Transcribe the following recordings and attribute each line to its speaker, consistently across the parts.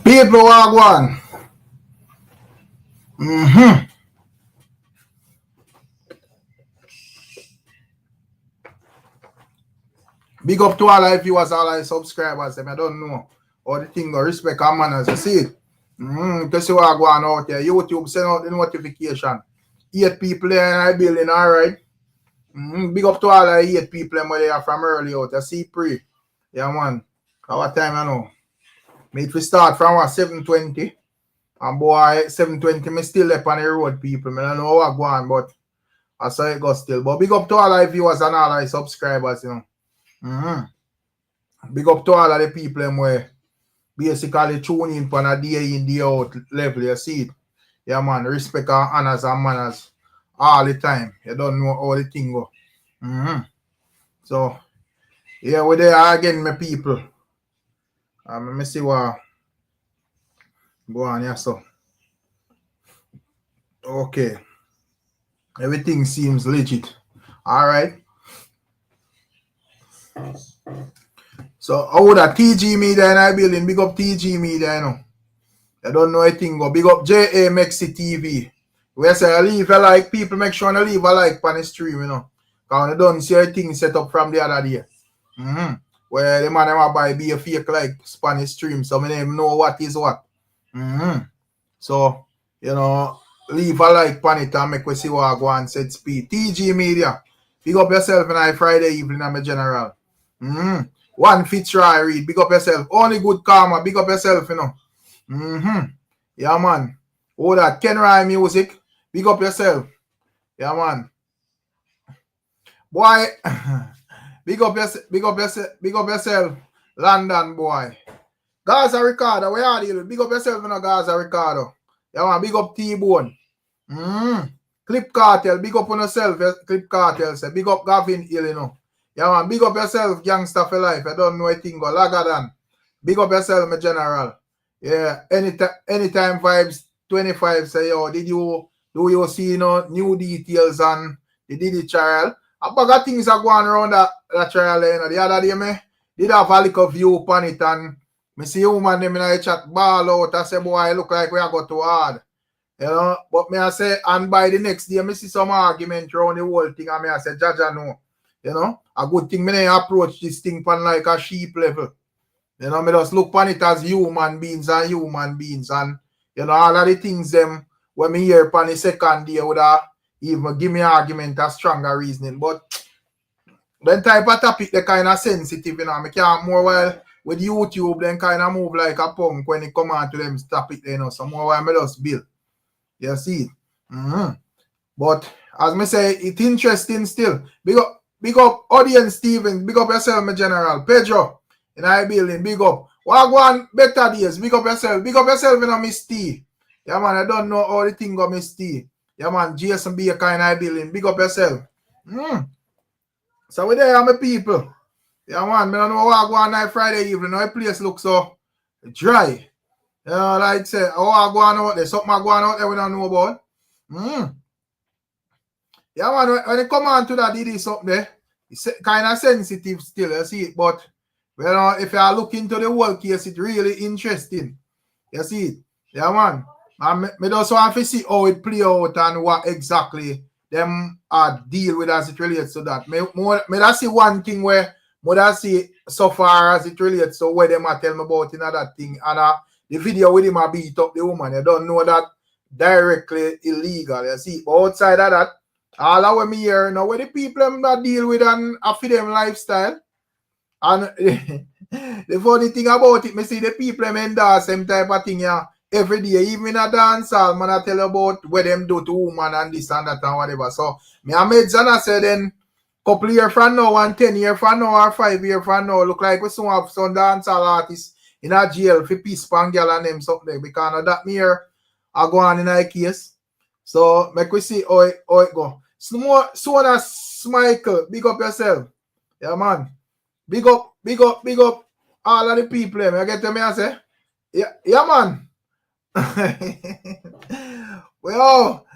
Speaker 1: People wagwan. Big up to all our viewers, all our subscribers. Them I don't know all the thing of respect and manners. You see it. To see what going out there. YouTube send out the notification. 8 people there in our building, alright. Big up to all our 8 people where they are from early out. You see pre. Yeah man. Our time I know. If we start from 7:20. And boy, 7:20 me still up on the road, people. I don't know what going, but I saw it go still. But big up to all our viewers and all our subscribers, you know. Big up to all of the people where basically tune in on a day in, day out level. You see it? Yeah, man. Respect and honors and manners all the time. You don't know how the thing go. So, yeah, we're there again, my people. Let me see what go on here, so. Okay. Everything seems legit. All right. So, how that TG Media in our building? Big up TG Media, you know. I don't know anything go. Big up JAMXC TV. We say leave a like, people make sure to leave a like on the stream, you know. Because I don't see anything set up from the other day. Where the man ever buy be a fake like Spanish stream, so I don't know what is what. So, you know, leave a like on it and make we see what I go and set speed. TG Media. Big up yourself on Friday evening, I'm a general. One Fitzroy read, big up yourself. Only good karma, big up yourself, you know. Yeah, man. Oh, that Ken Rye music, big up yourself. Yeah, man. Boy, big up yourself, London boy. Gaza Ricardo, where are you? Big up yourself, you know, Gaza Ricardo. Yeah, man, big up T-Bone. Clip Cartel, big up on yourself, Clip Cartel. Say, big up Gavin Hill, you know. Yeah, man, big up yourself, gangster for life. I don't know anything go. Lagadan. Big up yourself, my general. Yeah, anytime Vibes 25 say, yo, do you see, you know, new details on the Diddy trial? A bag of things are going around that trial, you know. The other day, me did have a little view upon it, and me see human them in the chat ball out. I say, boy, look like we are going too hard. You know, but me I say, and by the next day, me see some argument around the whole thing, and me I say, Jaja no. You know, a good thing me approach this thing pan like a sheep level. You know, me just look upon it as human beings, and you know, all of the things them when me hear upon the second day would even give me argument a stronger reasoning. But then type of topic they kind of sensitive, you know. I can't more while with YouTube then kind of move like a punk when it come on to them topic, you know. So more while me just build. You see it. But as me say, it's interesting still. Big up audience Steven, big up yourself, my general. Pedro, in our building, big up. What one better days, big up yourself, you know, Miss T. Yeah, man, I don't know all the thing go Miss T. Yeah, man, Jason be a kind of building, big up yourself. So we there, my people. Yeah, man, I don't know what I go on night Friday evening. Now the place looks so dry. You know, like say, oh, I go on out there, something I go on out there we don't know about. Yeah, man, when it come on to that, it is something there. It's kind of sensitive still, you see it. But, you know, if you look into the whole case, it's really interesting. You see it. Yeah, man. And me just want to see how it play out and what exactly them deal with as it relates to that. Me just see one thing where I just see so far as it relates to where them are tell me about in that thing. And the video with him a beat up the woman. You don't know that directly illegal. You see. But outside of that, all of me here now where the people that deal with and affect them lifestyle. And the funny thing about it, me see the people endorse same type of thing yeah, every day. Even in a dance hall, man, I tell about what them do to woman and this and that and whatever. So me I made Zana say then couple years from now and 10 years from now or 5 years from now look like we soon have some dance hall artists in a jail for peace pan girl and them something because of that me here I go on in a case. So make we see how it go. Soon as Michael, big up yourself. Yeah, man. Big up all of the people. I get to me and say, yeah, man. Well,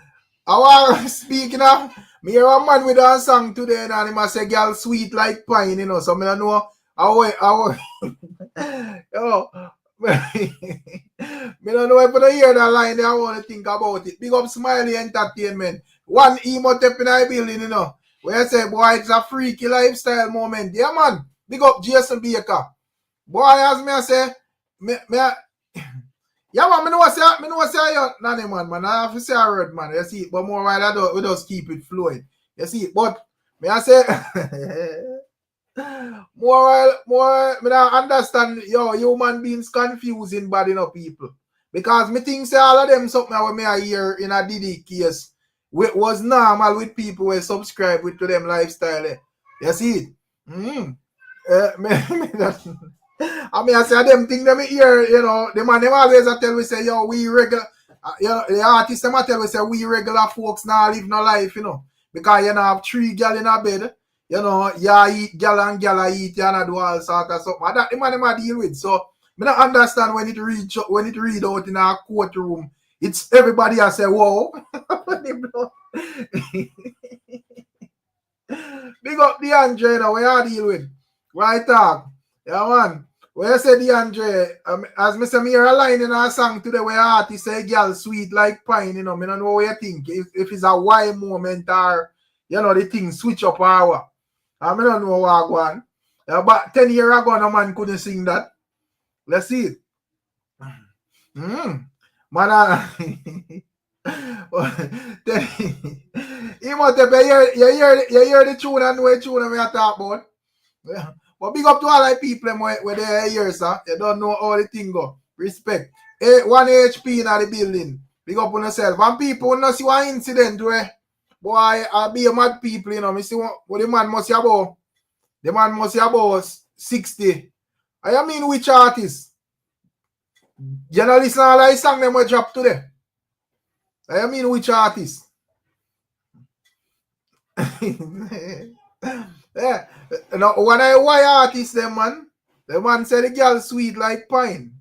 Speaker 1: I want speaking of, me hear a man with a song today and he must say, girl, sweet like pine, you know. So I don't know how yo, don't know if I hear that line, I want to think about it. Big up Smiley Entertainment. One emo tap in our building, you know. Where I say, boy, it's a freaky lifestyle moment. Yeah, man. Big up Jason Baker. Boy, as me I say, yeah, man, me know say nanny man. I have to say a word, man. You see, but more while I do, we just keep it flowing. You see, but me I say more me not understand human beings confusing body no people. Because me think say all of them something when me I hear in a Diddy case was normal with people who subscribe with to them lifestyle. You see it? I mean, I say them thing them hear, you know, the man them always tell we say, yo, we regular, you know, the artists them tell we say we regular folks now live no life, you know, because you know have 3 girl in a bed, you know, you eat girl and eat, you know, do all sort of stuff. And that the man them deal with. So I don't understand when it read out in a courtroom, it's everybody I say, whoa. Big up DeAndre now, what you deal with? Right talk. Yeah, man. When you say DeAndre, as me say me hear a line in a song today where artist say girl sweet like pine, you know, me don't know what you think. If it's a why moment or, you know, the thing switch up or what. I me don't know what go on. But 10 years ago, no man couldn't sing that. Let's see it. Man, you must have you hear the tune and know the tune we are talking about. Yeah. But big up to all the people where they hear, sir. You don't know how the thing go. Respect. Hey, 1 HP in the building. Big up on yourself. And people will not see one incident where boy I be a mad people, you know. Me see what the man must be about. The man must be about 60. I mean which artist? You know listen all the song them will drop today. I mean which artist? Yeah. Now, when I why artist them man, the man said the girl sweet like pine.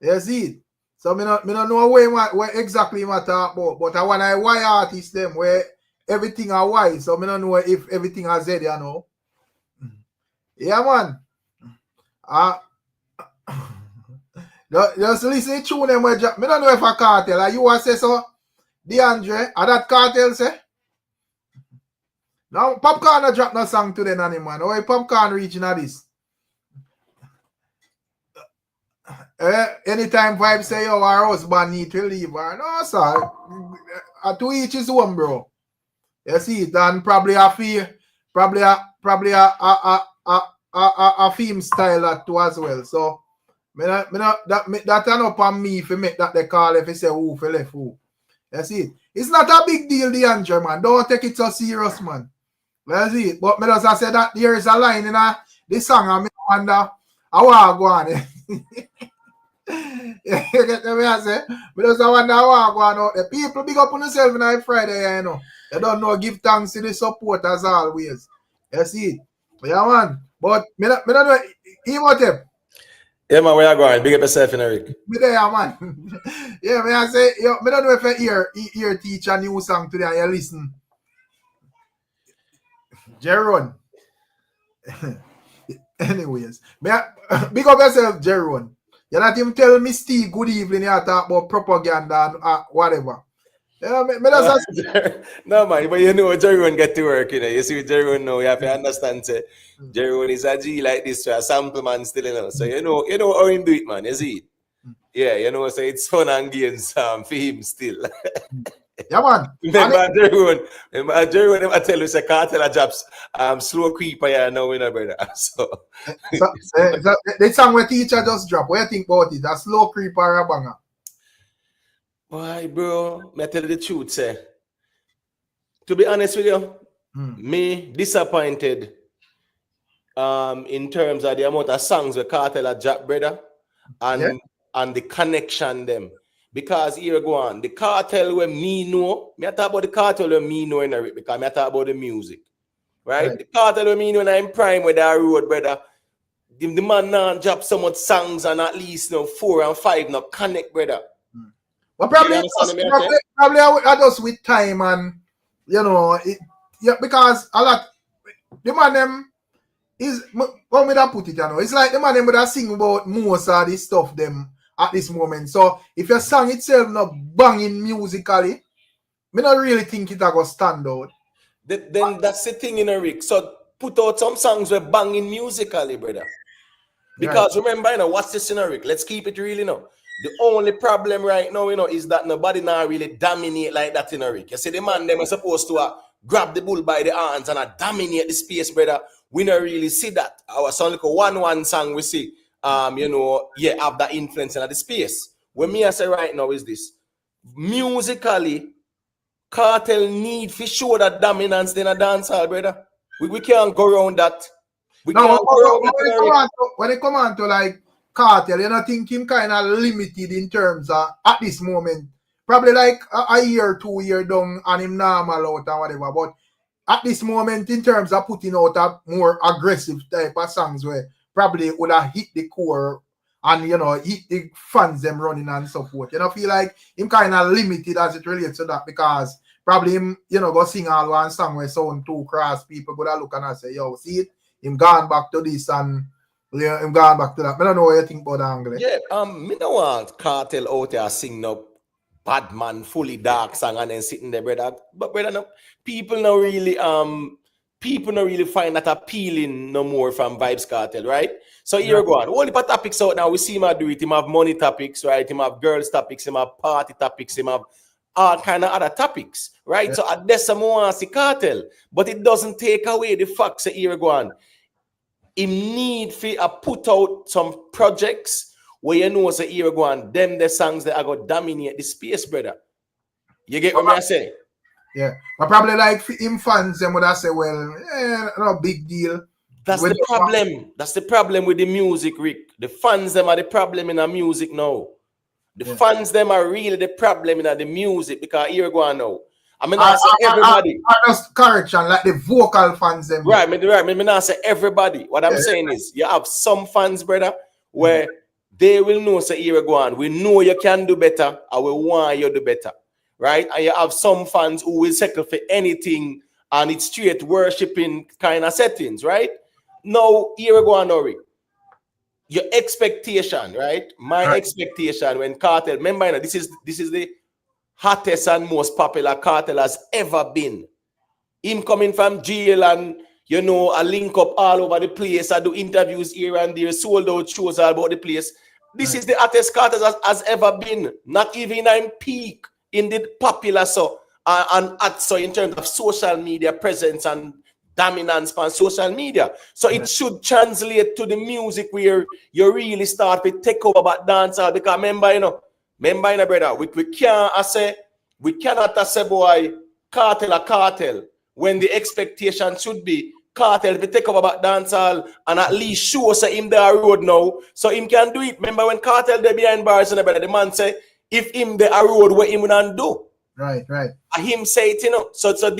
Speaker 1: You see it? So me not know where exactly I talk about, but when I why artist them where everything are why, so me don't know if everything are Z, you know. Yeah man. Just listen to tune them where me don't know if a cartel. Like you want say so, DeAndre, are that cartel say? Now, Popcorn no drop no song today, nanny man. Oh, Popcorn reaching at this. Anytime Vibe say, yo, our husband need to leave. No, sir. To each his own, bro. You see it, and probably a fee, probably a theme style that too as well. So, that turn up on me if you make that the call if you say who for left who. You see it. It's not a big deal, DeAndre, man. Don't take it so serious, man. Let's see it. But me just say that there is a line in this song and me wonder how I go on. You get me I say? Me just wonder how I go on out there. People big up on themselves on Friday, you know. They don't know give thanks to the support as always. You see it. Yeah, man. But me don't know. Imhotep.
Speaker 2: Yeah, man, where you going? Big up yourself, Eric.
Speaker 1: Me there, man. Yeah, me I say, yo, me don't know if you hear teach a new song today and you listen. Jeron. Anyways, big up yourself, Jeron. You're not even telling me Steve good evening, you talk about propaganda and whatever. Yeah,
Speaker 2: no, man, but you know Jeron get to work, you know. You see Jeron now, you have to understand, say, Jeron is a G like this, so a sample man still, you know. So you know how him do it, man, you see it? Yeah, you know, so it's fun and games for him still.
Speaker 1: Yeah, man.
Speaker 2: Remember Jeron, I tell you, say KARTEL jobs slow creeper here now, you know, brother. So
Speaker 1: the song where teacher just drop, what do you think about it? A slow creeper or a banger?
Speaker 2: Why, bro? Me tell you the truth, say. To be honest with you, me disappointed in terms of the amount of songs where KARTEL drop, brother, and the connection them. Because here go on, the KARTEL where me know, me talk about the KARTEL where me know in it because me talk about the music. Right? The KARTEL where me know in prime with that road, brother. The man now drop so much songs and at least 4 and 5 now connect, brother.
Speaker 1: But probably I just with time and you know because a lot the man them is what me that put it, you know. It's like the man them would have sing about most of this stuff them at this moment. So if your song itself not banging musically, me not really think it going to stand out.
Speaker 2: Then that's the thing, you know, Rick. So put out some songs with banging musically, brother. Because remember, you know, what's the scenario? Let's keep it real, you know. The only problem right now, you know, is that nobody now really dominate like that, you know, Rick. You see, the man, them are supposed to grab the bull by the horns and dominate the space, brother. We don't really see that. Our song like a 1-1 song, we see, you know, yeah, have that influence in the space. What me I say right now is this. Musically, KARTEL need to show that dominance in a dancehall, brother. We can't go around that. We
Speaker 1: no,
Speaker 2: can't go around that.
Speaker 1: When it come on to like KARTEL, you know, think him kind of limited in terms of at this moment. Probably like a year, 2 year down and him normal out and whatever. But at this moment, in terms of putting out a more aggressive type of songs where probably would have hit the core and, you know, hit the fans them running and so forth. You know, feel like him kind of limited as it relates to that because probably him, you know, go sing all one song where sound too cross. People go look and say, yo, see it? Him gone back to this and him gone back to that. I don't know what you think about that angle.
Speaker 2: Yeah, me no want KARTEL out there sing up bad man, fully dark song and then sitting there, brother. But brother, no, people not really find that appealing no more from Vybz Kartel, right? So here we go on. Only for topics out now, we see him do it. Him have money topics, right? Him have girls topics, him have party topics, him have all kind of other topics, right? Yeah. So at this some want see KARTEL, but it doesn't take away the fact that here we go on. Him need to put out some projects where you know say here we go on, them the songs that are going to dominate the space, brother. You get what I say?
Speaker 1: Yeah, but probably like him fans, them would have say, well, no big deal.
Speaker 2: That's the problem. That's the problem with the music, Rick. The fans, them are the problem in the music now. The fans, them are really the problem in the music because here we go on now. I mean, I say everybody.
Speaker 1: Just correction, like the vocal fans, them.
Speaker 2: Right, I mean, I say everybody. What I'm saying is, you have some fans, brother, where they will know, say, here we go on. We know you can do better, and we want you to do better. Right? And you have some fans who will settle for anything and it's straight worshiping kind of settings, right? Now, here we go on, Ori. Your expectation, right? My expectation when KARTEL, remember, you know, this is the hottest and most popular KARTEL has ever been. Him coming from jail and, you know, I link up all over the place. I do interviews here and there, sold out shows all about the place. This is the hottest KARTEL has ever been. Not even in peak. In the popular so in terms of social media presence and dominance on social media. So it should translate to the music where you really start to take over about dancehall. Because remember, you know, brother, we cannot say boy KARTEL when the expectation should be KARTEL to take over about dancehall and at least show us him there road now. So him can do it. Remember when KARTEL there behind bars and the man say if him the road what him would do.
Speaker 1: Right.
Speaker 2: And him say it, you know. So
Speaker 1: sorry,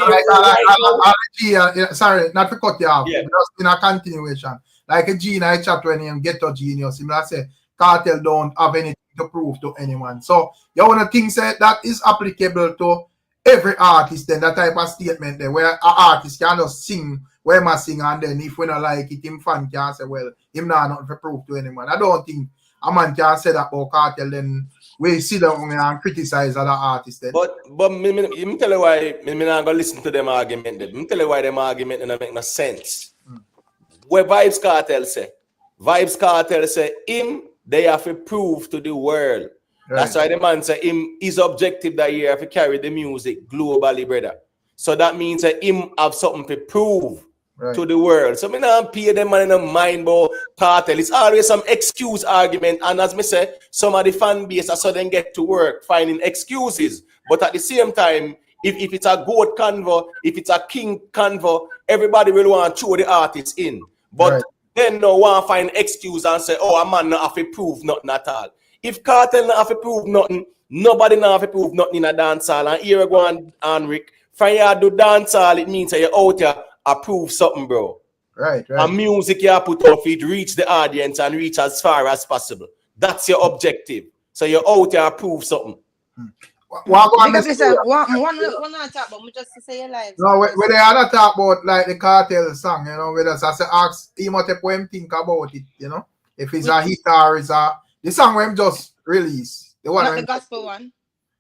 Speaker 1: not to cut you off. Yeah. Just in a continuation. Like a Gene I chat when him get to genius. Him like say KARTEL don't have anything to prove to anyone. So you wanna think say that is applicable to every artist then that type of statement there where an artist can just sing where must sing and then if we not like it, him fan can say, well, him not nothing to prove to anyone. I don't think a man can say that about KARTEL then we sit down and criticize other artists then. But
Speaker 2: me tell you why me not gonna listen to them argument then. Me tell you why them argument don't make no sense. Where Vybz Kartel say him they have to prove to the world. Right. That's why the man say him his objective that year have to carry the music globally, brother. So that means that him have something to prove to the world. So me not pay them money no mind about KARTEL. It's always some excuse argument. And as me say, some of the fan base are so then get to work finding excuses. But at the same time, if it's a goat convo, if it's a king convo, everybody will want to throw the artist in. But then no one find excuse and say, oh, a man not have to prove nothing at all. If KARTEL not have to prove nothing, nobody not have to prove nothing in a dancehall. And here we go on Rick. From you do dancehall, it means that you're out here approve something, bro.
Speaker 1: Right.
Speaker 2: And music you put off it reach the audience and reach as far as possible. That's your objective. So you're out here approve something.
Speaker 3: Because you said one not talk about, just to say your life.
Speaker 1: No, when they other talk about like the KARTEL song, you know, with us, I say ask him what him think about it, you know, if it's a hit or is a the song where him just release. The one
Speaker 3: Not the gospel one.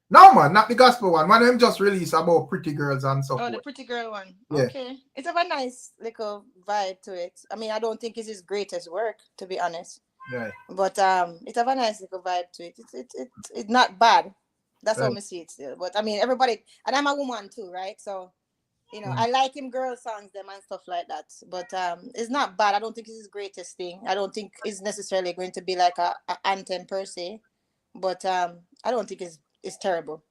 Speaker 1: No, man, not the gospel one. One of them just released about pretty girls and so forth.
Speaker 3: Oh, the pretty girl one.
Speaker 1: Yeah.
Speaker 3: Okay. It's have a nice little vibe to it. I mean, I don't think it's his greatest work, to be honest.
Speaker 1: Yeah.
Speaker 3: But it have a nice little vibe to it. It's not bad. That's how I see it still. But I mean, everybody, and I'm a woman too, right? So, you know, I like him girl songs, them and stuff like that. But it's not bad. I don't think it's his greatest thing. I don't think it's necessarily going to be like a anthem per se. But I don't think it's terrible.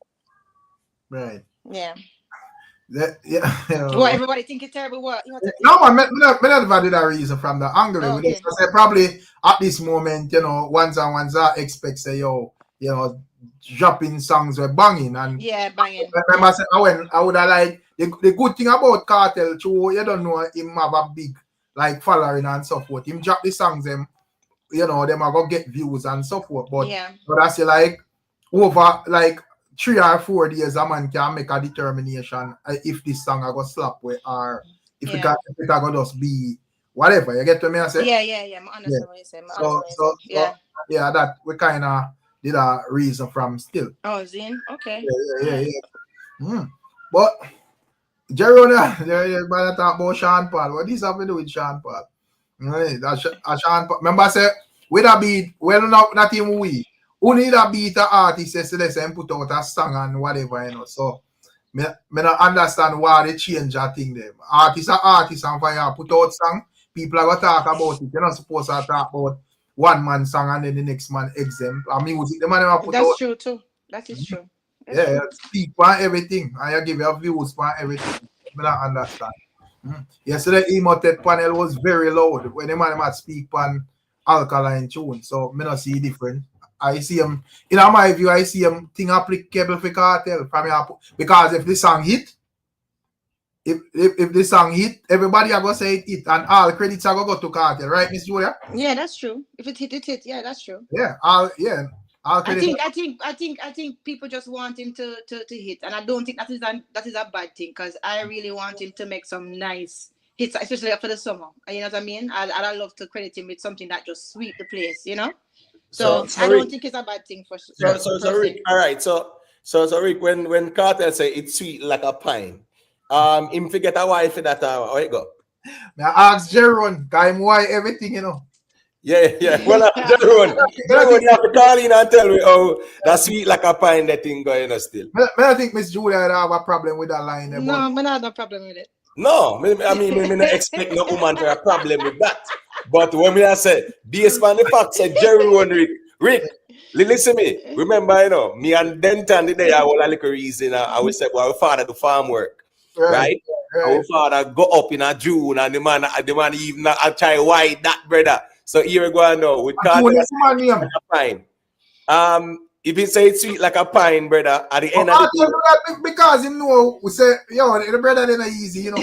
Speaker 1: Right.
Speaker 3: Yeah.
Speaker 1: Yeah.
Speaker 3: What everybody think it's terrible? What?
Speaker 1: No, man, me not did a reason from the angle.
Speaker 3: Okay.
Speaker 1: I say probably at this moment, you know, once I expect say yo, you know, dropping songs were banging and
Speaker 3: banging.
Speaker 1: Remember, I said, I would have like the good thing about KARTEL too. You don't know him have a big like following and so forth. Him drop the songs, them, you know, them are gonna get views and so forth. But I say like over like 3 or 4 days, a man can make a determination if this song I go slap with or if it can just be whatever. You get to me? I say
Speaker 3: yeah. I understand what you say.
Speaker 1: Yeah, that we kind of did a reason from still.
Speaker 3: Oh, Zine, okay.
Speaker 1: Yeah. But Jeronia, by the talk about Sean Paul. What this have to do with Sean Paul? Sean Paul. Remember I said with a beat, well not even we. Who need a beat an artist yesterday and put out a song and whatever, you know. So me not understand why they change that thing there. Artists are artists and fire put out song, people are gonna talk about it. You're not supposed to talk about one man song and then the next man exempt. I mean, music the man never put
Speaker 3: That's
Speaker 1: out.
Speaker 3: true too. That is true.
Speaker 1: Speak for everything and you give your views for everything. I don't understand. Yesterday, Emotet panel was very loud when the man might speak on alkaline tune, so me not see different. I see him in my view. I see him thing applicable for KARTEL from here because if the song hit, if the song hit, everybody are gonna say it hit, and all credits are gonna go to KARTEL, right, Miss Julia?
Speaker 3: Yeah, that's true. If it hit. Yeah, that's true.
Speaker 1: Yeah, all credits.
Speaker 3: I think people just want him to hit, and I don't think that is a bad thing because I really want him to make some nice hits, especially after the summer. You know what I mean? I'd love to credit him with something that just sweep the place, you know. So I don't think it's a bad thing for sure.
Speaker 2: So Rick, all right. So Rick, when KARTEL say it's sweet like a pine, him forget a wife that how it go?
Speaker 1: I ask Jeron, guy why everything, you know.
Speaker 2: Yeah. Well, Jeron, you have to call in and tell me how that sweet like a pine that thing going on still.
Speaker 1: I think Miss Julia have a problem with that line. There,
Speaker 3: no, I have no problem with it.
Speaker 2: No, I mean, I don't expect no woman to have a problem with that. But when I said, based on the fact said Jeron, Rick, listen to me. Remember, you know, me and Denton today, I will like a reason. I will say, well, our father do farm work, right? Our father go up in a June, and the man even I try white that brother. So here we go now with KARTEL. Fine. If he say it's sweet like a pine, brother, at the end of the day.
Speaker 1: Because you know, we say, yo, the brother is not easy, you know.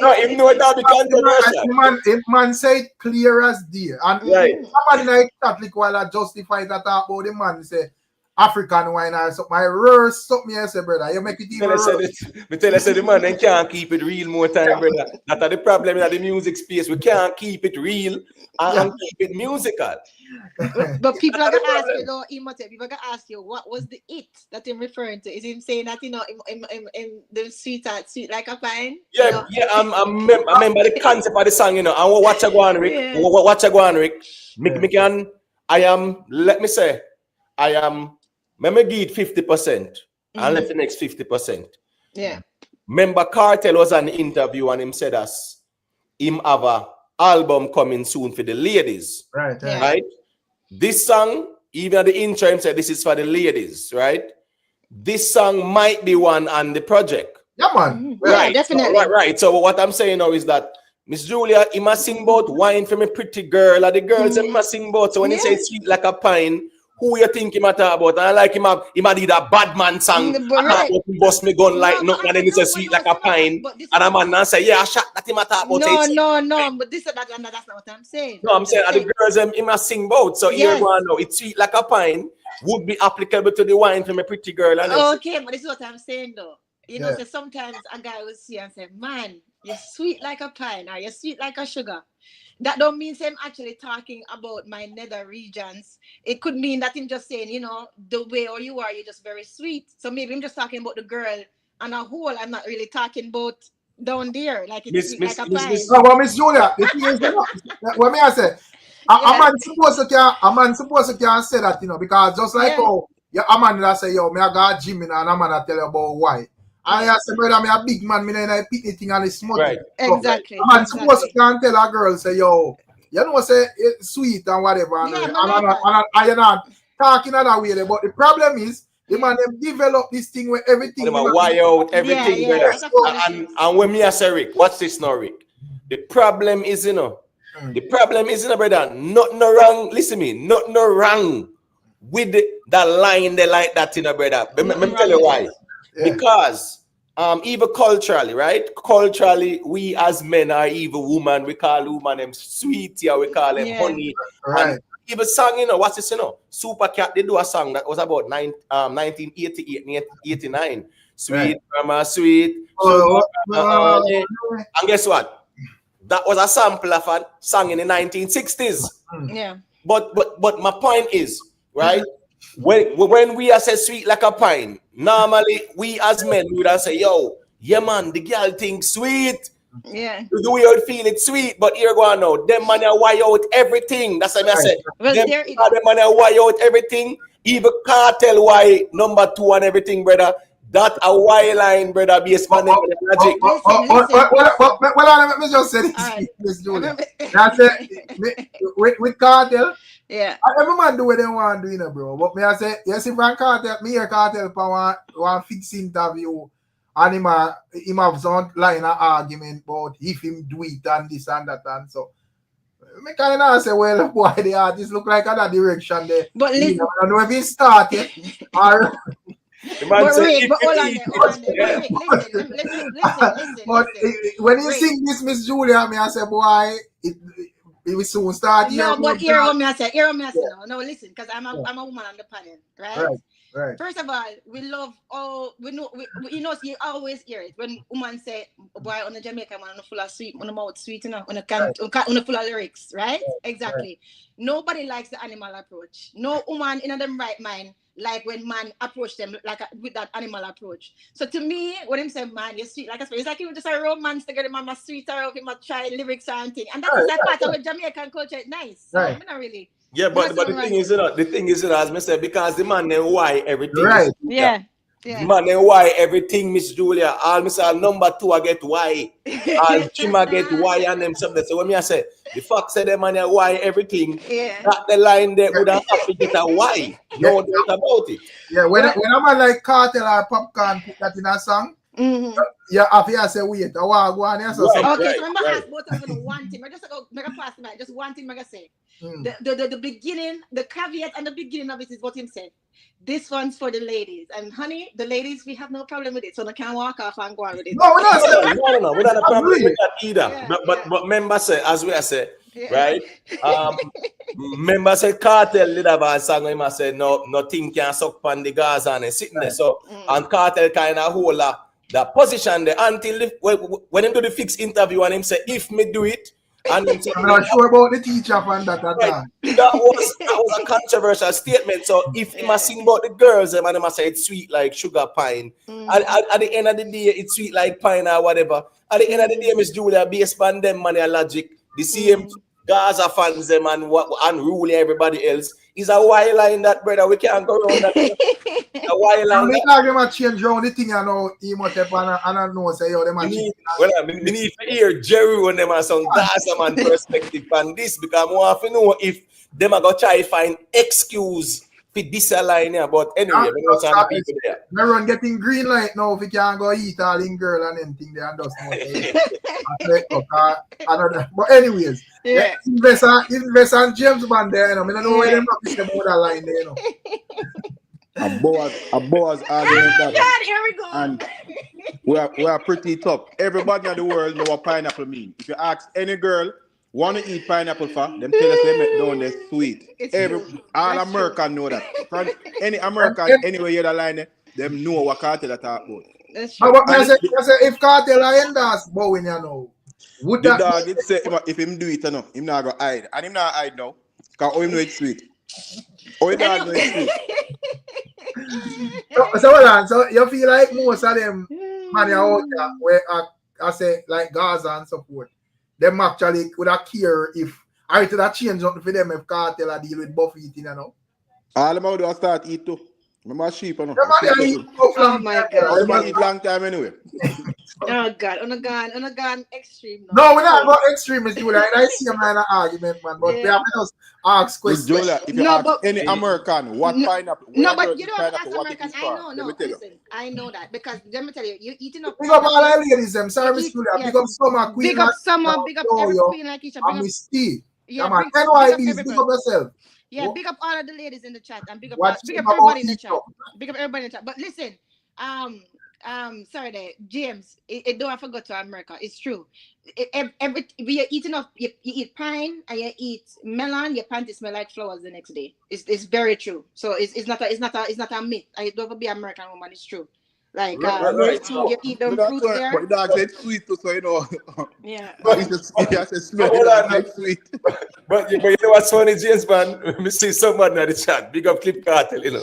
Speaker 2: No, even though that be controversial.
Speaker 1: Man say it clear as day. And somebody like Catholic while I justify that about the man say African wine or something. My worst something I say, brother. You make it even worse.
Speaker 2: Me tell you, the man then can't keep it real more time, brother. That's the problem in the music space. We can't keep it real and keep it musical.
Speaker 3: But people are gonna ask you, though, Emotet, people are gonna ask you what was the it that I'm referring to? Is him saying that, you know, in the sweet like a pine?
Speaker 2: Yeah, I remember the concept of the song, you know. And watch a go on, Rick. Let me give it 50% and let the next 50%.
Speaker 3: Yeah.
Speaker 2: Remember, KARTEL was an interview and him said us, him have a album coming soon for the ladies. Right? This song, even at the intro, him said this is for the ladies, right? This song might be one on the project.
Speaker 1: Yeah, man.
Speaker 3: Right, definitely.
Speaker 2: Right. So what I'm saying now is that Miss Julia, he must sing about wine from a pretty girl, or the girls he must sing about. So when he says sweet like a pine, who you think he might talk about? And I like him did a bad man song. Right. Bust me gun like no, and then he says sweet like a pine. And a man say, yeah, I shot that he might talk about.
Speaker 3: No, but that's not what I'm saying.
Speaker 2: No, I'm saying the girls he must sing about. So here one now, it's sweet like a pine would be applicable to the wine from a pretty girl.
Speaker 3: Okay, but this is what I'm saying though. You know, so sometimes a guy will see and say, man, you're sweet like a pine, or you're sweet like a sugar. that don't mean him actually talking about my nether regions. It could mean that him just saying, you know, the way or you are, you're just very sweet. So maybe I'm just talking about the girl on a whole. I'm not really talking about down there, like it's sweet like a pie.
Speaker 1: No, but Miss Julia, the thing is, you know, what me I say, a man supposed to can say that, you know, because just like oh, yeah, a man that say, yo, me I got gym and a man that tell you about why. And I say, brother, me a big man, me in a picnic thing and it's small.
Speaker 2: Right.
Speaker 3: Exactly.
Speaker 1: A man supposed to can tell a girl, say, yo, you know, say it's sweet and whatever. And you're not talking that way. But the problem is, the man them develop this thing where everything.
Speaker 2: Wire out everything, brother. And when me I say, Rick, what's this now, Rick? The problem is, you know, brother, not no wrong. Listen me, not no wrong with that line they like that, you know, brother. Let me tell you why. Yeah. Because even culturally, right? Culturally, we as men are even woman. We call woman them sweet, yeah, we call them honey. Right. And even song, you know, what's this, you know? Super Cat, they do a song that was about 1988, 89. Sweet, mama, sweet. And guess what? That was a sample of a song in the 1960s.
Speaker 3: Yeah.
Speaker 2: But my point is, right? When we are say sweet like a pine, normally we as men would say, yo, yeah man, the girl thinks sweet.
Speaker 3: Yeah.
Speaker 2: The way you feel it sweet, but here go on now. Them man wire out everything. That's what I said.
Speaker 3: Well,
Speaker 2: them man wire out everything. Even Cartel why number 2 and everything, brother. That a wire line, brother. Based on logic.
Speaker 1: Well, let me just say this, Miss Julia. That's it. With Cartel.
Speaker 3: Yeah.
Speaker 1: Every man do what they want to do, you know, bro. But me I say, yes, if Cartel, me or Cartel for one fixed interview, and him have some line of argument about if him do it and this and that and so. Me kind of say, well, boy, the artist look like other direction there.
Speaker 3: But listen,
Speaker 1: I don't know if he started or.
Speaker 3: But hold on there. Listen.
Speaker 1: But when you sing this, Miss Julia, me I say, boy, it will soon start.
Speaker 3: No, but hear what me I say. No, listen, because I'm a woman on the panel, right?
Speaker 1: Right.
Speaker 3: First of all, we love all we know. You know, you always hear it when woman say, "Boy, on the Jamaican man, on full of sweet, on the mouth sweet, you know, on the full of lyrics." Right? Exactly. Right. Nobody likes the animal approach. No woman in them right mind like when man approach them like with that animal approach. So to me, when him say, "Man, you're sweet," like I say, it's like even just a romance to get him on my sweet or him a try lyrics and thing, and that's that part of the Jamaican culture. It's nice. So I'm not really.
Speaker 2: Yeah, but the thing is, you know, as I said, because the man then why everything.
Speaker 1: Right.
Speaker 3: Yeah.
Speaker 2: Man then why everything, Miss Julia. All me say number 2 I get why. All Chima get why and them something. So when me I say the fact say them man why everything, that the line there would have to get a why. No doubt about it.
Speaker 1: Yeah, when a man like Cartel or Popcorn put that in a song, yeah, after I say wait, I want to go on here. So
Speaker 3: okay, so remember ask both of them one thing. I just go make a pass tonight. Just one thing I say. The beginning, the caveat and the beginning of it is what him said. This one's for the ladies. And honey, the ladies, we have no problem with it. So I can't walk off and go on with it.
Speaker 1: No, we're not.
Speaker 2: No, we don't have a problem with that either. Yeah, but remember say, as we say, right? Remember say Cartel did have a song him say nothing can suck on the Gaza and sitting there. So and Cartel kind of hold that position there until when him do the fixed interview and him say if me do it. And
Speaker 1: I'm not sure about the teacher from that.
Speaker 2: Right. That was a controversial statement. So if he must sing about the girls, and he must say it's sweet like sugar pine. At the end of the day, it's sweet like pine or whatever. At the end of the day, Miss Julia, based on them money logic, the same Gaza fans them and unruly everybody else. Is a wild line that, brother. We can't go around that. A wild line.
Speaker 1: We can't get change around the thing, you know. He must have and I know say yo them.
Speaker 2: Well, I need to hear Jerry when them has some Gaza man perspective on this because I want to know if them are gonna try to find excuse for this line here. But anyway, we know some people there.
Speaker 1: Everyone getting green light now if you can't go eat all in girl and anything there and just but anyways. Yeah. Invest on James Bond there, you know. I don't know why them not about that line there, you know.
Speaker 4: A Boaz argument that.
Speaker 3: God, here we go.
Speaker 4: And we are pretty tough. Everybody in the world know what pineapple mean. If you ask any girl want to eat pineapple for, them tell us they make down there sweet. All Americans know that. From any American anywhere you the line, them know what Cartel are talking about.
Speaker 3: That's true.
Speaker 1: But I say if Cartel are endorse Bowen, you know. Would
Speaker 4: The
Speaker 1: that
Speaker 4: dog it say if him do it enough, him not go hide. And him not hide now. Because him know it's sweet. Oh, the dog know it's sweet.
Speaker 1: so hold on, so you feel like most of them man out there where I say like Gaza and so forth, them actually would have care if I would have change something for them if Cartel a deal with buff eating, you know.
Speaker 4: All them out do start eat too. Remember sheep, you know.
Speaker 3: Oh my God.
Speaker 4: They eat long time anyway.
Speaker 3: Oh God, on a gun extreme.
Speaker 1: No, we're not about extremists, Julia. And I see a man argument, man. But we have to just ask questions.
Speaker 4: Julia, if you ask any American what pineapple,
Speaker 3: no, but you don't have to ask American. I know, no, listen, I know that because let me tell you, you eating up.
Speaker 1: Big up all our ladies, them. Sorry, Miss Julia. Big up Summer Queen.
Speaker 3: Big up Summer, big up every queen like each other.
Speaker 1: And Miss T.
Speaker 3: Yeah,
Speaker 1: man. NYBs, big up yourself.
Speaker 3: Yeah, big up all of the ladies in the chat and big up everybody in the chat. Big up everybody in the chat. But listen, sorry there, James, it don't forget to America. It's true. You're eating up, you eat pine and you eat melon, your panties smell like flowers the next day. It's very true. So it's not a myth. I don't ever be American woman, it's true. Like
Speaker 4: right.
Speaker 3: You eat them fruits there.
Speaker 4: But the dog said sweet too, so you know.
Speaker 3: Yeah.
Speaker 4: He just smell it like sweet.
Speaker 2: But you know what's funny, James, man? Me see someone in the chat. Big up Clip Cartel, you know.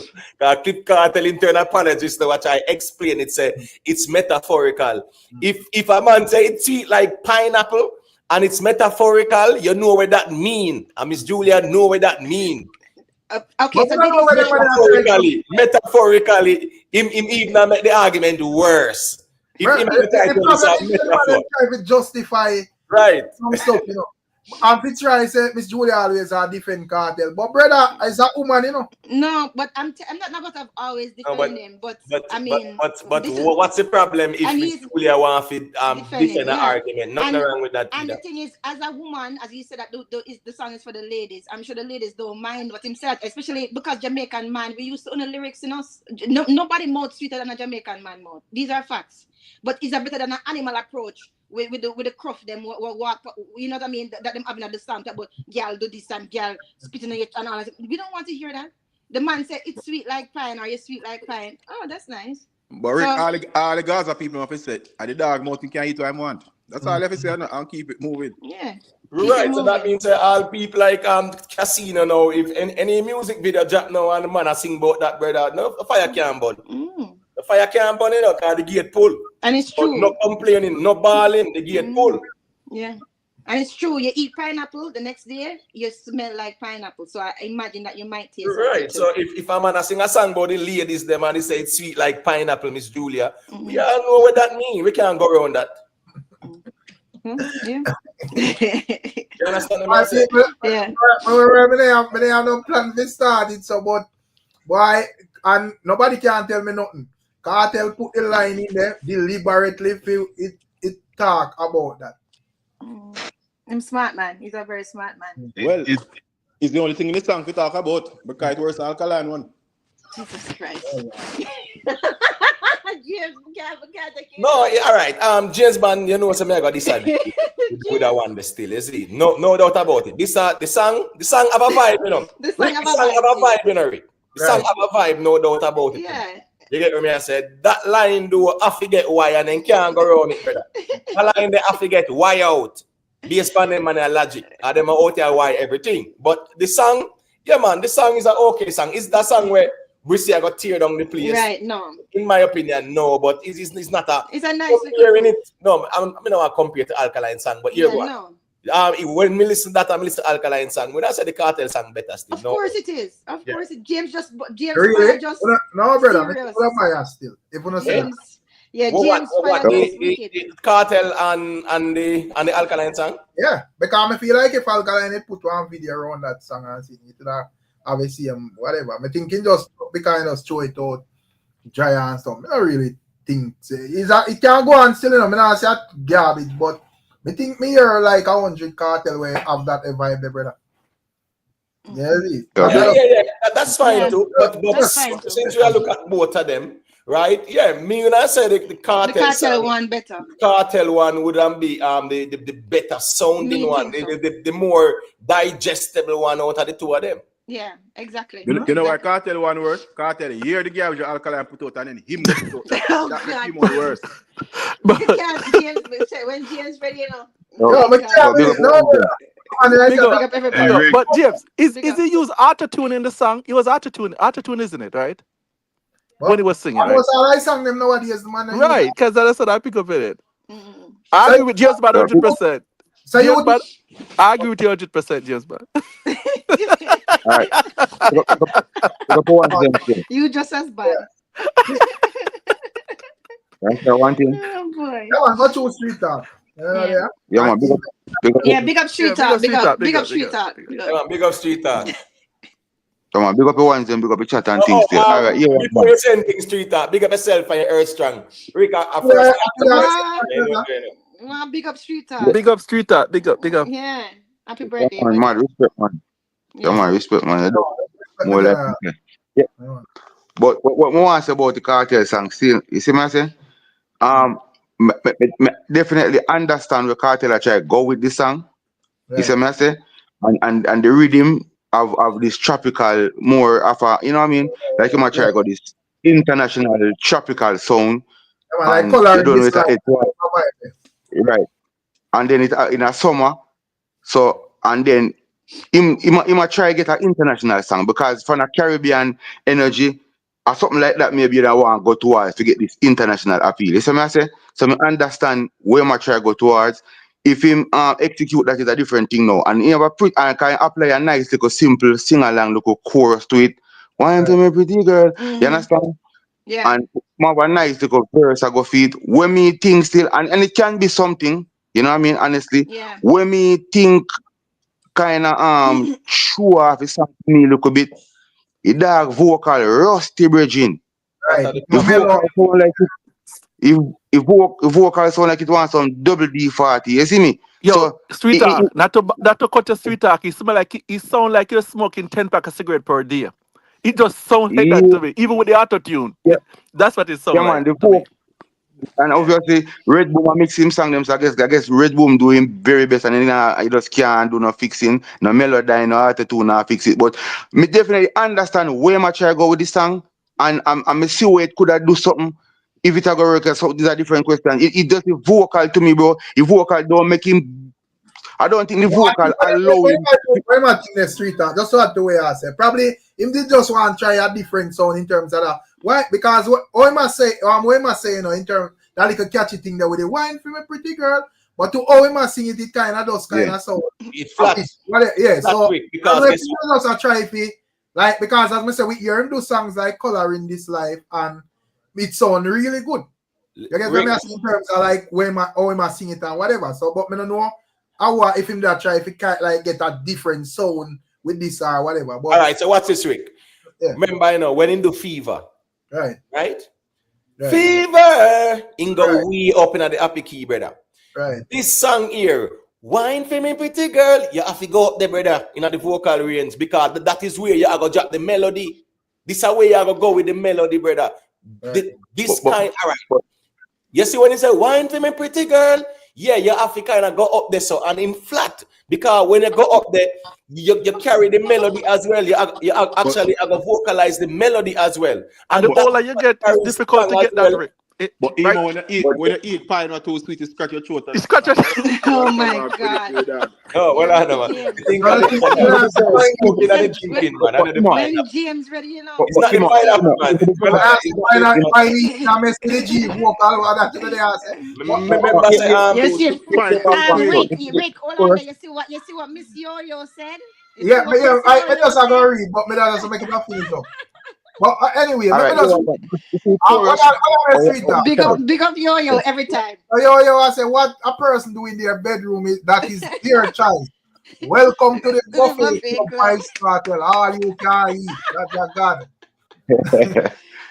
Speaker 2: Clip Cartel internal apologist to what I explain. It's metaphorical. If a man say it's sweet like pineapple and it's metaphorical, you know what that mean. And Miss Julia know what that mean.
Speaker 3: Okay, so
Speaker 2: metaphorically, him even make the argument worse.
Speaker 1: If justify
Speaker 2: right
Speaker 1: some stuff, you know. And Fitz try say Miss Julia always a different Cartel, but brother is a woman, you know.
Speaker 3: No, but I'm not going to always defend him, but I mean,
Speaker 2: but what's the problem if Miss Julia wants to defend an argument? Nothing wrong with that.
Speaker 3: And the thing is, as a woman, as you said that the song is for the ladies. I'm sure the ladies don't mind what him said, especially because Jamaican man, we used to own the lyrics in us. Nobody mouth sweeter than a Jamaican man mouth. These are facts. But is that better than an animal approach? With the cruff them walk, you know what I mean? That them having the song about girl do this and girl spitting on it and all that. We don't want to hear that. The man said it's sweet like pine or you sweet like pine. Oh, that's nice.
Speaker 4: But Rick, all the Gaza people have said, and the dog mouth can eat what I want. That's all I have to say, and keep it moving.
Speaker 3: Yeah.
Speaker 2: Right, so that means all people like Casino now, if any music video drop now and the man I sing about that brother, no the fire can't burn. The fire can't burn it out because the gate pull.
Speaker 3: And it's true.
Speaker 2: No complaining, no bawling, the gate pull.
Speaker 3: Yeah. And it's true. You eat pineapple, the next day you smell like pineapple. So I imagine that you might taste
Speaker 2: right. So if a man sing a song about the ladies, them and they say it's sweet like pineapple, Miss Julia, we all know what that means. We can't go around that.
Speaker 3: Yeah.
Speaker 2: You understand what I'm saying?
Speaker 3: Yeah.
Speaker 1: When I have no plan to start it, so but why and nobody can tell me nothing. Cartel put the line in there deliberately feel it talk about that.
Speaker 3: I'm smart man. He's a very smart man.
Speaker 4: Well, it's the only thing in the song to talk about because it was alkaline one.
Speaker 3: Jesus Christ. James,
Speaker 2: no, yeah, all right. James man, you know what I got decide with that one still, you see. No doubt about it. The song have a vibe, you know. The song have a vibe, you know, Rick. The song have a vibe, no doubt about it.
Speaker 3: Yeah.
Speaker 2: You get what I said? That line do have to get wire and then can't go around it, brother. That line they have to get wire out. Based on them and their logic. And them out there wire everything. But the song, yeah man, the song is an okay song. It's that song where we see I got tear down the place.
Speaker 3: Right, no.
Speaker 2: In my opinion, no, but it's not a
Speaker 3: it's a nice
Speaker 2: comparing it. No, I don't compare to Alkaline song, but here go.
Speaker 3: No.
Speaker 2: When we listen to that, I listen to Alkaline song. When I say the Cartel song better still.
Speaker 3: Of course it is. Of course it. James
Speaker 1: really?
Speaker 3: just
Speaker 1: no brother, I'm still. If you not
Speaker 3: James, yeah,
Speaker 2: James
Speaker 3: the
Speaker 2: Cartel and the Alkaline song?
Speaker 1: Yeah, because I feel like if Alkaline had put one video around that song and sing it, obviously whatever. I'm thinking just because just throw it out dry and stuff. I don't really think it can go on still, you know. I not say garbage, but I think me hear like 100 Cartel where have that vibe there, brother.
Speaker 2: Yeah, that's fine too. But since we look at both of them, right? Yeah, me when I said the Cartel
Speaker 3: one better.
Speaker 2: The Cartel one wouldn't be the better sounding one, the more digestible one out of the two of them.
Speaker 3: Yeah, exactly.
Speaker 4: You know why Cartel one worse? Cartel hear the garbage Alkaline put out and then him put out. That makes him one worse.
Speaker 3: When James ready, you know.
Speaker 1: Yo, but
Speaker 3: Big up everybody.
Speaker 5: But James, is
Speaker 3: Big up.
Speaker 5: he use auto-tune in the song? It was auto-tune, isn't it, right? When he was singing, right?
Speaker 1: Almost all I sang them nowadays, man.
Speaker 5: Right, because that's what I pick up in it.
Speaker 3: Mm.
Speaker 5: I agree with James Bond 100%.
Speaker 1: So you
Speaker 5: James
Speaker 1: would
Speaker 5: Bond, I agree with you 100%, James Bond.
Speaker 6: All right. Pick up one thing.
Speaker 3: You just as bad.
Speaker 6: Right, so one thing.
Speaker 3: Oh boy.
Speaker 1: come on, go to street talk.
Speaker 3: Yeah.
Speaker 6: Yeah, man. Big up.
Speaker 3: Yeah, big up street
Speaker 5: Yeah,
Speaker 3: talk. Big up
Speaker 5: big
Speaker 3: street
Speaker 5: up.
Speaker 3: talk.
Speaker 2: Come on, big up Street Talk.
Speaker 6: Come on, big up your ones and big up your chat and things. Still. All right, yeah,
Speaker 2: Before you send things Street Talk, big up yourself and your earth strong. Rick, first
Speaker 3: Big up street talk.
Speaker 5: Big up street talk. Big up.
Speaker 3: Yeah. Happy birthday.
Speaker 6: man,
Speaker 3: buddy.
Speaker 6: respect, man. Yeah, man, respect, man. More like yeah. But what I want to say about the cartel song, still, you see what I'm saying? Definitely understand where cartel are trying to go with this song. You see what I'm saying? And the rhythm of this tropical, more of a, you know what I mean? Like you might try to go this international tropical sound.
Speaker 1: Like
Speaker 6: And
Speaker 1: color
Speaker 6: you don't know
Speaker 1: this
Speaker 6: it, right. And then it in a summer. So and then he might try to get an international song because from a Caribbean energy or something like that, maybe you want to go towards to get this international appeal. You see what I say? So I understand where I try to go towards. If him execute that is a different thing now. And he have a can apply a nice little simple sing along little chorus to it. Wine to me pretty girl. You understand?
Speaker 3: Yeah.
Speaker 6: And have a nice little verse I go feed. When me think still and it can be something, you know what I mean, honestly.
Speaker 3: Yeah.
Speaker 6: When me think kinda show off is something me a little bit. The dog vocal rusty bridging.
Speaker 1: Right.
Speaker 6: The vocal sound like it vocal sound like it wants some double D40. You see me?
Speaker 5: Yo,
Speaker 6: So
Speaker 5: street talk. Not to cut your street talk. It sound like you're smoking 10 pack of cigarette per day. It just sounds like that to me, even with the auto tune.
Speaker 6: Yeah.
Speaker 5: That's what it sounds
Speaker 6: yeah,
Speaker 5: like.
Speaker 6: man, the
Speaker 5: To me.
Speaker 6: vocal. And obviously, Red Boom I mix him song them. So I guess Red Boom do him very best, and then I just can't do no fixing, no melody, no auto tune, no fix it. But me definitely understand where my try go with this song, and I'm see where it could have do something. If it a go work, so these are different questions. It just the vocal to me, bro. The vocal don't make him. I don't think the vocal allow him.
Speaker 1: Very much in the street talk. Just what the way I say. Probably him did just want to try a different sound in terms of that. Why? Because what am I say? What am I saying? You know, in terms that little catchy thing there with the wine from a pretty girl. But to how am I sing it? It kind of does kind of sound.
Speaker 2: It's flat.
Speaker 1: Yeah. So
Speaker 2: Quick because
Speaker 1: just a try if like because as I say, we hear him do songs like "Color in This Life" and it sound really good. You get what I mean? In terms of like how am I sing it and whatever. So, but me don't know how if him that try if he can't like get a different sound with this or whatever. But
Speaker 2: all right, so what's this, Rick?
Speaker 1: Yeah.
Speaker 2: Remember, you know, when in the fever,
Speaker 1: right?
Speaker 2: Fever, in go way up in the happy key, brother.
Speaker 1: Right.
Speaker 2: This song here, wine for me, pretty girl, you have to go up there, brother, in the vocal range because that is where you are going to drop the melody. This is where you are going to go with the melody, brother.
Speaker 1: Right.
Speaker 2: All right. You see when he say wine for me, pretty girl, yeah, you have to kind of go up there so and in flat because when you go up there, you carry the melody as well. You actually have to vocalize the melody as well.
Speaker 5: And the older you get, it's difficult to get that.
Speaker 2: Well.
Speaker 4: But even when you eat pine or too sweet, you scratch your throat.
Speaker 5: You scratch your
Speaker 3: Oh my God.
Speaker 2: Oh, well, I know, man.
Speaker 3: When James ready, you know.
Speaker 2: It's not the pineapple, man.
Speaker 3: Rick, hold on there. You see what Miss Yo-Yo said?
Speaker 1: Yeah, I just have to read, but me that doesn't make it up feel so. But anyway,
Speaker 3: big up Yo-Yo every time.
Speaker 1: Yo-Yo, I say what a person do in their bedroom that is their choice. Welcome to the buffet of Ice Cartel. All you can eat. That's God.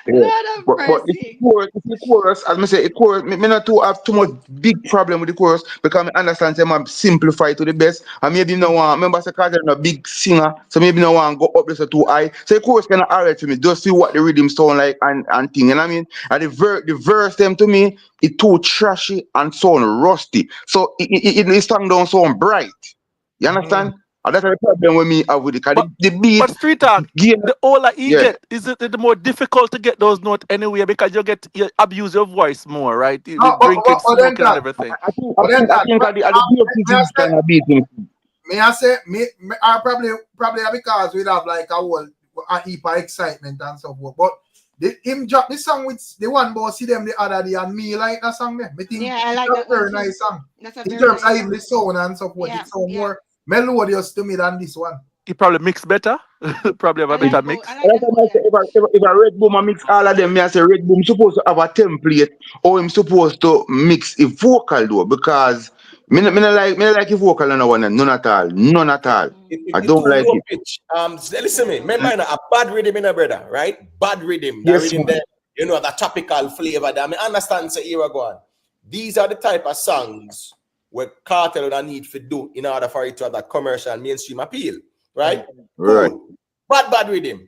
Speaker 6: But the chorus, as I say, it chorus, me not to have too much big problem with the chorus because I understand them and simplify to the best. And maybe no one, remember, Carter is a big singer, so maybe no one go up there too high. So the chorus kind of alright to me, just see what the rhythm sound like and thing. You know what I mean? And the verse them to me, it too trashy and sound rusty. So it song don't sound bright. You understand? And that's the problem with me with it. 'Cause the beat
Speaker 5: But street talk,
Speaker 6: game,
Speaker 5: the older you
Speaker 6: yeah.
Speaker 5: get, is it the more difficult to get those notes anyway because you abuse your voice more, right?
Speaker 1: No,
Speaker 5: With drinking,
Speaker 1: but then
Speaker 5: smoking, and
Speaker 1: that,
Speaker 5: everything.
Speaker 6: I think
Speaker 1: but then that,
Speaker 6: at the
Speaker 1: may I
Speaker 6: beat
Speaker 1: say,
Speaker 6: kind of beat him.
Speaker 1: I probably because we have like a whole a heap of excitement and so forth. But him drop the song with the one boy see them the other day and me like that song there. Me think
Speaker 3: Yeah, I like
Speaker 1: it's
Speaker 3: that
Speaker 1: a very
Speaker 3: one too.
Speaker 1: nice song.
Speaker 3: That's a
Speaker 1: In
Speaker 3: very
Speaker 1: terms
Speaker 3: nice
Speaker 1: of even
Speaker 3: song.
Speaker 1: the sound and so forth,
Speaker 3: Yeah,
Speaker 1: it sound
Speaker 3: yeah.
Speaker 1: more melodious to me than this one.
Speaker 5: He probably mix better. Probably have
Speaker 3: I
Speaker 5: a better
Speaker 3: like both.
Speaker 5: mix.
Speaker 3: I like
Speaker 6: That's
Speaker 3: them
Speaker 6: why I
Speaker 3: both.
Speaker 6: say if a Red Boom mix all of them, me I say Red Boom supposed to have a template or him supposed to mix a vocal though because me not like a vocal on one none at all. None at all. I
Speaker 2: It
Speaker 6: don't
Speaker 2: too
Speaker 6: like
Speaker 2: low
Speaker 6: it.
Speaker 2: pitch. Listen me. Remember, a bad rhythm in a brother, right? Bad rhythm. That
Speaker 6: Yes,
Speaker 2: rhythm
Speaker 6: man.
Speaker 2: there, you know, the tropical flavor. That I mean, understand. Say here we go on. These are the type of songs where Cartel would need to do in order for it to have that commercial mainstream appeal, right?
Speaker 6: Right.
Speaker 2: Cool. Bad rhythm.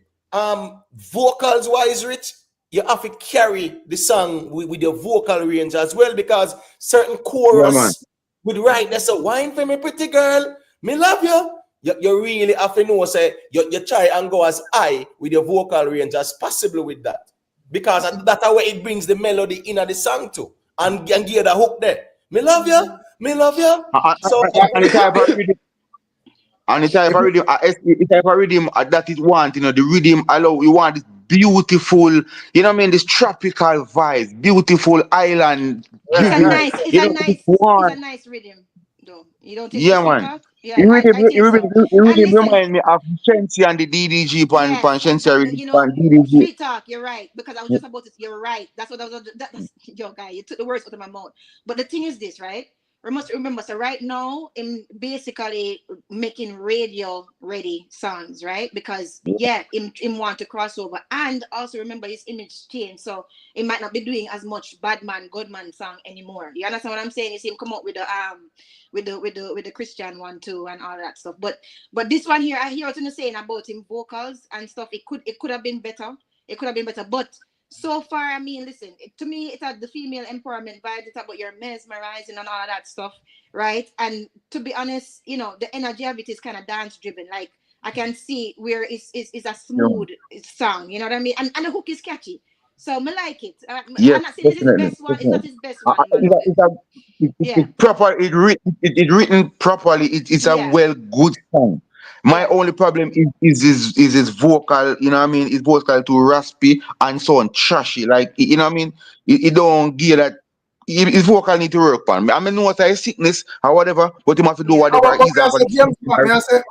Speaker 2: Vocals wise, Rich, you have to carry the song with your vocal range as well because certain
Speaker 6: Yeah, man.
Speaker 2: chorus would write there's a wine for me, pretty girl. Me love you. You really have to know, say, you try and go as high with your vocal range as possible with that. Because that's how it brings the melody in the song too. And give you the hook there. Me love you. Me love you. So,
Speaker 6: And the type of rhythm and the type of rhythm the type of rhythm that it want, you know, the rhythm allow you want this beautiful, you know what I mean, this tropical vibe, beautiful island
Speaker 3: It's a
Speaker 6: rhythm.
Speaker 3: nice,
Speaker 6: You know what it
Speaker 3: it's a
Speaker 6: want.
Speaker 3: nice rhythm, though. You don't think so,
Speaker 6: Yeah,
Speaker 3: Street
Speaker 6: man.
Speaker 3: Talk? Yeah,
Speaker 6: It
Speaker 3: I think so. And
Speaker 6: really
Speaker 3: listen,
Speaker 6: remind me of Shensi and the DDG pan
Speaker 3: yes,
Speaker 6: Shensi rhythm
Speaker 3: you know,
Speaker 6: pan DDG.
Speaker 3: Street Talk, you're right. Because I was just about to, you're right. That's what I was, that's, yo, guy, you took the words out of my mouth. But the thing is this, right? We must remember, so right now, I'm basically making radio ready songs, right? Because, yeah, him want to cross over. And also remember his image change. So, he might not be doing as much bad man, good man song anymore. You understand what I'm saying? You see him come up with the Christian one too and all that stuff. But this one here, I hear what you're saying about him vocals and stuff. It could have been better. It could have been better. But so far, I mean, listen, to me, it had the female empowerment vibes. It's about your mesmerizing and all of that stuff, right? And to be honest, you know, the energy of it is kind of dance driven. Like I can see where it's a smooth song, you know what I mean? And the hook is catchy. So I like it.
Speaker 6: Yes,
Speaker 3: I'm not saying this is his
Speaker 6: definitely.
Speaker 3: best one. It's not his best one.
Speaker 6: It's proper. It written properly. It's a well good song. My only problem is his vocal. You know what I mean? His vocal too raspy and so on trashy. Like you know what I mean? He don't give that. His vocal need to work on. I mean, know what a sickness or whatever, but he have to do whatever
Speaker 1: But
Speaker 6: is
Speaker 1: me I
Speaker 6: over
Speaker 1: say James
Speaker 6: the.
Speaker 1: Bond, me I say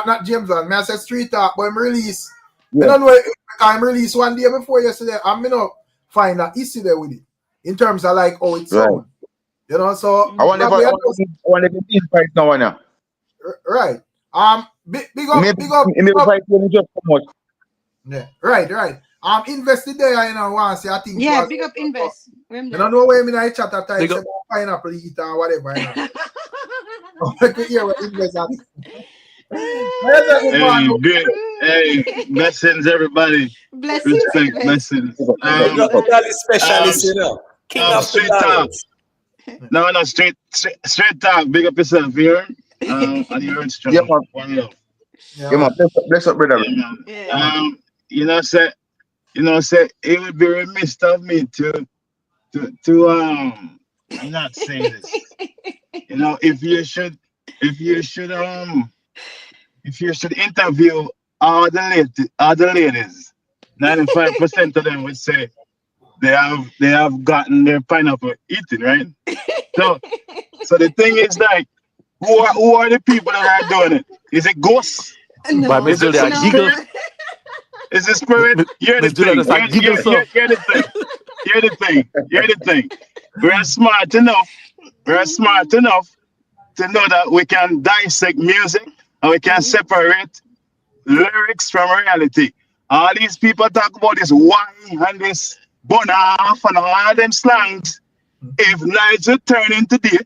Speaker 1: not James Bond, me I say Street Talk, but I'm release. I
Speaker 6: Yeah.
Speaker 1: don't know if I'm released one day before yesterday. I'm not find that issue there with it in terms of like how it
Speaker 6: Right.
Speaker 1: sound. You know, so
Speaker 6: I want
Speaker 1: probably
Speaker 6: to be right now.
Speaker 1: right. Big
Speaker 6: Maybe
Speaker 1: up.
Speaker 6: fight when you just come out.
Speaker 1: Yeah, right. Invested there, you know, once I think
Speaker 3: Yeah,
Speaker 1: was,
Speaker 3: big up invest.
Speaker 1: I don't know where I chat at times
Speaker 5: Big up.
Speaker 1: about pineapple eat or whatever, you know. I could hear what invest at.
Speaker 7: Hey, good. Hey, blessings, everybody.
Speaker 3: Blessings,
Speaker 7: Respect,
Speaker 3: invest.
Speaker 7: blessings.
Speaker 2: the Dolly specialist, you know. King of the
Speaker 7: Straight talk.
Speaker 2: Dollies.
Speaker 7: No, straight talk. Big up yourself here. And you're in
Speaker 6: Yeah,
Speaker 7: strong.
Speaker 6: man.
Speaker 7: One love.
Speaker 1: Yeah,
Speaker 6: Yeah, man. Bless up, brother.
Speaker 7: Yeah, man.
Speaker 3: Yeah.
Speaker 7: Say, it would be remiss of me to not say this. You know, if you should interview all the ladies, 95% of them would say they have gotten their pineapple eaten, right? So the thing is like, who are the people that are doing it? Is it ghosts?
Speaker 5: By Miss
Speaker 7: Is it
Speaker 5: Julia
Speaker 7: some
Speaker 5: giggle.
Speaker 7: spirit? Is it spirit? Hear the
Speaker 5: Miss Julia
Speaker 7: thing.
Speaker 5: just a giggle so.
Speaker 7: Hear the thing. Hear the thing. We're smart enough to know that we can dissect music and we can separate lyrics from reality. All these people talk about this why and this bun off and all them slangs. If nights would turn into day,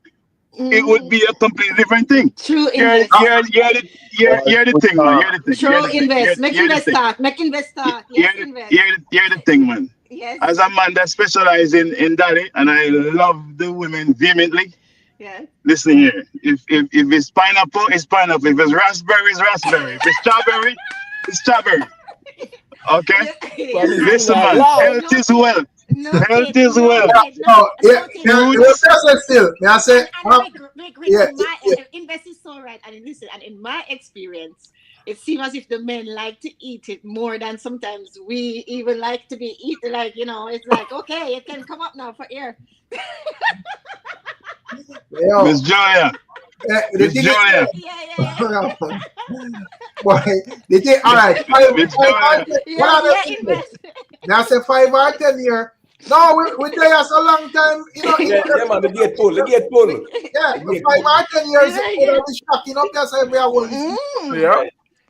Speaker 7: it would be a completely different thing.
Speaker 3: True
Speaker 7: Hear
Speaker 3: invest.
Speaker 7: the thing, man. Hear the thing.
Speaker 3: True invest. Make invest talk. Make invest talk. Yes, invest.
Speaker 7: Hear the thing, man.
Speaker 3: Yes.
Speaker 7: As a man that specializes in daddy, and I love the women vehemently,
Speaker 3: Yeah.
Speaker 7: Listen here. If it's pineapple, it's pineapple. If it's raspberry, it's raspberry. If it's strawberry, it's strawberry. Okay?
Speaker 3: Yeah.
Speaker 2: Miss
Speaker 7: Listen,
Speaker 2: Julia,
Speaker 7: man.
Speaker 2: loud.
Speaker 7: Health is wealth. Health
Speaker 3: Noted,
Speaker 7: is wealth.
Speaker 3: noted,
Speaker 1: No, yeah,
Speaker 3: noted.
Speaker 1: yeah,
Speaker 7: Fruits.
Speaker 1: still. May I say,
Speaker 3: And Rick,
Speaker 1: yeah,
Speaker 3: in my
Speaker 1: yeah.
Speaker 3: invest is so right. And listen, and in my experience, it seems as if the men like to eat it more than sometimes we even like to be eaten. Like, it's like, okay, it can come up now for air.
Speaker 1: Yo,
Speaker 7: Miss Julia.
Speaker 1: the
Speaker 7: Miss
Speaker 1: thing
Speaker 7: Julia.
Speaker 3: Yeah.
Speaker 1: Boy, the thing, all right,
Speaker 7: Miss Julia.
Speaker 3: Invest.
Speaker 1: Now say 5 or 10 years. No, we there so long time,
Speaker 2: Yeah, man, the gate pull.
Speaker 1: Yeah, 5 or 10 years, it'll be shocking up there, so we are one.
Speaker 5: Yeah.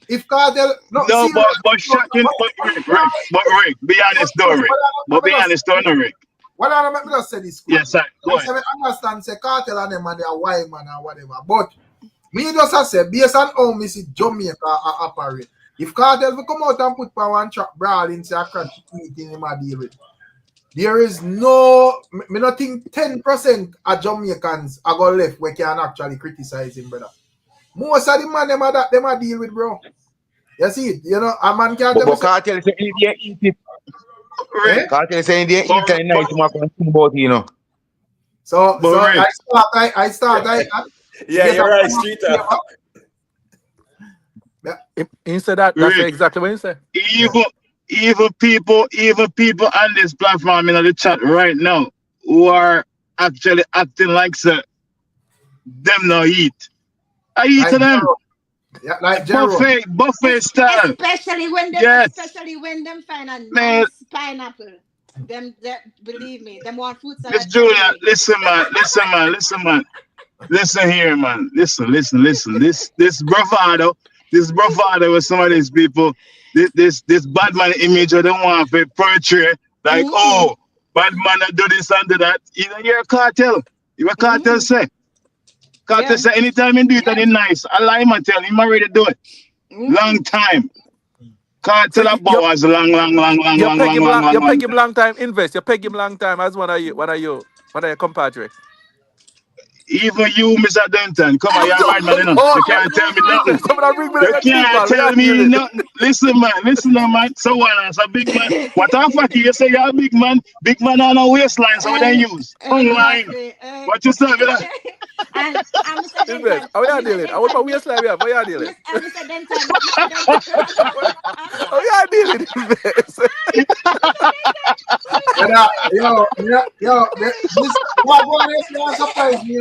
Speaker 1: If Cartel,
Speaker 7: No,
Speaker 1: see,
Speaker 7: but shocking, but Rick, be honest though, Rick. But be honest though, no, Rick.
Speaker 1: Well, I remember just say this.
Speaker 7: Yes, sir. Go ahead.
Speaker 1: I understand, say Cartel and them and they are white man or whatever. But me just say, based on how me see Jamaica operate, if Cartel will come out and put power and track brawl into a crash eating him a deal with, there is no, me not think 10% of Jamaicans are going left where can actually criticize him, brother. Most of the man them are deal with, bro. You see it, a man can't
Speaker 6: But Cartel say India eat it.
Speaker 7: Rick.
Speaker 6: Cartel say India eat it night to make think about it,
Speaker 1: So
Speaker 7: Rick.
Speaker 1: I start.
Speaker 2: Yeah, you're right, Street.
Speaker 5: He said that. That's exactly what he said.
Speaker 7: Even people on this platform in the chat right now who are actually acting like them no eat. I eat
Speaker 1: like
Speaker 7: to them.
Speaker 1: Yeah, like Jero.
Speaker 7: Buffet style.
Speaker 3: Especially when them find a nice pineapple. Believe me, them want fruit salad.
Speaker 7: Miss Julia, listen, man. Listen here, man. Listen. This bravado with some of these people, this bad man image I don't want to portray like, oh, bad man do this and do that. You're a cartel. You're a cartel say. Cartel say anytime you do it and it's nice. I lie man tell him ready to do it. Long time. Cartel so about long.
Speaker 5: You peg him long time, invest. You peg him long time as one of your compatriots.
Speaker 7: Even you, Mr. Denton, come on, you're right, man. You can't tell me nothing. You can't tell me nothing. Listen, man. So what? A big man. What the fuck you say? You're a big man. Big man on a waistline, so what they use? Online. What you say, man?
Speaker 3: And Mr. Denton.
Speaker 5: How you dealing? I want my waistline. How you dealing?
Speaker 3: Mr. Denton.
Speaker 5: How you dealing?
Speaker 1: Yo, this one is surprise me,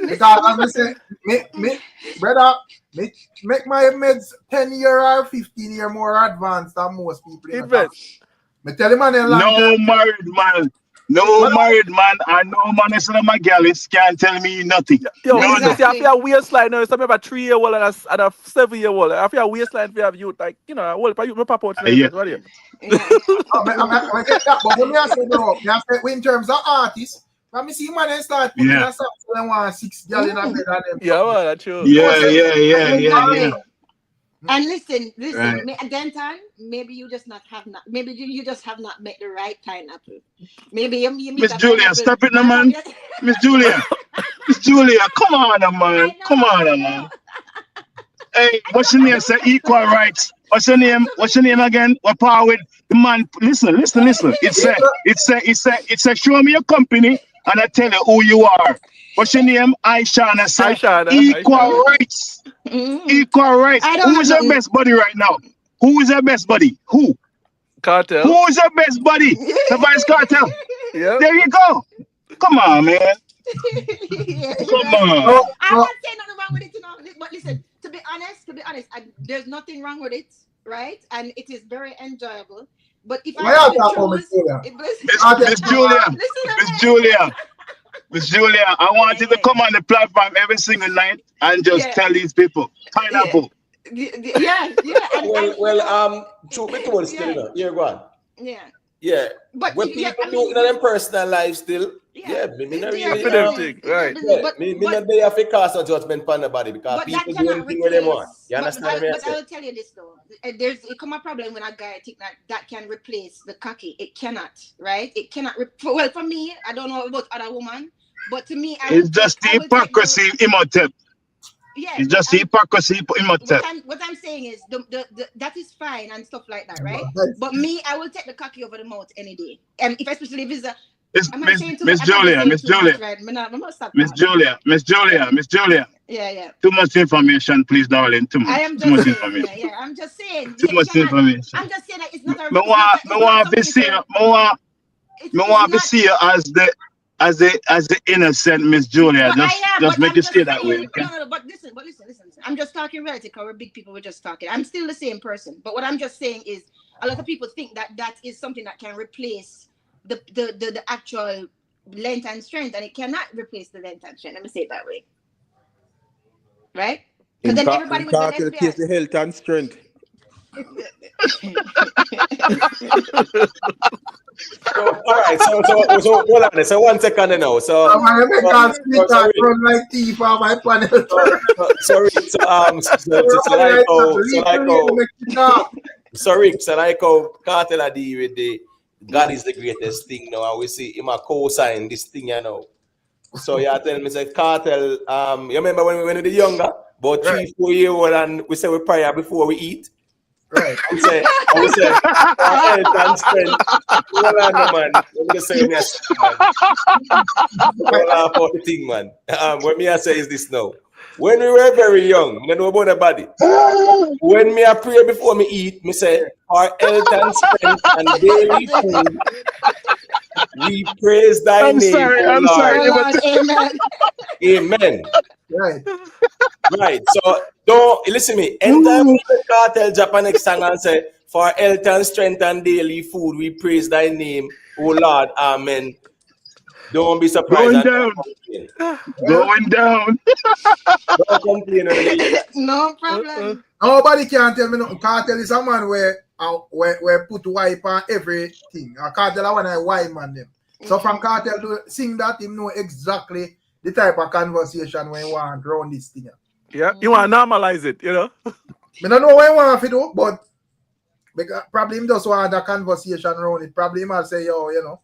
Speaker 1: because as I say, brother, make my meds 10 year or 15 year more advanced than most people.
Speaker 5: Invest.
Speaker 1: Me tell him,
Speaker 7: no married man. No married man and no man is my gallus can't tell me nothing.
Speaker 5: Yo,
Speaker 7: no,
Speaker 5: exactly. After a waistline now, it's about a 3-year-old and a 7-year-old. After a waistline, we have youth like, well, you pop out. What are you?
Speaker 1: I get that, but when I say, bro, in terms of artists, let me see man and start putting a song so they want 6 girls in a bed and them.
Speaker 5: Yeah, well, that's true.
Speaker 7: Yeah.
Speaker 3: And listen,
Speaker 7: Right.
Speaker 3: Denton, maybe you just have not met the right pineapple. Maybe you meet
Speaker 7: Miss Julia, stop it, no man. Miss Julia, come on, man. Come on, man. Hey, what's your name? Say equal rights. What's your name again? What power with the man? Listen. It's a show me your company and I tell you who you are. What's your name? Aishana. Say equal rights. Equal rights. Who is your best buddy right now? Who is your best buddy? Who?
Speaker 5: Cartel.
Speaker 7: Who is your best buddy? The Vice Cartel.
Speaker 5: Yeah.
Speaker 7: There you go. Come on, man. Come on.
Speaker 3: I'm not saying nothing wrong with it, but listen, to be honest, there's nothing wrong with it, right? And it is very enjoyable. But if
Speaker 7: Miss Julia, I want you to come on the platform every single night and just tell these people pineapple.
Speaker 2: Truth be told, still, you're going.
Speaker 3: Yeah.
Speaker 2: But when people do in their personal life still, me not really
Speaker 5: right.
Speaker 2: Me not they have to cast a judgment on nobody because people do anything where they want. You understand me?
Speaker 3: But I will tell you this though. It come a problem when a guy think that can replace the cocky. It cannot, right? It cannot. Well, for me, I don't know about other women, But to me,
Speaker 7: it's just the hypocrisy Imhotep.
Speaker 3: Yeah,
Speaker 7: it's just the hypocrisy Imhotep.
Speaker 3: What I'm saying is that is fine and stuff like that, right? But me, I will take the cocky over the mouth any day. If especially if it's a
Speaker 7: Miss Julia.
Speaker 3: Yeah.
Speaker 7: Too much information, please, darling. Too much information.
Speaker 3: Yeah. I'm just saying.
Speaker 7: Too much information.
Speaker 3: I'm just saying that it's not a.
Speaker 7: I want to see you as the innocent Miss Julia. Just make it stay that way. Okay?
Speaker 3: No, but listen. I'm just talking reality because we're big people. We're just talking. I'm still the same person. But what I'm just saying is, a lot of people think that is something that can replace the actual length and strength, and it cannot replace the length and strength. Let me say it that way. Right? Because then everybody would be lesbian.
Speaker 4: The health and strength.
Speaker 2: All right, so hold on. So 1 second now. So like how Cartel are deal with the God is the greatest thing now, and we see him a co-sign this thing, you know. So you telling me, say Cartel, you remember when we were younger, about 3-4 years old, and we say we pray before we eat.
Speaker 1: Right.
Speaker 2: We say, health and strength. Hold on, man. Let me say, man. Hold on for the thing, man. What me I say is this now. When we were very young, we know about the body. When me I pray before me eat, me say, our health and strength and daily food, we praise thy name.
Speaker 7: I'm sorry.
Speaker 2: Amen. Right. So don't listen to me. Enter the Cartel Japanese song and say, for health and strength and daily food, we praise thy name, O Lord. Amen. Don't be surprised.
Speaker 7: Going down.
Speaker 2: Don't complain.
Speaker 3: No problem.
Speaker 1: Nobody can tell me nothing. Cartel is a man where put wipe on everything. A Cartel is one of the white man them. So from Cartel to sing that, him know exactly the type of conversation when you want around this thing.
Speaker 5: Yeah, you want to normalize it, you know?
Speaker 1: I don't know what you want to do, but probably him just want a conversation around it. Probably him will say, yo, you know,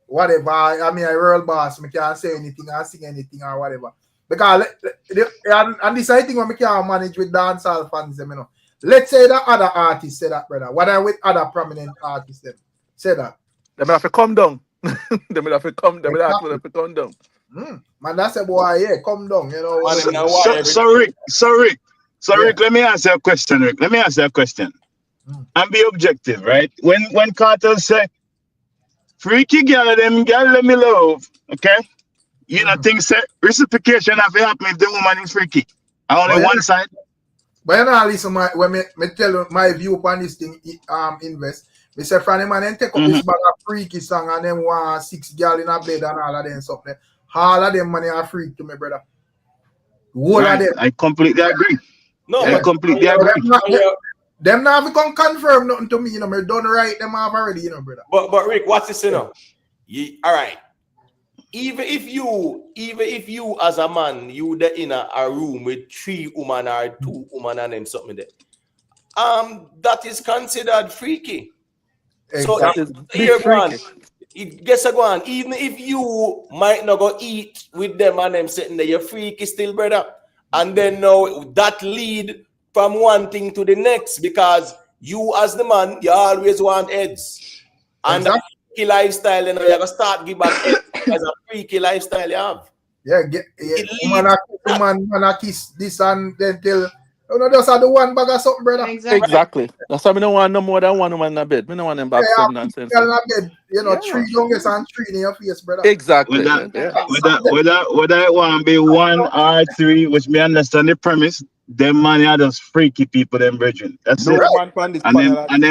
Speaker 1: whatever. I mean, a real boss, I can't say anything or sing anything or whatever. Because and this I think when I can't manage with dancehall fans, you know. Let's say that other artists say that, brother. What are with other prominent artists them say that?
Speaker 5: They may have to come down. They may have to come down.
Speaker 1: Man, that's a boy, yeah, come down, you know.
Speaker 7: So Rick, let me ask you a question, Rick. Let me ask you a question. And be objective, right? When Cartel say, freaky girl, let me love, okay? You know, things say reciprocation have to happen if the woman is freaky. Only one side.
Speaker 1: But you know, listen, when me tell you my view upon this thing, invest. Me say, from the man, then take up this bag of freaky song and then want 6 girl in a bed and all of them something. All of them money are freak to me, brother. All of them.
Speaker 7: I completely agree.
Speaker 2: No,
Speaker 7: I completely agree.
Speaker 1: Them not have to confirm nothing to me, you know. Me done right, them have already, you know, brother.
Speaker 2: But Rick, what's this, you know? All right. Even if you as a man, you there in a room with 3 women or 2 women and them something there, that is considered freaky.
Speaker 1: Exactly.
Speaker 2: So guess again, even if you might not go eat with them and them sitting there, you're freaky still, brother. And then now that lead from one thing to the next, because you as the man, you always want heads. And that freaky lifestyle, you know, you're gonna start give back heads as a freaky lifestyle you have.
Speaker 1: Yeah, woman kiss this and then tell, you know, just the one bag of something, brother.
Speaker 5: Exactly. That's why we don't want no more than 1 woman in a bed. We don't want them back some nonsense.
Speaker 1: Bed, you know, 3 longest and 3 in your face, brother.
Speaker 5: Exactly.
Speaker 7: Whether it want to be 1 or 3, which me understand the premise, them man are just freaky people, them brethren. That's it. And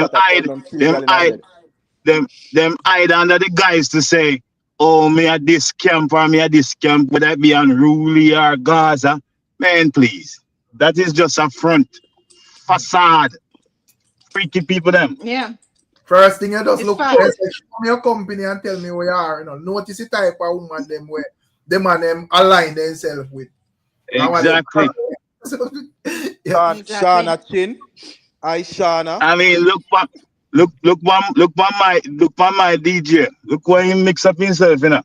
Speaker 7: them hide under the guys to say, oh, me at this camp or me at this camp, would I be unruly or Gaza? Man, please. That is just a front facade. Freaky people, them.
Speaker 3: Yeah.
Speaker 1: First thing you just look at your company and tell me where you are. You know, notice the type of woman them where them and them align themselves with.
Speaker 7: Exactly.
Speaker 4: Shana Chin. Shana.
Speaker 7: I mean, look my DJ. Look where he mix up himself, you know.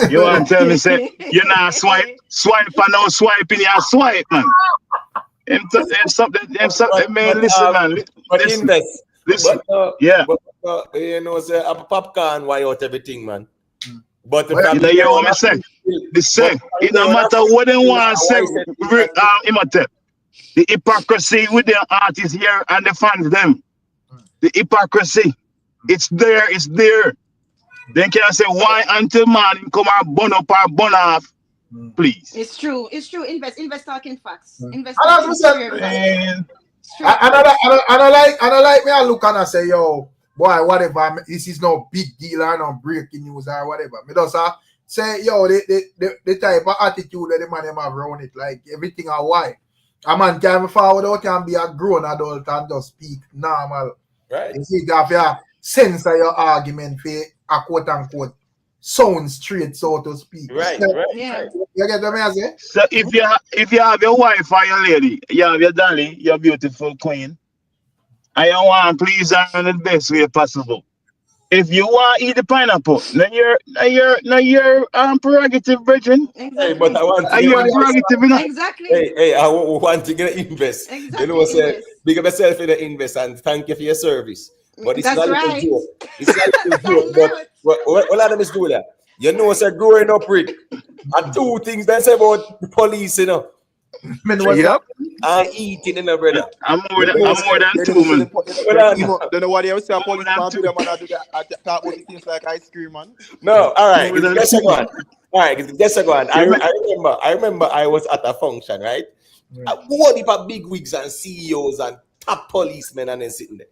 Speaker 7: You want to tell me, say, you not swipe and no swiping, you swipe, man. Man, listen, man.
Speaker 2: But
Speaker 7: Listen,
Speaker 2: invest.
Speaker 7: listen.
Speaker 2: But,
Speaker 7: Yeah.
Speaker 2: But, you know, say, a popcorn, why out everything, man. But the
Speaker 7: You know, you know what I say? They say, it no matter what they want to say, the hypocrisy with the artists here and the fans, them. The hypocrisy. It's there. Then can I say, why until morning come and burn up or burn off? Please.
Speaker 3: It's true. Invest talking facts. Invest
Speaker 1: And
Speaker 3: talking
Speaker 1: as I
Speaker 3: serious
Speaker 1: said,
Speaker 3: facts.
Speaker 1: I like me. I look and I say, yo, boy, whatever. This is no big deal or no breaking news or whatever. Me just say, yo, the type of attitude that the man have around it, like everything are why. A man can forward out can be a grown adult and just speak normal.
Speaker 2: Right.
Speaker 1: You see, if you censor your argument for a quote unquote sound straight, so to speak.
Speaker 2: Right.
Speaker 3: Yeah.
Speaker 1: You get what I say?
Speaker 7: So if you have your wife or your lady, you have your darling, your beautiful queen, and you want to please her in the best way possible. If you want to eat the pineapple, then you're prerogative, brethren.
Speaker 3: Exactly.
Speaker 2: Hey, but I want to
Speaker 7: You're prerogative enough.
Speaker 3: Exactly.
Speaker 2: Hey, I want to get invest.
Speaker 3: Exactly.
Speaker 2: You know, say,
Speaker 3: Invest.
Speaker 2: big up yourself in the invest and thank you for your service. But it's
Speaker 3: That's
Speaker 2: not a
Speaker 3: right.
Speaker 2: little joke. It's not a little joke. But what are them is doing that? You know, say growing up, Rick. And two things they say about the police, you know.
Speaker 5: Yep.
Speaker 2: And eating, you know, brother.
Speaker 7: I'm more than two, man.
Speaker 4: Don't know what they say. Police man to them and I do that. I talk about things like ice cream, man.
Speaker 2: No, all right. Guess one. All right, guess one. I remember I was at a function, right? What if a big wigs and CEOs and top policemen and then sitting there.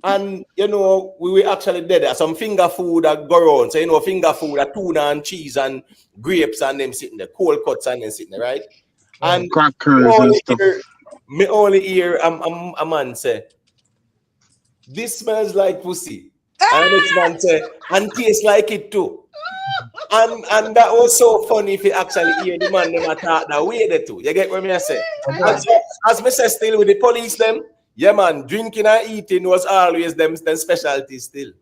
Speaker 2: And you know, we were actually there. Some finger food that go around. So you know, finger food, tuna and cheese and grapes and them sitting there, cold cuts and them sitting there, right? And
Speaker 7: crackers and stuff.
Speaker 2: Me only hear a man say, "This smells like pussy," and the next man say, "And tastes like it too." And that was so funny if you actually hear the man them attack that way there too. You get what me I say? As me say, still with the police them. Yeah, man, drinking and eating was always them specialty still.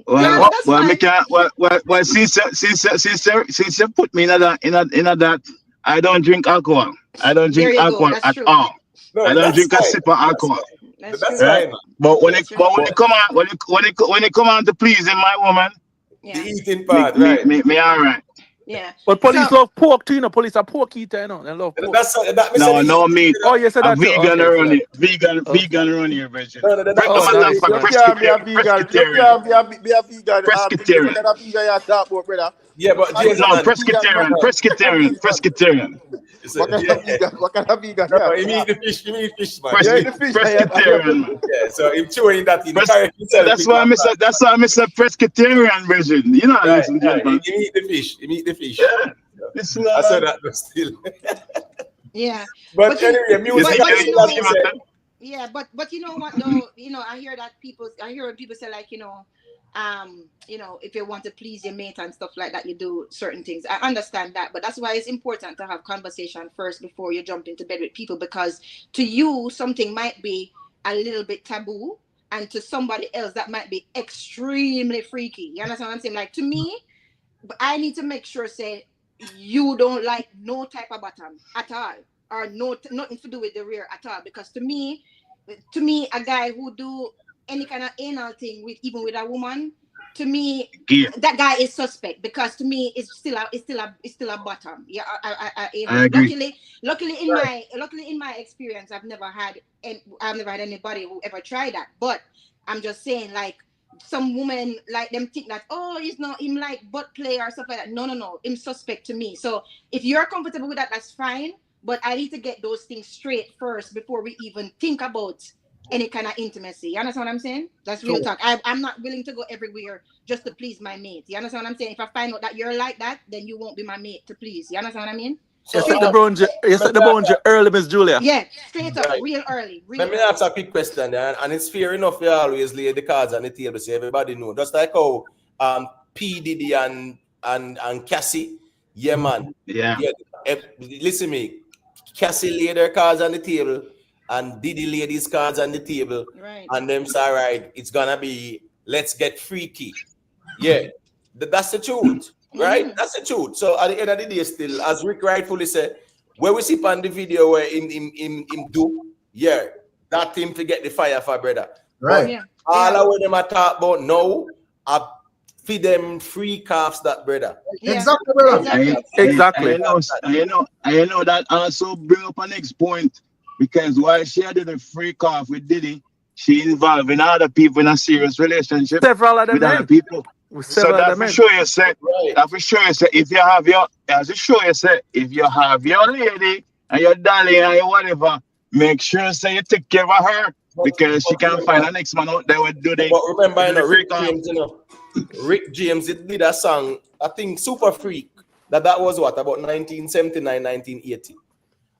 Speaker 7: Well, since you put me in that, I don't drink alcohol. I don't drink alcohol at all.
Speaker 2: No,
Speaker 7: I don't drink a sip of alcohol.
Speaker 2: That's right.
Speaker 7: But when it come on to pleasing my woman,
Speaker 2: the eating part, right?
Speaker 7: Me all right.
Speaker 3: Yeah.
Speaker 5: But police love pork too, you know. Police are pork eater, you know. They love pork.
Speaker 7: No meat.
Speaker 5: Oh, you said that too.
Speaker 7: Vegan
Speaker 5: Okay,
Speaker 7: run it. Vegan run here, Virgin.
Speaker 2: No, yeah, but
Speaker 7: pescatarian.
Speaker 4: What kind of vegan?
Speaker 2: You mean the fish, man.
Speaker 7: Pescatarian.
Speaker 2: Yeah, so if chewing that in
Speaker 7: that's why I miss a pescatarian version. You know,
Speaker 2: right, right. You eat the fish.
Speaker 7: Yeah.
Speaker 2: I said that still.
Speaker 3: Yeah.
Speaker 2: But anyway, music.
Speaker 3: Yeah, but you know what though, you know, I hear people say like, you know, if you want to please your mate and stuff like that, you do certain things. I understand that, but that's why it's important to have conversation first before you jump into bed with people, because to you something might be a little bit taboo, and to somebody else that might be extremely freaky. You understand what I'm saying? Like to me, I need to make sure say you don't like no type of bottom at all, or nothing to do with the rear at all, because to me a guy who do any kind of anal thing even with a woman, to me that guy is suspect, because to me it's still a bottom. Yeah, I agree. Luckily in my experience, I've never had anybody who ever tried that. But I'm just saying, like, some women like them think that, oh, it's not him like butt play or stuff like that. No, him suspect to me. So if you're comfortable with that, that's fine. But I need to get those things straight first before we even think about any kind of intimacy. You understand what I'm saying? That's real talk. I'm not willing to go everywhere just to please my mate. You understand what I'm saying? If I find out that you're like that, then you won't be my mate to please. You understand what I mean?
Speaker 5: You set the bones early, Miss Julia.
Speaker 3: Yeah, straight up, real early.
Speaker 2: Let me ask a quick question, and it's fair enough you always lay the cards on the table so everybody know. Just like how P. Diddy and Cassie, yeah, man.
Speaker 7: Yeah.
Speaker 2: Listen me, Cassie laid their cards on the table, and Diddy laid his cards on the table,
Speaker 3: right.
Speaker 2: And them say, right, it's gonna be let's get freaky. Yeah, that's the truth. Right? That's the truth. So at the end of the day, still, as Rick rightfully said, where we see on the video where him do, yeah, that him to get the fire for brother.
Speaker 1: Right.
Speaker 2: But all of what them are talk about now, I feed them free calves that brother.
Speaker 1: Exactly, brother.
Speaker 5: Exactly.
Speaker 7: I know that also bring up a next point, because while she did a free calf with Diddy, she involved in other people in a serious relationship
Speaker 5: Several of them
Speaker 7: with other
Speaker 5: men.
Speaker 7: people.
Speaker 5: With
Speaker 7: So
Speaker 5: several of
Speaker 7: that
Speaker 5: them
Speaker 7: for
Speaker 5: men.
Speaker 7: sure you say, that for sure you say, if you have your, as you show you say, if you have your lady and your darling and your whatever, make sure say you take care of her, because she can find a next man out there with do the.
Speaker 2: But remember,
Speaker 7: do the free
Speaker 2: Rick
Speaker 7: calf.
Speaker 2: James, Rick James did a song, I think Super Freak. That was what, about 1979, 1980.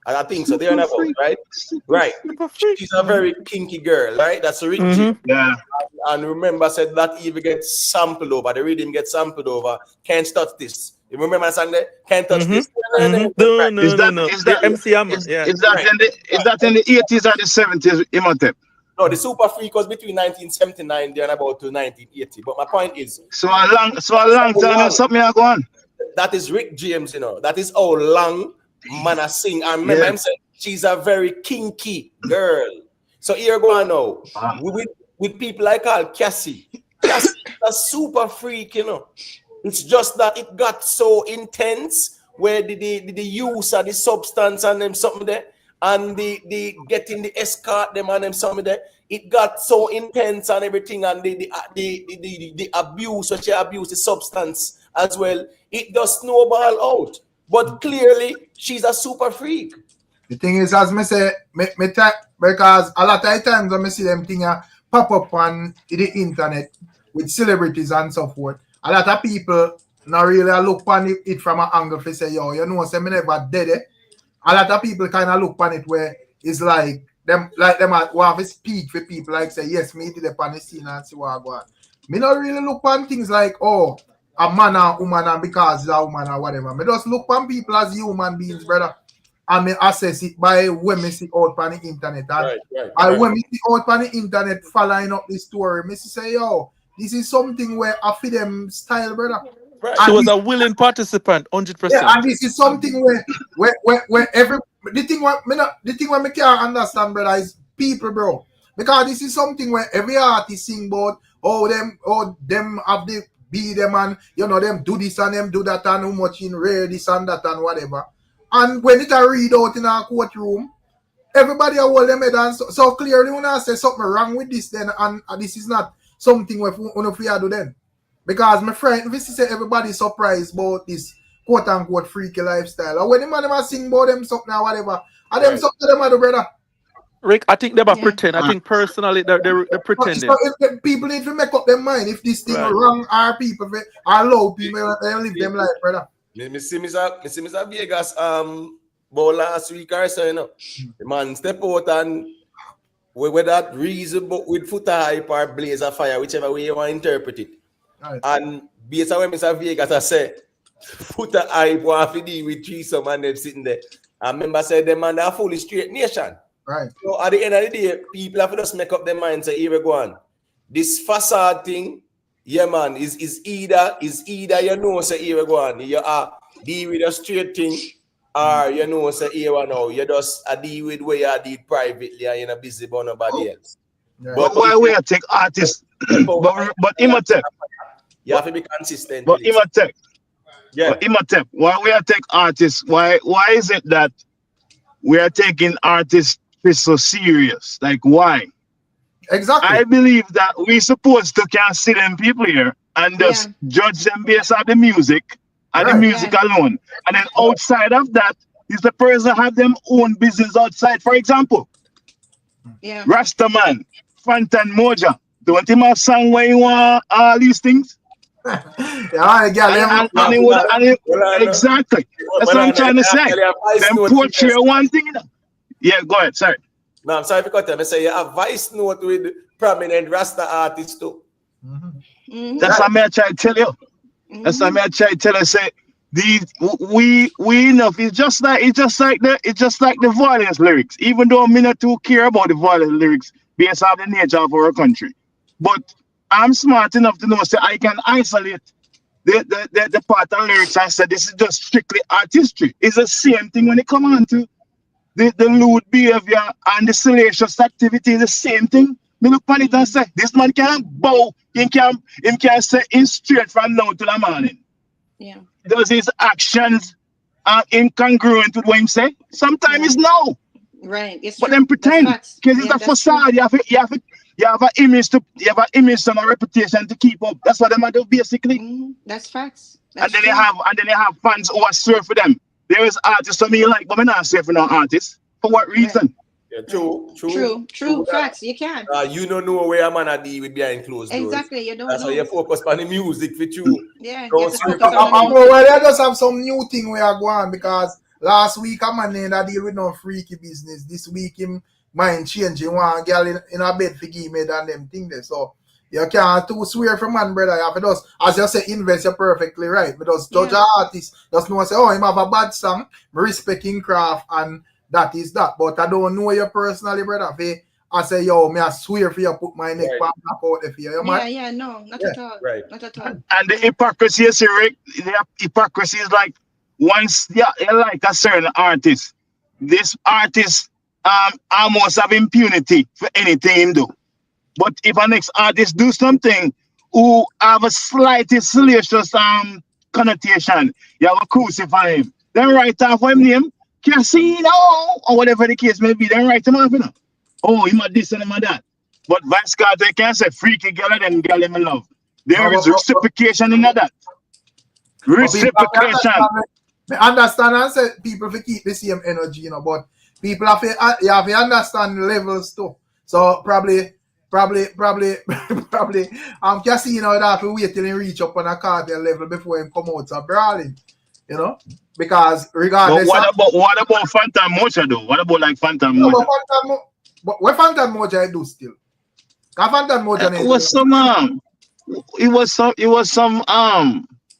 Speaker 2: And I think so. They're on about, right? Right. She's a very kinky girl, right? That's a Rick James.
Speaker 7: Yeah.
Speaker 2: And remember, said that even gets sampled over. The rhythm gets sampled over. Can't touch this. You remember that song there? Can't touch this.
Speaker 5: No.
Speaker 7: Is that
Speaker 5: MC Hammer,
Speaker 7: is
Speaker 5: yeah.
Speaker 7: that in the 80s or the 70s, Imhotep?
Speaker 2: No, the Super Freak was between 1979 and about to 1980. But my point is,
Speaker 7: So a long time something I go on.
Speaker 2: that is Rick James, That is how long man I sing. I remember him saying she's a very kinky girl. So here go on now. With people like Cassie. Cassie's a super freak, It's just that it got so intense where the use of the substance and them something there, and the getting the escort them and them something there, it got so intense and everything, and the abuse, which abuse the substance as well, it does snowball out. But clearly, she's a super freak.
Speaker 1: The thing is, as me say, because a lot of times when I see them things pop up on the internet with celebrities and so forth, a lot of people not really look on it from an angle to say, yo, say me never did it. A lot of people kind of look on it where it's like them who have to speak for people, like say, yes, me did it on the scene and see what I go on. Me not really look on things like, oh, a man or woman and because it's a woman or whatever. Me just look on people as human beings, brother. And me assess it by when me see out on the internet. And when me see out on the internet following up the story, me say, yo, this is something where I feel them style, brother.
Speaker 5: Right. She was a willing participant, 100%.
Speaker 1: Yeah, and this is something where every the thing what me can't understand, brother, is people, bro. Because this is something where every artist sing about them have the be them and them do this and them do that and how much in rare this and that and whatever. And when it a read out in our courtroom, everybody hold them head and so clearly when I say something wrong with this then and this is not something we do then. Because my friend, if say everybody surprised about this quote unquote freaky lifestyle. And when the man sing about them something or whatever, and them something them do, brother.
Speaker 5: Rick, I think they pretend. I think personally they're pretending.
Speaker 1: So if people need to make up their mind if this thing wrong are people are low people they live them life, brother.
Speaker 2: Me see Mr. Vegas about last week or so, the man step out and with that reason but with foot hype or blaze of fire, whichever way you want to interpret it. Right. And based on what Mr. Vegas I said, foot hype want to deal with threesome and them sitting there. And remember said them man are fully straight nation. Right. So at the end of the day, people have to just make up their mind say, here we go on. This facade thing, yeah man, is either say here we go on. You are deal with a straight thing, or say here we now. You just deal with where you deal privately and you're not busy about nobody else.
Speaker 7: Yeah. But why we take artists? but Imhotep.
Speaker 2: You have to be consistent.
Speaker 7: But Imhotep. Yeah. But Imhotep, why we take artists? Why is it that we are taking artists so serious? Like why?
Speaker 1: Exactly.
Speaker 7: I believe that we supposed to can see them people here and just judge them based on the music and the music alone. And then outside of that is the person have them own business outside. For example, Rastaman, Fantan Moja. Don't him have song where you want all these things? Exactly. That's what I'm trying to say. Them portray one thing. Yeah, go ahead. Sorry.
Speaker 2: No, I'm sorry for cutting. I say you have voice note with prominent Rasta artists too.
Speaker 7: Mm-hmm. That's what I try to tell you. That's what I try to tell you. Say we enough. It's just like the violence lyrics. Even though me not too care about the violence lyrics based on the nature of our country, but I'm smart enough to know say I can isolate the part of lyrics and said this is just strictly artistry. It's the same thing when it come on to the lewd behavior and the salacious activity is the same thing. Me look on it and say, this man can't bow, him can't say in straight from now to the morning.
Speaker 3: Yeah.
Speaker 7: Does his actions are incongruent with what him say? Sometimes it's no.
Speaker 3: Right. It's
Speaker 7: but
Speaker 3: true.
Speaker 7: then pretend because it's a facade. You have an image and a reputation to keep up. That's what they do basically.
Speaker 3: That's facts. That's
Speaker 7: and then they have fans who are surf for them. There is artists to me like, but I'm not surfing no artists. For what reason?
Speaker 3: Right.
Speaker 2: Yeah, true.
Speaker 3: Facts. You can.
Speaker 2: You don't know where a man be with behind closed doors.
Speaker 3: Exactly. You don't
Speaker 2: That's
Speaker 3: know.
Speaker 2: why you focus on the music with you.
Speaker 3: Yeah.
Speaker 1: Well, they just have some new thing we are going because last week a man in a deal with no freaky business. This week him mind changing one girl in a bed for give me than them thing there. So you can't too swear from man, brother. You have to just, as you say, invest, you're perfectly right. But just judge an artist, just know say, oh, him have a bad song, respecting craft, and that is that. But I don't know you personally, brother. I say, yo, me I swear for you put my neck back out there for you, man.
Speaker 3: Yeah, no, not at all.
Speaker 2: Right.
Speaker 3: Not at all.
Speaker 7: And the hypocrisy is Rick. The hypocrisy is like once you like a certain artist, this artist almost have impunity for anything he do. But if a next artist do something who have a slightest salacious connotation, you have to crucify him. Then write off him name, Casino, or whatever the case may be. Then write him off, you know. Oh, him a this and him a that. But Vice Cartel can say freaky girl and girl him in love. There is reciprocation in that. Reciprocation.
Speaker 1: I understand and say people to keep the same energy, you know, but people have to understand the levels too. So probably Casino would have to wait till he reach up on a cartel level before him come out of brawling, you know, because regardless.
Speaker 7: But what about Phantom Moja though? What about like Phantom Moja?
Speaker 1: But what Phantom Moja do still? Phantom Moja
Speaker 7: it was some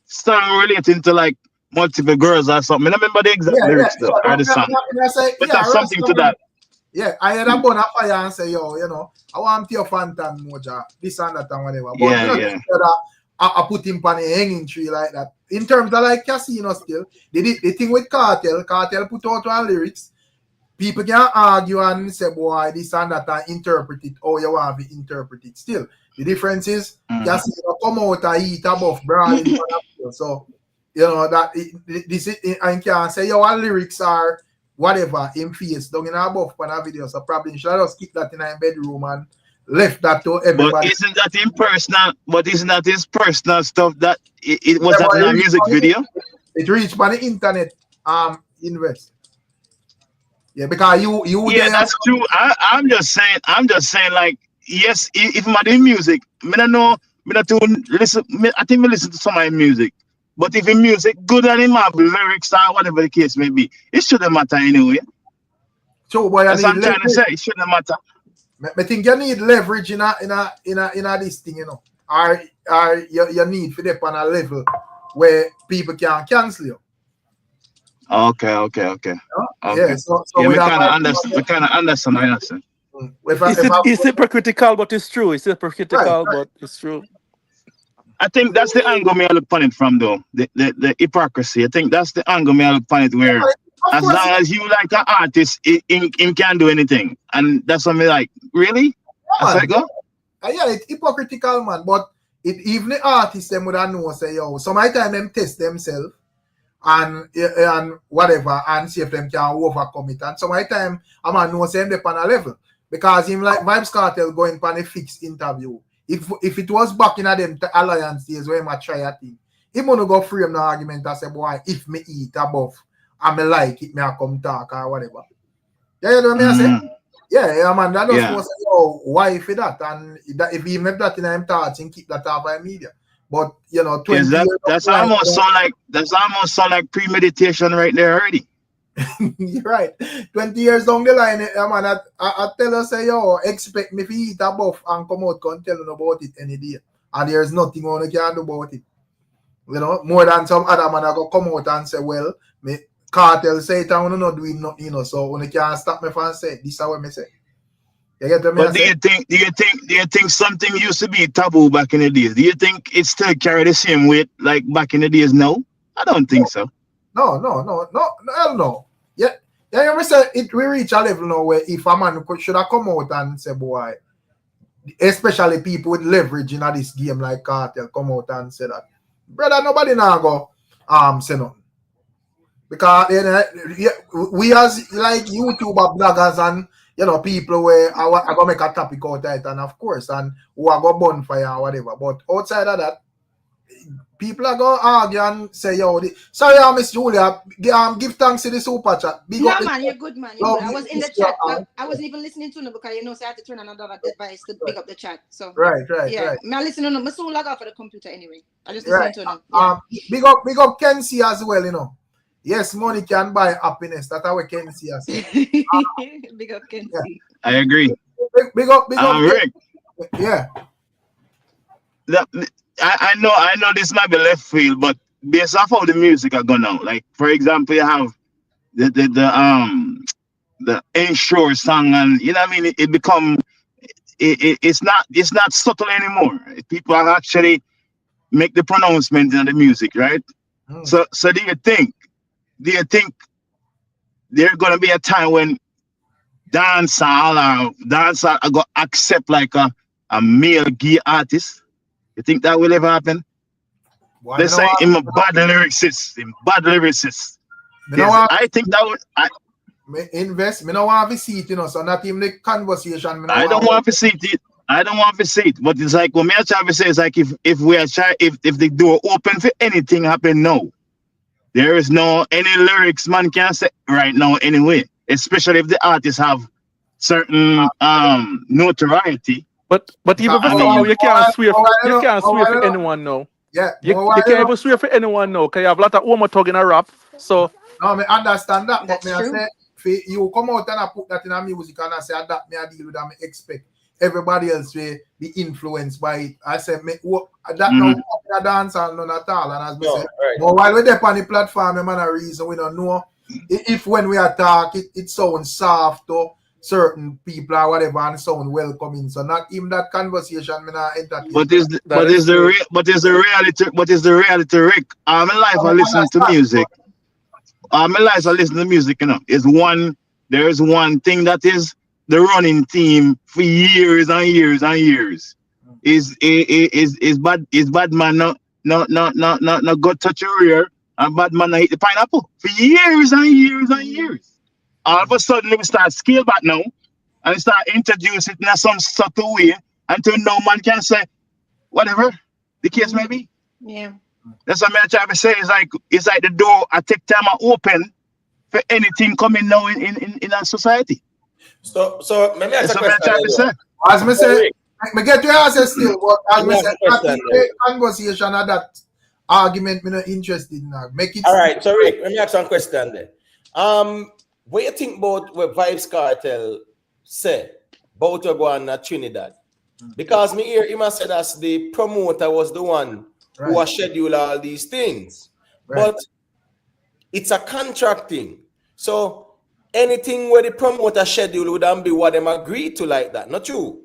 Speaker 7: song relating to like multiple girls or something. I remember the exact lyrics though. Or the song. But there's something to that.
Speaker 1: Yeah, I had a bun of fire and say, yo, you know, I want your Phantom Moja, this and that and whatever. But I put him on a hanging tree like that. In terms of like Casino still, the thing with Cartel put out one lyrics. People can argue and say, boy, this and that and interpret it how you want to interpret it. Still, the difference is Casino come out and eat above brawling. So, you know, that this I can say your lyrics are whatever in face down in above for a video. So probably you should just keep that in a bedroom and left that to everybody.
Speaker 7: But isn't that impersonal? But isn't that his personal stuff that it was that in a music video?
Speaker 1: It reached by the internet invest. Yeah, because you
Speaker 7: that's true. I'm just saying like yes, if I'm doing music, I don't know, I think I listen to some of my music. But if in music good and him have lyrics or whatever the case may be, it shouldn't matter anyway.
Speaker 1: So boy,
Speaker 7: that's what I'm trying to say. It shouldn't matter.
Speaker 1: I think you need leverage in a this thing, you know. Or you need for them on a level where people can cancel you.
Speaker 7: Okay.
Speaker 1: Yeah, so
Speaker 7: we kind of understand.
Speaker 5: It's hypocritical, but it's true. It's hypocritical, but it's true.
Speaker 7: I think that's the angle me I look on it from, though. The hypocrisy. I think that's the angle me I look on it where, as long as you like an artist, him can do anything, and that's what me like. Really?
Speaker 1: Yeah, it's hypocritical, man. But even the artists them would know say, yo, sometimes them test themselves and whatever and see if them can overcome it. And sometimes I man know say them on a level because him like Vybz Cartel going on a fixed interview. If it was back in them alliance days where I try a thing, he gonna go frame the argument and say, boy, if me eat above and me like it, me I come talk or whatever. Yeah, you know what I say? Yeah, man, that doesn't supposed to say, oh, why for that? And that, if he make that in him thoughts and keep that out by media. But you know, 20 years
Speaker 7: that's almost sound like premeditation right there already.
Speaker 1: You're right. 20 years down the line, man, I tell us, say, yo, expect me to eat above and come out and tell you about it any day. And there's nothing one can do about it. You know, more than some other man I go come out and say, well, me Cartel say it and I'm not doing nothing, you know, so when you can't stop me from saying this is what I say. You get me?
Speaker 7: But do you think something used to be taboo back in the days? Do you think it still carry the same weight like back in the days now? I don't think so.
Speaker 1: No, hell no. Yeah, you say it we reach a level now where if a man should have come out and say, boy, especially people with leverage in this game like Cartel come out and say that, brother, nobody now go say nothing. Because we as like YouTuber bloggers and people where I go make a topic out of it, and of course, and who are go bonfire or whatever. But outside of that, people are going to argue and say, yo, sorry, Miss Julia, give thanks to the super chat.
Speaker 3: No, man, you're good, man. You're good. I was in the chat. I wasn't even listening to them because so I had to turn another device to pick up the chat. So
Speaker 1: right.
Speaker 3: Yeah, I'm listening to them. I soon log off of the computer anyway. I just listen to them.
Speaker 1: Yeah. Big up Kenzie as well, Yes, money can buy happiness. That's how we can see us.
Speaker 3: Big up, Kenzie.
Speaker 1: Yeah.
Speaker 7: I agree.
Speaker 1: Big up.
Speaker 7: Rick.
Speaker 1: Yeah.
Speaker 7: I know this might be left field, but based off how the music are going now, like for example, you have the Ensure song, and what I mean. It become it's not subtle anymore. People are actually make the pronouncement in the music, right? So do you think there's gonna be a time when dancehall are gonna accept like a male gay artist? You think that will ever happen?
Speaker 1: Well,
Speaker 7: Let's say I'm a bad lyricist. I think that would.
Speaker 1: Invest. Me no want to see it, so not even the conversation.
Speaker 7: I don't want to see it. But it's like what me try to say is like if the door open for anything happen now, there is no any lyrics man can say right now anyway. Especially if the artists have certain notoriety.
Speaker 5: But even before you can't swear for anyone now.
Speaker 1: Yeah,
Speaker 5: you can't even swear for anyone now because you have a lot of woman talking a rap. So
Speaker 1: no, I understand that, but
Speaker 3: That's true.
Speaker 1: I say you come out and I put that in a music and I say that me I deal with that, I expect everybody else to be influenced by it. I say that no dance and none at all. And as me say, but while we're there on the platform, man, a reason we don't know if when we attack it sounds soft to certain people or whatever and sound welcoming. So not even that conversation me not entertain.
Speaker 7: But is the reality, Rick? I'm in life I listen to music. There's one thing that is the running theme for years and years and years. Is bad man not go touch your ear and bad man not hit the pineapple for years and years and years. All of a sudden we start scale back now and start introducing it in some subtle way until no man can say whatever the case may be.
Speaker 3: Yeah.
Speaker 7: That's what I'm trying to say. It's like the door I take time to open for anything coming now in our society.
Speaker 2: So maybe
Speaker 7: that's what I'm trying to say.
Speaker 1: As me say, I get your answer still, but as me say, that conversation or that argument me not interested in now. Make it
Speaker 2: all right, so Rick, let me ask one question then. What you think about what Vybz Kartel say about to go on Trinidad? Because me hear him say that the promoter was the one who was schedule all these things. But it's a contract thing. So anything where the promoter schedule would be what them agree to like that, not you.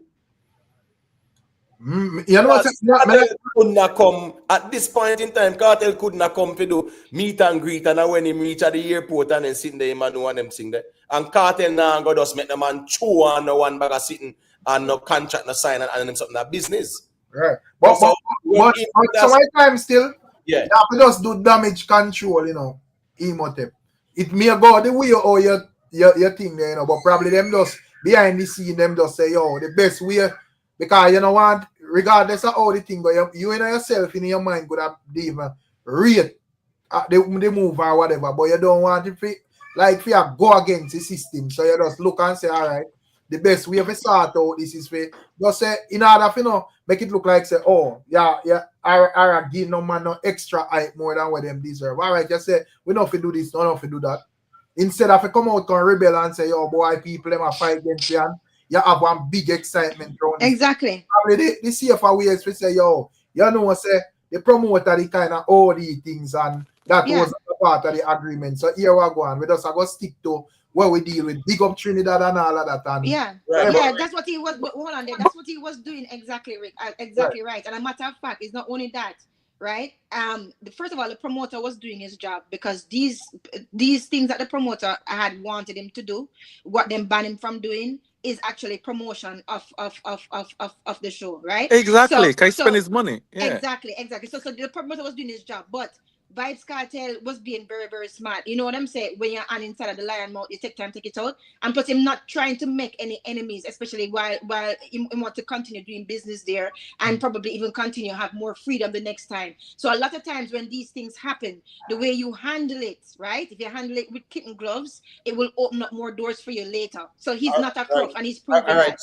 Speaker 1: You know what?
Speaker 2: Cartel could not come at this point in time. Cartel could not come to do meet and greet, and when he reach at the airport and then sitting there, man, one them sing there. And Cartel now go just make the man chew on the one bag of sitting and no contract, no sign, and them something that business.
Speaker 1: Right. But sometimes still, you have to just do damage control, Emotep. It may go the way or your thing there, but probably them just behind the scene, them just say, yo, the best way, because you know what, regardless of how the thing go, you yourself in your mind could have even rate the move or whatever, but you don't want it if you go against the system, so you just look and say, all right, the best way to start out this is for just say in order for make it look like say, oh I give no man no extra hype more than what them deserve. All right, just say we don't do this, don't do that. Instead of come out and rebel and say, yo boy, people them a fight against you, and you have one big excitement around this.
Speaker 3: Exactly.
Speaker 1: Probably the safer way is to say, yo, say the promoter the kind of all these things, and that was a part of the agreement. So here we go on. We just go stick to what we deal with. Big up Trinidad and all of that. And
Speaker 3: yeah,
Speaker 2: Right.
Speaker 3: yeah, that's what he was. But hold on there. That's what he was doing exactly, Rick. Exactly right. And a matter of fact, it's not only that, right? First of all, the promoter was doing his job because these things that the promoter had wanted him to do, what them banned him from doing, is actually promotion of the show, right?
Speaker 5: Exactly.
Speaker 3: So
Speaker 5: Can he spend his money? Yeah.
Speaker 3: exactly. So the promoter was doing his job, but Vybz Kartel was being very, very smart. You know what I'm saying? When you're on inside of the lion mouth, you take time to take it out. And plus, him not trying to make any enemies, especially while he want to continue doing business there and probably even continue have more freedom the next time. So a lot of times when these things happen, the way you handle it, right? If you handle it with kitten gloves, it will open up more doors for you later. So he's not a crook, and he's proven that.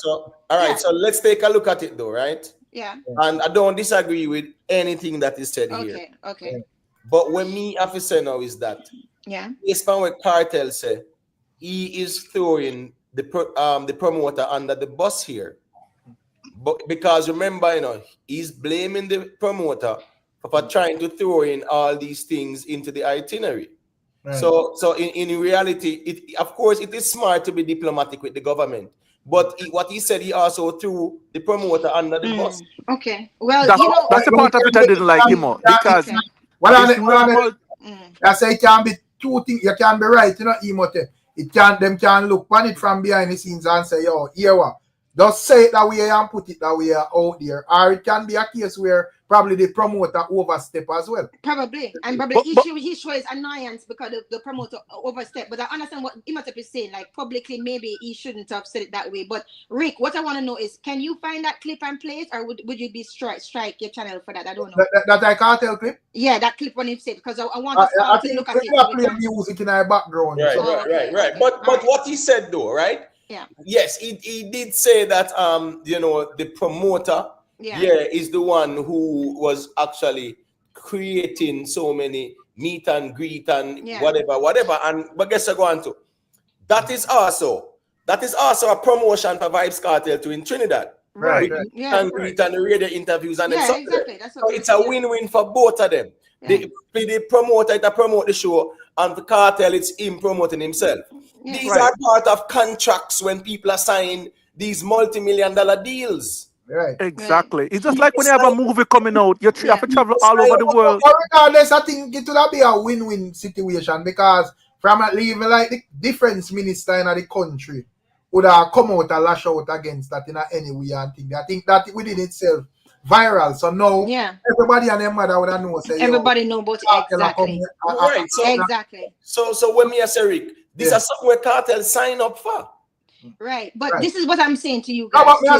Speaker 2: All right. So let's take a look at it, though, right?
Speaker 3: Yeah.
Speaker 2: And I don't disagree with anything that is said here.
Speaker 3: Okay.
Speaker 2: But what me have to say now is that, based on what KARTEL say, he is throwing the promoter under the bus here. But because remember, you know, he's blaming the promoter for trying to throw in all these things into the itinerary. Right. So in reality, of course, it is smart to be diplomatic with the government. But what he said, he also threw the promoter under the bus.
Speaker 3: Okay. Well,
Speaker 5: that's the part of it I didn't like him more because.
Speaker 1: I say it can be two things. You can be right, you know, emote. Them can look on it from behind the scenes and say, yo, here what? Just say it that way and put it that way out there. Or it can be a case where probably the promoter overstep as well.
Speaker 3: Probably. And probably he shows annoyance because the promoter overstep. But I understand what Imhotep is saying. Like publicly, maybe he shouldn't have said it that way. But Rick, what I want to know is, can you find that clip and play it? Or would you be strike your channel for that? I don't know.
Speaker 1: That I KARTEL clip?
Speaker 3: Yeah, that clip when you said, because I want us to look at it.
Speaker 1: I play music in our background.
Speaker 2: Right. But what he said though, right?
Speaker 3: Yeah.
Speaker 2: Yes, he did say that you know, the promoter is the one who was actually creating so many meet and greet and whatever. And but guess I go on to that is also a promotion for Vybz Kartel to in Trinidad.
Speaker 1: Right.
Speaker 2: And greet and radio interviews and
Speaker 3: exactly.
Speaker 2: So it's a win-win for both of them. Yeah. The promoter to promote the show, and the KARTEL, it's him promoting himself. Yeah. These are part of contracts when people are signing these multi-million-dollar deals.
Speaker 1: Right.
Speaker 5: Exactly. It's just like when you have a movie coming out, you have to travel all over the world.
Speaker 1: Regardless, I think it would be a win-win situation because from at least like the defense minister in the country would have come out and lash out against that in any way and thing. I think that within itself viral. So now everybody and their mother would have known.
Speaker 3: Everybody know about exactly.
Speaker 2: Right.
Speaker 3: Exactly.
Speaker 2: So when me say Rick, this is something where KARTEL sign up for.
Speaker 3: Right. But this is what I'm saying to you guys.
Speaker 1: No, but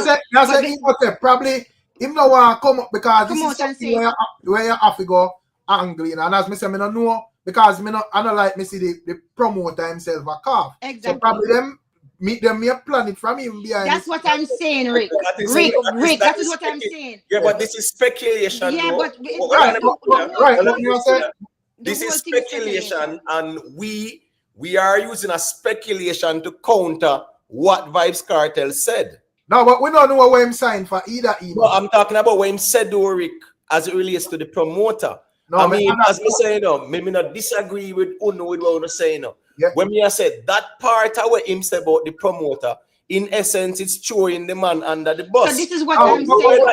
Speaker 1: I say probably him no want come up because this is something where you have to go angling. And as me say, I don't know because I don't like me see the promoter himself a cough.
Speaker 3: Exactly.
Speaker 1: So probably them meet them here plan it from him behind.
Speaker 3: That's what I'm saying, Rick. Rick, that is what I'm saying.
Speaker 2: Yeah, but this is speculation.
Speaker 3: Yeah, but
Speaker 2: this is speculation, and we are using a speculation to counter what Vybz Kartel said.
Speaker 1: No, but we don't know what him signed for either.
Speaker 2: No, I'm talking about what him said, though, Rick, as it relates to the promoter. No, I mean, as me saying, maybe not disagree with Uno with what we're saying.
Speaker 1: Yeah.
Speaker 2: When me said that part of what him said about the promoter, in essence, it's throwing the man under the bus.
Speaker 3: So this is what I'm saying.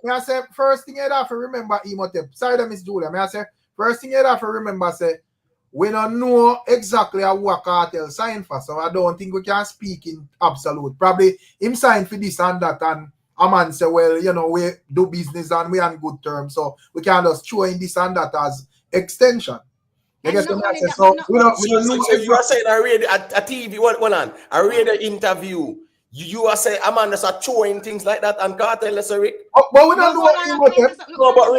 Speaker 1: May I say first thing you have to remember, Imhotep. Sorry, Miss Julia. May I say first thing you have to remember, say we don't know exactly what KARTEL signed for, so I don't think we can speak in absolute. Probably him signed for this and that, and a man say, well, you know, we do business and we on good terms, so we can just throw in this and that as extension. You get what I'm saying? So we don't know.
Speaker 2: So you are saying I read a TV one I read an interview. You are saying Amanda are throwing things like that and KARTEL, let's say Rick.
Speaker 1: But we don't know.
Speaker 2: No, but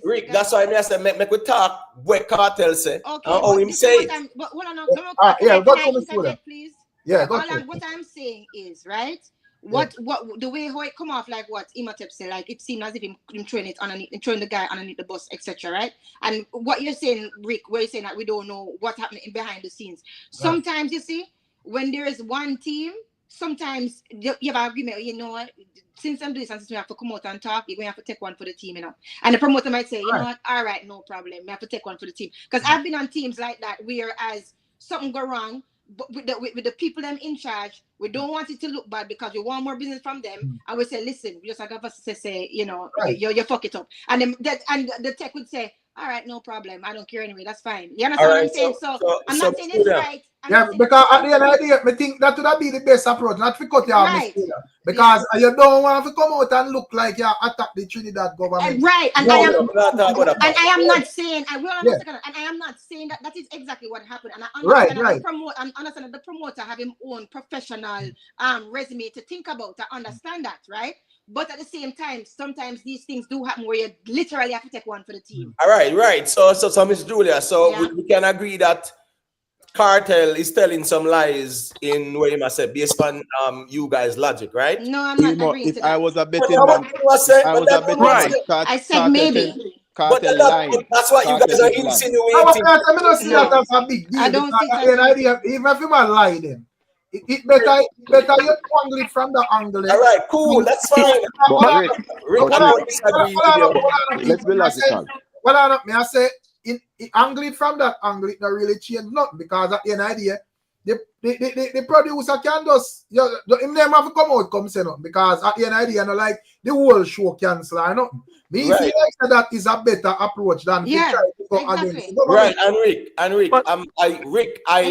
Speaker 2: Rick, that's why I say make we talk what KARTEL say.
Speaker 3: Okay,
Speaker 2: him say it.
Speaker 3: But hold on, please.
Speaker 1: Yeah,
Speaker 3: what I'm saying is, right? What the way how it come off, like what Imhotep said, like it seemed as if him throwing it underneath, throwing the guy underneath the bus, etc. Right? And what you're saying, Rick, where you're saying that we don't know what's happening behind the scenes. Sometimes you see, when there is one team, sometimes you have an agreement, you know what, since I'm doing something, we have to come out and talk, you're going to have to take one for the team, you know. And the promoter might say, you know what, all right, no problem, we have to take one for the team. Because I've been on teams like that, whereas something go wrong, but with the people them in charge, we don't want it to look bad because we want more business from them. And we say, listen, we just like have to say, you know, you fuck it up. And then the tech would say, all right, no problem. I don't care anyway. That's fine. You understand what I'm saying? So I'm not saying it's right.
Speaker 1: Yeah, because at the end of the day, I think that would be the best approach, not to cut your
Speaker 3: right.
Speaker 1: Because you don't want to come out and look like you attack the Trinidad government.
Speaker 3: Right, and I am not saying that is exactly what happened. And I understand that the promoter have his own professional resume to think about. I understand that, right? But at the same time, sometimes these things do happen where you literally have to take one for the team.
Speaker 2: All right. So Miss Julia, we can agree that KARTEL is telling some lies in where you must say based on you guys' logic, right?
Speaker 3: No, I'm not agreeing
Speaker 4: if
Speaker 3: to that.
Speaker 4: I was a betting man,
Speaker 3: I said maybe.
Speaker 2: But that's what you guys are insinuating.
Speaker 3: I don't see
Speaker 1: that. Even if you man lie, then it better you angle it from the angle.
Speaker 2: All right, cool, that's fine. Rick, I don't disagree with you.
Speaker 4: Let's be logical.
Speaker 1: Well, I say angle it from that angle, it don't really change nothing because at the end of the day, the producer can just him never have to come out come say nothing because at the end of the day, you know, like the whole show cancel or nothing. Me feel like that is a better approach than to try to go against.
Speaker 2: Right, and Rick, I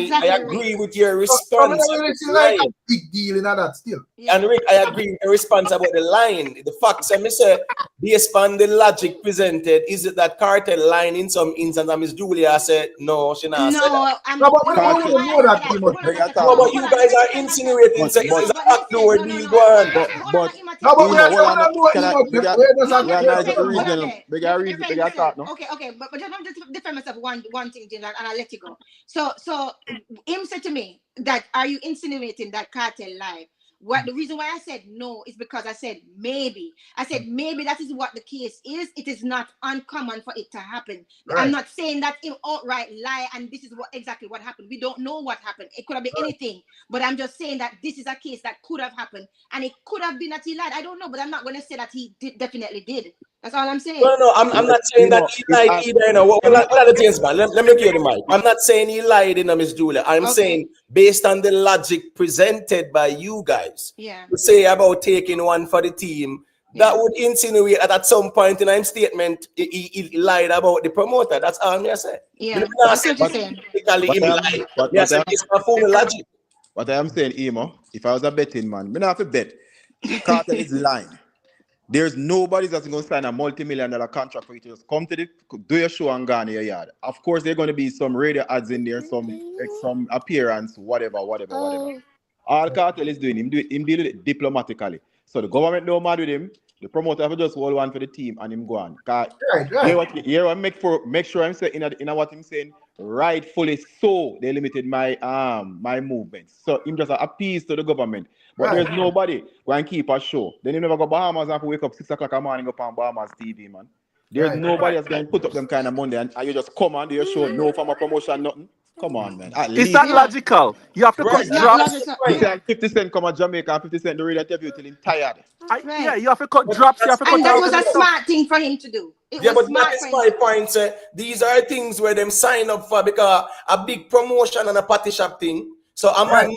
Speaker 2: agree with your response.
Speaker 1: It's like a big deal in that still.
Speaker 2: And Rick, I agree with your response about the line. The facts, I say, based on the logic presented, is it that KARTEL line in some instance, and Miss Julia said, no, she not said that. But you guys are insinuating, so it's a backdoor deal going.
Speaker 3: Okay, but just defend myself one thing, and I'll let you go. So him said to me that, are you insinuating that KARTEL live? What the reason why I said no is because I said maybe. I said maybe that is what the case is. It is not uncommon for it to happen. Right. I'm not saying that him outright lie and this is exactly what happened. We don't know what happened. It could have been anything. But I'm just saying that this is a case that could have happened. And it could have been that he lied. I don't know, but I'm not going to say that he definitely did. That's all I'm saying.
Speaker 2: No, I'm not saying that he lied either. You know, what are the things, man? Let me hear the mic. I'm not saying he lied, you know, Miss Julia. I'm saying based on the logic presented by you guys, to say about taking one for the team, that would insinuate that at some point in his statement, he lied about the promoter. That's all I'm saying.
Speaker 3: Yeah, that's what you're saying.
Speaker 4: What I am saying, Emo, if I was a betting man, I don't have to bet. KARTEL is lying. There's nobody that's going to sign a multi-million-dollar contract for you to just come to do your show and go in your yard. Of course, there's going to be some radio ads in there, some appearance, whatever. All KARTEL is doing, him deal with it diplomatically. So the government don't mad with him. The promoter have just hold one for the team and him go on. Make sure I'm saying in what I'm saying, rightfully so they limited my my movements. So him just appease to the government. But there's nobody going to keep a show. Then you never go Bahamas and wake up 6 o'clock in the morning up on Bahamas TV, man. There's nobody that's going to put up them kind of money and you just come and do your show, no from a promotion, nothing. Come on, man.
Speaker 5: Is that logical? You have to cut drops.
Speaker 4: You say 50 Cent come to Jamaica and 50 Cent do radio interview till him tired.
Speaker 5: Yeah, you have to cut drops. You have to cut
Speaker 3: and that was a smart thing for him to do.
Speaker 2: But that is my point. These are things where them sign up for because a big promotion and a party shop thing. So I'm
Speaker 1: but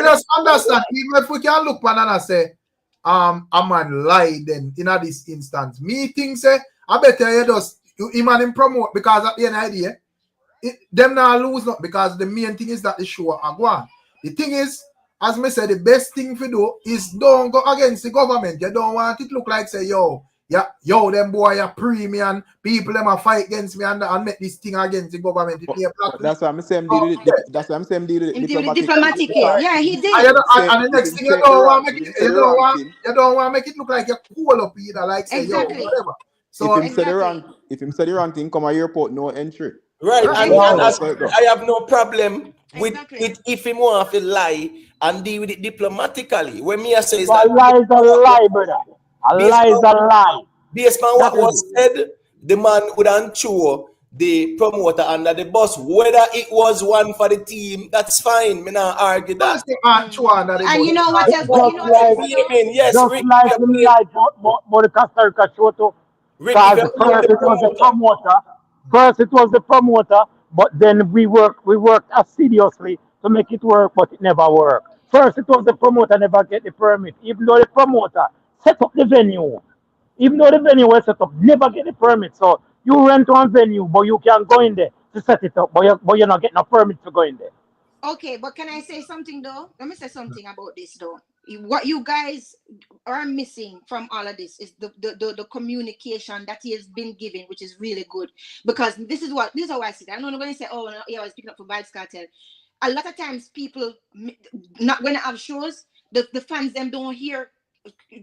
Speaker 1: just understand, even if we can look back and say, a man lied then in this instance. Me think say, I better you just him promote because at the end of the day, them not lose not because the main thing is that the show are gone. The thing is, as me say, the best thing to do is don't go against the government. You don't want it look like say, them boy are premium people them are fight against me and make this thing against the government.
Speaker 4: That's why I'm saying that's why I'm saying deal with
Speaker 3: diplomatic. Yeah, he did.
Speaker 1: And the next thing you don't want to make it look like you're cool up either, like say whatever. So
Speaker 4: if him say the wrong thing, come at airport, no entry.
Speaker 2: Right, I have no problem with it if he want to lie and deal with it diplomatically. When me I say is that
Speaker 8: a lie is a lie, brother. A lie is a lie.
Speaker 2: Based on what was said, the man would ensure the promoter under the bus. Whether it was one for the team, that's fine. Me not argue that.
Speaker 3: And you know what else?
Speaker 8: Just
Speaker 3: You know what else?
Speaker 2: Yes,
Speaker 8: just
Speaker 2: Rick,
Speaker 8: like him like but the Costa Rica show too.
Speaker 2: Rick, if
Speaker 8: Because
Speaker 2: you
Speaker 8: first it was the promoter. First it was the promoter, but then we worked assiduously to make it work, but it never worked. First it was the promoter never get the permit, even though the promoter set up the venue. Even though the venue was set up, never get the permit. So you rent one venue, but you can go in there to set it up, but you're not getting a permit to go in there.
Speaker 3: Okay, but can I say something though? Let me say something about this though. What you guys are missing from all of this is the communication that he has been given, which is really good. Because this is how I see it. I know when you say, oh, yeah, I was picking up for VYBZ Cartel. A lot of times people not when I have shows, the fans them don't hear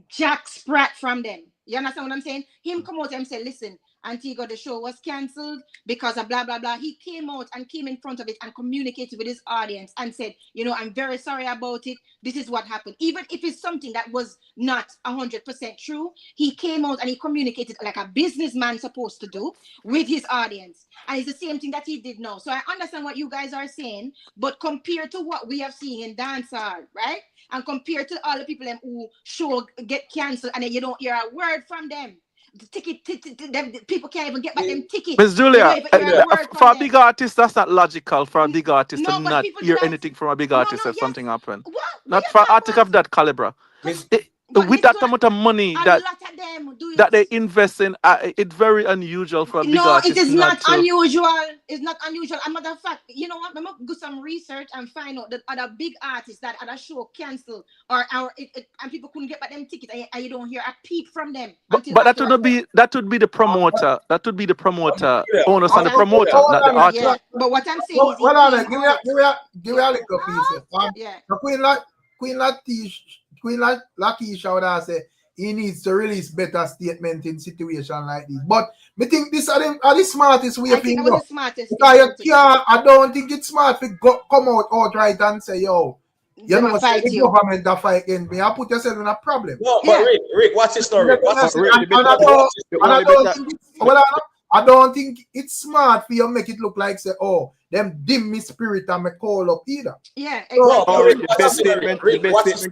Speaker 3: Jack Sprat from them. You understand what I'm saying? Him come out and say, listen, Antigua, the show was cancelled because of blah, blah, blah. He came out and came in front of it and communicated with his audience and said, you know, I'm very sorry about it. This is what happened. Even if it's something that was not 100% true, he came out and he communicated like a businessman supposed to do with his audience. And it's the same thing that he did now. So I understand what you guys are saying, but compared to what we have seen in dancehall, right? And compared to all the people who show get cancelled and then you don't hear a word from them. The ticket, people can't even get back them tickets.
Speaker 5: Miss Julia, for a big
Speaker 3: them.
Speaker 5: artist, that's not logical for a big artist
Speaker 3: No,
Speaker 5: to
Speaker 3: but
Speaker 5: not
Speaker 3: people
Speaker 5: hear
Speaker 3: do that.
Speaker 5: anything from a big artist if
Speaker 3: yes.
Speaker 5: something happened.
Speaker 3: What?
Speaker 5: Not for an artist of that caliber. With that amount of money that they invest in, it's very unusual for a big artist.
Speaker 3: No, it is not
Speaker 5: to...
Speaker 3: unusual. It's not unusual. As a matter of fact, you know what? I'm gonna do some research and find out that other big artists that other show canceled and people couldn't get back them tickets and you don't hear a peep from them.
Speaker 5: But that would be the promoter. That would be the promoter, owners and the promoter, not the artist.
Speaker 3: Yeah. But what I'm saying is,
Speaker 1: well, give me a little piece.
Speaker 3: Yeah.
Speaker 1: Queen Lakeisha would have said he needs to release better statement in situation like this. But I think this are the smartest way of thinking. I don't think it's smart to come out outright and say, yo, you know, the government that fight against me. I put yourself in a problem.
Speaker 2: No, but Rick, what's his story?
Speaker 1: I don't think it's smart for you to make it look like say, oh, them dim me spirit and me call up either.
Speaker 3: Yeah, exactly.
Speaker 4: The best statement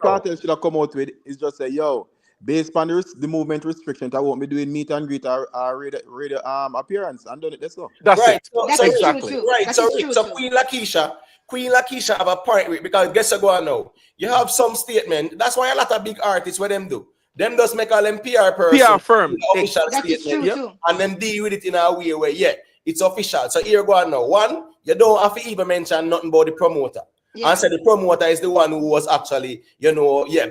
Speaker 4: Cartel should have come out with is just say, yo, based on the movement restrictions, I won't be doing meet and greet or radio appearance. And done it. That's all.
Speaker 5: That's
Speaker 2: right.
Speaker 5: it.
Speaker 2: So
Speaker 5: exactly.
Speaker 2: True, right. So Queen Lakeisha have a point, Rick, because guess what go on now? You have some statement. That's why a lot of big artists, what them do? Them just make all them PR person.
Speaker 5: PR firm.
Speaker 2: Official statement, and them deal with it in a way where, it's official. So here go on now. One, you don't have to even mention nothing about the promoter. And so the promoter is the one who was actually,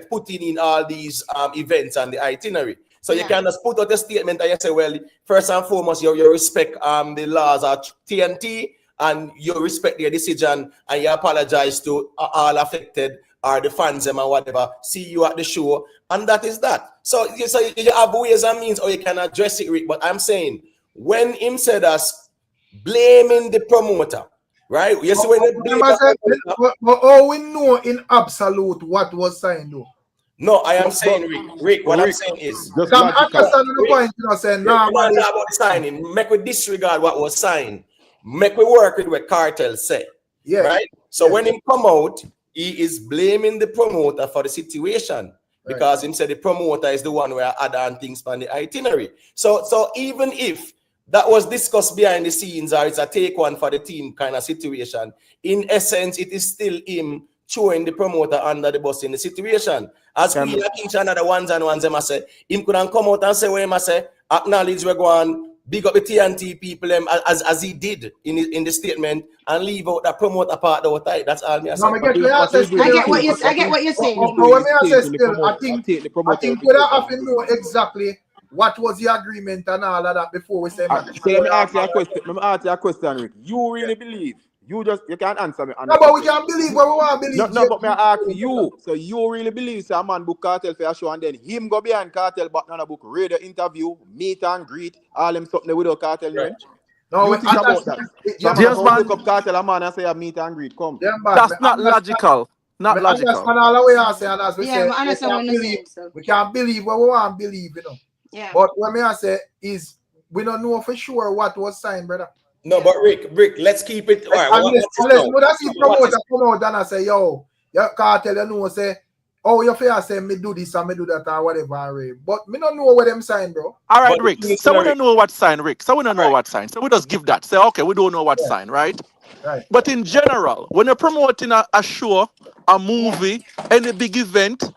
Speaker 2: putting in all these events and the itinerary. So you can just put out a statement and you say, well, first and foremost, you respect the laws of TNT and you respect their decision and you apologize to all affected or the fans and whatever. See you at the show. And that is that. So you have ways and means or you can address it, Rick. But I'm saying, when him said us blaming the promoter, right? You see when
Speaker 1: we know in absolute what was signed though.
Speaker 2: No, I am saying, Rick, what I'm saying is
Speaker 1: just I'm understanding the point you're saying now.
Speaker 2: About signing, make we disregard what was signed, make we work with what Cartel said. Yeah. Right? So when him come out, he is blaming the promoter for the situation. Because him said the promoter is the one where add on things on the itinerary. So even if that was discussed behind the scenes or it's a take one for the team kind of situation, in essence, it is still him throwing the promoter under the bus in the situation. As we like each another ones, I say, him couldn't come out and say, well, I say, acknowledge we're going, big up the TNT people as he did in the statement and leave out the promoter part of the That's all me I say.
Speaker 3: I get what you're saying.
Speaker 1: I think we have to know exactly what was the agreement and all of that before we say.
Speaker 4: So let me ask you a question. Let me question, Rick. You really believe? You can't answer me.
Speaker 1: No, but we can believe what we want to believe.
Speaker 4: No, but me ask you. So you really believe a man book Cartel for a show and then him go behind Cartel but not a book radio interview, meet and greet, all them something without Cartel range? No, think about that. Someone look up Cartel a man and say a meet and greet, come.
Speaker 5: That's not logical. Not logical.
Speaker 1: We can't believe what we want to believe, you know.
Speaker 3: Yeah.
Speaker 1: But what me I say is we don't know for sure what was signed, brother.
Speaker 2: No, but Rick, let's keep it. All right,
Speaker 1: Unless you would see promoter come out and I say, yo, your cartel, you know, say, oh, your fair say me do this and me do that or whatever. But me don't know what them sign, bro.
Speaker 5: All right, Rick. So we don't know what sign, Rick. So we don't know what sign. So we just give that. Say, okay, we don't know what sign, right?
Speaker 1: Right.
Speaker 5: But in general, when you're promoting a show, a movie, any big event,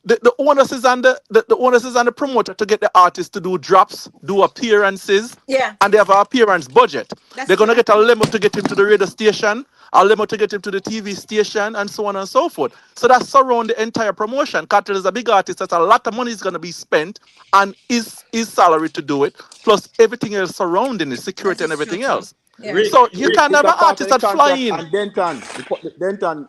Speaker 5: the onus is on the onus is on the promoter to get the artist to do drops, do appearances, and they have an appearance budget. They're gonna get a limo to get him to the radio station, a limo to get him to the TV station, and so on and so forth. So that's surround the entire promotion. KARTEL is a big artist. That's a lot of money is gonna be spent, and his salary to do it, plus everything else surrounding it, security and everything else.
Speaker 3: Yeah.
Speaker 5: So you can't have an artist that fly in.
Speaker 4: And Denton,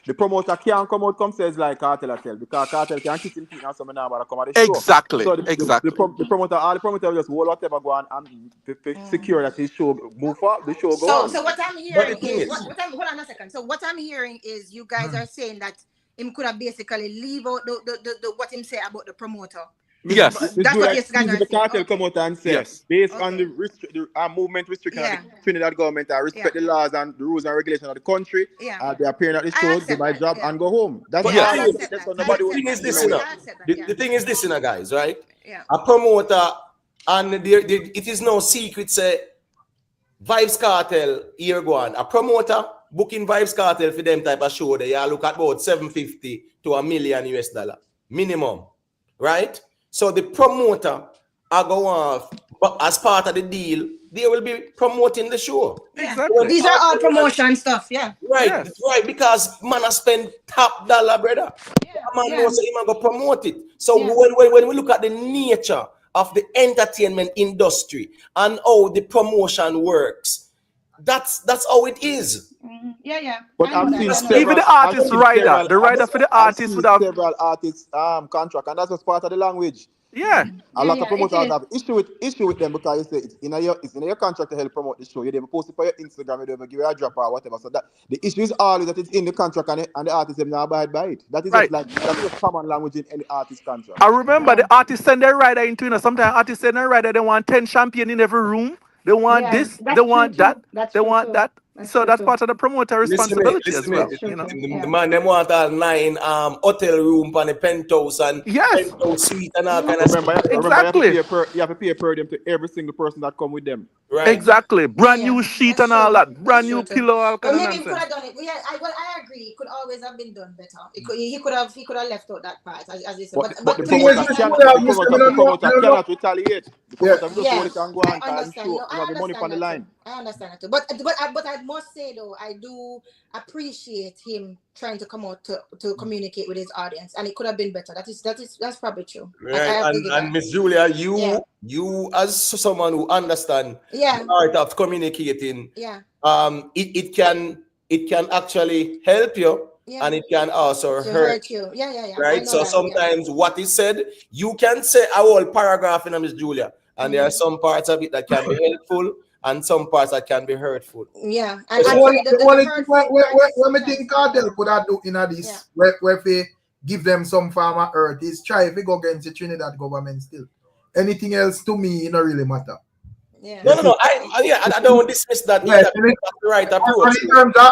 Speaker 4: the promoter can't come out, come says like KARTEL tell, because KARTEL can't keep him and some now come at the show.
Speaker 5: Exactly.
Speaker 4: So the promoter, all the promoter will just hold whatever go on and secure that his show move up, the show go on.
Speaker 3: So what I'm hearing is, hold on a second. So what I'm hearing is you guys are saying that him could have basically leave out the what him say about the promoter.
Speaker 5: Yes.
Speaker 3: That's what you're going to
Speaker 4: the KARTEL come out and say, based on the movement restriction of the Trinidad government, I respect the laws and the rules and regulations of the country. They're appearing at the shows, do my job and go home. That's
Speaker 2: the thing is this, the thing is this, guys, right? Yeah. A promoter, and it is no secret, say, Vybz Kartel, here go on. A promoter booking Vybz Kartel for them type of show, they look at about $750 to $1 million US minimum, right? So the promoter are go off, but as part of the deal, they will be promoting the show.
Speaker 3: Exactly. These are all promotion stuff,
Speaker 2: Right, right, because man I spend top dollar, brother. Man knows him and go promote it. So when we look at the nature of the entertainment industry and how the promotion works, that's how it is.
Speaker 4: But I've seen several,
Speaker 5: even the artist rider, the rider for the artist would have
Speaker 4: several artists contract, and that's just part of the language.
Speaker 5: Yeah.
Speaker 4: A lot of promoters have issue with them because you say it's in your contract to help promote the show. You never post it for your Instagram, you never give you a drop or whatever. So that the issue is always that it's in the contract and the artist them not abide by it. That is just like that's just common language in any artist contract.
Speaker 5: I remember the artist send their rider into, sometimes artists send their rider, they want 10 champagne in every room. They want this, they want that, they want that. So that's part of the promoter responsibility as well.
Speaker 2: The man them want a 9 hotel room on the penthouse and penthouse suite and all kind of stuff.
Speaker 5: Exactly.
Speaker 4: You have to pay per diem to every single person that come with them.
Speaker 2: Right.
Speaker 5: Exactly. Brand new sheet and all that. Brand new pillow. All kind
Speaker 3: maybe
Speaker 5: of
Speaker 3: he could have done it. I agree. It could always have been done better. He could have left out that part, as you said.
Speaker 4: But the promoter cannot retaliate. The promoter can go and have the money on the line.
Speaker 3: I understand it too. But I must say though, I do appreciate him trying to come out to communicate with his audience, and it could have been better. That's probably true.
Speaker 2: Right. And Miss Julia, you as someone who understands the art of communicating, it can actually help you. And it can also hurt you. Right. So sometimes what is said, you can say a whole paragraph in Miss Julia, and there are some parts of it that can be helpful and some parts that can be hurtful.
Speaker 3: Yeah.
Speaker 1: And what me think KARTEL could have do in this, where they give them some form of hurt, is try if we go against the Trinidad government still. Anything else to me, it don't really matter.
Speaker 3: Yeah.
Speaker 2: No. I don't dismiss that. That's the right approach.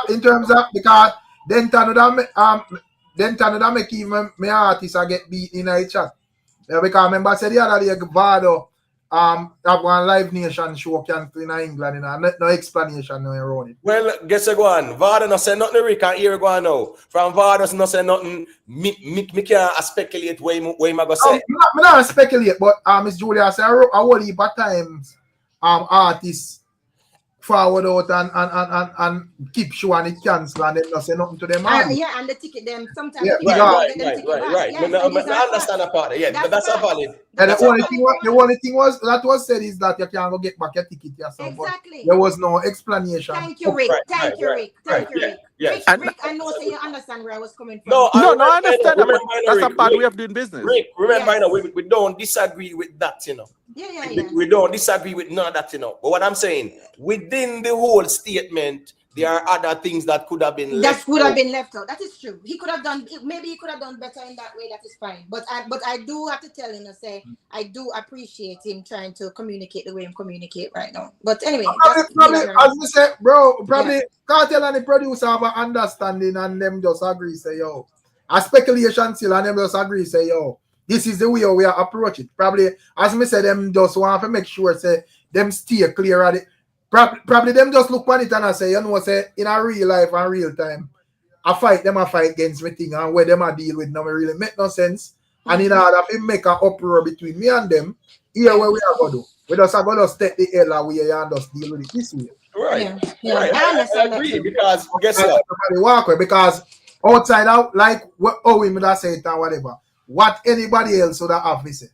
Speaker 1: In terms of because Denton would make even my artists get beat in a chat. Because I remember I said the other day, Vado have one Live Nation show cancelled in England, no explanation around it.
Speaker 2: Well, guess what go on. Vado no say nothing, Rick, and here go on now. From Vado no say nothing, me can't speculate what him go say.
Speaker 1: I not speculate, but Miss Julia said a whole heap of times artists forward out and keep show and it cancel and then not say nothing to them.
Speaker 3: And the ticket them sometimes.
Speaker 2: Right. I understand that part. Yeah, that's a valid.
Speaker 1: And the only thing was that was said is that you can't go get back your ticket yourself.
Speaker 3: Exactly.
Speaker 1: There was no explanation.
Speaker 3: Thank you, Rick. Thank you, Rick. Rick, I know so you understand where I was coming from.
Speaker 5: No, I understand that. That's a part we have doing business.
Speaker 2: Rick, remember, we don't disagree with that, We don't disagree with none of that, But what I'm saying, within the whole statement, there are other things that could have been
Speaker 3: left out. That is true. He could have done, maybe he could have done better in that way. That is fine. But I do have to tell him to say I do appreciate him trying to communicate the way he communicate right now. But anyway,
Speaker 1: probably as we say, bro, probably Cartel and the producer have an understanding and them just agree, say yo. A speculation still and them just agree, say yo. This is the way we are approach it. Probably, as me say, them just want to make sure say them stay clear of it. Probably them just look on it and I say, you know, say in a real life and real time, I fight against me thing and where them I deal with now really make no sense. And in order to make an uproar between me and them, here where we are going to do. We just are going to step the L away and just deal with it this way.
Speaker 2: Right. Yeah. Right. I agree because guess
Speaker 1: what? Because outside out, like what we would have said and whatever, what anybody else would have to say.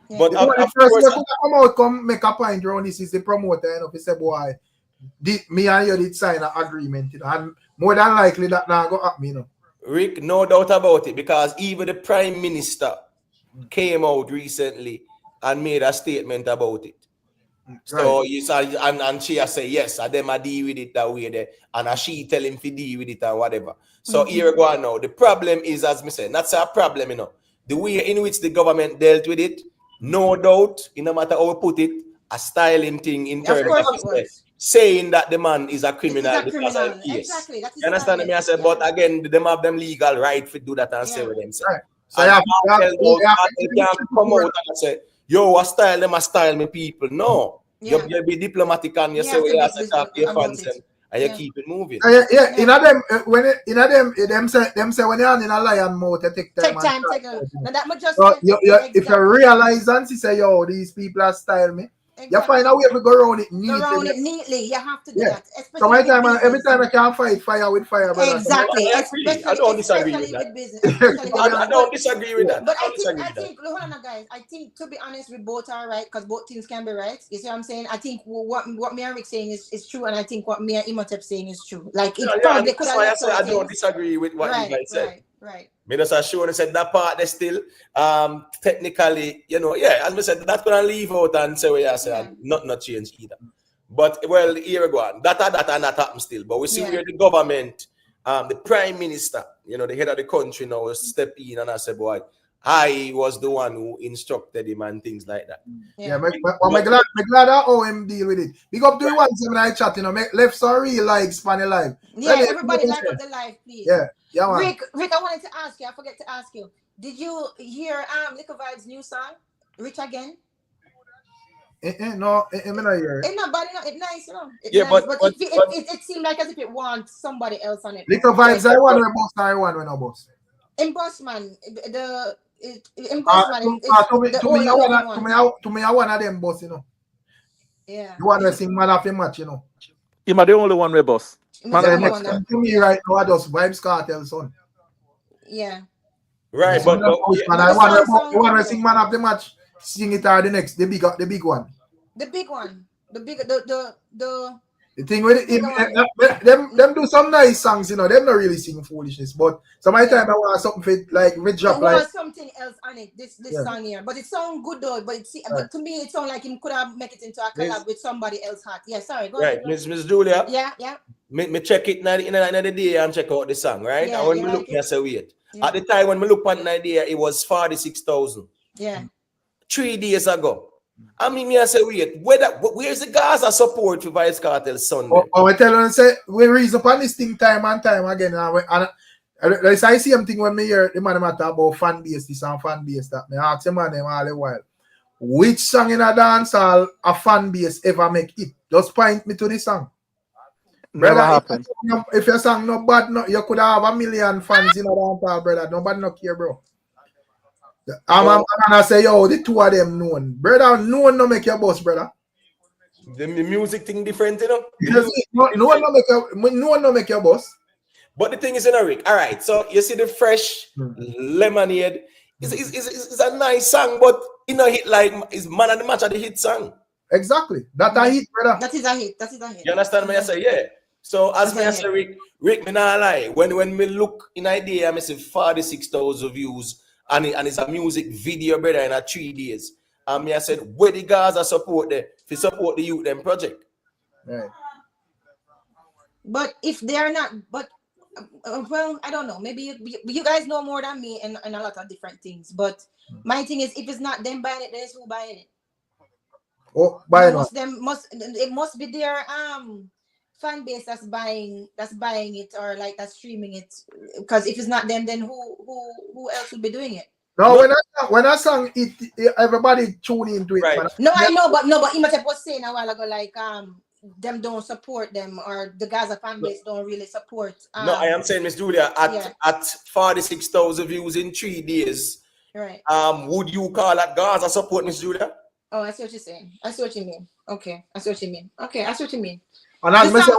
Speaker 1: Yeah. But the first person come out, come make a point around this is the promoter, you know, he say, boy, me and you did sign an agreement, you know, and more than likely that now go happen, you know.
Speaker 2: Rick, no doubt about it, because even the Prime Minister came out recently and made a statement about it. Right. So you saw, and she has said, yes, and them I deal with it that way there, and she tell him to deal with it and whatever. So here we go now. The problem is, as me said, that's a problem, you know. The way in which the government dealt with it, no doubt, no matter how we put it, a styling thing in terms of saying that the man is a criminal because of yes. Exactly. You understand me? I said, but again, them have them legal right to do that and say with themselves. Right. So you can't come out and say, yo, I style me people. No. You be diplomatic and you say, well, you say talk to your fans and you keep it moving.
Speaker 1: In them when them say when you're in a lion mode, you take time. So if you realize and say, yo, these people are style me. Exactly. You find a way to go around it neatly.
Speaker 3: You have to do that.
Speaker 1: So my time, every time I can fight fire with fire.
Speaker 3: Exactly.
Speaker 2: I don't disagree with that. I don't disagree with that.
Speaker 3: But I think, guys, I think to be honest, we both are right because both things can be right. You see what I'm saying? I think what me and Rick saying is true, and I think what me and Imhotep saying is true. Like it probably could have.
Speaker 2: I don't disagree with what you guys said.
Speaker 3: Right.
Speaker 2: Me just assure and said that part they still technically, you know, as we said, that's gonna leave out and say what you said, not change either. But well, here we go on. That happens still. But we see where the government, the Prime Minister, you know, the head of the country now step in and I said, boy, I was the one who instructed him and things like that.
Speaker 1: I'm glad how him deal with it. Big up to the ones when I chat, you know, make left some real likes for the live.
Speaker 3: Yeah, everybody like up the live, please.
Speaker 1: Yeah, man.
Speaker 3: Rick, I wanted to ask you. I forget to ask you. Did you hear Liquor Vibes' new song, Rich Again?
Speaker 1: No, I'm not here.
Speaker 3: It's not bad enough. It's nice, you know. Nice, but it seemed like as if it wants somebody else on it.
Speaker 1: Liquor Vibes, I want to boss. I want to boss.
Speaker 3: In Bossman,
Speaker 1: to me, I one of them boss, you know.
Speaker 3: Yeah.
Speaker 1: You want to sing man after match, you know.
Speaker 5: You're the only one we boss.
Speaker 1: To me right now, I just Vibes Cartel, son.
Speaker 3: Yeah.
Speaker 2: Right, but
Speaker 1: I want to sing man of the match. Sing it or the next, the big one. The thing with it, them do some nice songs, you know. Them not really sing foolishness, but sometimes I want something fit like with drop like
Speaker 3: something else on it. This song here, but it sounds good though. But but to me, it sounds like him could have make it into a collab with somebody else. Hot, yeah. Sorry, go ahead.
Speaker 2: Miss Julia.
Speaker 3: Yeah.
Speaker 2: Me check it in the day and check out the song, right? And when we look, I say wait. At the time when we look on the idea, it was 46,000.
Speaker 3: Yeah.
Speaker 2: 3 days ago. I mean, I say, wait, where's the Gaza support for Vice Cartel Sunday?
Speaker 1: I tell them, say, we reason upon this thing time and time again. And I see him thing when me hear the man matter about fan base, this and fan base that. I ask him all the while, which song in a dance hall a fan base ever make it? Just point me to the song.
Speaker 5: Never happened.
Speaker 1: If your song not bad, you could have 1 million fans in a dance hall, brother. Nobody not care, bro. I'm gonna say, yo, the two of them known. Brother, no one no make your boss, brother.
Speaker 2: The music thing different, you know?
Speaker 1: No one no make your boss.
Speaker 2: But the thing is, Rick, all right, so you see the fresh lemonade. It's a nice song, but you know, hit like it's man and the match of the hit song.
Speaker 1: Exactly. That's a hit, brother.
Speaker 3: That is a hit.
Speaker 2: You understand me? I say, yeah. So as me I say, Rick, me not lie. When me look in idea, I see 46,000 views. And it's a music video, brother, in 3 days. And me I said, where the guys are support there to support the youth them project.
Speaker 1: Right.
Speaker 3: But if they are not, but well, I don't know. Maybe you guys know more than me and a lot of different things. But my thing is, if it's not them buying it, then it's who buying it.
Speaker 1: Oh, buying what?
Speaker 3: It must be their fan base that's buying it, or like that's streaming it. Because if it's not them, then who else would be doing it?
Speaker 1: No, when I sang it, everybody tune into it.
Speaker 2: Right.
Speaker 1: Man.
Speaker 3: No, I know, but Imhotep was saying a while ago, like them don't support them, or the Gaza fan base don't really support.
Speaker 2: No, I am saying, Miss Julia, at 46,000 views in 3 days.
Speaker 3: Right.
Speaker 2: Would you call that Gaza support, Miss Julia?
Speaker 3: Oh, I see what you're saying. I see what you mean. Okay, I see what you mean. Okay, I see what you mean.
Speaker 1: And as me say,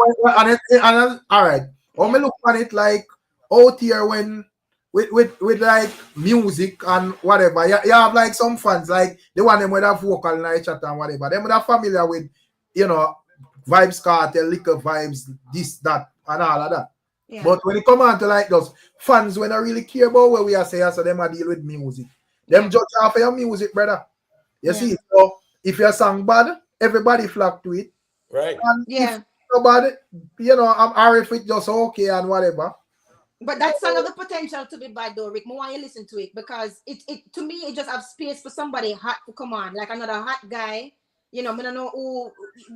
Speaker 1: all right. When me look at it like out here when with like music and whatever, you have like some fans like the one them with a vocal night chat and whatever. Them are familiar with, you know, Vibes Cartel, Liquor Vibes, this, that, and all of that. Yeah. But when it come on to like those fans, when I really care about what we are saying, so them are deal with music. Them judge off your music, brother. You see, so if your song bad, everybody flock to it.
Speaker 2: Right.
Speaker 1: And if nobody, you know, or if it's just okay and whatever.
Speaker 3: But that song has the potential to be bad though, Rick. I want you to listen to it because it to me it just have space for somebody hot to come on, like another hot guy. You know, I don't know who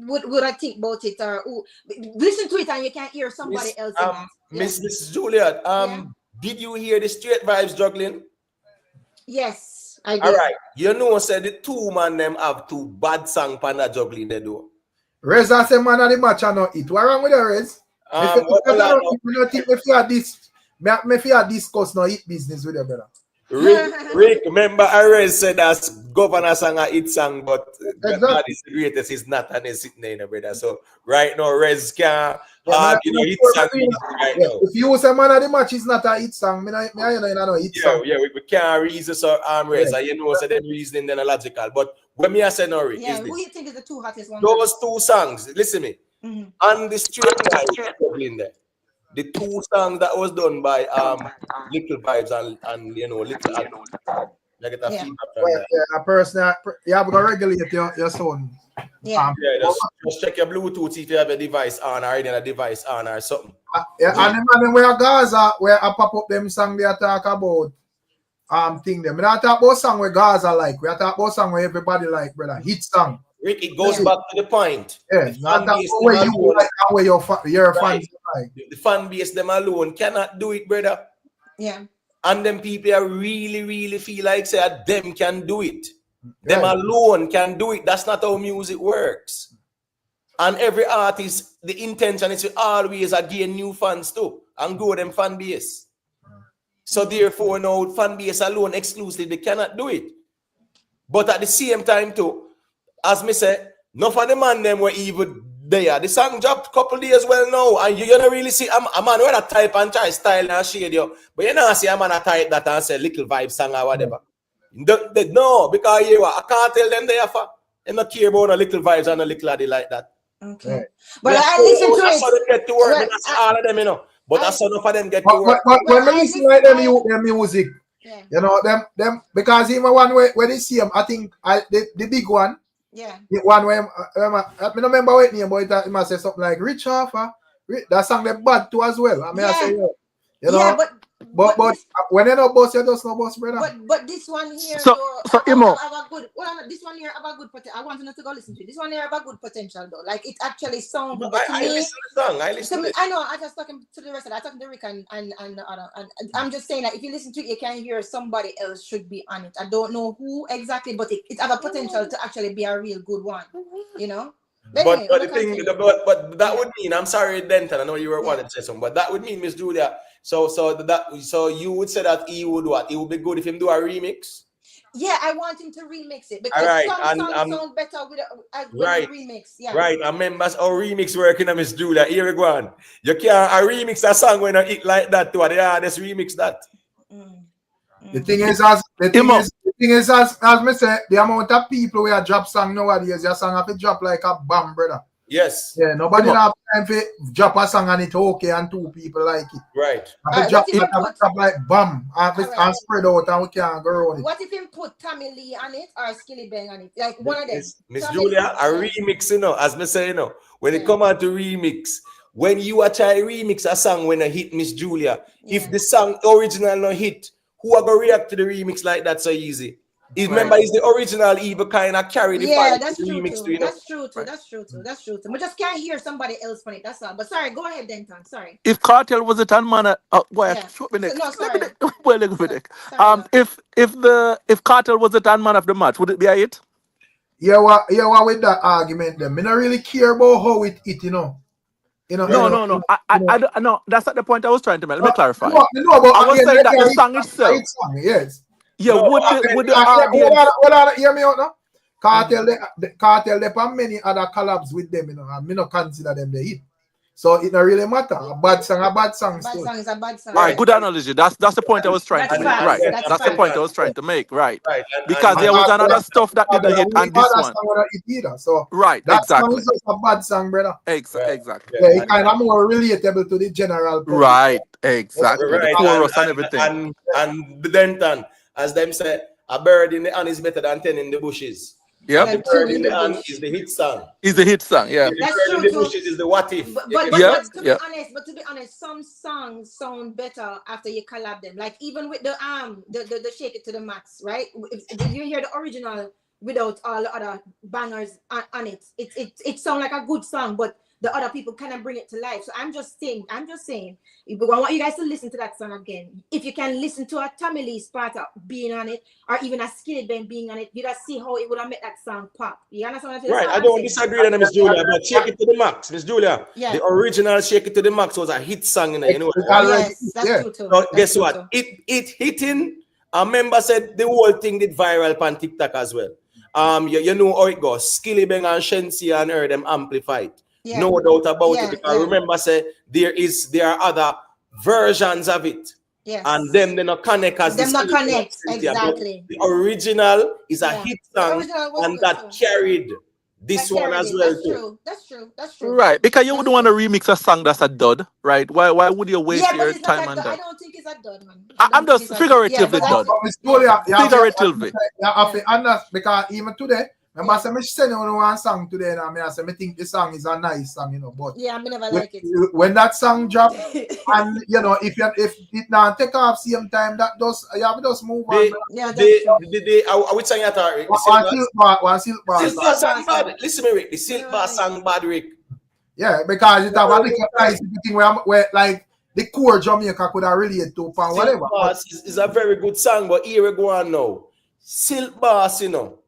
Speaker 3: would I think about it, or who listen to it and you can hear somebody else.
Speaker 2: Miss Juliet, did you hear the Straight Vibes juggling?
Speaker 3: Yes, I did.
Speaker 2: All right, you know, said the two man them have two bad song pan that juggling they do.
Speaker 1: Reza say man of the match and not it. What wrong with the Rez? If you discuss no hit business with your brother.
Speaker 2: Rick, remember Rez said that's governor sang a hit song, but God is the greatest is not, and he's sitting there, you know, brother. So right now Rez can't have hit song right now.
Speaker 1: If you say man of the match is not a hit song, me know hit song.
Speaker 2: Yeah, we can't reason so Rez, and you know, so them reasoning then logical. But when me I say no, Rick, is
Speaker 3: who you think is the two hottest ones?
Speaker 2: Those two songs, listen to me. And the Straight Vibes in there. The two songs that was done by Little Vibes and you know Little I get a feedback from that.
Speaker 1: A person you have to regulate your sound.
Speaker 2: Just check your Bluetooth if you have a device on or a device on or something.
Speaker 1: And the man where Gaza where I pop up them song they talk about thing them. We not talk about song where Gaza like. We talk about song where everybody like, brother. Hit song.
Speaker 2: Rick, it goes back to the point.
Speaker 1: Yeah, not that where you like and where your fans like.
Speaker 2: The fan base them alone cannot do it, brother.
Speaker 3: Yeah.
Speaker 2: And them people are really feel like say them can do it. Them alone can do it. That's not how music works. And every artist, the intention is to always gain new fans too and grow them fan base. So therefore, now fan base alone exclusively they cannot do it. But at the same time too, as me say, none of the man them were even there. The song dropped a couple days well now, and you don't really see a man with a type and try style and shade you, but you don't see a man a type that and say little vibe song or whatever. No, because you I can't tell them they for they not care about a little vibes and a little lady like that.
Speaker 3: Okay, but I listen to it.
Speaker 2: So they get to work. Well, that's all of them, you know. But that's enough of them get to work.
Speaker 1: But when I listen to them music, you know them because even one way when they see them, I think the big one.
Speaker 3: Yeah.
Speaker 1: The one where I don't remember what name, but it must say something like Rich Offer. That song them bad too as well. I mean, I say you know. But when you know boss, you just know boss, brother.
Speaker 3: But this one here,
Speaker 5: so Imo,
Speaker 3: have a good. Well, this one here have a good potential. I want you to go listen to it. This one here have a good potential though. Like it actually sounds good.
Speaker 2: I listen to the song. I listen to it.
Speaker 3: I know. I just talking to the rest of it. I talking to Rick and I'm just saying that if you listen to it, you can hear somebody else should be on it. I don't know who exactly, but it have a potential to actually be a real good one. You know.
Speaker 2: But the thing, but that would mean, I'm sorry, Denton. I know you were wanting to say something, but that would mean, Miss Julia. So you would say that he would what? It would be good if him do a remix.
Speaker 3: Yeah, I want him to remix it because some songs sound better with a remix. Yeah. Right.
Speaker 2: And members our remix working on Miss Julia. Here we go on. You can't remix a song when it like that to the artist remix that.
Speaker 1: The thing is, as me say, the amount of people who drop song nowadays, your song have to drop like a bomb, brother.
Speaker 2: Yes.
Speaker 1: Yeah, nobody have time to drop a song and it okay and two people like it.
Speaker 2: Right.
Speaker 1: Drop like bomb and spread out and we can't go around it.
Speaker 3: What if him put Tommy Lee on it or Skilly Bang on it? Like one of them.
Speaker 2: Miss Julia, a remix, you know, as me say, you know, when it come out to remix, when you are trying to remix a song when a hit, Miss Julia, if the song original no hit, who are going to react to the remix like that so easy? Remember, it's the original even kind of carry the
Speaker 3: Yeah,
Speaker 2: fight
Speaker 3: that's
Speaker 2: to the
Speaker 3: true
Speaker 2: remix
Speaker 3: too.
Speaker 2: too, you know?
Speaker 3: That's true too. That's true too. That's true too. We just can't hear somebody else from it. That's all. But sorry, go ahead, Denton. Sorry.
Speaker 5: If Cartel was it on man, boy,
Speaker 3: Yeah.
Speaker 5: shoot me neck.
Speaker 3: No, sorry.
Speaker 5: Well, look at it.
Speaker 3: Sorry,
Speaker 5: If Cartel was it on man of the match, would it be a hit?
Speaker 1: Yeah, what with that argument them? I don't really care about how it you know.
Speaker 5: No. No, that's not the point I was trying to make. Let me clarify.
Speaker 1: No, about,
Speaker 5: I was saying that the song itself.
Speaker 1: Yes.
Speaker 5: Yeah,
Speaker 2: No,
Speaker 5: would the audience...
Speaker 1: Hold on, hear me out now. Cartel, there are many other collabs with them, you know, and me not consider them the hit. So it don't really matter. A bad song still.
Speaker 3: Bad song is a bad song.
Speaker 5: All right, good analogy. That's the point I was trying to make.
Speaker 3: Facts.
Speaker 5: Right. That's the point I was trying to make. Right. Because there was another stuff that didn't hit and this one.
Speaker 1: So
Speaker 5: right,
Speaker 1: that
Speaker 5: exactly.
Speaker 1: song is just a bad song, brother.
Speaker 5: Exactly.
Speaker 1: Yeah, it kind of more relatable to the general public.
Speaker 5: Right, exactly.
Speaker 2: Right.
Speaker 5: The chorus and everything.
Speaker 2: And the Denton, as them say, a bird in the hand is better than 10 in the bushes.
Speaker 5: Yeah,
Speaker 2: the bird in the hand is the hit song.
Speaker 5: Is the hit song, yeah.
Speaker 2: The bird in the bushes is the what if.
Speaker 3: But to be honest, some songs sound better after you collab them. Like even with the Shake It to the Max, right? If you hear the original without all the other bangers on it, it sounds like a good song, but the other people kind of bring it to life. So I'm just saying, I want you guys to listen to that song again. If you can listen to a Tommy Lee's part being on it, or even a Skillet Ben being on it, you just see how it would have made that song pop. You understand what I'm saying?
Speaker 2: Right, I don't disagree with Miss Julia, but Shake It to the Max, Miss Julia.
Speaker 3: Yeah.
Speaker 2: The original Shake It to the Max was a hit song, you know.
Speaker 3: Yes, that's true too.
Speaker 2: So guess what? It hitting. A member said the whole thing did viral on TikTok as well. You know how it goes. Skilly Bang and Shensi and her them amplified.
Speaker 3: Yeah.
Speaker 2: No doubt about it. Because remember, say there are other versions of it.
Speaker 3: Yes.
Speaker 2: And them they not connect as
Speaker 3: them not connect.
Speaker 2: Exactly.
Speaker 3: Exactly.
Speaker 2: The original is a hit song, and that carried this one as well too.
Speaker 3: That's true.
Speaker 5: Right, because you wouldn't want to remix a song that's a dud, right? Why would you waste your time on that?
Speaker 3: I don't think it's a dud, man.
Speaker 5: I'm just figuratively dud. Figuratively.
Speaker 1: Because even today, remember, I send you one song today, and I think the song is a nice song, you know. But
Speaker 3: yeah, I never like it.
Speaker 1: When that song drop, and you know, if it now take off same time, that does you have to just move on.
Speaker 2: Yeah, I would say that
Speaker 1: one silk bar
Speaker 2: song bad. Listen to me, Rick. The silk bar song bad, Rick.
Speaker 1: Yeah, because it have a little nice thing where like the core Jamaica could have related to or whatever.
Speaker 2: Silk Bars is a very good song, but here we go on now. Silk Bars, you know.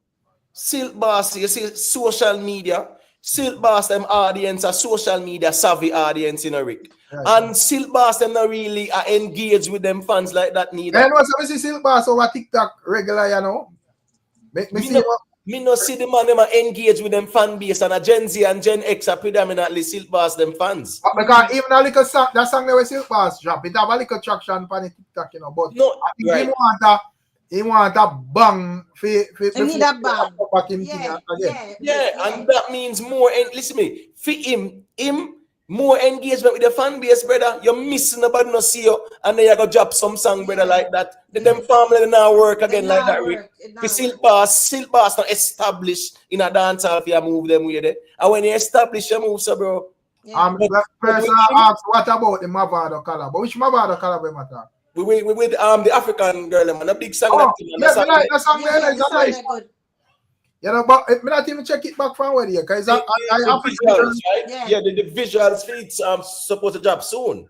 Speaker 2: Silk Bars, you see social media. Silk Bars, them audience, a social media savvy audience, you know, Rick. Right. And Silk Bars, them not really are engaged with them fans like that neither.
Speaker 1: And what's see Silk Bars over TikTok regular, you know?
Speaker 2: Me no see the man them are engaged with them fan base, and a Gen Z and Gen X are predominantly Silk Bars them fans.
Speaker 1: Because even a little song, that song that was Silk Bars drop, it have a little traction on the TikTok, you know. But
Speaker 2: no,
Speaker 1: I think he want a bang for
Speaker 3: need a bang.
Speaker 2: And that means more. And listen to me, for him more engagement with the fan base, brother. You're missing about no see you, and then you go drop some song, brother, like that. Them family now work again like that. For Silk Bars not established in a dance hall if you move them with it. And when you establish your move, so bro.
Speaker 1: Yeah. Person asks what about the Mavado color? But which Mavado color we matter?
Speaker 2: We with the African girl, man, a big song.
Speaker 1: That song there is nice. You know, but me not even check it back from where here, because I
Speaker 2: visuals, right? Yeah, the visuals feeds supposed to drop soon.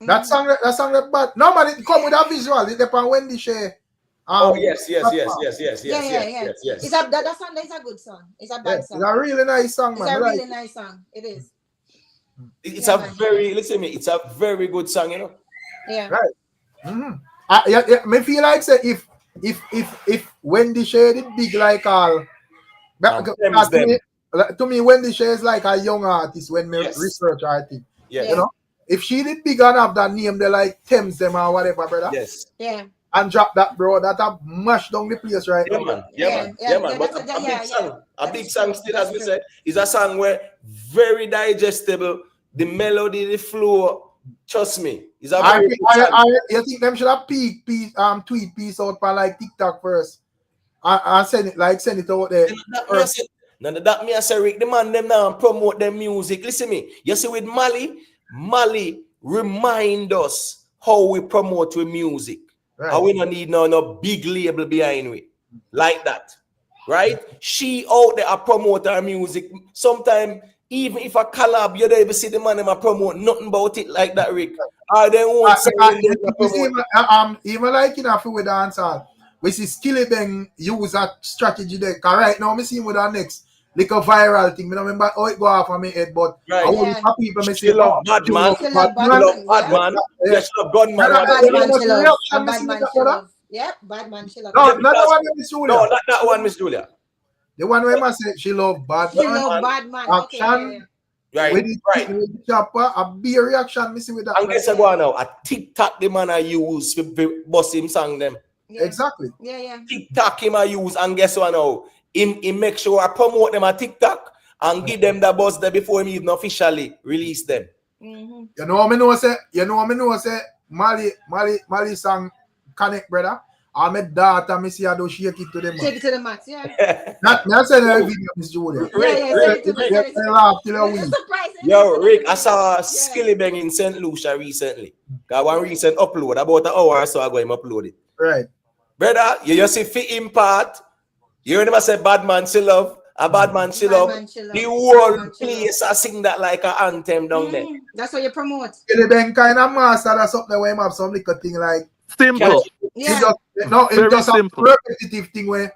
Speaker 1: That song bad. No man, it come with a visual. It depends when the share.
Speaker 2: Yes.
Speaker 3: Yeah. That song is a good song. It's a bad song.
Speaker 1: It's a really nice song, man.
Speaker 3: It's a really nice song. It is.
Speaker 2: It's a very listen to me. It's a very good song, you know.
Speaker 3: Yeah.
Speaker 1: Right. Me feel like say if Wendy Shea did big like all, to me Wendy Shea is like a young artist when me research her thing.
Speaker 2: Yeah.
Speaker 1: You know, if she did big enough that name they like Thames them or whatever, brother.
Speaker 2: Yes.
Speaker 3: Yeah.
Speaker 1: And drop that, bro. That have mashed down the place right
Speaker 2: now. Yeah, man. But a big song still, as we said, is a song where very digestible. The melody, the flow. Trust me, it's a very
Speaker 1: you think them should have tweet piece out for like TikTok first, and send it out there.
Speaker 2: Now that me I say Rick, the man them now promote their music. Listen me. You see with Mali remind us how we promote with music.
Speaker 1: Right.
Speaker 2: How we don't need no big label behind it. Like that. Right? She out there promote her music. Sometimes even if a collab, you don't even see the man them promote nothing about it like that, Rick. Or they won't say
Speaker 1: even like in a few with dancehall. We see Skilly Bang use that strategy there. Cause right now, me see him with our next like a viral thing. I don't remember how it go off of my head, but
Speaker 2: right.
Speaker 1: I want to people me
Speaker 2: She
Speaker 1: say,
Speaker 2: love bad man.
Speaker 3: She love bad man.
Speaker 2: Bad man. Yeah, she love gunman.
Speaker 3: Bad man she love. Bad man she love. Yep, bad man she love.
Speaker 1: No, not that one, Miss Julia.
Speaker 2: No, not that one, Miss Julia.
Speaker 1: The one where I say she love bad man.
Speaker 3: She love bad man.
Speaker 1: Action.
Speaker 2: Right,
Speaker 1: with the chopper, a big reaction, me see with that.
Speaker 2: And guess what now? A TikTok the man I use to bust him song them.
Speaker 3: Yeah.
Speaker 1: Exactly.
Speaker 3: Yeah.
Speaker 2: TikTok him I use, and guess what now? Him make sure I promote them at TikTok and give them the buzz there before he even officially release them.
Speaker 3: Mm-hmm.
Speaker 1: You know what me know say Mali song connect, brother. I met daughter, me see her do shake it to them.
Speaker 3: Shake it to the max, yeah.
Speaker 1: Not say that video, Miss Julia.
Speaker 2: Yo, Rick, I saw Skilly Bang in St. Lucia recently. Got one recent upload, about an hour or so ago, him upload it.
Speaker 1: Right.
Speaker 2: Brother, you see fit in part. You never say bad man she love. A bad man she love. The whole place I sing that like an anthem down there.
Speaker 3: That's what you promote.
Speaker 1: Skilly Bang kind of master that's something where him have some little thing like
Speaker 5: simple.
Speaker 3: Yeah.
Speaker 1: It's just
Speaker 5: simple.
Speaker 1: a repetitive thing where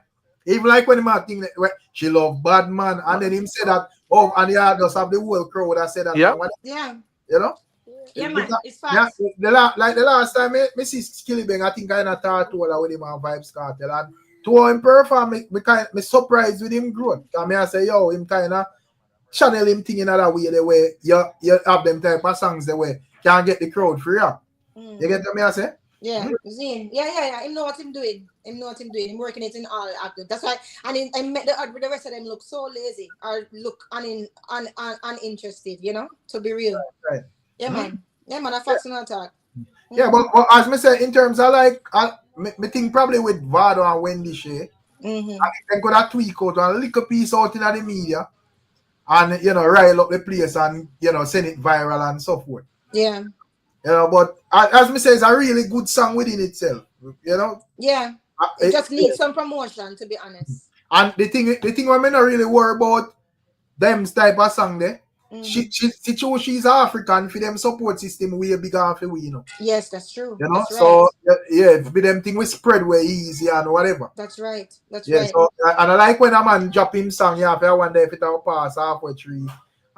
Speaker 1: even like when him think that where she love bad man and then him say that and yeah just have the whole crowd that said that.
Speaker 5: Yeah.
Speaker 1: You know?
Speaker 3: Yeah, man. It's fast.
Speaker 1: Yeah, the last time me see Skilly Bang, I think I thought to her with him on Vibes Cartel and to him perform me surprised with him growth. Because I say yo him kind of channel him thing in another way the way you have them type of songs the way can't get the crowd free up. You get what I say?
Speaker 3: Yeah, Zane. Yeah. Him know what him doing. Him working it in all active. That's why. And I met the rest of them look so lazy or look uninterested. You know, to be real.
Speaker 1: Right.
Speaker 3: Yeah, man. Yeah, man. I facts and talk.
Speaker 1: Yeah, but as me say, in terms of like, me think probably with Vado and Wendy Shea, I could have tweak out a little piece out in the media, and rile up the place and send it viral and so forth.
Speaker 3: Yeah.
Speaker 1: But as me say, it's a really good song within itself.
Speaker 3: Yeah. It just needs some promotion, to be honest.
Speaker 1: And the thing where me not really worry about them type of song there. She's African for them support system way bigger for we,
Speaker 3: Yes, that's true.
Speaker 1: That's
Speaker 3: right.
Speaker 1: So be them thing we spread way easy and whatever.
Speaker 3: That's right.
Speaker 1: Right. So and I like when a man drop him song, I wonder if it'll pass halfway through.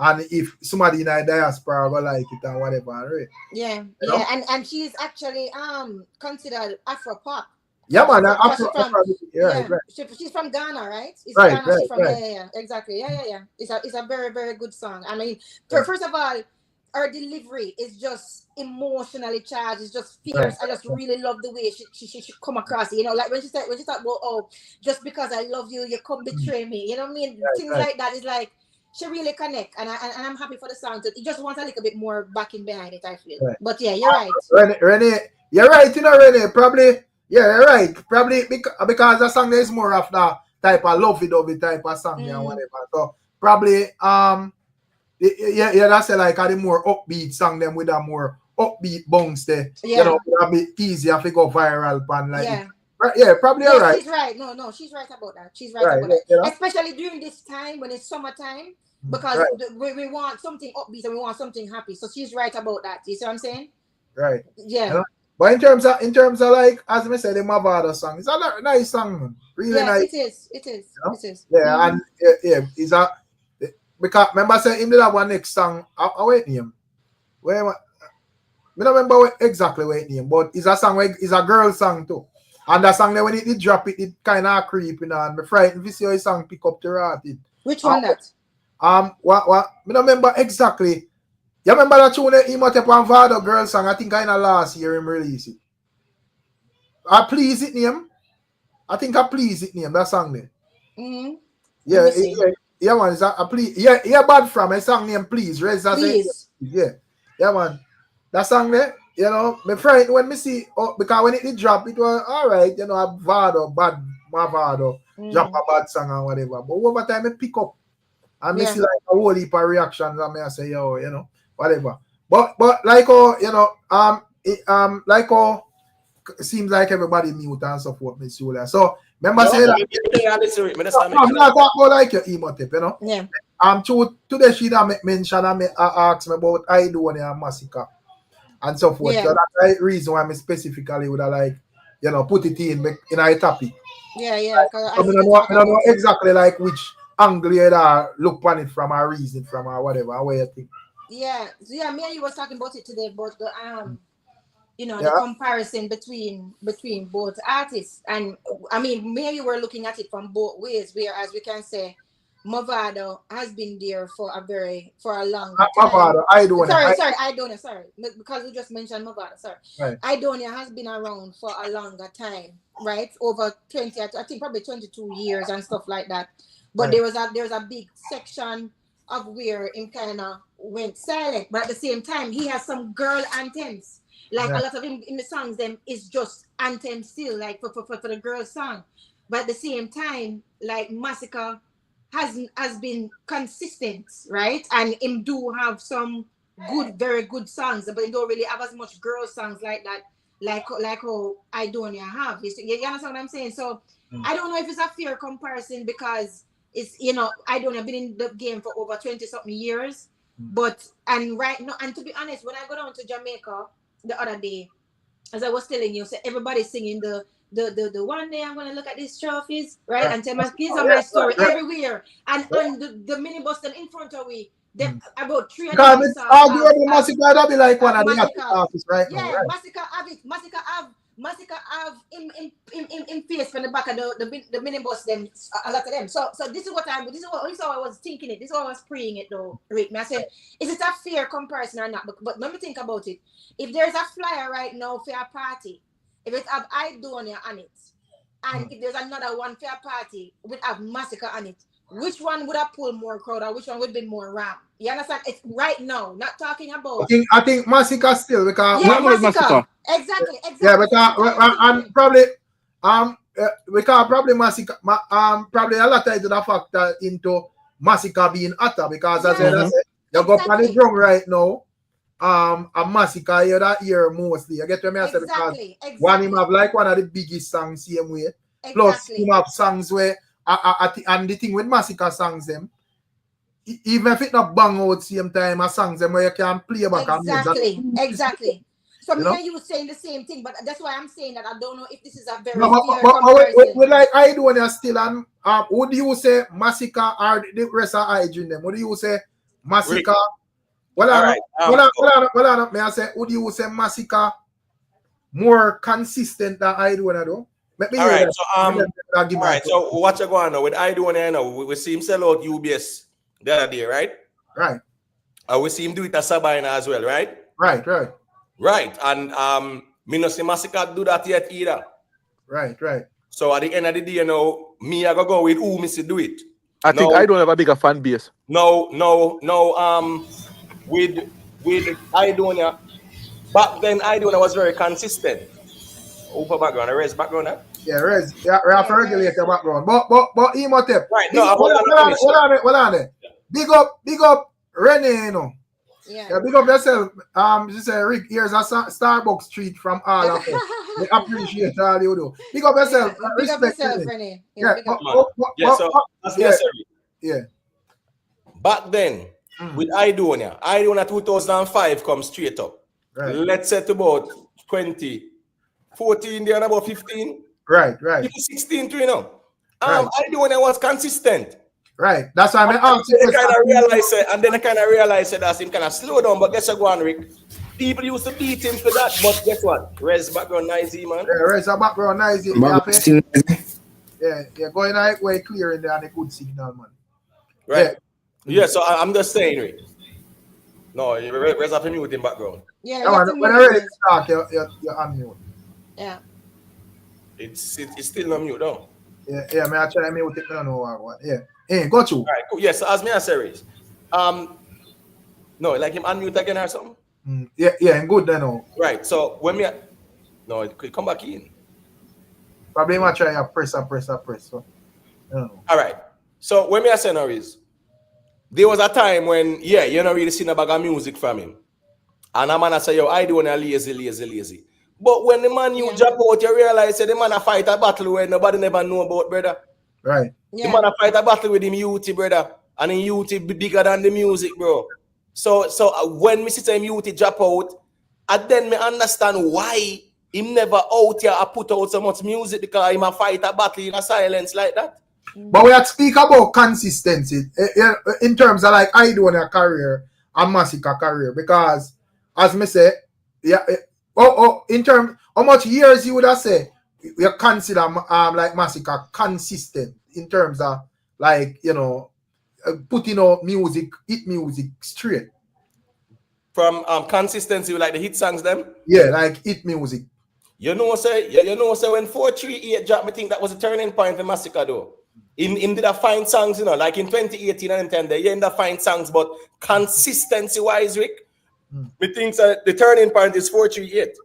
Speaker 1: And if somebody in the diaspora will like it and whatever, right?
Speaker 3: Yeah, and she's actually considered Afro pop.
Speaker 1: Yeah, man.
Speaker 3: She's from Ghana, right?
Speaker 1: Right.
Speaker 3: Yeah, exactly. Yeah. It's a very, very good song. I mean, first of all, her delivery is just emotionally charged. It's just fierce. Right. I just really love the way she come across it. Like when she talk about, just because I love you, you come betray me. You know what I mean? Things like that is like. She really connect, and I'm happy for the song. It just wants a little bit more backing behind it, I feel. Right. But yeah, you're right.
Speaker 1: Renee, you're right. Renee, probably. Yeah, you're right. Probably because the song is more of the type of lovey-dovey type of song and whatever. So probably that's like a more upbeat song them with a more upbeat bounce there. Yeah. A bit easier to go viral pan like. Yeah. Yeah, probably right.
Speaker 3: She's right. No, she's right about that. She's right about that. Especially during this time when it's summertime, because we want something upbeat and we want something happy. So she's right about that. You see what I'm saying?
Speaker 1: Right.
Speaker 3: Yeah.
Speaker 1: But in terms of like, as I said, the Mavado song, it's a nice song, man. Really nice.
Speaker 3: It is.
Speaker 1: Yeah, and it's a because remember I said him did have one next song. I wait name. Where I don't remember exactly what name, but it's a song where it's a girl song too. And that song there, when it drop it kind of creeping and me frightened to see how his song pick up the rat.
Speaker 3: Which one that?
Speaker 1: What? I don't remember exactly. You remember that tune that he might have on Vado girl song? I think kind of last year him release it. I Please It name. I think I Please It name that song there. Yeah, man. It's a Please. Yeah, bad from a song named Please.
Speaker 3: Please.
Speaker 1: Yeah, man. That song there. My friend, when me see, because when it drop, it was all right, a Vado, bad Mavado, drop a bad song and whatever. But over time, I pick up And I see like a whole heap of reactions and I say, yo, you know, whatever. But like you know, like it seems like everybody mute and so forth, Miss Julia. So remember say that I'm not talking about like your emo tip, you know.
Speaker 3: Yeah.
Speaker 1: Today she mentioned and asked me about Aidonia and Masicka and so forth.
Speaker 3: Yeah.
Speaker 1: So that's the reason why I specifically would have like, you know, put it in a topic.
Speaker 3: Yeah.
Speaker 1: So I don't know exactly like which angle you look on it from or reason from or whatever, where you think.
Speaker 3: Yeah. So yeah, me and you was talking about it today, but the you know, the comparison between both artists. And I mean, me and you were looking at it from both ways, whereas we can say Mavado has been there for a long time.
Speaker 1: Mavado,
Speaker 3: Aidonia, sorry. Because we just mentioned Mavado, sorry.
Speaker 1: Right.
Speaker 3: Aidonia has been around for a longer time, right? Over 20, I think probably 22 years and stuff like that. But right. There's a big section of where him kind of went silent. But at the same time, he has some girl anthems. Like a lot of him in the songs, them is just anthem still, like for the girl song. But at the same time, like Masicka has been consistent, right? And him do have some very good songs, but he don't really have as much girl songs like that, like how Aidonia have. You understand what I'm saying? So I don't know if it's a fair comparison because it's, you know, Aidonia been in the game for over 20-something years. But and to be honest, when I go down to Jamaica the other day, as I was telling you, so everybody's singing the one day I'm gonna look at these trophies, right? And tell my kids on my story everywhere. And the minibus them in front of we, them about 300
Speaker 1: because Masicka that be like one of the artists right now.
Speaker 3: Yeah,
Speaker 1: right?
Speaker 3: Masicka have in face from the back of the minibus them, a lot of them. So this is how I was thinking it. This is how I was praying it though, Rick. I said, is it a fair comparison or not? But let me think about it. If there's a flyer right now for a party, if it have Aidonia on it, and if there's another one for a party with have Masicka on it, which one would have pulled more crowd or which one would be more ram? You understand? It's right now, not talking about.
Speaker 1: I think Masicka still because
Speaker 3: Masicka. Exactly.
Speaker 1: Yeah, because and probably because probably Masicka probably a lot of the factor into Masicka being hotter because as I said, you go on the drum right now. A Masicka here that year mostly. You get what I say because one him have like one of the biggest songs same way. Plus him have songs where and the thing with Masicka songs them, even if it not bang out same time as songs them where you can play back.
Speaker 3: Exactly. So me and you were saying the same thing, but that's why I'm saying that I don't know if this is a very fair comparison.
Speaker 1: We like Aidonia still and would you say Masicka or the rest of IG them? Would you say Masicka? Well, may I say, would you say Masicka more consistent than Aidonia though?
Speaker 2: So what you going on with Aidonia now? We see him sell out UBS the other day, right?
Speaker 1: Right.
Speaker 2: We see him do it at Sabina as well, right?
Speaker 1: Right.
Speaker 2: And me no see Masicka do that yet either.
Speaker 1: Right.
Speaker 2: So at the end of the day, you know, me I go with who me see do it.
Speaker 5: I think I don't have a bigger fan base.
Speaker 2: No. With Aidonia, back then Aidonia was very consistent. Over background, Rez background, huh?
Speaker 1: Yeah, Rez. Yeah, we have to regulate the background. But Imhotep.
Speaker 2: Right, no,
Speaker 1: hold on there. Big up Renee, you know.
Speaker 3: Yeah,
Speaker 1: big up yourself. She said, Rick, here's a Starbucks treat from all of us. We appreciate all you do. Big up yourself.
Speaker 3: Big up yourself, Renee.
Speaker 1: Yeah.
Speaker 2: Back then, with Aidonia 2005 comes straight up.
Speaker 1: Right.
Speaker 2: Let's say to about 2014, there and about 15.
Speaker 1: Right.
Speaker 2: Even 16 too, you know. Aidonia was consistent.
Speaker 1: Right. That's why I asked you.
Speaker 2: And then I kind of realized that him kind of slow down. But guess what, go on, Rick? People used to beat him for that. But guess what? Rez background noisy, man.
Speaker 1: Yeah, Rez background noisy. Yeah, going out way clear in there and a good signal, man.
Speaker 2: Right. Yeah, so I'm just saying, Rick. No, Rez have to mute in background.
Speaker 3: Yeah,
Speaker 1: when I ready to start, you're unmute.
Speaker 3: Yeah.
Speaker 2: It's still not mute, though.
Speaker 1: Yeah, may I try to mute it? I don't know what. Yeah. Hey, got you.
Speaker 2: All right, cool. Yes, as me a series. No, like him unmute again or something?
Speaker 1: Yeah, I'm good then. No.
Speaker 2: Right, so when me... No, it could come back in.
Speaker 1: Probably might try to press. So, I don't know.
Speaker 2: All right. So when me a say now is, there was a time when, yeah, you don't really see a bag of music from him. And a man I say, yo, I do lazy. But when the man you drop out, you realize that the man a fight a battle where nobody never know about, brother.
Speaker 1: Right.
Speaker 2: The man a fight a battle with him youth, brother. And him youth be bigger than the music, bro. So when me see him youth drop out, and then me understand why him never out here put out so much music, because him a fight a battle in a silence like that.
Speaker 1: But we have to speak about consistency in terms of like Aidonia career and Masicka career, because as me say, in terms how much years you would have said you consider like Masicka consistent in terms of like, you know, putting out music, hit music straight.
Speaker 2: From consistency, like the hit songs them?
Speaker 1: Yeah, like hit music.
Speaker 2: You know, say when 438 dropped, I think that was a turning point for Masicka though. In did a fine songs, you know, like in 2018 and 10, they end up fine songs, but consistency wise, Rick, me think that the turning point is 438.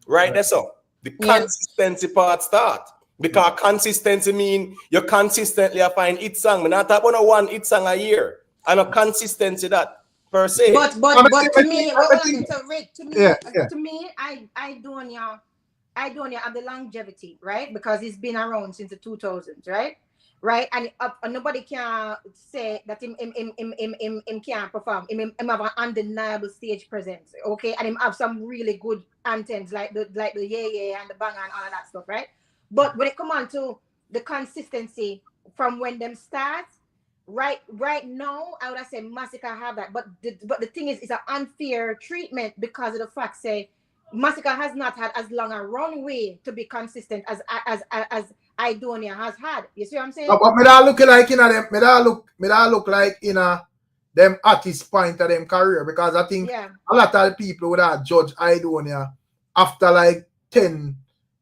Speaker 2: Right? That's all. The consistency part start. Because consistency mean you consistently find hit song. Me not talk about one hit song a year. And a consistency that per se.
Speaker 3: But to me, Rick, to me, Aidonia have the longevity, right? Because it's been around since the 2000s, right? Right, and nobody can say that him can't perform. Him have an undeniable stage presence, okay, and him have some really good anthems like the yeah and the bang and all of that stuff, right? But when it come on to the consistency from when them start, right now, I would have said Masicka have that, but the thing is, it's an unfair treatment because of the fact say Masicka has not had as long a runway to be consistent as Aidonia has had. You see what I'm saying?
Speaker 1: But me that look like in a them, me that look like in a them artist point of them career, because I think a lot of people would have judged Aidonia after like 10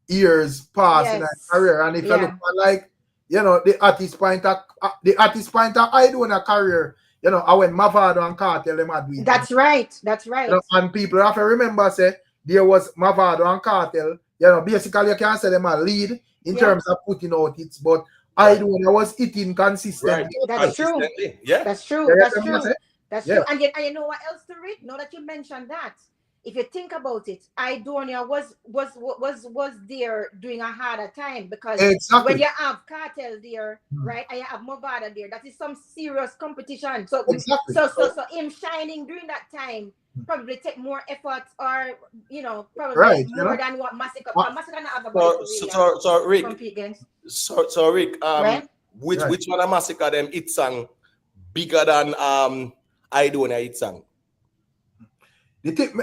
Speaker 1: years past in a career. And if you look at like, you know, the artist point of Aidonia career, you know, when Mavado and KARTEL them had with.
Speaker 3: That's right.
Speaker 1: You know, and people have to remember say there was Mavado and KARTEL, you know, basically you can say them a lead in terms of putting out hits, but Aidonia was hitting consistently.
Speaker 3: Right. That's true.
Speaker 2: Yeah.
Speaker 3: That's true. That's true. And you know what else to read? Now that you mentioned that, if you think about it, Aidonia was there during a harder time, because when you have KARTEL there, right, and you have Mavado there, that is some serious competition. So him shining during that time probably take more effort, or you know, probably more than what Masicka. Masicka not have a
Speaker 2: so Rick,
Speaker 3: compete against.
Speaker 2: So Rick,
Speaker 3: right?
Speaker 2: which one of Masicka them hit song bigger than Aidonia hit song?
Speaker 1: The thing,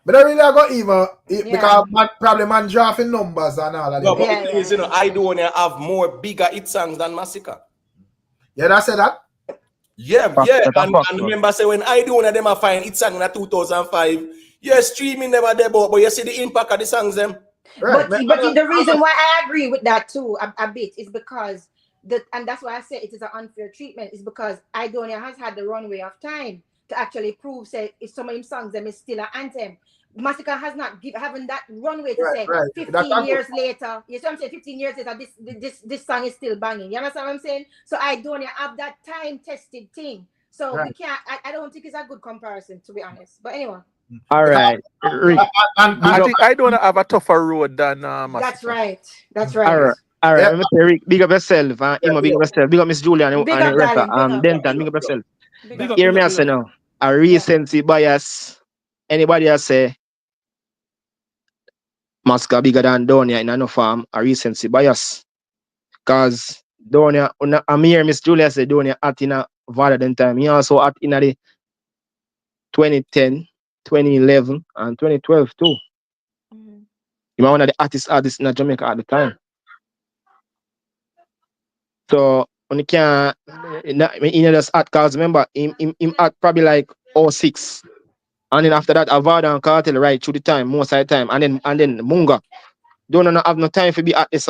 Speaker 1: but I really got even because probably man drafting numbers and all of that.
Speaker 2: No, but the thing is, you know, Aidonia have more bigger hit songs than Masicka.
Speaker 1: Yeah, that's that.
Speaker 2: Yeah. And remember, say when Aidonia them a find hit song in 2005, you're streaming them at there, but you see the impact of the songs them.
Speaker 3: Right. But the reason why I agree with that too a bit is because and that's why I say it is an unfair treatment, is because Aidonia has had the runway of time to actually prove say if some of his songs them is still an anthem. Masicka has not having that runway to say 15 years later. You see what I'm saying? 15 years later, this song is still banging. You understand what I'm saying? So Aidonia have that time tested thing. So we can't. I don't think it's a good comparison, to be honest. But anyway.
Speaker 5: All right, Rick. I think Aidonia have a tougher road than Masicka.
Speaker 3: That's right.
Speaker 9: All right. Let me say, Rick, big up yourself. Emma, big up yourself. Big up Miss Julia and Retta. Denton, big up yourself. Hear me say now. A recency bias. Anybody else say Masicka bigger than Donia in no farm, a recency bias. Because Donia, I'm here, Miss Julia said Donia at in a Valentine time. He also at in the 2010, 2011, and 2012 too. He was one of the artists in Jamaica at the time. So when you can, just at cause remember him at probably like 06. And then after that, Avada and KARTEL right through the time, most of the time, and then Munga. Don't have no time to be at this.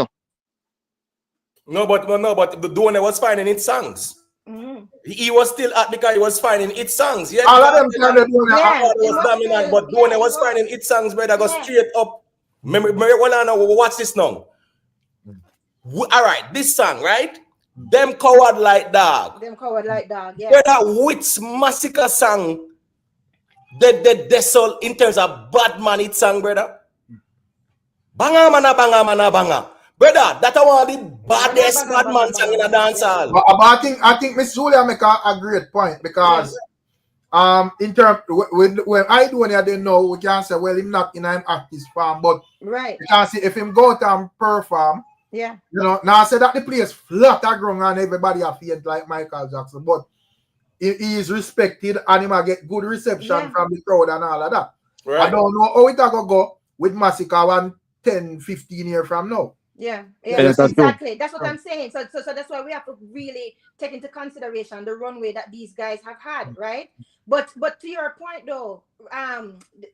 Speaker 2: No, but the Donia was finding its songs. He was still at because he was finding its songs. Yeah,
Speaker 1: all of them was
Speaker 2: dominant, but Donia was finding its songs, brother. Go straight up. Watch this now. All right, this song, right? Them coward like dog.
Speaker 3: Them coward like dog, yeah.
Speaker 2: Brother, which Masicka song the desol in terms of bad man it sang, brother? Banga mana banga mana banga. Brother, that's one of the baddest bad man song in a dance hall.
Speaker 1: But I think Miss Julia make a great point because in terms when Aidonia they know we can say well him not in an artist form, but
Speaker 3: right.
Speaker 1: You can see if him go out and perform,
Speaker 3: yeah.
Speaker 1: You know, now I say that the place flat and ground and everybody are faint like Michael Jackson, but he is respected and he might get good reception from the crowd and all of that. Right. I don't know how it will go with Masicka 10, 15 years from now.
Speaker 3: Yeah, exactly. That's what I'm saying. So that's why we have to really take into consideration the runway that these guys have had, right? But to your point though,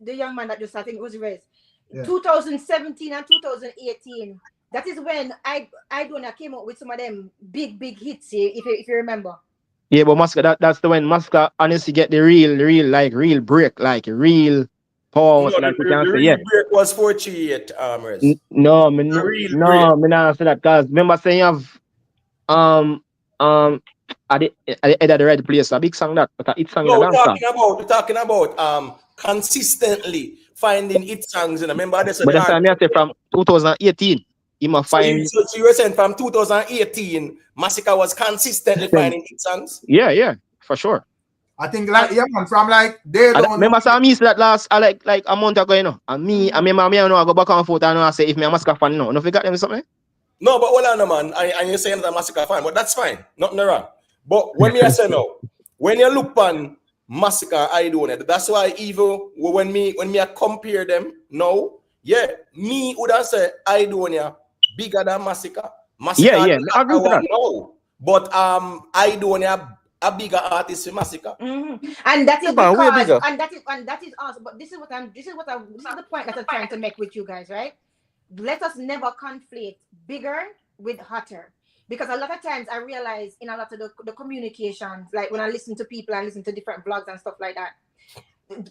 Speaker 3: the young man that just I think it was raised, 2017 and 2018. That is when Aidonia came up with some of them big hits. If you remember.
Speaker 9: Yeah, but Masicka, that's the when Masicka honestly get the real break, like real power.
Speaker 2: No,
Speaker 9: like
Speaker 2: the real break was 48 armors.
Speaker 9: No, me not say that because remember saying you have at the head of the right place, a big song that, but it's song
Speaker 2: no, we're talking about consistently finding hit songs. Remember this?
Speaker 9: But that's what I say from 2018. You must find.
Speaker 2: So you were saying from 2018, Masicka was consistently finding hit songs.
Speaker 9: Yeah, for sure.
Speaker 1: I think like man, from like they don't
Speaker 9: remember some me that last like a month ago, you know. And me, I remember me, I know I go back and forth and I say if me a Masicka fan, no forget them something.
Speaker 2: No, but hold on, man. And you're saying that I'm a Masicka fan, but that's fine. Nothing wrong. But when me I say no, when you look on Masicka, Aidonia, that's why even when me I compare them, no, me would have said Aidonia bigger than Masicka. Masicka
Speaker 9: I agree with that.
Speaker 2: No, but Aidonia a bigger artist than Masicka.
Speaker 3: And that is because, and that is also. But this is the point that I'm trying to make with you guys, right? Let us never conflate bigger with hotter. Because a lot of times I realize in a lot of the communications, like when I listen to people and listen to different blogs and stuff like that,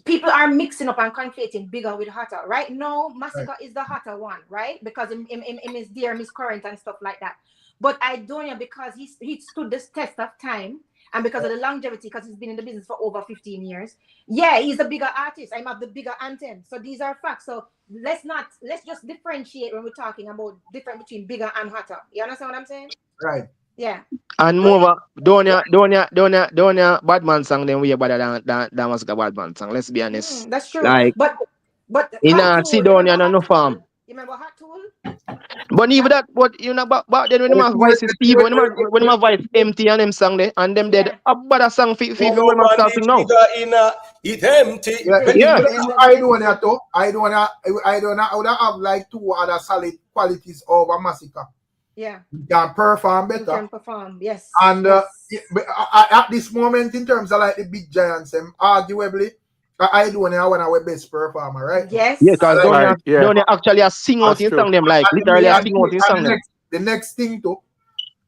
Speaker 3: people are mixing up and conflating bigger with hotter. Right now, Masicka is the hotter one, right? Because him is dear, him is current and stuff like that. But Aidonia, because he stood this test of time and because of the longevity, because he's been in the business for over 15 years, he's a bigger artist. I'm of the bigger anthem. So these are facts. So let's just differentiate when we're talking about difference between bigger and hotter. You understand what I'm saying?
Speaker 1: Right.
Speaker 3: Yeah.
Speaker 9: And moreover, Donia Badman song then we are better than Masicka Badman song. Let's be honest.
Speaker 3: That's true.
Speaker 9: Like
Speaker 3: but
Speaker 9: in a see Donia no farm.
Speaker 3: You remember Hot Tool?
Speaker 9: But even that, but you know, but then when my voice is Steve, when my voice empty and them song there, and them dead, a better song for when my start sing now.
Speaker 2: It empty.
Speaker 1: Aidonia too. Aidonia would have like 2 other solid qualities over Masicka.
Speaker 3: Yeah.
Speaker 1: He can perform better.
Speaker 3: He can perform, yes.
Speaker 1: And at this moment, in terms of like the big giants, arguably, Aidonia one of our best performer, right?
Speaker 3: Yes.
Speaker 9: Yeah, because Donia actually sing out in song them like literally sing out in song them.
Speaker 1: The next thing too,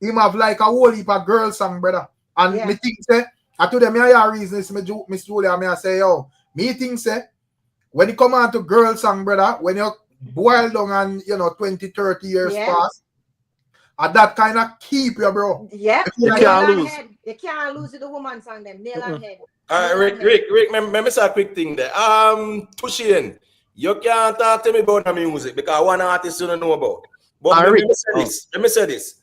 Speaker 1: him have like a whole heap of girl song, brother. And me think say, I told them I reason Miss Julia, I say me think say, when you come on to girl song, brother, when you boil down and 20, 30 years past, and that kind of keep you, bro.
Speaker 3: Yeah.
Speaker 9: You can't lose.
Speaker 3: You can't lose with the woman song them. Nail on head.
Speaker 2: Rick, let me say a quick thing there. Tushin, you can't talk to me about the music because one artist you don't know about. But let me say this.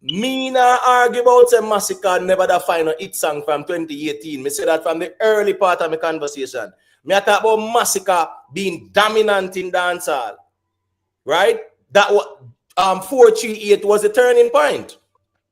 Speaker 2: Me not argue about say Masicka never the final hit song from 2018. Me say that from the early part of my conversation. Me talk about Masicka being dominant in dancehall. Right? That was 438 was the turning point.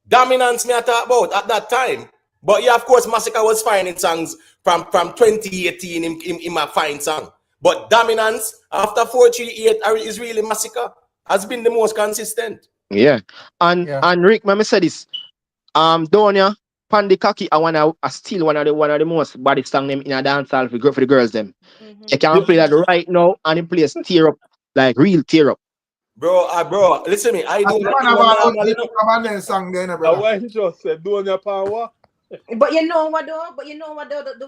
Speaker 2: Dominance me I talk about at that time. But yeah, of course, Masicka was finding songs from 2018 in my fine song. But dominance after 438 is really Masicka has been the most consistent.
Speaker 9: Yeah. And Rick, let me say this. Donia, Pandikaki, I still one of the most body song them in a dancehall for the girls them. You can play that right now and the place tear up, like real tear up.
Speaker 2: Bro, listen to me. I do
Speaker 1: not song then, bro.
Speaker 4: Why he just said Donia power?
Speaker 3: But you know what though?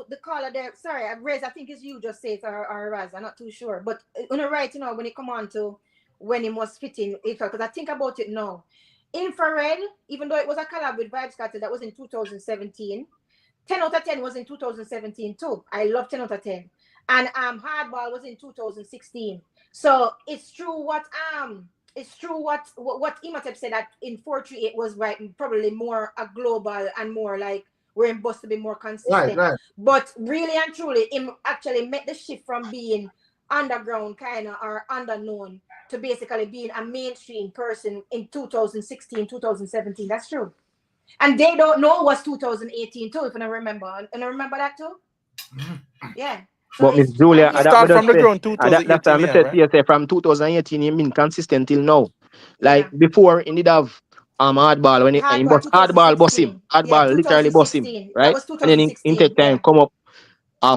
Speaker 3: The caller there, sorry, Rez, I think it's you just say it or Raz, I'm not too sure. But on the right, when it come on to when it was fitting, because I think about it now, Infrared, even though it was a collab with Vybz Kartel, that was in 2017. 10 out of 10 was in 2017 too. I love 10 out of 10. And Hardball was in 2016. So it's true what Imhotep said, that in 438 was right, probably more a global and more like we're supposed to be more consistent.
Speaker 1: Right.
Speaker 3: But really and truly, him actually made the shift from being underground kind of or underknown to basically being a mainstream person in 2016, 2017. That's true. And they don't know it was 2018 too, if I remember. And I remember that too. Yeah. So
Speaker 9: But Miss Julia,
Speaker 5: start from the ground 2018.
Speaker 9: that's what I said.
Speaker 5: Right?
Speaker 9: Yes, from 2018, he been consistent till now. Like before, he did have hardball when he bust hardball, boss him. Hardball literally boss him, right? And then in take time come up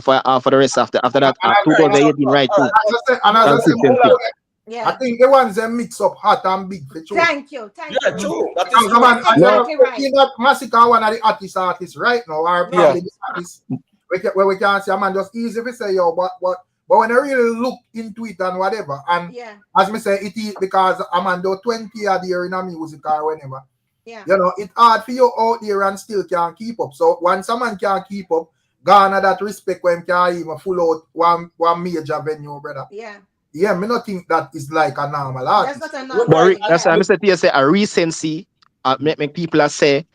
Speaker 9: for the rest after that 2018, right? Too. Consistency.
Speaker 3: Yeah.
Speaker 1: I think the ones that mix up hot and big for true.
Speaker 3: Thank you.
Speaker 2: Yeah, true. That is
Speaker 3: exactly right.
Speaker 1: That Masicka one of the artists right now, or probably the artist where we can say, man, just easy to say, yo, but when I really look into it and whatever, and as me say, it is because a man do 20 years there in a music or whenever.
Speaker 3: Yeah.
Speaker 1: You know, it's hard for you out there and still can't keep up. So when someone can't keep up, garner that respect when can even full out one major venue, brother.
Speaker 3: Yeah.
Speaker 1: Yeah, me not think that is like a normal artist.
Speaker 3: That's not a normal.
Speaker 9: That's why I say a recency. Make people say,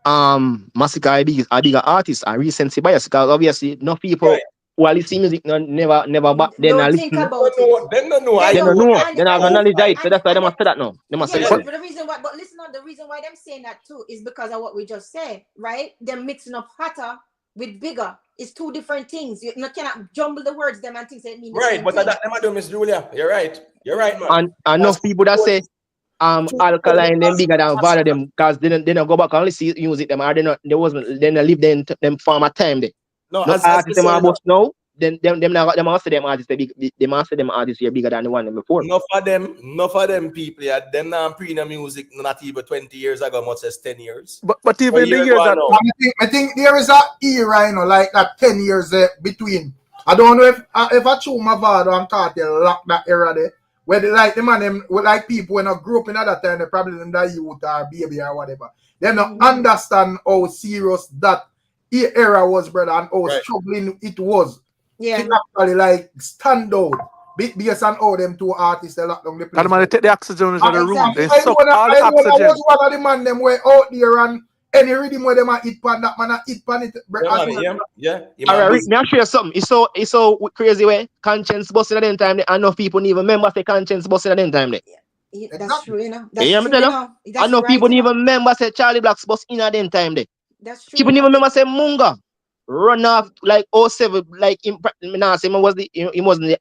Speaker 9: Masicka a bigger artist, a recency bias, because obviously no people who are listening music never back then
Speaker 3: don't think about it.
Speaker 2: They don't know.
Speaker 9: They don't know. They have no knowledge of it. So that's why they must say that now. They must say
Speaker 3: But the reason why them saying that too is because of what we just said, right? They're mixing up hotter with bigger. It's two different things. You cannot jumble the words them and things that mean
Speaker 2: right. But that never do, Miss Julia. You're right, man.
Speaker 9: And enough people that say Alkaline them bigger than Vada them, because they don't go back and only see music them, or they not live them farmer time there.
Speaker 2: No,
Speaker 9: as artists them are both now. Them also them artists them artists here bigger than the one them before.
Speaker 2: Enough of them people, yeah, them now pre music not even 20 years ago, much as 10 years.
Speaker 5: But even the years that
Speaker 1: I think there is a era, you know, like that 10 years between. I don't know if I chew my Vado and KARTEL lock that era there. Where they like them and them like people when I grew up in that time, they probably them that youth or baby or whatever. They don't understand how serious that era was, brother, and how struggling it was.
Speaker 3: Yeah.
Speaker 1: It actually like stand out. Based on how them two artists they lock down the place.
Speaker 5: and man, they take the oxygen into the room. They
Speaker 1: I
Speaker 5: suck all the oxygen.
Speaker 1: I was one of the man them were out there and any rhythm where them a hit pan that man a hit pan it.
Speaker 9: Alright, me show you something. It's so crazy way. Conscience busting at them time. Enough people even remember say Conscience busting at them time.
Speaker 3: That's true, you know. That's
Speaker 9: true,
Speaker 3: you know.
Speaker 9: Enough people even remember say Charlie Black's bust in at them time.
Speaker 3: That's true.
Speaker 9: People even remember say Munga run off like 07, like him wasn't the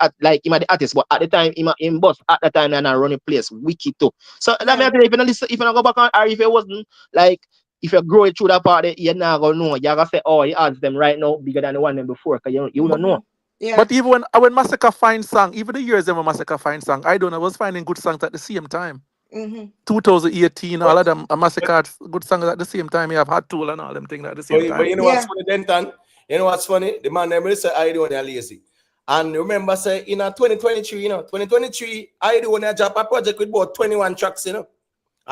Speaker 9: artist, but at the time him bust at the time and I run a place wicked too. So that means if you not go back on, or if it wasn't like if you grow it through that part, you're not gonna know. You're gonna say, oh, he adds them right now bigger than the one them before, because you don't know.
Speaker 3: Yeah.
Speaker 5: But even when Masicka find song, even the years when Masicka find song, I was finding good songs at the same time. 2018, all of them, Masicka good songs at the same time. You have Hot Tool and all them things at the same time.
Speaker 2: But you know what's funny, Denton? You know what's funny? The man never say Aidonia lazy. And remember, say in 2023, 2023, Aidonia drop a project with about 21 tracks, I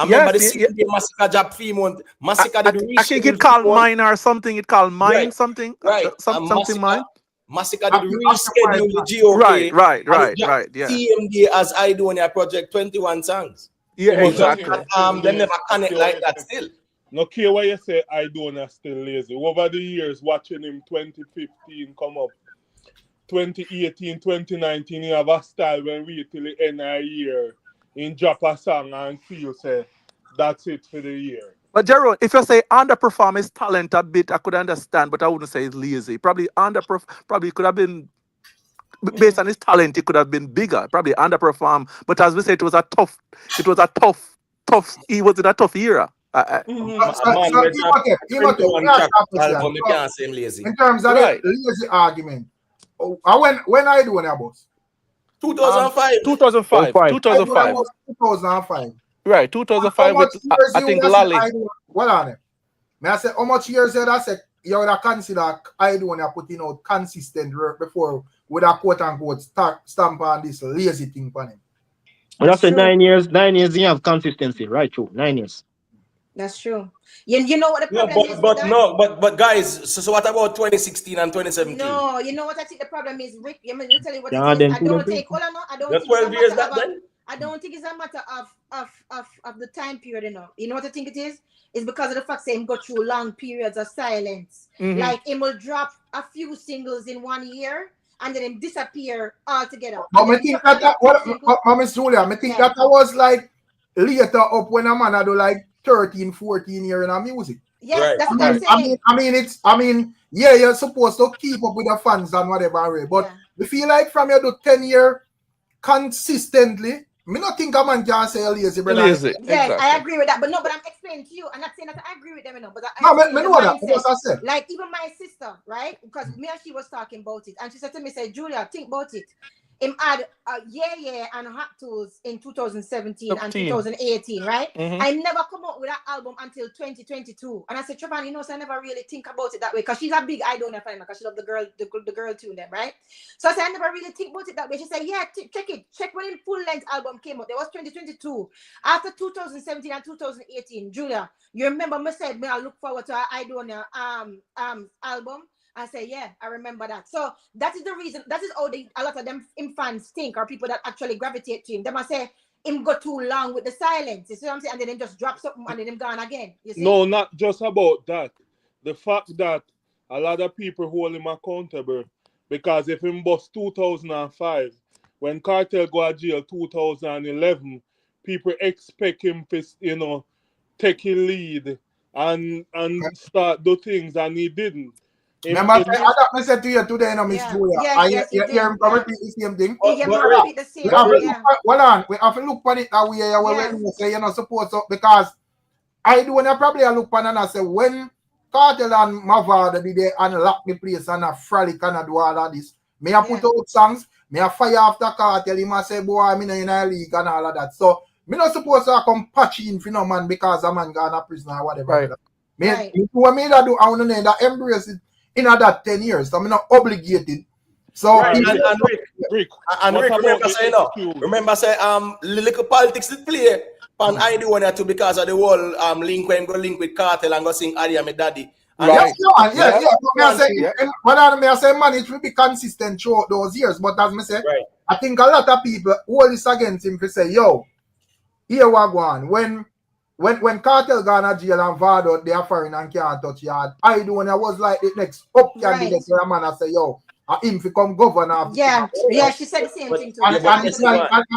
Speaker 2: remember the same day Masicka drop 3 months. Masicka did the
Speaker 5: I think it called Mine or something. It called Mine something.
Speaker 2: Right.
Speaker 5: Something Mine.
Speaker 2: Masicka did reschedule the GOK.
Speaker 5: Right. Yeah.
Speaker 2: TMD as Aidonia project 21 songs.
Speaker 5: Yeah, exactly.
Speaker 2: They never connect like that still.
Speaker 10: No care why you say Aidonia still lazy. Over the years, watching him 2015 come up, 2018, 2019, he have a style when we till the end of the year in drop a song and feel say that's it for the year.
Speaker 5: But Gerald, if you say underperform his talent a bit, I could understand, but I wouldn't say it's lazy. Probably could have been based on his talent, it could have been bigger, probably underperform. But as we say, he was in a tough era.
Speaker 1: In terms of the lazy argument, when I do an boss?
Speaker 2: 2005.
Speaker 5: Right, 2005 with I think Lally.
Speaker 1: Well on it. May I say how much years I said you would have consider Aidonia putting out consistent work before with a quote unquote stamp on this lazy thing for him?
Speaker 9: But
Speaker 3: That's
Speaker 9: after
Speaker 3: true.
Speaker 9: 9 years, you have consistency, right? True, 9 years.
Speaker 3: That's true. You know what the
Speaker 2: No,
Speaker 3: problem is with
Speaker 2: but
Speaker 3: that?
Speaker 2: no, but guys, so what about 2016 and 2017?
Speaker 3: No, you know what I think the problem is, Rick. Let me tell you what
Speaker 9: Yeah,
Speaker 3: it is.
Speaker 9: then
Speaker 3: I don't think. Hold on, no, I don't
Speaker 2: You're
Speaker 3: think it's a
Speaker 2: 12 years
Speaker 3: matter
Speaker 2: back
Speaker 3: of.
Speaker 2: then?
Speaker 3: I don't think it's a matter of the time period. You know what I think it is? It's because of the fact that him go through long periods of silence. Like him will drop a few singles in 1 year and then him disappear altogether.
Speaker 1: But I think that Miss Julia, I think that was like later up when a man had like 13, 14 years in our music.
Speaker 3: Yes,
Speaker 2: Right.
Speaker 3: that's what I'm saying.
Speaker 1: I mean, yeah, you're supposed to keep up with the fans and whatever, but we feel like from you do 10 years consistently, me not think a man can say lazy, brother.
Speaker 5: Lazy.
Speaker 3: Yes,
Speaker 5: Exactly.
Speaker 3: I agree with that. But I'm explaining to you. I'm not saying that I agree with them, but I
Speaker 1: No,
Speaker 3: agree
Speaker 1: me
Speaker 3: with
Speaker 1: know
Speaker 3: the
Speaker 1: that.
Speaker 3: mindset.
Speaker 1: That's what I said.
Speaker 3: Like even my sister, right? Because me and she was talking about it, and she said to me, "Say Julia, think about it. Him had Yeah and Hot Tools in 2017 and 2018, right? I never come out with that album until 2022. And I said, Trevor, so I never really think about it that way because she's a big Aidonia fan because she loves the girl tune them, right? So I said, I never really think about it that way. She said, yeah, check it. Check when the full length album came out. There was 2022. After 2017 and 2018, Julia, you remember me said, I look forward to our Aidonia album. I say, yeah, I remember that. So that is the reason. That is how a lot of them fans think, or people that actually gravitate to him. They must say him go too long with the silence. You see what I'm saying? And then him just drop something and then him gone again. You see?
Speaker 10: No, not just about that. The fact that a lot of people hold him accountable, because if him bust 2005, when KARTEL go to jail 2011, people expect him to, take a lead and start do things, and he didn't.
Speaker 1: Remember, I said to you today, Miss Julia.
Speaker 3: Yes,
Speaker 1: you hear him repeat the same thing?
Speaker 3: He repeat the same thing.
Speaker 1: Hold on, we have to look on it that way. We say you're not supposed to, because I do when I probably look on and I say when KARTEL and Mavado did they unlock the place and a frolic and do all of this. Me I put out songs, me I fire after KARTEL, he must say, boy, I'm in a league and all of that. So me not supposed to come patch in for no man because a man gone to prison or whatever.
Speaker 5: Right.
Speaker 1: What me that do, I want to know that embrace it in that 10 years. So I'm not obligated. So
Speaker 2: right.
Speaker 10: Rick,
Speaker 2: remember say little politics did play on Aidonia too because of the whole link when go link with KARTEL and go sing Adia me daddy.
Speaker 1: Yeah. But I say, man, it will be consistent throughout those years. But as I say, I think a lot of people hold this against him to say, yo, here we go on. When KARTEL gone to jail and Vado, they are foreign and can't touch yard. Aidonia was like the next up candidate where a man I say, yo, him to come governor.
Speaker 3: Yeah, she said the same thing too.
Speaker 1: And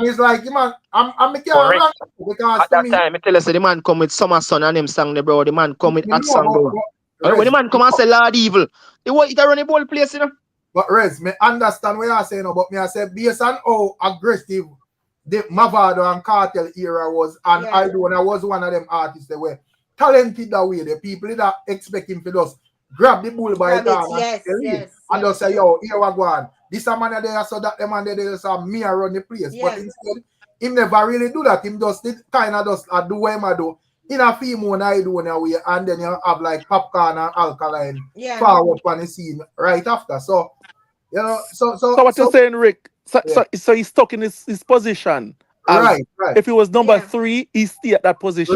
Speaker 1: it's like, man, I'm making a because
Speaker 9: at that time, I tell us the man come with Summer Sun and him sang the bro. The man come with Hot Song bro. When the man come and say Lord Evil, it run a ball place,
Speaker 1: But Rez, me understand what you're saying, but me I say based on how aggressive the Mavado and KARTEL era was, and Aidonia was one of them artists that were talented that way. The people that expect him to just grab the bull by the arm and just say, yo, here we go on. This a man there, so that the man there just a me around the place. But instead, him never really do that. Him just kind of just do what him do in a female Aidonia way, and then you have like Popcorn and Alkaline forward on the scene right after. So, so
Speaker 5: what you're saying, Rick? So he's stuck in his position.
Speaker 1: Right.
Speaker 5: If he was number 3, he stay at that position.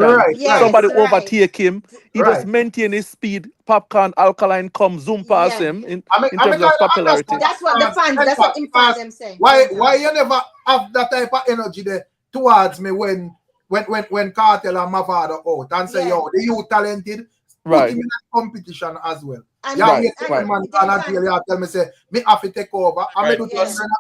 Speaker 5: Somebody overtake him. He just maintain his speed. Popcorn, Alkaline come zoom past him in terms of popularity.
Speaker 3: That's what the fans. That's what the fans saying.
Speaker 1: Why you never have that type of energy there towards me when KARTEL and Mavado out and say, yo, the you talented, put him in a competition as well.
Speaker 3: And
Speaker 1: man tell me say me have to take over. I do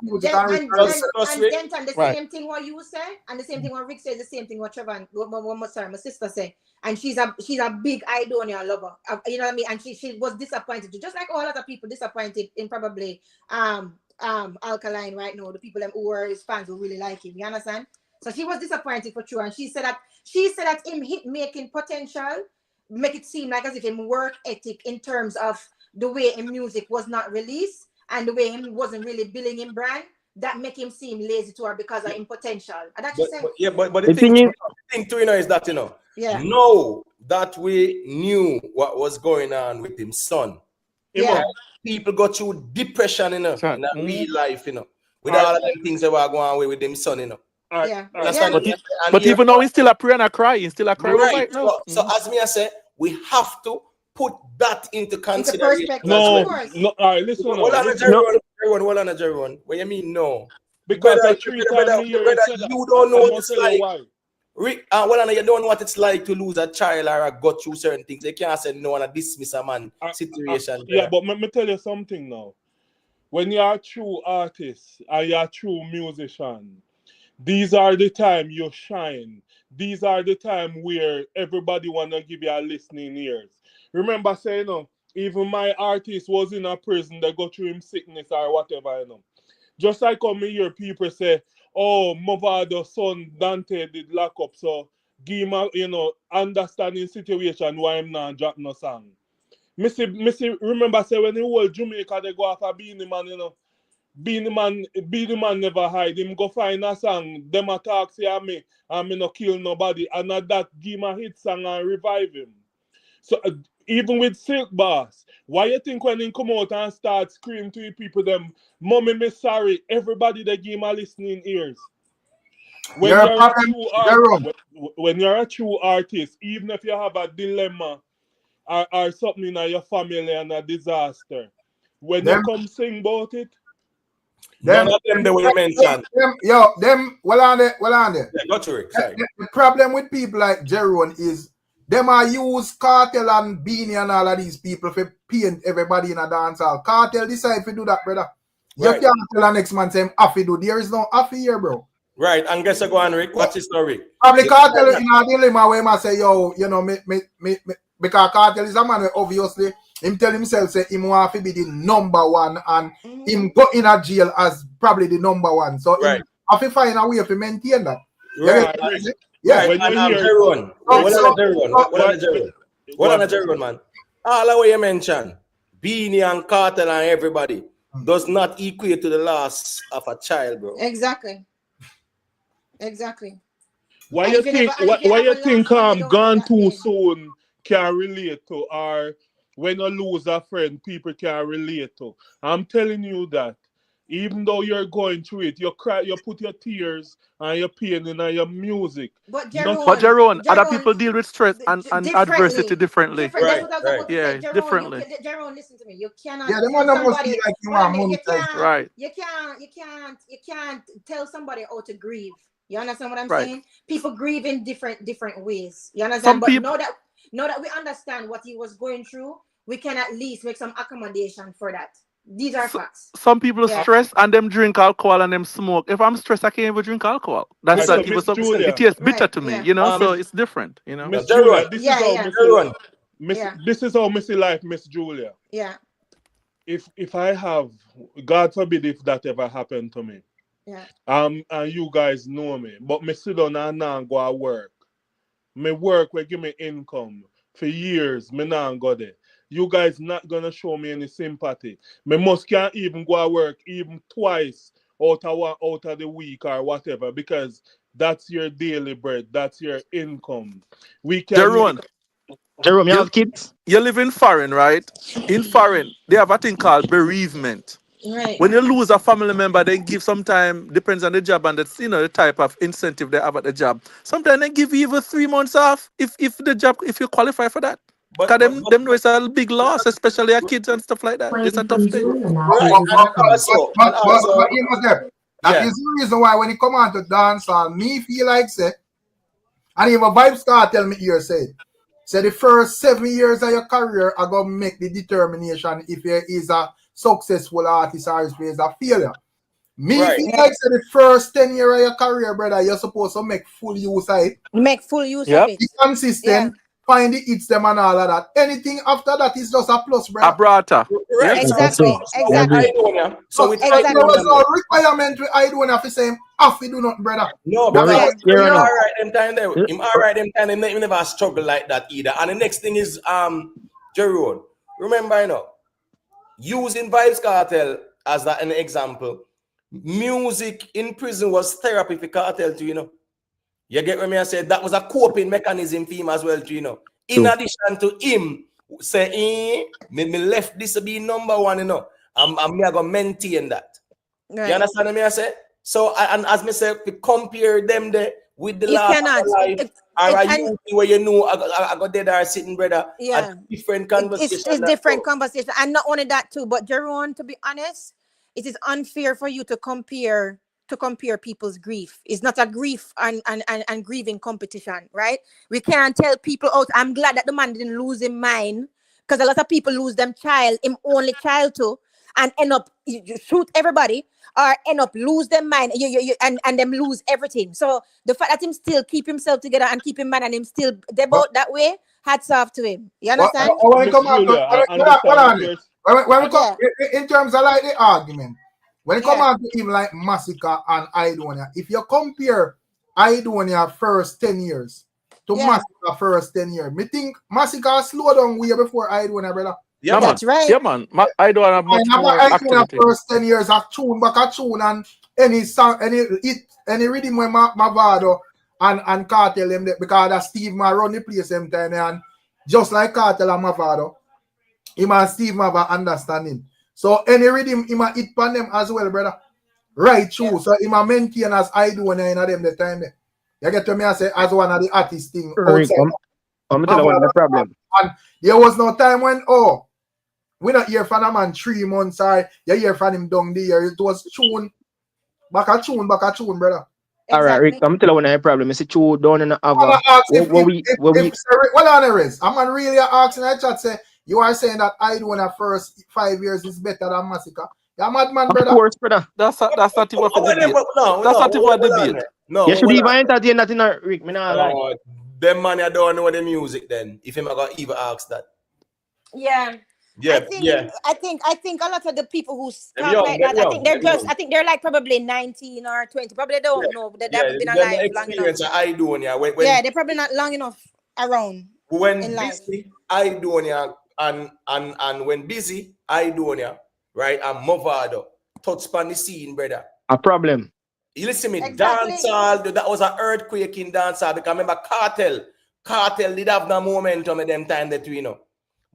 Speaker 1: music
Speaker 3: and the same thing what you say, and the same thing what Rick says, the same thing what Trevor, my sister say. And she's a big Aidonia lover. You know what I mean? And she was disappointed too, just like all other people disappointed in probably Alkaline right now. The people who were his fans who really like him. You understand? So she was disappointed for sure. And she said that him hit making potential make it seem like as if him work ethic in terms of the way his music was not released and the way him wasn't really building him brand, that make him seem lazy to her because of him potential. And that's just saying.
Speaker 2: But the thing too, is that know that we knew what was going on with him son. People got through depression, in real life, with all of the things that were going on with him son,
Speaker 3: Yeah.
Speaker 5: But even now, he still a pray and a cry. He still a cry.
Speaker 2: Right.
Speaker 5: No.
Speaker 2: So as me I say, we have to put that into consideration.
Speaker 10: No, all right, listen.
Speaker 2: Hold on, Jerry. What you mean no?
Speaker 10: Because
Speaker 2: brother,
Speaker 10: I treat me
Speaker 2: you don't know what it's like. You don't know what it's like to lose a child or go through certain things. They can't say no and dismiss a man situation.
Speaker 10: Yeah, but let me tell you something now. When you are a true artist and you are a true musician, these are the time you shine. These are the time where everybody wanna give you a listening ears. Remember saying, even my artist was in a prison, they go through him sickness or whatever, Just like how me hear people say, oh, Movado son Dante did lock up, so give him understanding situation why I'm not drop no song. Missy, remember say when the whole Jamaica they go after Beenie Man, Beenie Man never hide. Him go find a song, them attack say me, and me no kill nobody, and at that give him a hit song and revive him. So even with Silk Boss, why you think when he come out and start screaming to people them, mommy me sorry, everybody they give him a listening ears. When you're a true artist, even if you have a dilemma or something in your family and a disaster, when you come sing about it,
Speaker 2: none of them they will mention.
Speaker 1: Well on there.
Speaker 2: Yeah, got to it. Sorry.
Speaker 1: The problem with people like Jeron is them are use Cartel and Beenie and all of these people for paint everybody in a dance hall. Cartel decide to do that, brother.
Speaker 2: Right.
Speaker 1: You can't tell the next man say Affy do. There is no Affy here, bro.
Speaker 2: Right, and guess I go on, Rick. What's his story?
Speaker 1: Probably Cartel in a dilemma where I say, because Cartel is a man where obviously him tell himself say him want to be the number one and him go in a jail as probably the number one. So him have to find a way to maintain that.
Speaker 2: Right.
Speaker 1: Yeah.
Speaker 2: When you hear Jerron, what on the Jerron, man? All the way you mentioned, Beenie and Cartel and everybody does not equate to the loss of a child, bro.
Speaker 3: Exactly.
Speaker 10: Why you think gone too soon can relate to, or when you lose a friend, people can relate to? I'm telling you that even though you're going through it, you cry, you put your tears and your pain in your music.
Speaker 3: But
Speaker 5: Jeron, other people deal with stress and adversity differently.
Speaker 3: Right.
Speaker 5: Yeah, differently.
Speaker 3: Jeron, listen to me. You cannot
Speaker 1: tell somebody like you want money.
Speaker 5: Right.
Speaker 3: You can't tell somebody how to grieve. You understand what I'm saying? People grieve in different ways. You understand? But know that we understand what he was going through, we can at least make some accommodation for that. These are facts.
Speaker 5: Some people are stressed and them drink alcohol and them smoke. If I'm stressed, I can't even drink alcohol. That's that. It tastes bitter to me, so it's different,
Speaker 10: Miss Julia, this is how Missy life, Miss Julia.
Speaker 3: Yeah.
Speaker 10: If I have, God forbid if that ever happened to me.
Speaker 3: Yeah.
Speaker 10: And you guys know me, but me sit down and now go to work. Me work will give me income for years. Me now go there. You guys not gonna show me any sympathy. Me must can't even go to work even twice out of the week or whatever, because that's your daily bread. That's your income. We can.
Speaker 9: Jerome, you have kids?
Speaker 5: You live in foreign, right? In foreign, they have a thing called bereavement.
Speaker 3: Right.
Speaker 5: When you lose a family member, they give sometime, depends on the job and the type of incentive they have at the job. Sometimes they give you even 3 months off if you qualify for that. Because them know it's a big loss, especially our kids and stuff like that. It's a tough thing.
Speaker 1: That is the reason why when you come on to dance on, me feel like say, and even Vibes Cartel me here say the first 7 years of your career are gonna make the determination if you is a successful artist or if you is a failure. Me feel like say the first 10 years of your career, brother, you're supposed to make full use of it.
Speaker 3: Make full use of it.
Speaker 1: Be consistent. Find the hits them and all of that. Anything after that is just a plus, brother.
Speaker 5: A brata.
Speaker 3: Right. Exactly.
Speaker 1: So there was no requirement with Aidonia for saying Affy do nothing, brother.
Speaker 2: No, but you're all right them time there. I'm all right them time. They never struggle like that either. And the next thing is Jerome. Remember, using Vibes Cartel as an example. Music in prison was therapy for Cartel too, You get what I said? That was a coping mechanism for him as well, too, In addition to him saying, me left this to be number one, I'm going to maintain that. Right. You understand what I say? So, and as myself, to compare them there with the
Speaker 3: You
Speaker 2: last
Speaker 3: cannot.
Speaker 2: life, or you where you know I got there sitting, brother.
Speaker 3: Yeah.
Speaker 2: A different conversation.
Speaker 3: It's different conversation. And not only that too, but Jerome, to be honest, it is unfair for you to compare people's grief. It's not a grief and grieving competition, right? We can't tell people out. I'm glad that the man didn't lose his mind, because a lot of people lose them child, him only child too, and end up you shoot everybody, or end up lose their mind, and them lose everything. So the fact that him still keep himself together and keep him man and him still devout that way, hats off to him. You understand?
Speaker 1: When we come in terms of like the argument, when it come out to him like Masicka and Aidonia, if you compare Aidonia first 10 years to Masicka first 10 years, me think Masicka slow down way before Aidonia, brother.
Speaker 5: Yeah,
Speaker 3: that's
Speaker 5: man.
Speaker 3: right.
Speaker 5: Yeah, man. I don't have much more activity.
Speaker 1: First 10 years a tune back a tune, and any song, any rhythm when Mavado and KARTEL them there, because that Steve Ma run the place them time, and just like KARTEL and Mavado, him and Steve Mava understanding. So any rhythm him a hit on them as well, brother. Right true. So him a maintain as I do when I in them the time there. You get to me, I say as one of the artist thing outside.
Speaker 9: I'm telling you what the problem.
Speaker 1: And there was no time when we not hear from a man 3 months, or you hear from him down there. It was tune, back a tune, brother.
Speaker 9: All right, Rick, I'm telling you what the problem. It's a true down in the Ava.
Speaker 1: What on there is? I'm really asking that chat say you are saying that I do in the first 5 years is better than Masicka. You're madman, brother.
Speaker 9: Of course, brother.
Speaker 5: That's not even for debate. That's not even a debate.
Speaker 2: No,
Speaker 9: you should even entertain that in a Rick. Me not like.
Speaker 2: Them man you don't know the music then. If him got even ask that.
Speaker 3: Yeah.
Speaker 2: Yeah,
Speaker 3: I think a lot of the people who talk like that, I think they're like probably 19 or 20. Probably they don't know that they've been alive long enough. They're probably not long enough around.
Speaker 2: When
Speaker 3: in life.
Speaker 2: busy, Aidonia and when busy, Aidonia, right, and Movado touch upon the scene, brother.
Speaker 9: A problem.
Speaker 2: You listen to me,
Speaker 3: Exactly.
Speaker 2: dancehall, that was an earthquake in dancehall, because remember KARTEL did have no momentum at them time that we know.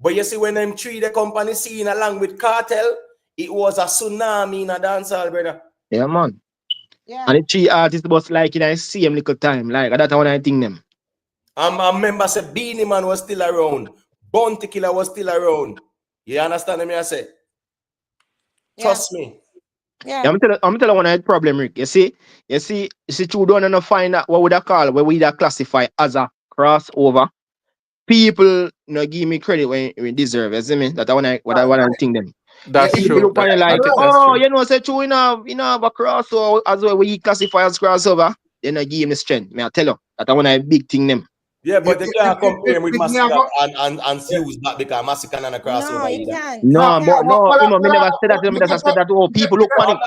Speaker 2: But you see, when them three the company scene along with KARTEL, it was a tsunami in a dancehall, brother.
Speaker 9: Yeah, man.
Speaker 3: Yeah.
Speaker 9: And the 3 artists was like in the same little time. Like that's what I think them.
Speaker 2: I remember say BEENIE Man was still around. Bounty Killer was still around. You understand me? I say, trust me.
Speaker 3: Yeah.
Speaker 9: I'm telling one of the problem, Rick. You see, you don't want to find out what would I call, what would I classify as a crossover. People give me credit when we deserve. You see me? That's what I think them.
Speaker 5: That's
Speaker 9: people
Speaker 5: true.
Speaker 9: look on it like, you know, say true, you know, have a crossover as well. We classify as crossover. Then I give him the strength. I tell you, that's one of the big thing them.
Speaker 2: Yeah, but they can't compare him with Masicka and Fuse that because Masicka and a crossover.
Speaker 3: No, you can't.
Speaker 9: No, me never said that. Me just said that. Oh, people look funny.
Speaker 2: I'm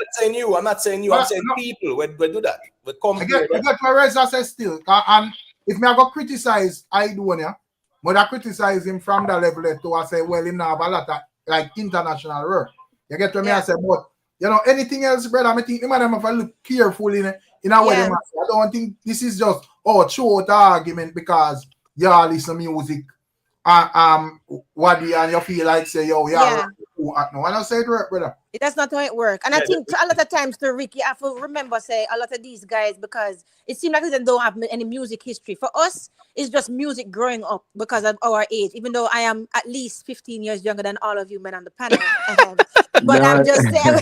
Speaker 2: not saying you. I'm saying people. We do that. We compare.
Speaker 1: I get my Reza say still. And if me I go criticize Aidonia, but I criticize him from the level to I say, well, him now have a lot of like international work. You get what me I say, but you know anything else, brother? I think him and them have to look careful in a way. I don't think this is just short argument because y'all listen music. What do you and you feel like say yo no, I don't say it right, brother.
Speaker 3: That's not how it works. And I think a lot of times to Ricky, I have to remember say a lot of these guys because it seems like they don't have any music history. For us, it's just music growing up because of our age. Even though I am at least 15 years younger than all of you men on the panel. But I'm just saying.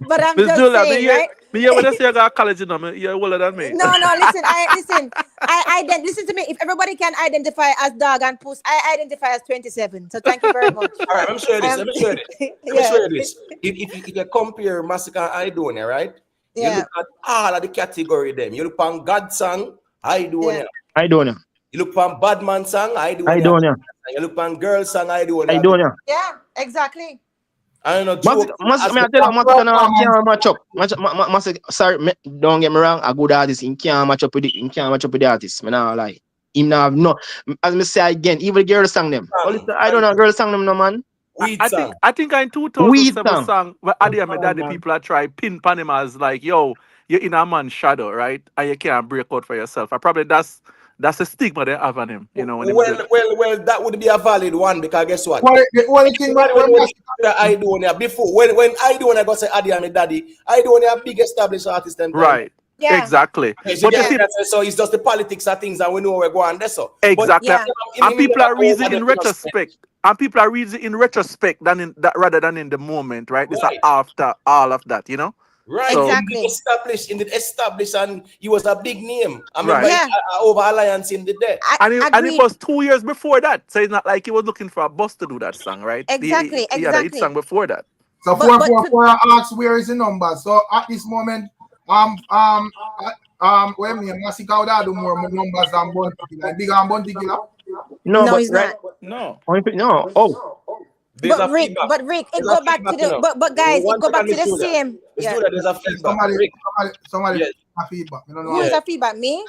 Speaker 3: But I'm just saying, right?
Speaker 5: Me when I say I got college, you're older than me.
Speaker 3: No, listen. Listen to me. If everybody can identify as dog and puss, I identify as 27. So thank you very much.
Speaker 2: All right, let me show you this. If you compare Masicka and Aidonia, right? You look at all of the category them. You look on God song, Aidonia. You look on Badman song, Aidonia. You look on girl song, Aidonia.
Speaker 3: Yeah, exactly.
Speaker 2: I don't know.
Speaker 9: Can't match up. Sorry, don't get me wrong. A good artist, he can't match up with the artist. Me not lie. Him not have no. As me say again, even the girl sang them. I don't know, girl sang them no man.
Speaker 5: I think in 2007 song where Adi and my daddy people are trying pin pan him as like, yo, you're in a man's shadow, right? And you can't break out for yourself. I probably that's That's a stigma they have on him, you know, when him
Speaker 2: Well,
Speaker 5: do it.
Speaker 2: well, that would be a valid one because guess what?
Speaker 1: Well, the only thing
Speaker 2: When
Speaker 1: when
Speaker 2: the Aidonia before when Aidonia got say Adi and me daddy, Aidonia big established artist them time.
Speaker 5: Right.
Speaker 3: Yeah.
Speaker 5: Exactly.
Speaker 2: Yes,
Speaker 5: But
Speaker 2: you
Speaker 5: you
Speaker 2: get
Speaker 5: see,
Speaker 2: that, so it's just the politics of things and we know where we're going there so.
Speaker 5: exactly.
Speaker 3: Yeah.
Speaker 5: And people are reading in
Speaker 2: retrospect.
Speaker 5: retrospect. And people are reading in retrospect than in that rather than in the moment, right? It's
Speaker 2: Right.
Speaker 5: after all of that, you know?
Speaker 2: Right.
Speaker 5: So-
Speaker 3: Exactly.
Speaker 2: In the established and he was a big name. I mean,
Speaker 5: Right.
Speaker 3: Yeah.
Speaker 2: over alliance in the day.
Speaker 5: And it
Speaker 3: Agreed.
Speaker 5: was 2 years before that. So it's not like he was looking for a bus to do that song, right?
Speaker 3: Exactly,
Speaker 5: He had a hit
Speaker 3: exactly.
Speaker 5: song before that.
Speaker 1: So
Speaker 3: But-
Speaker 1: 444 asks where is the number. So at this moment, when me and Masicka would do more numbers than Bounty Killer. Bigger than Bounty Killer.
Speaker 9: No,
Speaker 3: No,
Speaker 9: but
Speaker 3: he's
Speaker 9: right.
Speaker 5: No.
Speaker 9: No. Oh,
Speaker 2: There's
Speaker 3: But
Speaker 2: a
Speaker 3: Rick,
Speaker 2: feedback.
Speaker 3: it
Speaker 2: There's
Speaker 3: go
Speaker 2: a
Speaker 3: back to
Speaker 2: feedback, you
Speaker 3: the
Speaker 2: know.
Speaker 3: but guys,
Speaker 2: One
Speaker 3: it go back
Speaker 2: second,
Speaker 3: to the
Speaker 2: let's do that.
Speaker 3: same.
Speaker 2: Let's
Speaker 3: Yeah.
Speaker 2: do that. There's a feedback. Rick,
Speaker 1: Somebody
Speaker 2: Yes.
Speaker 1: have feedback. You don't know.
Speaker 3: Who is
Speaker 2: Yeah.
Speaker 3: a feedback? Me?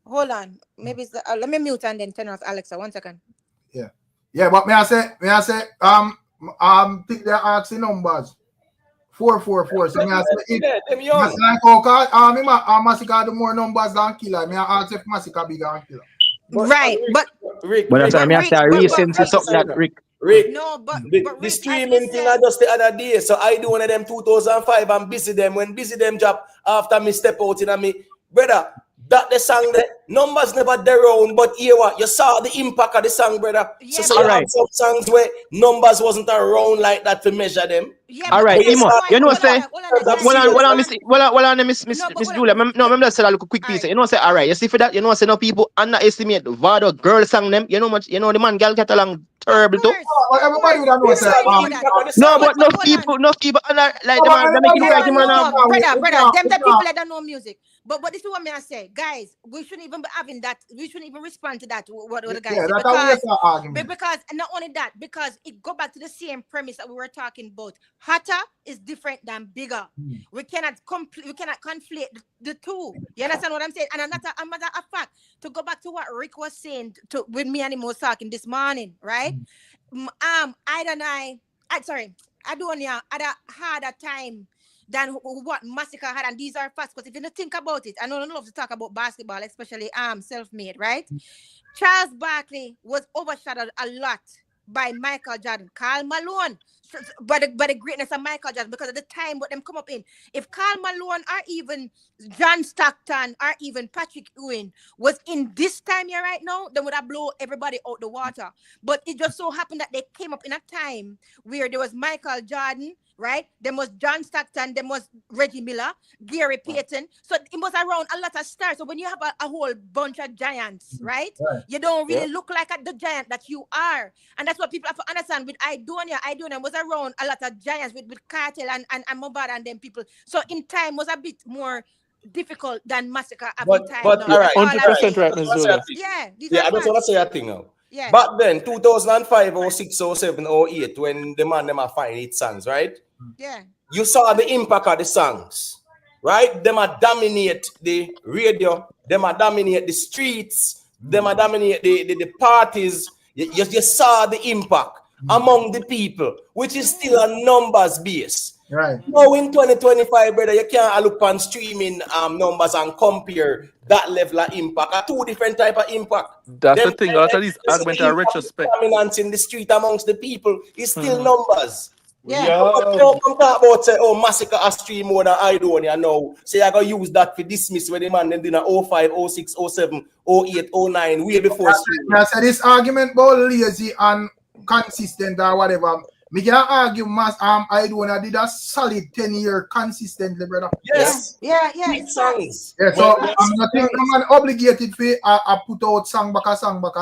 Speaker 3: Hold on. Maybe it's let me mute and then turn off Alexa. 1 second.
Speaker 1: Yeah, but may I say, think they're asking numbers. 444. So may I say, if
Speaker 2: Yeah, them young.
Speaker 1: that's like, okay, Masicka do more numbers than Killer. May I ask if Masicka bigger than Killer?
Speaker 3: Right, but
Speaker 2: Rick,
Speaker 9: but that's
Speaker 2: Rick,
Speaker 9: why I
Speaker 3: Rick,
Speaker 9: say
Speaker 3: but-
Speaker 9: recent
Speaker 3: but-
Speaker 9: something that Rick.
Speaker 2: Rick,
Speaker 3: no, but
Speaker 2: the
Speaker 3: Rick, as
Speaker 2: streaming
Speaker 3: we
Speaker 2: thing
Speaker 3: said-
Speaker 2: I just the other day. So I do one of them 2005 and busy them. When busy them drop after me step out in me, brother, that the song that numbers never there around, but here what you saw the impact of the song, brother.
Speaker 3: Yeah,
Speaker 2: so
Speaker 3: but-
Speaker 2: you have some songs where numbers wasn't around like that to measure them.
Speaker 3: Yeah,
Speaker 9: All
Speaker 3: but
Speaker 9: right,
Speaker 3: that's
Speaker 9: Imo,
Speaker 3: why-
Speaker 9: you know
Speaker 3: hold
Speaker 9: say-
Speaker 3: on,
Speaker 9: Miss
Speaker 3: No, but
Speaker 9: Julia. No, I'm just say a little quick piece. You know, say all right. You see for that, you know, say no people underestimate Vado girl song them. You know much. You know the man girl get along terrible too.
Speaker 1: Well, everybody would have known. Say,
Speaker 9: No, but no
Speaker 3: hold on.
Speaker 9: people, like the
Speaker 1: but
Speaker 9: man, they make it look like the man.
Speaker 3: Brother, them the people that don't know music. But this is what me I say, guys. We shouldn't even be having that. We shouldn't even respond to that. What the guys say,
Speaker 1: that's how we start argument.
Speaker 3: because not only that, because it go back to the same premise that we were talking about. Hotter is different than bigger. We cannot conflate the two. You understand what I'm saying? And a matter of fact, to go back to what Rick was saying when me and him was talking this morning, right? Aidonia had a harder time than what Masicka had, and these are facts. Because if you don't think about it, I know I love to talk about basketball, especially self-made, right? Charles Barkley was overshadowed a lot by Michael Jordan, Karl Malone, by the greatness of Michael Jordan, because of the time what them come up in. If Karl Malone or even John Stockton or even Patrick Ewing was in this time here right now, they would have blown everybody out the water. But it just so happened that they came up in a time where there was Michael Jordan, right? There was John Stockton, there was Reggie Miller, Gary Payton. So it was around a lot of stars. So when you have a whole bunch of giants, right? You don't really look like the giant that you are. And that's what people have to understand with Aidonia was around a lot of giants with KARTEL and Mobad and them people. So in time was a bit more difficult than Massicka having time.
Speaker 2: But
Speaker 3: now.
Speaker 2: all right,
Speaker 5: 100% right, Ms. Julia.
Speaker 3: Yeah, these
Speaker 2: Yeah,
Speaker 3: are
Speaker 2: I just
Speaker 3: facts.
Speaker 2: want to say a thing now.
Speaker 3: Yeah.
Speaker 2: Back then, 2005, 06, 07, 08, when the man them are finding hit songs, right?
Speaker 3: Yeah.
Speaker 2: You saw the impact of the songs, right? Them are dominate the radio, them are dominate the streets, them are dominate the parties. You saw the impact among the people, which is still a numbers base.
Speaker 1: Right.
Speaker 2: Now in 2025, brother, you can't look on streaming numbers and compare that level of impact. A two different type of impact.
Speaker 5: That's the thing. Out of these arguments are
Speaker 2: impact,
Speaker 5: retrospect.
Speaker 2: dominance in the street amongst the people is still numbers.
Speaker 3: Yeah.
Speaker 2: Don't come talk about say, Masicka a stream more than Aidonia now. Say I gotta use that to dismiss when the man them did a 05, 06, 07, 08, 09, way before streaming.
Speaker 1: I said this argument about lazy and consistent or whatever. Me can argue Aidonia did a solid 10-year consistently, brother.
Speaker 2: Yes.
Speaker 3: Yeah.
Speaker 2: Big songs.
Speaker 1: Yeah, so I'm not think I'm obligated to put out song back a song.
Speaker 10: Well,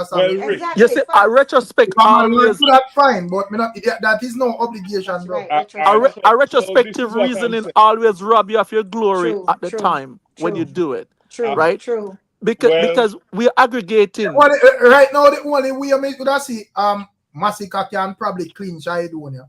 Speaker 10: Rick,
Speaker 3: Exactly.
Speaker 5: You see, a retrospect
Speaker 1: If I'm
Speaker 5: always,
Speaker 1: to that fine, but me not, that is no obligation, bro.
Speaker 3: Right.
Speaker 5: a retrospective
Speaker 10: so this is what I'm
Speaker 5: reasoning
Speaker 10: saying.
Speaker 5: always rob you of your glory
Speaker 3: True,
Speaker 5: at the
Speaker 3: true,
Speaker 5: time when
Speaker 3: true.
Speaker 5: you do it,
Speaker 3: True.
Speaker 5: right?
Speaker 3: True.
Speaker 5: Because we're aggregating.
Speaker 1: Well, right now, the only way I make could see Masicka can probably clinch Aidonia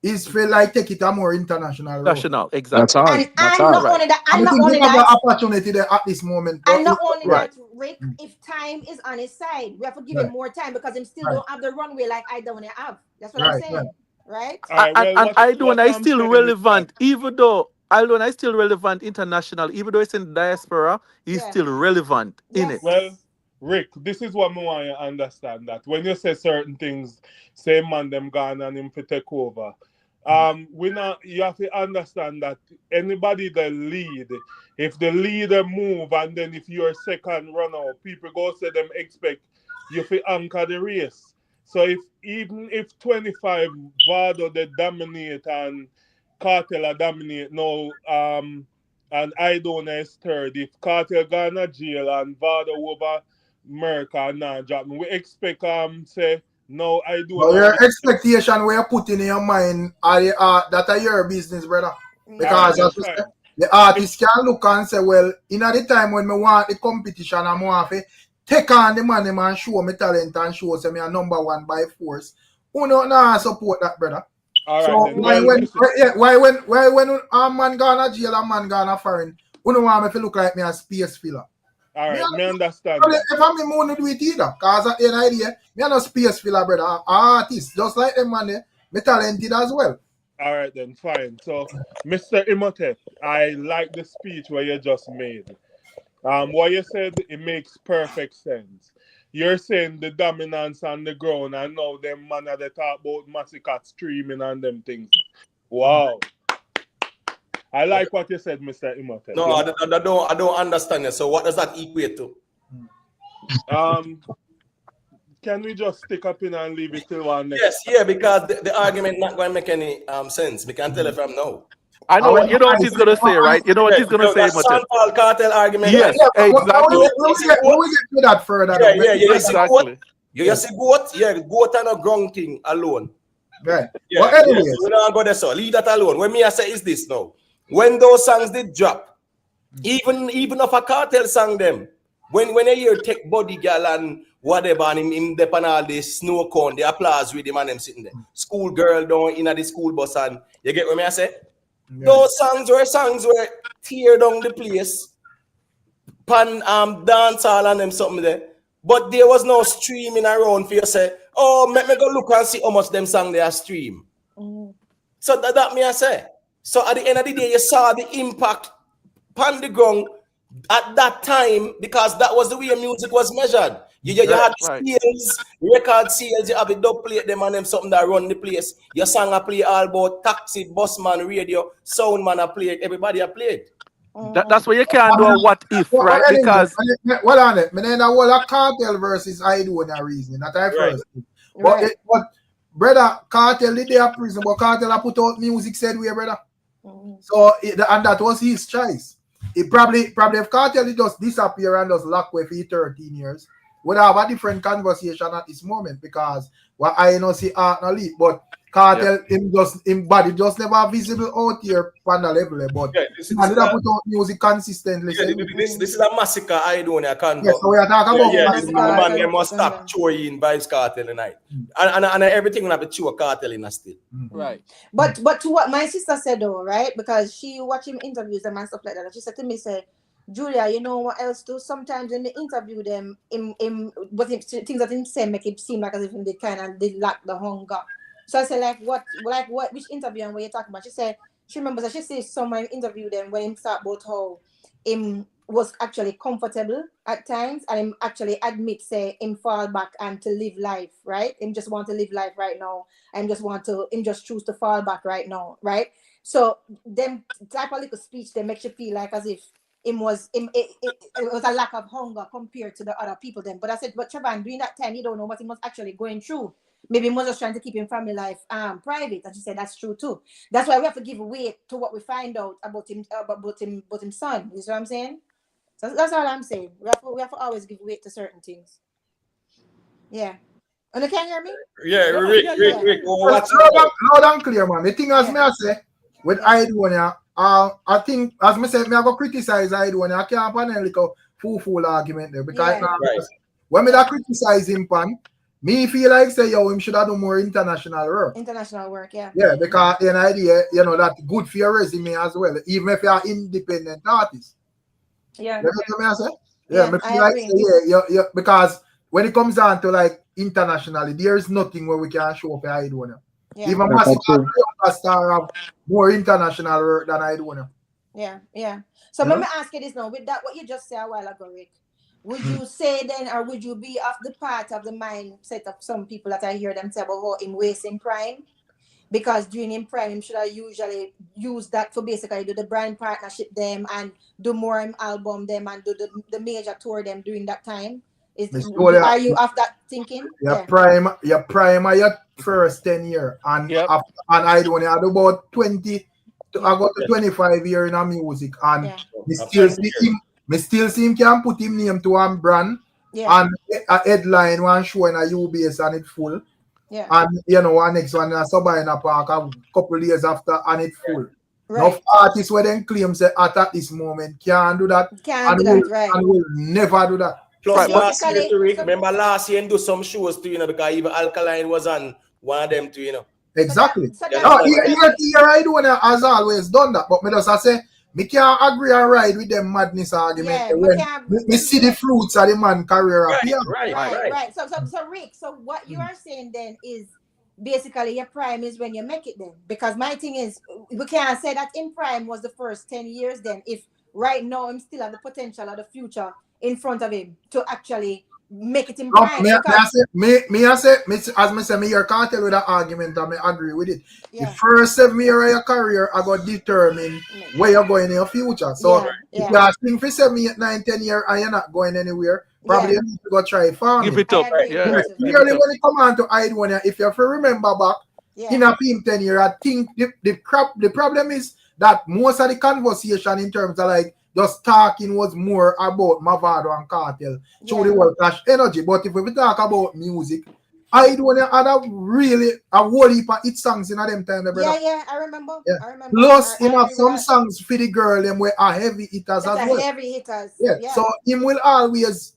Speaker 1: is feel like take it a more international road.
Speaker 5: National, exactly.
Speaker 9: That's all.
Speaker 3: And
Speaker 9: That's
Speaker 3: not
Speaker 9: all.
Speaker 3: only that,
Speaker 1: I
Speaker 3: and not
Speaker 1: think
Speaker 3: only
Speaker 1: we have
Speaker 3: that,
Speaker 1: the opportunity there at this moment.
Speaker 3: and not only
Speaker 5: Right.
Speaker 3: that, Rick, if time is on his side, we have to give him more time because him still don't have the runway like Aidonia have. That's what I'm saying, right?
Speaker 10: All right, well,
Speaker 5: And
Speaker 10: what
Speaker 5: Aidonia is
Speaker 10: I'm
Speaker 5: still
Speaker 10: saying is
Speaker 5: relevant, even though Aidonia is still relevant international, even though it's in diaspora, he's
Speaker 3: Yeah.
Speaker 5: still relevant in
Speaker 3: Yes.
Speaker 5: it.
Speaker 10: Well, Rick, this is what I want you to understand, that when you say certain things, same man them gone and him to take over. You have to understand that anybody that lead, if the leader move and then if you're second runner, people go say them expect you to anchor the race. So even if 25 Vado they dominate and Cartel dominate now, and Aidonia is third, if Cartel gone to jail and Vado over America now drop me, we expect say no
Speaker 1: But your
Speaker 10: Aidonia.
Speaker 1: expectation where you put in your mind are that are your business, brother. Because
Speaker 10: Alright,
Speaker 1: as you say, the artist can look and say, well, in the time when me want the competition, I'm want to take on the money and show me talent and show say me a number one by force. Who not support that, brother? So
Speaker 10: then.
Speaker 1: why when a man gonna jail, a man gonna foreign, who don't want me to look like me a space filler?
Speaker 10: Alright, me understand.
Speaker 1: If I'm in mood to do it either, because at the end of the day, me are no space filler, brother. Artist, just like them man, me talented as well.
Speaker 10: Alright then, fine. So, Mr. Imhotep, I like the speech where you just made. What you said, it makes perfect sense. You're saying the dominance on the ground, and now them man they talk about Masicka streaming and them things. Wow. I like what you said, Mr. Imhotep.
Speaker 2: No, I don't understand it. So what does that equate to?
Speaker 10: Can we just stick up in and leave it till one next?
Speaker 2: Yes, because the argument not going to make any sense. We can tell it from now.
Speaker 5: I know what you know what he's gonna say, right? You know what he's gonna say,
Speaker 2: Sean Paul Cartel argument.
Speaker 5: Yes, exactly.
Speaker 1: When we get to that further,
Speaker 5: exactly.
Speaker 2: You see goat? Yeah, goat and a ground thing alone.
Speaker 1: Right.
Speaker 2: Yeah,
Speaker 1: But anyways,
Speaker 2: so we don't go there, so leave that alone. When me I say is this now. When those songs did drop, even if a Cartel sang them, when you hear Tech Body Girl and whatever, and him dep on all this snow cone, the applause with him and them sitting there. School girl down in the school bus, and you get what me I say? Yeah. Those songs were tear down the place, pan dance all and them something there. But there was no streaming around for you say, oh, let me go look and see how much them song they are stream. So that me I say. So at the end of the day, you saw the impact on the ground at that time, because that was the way music was measured. You had sales, record sales, you have a dub plate them and them something that run the place. Your song I play all about taxi, busman, radio, sound man I play, everybody I played.
Speaker 5: That's where you can't do a what if, right? Because
Speaker 1: well on it, then I will a Cartel versus Aidonia reason that I first. But brother, Cartel did their prison, but Cartel I put out music said we brother. So and that was his choice. It probably if Cartel did just disappear and just lock away for 13 years, we'd have a different conversation at this moment, because what I know see art no lead, but Cartel him body just never visible out here on the level, but
Speaker 2: this
Speaker 1: he put out music consistently.
Speaker 2: This is a Masicka Aidonia can.
Speaker 1: Yes, so we are talking about
Speaker 2: this man they must stop chewing Vybz Cartel tonight. And everything will have to chew a Cartel in a still.
Speaker 5: Right.
Speaker 3: But to what my sister said though, right? Because she watched him interviews and stuff like that. And she said to me, Julia, you know what else too? Sometimes when they interview them, things that him say make it seem like as if they kind of they lack the hunger. So I said, what, which interview and what you're talking about? She said, she remembers that she says someone interviewed them when him start about how him was actually comfortable at times, and him actually admit, say, him fall back and to live life, right? Him just want to live life right now, and him just choose to fall back right now, right? So them type of little speech, they make you feel like as if it was a lack of hunger compared to the other people then. But I said, but Trevor, during that time, you don't know what he was actually going through. Maybe he was just trying to keep his family life private. And she said that's true too. That's why we have to give weight to what we find out about him, about his son. You see what I'm saying? So that's all I'm saying. We have to always give weight to certain things. Yeah. And you can hear me?
Speaker 2: Yeah, Rick.
Speaker 1: Loud and clear, man. The thing as me I say with Aidonia, I think as me say, me I go criticize Aidonia. I can't find a little fool argument there, because when me that criticize him, me feel like say him should have done more international work. Yeah, because an idea, that's good for your resume as well, even if you're independent artist.
Speaker 3: Yeah.
Speaker 1: You know what I say? Yeah, me feel like say, because when it comes down to like internationally, there is nothing where we can show for Aidonia. Yeah. Even Masicka have more international work than Aidonia.
Speaker 3: Yeah. So let me ask you this now. With that, what you just said a while ago, Rick, would you say then, or would you be of the part of the mindset of some people that I hear them say about how him wasting prime? Because during him prime, him should have usually use that for basically do the brand partnership them and do more him album them and do the major tour them during that time. Are you of that thinking?
Speaker 1: Your prime are your first 10 year and after, and I don't have about 20 to I got to 25 years in a music and me still see him can put him name to one brand and a headline one show in a UBS and it full.
Speaker 3: Yeah.
Speaker 1: And you know one next one in a park a couple days after and it full.
Speaker 3: Right.
Speaker 1: Now artists where them claim say at this moment can't do that. And will never do that.
Speaker 2: Plus last year, remember last year and do some shows too, you know, because even Alkaline was on one of them too, you know.
Speaker 1: Exactly. Aidonia has always done that, but me just say me can't agree and ride with them madness argument when me see the fruits of the man career appear.
Speaker 3: Right. So Rick, so what you are saying then is basically your prime is when you make it then, because my thing is we can't say that in prime was the first 10 years then if right now I'm still have the potential of the future in front of him to actually make it in prime. As me say, me your cartel with that argument and me agree with it. The first 7 years of your career I got determine where you're going in your future. So if you are thinking for 7, 8, 9, 10 years and you're not going anywhere, probably you need to go try farming.
Speaker 5: Give it up.
Speaker 1: Clearly when it come on to Aidonia, if you remember back in a film 10 years, I think the problem is that most of the conversation in terms of like just talking was more about Mavado and Cartel through the World Clash Energy. But if we talk about music, Aidonia had a whole heap of hit songs in them time.
Speaker 3: I remember.
Speaker 1: Plus, he have some songs for the girl them were a heavy hitters as well.
Speaker 3: Heavy hitters.
Speaker 1: Yeah. So him will always,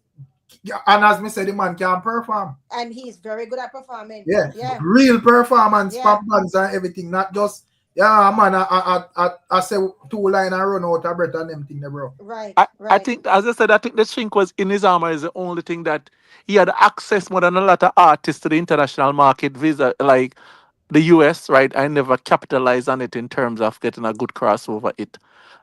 Speaker 1: and as me said, the man can perform.
Speaker 3: And he's very good at performing.
Speaker 1: Yeah. Real performance, pop bands and everything, not just man, I say 2 line and run out of breath and them thing, bro.
Speaker 3: Right.
Speaker 5: I think, as I said, I think the chink was in his armor is the only thing that he had access more than a lot of artists to the international market visa, like the US, right? I never capitalized on it in terms of getting a good crossover it.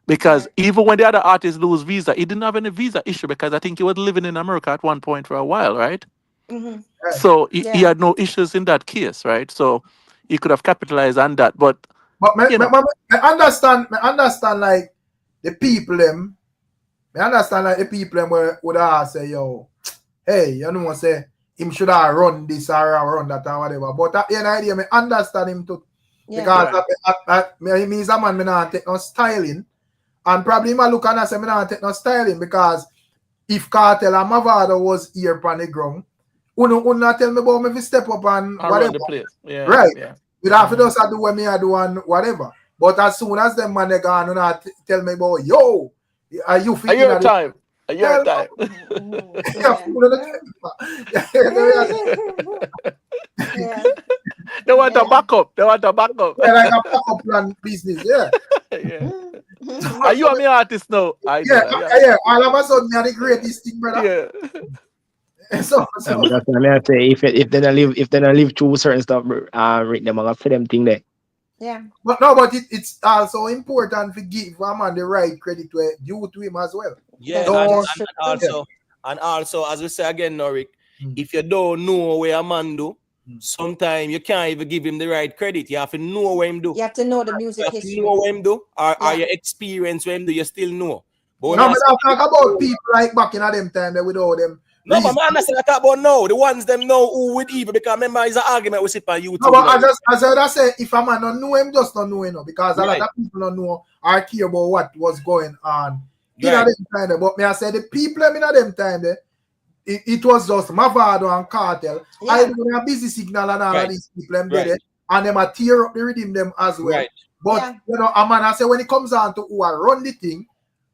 Speaker 5: Because even when the other artists lose visa, he didn't have any visa issue because I think he was living in America at one point for a while, right?
Speaker 3: Mm-hmm.
Speaker 5: So he had no issues in that case, right? So he could have capitalized on that, but
Speaker 1: I understand like the people them. I understand like the people them would have say, yo, hey, you know what say him should have run this or run that or whatever. But at the end of the day, I understand him too. Because me is a man, me not take no styling. And probably I look and I say me not take no styling because if Cartel and Mavado was here on the ground, you not tell me about me to step up and whatever.
Speaker 5: The place.
Speaker 1: Right. You have to just do what me I do and whatever. But as soon as them man they gone, you not tell me about yo, are you feeling
Speaker 5: your time? Your time. They want a backup.
Speaker 1: Like a backup plan business,
Speaker 5: Are you a me artist now?
Speaker 1: All of a sudden, me are the greatest thing, brother. So
Speaker 9: that's what I say. If they don't live through certain stuff, read them up for them thing there.
Speaker 3: Yeah.
Speaker 1: But it's also important to give a man the right credit due to him as well.
Speaker 2: Yeah, and also, as we say again, Norik, if you don't know where a man do, sometimes you can't even give him the right credit. You have to know what him do.
Speaker 3: You have to know the music history.
Speaker 2: You know what him do, or your experience what him do, you still know.
Speaker 1: But no, but I talk about people like back in them time with all them.
Speaker 2: No, but man, I talk about now. The ones them know who with evil, because remember it's an argument we sit on YouTube.
Speaker 1: No, but I say if a man don't know him, just don't know him, because a lot of people don't know or care about what was going on in them time. But me I say the people in them time it was just Mavado and Cartel. I do a busy signal and all of these people and them a tear up the rhythm them as well. But you know, a man I say when it comes on to who are run the thing,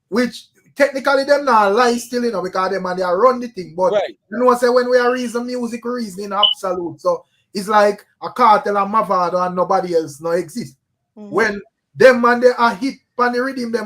Speaker 1: which technically them not lie still, you know, because them and they are run the thing. But you know, say when we are reason music, reasoning absolute. So it's like a Cartel and Mavado and nobody else no exist. When them man they are hit on the rhythm, them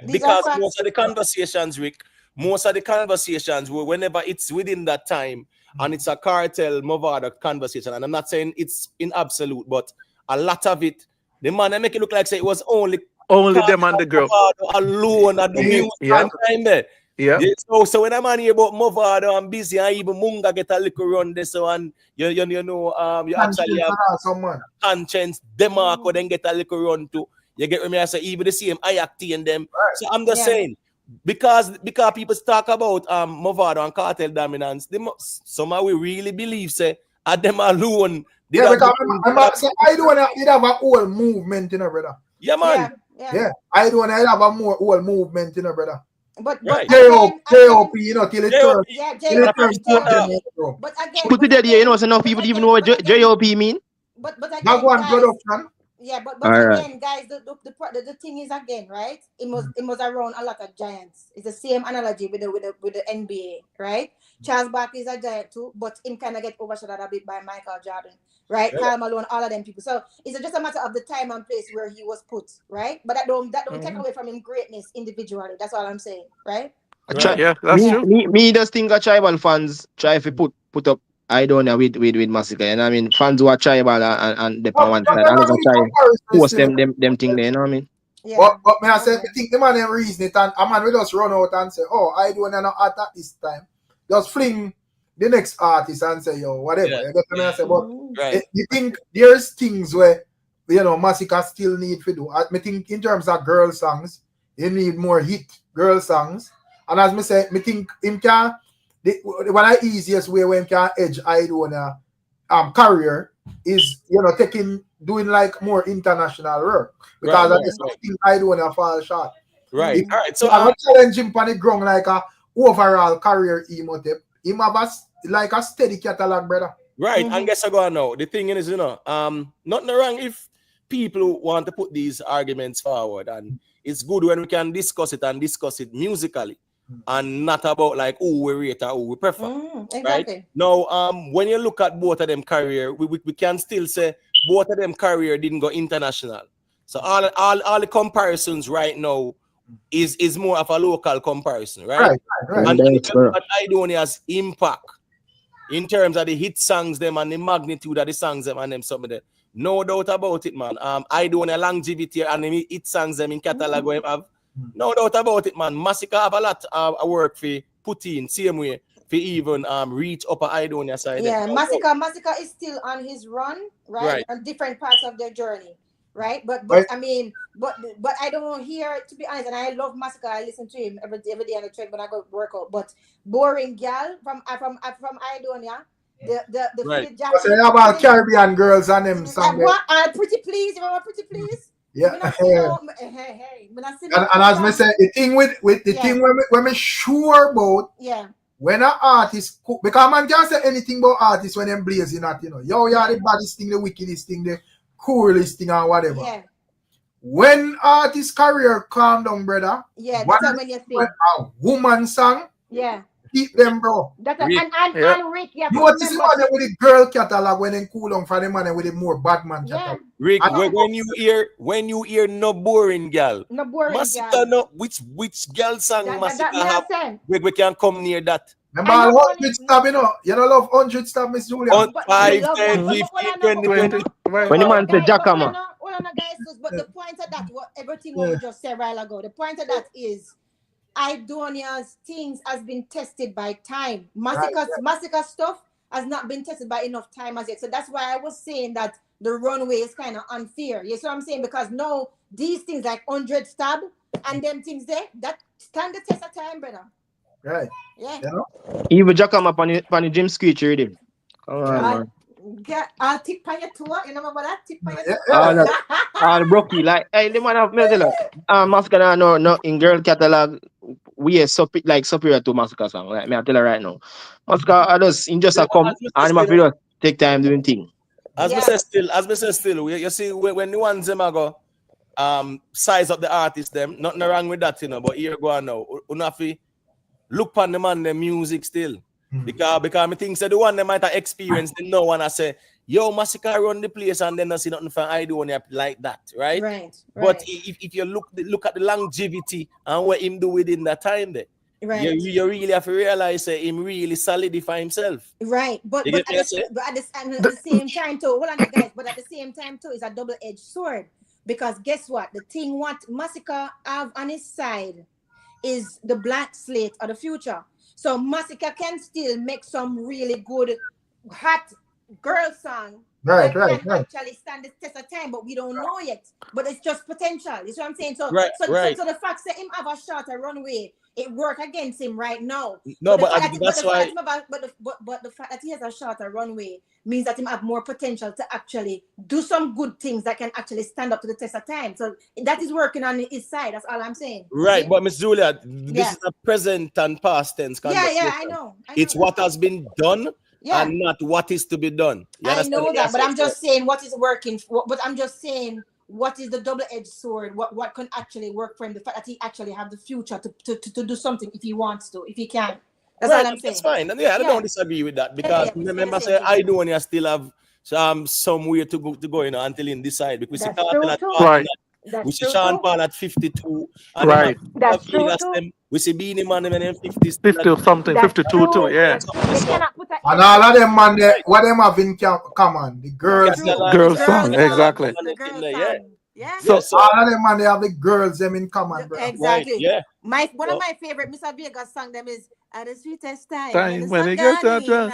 Speaker 2: because most of the conversations, Rick, whenever it's within that time and it's a Cartel Mavado conversation, and I'm not saying it's in absolute, but a lot of it, the man they make it look like say it was only
Speaker 5: them and the girl
Speaker 2: alone at the music time there.
Speaker 5: Yeah.
Speaker 2: So when I'm on here about Movado and busy, and even Munga get a little run this one, you actually have
Speaker 1: someone
Speaker 2: conscience, Demarco then get a little run too. You get me? I say even the same IACT and them.
Speaker 1: Right.
Speaker 2: So I'm just saying because people talk about Movado and cartel dominance, some we really believe say at them alone.
Speaker 1: Yeah, because I don't want to have a whole movement, you know, brother.
Speaker 2: Yeah, man.
Speaker 1: Yeah. I don't want to have a whole movement, you know, brother.
Speaker 3: But
Speaker 1: JOP, you know, till it turns.
Speaker 3: But again,
Speaker 9: put it there, you know, so now people even know what JOP mean.
Speaker 3: But again,
Speaker 1: production.
Speaker 3: Yeah, but again, guys, the thing is again, right? It was around a lot of giants. It's the same analogy with the NBA, right? Charles Barkley is a giant too, but him kind of get overshadowed a bit by Michael Jordan, right? Karl Malone, all of them people. So it's just a matter of the time and place where he was put, right? But that don't take away from him greatness individually. That's all I'm saying, right?
Speaker 5: Yeah, that's true.
Speaker 9: Me just think that tribal fans try to put up Aidonia with Masicka. You know what I mean? Fans who are tribal and the on one side, and also try post them thing there, you know what I mean?
Speaker 1: Yeah. But may I say, I think the man them reason it, and a man will just run out and say, oh, Aidonia not at this time. Just fling the next artist and say, yo, whatever. You get what I say? But you think there's things where, you know, Masicka still need to do. I think in terms of girl songs, you need more hit girl songs. And as I say, I think him can, one of the easiest way when can edge Aidonia career is, you know, doing like more international work. Because I just think Aidonia fall short.
Speaker 2: Right. All right. So
Speaker 1: I'm challenge him on the ground like a overall career emotive. Him have like a steady catalog, brother.
Speaker 2: Right. And guess I go now. The thing is, you know, nothing wrong if people want to put these arguments forward, and it's good when we can discuss it musically. And not about like who we rate or who we prefer.
Speaker 3: Exactly.
Speaker 2: Right? Now, when you look at both of them career, we can still say both of them career didn't go international. So all the comparisons right now is more of a local comparison, right? And Aidonia's impact in terms of the hit songs them and the magnitude of the songs them and them some of them. No doubt about it, man. Aidonia longevity and the hit songs them in catalog we have. No doubt about it, man. Masicka have a lot of work for put in, same way, for even reach up a Aidonia side.
Speaker 3: Yeah, Masicka is still on his run, right? On different parts of their journey, right? But I mean, but I don't hear, to be honest, and I love Masicka. I listen to him every day on the train when I go work out. But boring gal from Aidonia, the
Speaker 1: right. So you about Caribbean girls and them songs.
Speaker 3: Pretty please, you remember Pretty Please?
Speaker 1: Yeah. And as I say, the thing with the thing when me sure about when an artist because man can't say anything about artists when them blazing at, you know. Yo, you're the baddest thing, the wickedest thing, the coolest thing or whatever. Yeah. When artist career calm down, brother.
Speaker 3: Yeah, that's when you think
Speaker 1: a woman song.
Speaker 3: Yeah.
Speaker 1: Keep them, bro.
Speaker 3: That's and Rick,
Speaker 1: you want to see what with the girl catalog when they cool on for the man with the more bad man catalog.
Speaker 2: Rick, when you hear no boring girl, Masicka, no which girl song Masicka have? We can come near that.
Speaker 1: Remember 100 stab, you know? You don't love 100 stab, Miss Julia.
Speaker 2: 5, 10, 15, 20.
Speaker 9: When the man said Jackama.
Speaker 3: But the point of that, everything what we just said a while ago, the point of that is Aidonia's things has been tested by time. Masicka stuff has not been tested by enough time as yet. So that's why I was saying that the runway is kind of unfair. You see what I'm saying? Because now these things like 100 stab and them things there, that stand the test of time, brother.
Speaker 1: Right.
Speaker 3: Yeah.
Speaker 1: You know?
Speaker 9: Even Jackama on the gym screech ready. Come on, man.
Speaker 3: I'll tip on your tour. You know about that? Tip on your tour.
Speaker 9: All broky. Like, hey, the man have Masicka. Masicka no in girl catalog. We are superior to Masicka song. Like me, I tell her right now. Masicka just a come and him have take time doing thing.
Speaker 2: As me say still, you see when the ones them go size up the artist them, nothing wrong with that, you know. But here go on now, unafi look on the man the music still. Because I think the one they might have experienced, they know when I say, yo, Masicka run the place and then I see nothing from Aidonia like that, right?
Speaker 3: Right.
Speaker 2: But if you look at the longevity and what him do within that time there, you really have to realize him really solidify himself.
Speaker 3: Right. But at the same time too, hold on guys, but at the same time too, it's a double-edged sword. Because guess what? The thing what Masicka have on his side is the blank slate of the future. So Masicka can still make some really good hot girl song
Speaker 1: Right,
Speaker 3: that
Speaker 1: right,
Speaker 3: can
Speaker 1: right.
Speaker 3: actually stand the test of time, but we don't know yet. But it's just potential. You see what I'm saying? So,
Speaker 2: Right, right.
Speaker 3: So the fact that him have a shorter runway, it work against him right now.
Speaker 2: No,
Speaker 3: but
Speaker 2: but that's why.
Speaker 3: The fact that he has a shorter runway means that he have more potential to actually do some good things that can actually stand up to the test of time. So that is working on his side. That's all I'm saying.
Speaker 2: Right,
Speaker 3: See?
Speaker 2: but Miss Julia, this is a present and past tense conversation.
Speaker 3: Yeah, I know.
Speaker 2: It's what has been done and not what is to be done. You
Speaker 3: I
Speaker 2: understand
Speaker 3: know that, but I'm
Speaker 2: so?
Speaker 3: just saying what is working. But I'm just saying what is the double-edged sword? What can actually work for him? The fact that he actually have the future to do something if he wants to, if he can. That's all I'm saying.
Speaker 2: That's fine. And I don't disagree with that because remember, say Aidonia still have somewhere to go, until he decide because
Speaker 3: That's
Speaker 2: we
Speaker 3: true
Speaker 2: see
Speaker 3: too.
Speaker 5: Right.
Speaker 2: we see Sean Paul at 52, and
Speaker 5: Right.
Speaker 3: That's true too.
Speaker 2: we see BEENIE man in 50 still
Speaker 5: 50 or something,
Speaker 3: That's
Speaker 5: 52 too,
Speaker 3: true.
Speaker 5: yeah.
Speaker 3: You cannot put a
Speaker 1: And all of them man, what them have in common? The girls.
Speaker 5: Girl song, exactly.
Speaker 3: The girl song. Yeah.
Speaker 5: So
Speaker 1: all of them man, they have the girls them in common, bro.
Speaker 3: Exactly.
Speaker 2: Right, yeah.
Speaker 3: One of my favorite Mr. Vegas song them is At the Sweetest Time.
Speaker 5: When it gets that
Speaker 2: song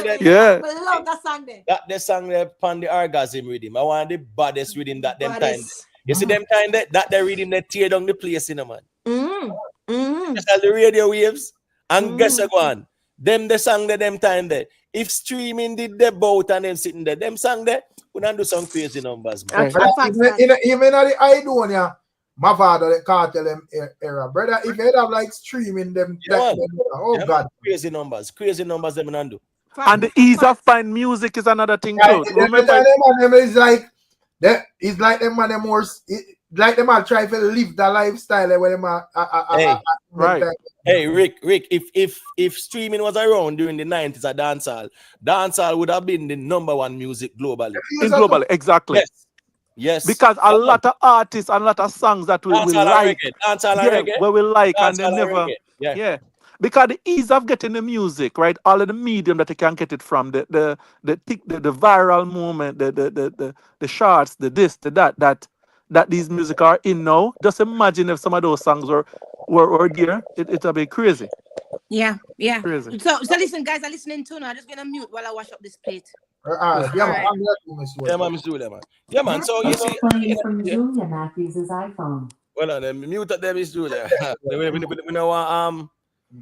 Speaker 2: that,
Speaker 5: yeah.
Speaker 3: I love that song there.
Speaker 2: The song that pan the orgasm rhythm. I want the baddest rhythm that them time. You see them time that they rhythm they tear down the place in a man. Just all the radio waves and guess what? Them the song that them time there. If streaming did the boat and them sitting there, them song there, we don't do some crazy numbers, man.
Speaker 1: Even at the Aidonia, my father, the KARTEL them era, brother. If you have like streaming them, God,
Speaker 2: crazy numbers them and do.
Speaker 5: And the ease of find music is another thing too. Remember,
Speaker 1: it's like that. It's like them man them more. Like them are trying to live the lifestyle where them are.
Speaker 5: Right.
Speaker 2: Hey, Rick, if streaming was around during the 90s at dancehall would have been the #1 music globally.
Speaker 5: Globally, exactly.
Speaker 2: Yes.
Speaker 5: Because a lot of artists and a lot of songs that we like, where we like, and they never, Because the ease of getting the music, right? All of the medium that you can get it from, the viral moment, the shorts, the this, the that these music are in now. Just imagine if some of those songs were there. It'll be crazy.
Speaker 3: Yeah.
Speaker 5: Crazy.
Speaker 3: So listen, guys, I'm listening to now. I'm just gonna mute while I wash up this plate.
Speaker 2: Yeah, man, Miss Julia, man. Yeah, man. So you see,
Speaker 11: from Julia Matthews' iPhone.
Speaker 2: Well, then mute up there, Miss Julia. we know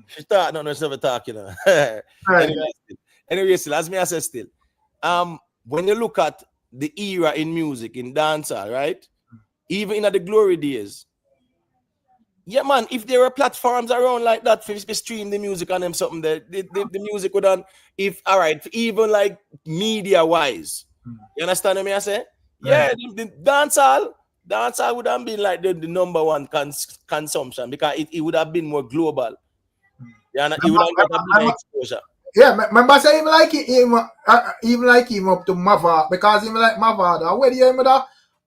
Speaker 2: she start not never talk, you know. Anyway, still, as me I say still, when you look at the era in music in dancehall, right? Even in the glory days. Yeah, man, if there were platforms around like that for stream the music on them, something that the music would on, even like media wise. You understand what I say? Yeah, the dancehall would have been like the #1 consumption because it would have been more global. Yeah, it would have got a bigger exposure.
Speaker 1: Yeah, remember say even like him up to Mava because even like Mava, where you him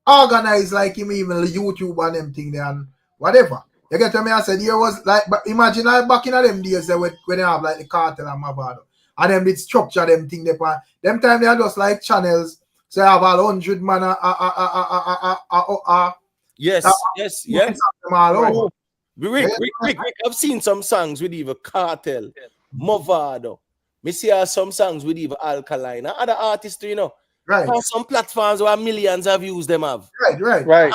Speaker 1: organize like him even the YouTube and them thing there and whatever. You get to me? I said there was like, but imagine like back in them days when they have like the KARTEL and Mavado and them did structure them thing they pan. Them time they are just like channels. So you have all 100 man.
Speaker 2: Yes. Rick, I've seen some songs with even KARTEL, Movado. Me see some songs with even Alkaline. Other artists, you know.
Speaker 1: Right.
Speaker 2: On some platforms where millions of views them have.
Speaker 1: Right.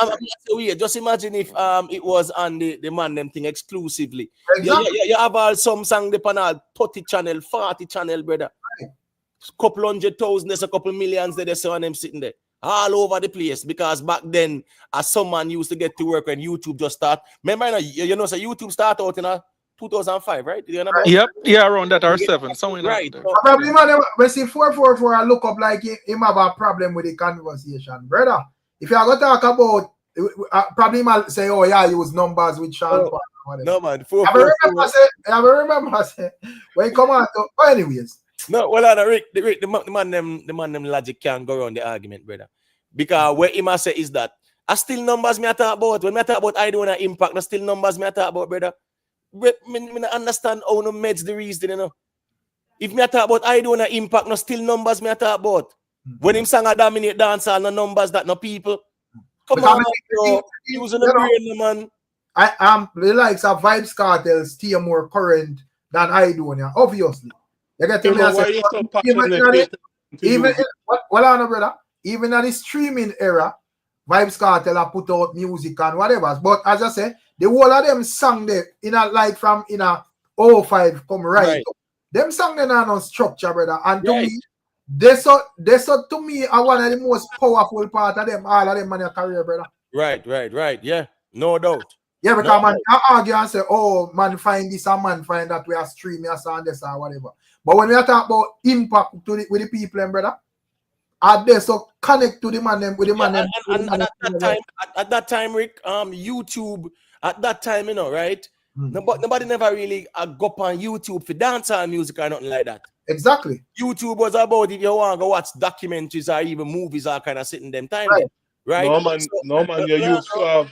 Speaker 2: Just imagine if it was on the man them thing exclusively.
Speaker 1: Exactly.
Speaker 2: You have some song the panel 30 channel, 40 channel, brother. Right. Couple 100,000, there's a couple millions there, there's on them sitting there. All over the place because back then, as someone used to get to work when YouTube just start. Remember, you know, so YouTube started out in 2005, right? You know
Speaker 5: yep, around that or 7, somewhere
Speaker 2: right.
Speaker 1: Probably man, when see 444, I look up like him have a problem with the conversation, brother. If you are going to talk about, probably man say, oh yeah, use numbers with Sean.
Speaker 2: No man,
Speaker 1: I remember say when you come out. Anyways.
Speaker 2: No, well, Rick, the man them logic can't go around the argument, brother. Because what he must say is that I still numbers me I talk about. When I talk about Aidonia impact, I still numbers me I talk about, brother. Me understand how no meds the reason, you know. If me I talk about Aidonia impact, no still numbers me I talk about. When him sang a dominate dancehall, no numbers that no people. Come on, bro. Using the brain, man.
Speaker 1: The likes of Vybz Kartel stay more current than Aidonia, obviously. You get to me?
Speaker 10: Why you so passionate?
Speaker 1: Even brother, even in the streaming era, Vybz Kartel have put out music and whatever. But as I say, the whole of them song there in a like from in a 05 come right. Them song they are no structure, brother. And to me, they so to me are one of the most powerful part of them, all of them in their career, brother.
Speaker 2: Right. Yeah, no doubt.
Speaker 1: Yeah, because man can argue and say, oh, man find this and man find that we are streaming or this or whatever. But when we are talking about impact to the, with the people, brother, are they so connect to the man them with the man them?
Speaker 2: And at that time, Rick, YouTube at that time, you know, right? Nobody never really go up on YouTube for dancehall music or nothing like that.
Speaker 1: Exactly.
Speaker 2: YouTube was about if you want to go watch documentaries or even movies or kind of sitting them time, right?
Speaker 10: No man, you used to have.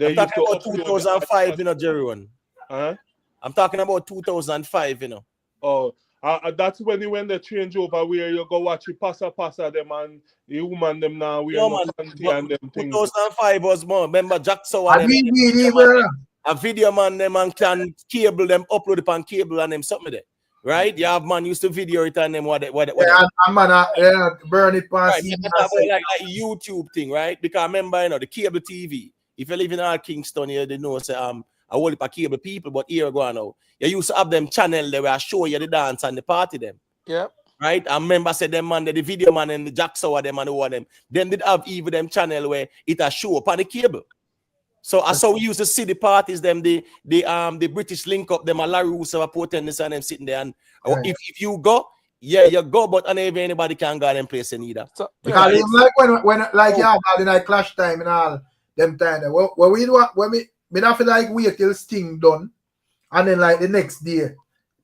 Speaker 2: I'm talking about 2005, you know, Jerry one. I'm talking about 2005, you know.
Speaker 10: Oh, that's when they change over where you go watch it passa them and the woman them now we are panty and them things.
Speaker 2: 2005 was more. Remember Jack Sower a video man them and can cable them, upload it on cable and them something there. Right? You have man used to video it and them what
Speaker 1: yeah, and man burn it past
Speaker 2: like YouTube thing, right? Because remember, you know, the cable TV. If you live in our Kingston, you know, say a whole heap of cable people, but here go on now. You used to have them channel there where I show you the dance and the party them.
Speaker 5: Yeah.
Speaker 2: Right? I remember said them man, the video man and the Jack Sower them and all them. Then did have even them channel where it a show up on the cable. So I saw we used to see the parties, them the British link up, them a Larry Russo portending this and them sitting there. And if you go, yeah, you go, but unable anybody can go and place in either. So,
Speaker 1: because like when like you have all the night clash time and all them time there. When we not feel like wait till Sting done and then like the next day.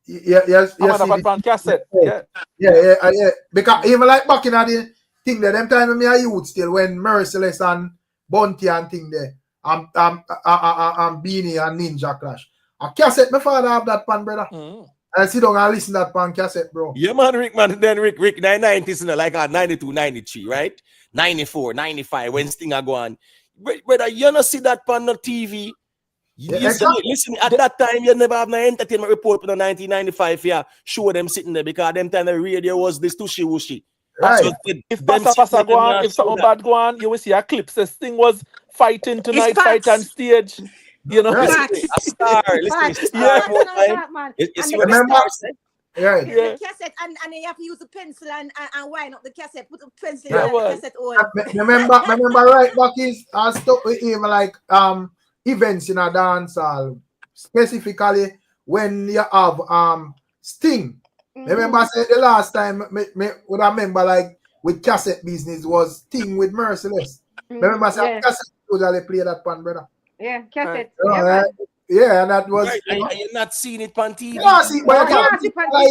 Speaker 1: Yeah.
Speaker 5: Cassette.
Speaker 1: Yeah. Because even like back in the thing there, them time when me a youth still when Merciless and Bunty and thing there. I'm Beanie and Ninja Clash. A cassette, my father have that pan, brother. I sit down and listen to that pan cassette, bro.
Speaker 2: Yeah, man, Rick, then Rick, 90s, you know, like 92, 93, right? 94, 95, when Sting are going. Brother, you don't see that pan on TV. Listen, at that time, you never have no entertainment report on 1995 here. Show them sitting there because them time the radio was this tushy-wushy.
Speaker 1: Right.
Speaker 5: So if Passa go on, if something bad go on, you will see a clip. This thing was fighting tonight, fight on stage. You know,
Speaker 2: a star. Listen, you see what the star said?
Speaker 1: Yeah.
Speaker 3: The cassette, and you have to use the pencil and wind up the cassette, put the pencil
Speaker 5: in
Speaker 3: the cassette oil.
Speaker 1: Remember right back is stuff with him like events in a dance hall, specifically when you have Sting. Remember, I said the last time me would I remember like with cassette business was Sting with Merciless. Remember, I said cassette usually play that pan, brother.
Speaker 3: Yeah, cassette.
Speaker 1: Yeah, and that was.
Speaker 2: Right. You're not seeing it on TV.
Speaker 1: Yeah, see, but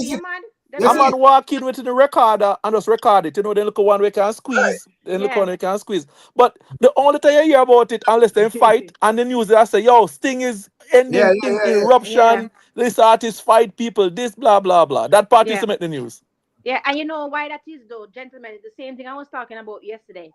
Speaker 1: you
Speaker 5: I'm on walking with the recorder and just record it. You know, then look at one we can squeeze. Then look one we can squeeze. But the only time you hear about it, unless they fight and the news, they say, yo, Sting is ending eruption. Yeah. This artist fight people, this blah blah blah. That part is to make the news.
Speaker 3: Yeah, and you know why that is though, gentlemen. It's the same thing I was talking about yesterday.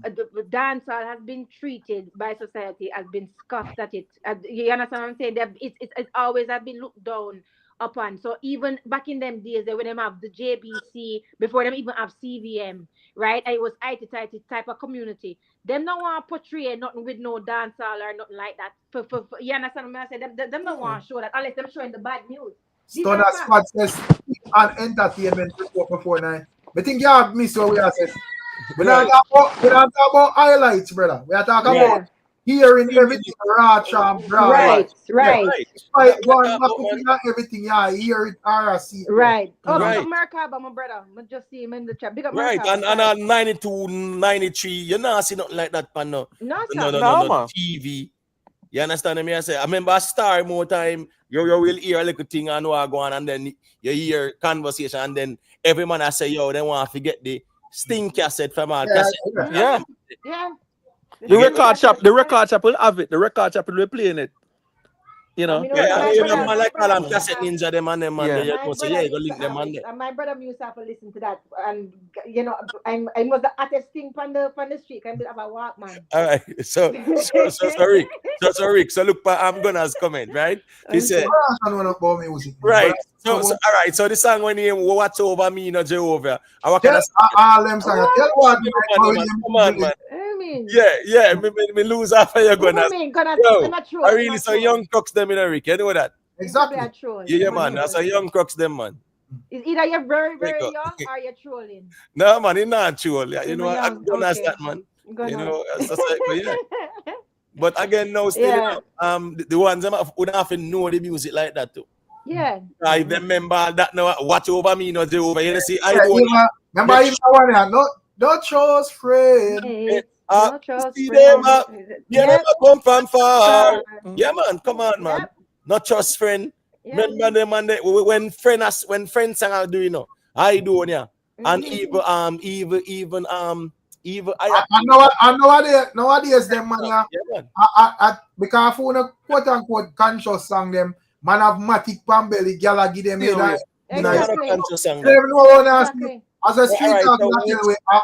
Speaker 3: The dancehall has been treated by society as been scoffed at it. You understand what I'm saying? It's always has been looked down upon. So even back in them days, when them have the JBC, before them even have CVM, right? And it was IT type of community. Them don't want to portray nothing with no dancehall or nothing like that. You understand what I'm saying? Them don't want to show that unless them showing the bad news.
Speaker 1: Stunner Spot says and entertainment before now. But think you have missed what we are saying. We don't talk about highlights, brother. We are talking about hearing everything right. Everything, hear it, RC.
Speaker 3: Right. Oh, big up Merkaba, my brother. I just see him in the chat. Big up
Speaker 2: right.
Speaker 3: Merkaba.
Speaker 2: And 92, 93, you're not seeing nothing like that, man. No, TV. You understand me? I remember a star more time, you will hear a little thing and what go on, and then you hear conversation, and then every man I say, yo, they want to forget the Sting cassette from our cassette.
Speaker 3: Yeah.
Speaker 5: The record shop will have it. The record shop will be playing it. You know.
Speaker 2: Man, like call them cassette ninja, them and them, man.
Speaker 5: Yeah.
Speaker 2: You know, so yeah, you go link them on there.
Speaker 12: And my brother used to have to listen to that, and you know, I was the hottest thing from the street. I did have a Walkman.
Speaker 2: All right, so Rick, so look, I'm gonna comment, right? He said, right. So all right, so the song when you watch over me, no Jehovah. All
Speaker 1: them songs. Tell what
Speaker 2: come on, man. Yeah, me lose after you're gonna. I really saw young crooks them in a Rick. You know that?
Speaker 1: Exactly.
Speaker 2: Yeah, man. That's a young crooks them, man.
Speaker 12: It's either you're very, very young or you're trolling.
Speaker 2: No, man, it's not troll. You know, I'm gonna ask that, man. You know, yeah. But again, now still, the ones that would have to know the music like that too.
Speaker 12: Yeah.
Speaker 2: I remember that now. Watch over me, not over. You see, I don't.
Speaker 1: Remember even one. Don't trust friend.
Speaker 12: Don't trust
Speaker 2: them. Yeah, come from far. Yeah, man, come on, man. Not trust friend. Remember them and when friends sang out do you know Aidonia and even
Speaker 1: nowadays them man because for a quote unquote conscious song them man have matic pambelly gala give them as a street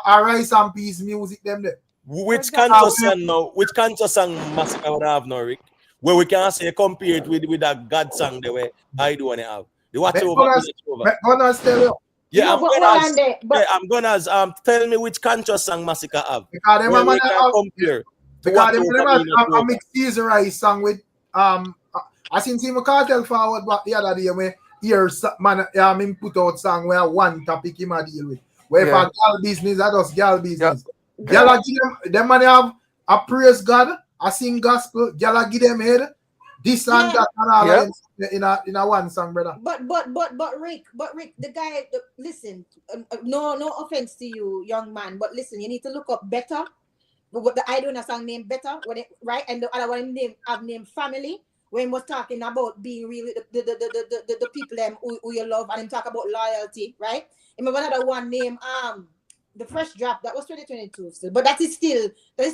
Speaker 1: a rice and peas music them there.
Speaker 2: Which conscious song now? Which conscious song Masicka would have now, Rick? Where we can say compare it with that God song the way I do want to have. The watch over. Yeah, I'm gonna tell me which conscious song Masicka have.
Speaker 1: Because them
Speaker 2: we can compare.
Speaker 1: Because them a mixed season rice song with I seen him KARTEL forward back the other day where here man him put out song where one topic him a deal with. Where for girl business, that was girl business. Girl them man have a praise God. I sing gospel, y'all give them head. This and that and all in a one song, brother.
Speaker 3: But Rick, the guy, listen, no offense to you, young man, but listen, you need to look up better. What the Aidonia song named Better, right? And the other one named Family, when he was talking about being really the people them who you love, and him talk about loyalty, right? Remember another one named the Fresh Drop, that was 2022 still, but that is still a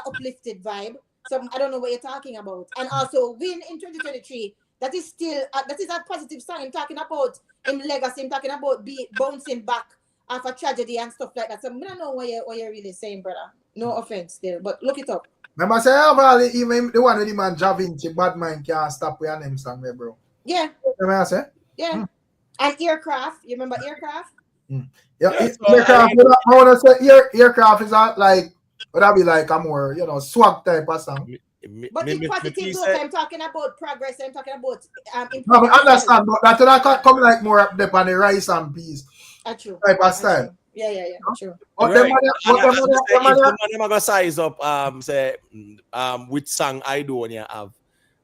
Speaker 3: uplifted vibe. So I don't know what you're talking about. And also Win in 2023, that is a positive song. I'm talking about in legacy. I'm talking about bouncing back after tragedy and stuff like that. So I don't know what you're really saying, brother. No offense still, but look it up.
Speaker 1: Remember say even the one with the man Javin, bad mind can't stop with name song there, bro.
Speaker 3: Yeah.
Speaker 1: Remember I say?
Speaker 3: Yeah. And Aircraft. You remember Aircraft?
Speaker 1: Yeah, aircraft. I want to say aircraft is not like, would that be like a more swag type of song?
Speaker 3: But it's positive though. I'm talking about progress. I'm talking about
Speaker 1: no, but understand, but that come like more up there on the rice and peas type of style.
Speaker 3: Yeah, true.
Speaker 2: But them gonna size up say which song Aidonia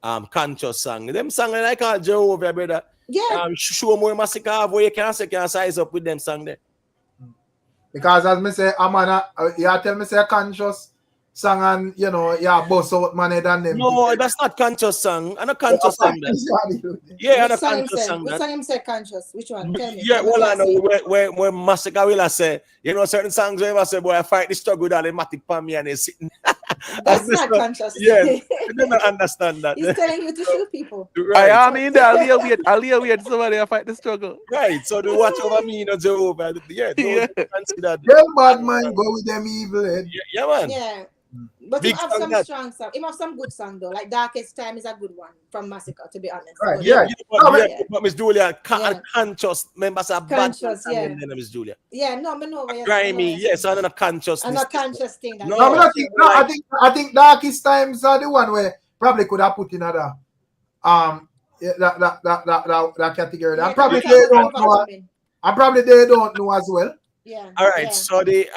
Speaker 2: have conscious song. Them song like all Jehovah, brother.
Speaker 3: Yeah.
Speaker 2: Show more Masicka where you can size up with them song there.
Speaker 1: Because as me say, you tell me say a conscious song and boss out money than them.
Speaker 2: No, that's not conscious song. I'm not conscious song. Yeah, I'm not conscious song.
Speaker 3: Which song him say conscious? Which one? Tell me.
Speaker 2: Yeah, well I know where Masicka will say, certain songs where I say, boy, I fight the struggle with all the matic for me and they're sitting.
Speaker 3: That's not conscious.
Speaker 2: Yeah, I don't understand that.
Speaker 3: He's telling you to shoot people.
Speaker 2: Right.
Speaker 5: I mean, I'll wait somebody I fight the struggle.
Speaker 2: Right, so the watch over me, Jehovah. Yeah, don't consider that.
Speaker 1: Them bad man go with them evil head.
Speaker 2: Yeah, man.
Speaker 3: Yeah. But you have some strong songs. You have some good songs though. Like Darkest Time is a good one from Masicka, to be honest.
Speaker 1: Right, yeah.
Speaker 2: But Miss Julia, conscious members are bad. Miss Julia.
Speaker 3: Yeah, no, I know.
Speaker 2: Grimy, yes, I'm not conscious.
Speaker 3: I'm not conscious thing.
Speaker 1: I think Darkest Times are the one where probably could have put in other that category. And probably they don't know. And probably they don't know as well.
Speaker 3: Yeah.
Speaker 2: All right, so they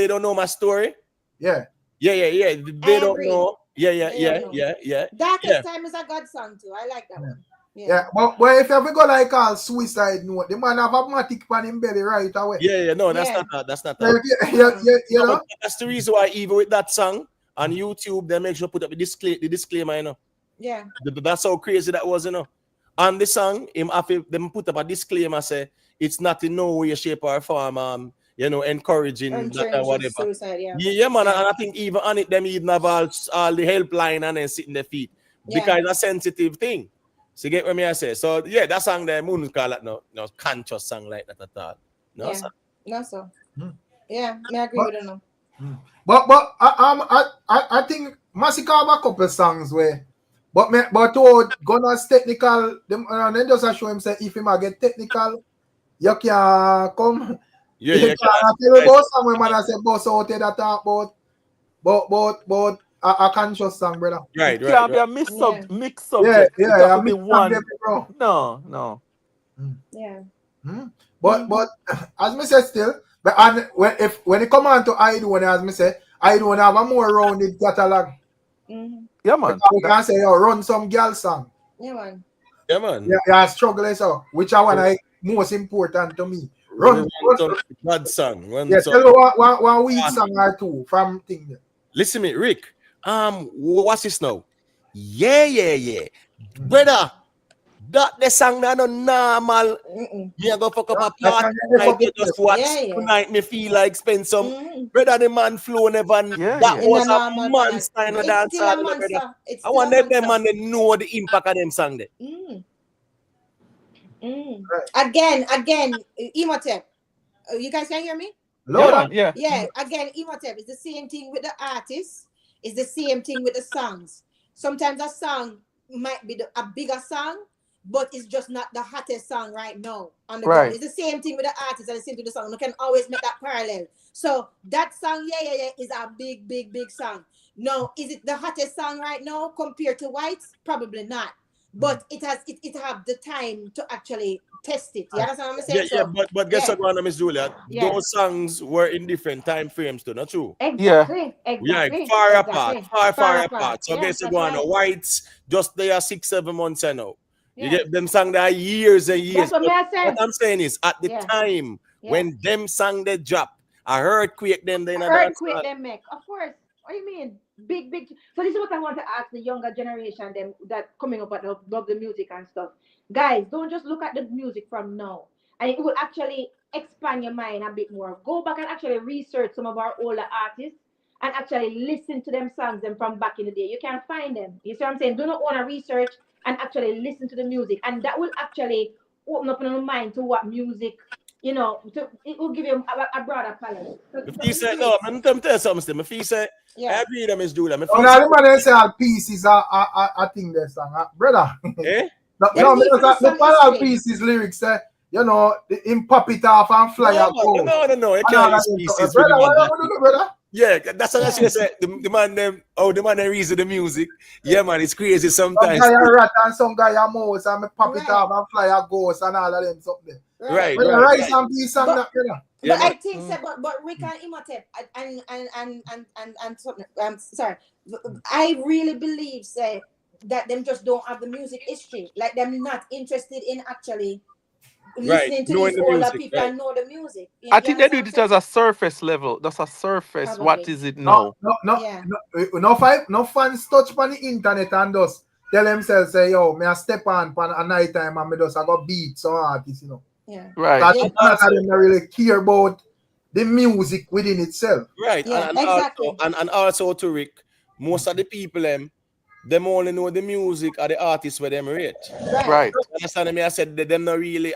Speaker 2: don't know my story.
Speaker 1: Yeah.
Speaker 2: Yeah. They don't know. Yeah.
Speaker 3: Darkest Time is a God song too. I like that one.
Speaker 1: Yeah, but if you ever go like all suicide note, the man have a matic pan in belly right away.
Speaker 2: Yeah, no, that's not that. That's not that.
Speaker 1: You know?
Speaker 2: That's the reason why even with that song on YouTube, they make sure put up the disclaimer, you know.
Speaker 3: Yeah.
Speaker 2: That's how crazy that was, you know. On the song, them put up a disclaimer, say it's not in no way, shape, or form, encouraging that or whatever.
Speaker 3: Suicide,
Speaker 2: yeah, man. And I think even on it, them even have all the helpline and then sitting their feet. because it's a sensitive thing. So you get what I say? So yeah, that song there, Moon call it no conscious song like that at all. No, sir.
Speaker 3: No, so. Yeah, I agree with you.
Speaker 1: But I think Masicka have a couple songs where, but to Gunner's technical, them then just show him say if him a get technical, you can come.
Speaker 2: Yeah,
Speaker 1: you can tell about song when man I say boss out there that talk about a conscious song, brother.
Speaker 2: Right,
Speaker 5: It can't be a mix subject.
Speaker 1: Yeah,
Speaker 5: It has to be
Speaker 1: mix
Speaker 5: one.
Speaker 1: subject, bro.
Speaker 5: No.
Speaker 3: Yeah.
Speaker 1: But as me say still, but and when it come on to Aidonia, as me say, Aidonia have a more rounded catalog.
Speaker 5: Yeah, man.
Speaker 1: Because we can say, run some girl song.
Speaker 3: Yeah, man.
Speaker 2: Yeah, man.
Speaker 1: Yeah, struggle so. Which I want is most important to me.
Speaker 2: Run some bad song.
Speaker 1: Tell me one weak song or two from thing.
Speaker 2: Listen me, Rick. What's this now? Yeah. Brother, that the song that no normal. Me go fuck up a party. I just watch tonight. Me feel like spend some. Brother, the man flow never. That was a man style of dance. I want them man to know the impact of them song there.
Speaker 3: Again, Imhotep. You guys can hear me?
Speaker 5: Yeah.
Speaker 3: Again, Imhotep is the same thing with the artists. It's the same thing with the songs. Sometimes a song might be a bigger song, but it's just not the hottest song right now on the ground. It's the same thing with the artist and the same thing with the song. You can always make that parallel. So that song, is a big song. Now, is it the hottest song right now compared to White's? Probably not. But it have the time to actually test it. You understand what I'm saying?
Speaker 2: But guess what, Miss Julia? Those songs were in different time frames too, not true?
Speaker 3: Exactly.
Speaker 2: Far apart. So guess what, Whites just they are 6-7 months now. You get them sang there years and years.
Speaker 3: That's what
Speaker 2: I'm saying is at the time when them sang the drop, a earthquake them then
Speaker 12: earthquake them make. Of course. What do you mean? Big. So this is what I want to ask the younger generation, them that coming up and love the music and stuff. Guys, don't just look at the music from now. And it will actually expand your mind a bit more. Go back and actually research some of our older artists and actually listen to them songs them from back in the day. You can find them. You see what I'm saying? Do not want to research and actually listen to the music. And that will actually open up your mind to what music, it will give you a broader palette.
Speaker 2: If you say, no, I'm tell you something. If you say, I agree with Miss Julia.
Speaker 1: The man say all pieces I think there's song. Brother.
Speaker 2: Eh?
Speaker 1: No, because the all pieces lyrics say, him pop it off and fly out.
Speaker 2: No. You can't use pieces.
Speaker 1: Brother, what are you doing, brother?
Speaker 2: Yeah, that's what I say. The man them reason the music. Yeah, man, it's crazy sometimes.
Speaker 1: Some guy a rat and some guy a mouse and me pop it off and fly a ghost and all of them something.
Speaker 2: Right.
Speaker 1: Some piece and that,
Speaker 3: But I think but Rick and Imhotep and something. Sorry, I really believe that them just don't have the music history. Like them not interested in actually listening to these older people and know the music.
Speaker 5: I think they do it as a surface level. That's a surface.
Speaker 3: Probably.
Speaker 5: What is it now?
Speaker 1: No fans touch on the internet and just tell themselves say, me a step on a night time and me just I got beat some artists,
Speaker 3: Yeah.
Speaker 5: Right.
Speaker 1: That's them don't really care about the music within itself.
Speaker 2: Right.
Speaker 3: Yeah,
Speaker 2: and
Speaker 3: exactly.
Speaker 2: also to Rick, most of the people them only know the music or the artists where them rate.
Speaker 5: Right.
Speaker 2: Understand me? I said that them not really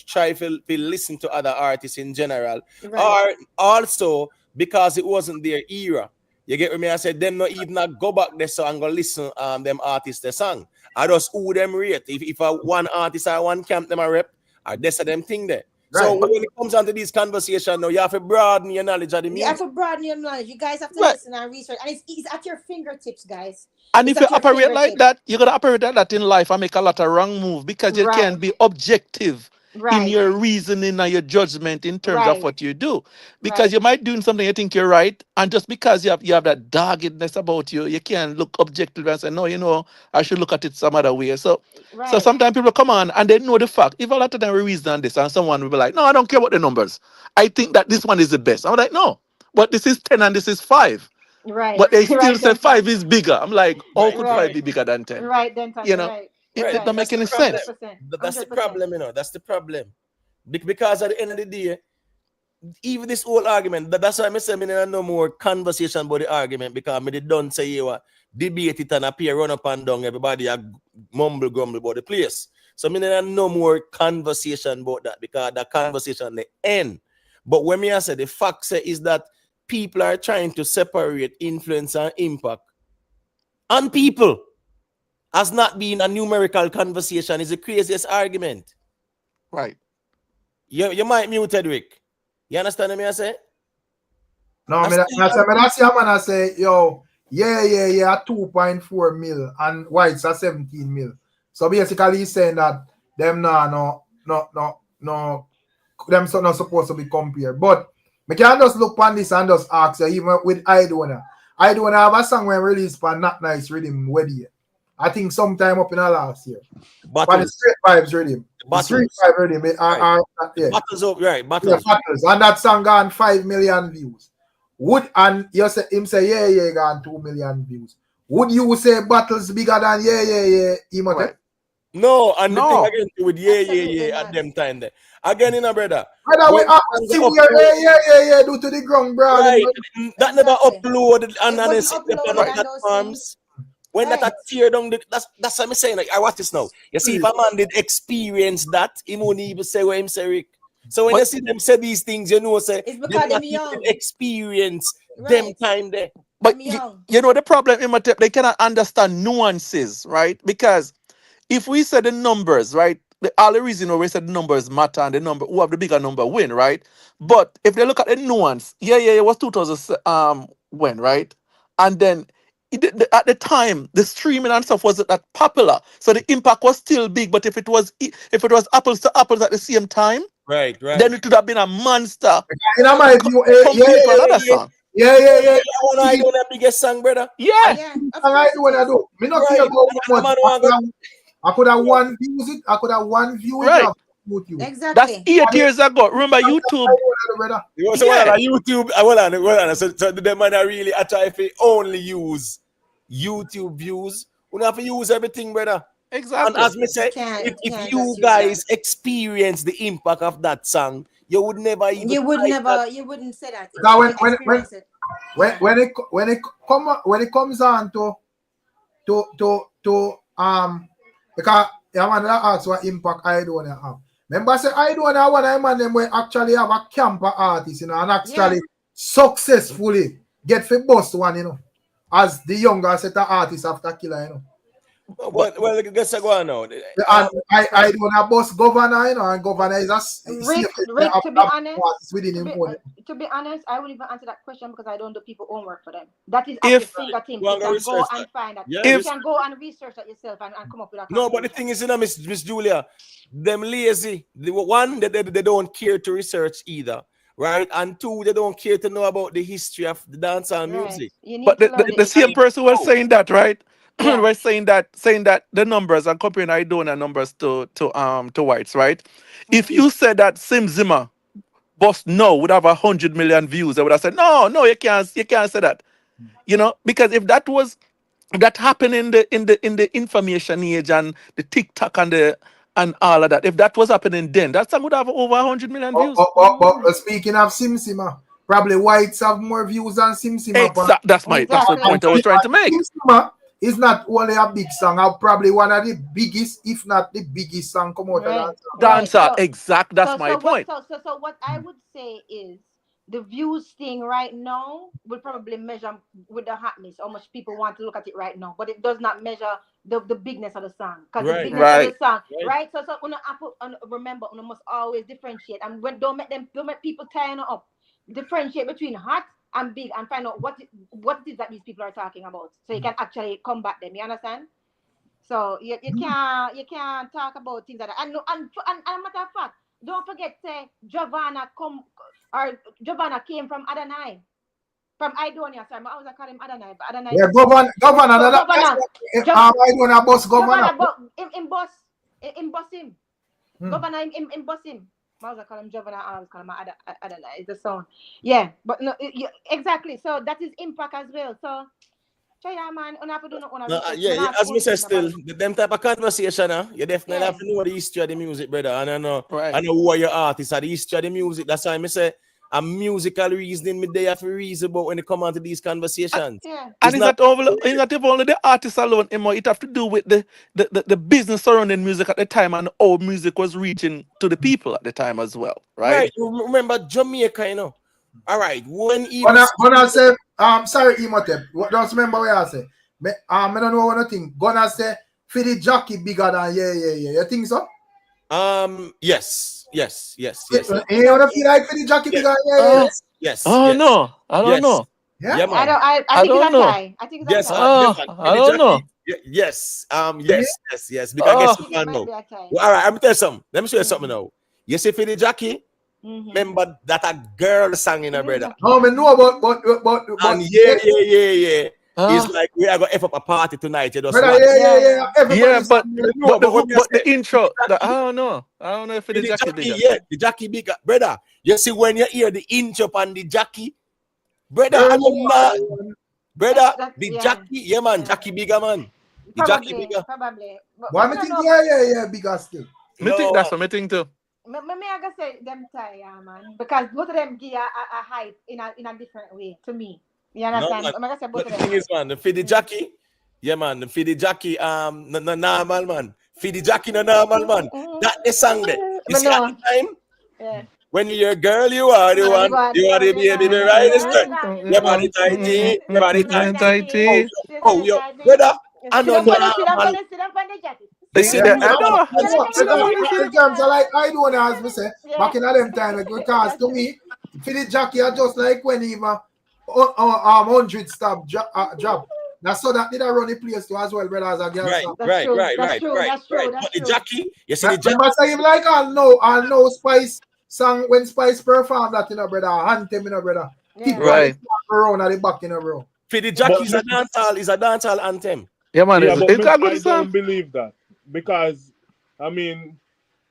Speaker 2: try to listen to other artists in general.
Speaker 3: Right.
Speaker 2: Or also because it wasn't their era. You get me? I said them not even go back there so and go listen them artists their song. I just who them rate. If one artist or one camp them a rep, or that's them thing there. Right. So when it comes down to this conversation now, you have to broaden your knowledge of the music.
Speaker 3: You have to broaden your knowledge. You guys have to listen and research. And it's at your fingertips, guys.
Speaker 5: And if you operate like that, you're going to operate like that in life and make a lot of wrong moves because you can't be objective in your reasoning and your judgment in terms of what you do. Because you might do something you think you're right, and just because you have that doggedness about you, you can't look objective and say, no, I should look at it some other way. So sometimes people come on and they know the fact. If a lot of them reason on this and someone will be like, no, I don't care about the numbers. I think that this one is the best. I'm like, no, but this is 10 and this is 5.
Speaker 12: Right.
Speaker 5: But they still say 5 is bigger. I'm like, how could 5 be bigger than 10?
Speaker 12: Right, then
Speaker 5: it doesn't make any sense.
Speaker 2: That's the problem, That's the problem. Because at the end of the day, even this whole argument, that's why I say I no more conversation about the argument because I don't say debate it and appear run up and down, everybody a mumble grumble about the place. So me there no more conversation about that because the conversation the end. But when me I say the fact say is that people are trying to separate influence and impact on people as not being a numerical conversation is the craziest argument.
Speaker 5: Right.
Speaker 2: You might muted, Rick. You understand what I say?
Speaker 1: No, I say, yo, yeah, 2.4 mil and whites are 17 mil. So basically he's saying that them no, them so not supposed to be compared. But we can just look on this and just ask you, even with Aidonia. Aidonia have a song when released for Not Nice Rhythm Wedding. I think sometime up in the last year. But the Street Vibes Rhythm. Street Vibes Rhythm. Yeah.
Speaker 2: Battles up, right? Battles.
Speaker 1: Yeah, Battles. And that song got 5 million views. Would and you say him say yeah got 2 million views. Would you say Battles bigger than yeah?
Speaker 5: Right.
Speaker 2: No, and the thing again with yeah at them time there. Again, brother.
Speaker 1: Brother, we have to see where yeah do to the ground, bro.
Speaker 2: Right. That never uploaded on the platforms. When that tear down, that's what I'm saying. Like, I watch this now. You see, if a man did experience that, he won't even say what him say, Rick. So when you see them say these things, you know, say
Speaker 3: it's because them young
Speaker 2: experience them time there.
Speaker 5: But you know the problem in my tape, they cannot understand nuances, right? Because if we say the numbers, right, all the reason why we said the numbers matter and the number who have the bigger number win, right? But if they look at the nuance, it was 2000 when, right? And then at the time, the streaming and stuff wasn't that popular, so the impact was still big. But if it was apples to apples at the same time,
Speaker 2: right,
Speaker 5: then it would have been a monster.
Speaker 1: My view, yeah.
Speaker 2: I don't have biggest song, brother.
Speaker 5: Yeah.
Speaker 1: I do. Me not care about much. I could have one views it. I could have one view it.
Speaker 5: Right.
Speaker 1: YouTube.
Speaker 3: Exactly.
Speaker 5: That's 8 years ago. Remember YouTube?
Speaker 2: YouTube. Hold on. So the man are really I try to only use YouTube views. We have to use everything, brother.
Speaker 5: Exactly.
Speaker 2: And as me say, if you guys experience the impact of that song, you would never even.
Speaker 3: You wouldn't say that.
Speaker 1: When it comes on to because I want to ask what impact Aidonia have. Remember, I say Aidonia one of man them we actually have a camper artist, and actually successfully get for boss one, as the younger set of artists after Killer,
Speaker 2: Well, guess I go on now.
Speaker 1: And I don't have boss governor, and governor is
Speaker 12: Rick, to be honest, I wouldn't even answer that question because I don't do people homework for them. That is
Speaker 2: if
Speaker 12: you can go and find that. You can go and research that yourself and come up with that.
Speaker 2: No, but the thing is, Miss Julia, them lazy. One, they don't care to research either. Right, and two, they don't care to know about the history of the dancehall music.
Speaker 5: But the same person was saying that, right? Yeah. We're saying that the numbers and comparing Aidonia numbers to whites, right? If you said that Sim Zimmer boss would have 100 million views, I would have said no, you can't say that, because if that happened in the information age and the TikTok and all of that, if that was happening then, that song would have over 100 million views.
Speaker 1: But speaking of Sim Zimmer, probably whites have more views than Sim Zimmer.
Speaker 5: That's the point I was trying to make.
Speaker 1: Sim Zimmer is not only a big song, probably one of the biggest, if not the biggest song come out of
Speaker 5: dancer. Exact. That's my point.
Speaker 12: So what I would say is the views thing right now will probably measure with the hotness, how much people want to look at it right now, but it does not measure the bigness of the song. Because the bigness of the song, right? So remember, you must always differentiate, and don't make people turn up. Differentiate between hot and big and find out what it is that these people are talking about, so you can actually combat them. You understand? So you can't talk about things like that. And matter of fact, don't forget, say Giovanna came from Adonai, from Aidonia. Sorry, I was calling him Adonai, but Adonai.
Speaker 1: Yeah, governor. Aidonia boss governor.
Speaker 12: In boss him. Governor in boss him. I was calling him Giovanna. I was calling him Adonai. It's the sound. Yeah, but no, exactly. So that is impact as well. So. Man,
Speaker 2: as me say, still them type of conversation, you definitely have to know the history of the music, brother. And I know who are your artists, and the history of the music. That's why I say a musical reasoning me there for reason about when it come on to these conversations.
Speaker 12: Yeah.
Speaker 5: And it's not even only the artist alone, it have to do with the business surrounding music at the time and how music was reaching to the people at the time as well, right?
Speaker 2: Right. Remember Jamaica, you know. All right. When even
Speaker 1: When I say, sorry, Imhotep, just remember what I say. I don't know what I think. Gonna say, for the jockey bigger than yeah. You think so?
Speaker 2: Yes.
Speaker 1: You wanna feel like for the jockey bigger than yeah.
Speaker 2: Yes.
Speaker 5: Oh no, I don't know.
Speaker 1: Yeah?
Speaker 2: Yeah, man.
Speaker 12: I think
Speaker 5: don't
Speaker 12: it's a
Speaker 5: know.
Speaker 12: tie. I think it's a
Speaker 2: Yes,
Speaker 12: tie.
Speaker 2: yeah, man.
Speaker 5: I don't know.
Speaker 2: Yes. Yes. Because I guess you
Speaker 12: It
Speaker 2: man
Speaker 12: might
Speaker 2: know.
Speaker 12: be a tie.
Speaker 2: Well, all right, let me tell you something. Let me show you something now. You see for the jockey, remember that a girl sang in her brother.
Speaker 1: No, I know, but
Speaker 2: And yeah. It's like we are gonna F up a party tonight. You just
Speaker 1: brother,
Speaker 2: watch.
Speaker 1: yeah. Everybody's
Speaker 5: but
Speaker 2: No, but what
Speaker 5: the intro, I don't know if
Speaker 2: the
Speaker 5: it's Jackie
Speaker 2: jockey,
Speaker 5: bigger.
Speaker 2: yeah, the jockey bigger, brother. You see when you hear the intro on the jockey, brother, I don't know, brother, the jockey, yeah, man, jockey bigger, man. The jockey bigger.
Speaker 12: Probably. But
Speaker 1: Why
Speaker 12: I
Speaker 1: me
Speaker 12: don't
Speaker 1: think
Speaker 12: know.
Speaker 1: yeah, bigger still.
Speaker 5: Me think that's what me think too.
Speaker 12: Me I gotta say them tie, yeah, man, because both of them give a hype in a different way to me. You
Speaker 2: No,
Speaker 12: understand?
Speaker 2: man.
Speaker 12: I'm gonna say both
Speaker 2: But
Speaker 12: of
Speaker 2: the
Speaker 12: them.
Speaker 2: thing is, man, the feed the jockey, yeah, man, the feed the jockey, no normal, man. Feed the jockey, no normal, man. That the song there. You see at the time.
Speaker 12: Yeah.
Speaker 2: When you're a girl, you are the one. You are the baby, the right? Your body tighty, your body tighty. Oh, yo, brother, I know normal. You see,
Speaker 5: Yeah, I know.
Speaker 1: In terms of like Aidonia, as we say, back in them time, like, because to me, for the jockey, I just like when even 100 stop job. That's so that did I run the place too as well, brother, as a girl.
Speaker 2: Right. But the jockey, you see the jockey.
Speaker 1: I say like I'll know Spice song when Spice perform that, you know, brother, anthem, you know, brother. People
Speaker 5: Right.
Speaker 1: around at the back, you know, bro.
Speaker 2: For the jockey is a dancehall anthem.
Speaker 5: Yeah, man,
Speaker 10: Yeah, but
Speaker 5: it's a
Speaker 10: I
Speaker 5: good song.
Speaker 10: don't believe that because I mean,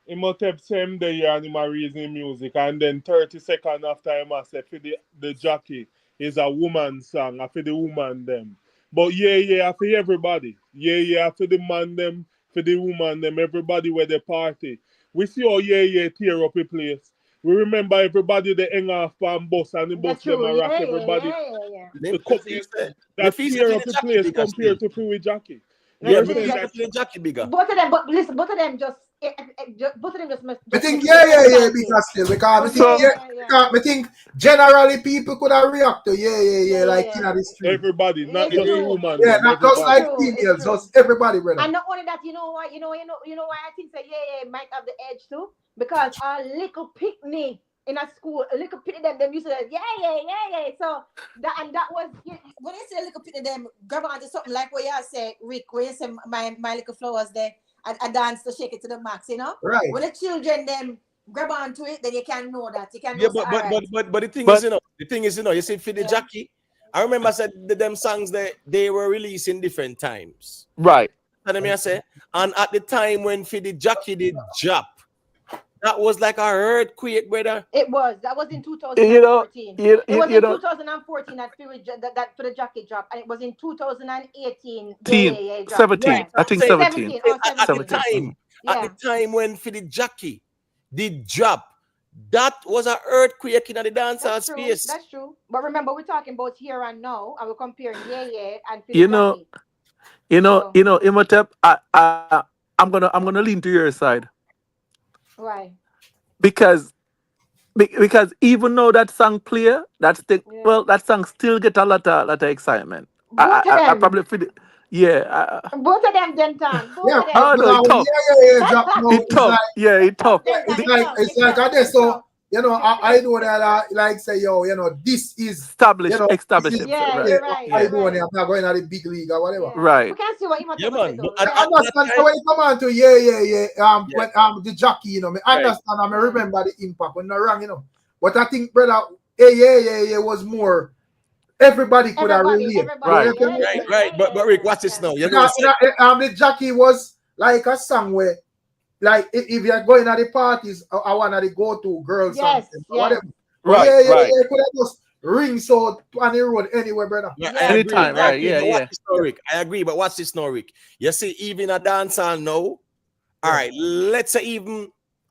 Speaker 10: Imhotep same day and him a raising music, and then 30 seconds after him I say for the jockey is a woman song, for the woman them. But yeah, for everybody. Yeah, for the man them, for the woman them, everybody where they party. We see how yeah tear up a place. We remember everybody they hang off on bus and the bus them a rock everybody. That tear up a place compared to Free Jockey. You understand that?
Speaker 2: The jockey bigger.
Speaker 12: Both of them, but listen, both of them just must.
Speaker 1: I think yeah, because still because I think generally people could have react to yeah, like in the street.
Speaker 10: Everybody, not just the woman.
Speaker 1: Yeah, not just like females, just everybody, brother.
Speaker 12: And not only that, you know why I think that yeah might have the edge too, because our little picnic in a school, a little picnic them used to say, yeah. So that was
Speaker 3: When you say little picnic them, grab onto something like what you say, Rick, where you say my little flowers there. And dance to shake it to the max, you know.
Speaker 1: Right.
Speaker 3: When the children them grab onto it, then you can know that. You can know.
Speaker 2: Yeah, but the thing is, you see for the jockey, I remember I said them songs that they were released in different times.
Speaker 5: Right.
Speaker 2: And I say, and at the time when for the jockey did drop, that was like a earthquake, brother.
Speaker 12: It was. That was in 2014. It was in 2014 that for the jockey drop, and it was in 2018.
Speaker 5: 17.
Speaker 12: Yeah.
Speaker 5: I think 17.
Speaker 2: At the time when for the jockey did drop, that was an earthquake in the dancehall space.
Speaker 12: That's true. But remember, we're talking about here and now, and we're comparing and for
Speaker 5: the jockey. Imhotep, I'm gonna lean to your side.
Speaker 12: Why?
Speaker 5: Because even though that song play, that song still get a lot of excitement. I probably feel it. Yeah.
Speaker 12: Both of them then time.
Speaker 5: It tough.
Speaker 1: It's like I guess so. You know, I know that like say this is
Speaker 5: established.
Speaker 12: Yeah, you're right.
Speaker 1: I know I'm not going to the big league or whatever.
Speaker 5: Right.
Speaker 12: We can see what you want
Speaker 1: I understand. So when you come on to when the jockey, I understand. I remember the impact when they're wrong, But I think, brother, was more. Everybody could have related.
Speaker 2: Right. But Rick, watch this now.
Speaker 1: The jockey was like a song where, like, if you're going at the parties, I want to go to girls.
Speaker 12: Yes.
Speaker 1: Whatever.
Speaker 2: Right.
Speaker 1: You could have just ring so on the road anywhere, brother.
Speaker 5: Anytime, right? Yeah.
Speaker 2: I agree, but watch this now, Rick. You see, even a dancehall now, all right, let's say even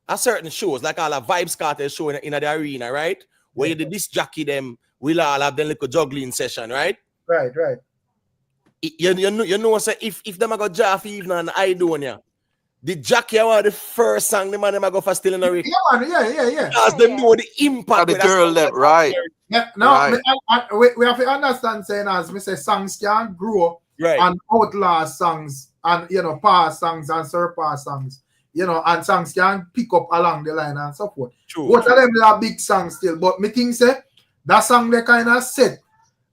Speaker 2: a certain shows, like all a Vibes Cartel show in the arena, right? where you did this jockey them, we'll all have the little juggling session, right?
Speaker 1: Right.
Speaker 2: You know, say if them a go Jaffe evening and Aidonia, the jockey are the first song the man them a go for still in the Rick.
Speaker 1: Yeah, man. Yeah.
Speaker 2: Because them know the impact.
Speaker 5: And the
Speaker 2: with that
Speaker 5: girl
Speaker 2: song.
Speaker 5: them, right.
Speaker 1: Yeah, no,
Speaker 5: Right.
Speaker 1: we have to understand saying as me say songs can grow
Speaker 2: Right.
Speaker 1: and outlaw songs and pass songs and surpass songs, and songs can pick up along the line and so forth.
Speaker 2: True.
Speaker 1: Both of them they are big songs still, but me think say that song they kind of set.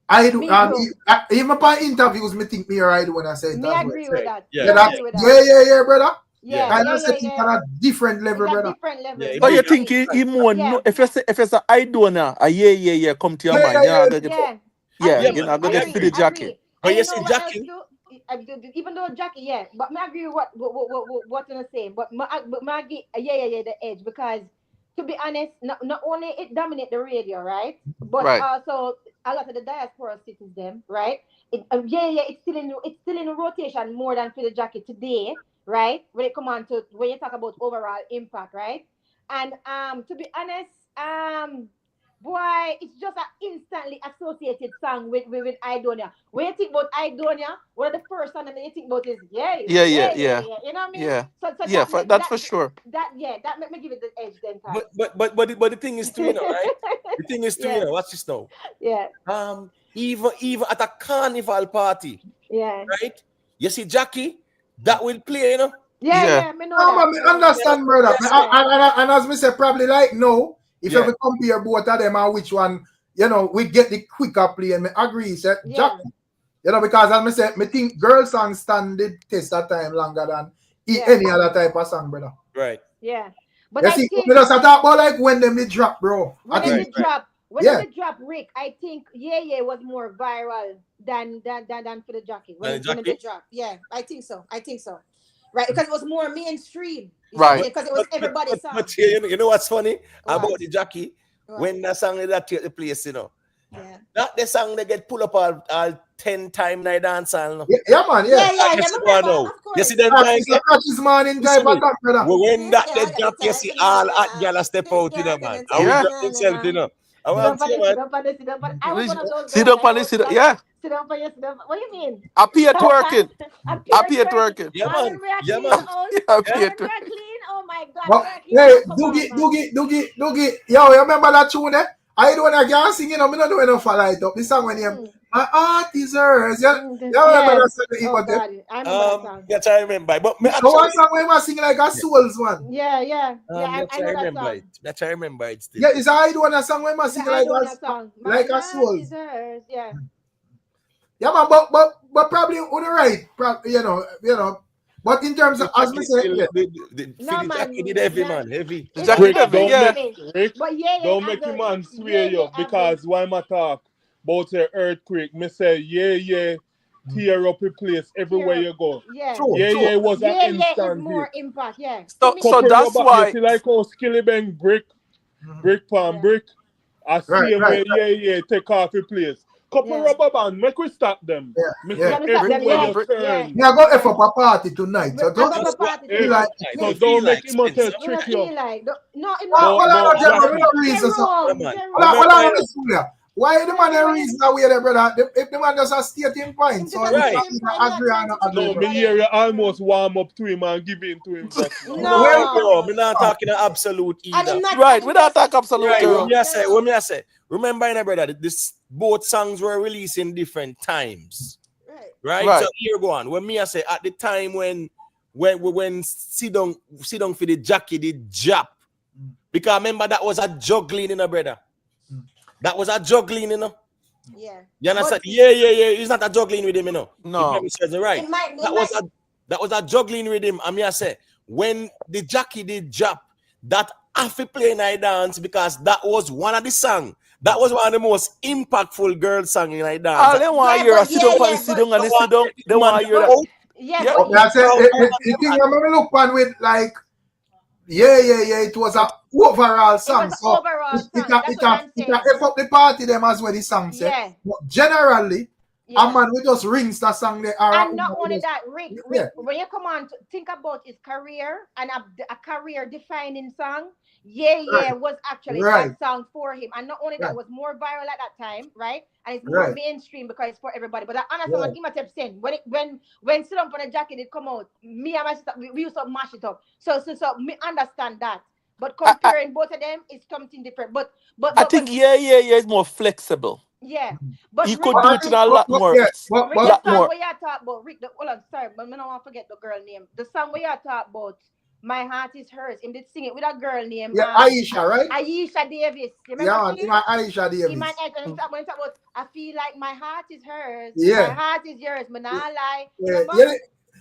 Speaker 1: I do even by interviews me think me or I do when I say
Speaker 12: Me agree with that.
Speaker 2: Yeah.
Speaker 1: Yeah, brother.
Speaker 12: Yeah.
Speaker 1: Kind of set it on a different level,
Speaker 12: It's a
Speaker 1: brother.
Speaker 12: different level.
Speaker 2: Yeah,
Speaker 5: Oh, you
Speaker 2: Yeah.
Speaker 5: think he more no? If it's a Aidonia, yeah, come to your mind. Yeah,
Speaker 12: Agree,
Speaker 5: you know, go get
Speaker 12: agree,
Speaker 5: for the jacket.
Speaker 12: agree.
Speaker 2: But
Speaker 12: And
Speaker 2: you
Speaker 12: know
Speaker 2: see
Speaker 12: what
Speaker 2: Jackie?
Speaker 12: else do? Even though Jackie, yeah, but I agree with what you're saying. But I give the edge because to be honest, not only it dominate the radio, right? But
Speaker 5: Right.
Speaker 12: also a lot of the diaspora cities, them, right? It's still in rotation more than for the Jackie today, right? When it come on to when you talk about overall impact, right? And to be honest, boy, it's just an instantly associated song with Aidonia. When you think about Aidonia, one of the first song that you think about is
Speaker 5: Yeah.
Speaker 12: You know what I mean?
Speaker 5: Yeah.
Speaker 12: So
Speaker 5: Yeah, that's for sure.
Speaker 12: that make me give it the edge then. Kai.
Speaker 2: But the thing is too, right? The thing is too,
Speaker 12: Yeah.
Speaker 2: watch this now.
Speaker 12: Yeah.
Speaker 2: Even at a carnival party,
Speaker 12: Yeah.
Speaker 2: right? You see Jackie, that will play,
Speaker 12: Yeah, me know
Speaker 1: No,
Speaker 12: that.
Speaker 1: man, me understand, brother.
Speaker 12: Yeah.
Speaker 1: And as me say, probably like no. If
Speaker 2: Yeah.
Speaker 1: you compare both of them and which one, we get the quicker play, and me agree, say Jackie. Because as me say, me think girl songs stand the test of time longer than any other type of song, brother.
Speaker 2: Right.
Speaker 12: Yeah. But
Speaker 1: You
Speaker 12: I
Speaker 1: see,
Speaker 12: think
Speaker 1: we just talk about like when them they drop, bro.
Speaker 12: when
Speaker 1: I think
Speaker 12: they drop, Rick, I think was more viral than for the Jackie. When they drop.
Speaker 3: Yeah, I think so. Right, because it was more mainstream.
Speaker 5: Right.
Speaker 3: Because it was everybody's song.
Speaker 2: But you know what's funny
Speaker 3: What?
Speaker 2: about the Jackie?
Speaker 3: What?
Speaker 2: When that song that take the place,
Speaker 3: Yeah.
Speaker 2: Not the song they get pull up all 10 times night dance and
Speaker 1: yeah, man, yeah.
Speaker 3: Yeah,
Speaker 2: you see
Speaker 3: remember,
Speaker 2: now.
Speaker 3: of course.
Speaker 2: You see them
Speaker 1: It's
Speaker 2: time.
Speaker 1: a catches morning type of talk, brother.
Speaker 2: When that
Speaker 3: Yeah,
Speaker 2: they
Speaker 3: I got
Speaker 2: drop,
Speaker 3: the
Speaker 2: you
Speaker 3: time
Speaker 2: see
Speaker 3: to
Speaker 2: all
Speaker 3: know,
Speaker 2: hot gyal step out, man. I will
Speaker 5: Yeah.
Speaker 2: drop themselves, I want to see, man.
Speaker 12: sit down. But I was one of those.
Speaker 5: Sit
Speaker 12: guys
Speaker 5: up on
Speaker 12: that
Speaker 5: this,
Speaker 12: was
Speaker 5: yeah.
Speaker 12: sit down for you. What do you mean?
Speaker 5: I pay twerking. I pay twerking.
Speaker 2: Yeah,
Speaker 12: All
Speaker 2: man.
Speaker 12: the way
Speaker 2: Yeah,
Speaker 12: clean
Speaker 2: man.
Speaker 12: house.
Speaker 5: Yeah,
Speaker 12: All
Speaker 5: I pay
Speaker 12: the
Speaker 5: twerking.
Speaker 12: way clean. Oh my God.
Speaker 1: But, hey, Doogie. Yo, you remember that tune, eh? I don't want to get singing, me not doing enough for light up. This song when you my heart is hers. Yeah, you remember that song?
Speaker 12: Oh God, I remember that song.
Speaker 2: Yes, I remember. But me
Speaker 1: The
Speaker 2: actually,
Speaker 1: one song when you sing like a souls one.
Speaker 12: Yeah, I
Speaker 2: yes,
Speaker 12: know
Speaker 2: I
Speaker 12: that
Speaker 2: remember
Speaker 12: song.
Speaker 2: it. Yes, I remember it still.
Speaker 1: Yeah, it's I don't want to song when you
Speaker 12: It's
Speaker 1: sing
Speaker 12: I
Speaker 1: like
Speaker 12: know that song. My
Speaker 1: like a
Speaker 12: heart
Speaker 1: souls.
Speaker 12: is hers. Yeah.
Speaker 1: Yeah, man, but probably on the right, But in terms of as me say,
Speaker 12: No, man.
Speaker 2: Jackie did heavy, man, heavy.
Speaker 12: It's
Speaker 5: Jackie
Speaker 10: Rick,
Speaker 5: Heavy,
Speaker 10: don't
Speaker 5: yeah.
Speaker 10: make Rick,
Speaker 12: But
Speaker 10: don't make him man swear you because why my talk about the earthquake, me say tear up a place everywhere you go.
Speaker 12: Yeah.
Speaker 1: true.
Speaker 10: Yeah, was an
Speaker 12: Is
Speaker 10: instant
Speaker 12: more
Speaker 10: hit.
Speaker 12: impact. Yeah.
Speaker 5: So
Speaker 10: Couple
Speaker 5: that's
Speaker 10: rubber,
Speaker 5: why.
Speaker 10: you see like how Skilly Bang brick palm
Speaker 12: Yeah.
Speaker 10: brick. I see
Speaker 1: Right,
Speaker 10: him
Speaker 1: right,
Speaker 10: where take off a place. Couple
Speaker 12: Yeah.
Speaker 10: rubber band, make we stop them.
Speaker 1: Yeah,
Speaker 10: Me
Speaker 1: yeah.
Speaker 10: say
Speaker 12: Stop them,
Speaker 10: everywhere
Speaker 12: yeah.
Speaker 10: you turn.
Speaker 1: Me I go F up a party tonight. So
Speaker 12: I
Speaker 1: don't
Speaker 12: got
Speaker 1: just
Speaker 12: a party
Speaker 10: Hey,
Speaker 1: feel like
Speaker 10: so don't make him out to trick you.
Speaker 12: like no,
Speaker 1: well, I don't
Speaker 10: Jackie.
Speaker 1: have no reason. So
Speaker 2: man.
Speaker 1: well, I don't listen to you. Why the man a reason that way there, brother? If the man just a stating point, so
Speaker 2: Right.
Speaker 1: agree or not agree.
Speaker 10: No, me hear you almost warm up to him and give in to him. Just now.
Speaker 2: No, we're not talking absolute either.
Speaker 5: Right, we don't talk absolute.
Speaker 2: Right,
Speaker 5: Girl.
Speaker 2: what me I say? Remember, brother, this both songs were released in different times. Right. So here go on. When me I say at the time when sit down for the Jackie did jap. Because remember that was a juggling, brother. That was a juggling,
Speaker 3: Yeah.
Speaker 2: You understand? Yeah. It's not a juggling with him,
Speaker 5: No.
Speaker 2: If says it right. That was a juggling with him. I mean, I say when the Jackie did jap, that Afi play night dance because that was one of the songs. That was one of the most impactful girl song in night dance.
Speaker 5: All they want to hear is sit down and sit down and sit down. They want to hear that.
Speaker 12: Yeah.
Speaker 1: I said the thing you remember look on with like it was a overall song.
Speaker 12: It was
Speaker 1: So
Speaker 12: overall song.
Speaker 1: it
Speaker 12: That's what I'm saying.
Speaker 1: F up the party them as well the song said.
Speaker 12: Yeah.
Speaker 1: But generally, a man we just rings that song there.
Speaker 12: And not only that, Rick,
Speaker 1: Yeah.
Speaker 12: when you come on to think about his career and a career defining song, Yeah was actually
Speaker 1: Right.
Speaker 12: that song for him. And not only that,
Speaker 1: Right.
Speaker 12: it was more viral at that time, right? And it's more
Speaker 1: Right.
Speaker 12: mainstream because it's for everybody. But that honest
Speaker 1: Right.
Speaker 12: song, Imatep sing, when Sit Up on the Jacket did come out, me and my sister, we used to mash it up. So me understand that. But comparing both of them is something different. But
Speaker 5: I think yeah is more flexible.
Speaker 12: yeah. But
Speaker 5: You
Speaker 12: Rick,
Speaker 5: could do it in a lot more.
Speaker 1: Yeah,
Speaker 12: Rick, the
Speaker 5: Lot
Speaker 12: song
Speaker 5: more.
Speaker 12: where you talk about Rick, hold on, sorry, but I don't want to forget the girl name. The song where you talk about My Heart Is Hers. Him did sing it with a girl named
Speaker 1: Aisha, right?
Speaker 12: Aisha Davis. You remember
Speaker 1: Yeah,
Speaker 12: she?
Speaker 1: Aisha Davis.
Speaker 12: When you talk about I feel like my heart is hers,
Speaker 1: Yeah.
Speaker 12: my heart is yours, but not lie.
Speaker 1: Yeah,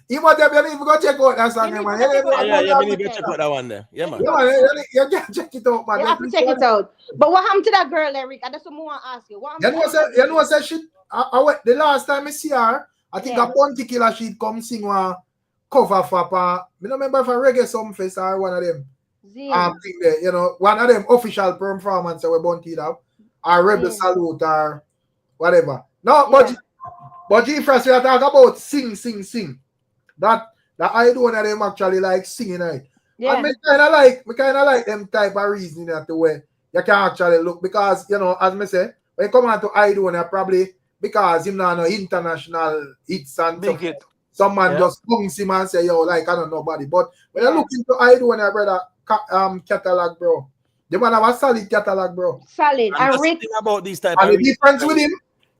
Speaker 1: you might have even go check out that song, man.
Speaker 2: Yeah, we need to check out that one there. Yeah, man.
Speaker 1: Yeah, man, you can check it out, man.
Speaker 12: You have to check it out. But what happened to that girl, Eric? And that's what I want to ask you. What
Speaker 1: You know, say she. The last time I see her, I think a Bounty Killer she'd come sing one cover for. I don't remember if a reggae song fest or one of them. Thing there, you know, one of them official performance we Bounty have, or Rebel Salute or whatever. No, but G-Frost, we are talking about sing. That I don't know them actually like singing, right? Yeah. And me kind of like them type of reasoning that the way you can actually look, because you know, as me say, when you come on to Aidonia, probably because him not no international hits and
Speaker 5: big hit.
Speaker 1: Some man just punks him and say, yo, like I don't know nobody. But when you look into Aidonia, brother, catalog, bro, the man have a solid catalog, bro.
Speaker 12: Solid.
Speaker 2: And Rick, about these type
Speaker 1: and
Speaker 2: of
Speaker 1: the difference with him,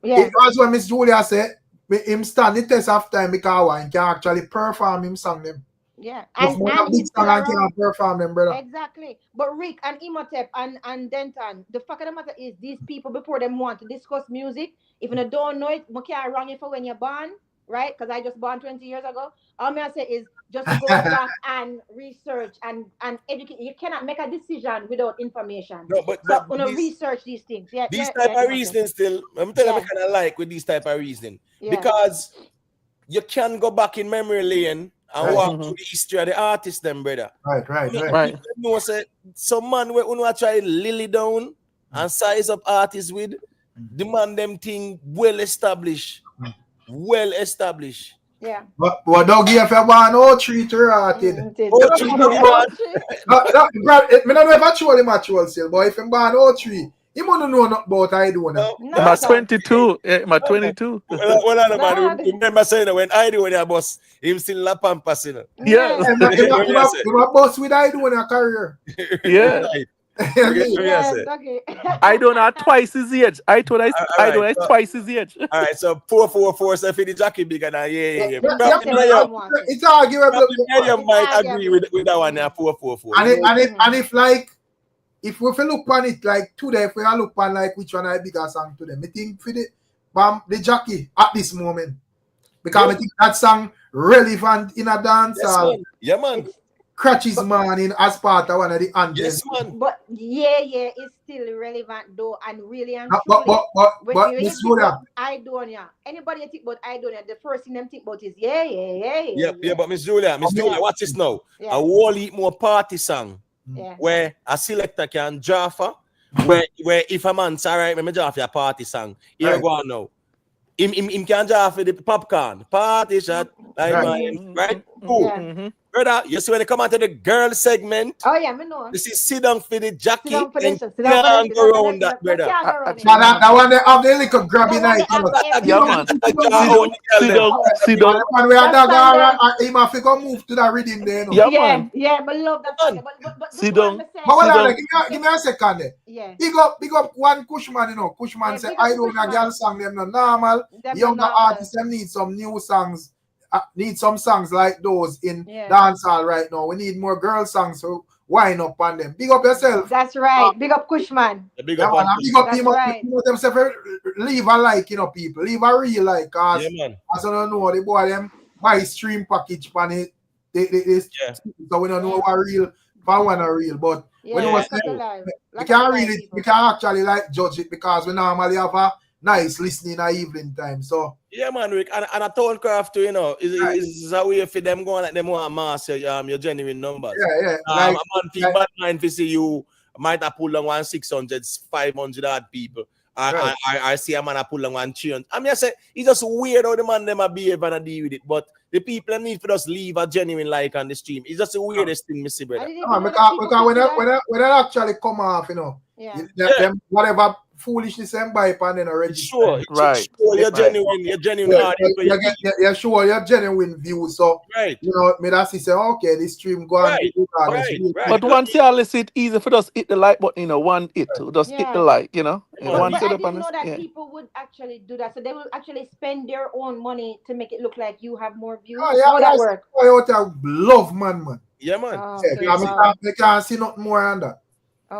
Speaker 1: it was when Miss Julia said, him stand the test of time because he can actually perform him song them.
Speaker 12: Yeah,
Speaker 1: and big song and can perform them, brother.
Speaker 12: Exactly. But Rick and Imhotep and Denton, the fact of the matter is these people before them want to discuss music. If you don't know it, we can't wrong you for when you're born, right? Because I just born 20 years ago. All I say is just go back and research and educate. You cannot make a decision without information.
Speaker 2: No, but
Speaker 12: research these things. Yeah,
Speaker 2: these type of reasoning still, I'm telling you, I kind of like with these type of reasoning. Because you can go back in memory lane and walk through the history of the artist, them, brother.
Speaker 1: Right.
Speaker 2: You know, say, some man we try lily down and size up artists with, the man them thing well established.
Speaker 12: Yeah.
Speaker 1: But don't give a man no treat to rotted.
Speaker 2: I
Speaker 1: don't know if I show him actual sale, but if him ban no tree, he wouldn't know nothing about Aidonia.
Speaker 5: My 22. My 22.
Speaker 2: Well, remember saying that when Aidonia boss, him still La Pampas, you know.
Speaker 5: Yeah.
Speaker 1: He was boss with Aidonia career.
Speaker 5: Yeah. I don't know twice his age. I don't know twice his age.
Speaker 2: All right, so 444 so for the jockey bigger than
Speaker 1: It's arguable.
Speaker 2: You might agree with that one there, 444.
Speaker 1: And if like if we look on it like today, if we look on like which one I bigger song to them, I think for the jockey at this moment. Because I think that song relevant in a dance.
Speaker 2: Yeah, man.
Speaker 1: Crutches man in as part of one of the anthems.
Speaker 2: Yes, man.
Speaker 12: But it's still relevant though, and really and
Speaker 1: but Miss Julia,
Speaker 12: Aidonia. Anybody think about Aidonia, the first thing them think about is yeah.
Speaker 2: Yeah, but Miss Julia, watch this now. A whole heap more party song.
Speaker 12: Yeah.
Speaker 2: Where a selector can jaffa, where if a man say, all right, let me jaffa a party song. Here go on now. Him can jaffa the popcorn, party shot, like right? Cool. Brother, you see when they come out to the girl segment.
Speaker 12: Oh yeah, me know.
Speaker 2: This is sit down for the jacket.
Speaker 12: Sit down for
Speaker 2: and
Speaker 12: this.
Speaker 2: can't go around that, brother.
Speaker 1: that one they have the little grabby night.
Speaker 5: Yeah, man. Sit down.
Speaker 1: Man, we are that he must go move to that rhythm there.
Speaker 12: Yeah, but love that song. But
Speaker 5: sit down.
Speaker 1: But give me a second there.
Speaker 12: Yeah.
Speaker 1: Big up one Cushman, you know. Cushman say, I don't know girl song them no normal. Younger artists them need some new songs. Need some songs like those in dancehall right now. We need more girl songs, so wind up on them. Big up yourself.
Speaker 12: That's right. Big up Cushman.
Speaker 2: Big up
Speaker 1: themselves. Leave a like, you know, people. Leave a real like, cause as I don't know, the boy them buy stream package on it. So we don't know what real, for one are real, but we know we can't really, we can actually like judge it because we normally have a nice listening at evening time. So
Speaker 2: yeah, man, Rick, and a tone craft too, you know, is a way for them going like them want to master your genuine numbers.
Speaker 1: Yeah.
Speaker 2: A man feel bad mind to see you might have pulled on 1 600, 500 odd people, I see a man a pull on one tune. I mean, I say it's just weird how the man them a behave and a deal with it. But the people need for us leave a genuine like on the stream. It's just the weirdest thing, Missy brother.
Speaker 1: Because when it actually come off, you know, them whatever foolishness and buy and then register.
Speaker 2: Sure,
Speaker 5: right.
Speaker 2: You're genuine. You're genuine.
Speaker 1: You're sure you're genuine views. So you know, me that's say, okay, this stream go on.
Speaker 2: Right.
Speaker 5: But once you listen, it's easy for us hit the like button, you know, one hit, just hit the like, you know.
Speaker 12: But I didn't know that people would actually do that. So they will actually spend their own money to make it look like you have more views. How that work?
Speaker 1: I love man.
Speaker 2: Yeah, man.
Speaker 1: I can't see nothing more than that.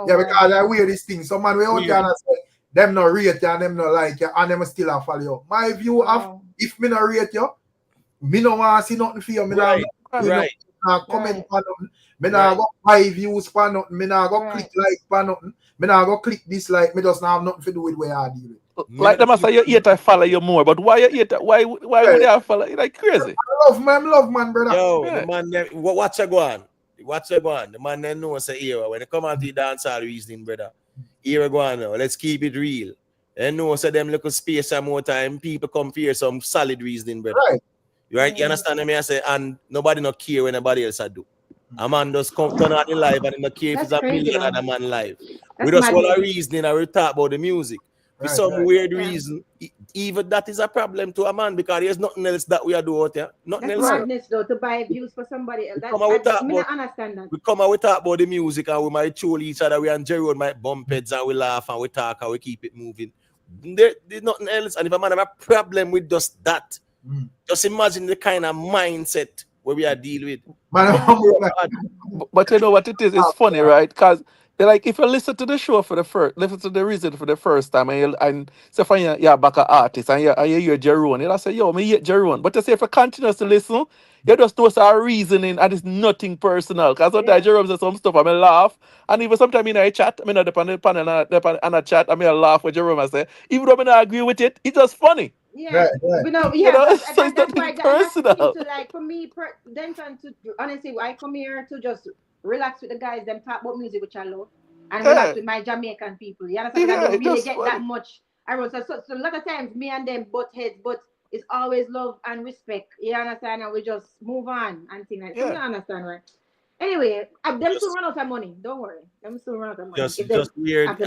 Speaker 1: Because I wear this thing. So man, we out there and say, them no rate you and them no like you and them still a follow you. My view of if me no rate you, me no want to see nothing for you. Me no comment for nothing. Me no go buy views for nothing. Me no go click like for nothing. Me no go click dislike. Me just not have nothing to do with where I deal with.
Speaker 5: Like them say you hate I follow you more, but why you hate that? Why would I follow you like crazy?
Speaker 1: I love man, brother.
Speaker 2: Yo, the man watch you go on. Watch you go on. The man then knows say here when they come out to dance all reasoning, brother. Here we go on now. Let's keep it real. And know say them little space and more time people come here some solid reasoning, brother. Right? You understand me? I say, and nobody not care when nobody else I do. A man just come turn on the live and not care if it's a million other man live. We just want a reasoning and we talk about the music. For some weird reason, even that is a problem to a man because there's nothing else that we are doing out there. Nothing else.
Speaker 12: Madness though to buy views for somebody else. I don't understand that.
Speaker 2: We come and we talk about the music and we might troll each other. We and Jerry might bump heads and we laugh and we talk and we keep it moving. There's nothing else. And if a man have a problem with just that, just imagine the kind of mindset where we are dealing with.
Speaker 5: But you know what it is? It's funny, right? Because like if you listen to the show for the first, listen to the reason for the first time, and say for you're back an artist and you hear Jerome, you'll say, yo, me hate Jerome. But you say if you continue to listen, you just know some reasoning and it's nothing personal. Because sometimes Jerome says some stuff, I may laugh. And even sometimes in a chat, I mean on the panel and a chat, I may laugh with Jerome and say, even though I don't agree with it, it's just funny.
Speaker 12: Yeah,
Speaker 1: right.
Speaker 12: So
Speaker 5: it's nothing personal.
Speaker 12: Like for me, honestly, I come here to just relax with the guys, them talk about music which I love, and relax with my Jamaican people. You understand? I don't really get that much. So a lot of times me and them butt heads, but it's always love and respect. You understand? And we just move on and things like that. You understand, right? Anyway, them still run out of money. Don't worry. Them still run out of money.
Speaker 2: Just weird.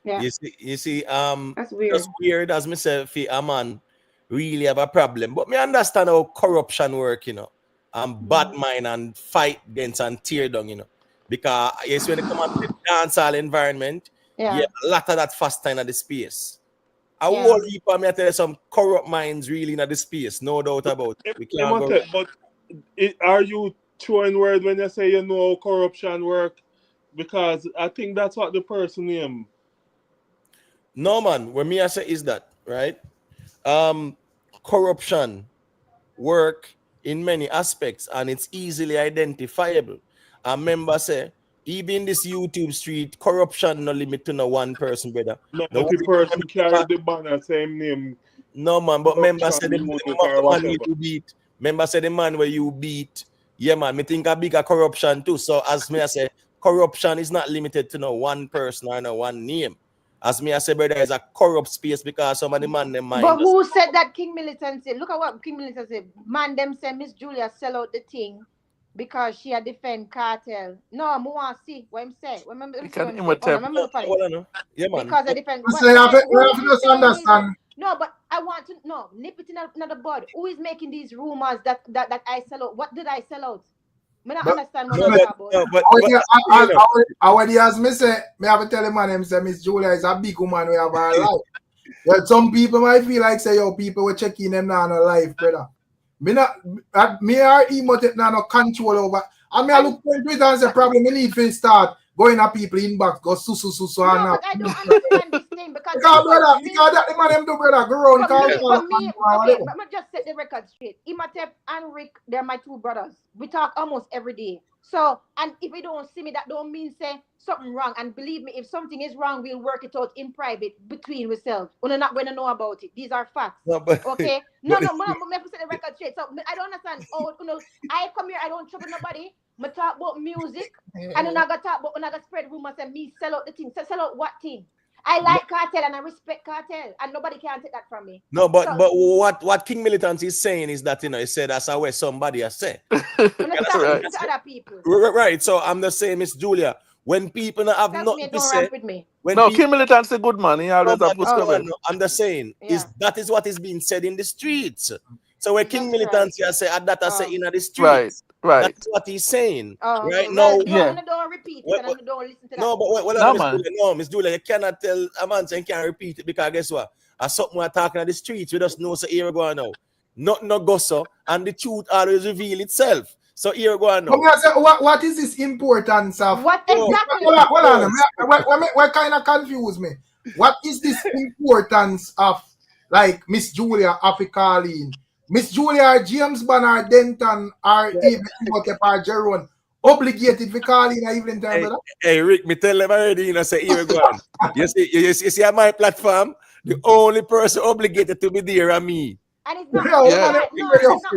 Speaker 12: Yeah.
Speaker 2: You see,
Speaker 12: that's weird.
Speaker 2: Just weird as myself, a man really have a problem. But me understand how corruption work, you know, and bad mind and fight against and tear down, you know. Because yes, when they come out to the dancehall environment, a lot of that fast time at the space. A whole heap of me tell you some corrupt minds really in the space, no doubt about it. We can't go.
Speaker 10: But are you throwing word when you say you know how corruption work? Because I think that's what the person name.
Speaker 2: No, man. What me I say is that, right? Corruption work in many aspects and it's easily identifiable. I remember say, even in this YouTube street, corruption no limit to no one person, brother.
Speaker 10: No, the person carry the banner, same name.
Speaker 2: No, man, but member said the man you beat. Member said the man where you beat. Yeah, man, me think a bigger corruption too. So as me I say, corruption is not limited to no one person or no one name. As me I say, brother, is a corrupt space because some of the man them mind.
Speaker 12: But who said that King Militant said? Look at what King Militant said. Man, them say Miss Julia sell out the thing because she had defend cartel. No, I want to see what I'm saying. Remember,
Speaker 2: yeah, man.
Speaker 12: Because I defend. No, but I want to know. Nip it in another bud. Who is making these rumors that I sell out? What did I sell out? I don't understand what I'm talking about.
Speaker 1: When he has me say, me have to tell him, man, say Miss Julia is a big woman we have our life. Well, some people might feel like say, yo, people were checking them now on a life, brother. Me or emo take now no control over. I mean, I look for it and say, probably me need to start going at people inbox, go so
Speaker 12: no,
Speaker 1: and
Speaker 12: but I don't understand this thing because
Speaker 1: brother, because that the man them do, brother, go around.
Speaker 12: For me, okay, but me just set the record straight. Imatep and Rick, they're my two brothers. We talk almost every day. So, and if you don't see me, that don't mean say something wrong. And believe me, if something is wrong, we'll work it out in private between ourselves. We're not going to know about it. These are facts. No, but, okay? No, me set the record straight. So I don't understand. Oh, I come here, I don't trouble nobody. I talk about music, and then I got talk about when I got spread rumors and me sell out the thing. Sell out what thing? I like Cartel and I respect Cartel, and nobody can take that from me.
Speaker 2: No, but what King Militant is saying is that he said that's how somebody has said.
Speaker 12: Right. To other people.
Speaker 2: Right. So I'm just saying, Miss Julia, when people have nothing to say,
Speaker 12: with me.
Speaker 5: No, King Militant's a good man. He always have good comment.
Speaker 2: I'm just saying, that is what is being said in the streets. So when King Militant say that I say in the streets,
Speaker 5: right.
Speaker 2: That's what he's saying. Right
Speaker 12: now,
Speaker 2: now,
Speaker 12: don't repeat it and don't listen to that.
Speaker 2: No, but Miss Julia, you cannot tell a man saying can't repeat it because guess what? As something we're talking on the streets, we just know so here we go now. Nothing no go so, and the truth always reveal itself. So here we go now.
Speaker 1: What is this importance of?
Speaker 12: What exactly?
Speaker 1: Hold on. What kind of confuse me? What is this importance of like Miss Julia Africaline? Miss Julia, James Banner, Denton, or even Imhotep or Jerome obligated for calling her evening time, brother?
Speaker 2: Hey, Rick, me tell them already, say, here we go on. You see on my platform, the only person obligated to be there are me.
Speaker 12: And it's not, no, it's not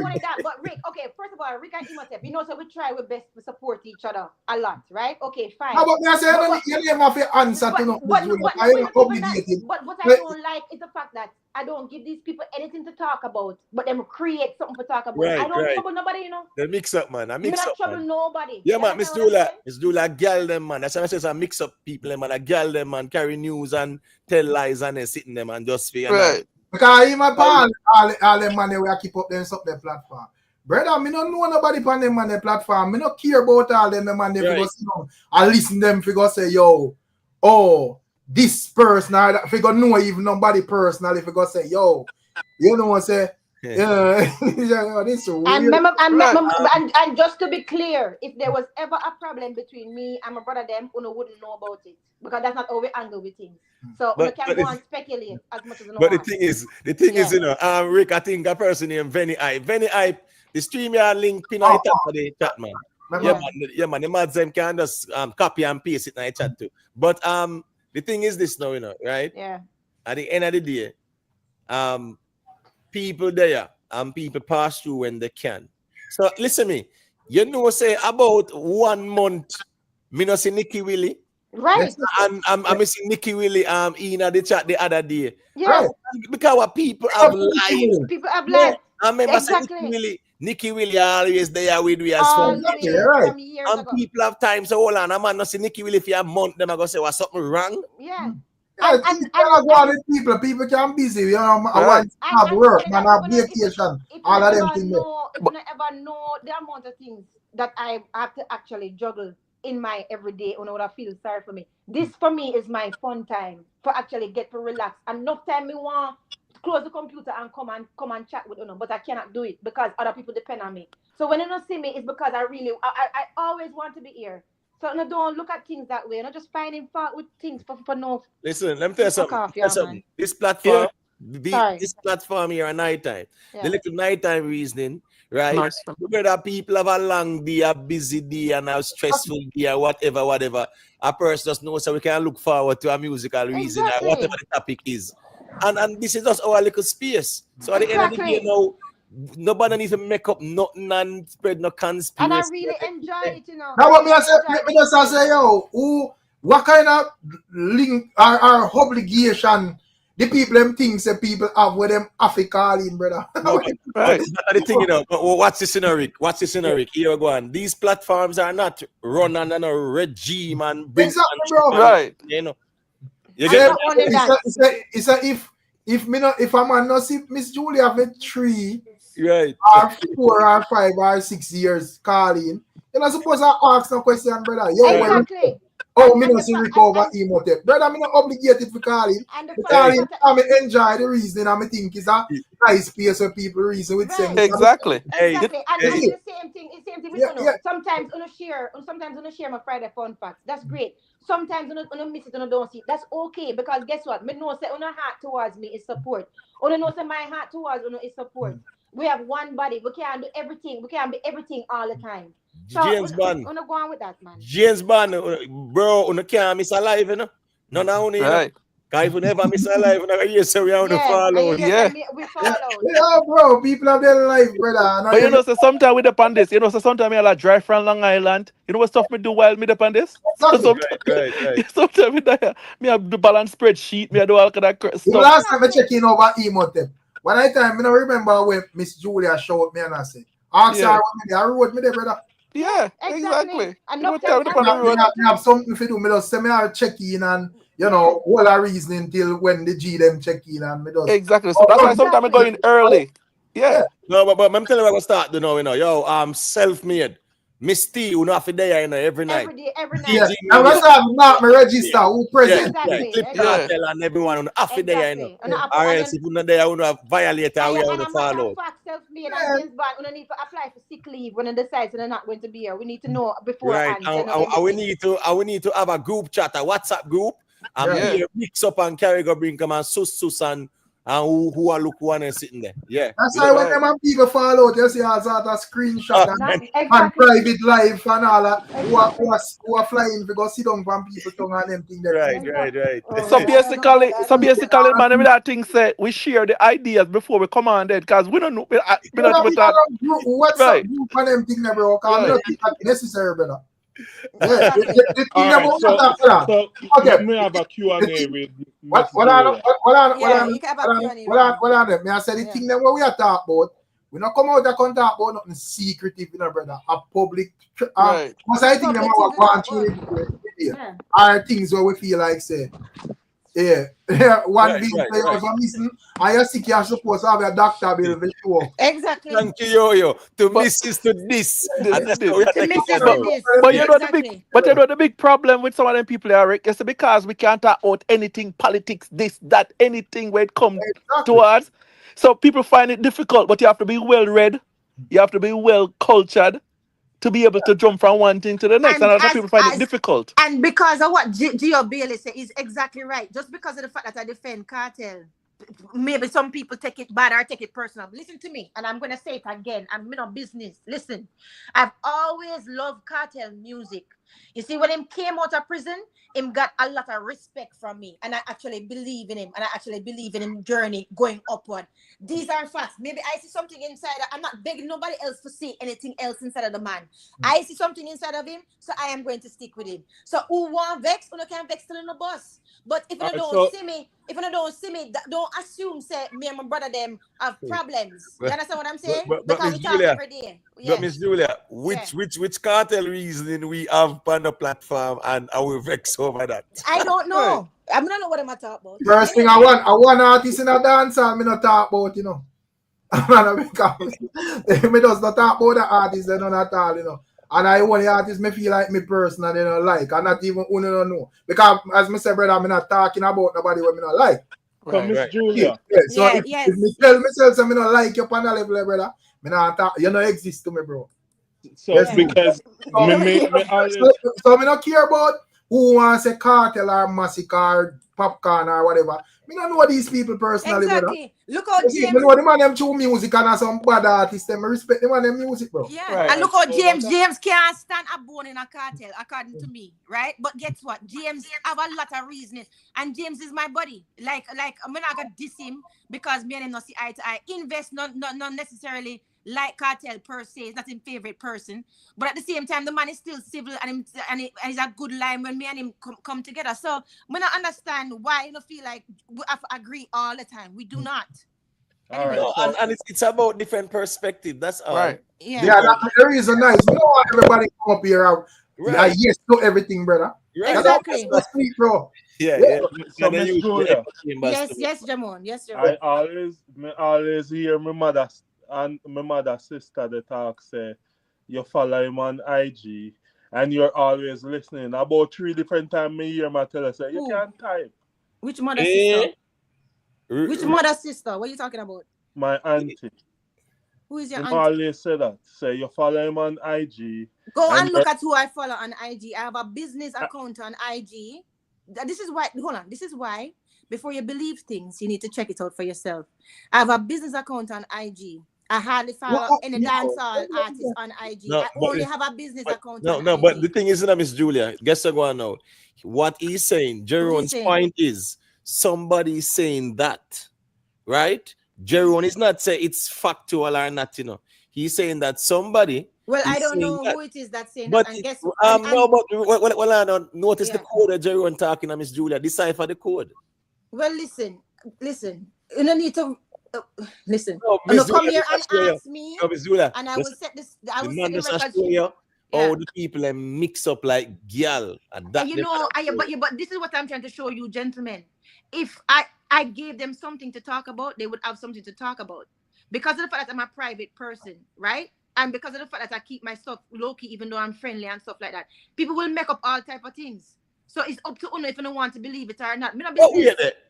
Speaker 12: only that, but Rick, okay, first of all, Rick and Imhotep, so we try our best to support each other a lot, right? Okay, fine.
Speaker 1: No, but me I say, you don't have to answer to no Miss Julia. I am obligated.
Speaker 12: But what I don't like is the fact that I don't give these people anything to talk about, but them create something to talk about.
Speaker 2: Right,
Speaker 12: I don't trouble nobody,
Speaker 2: They mix up, man. I mix up,
Speaker 12: trouble nobody.
Speaker 2: Yeah, man, Miss Julia, girl them, man. That's why I say, mix up people, man. A girl them, man, carry news and tell lies and then sitting them and just figure
Speaker 5: right.
Speaker 1: Because even all them money we keep up them the platform. Brother, me don't know nobody on them on the platform. Me don't care about all them man they figure sit down and listen them figure say, yo, this person or that figure know even nobody personally figure say, yo, you know what I say? Yeah, this is weird.
Speaker 12: And just to be clear, if there was ever a problem between me and my brother, them Uno wouldn't know about it because that's not how we handle with things. So we can go and speculate as much as.
Speaker 2: But the thing is, Rick, I think a person named Venny I, the StreamYard link pin on the top of the chat, man. Yeah, man. The mads them can just copy and paste it in the chat too. But the thing is this now, right?
Speaker 12: Yeah.
Speaker 2: At the end of the day, people there and people pass through when they can. So listen me, say about 1 month, me no see Nikki Willie.
Speaker 12: Right.
Speaker 2: And I'm missing Nikki Willie in the chat the other day.
Speaker 12: Yeah.
Speaker 2: Right. Because what people have lied.
Speaker 12: People have lied.
Speaker 2: I remember saying Nikki Willie always there with we as well.
Speaker 1: Right.
Speaker 2: And people have time so hold on. I'm not see Nikki Willie for a month. Them I go say what's something wrong.
Speaker 12: Yeah.
Speaker 1: People can be busy. I want to have work, man, have vacation, all of them things.
Speaker 12: If you ever know the amount of things that I have to actually juggle in my everyday, when I feel sorry for me. This for me is my fun time for actually get to relax. Enough time me want to close the computer and come and chat with but I cannot do it because other people depend on me. So when you don't see me, it's because I always want to be here. So don't look at things that way. Not just finding fault with things for no.
Speaker 2: Listen, let me tell you something. This platform, this platform here at night time, the little nighttime reasoning, right?
Speaker 5: Nice.
Speaker 2: Whether people have a long day, a busy day, and a stressful day, or whatever, a person just knows so we can look forward to a musical reason, or whatever the topic is. And this is just our little space. So at the end of the day, nobody needs to make up nothing and spread no conspiracy.
Speaker 12: And I really enjoy it,
Speaker 1: Now what me just say, what kind of link or obligation the people them things that people have with them African, brother?
Speaker 2: Right. It's not the thing, But what's the scenario? Here we go on. These platforms are not run under a regime and bring
Speaker 1: bro.
Speaker 5: Right.
Speaker 2: You get
Speaker 1: if I'm not see Miss Julia for 3
Speaker 2: right
Speaker 1: or 4 or 5 or 6 years calling, you're not supposed to ask no question, brother.
Speaker 12: Exactly.
Speaker 1: Me not see recover Imhotep. Brother, me not obligated for calling. Calling, I enjoy the reason I think is a nice space where people reason with same.
Speaker 5: Exactly.
Speaker 12: And the same thing with sometimes on share my Friday fun facts. That's great. Sometimes on miss it and don't see it. That's okay because guess what? Me know say on heart towards me is support. On know say my heart towards is support. We have one body. We can't do everything. We can't be everything all the time. So
Speaker 2: James Bond.
Speaker 12: Go on with that, man.
Speaker 2: James Bond, bro, you can't miss a live, No, only,
Speaker 5: right.
Speaker 2: Cause if you never miss a life, you say we are to follow.
Speaker 5: Yeah.
Speaker 12: We follow.
Speaker 1: Yeah, bro. People have their life, brother.
Speaker 5: But you know, so sometimes we depend this. You know, so sometimes I like drive from Long Island. You know what stuff me do while me depend this? So sometimes, sometimes me have the balance spreadsheet. Me I do all kind of
Speaker 1: The
Speaker 5: stuff.
Speaker 1: last time I check in over Emotep, one time I don't remember when Miss Julia showed me and I said, ask her when I wrote me there, brother.
Speaker 5: Yeah, exactly.
Speaker 12: And
Speaker 5: You know,
Speaker 12: no
Speaker 5: tell me on the road.
Speaker 1: I have something to do. Me just say me I check in and you know all our reasoning till when the G them check in and me just
Speaker 5: Exactly. So that's why sometimes I go in early. Yeah.
Speaker 2: No, but I'm telling you, I start to know, yo, I'm self-made. Miss T, you know, every day, every night.
Speaker 12: Every night.
Speaker 1: Yeah, I was not my register who present.
Speaker 2: Clip Cartel and everyone on half a day, Or else if you're not there, you know, violate and we are to follow.
Speaker 12: Self-made and James Bond, we don't need to apply for sick leave when they decide they're not going to be here. We need to know beforehand.
Speaker 2: Right. We need to have a group chat, a WhatsApp group, and mix up and carry go bring come and sus and who are look one and sitting there. Yeah.
Speaker 1: That's why when them people fall out, you see all sort of screenshot and private live and all that who are flying because sit down from people tongue and them thing there.
Speaker 2: Right.
Speaker 5: So basically, man, every that thing say we share the ideas before we come on there because we don't know. We not even talk.
Speaker 1: What's up group and them thing there, bro? Because we don't think that's necessary, brother. Yeah,
Speaker 10: so me have a Q&A with
Speaker 1: what me I said the thing that we are talking about, we not come out and talk about nothing secretive, you know, brother. A public because I think them are going through are things where we feel like say one thing for missing and you're sick, you're supposed to have a doctor bill for sure.
Speaker 3: Exactly.
Speaker 2: Thank you, yo. To miss is to this. And that's how we are taking it out.
Speaker 5: But you know the big problem with some of them people are it's because we can't talk about anything politics, this, that, anything where it comes towards. So people find it difficult, but you have to be well read, you have to be well cultured to be able to jump from one thing to the next. And other people find it difficult.
Speaker 3: And because of what Gio Bailey said is exactly right. Just because of the fact that I defend cartel, maybe some people take it bad or take it personal. Listen to me, and I'm gonna say it again. I'm in a business. Listen, I've always loved cartel music. You see, when him came out of prison, him got a lot of respect from me, and I actually believe in him, and I actually believe in him journey going upward. These are facts. Maybe I see something inside. I'm not begging nobody else to see anything else inside of the man. I see something inside of him, so I am going to stick with him. So who want vex? Who can vex till in the bus? But if you don't see me, don't assume say me and my brother them have problems. You understand what I'm saying? Because we talk every day.
Speaker 2: But Miss Julia, which cartel reasoning we have on the platform and I will vex over that?
Speaker 3: I don't know. I don't know what I'm talking about.
Speaker 1: First thing I want artist in a dance and me not talk about, you know. Because me does not talk about the artist they don't at all, you know. And I only artists me feel like me person and they don't like, and not even who don't know. Because as me say, brother, I'm not talking about nobody when me not like.
Speaker 10: So Miss Julia.
Speaker 1: So if me tell myself so me not like you on the level, brother, me not talk, you don't exist to me, bro.
Speaker 10: So because
Speaker 1: so me not care about who wants a cartel or Masicka or popcorn or whatever. Me don't know these people personally, brother.
Speaker 3: Look how James.
Speaker 1: Me know the man them chew music and some bad artists. Them respect the man them music, bro.
Speaker 3: Yeah, and look how James can't stand a bone in a cartel, according to me, right? But guess what? James have a lot of reasons, and James is my buddy. Like I'm not gonna diss him because me and him not see eye to eye. Invest not necessarily like cartel per se, is not his favorite person, but at the same time the man is still civil and he's a good line when me and him come together. So I don't understand why you don't feel like we have to agree all the time. We do not.
Speaker 2: All right. No, and it's about different perspective. That's all.
Speaker 5: Right.
Speaker 1: Yeah, that's the reason nice. We don't want everybody come up here yes to everything, brother.
Speaker 3: Right. Exactly.
Speaker 1: That's sweet, bro.
Speaker 10: Yeah. So Miss Julia.
Speaker 3: Yes, Jamon. Yes, Jamon.
Speaker 10: I always hear my mother and my mother's sister they talk say you follow him on IG and you're always listening. About 3 different times me hear my tell her say you can't type.
Speaker 3: Which mother sister? Which mother sister? What are you talking about?
Speaker 10: My auntie.
Speaker 3: Who is your
Speaker 10: auntie?
Speaker 3: Always
Speaker 10: say that. Say you follow him on IG.
Speaker 3: Go and look at who I follow on IG. I have a business account on IG. This is why, hold on. This is why before you believe things, you need to check it out for yourself. I have a business account on IG. I hardly follow any dancehall artists on IG. I only have a business account on IG.
Speaker 2: But the thing is, Miss Julia, guess what now? What he's saying, Jerome's point is, somebody saying that, right? Jeron is not saying it's factual or not, you know. He's saying that somebody.
Speaker 3: Well, I don't know who it is that's saying
Speaker 2: but
Speaker 3: that. And guess
Speaker 2: no, but well, I don't notice the
Speaker 3: Yeah.
Speaker 2: code that Jeron talking to Miss Julia. Decipher the code.
Speaker 3: Well, listen. You don't need to listen.
Speaker 2: No,
Speaker 3: You
Speaker 2: Miss
Speaker 3: come
Speaker 2: Julia,
Speaker 3: here and
Speaker 2: just show you.
Speaker 3: ask me,
Speaker 2: No, Miss Julia,
Speaker 3: and I will
Speaker 2: just-
Speaker 3: set this.
Speaker 2: the
Speaker 3: I will
Speaker 2: man
Speaker 3: set the
Speaker 2: just
Speaker 3: record.
Speaker 2: show you
Speaker 3: Yeah.
Speaker 2: how the people mix up like gyal and that.
Speaker 3: And you know, but this is what I'm trying to show you, gentlemen. If I gave them something to talk about, they would have something to talk about. Because of the fact that I'm a private person, right? And because of the fact that I keep my stuff low-key, even though I'm friendly and stuff like that, people will make up all type of things. So it's up to you if you don't want to believe it or not.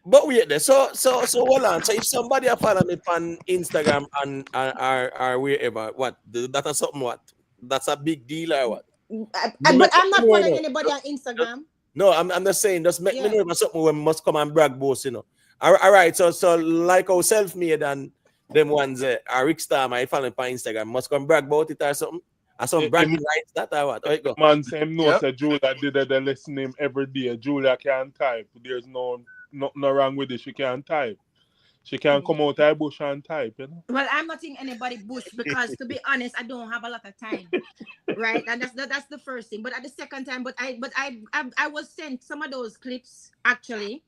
Speaker 2: But wait there. So hold on. So if somebody follow me on Instagram and or wherever, what that is something what? That's a big deal or what?
Speaker 3: But I'm not following anybody on Instagram.
Speaker 2: No, I'm just saying, just make me know if something we must come and brag boss, you know. All right, so like our self-made and them ones, Ricstorm, I follow me on Instagram, must come brag about it or something. Or some bragging rights, that or what? Right, go.
Speaker 10: Man, same knows that Julia did the listen him every day. Julia can type. There's nothing wrong with it. She can type. She can come out of bush and type, you know.
Speaker 3: Well, I'm not in anybody bush because, to be honest, I don't have a lot of time, right? And that's the first thing. But at the second time, I was sent some of those clips actually,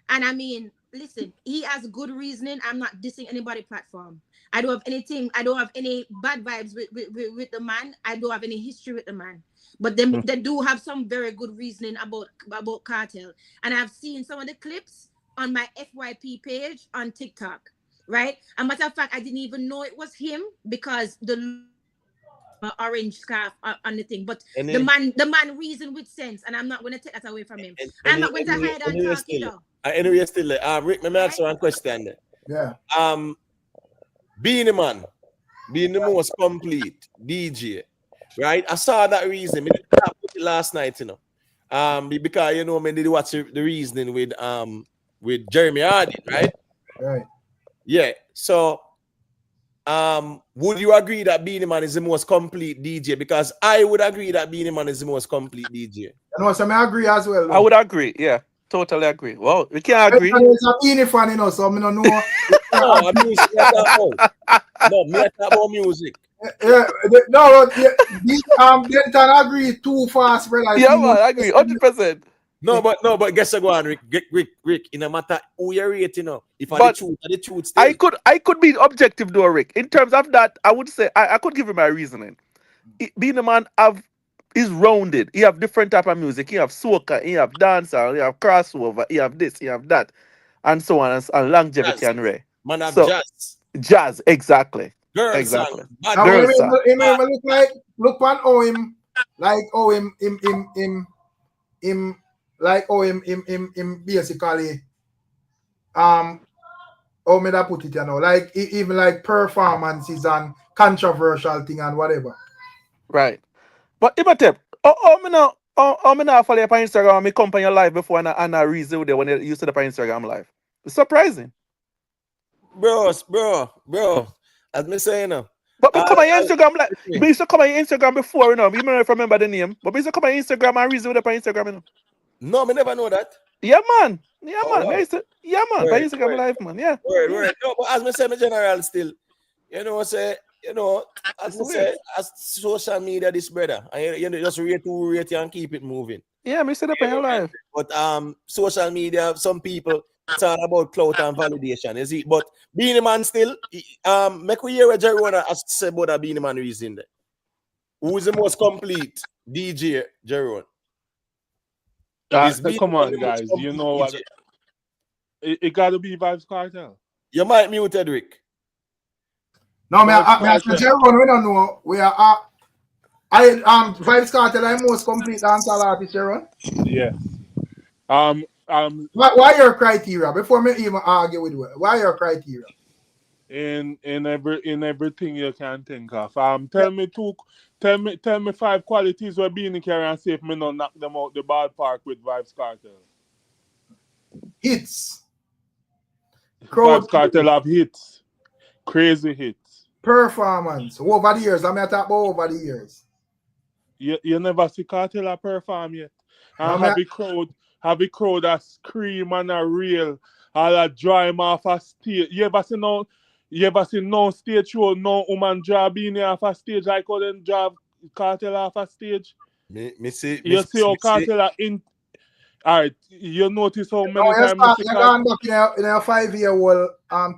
Speaker 3: and I mean, listen, he has good reasoning. I'm not dissing anybody platform. I don't have anything. I don't have any bad vibes with the man. I don't have any history with the man. But they do have some very good reasoning about KARTEL, and I've seen some of the clips on my FYP page on TikTok, right? As a matter of fact, I didn't even know it was him because the orange scarf on the thing. But the man reasoned with sense, and I'm not going to take that away from him. I'm not going to hide and talk it though.
Speaker 2: Anyway, still Rick, let me ask you one question there.
Speaker 1: Yeah.
Speaker 2: Being the most complete DJ, right? I saw that reason. I put it last night, you know. Because you know, I did watch the reasoning with Jeremy Harding, right?
Speaker 1: Right.
Speaker 2: Yeah. So, would you agree that BEENIE Man is the most complete DJ? Because I would agree that BEENIE Man is the most complete DJ.
Speaker 1: No, so I agree as well.
Speaker 5: I would agree. Yeah, totally agree. Well, we can't agree.
Speaker 1: I'm a BEENIE fan, you know, so I don't know.
Speaker 2: No, music. No, me talk about music.
Speaker 1: Yeah, Denton agree too fast, bro. Like,
Speaker 5: yeah, man, I agree, 100%.
Speaker 2: No, but guess what, go on, Rick. In a matter who you rate, you know, if I the truth still.
Speaker 5: I could be objective though, Rick. In terms of that, I would say I could give him my reasoning. Being a man is rounded. He have different type of music. He have soca, he have dancehall, he have crossover, he have this, he have that, and so on and longevity
Speaker 2: jazz.
Speaker 5: and Ray.
Speaker 2: Man have jazz.
Speaker 5: Jazz, exactly.
Speaker 2: Girl
Speaker 5: exactly.
Speaker 2: Song.
Speaker 1: Girl song. Look on how him like how him like how him basically how me that put it, you know, like even like performances and controversial thing and whatever.
Speaker 5: Right. But Imatep, how me now follow you on Instagram and me come on your live before and I reason with you when you set up on Instagram live. It's surprising.
Speaker 2: Bro. As me say, you know.
Speaker 5: But me come on your Instagram like me used to come on your Instagram before, you know. You may not remember the name, but me used to come on your Instagram and reason with you on Instagram, you know.
Speaker 2: No, me never know that.
Speaker 5: Yeah, man. Yeah,
Speaker 2: oh,
Speaker 5: man.
Speaker 2: Right.
Speaker 5: Yeah, man. By Instagram live, man. Yeah.
Speaker 2: Word. No, but as me say, me general still, you know, as me say, as social media, this brother, and you know, just rate and keep it moving.
Speaker 5: Yeah, me set up on your live.
Speaker 2: But social media, some people it's all about clout and validation, is it? But BEENIE Man still, make we hear what Jeron has to say about that BEENIE Man reason there. Who is the most complete DJ, Jeron?
Speaker 10: Come on, guys. You know what? It got to be Vybz Kartel.
Speaker 2: You might muted, Rick.
Speaker 1: No, me Jeron, we don't know. We are Vybz Kartel are most complete dancehall artist, Jeron.
Speaker 10: Yeah.
Speaker 1: Why your criteria? Before me even argue with you, why your criteria?
Speaker 10: In everything you can think of. Tell me 5 qualities where BEENIE carry and see if me not knock them out the ballpark with Vybz Kartel.
Speaker 1: Hits.
Speaker 10: Vybz Kartel have hits. Crazy hits.
Speaker 1: Performance. Over the years. I'm talking about over the years.
Speaker 10: You never see Kartel perform yet. And have a crowd have a crowd that scream and a rail, all that drive him off a stage. You ever see no stage show, no woman drive BEENIE off a stage like how them drive KARTEL off a stage?
Speaker 2: Me see
Speaker 10: how KARTEL are in. Alright, you notice how many
Speaker 1: No,
Speaker 10: times
Speaker 1: you're going back in a 5-year-old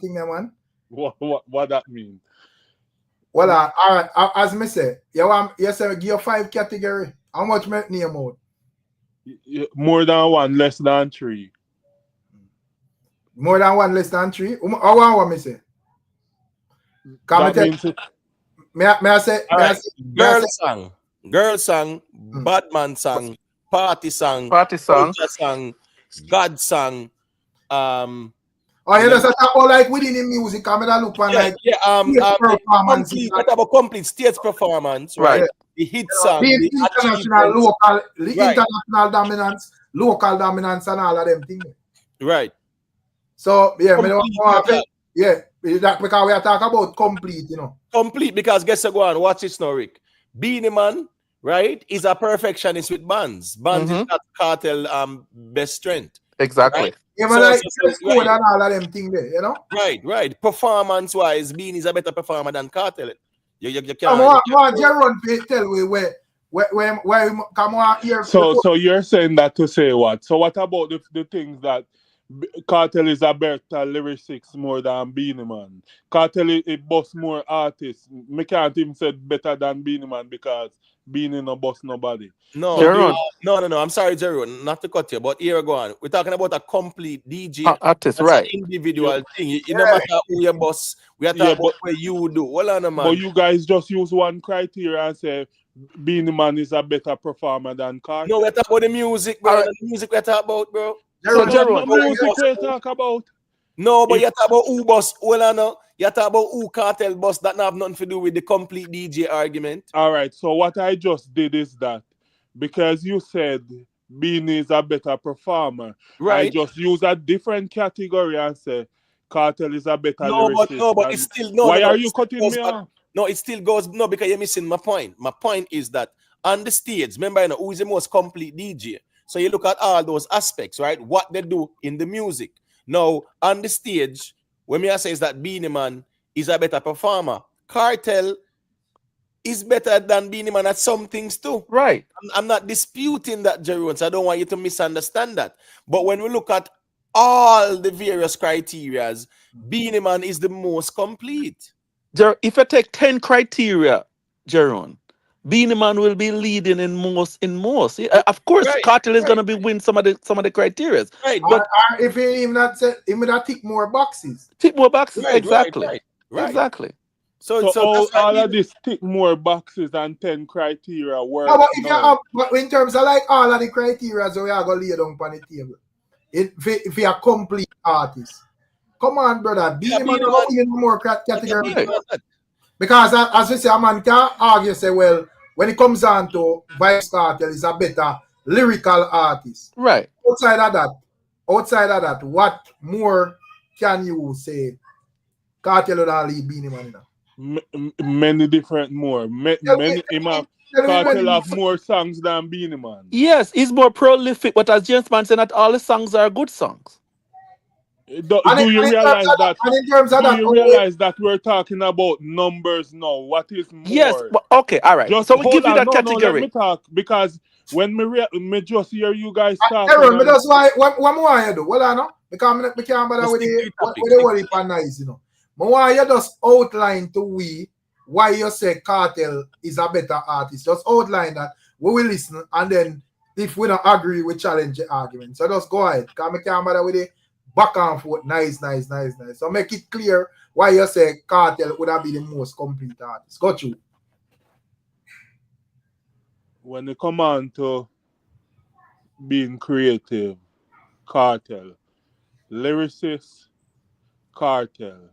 Speaker 1: thing, man.
Speaker 10: What that mean?
Speaker 1: Well, all right, as me say, you say give you 5 category. How much make name out?
Speaker 10: More than 1, less than 3.
Speaker 1: More than 1, less than 3? How what me say?
Speaker 10: That means
Speaker 1: may I say,
Speaker 2: girl song, bad man song, party song, culture song, God song.
Speaker 1: Oh, you just talk about like within the music, I mean, I look for like performance.
Speaker 2: Complete stage performance, right? The hit song,
Speaker 1: the international, international dominance, local dominance, and all of them things.
Speaker 2: Right.
Speaker 1: So yeah, that because we are talking about complete, you know.
Speaker 2: Complete because guess what? Go on, watch it now, Rick. BEENIE Man, right, is a perfectionist with bands. Bands is not KARTEL best strength.
Speaker 5: Exactly.
Speaker 2: Right?
Speaker 1: Yeah, but like and all of them things there, you know.
Speaker 2: Right. Performance wise, BEENIE is a better performer than KARTEL. You can't.
Speaker 1: Jerome tell we where come on here.
Speaker 10: So you're saying that to say what? So what about the things that KARTEL is a better lyricics more than BEENIE Man? KARTEL it busts more artists. Me can't even say better than BEENIE Man because BEENIE no bust nobody.
Speaker 2: No. I'm sorry, Jeroen, not to cut you, but here we go on. We're talking about a complete DJ
Speaker 5: artist, right?
Speaker 2: An individual thing. You no matter who you boss, we are talking about what you do. Well, on, man.
Speaker 10: But you guys just use one criteria and say BEENIE Man is a better performer than KARTEL.
Speaker 2: No, we're talking about the music, bro. The music we're talking about, bro.
Speaker 10: So Jeroen, music we talk about.
Speaker 2: No, but you're talking about who boss. Well, I know. You're talking about who KARTEL boss. That have nothing to do with the complete DJ argument.
Speaker 10: All right. So what I just did is that because you said BEENIE is a better performer,
Speaker 2: right?
Speaker 10: I just use a different category and say KARTEL is a better lyricist.
Speaker 2: But it's still
Speaker 10: Why are you cutting me off?
Speaker 2: No, it still goes because you're missing my point. My point is that on the stage, remember, who is the most complete DJ? So you look at all those aspects, right? What they do in the music. Now, on the stage, when I say is that BEENIE Man is a better performer, KARTEL is better than BEENIE Man at some things too.
Speaker 5: Right.
Speaker 2: I'm not disputing that, Jeroen, so I don't want you to misunderstand that. But when we look at all the various criterias, BEENIE Man is the most complete.
Speaker 5: If I take 10 criteria, Jeroen, BEENIE Man will be leading in most. Of course, KARTEL is gonna be win some of the criteria.
Speaker 2: Right.
Speaker 1: But if he even not tick more boxes.
Speaker 5: Tick more boxes,
Speaker 2: right,
Speaker 5: exactly.
Speaker 2: Right.
Speaker 5: Exactly.
Speaker 10: So all of this tick more boxes than 10 criteria work.
Speaker 1: No, but if you have, but in terms of like all of the criteria, so we are gonna lay down on the table. If you are complete artist, come on, brother, BEENIE Man not even more category. Because as we say, a man can argue say, well, when it comes down to VYBZ KARTEL is a better lyrical artist.
Speaker 5: Right.
Speaker 1: Outside of that, what more can you say KARTEL would lead BEENIE Man in?
Speaker 10: Many different more. KARTEL have more songs than BEENIE Man.
Speaker 5: Yes, he's more prolific, but as James Man said, not all the songs are good songs.
Speaker 10: Do you realize that we're talking about numbers now? What is more?
Speaker 5: Yes, okay, all right. So we give you that category.
Speaker 10: Let me talk because when me just hear you guys talk.
Speaker 1: Aaron, that's why what more you do? Well, I know because I can't bother with the worry for nice, you know. But why you just outline to we why you say KARTEL is a better artist? Just outline that we will listen, and then if we don't agree, we challenge the argument. So just go ahead. Because I can't bother with it. Back and forth, nice. So make it clear why you say KARTEL would have been the most complete artist. Got you.
Speaker 10: When it come on to being creative, KARTEL. Lyricist, KARTEL.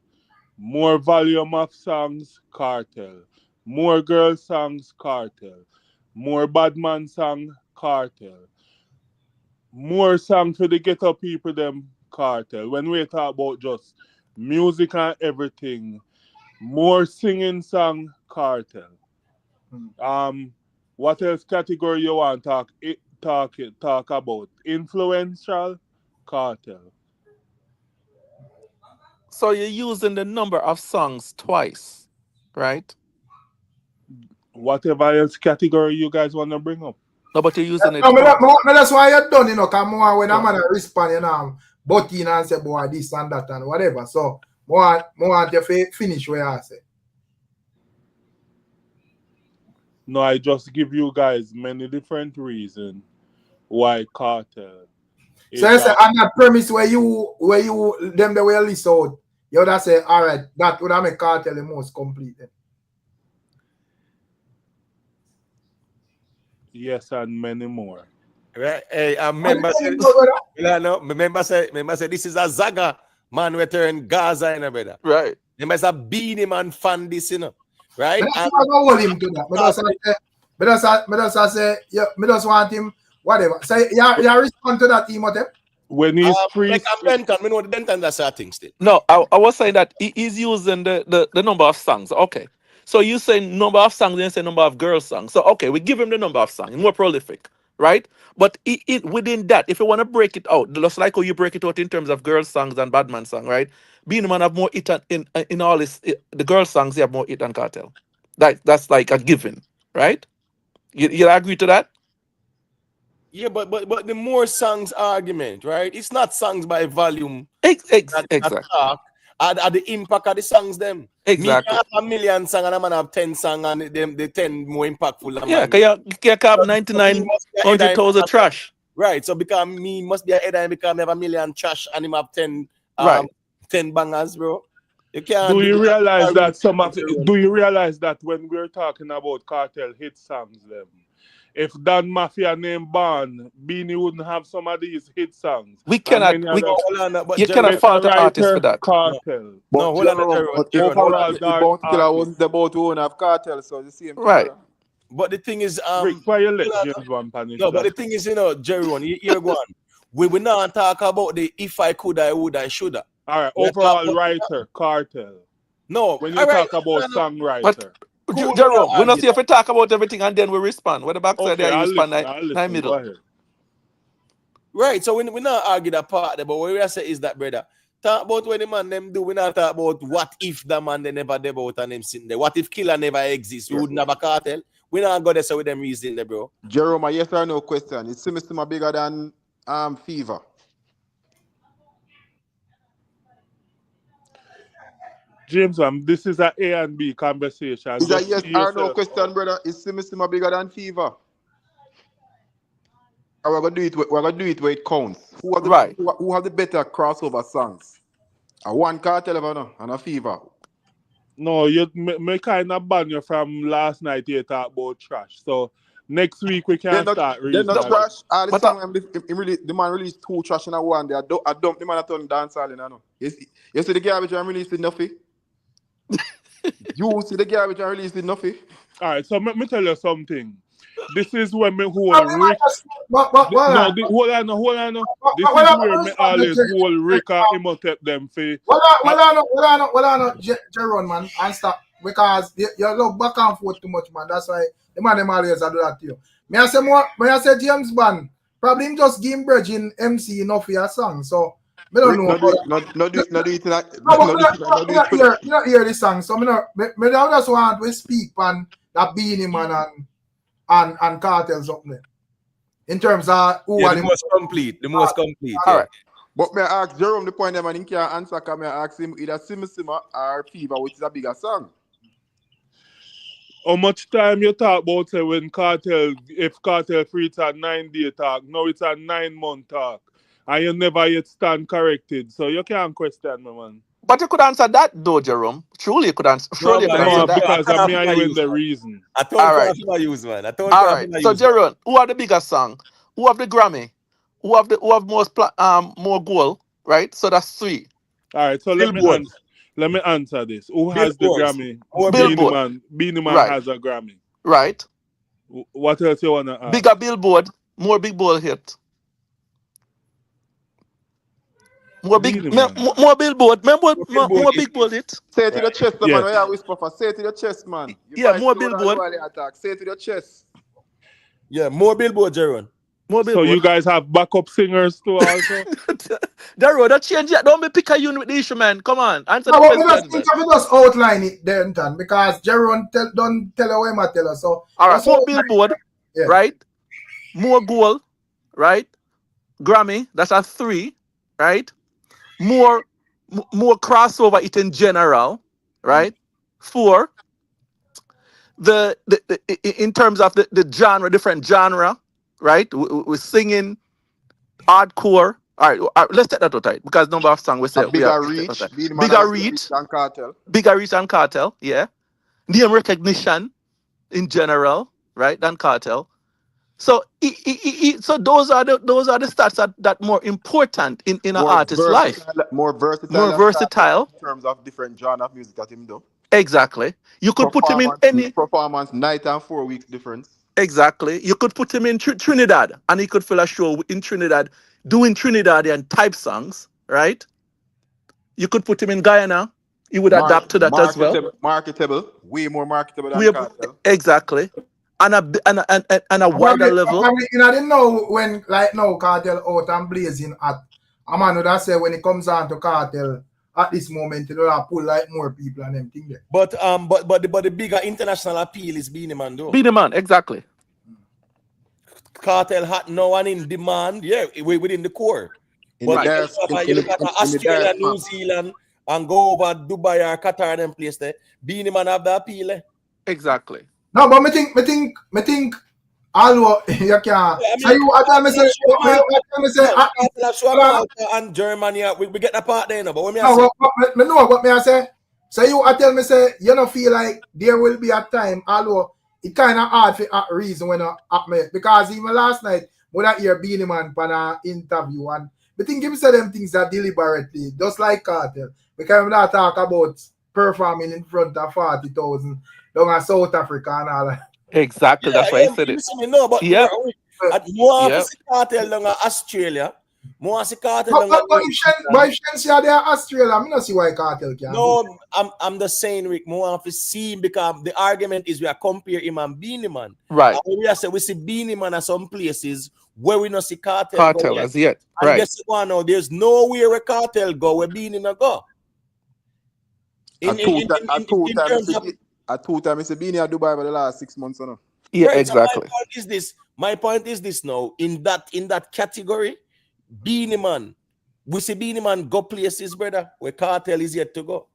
Speaker 10: More volume of songs, KARTEL. More girl songs, KARTEL. More badman song, KARTEL. More songs for the ghetto people, them, KARTEL. When we talk about just music and everything, more singing song, KARTEL. What else category you want to talk? talk about influential Cartel.
Speaker 5: So you're using the number of songs twice, right?
Speaker 10: Whatever else category you guys want to bring up.
Speaker 5: No, but you're using it
Speaker 1: No,
Speaker 5: twice.
Speaker 1: that's why you're done, you know, because more when I'm going to respond, you know, but in and say, boy, this and that and whatever. So, more to finish where I say.
Speaker 10: No, I just give you guys many different reasons why Cartel.
Speaker 1: So you say on that premise where you them the way list out, you would have say, all right, that would have make Cartel the most complete.
Speaker 10: Yes, and many more.
Speaker 2: Right? Hey, I remember say this is a Zaga man return Gaza, you know, brother.
Speaker 5: Right.
Speaker 2: Remember say BEENIE man fan this, you know. Right?
Speaker 1: I don't hold him to that. I just want him, whatever. So you respond to that, Timothy?
Speaker 10: When he's free.
Speaker 2: Like a Benton, we know the Benton that's a thing still.
Speaker 5: No, I was saying that he's using the number of songs. Okay. So you say number of songs, then you say number of girl songs. So okay, we give him the number of songs, more prolific, right? But it within that, if you want to break it out, just like how you break it out in terms of girl songs and bad man song, right? BEENIE man have more hit in all this. The girl songs they have more hit than Cartel. That's like a given, right? You agree to that?
Speaker 2: Yeah, but the more songs argument, right? It's not songs by volume.
Speaker 5: Exactly.
Speaker 2: At the impact of the songs, them.
Speaker 5: Exactly.
Speaker 2: Me have a million songs and a man have 10 songs and them the 10 more impactful than
Speaker 5: Yeah,
Speaker 2: mine.
Speaker 5: can you have 99,000 trash.
Speaker 2: Right, so because me must be a header and because I have a million trash and him have 10
Speaker 5: right.
Speaker 2: 10 bangers, bro. You can't
Speaker 10: Do you realize that when we're talking about Cartel hit songs, them? If Dan Mafia named Barn, BEENIE wouldn't have some of these hit songs.
Speaker 5: We cannot. You cannot fault the artist for that.
Speaker 10: Cartel.
Speaker 4: But overall, Killer wasn't about to own have Cartel, so the same thing.
Speaker 5: Right.
Speaker 2: But the thing is,
Speaker 10: Rick, why you let James Van punish
Speaker 2: no,
Speaker 10: that?
Speaker 2: but the thing is, you know, Jerry one, you're going. We will not talk about the if I could, I would, I shoulda.
Speaker 10: All right, overall writer, Cartel.
Speaker 2: No,
Speaker 10: when you talk about songwriter.
Speaker 5: Jerome, we not see if we talk about everything and then we respond. What the backside there, you respond nine middle.
Speaker 2: Right, so we not argue that part there, but what we say is that, brother, talk about what the man them do. We not talk about what if the man they never did about and them sitting there. What if Killer never exists? We wouldn't have a Cartel. We not go there so with them reason there, bro.
Speaker 4: Jerome, a yes or no question. Is Sima bigger than Fever?
Speaker 10: James, this is an A and B conversation.
Speaker 4: Is that yes or no question, brother? Is Sima bigger than Fever? Or we're gonna do it where it counts. Who have the better crossover songs? A one Cartel and a Fever.
Speaker 10: No, you may kind of ban you from last night. You talk about trash. So next week we can start reading.
Speaker 4: They're not trash. The song the man released 2 trash in a one day. I dumped the man at on dancehall in. I know. You see the garbage I'm releasing nothing. You see the garbage I'm releasing nothing.
Speaker 10: All right, so let me tell you something. This is when me hold Rick. Hold on. This is where me always hold Rick and Imhotep them for.
Speaker 1: Hold on, Jerome, man, and stop. Because you look back and forth too much, man. That's why the man them always do that to you. May I say James Bond, probably him just give Bridging MC enough for your song. So I don't know. Not hear this song. So I just want to speak on that BEENIE man and Cartels up there. In terms of who are
Speaker 2: the most complete.
Speaker 4: All right. But may I ask Jerome the point that man can't answer, can I ask him either Sima or Fever, which is a bigger song?
Speaker 10: How much time you talk about say when if Cartel free it's a 9-day talk, now it's a 9-month talk. And you never yet stand corrected. So you can't question me, man.
Speaker 5: But you could answer that though, Jerome. Surely you could answer. Surely
Speaker 10: no, because I'm hearing the reason.
Speaker 2: I told you use, man.
Speaker 5: All right. So Jerome, who are the biggest song? Who have the Grammy? Who have more goal? Right. So that's 3.
Speaker 10: All right. So let me answer this. Who has the Grammy? BEENIE man
Speaker 5: right.
Speaker 10: has a Grammy.
Speaker 5: Right.
Speaker 10: What else you wanna ask?
Speaker 5: Bigger Billboard, more big ball hit. More big, more Billboard, more big ball hit.
Speaker 4: Say it to the chest, man. Yeah, whisper for. Say it to the chest, man.
Speaker 5: Yeah, more Billboard.
Speaker 4: Say it to the chest.
Speaker 2: Yeah, more Billboard, Jerome.
Speaker 5: More
Speaker 10: So
Speaker 5: billboard.
Speaker 10: you guys have backup singers too also?
Speaker 5: Daryl, don't change it. Don't be pick a unit with the issue, man. Come on, answer
Speaker 1: No,
Speaker 5: the
Speaker 1: but we just
Speaker 5: question,
Speaker 1: think
Speaker 5: man.
Speaker 1: of it, just outline it then, because Jeron don't tell away my tell us. So
Speaker 5: All right,
Speaker 1: just
Speaker 5: more
Speaker 1: outline
Speaker 5: billboard,
Speaker 1: it. Yeah.
Speaker 5: right? More goal, right? Grammy, that's a 3, right? More crossover it in general, right? 4. The in terms of the genre, different genre, right? We're singing hardcore. All right, let's take that out, right? Because number of songs we
Speaker 4: A
Speaker 5: say we have
Speaker 4: bigger
Speaker 5: to take
Speaker 4: reach.
Speaker 5: that.
Speaker 4: Beenie Man
Speaker 5: Bigger
Speaker 4: has bigger reach
Speaker 5: reach,
Speaker 4: than Cartel.
Speaker 5: bigger reach and cartel, yeah. Name recognition in general, right? Than cartel. So, so those are the stats that more important in an artist's life.
Speaker 4: More versatile
Speaker 5: More
Speaker 4: than Cartel
Speaker 5: versatile,
Speaker 4: in terms of different genre of music that him do.
Speaker 5: exactly. You could put him in any.
Speaker 4: Performance night and 4 weeks difference.
Speaker 5: Exactly. You could put him in Trinidad and he could fill a show in Trinidad doing Trinidadian type songs, right? You could put him in Guyana. He would adapt to that as well.
Speaker 4: Marketable. Way more marketable than Cartel.
Speaker 5: Exactly. And a wider level.
Speaker 1: I mean, I didn't know when, like now, Cartel out and blazing at. A man would have said when it comes on to Cartel, at this moment, it will pull like more people and them thing there.
Speaker 2: But the bigger international appeal is Beenie Man though.
Speaker 5: Beenie Man, exactly.
Speaker 2: Cartel hot now and in demand, yeah, within the core. But you look at Australia, New Zealand, and go over Dubai or Qatar and them place there, Beenie Man have the appeal. Eh?
Speaker 5: Exactly.
Speaker 1: No, but me think all you can. So you
Speaker 2: and Germany, we get the part there, no, but what me
Speaker 1: no, me know what me I say. So you tell me say you don't feel like there will be a time, although it kind of hard for a reason when me, because even last night when I hear Beenie Man for an interview and I think him say them things are deliberately, just like Cartel. Because we not talk about performing in front of 40,000 down in South Africa and all that.
Speaker 5: Exactly, that's why I said it.
Speaker 2: No, but
Speaker 5: yeah.
Speaker 2: More Cartel down in Australia. More Cartel down
Speaker 1: but if Shen they are Australia, I don't see why Cartel can.
Speaker 2: No, I'm the saying, Rick, more of see because the argument is we are compare him and Beenie Man.
Speaker 5: Right.
Speaker 2: And we say we see Beenie Man at some places where we not see Cartel.
Speaker 5: Cartel as yet.
Speaker 2: And
Speaker 5: right.
Speaker 2: guess what now? There's nowhere where Cartel go where Beenie no go.
Speaker 4: At 2 times it's a Beenie at Dubai for the last 6 months or no.
Speaker 5: Yeah,
Speaker 2: right,
Speaker 5: exactly.
Speaker 2: So my point is this now. In that category, Beenie Man, we see Beenie Man go places, brother, where Cartel is yet to go.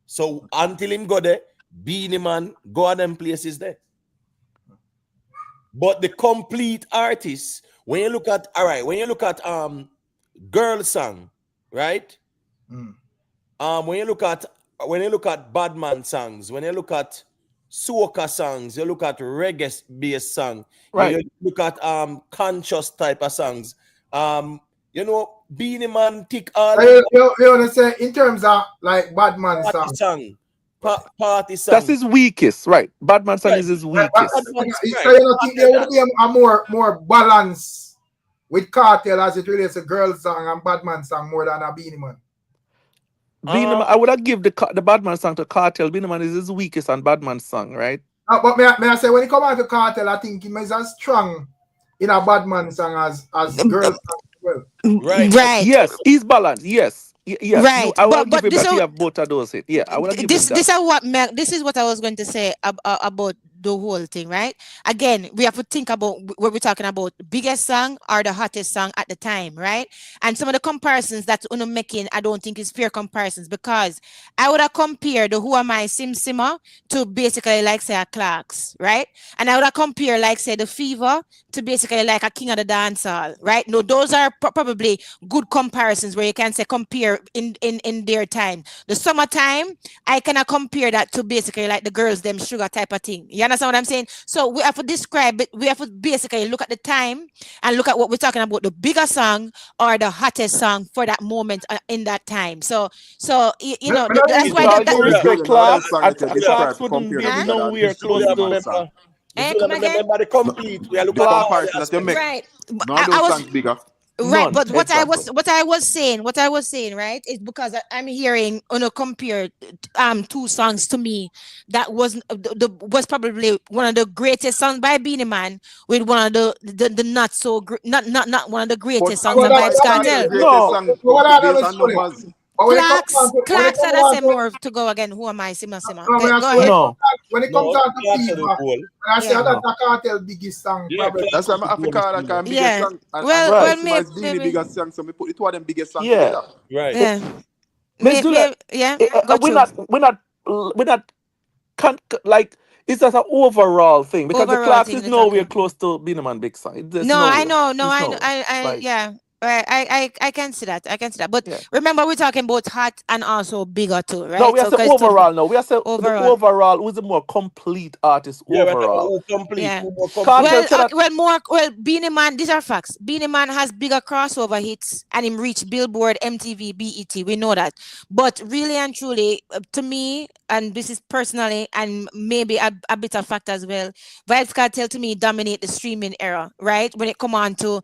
Speaker 2: So until him go there, Beenie Man go to them places there. But the complete artist, when you look at girl song, right? When you look at Badman songs, when you look at soca songs, you look at reggae based song,
Speaker 5: right?
Speaker 2: You look at conscious type of songs. You know, Beenie Man tick all.
Speaker 1: You want to say in terms of like Badman song.
Speaker 2: Party song.
Speaker 5: That's his weakest, right? Badman song is his weakest.
Speaker 1: So you don't think there would be a more balance with Cartel as it relates to girl song and Badman song more than a Beenie Man?
Speaker 5: Beenie Man, I would have give the Badman song to Cartel. Beenie Man is his weakest and Badman song, right?
Speaker 1: But may I say when it comes to Cartel, I think he is as strong in a Badman song as girl song as well.
Speaker 2: Right.
Speaker 5: Yes, he's balanced. Yes. Yes,
Speaker 3: right.
Speaker 5: I will give him that he have both of those. Yeah, I will give him that.
Speaker 3: This is what I was going to say about the whole thing, right? Again, we have to think about what we're talking about: the biggest song or the hottest song at the time, right? And some of the comparisons that Uno making, I don't think is fair comparisons, because I would have compared the Who Am I Sim Simmer to basically like say a Clarks, right? And I would have compared like say the Fever to basically like a King of the Dancehall, right? No, those are probably good comparisons where you can say compare in their time. The summertime, I cannot compare that to basically like the girls them sugar type of thing. You understand what I'm saying? So we have to describe it. We have to basically look at the time and look at what we're talking about, the bigger song or the hottest song for that moment in that time. So you know that's why
Speaker 5: Clarks wouldn't be nowhere close to.
Speaker 3: Come again?
Speaker 2: Remember the complete. We are looking
Speaker 4: at the comparison that you make.
Speaker 3: Right.
Speaker 4: No, those songs bigger.
Speaker 3: Right,
Speaker 5: None.
Speaker 3: but what I
Speaker 5: Exactly.
Speaker 3: was saying, right, is because I'm hearing on a compare two songs to me that was probably one of the greatest songs by Beenie Man with one of the not so not one of the
Speaker 4: But
Speaker 3: greatest songs
Speaker 1: Well,
Speaker 3: on Vibes
Speaker 4: Vybz Kartel
Speaker 3: Cartel.
Speaker 4: greatest
Speaker 5: No.
Speaker 4: song
Speaker 1: what I
Speaker 4: based
Speaker 1: never
Speaker 4: on
Speaker 1: story.
Speaker 4: numbers.
Speaker 1: But when it comes down to
Speaker 3: Clarks, I say more to go again. Who am I? Sima.
Speaker 1: no, when I
Speaker 3: Go
Speaker 1: say
Speaker 3: ahead.
Speaker 5: No.
Speaker 1: when it comes
Speaker 2: No,
Speaker 1: down to
Speaker 2: Clark's the
Speaker 1: feedback,
Speaker 2: goal.
Speaker 1: when I say
Speaker 3: Yeah.
Speaker 1: that
Speaker 5: No.
Speaker 1: the cartel biggest song
Speaker 2: Yeah,
Speaker 1: probably.
Speaker 4: That's why I'm
Speaker 2: Clark's the goal.
Speaker 4: Africa like a biggest
Speaker 3: Yeah.
Speaker 4: song and
Speaker 3: Well,
Speaker 5: Right.
Speaker 4: maximize Beanie
Speaker 3: maybe.
Speaker 4: biggest song. So me put the two of them biggest song
Speaker 5: Yeah.
Speaker 4: together.
Speaker 2: Right.
Speaker 3: Yeah.
Speaker 5: Miss Dula,
Speaker 3: Yeah. Go
Speaker 5: we're
Speaker 3: through.
Speaker 5: not like it's just an overall thing because the
Speaker 3: Overall
Speaker 5: clocks
Speaker 3: thing
Speaker 5: is
Speaker 3: to talk
Speaker 5: nowhere
Speaker 3: about.
Speaker 5: close to being a man big side. There's
Speaker 3: No, I
Speaker 5: nowhere.
Speaker 3: know. No,
Speaker 5: There's
Speaker 3: I know.
Speaker 5: nowhere. Like
Speaker 3: Yeah. I can see that. I can see that. But
Speaker 5: yeah.
Speaker 3: remember, we're talking about hot and also bigger too,
Speaker 5: No,
Speaker 3: right?
Speaker 5: we are
Speaker 3: So,
Speaker 5: saying
Speaker 3: because
Speaker 5: overall now. We are saying the
Speaker 3: overall,
Speaker 5: overall who's the more complete artist
Speaker 2: Yeah, we're talking about
Speaker 5: overall.
Speaker 2: who complete,
Speaker 3: yeah.
Speaker 2: who more complete.
Speaker 5: Cartel said that
Speaker 3: Beenie Man. These are facts. Beenie Man has bigger crossover hits and him reach Billboard, MTV, BET. We know that. But really and truly, to me, and this is personally, and maybe a bit of fact as well, Vibes Cartel to me dominate the streaming era, right? When it come on to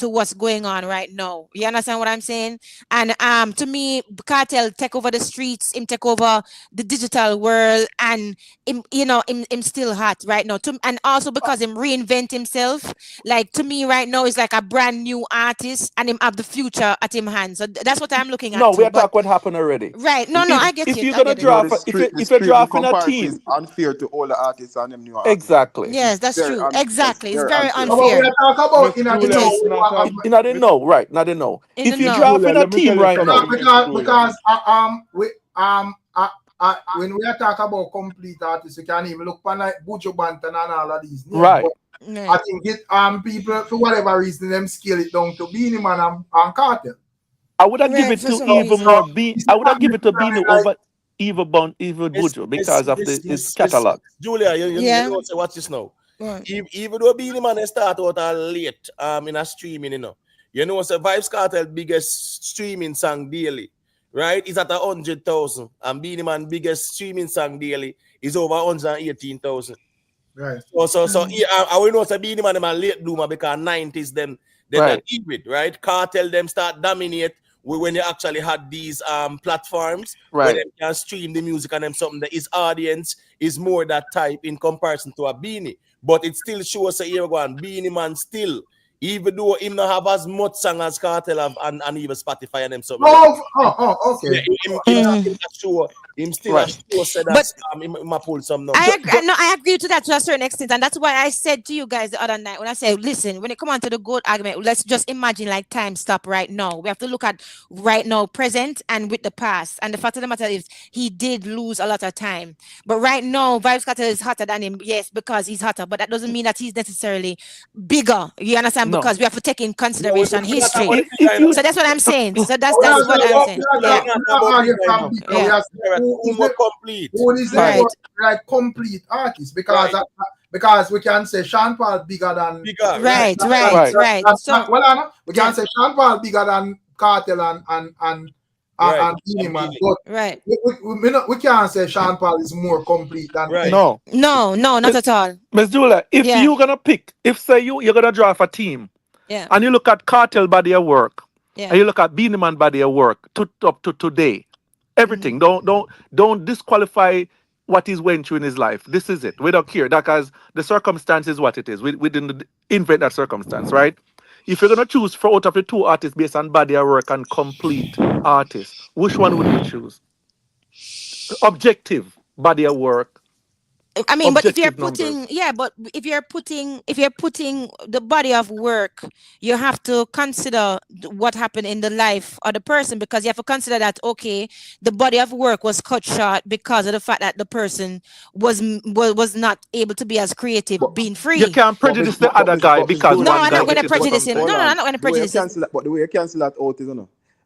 Speaker 3: what's going on right now. You understand what I'm saying? And to me, Cartel take over the streets, him take over the digital world, and him still hot right now. And also because him reinvent himself, like to me right now is like a brand new artist, and him have the future at him hands. So that's what I'm looking at
Speaker 5: no, we
Speaker 3: too.
Speaker 5: are
Speaker 3: But
Speaker 5: talking what happened already.
Speaker 3: right, no, I get
Speaker 5: If
Speaker 3: it,
Speaker 5: you're
Speaker 3: I
Speaker 5: gonna
Speaker 3: get
Speaker 4: You
Speaker 3: it.
Speaker 4: know,
Speaker 5: draft
Speaker 4: the
Speaker 5: if you're
Speaker 4: streaming
Speaker 5: drafting a
Speaker 4: comparison
Speaker 5: team,
Speaker 4: is unfair to all the artists and them new artists.
Speaker 5: exactly.
Speaker 4: It's
Speaker 3: Yes, that's
Speaker 4: very
Speaker 3: true.
Speaker 4: that's
Speaker 3: Exactly, it's
Speaker 4: very
Speaker 3: very
Speaker 4: unfair.
Speaker 1: No, but we
Speaker 3: unfair.
Speaker 1: are talking about
Speaker 10: Miss
Speaker 1: in a
Speaker 3: It
Speaker 10: Julia,
Speaker 1: know.
Speaker 3: is
Speaker 10: it's not a
Speaker 5: You know, they know, right? Now they know.
Speaker 3: in the
Speaker 5: If you
Speaker 10: Miss
Speaker 3: know.
Speaker 5: drafting
Speaker 10: Julia.
Speaker 5: a
Speaker 10: Let me tell
Speaker 5: team
Speaker 10: you
Speaker 5: right
Speaker 10: something,
Speaker 5: now,
Speaker 10: Miss Julia.
Speaker 1: Because when we are talking about complete artists, you can even look for like Buju Banton and all of these names.
Speaker 5: right?
Speaker 1: But I think it people for whatever reason them scale it down to Beenie Man and Cartel.
Speaker 5: I would have give
Speaker 3: Right,
Speaker 5: it
Speaker 3: for
Speaker 5: to
Speaker 3: some
Speaker 5: even
Speaker 3: reason.
Speaker 5: more Be. I would have give it to Beanie
Speaker 1: Like,
Speaker 5: over even Buju because of his catalog.
Speaker 2: Julia, you
Speaker 3: Yeah.
Speaker 2: know, say watch this now.
Speaker 3: Right.
Speaker 2: Even though Beenie Man they start out late in a streaming, you know, so Vibes Cartel biggest streaming song daily, right? Is at 100,000, and Beenie Man biggest streaming song daily is over 118,000.
Speaker 1: right.
Speaker 2: So I will know say Beenie Man them a late bloomer because 90s them
Speaker 5: Right.
Speaker 2: deal with, right? Cartel them start dominate when they actually had these platforms where
Speaker 5: Right.
Speaker 2: they can stream the music and them something that his audience is more that type in comparison to a Beanie. But it still shows a year ago and Beenie Man still, even though him not have as much song as Cartel have and even Spotify and them something.
Speaker 1: Okay.
Speaker 2: Yeah, him still
Speaker 5: Right.
Speaker 2: a show said
Speaker 3: But
Speaker 2: that him a pull some
Speaker 3: I
Speaker 2: numbers.
Speaker 3: agree. No, I agree to that to a certain extent, and that's why I said to you guys the other night when I said, "Listen, when it come on to the goat argument, let's just imagine like time stop right now. We have to look at right now, present, and with the past. And the fact of the matter is, he did lose a lot of time. But right now, Vibes Cartel is hotter than him, yes, because he's hotter. But that doesn't mean that he's necessarily bigger. You understand?
Speaker 5: No.
Speaker 3: Because we have to take in consideration history.
Speaker 5: If you
Speaker 3: So that's what I'm saying. So that's
Speaker 1: We're
Speaker 3: what I'm
Speaker 1: not
Speaker 3: saying.
Speaker 1: talking
Speaker 3: Yeah.
Speaker 1: about bigger. We
Speaker 3: Yeah.
Speaker 1: are saying
Speaker 2: Who more complete?
Speaker 1: who is the
Speaker 3: Right.
Speaker 1: more like complete artist because we can say Sean Paul bigger than
Speaker 3: Right. So
Speaker 1: we can say Sean Paul bigger than Cartel and Beenie Man, but
Speaker 3: right.
Speaker 1: we can't say Sean Paul is more complete than
Speaker 5: no,
Speaker 3: No, not at all.
Speaker 5: Miss Julia, if
Speaker 3: Yeah.
Speaker 5: you're gonna pick, if say you're gonna draft a team,
Speaker 3: Yeah.
Speaker 5: and you look at Cartel body of work,
Speaker 3: Yeah.
Speaker 5: and you look at Beenie Man body of work up to today, everything. Don't disqualify what he's went through in his life. This is it. We don't care because the circumstance is what it is. We didn't invent that circumstance, right? If you're gonna choose for out of the two artists based on body of work and complete artists, which one would you choose? Objective body of work.
Speaker 3: I mean, but if you're
Speaker 5: Objective numbers.
Speaker 3: putting, but if you're putting the body of work, you have to consider what happened in the life of the person, because you have to consider that, okay, the body of work was cut short because of the fact that the person was not able to be as creative, being free.
Speaker 5: You can't prejudice the other guy because
Speaker 3: No,
Speaker 5: one
Speaker 3: I'm
Speaker 5: guy
Speaker 3: not going to
Speaker 5: get it
Speaker 3: prejudice him.
Speaker 5: something.
Speaker 3: No, I'm not going to prejudice him.
Speaker 4: But the way you cancel that out is,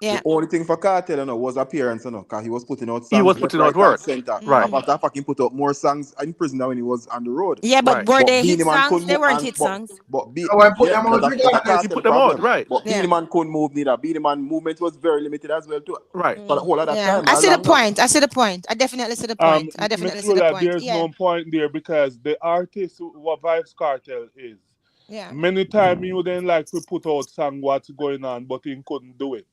Speaker 3: Yeah.
Speaker 4: the only thing for Cartel, was appearance, because he was putting out songs.
Speaker 5: He was putting out
Speaker 4: left, right,
Speaker 5: work.
Speaker 4: and center.
Speaker 5: Right.
Speaker 4: After fucking put out more songs in prison than when he was on the road.
Speaker 3: Yeah, but
Speaker 5: Right.
Speaker 3: were they
Speaker 4: Beenie
Speaker 3: hit
Speaker 4: Man
Speaker 3: songs?
Speaker 4: couldn't
Speaker 3: They
Speaker 4: move,
Speaker 3: weren't hit songs.
Speaker 1: put them out
Speaker 4: that's a
Speaker 1: regardless.
Speaker 4: Cartel
Speaker 5: He put them out,
Speaker 4: problem.
Speaker 5: right.
Speaker 4: But
Speaker 3: Yeah.
Speaker 4: Beenie Man couldn't move neither. Beenie Man movement was very limited as well too.
Speaker 5: Right.
Speaker 4: For the whole of that
Speaker 3: Yeah,
Speaker 4: time.
Speaker 3: I
Speaker 4: not
Speaker 3: see the
Speaker 4: long now.
Speaker 3: point. I see the point. I definitely see the point.
Speaker 10: Miss Julia, there's no point there because the artist what Vibes Cartel is
Speaker 3: Yeah.
Speaker 10: Many times you then like to put out song what's going on, but he couldn't do it.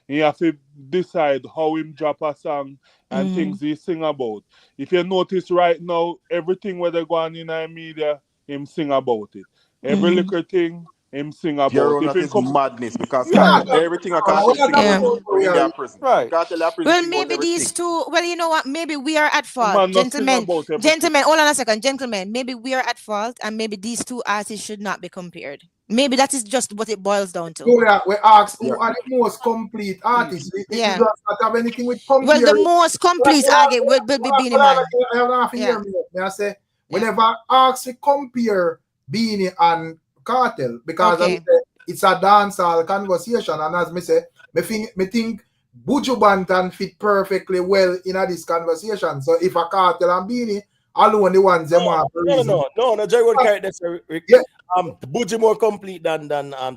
Speaker 10: He have to decide how him drop a song and things he sing about. If you notice right now, everything where they go on in our media, him sing about it. Every little thing, him sing about.
Speaker 4: Jerome,
Speaker 10: If
Speaker 4: that
Speaker 10: him
Speaker 4: is
Speaker 10: come,
Speaker 4: madness because
Speaker 1: Yeah,
Speaker 4: Cartel, everything a Cartel sing
Speaker 3: Yeah.
Speaker 4: about when they are prison.
Speaker 5: Right.
Speaker 4: Cartel are prison
Speaker 3: Well,
Speaker 4: sing about
Speaker 3: maybe these
Speaker 4: everything.
Speaker 3: two. Well, you know what? Maybe we are at
Speaker 10: the
Speaker 3: fault,
Speaker 10: man not sing
Speaker 3: gentlemen.
Speaker 10: about everything.
Speaker 3: Gentlemen, hold on a second, gentlemen. Maybe we are at fault, and maybe these two artists should not be compared. Maybe that is just what it boils down to.
Speaker 1: Julia, we ask
Speaker 4: Yeah.
Speaker 1: who are the most complete artists. It
Speaker 3: Yeah.
Speaker 1: does not have anything with
Speaker 3: Well, the
Speaker 1: comparing.
Speaker 3: most complete artist will be Beenie Man.
Speaker 1: I have nothing
Speaker 3: Yeah.
Speaker 1: here. May I say, whenever I ask to compare Beenie and Cartel, because I
Speaker 3: Okay.
Speaker 1: say it's a dancehall conversation, and as me say, me think Buju Banton fit perfectly well in this conversation. So if a Cartel and Beenie alone the ones them want for reason.
Speaker 2: No, Jerry would carry this, Rick.
Speaker 1: Yeah.
Speaker 2: Buju more complete than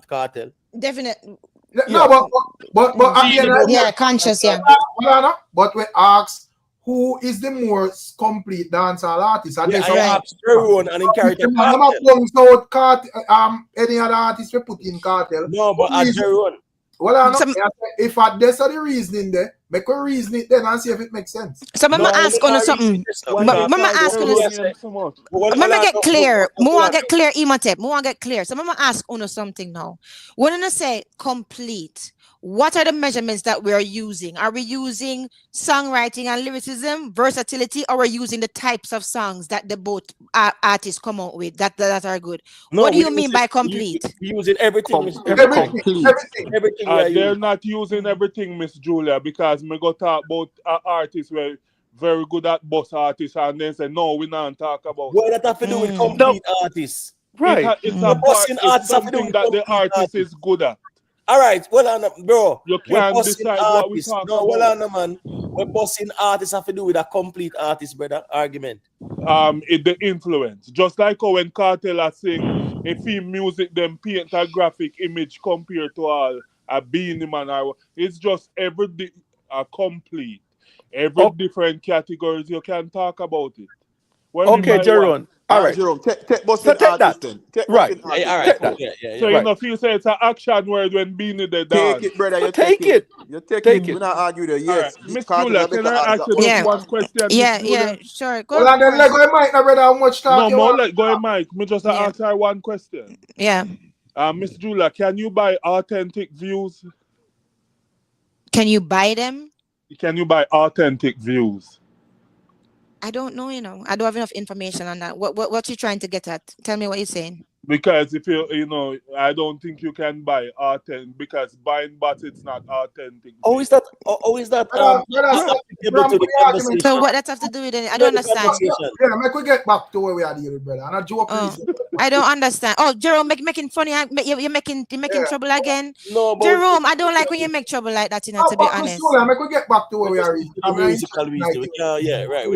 Speaker 2: Cartel.
Speaker 3: Definitely.
Speaker 1: No, but at the end of the
Speaker 3: Yeah,
Speaker 1: day,
Speaker 3: conscious. Yeah.
Speaker 1: but we ask who is the most complete dancehall artist. And
Speaker 2: Yeah,
Speaker 1: this
Speaker 2: I asked Jerome and he carried the Cartel.
Speaker 1: any other artist we put in Cartel.
Speaker 2: No, but at Jerome.
Speaker 1: Well, if there's the reasoning there, make a reason it then and see if it makes sense.
Speaker 3: So I'm gonna ask on something. Mama ask on Mama get clear. More get clear. Imatep. More get clear. So Mama ask on something now. When I say complete, what are the measurements that we are using? Are we using songwriting and lyricism, versatility, or are we using the types of songs that the both artists come out with that are good?
Speaker 2: No,
Speaker 3: what do you mean by complete?
Speaker 2: We using everything.
Speaker 1: Everything.
Speaker 10: They're not using everything, Miss Julia, because me go talk about artists where very good at boss artists, and then say no, we not talk about.
Speaker 2: What that have to do with complete artists?
Speaker 5: Right.
Speaker 10: It's something that the artist is good at.
Speaker 2: All right, well, bro.
Speaker 10: You can't decide what we talk about.
Speaker 2: Well, man. We're bossing artists have to do with a complete artist, brother. Argument.
Speaker 10: The influence. Just like how when Cartel are sing, if he music them paint a graphic image compared to all a Beenie Man. It's just every complete. Every different categories you can talk about it.
Speaker 5: Okay, Jerome. All right,
Speaker 4: Jerome. Take
Speaker 5: so take that. Right.
Speaker 2: All right.
Speaker 5: Take that.
Speaker 2: Yeah.
Speaker 10: So you know, if you say it's an action word when Beenie the dance.
Speaker 4: Take it, brother. You
Speaker 5: take it.
Speaker 4: You take
Speaker 5: it.
Speaker 4: We're not argue there. Yes.
Speaker 10: Right. Miss Julia, can I ask you just one question?
Speaker 3: Yeah, sure. Go
Speaker 1: well, then let go Mike, brother. How much talk
Speaker 10: No, let go Mike. Me just ask her one question.
Speaker 3: Yeah.
Speaker 10: Miss Julia, can you buy authentic views?
Speaker 3: Can you buy them?
Speaker 10: Can you buy authentic views?
Speaker 3: I don't know, I don't have enough information on that. What you trying to get at? Tell me what you're saying.
Speaker 10: Because if I don't think you can buy authentic, because buying bots it's not authentic.
Speaker 2: Oh, is that?
Speaker 3: So what that have to do with it? I don't understand.
Speaker 1: Yeah, make we get back to where we are dealing, brother. And a joke.
Speaker 3: I don't understand. Oh, Jerome, making funny. You're making trouble again.
Speaker 2: No, but
Speaker 3: Jerome, I don't like when you make trouble like that. To be honest.
Speaker 1: Make we get back to where we are.
Speaker 2: Yeah, right.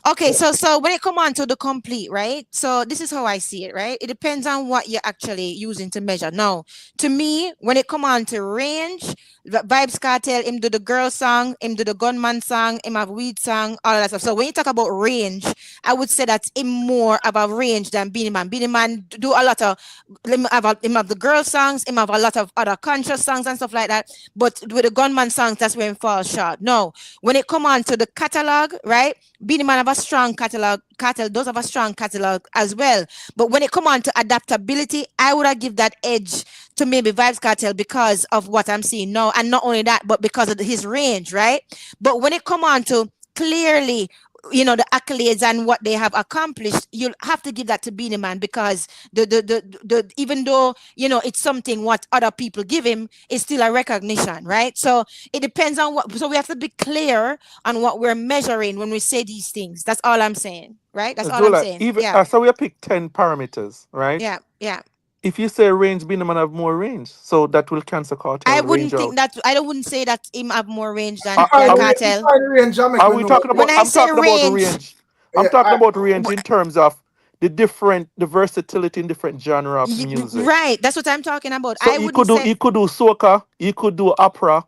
Speaker 3: Okay, so when it come on to the complete, right? So this is how I see it, right? It depends on what you're actually using to measure. Now, to me, when it come on to range, Vybz Kartel, him do the girl song, him do the gunman song, him have weed song, all of that stuff. So when you talk about range, I would say that's him more about range than Beenie Man. Beenie Man do a lot of, him have the girl songs, him have a lot of other conscious songs and stuff like that. But with the gunman songs, that's where him falls short. No, when it come on to the catalog, right? Beenie Man have a strong catalog. Cartel does have a strong catalog as well. But when it come on to adaptability, I would have give that edge to maybe Vybz Kartel because of what I'm seeing now. And not only that, but because of his range, right? But when it come on to clearly, the accolades and what they have accomplished, you'll have to give that to Beenie Man because the even though it's something what other people give him, it's still a recognition, right? So it depends on so we have to be clear on what we're measuring when we say these things. That's all I'm saying, right? That's all I'm saying.
Speaker 5: So we pick 10 parameters, right?
Speaker 3: Yeah.
Speaker 5: If you say range, Beenie Man have more range, so that will cancel Cartel.
Speaker 3: I wouldn't think that. I wouldn't say that him have more range than
Speaker 5: Cartel.
Speaker 1: Are
Speaker 5: we talking about? I'm talking about range. I'm talking about range in terms of the versatility in different genre of music.
Speaker 3: Right. That's what I'm talking about.
Speaker 5: So he could do soca. He could do opera.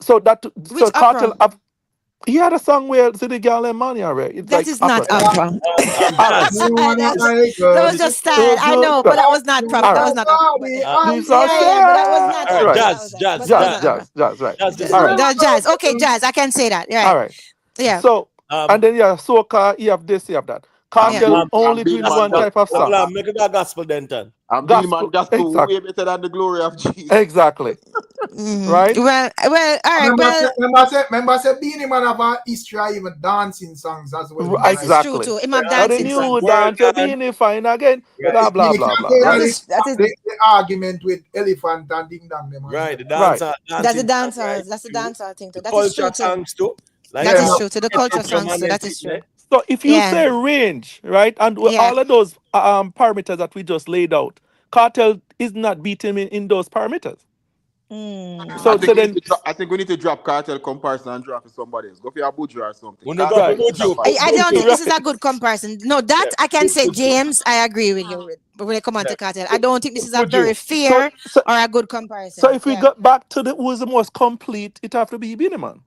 Speaker 5: So that
Speaker 3: Which
Speaker 5: Cartel. He had a song where the girl and money already. It's
Speaker 3: That
Speaker 5: like
Speaker 3: is not
Speaker 5: opera.
Speaker 3: opera.
Speaker 5: All right.
Speaker 2: Jazz.
Speaker 3: That was just style. I know, but that was not proper.
Speaker 5: All
Speaker 3: That
Speaker 5: right.
Speaker 3: was not opera.
Speaker 5: These are
Speaker 3: But that was not
Speaker 2: All right,
Speaker 3: opera.
Speaker 5: right.
Speaker 3: That was
Speaker 2: jazz,
Speaker 3: but that was not opera.
Speaker 5: Right.
Speaker 2: jazz. This
Speaker 5: All
Speaker 2: is
Speaker 5: right.
Speaker 3: The jazz. Okay, jazz. I can say that.
Speaker 5: All
Speaker 3: Right.
Speaker 5: right.
Speaker 3: Yeah.
Speaker 5: So and
Speaker 2: um
Speaker 5: then soca, you have this, you have that.
Speaker 4: I'm
Speaker 3: Yeah.
Speaker 5: Cartel
Speaker 4: being, I'm
Speaker 5: only
Speaker 4: being
Speaker 5: doing
Speaker 4: man
Speaker 5: one type of
Speaker 4: gospel.
Speaker 5: song.
Speaker 2: make it a gospel then, Tan.
Speaker 4: I'm being man
Speaker 5: Gospel.
Speaker 4: gospel
Speaker 5: Exactly.
Speaker 4: way better than the glory of Jesus.
Speaker 5: Exactly. Right?
Speaker 3: Well, all right. Well,
Speaker 1: Remember say Beenie Man have a history of even dancing songs as well.
Speaker 3: that is true
Speaker 5: Exactly.
Speaker 3: too. Him have
Speaker 5: Now the
Speaker 3: dancing
Speaker 5: new
Speaker 3: songs.
Speaker 5: dance, you being fine again. Blah blah
Speaker 1: You
Speaker 5: blah
Speaker 1: can't
Speaker 5: blah.
Speaker 1: say
Speaker 3: That
Speaker 5: Right?
Speaker 3: is
Speaker 1: the argument with Elephant and Ding Dong them.
Speaker 2: Right, the
Speaker 5: Right.
Speaker 2: dancer,
Speaker 3: that's the
Speaker 2: dancing,
Speaker 3: dancehall.
Speaker 2: right?
Speaker 3: That's the
Speaker 2: True.
Speaker 3: dancehall thing too.
Speaker 2: The
Speaker 3: That is true
Speaker 2: culture
Speaker 3: too.
Speaker 2: songs too. Like
Speaker 3: That
Speaker 1: Yeah,
Speaker 3: is
Speaker 1: man.
Speaker 3: true to the culture songs too. That is true.
Speaker 5: So if you
Speaker 3: Yeah.
Speaker 5: say range, right, and with
Speaker 3: Yeah.
Speaker 5: all of those parameters that we just laid out, Cartel is not beating him in those parameters.
Speaker 3: Mm.
Speaker 5: So then
Speaker 4: I think we need to drop cartel comparison and drop for somebody else. Go for your Buju or something.
Speaker 2: When they
Speaker 4: Cartel
Speaker 2: drop
Speaker 5: Right.
Speaker 2: it,
Speaker 4: is a
Speaker 2: Buju,
Speaker 3: I don't think this is
Speaker 5: Right.
Speaker 3: a good comparison. No, that I can say, James, I agree with you. But when it comes on to cartel, I don't think this is a very fair
Speaker 5: So
Speaker 3: or a good comparison.
Speaker 5: so if we
Speaker 3: Yeah.
Speaker 5: got back to who is the most complete, it have to be Beenie Man.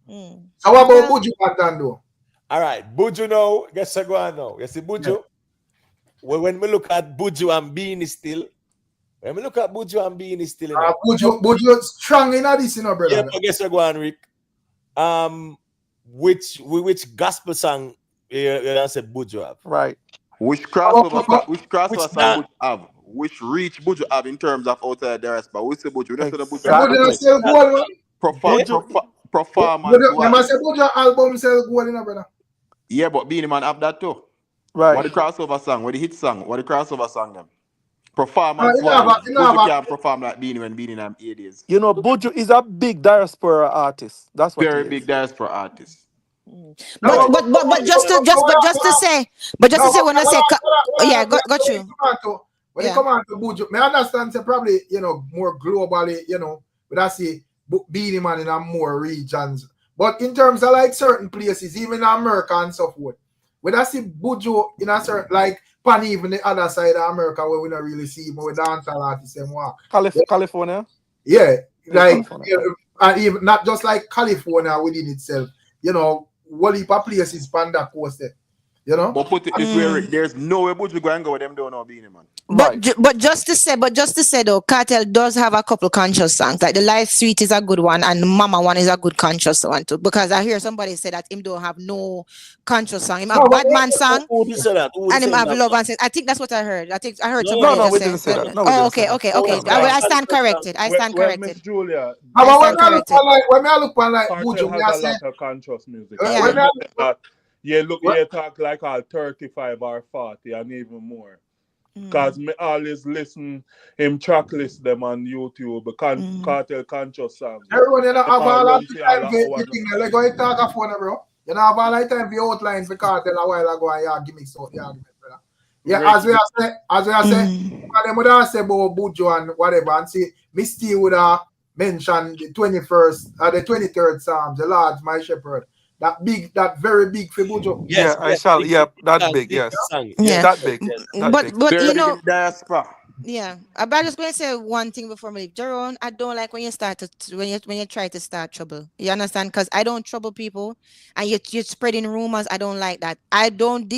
Speaker 3: Mm.
Speaker 1: So what about
Speaker 3: Well,
Speaker 1: Buju Bantan though?
Speaker 2: all right, Buju now. Guess I go on now. You see Buju? Well, when we look at Buju and Beenie still, when we look at Buju and Beenie still, you know,
Speaker 1: Buju strong in this, you know, brother.
Speaker 2: yeah, but guess I go on, Rick. Which gospel song you say Buju have?
Speaker 5: Right.
Speaker 4: Which crossover song
Speaker 2: Which
Speaker 4: Buju have? Which reach Buju have in terms of outside the rest? But we say Buju. We don't say the Buju.
Speaker 1: Buju
Speaker 5: Exactly.
Speaker 1: sell gold, man.
Speaker 4: Performance
Speaker 1: Remember
Speaker 4: wise.
Speaker 1: say Buju album sell gold, you know, brother.
Speaker 4: Yeah, but Beenie Man have that too.
Speaker 5: Right.
Speaker 4: What the crossover song? What the hit song? What the crossover song them? Performance
Speaker 1: You know
Speaker 4: wise,
Speaker 1: about-
Speaker 4: Buju can't perform like Beenie when Beenie in them 80s.
Speaker 5: You know, Buju is a big diaspora artist. That's what
Speaker 4: Very
Speaker 5: he
Speaker 4: big
Speaker 5: is.
Speaker 4: diaspora artist.
Speaker 3: but just to say when I say yeah, got you.
Speaker 1: When it come on to Buju, I understand say probably, you know, more globally, you know, but I see Beenie Man in a more regions. But in terms of like certain places, even in America and so forth, when I see Buju in a certain like pan even the other side of America where we don't really see more dancehall artists and walk.
Speaker 5: California?
Speaker 1: Yeah, like
Speaker 5: California.
Speaker 1: and even not just like California within itself, you know, what heap of places pan that coast there. You know?
Speaker 4: But put it this way, Rick, there's no way Buju go and go with them don't know Beenie Man.
Speaker 3: But just to say though, Cartel does have a couple conscious songs. Like the Life Sweet is a good one, and Mama one is a good conscious one too. Because I hear somebody say that him don't have no conscious song. Him have Bad Man song,
Speaker 2: Who did say that? Who
Speaker 3: and him
Speaker 2: say
Speaker 3: have
Speaker 2: that?
Speaker 3: Love and Sin. I think that's what I heard. I heard
Speaker 2: No,
Speaker 3: somebody
Speaker 5: no,
Speaker 3: just
Speaker 5: we
Speaker 3: say.
Speaker 5: didn't say that. No, we
Speaker 3: Oh,
Speaker 5: didn't say
Speaker 3: okay.
Speaker 5: that.
Speaker 3: I stand corrected. I stand
Speaker 10: Well,
Speaker 3: corrected.
Speaker 10: Miss Julia,
Speaker 3: I stand corrected.
Speaker 1: When I look on like
Speaker 10: Cartel
Speaker 1: Buju, me I
Speaker 10: has a
Speaker 1: say,
Speaker 10: lot of conscious music.
Speaker 3: Yeah.
Speaker 10: When you look at, you talk like all 35 or 40 and even more. Because me always listen him track list them on YouTube, Cartel conscious songs.
Speaker 1: everyone you know have all that time for
Speaker 10: hour
Speaker 1: the thing. Like go and talk a phone, bro. You know have all that time for outline for Cartel a while ago and yeah, give me so yeah, brother. Yeah, as we are saying, them would have say about Buju and whatever, and see, me still would have mentioned the 23rd Psalms, the Lord my shepherd. That very big for Buju.
Speaker 2: Yes,
Speaker 5: I shall. Yeah, that big. Yes.
Speaker 3: Yeah.
Speaker 5: That big.
Speaker 3: But
Speaker 4: Very
Speaker 3: you
Speaker 4: big
Speaker 3: know.
Speaker 4: in the diaspora.
Speaker 3: Yeah, I'm just going to say one thing before we leave. Jerome, I don't like when you when you try to start trouble. You understand? Because I don't trouble people, and you're spreading rumors. I don't like that. I don't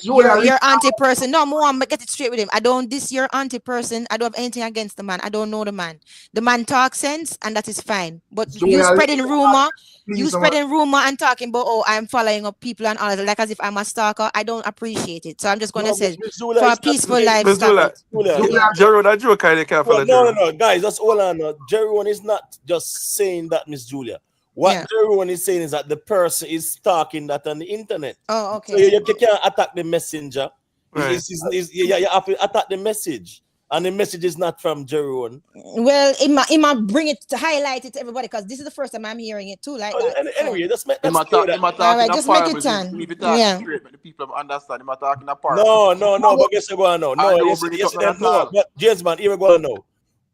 Speaker 3: your auntie person. No, more. Get it straight with him. I don't your auntie person. I don't have anything against the man. I don't know the man. The man talks sense, and that is fine. But you spreading rumor. You spreading rumor and talking about, oh, I'm following up people and all that, like as if I'm a stalker. I don't appreciate it. So I'm just going to say, for a peaceful life, stop it.
Speaker 5: Jerry, that joke kind of
Speaker 2: well, no, guys, that's all I know. Jerry one is not just saying that, Miss Julia. What Jerry one is saying is that the person is talking that on the internet.
Speaker 3: Oh, okay.
Speaker 2: So you can't attack the messenger.
Speaker 5: Right.
Speaker 2: You have to attack the message. And the message is not from Jerry one.
Speaker 3: Well, it might bring it to highlight it to everybody because this is the first time I'm hearing it too, like that.
Speaker 2: Anyway, just make
Speaker 3: all right, just make it turn. Yeah.
Speaker 4: The people understand. Him talking apart.
Speaker 2: No, but guess what? No, but James man, here we go now,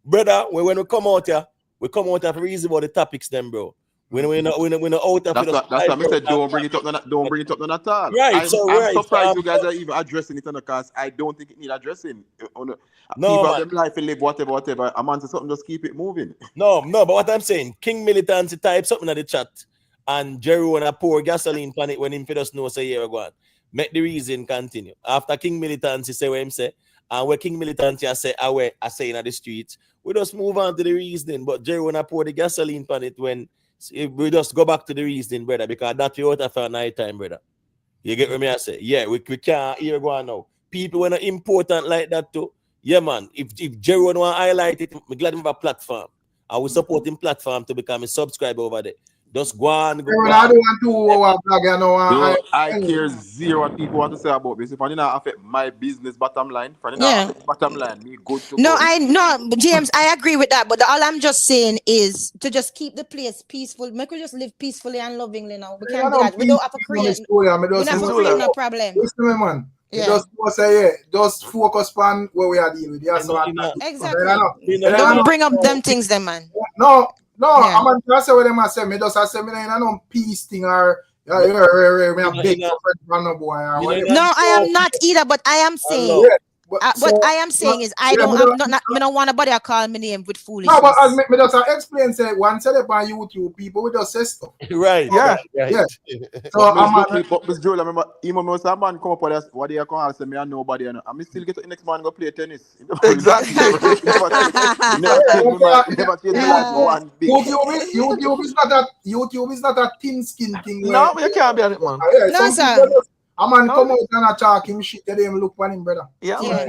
Speaker 2: brother. When we come out here, for reason about the topics, then, bro. When we're not out of
Speaker 4: that's what I said. Don't bring it up. Don't bring it up at all.
Speaker 2: Right.
Speaker 4: I'm
Speaker 2: right.
Speaker 4: surprised you guys are even addressing it because I don't think it need addressing. People have them life to live, whatever. I'm on to something. Just keep it moving.
Speaker 2: No. But what I'm saying, King Militancy type something in the chat, and Jerry wanna pour gasoline on it when him just know say here go on. Make the reason continue. After King Militancy say what him say, and where King Militancy I say in the streets, we just move on to the reasoning. But Jerry wanna pour the gasoline on it when we just go back to the reasoning, brother, because that's what after night time, brother. You get what me I say? Yeah, we can't hear go on now. People when are important like that too. Yeah, man. If Jerry want to highlight it, I'm glad him have a platform. I will support him platform to become a subscriber over there. Just go on.
Speaker 1: I don't want to
Speaker 4: I care zero what people want to say about this. If I didn't affect my business bottom line, bottom line, me good to
Speaker 3: No,
Speaker 4: go.
Speaker 3: I no, James, I agree with that. But all I'm just saying is to just keep the place peaceful. Make we just live peacefully and lovingly now. We can't do that. We don't have to create. We don't have to create no problem.
Speaker 1: Listen, man. Yeah. Just focus on where we are dealing with.
Speaker 3: Exactly. Don't bring up them things, then, man.
Speaker 1: No. I'm not just say what them say. Me just say me no peace thing or me a big no boy.
Speaker 3: No, I am not either. But I am saying. What I am saying is I don't want nobody to call me name with foolishness.
Speaker 1: No, but as me just explain, say one set up on YouTube, people will just say stuff.
Speaker 2: Right.
Speaker 1: Yeah.
Speaker 4: So I'm Miss Joel, I remember even when some man come up with us, what they call and say me and nobody, and I still get the next man go play tennis.
Speaker 5: Exactly.
Speaker 4: Never change my life one bit.
Speaker 1: YouTube is not a thin skin thing.
Speaker 5: No, you can't be on it, man.
Speaker 3: No, sir.
Speaker 1: A man come out and attack him, shit, they didn't look for him, brother.
Speaker 3: Yeah.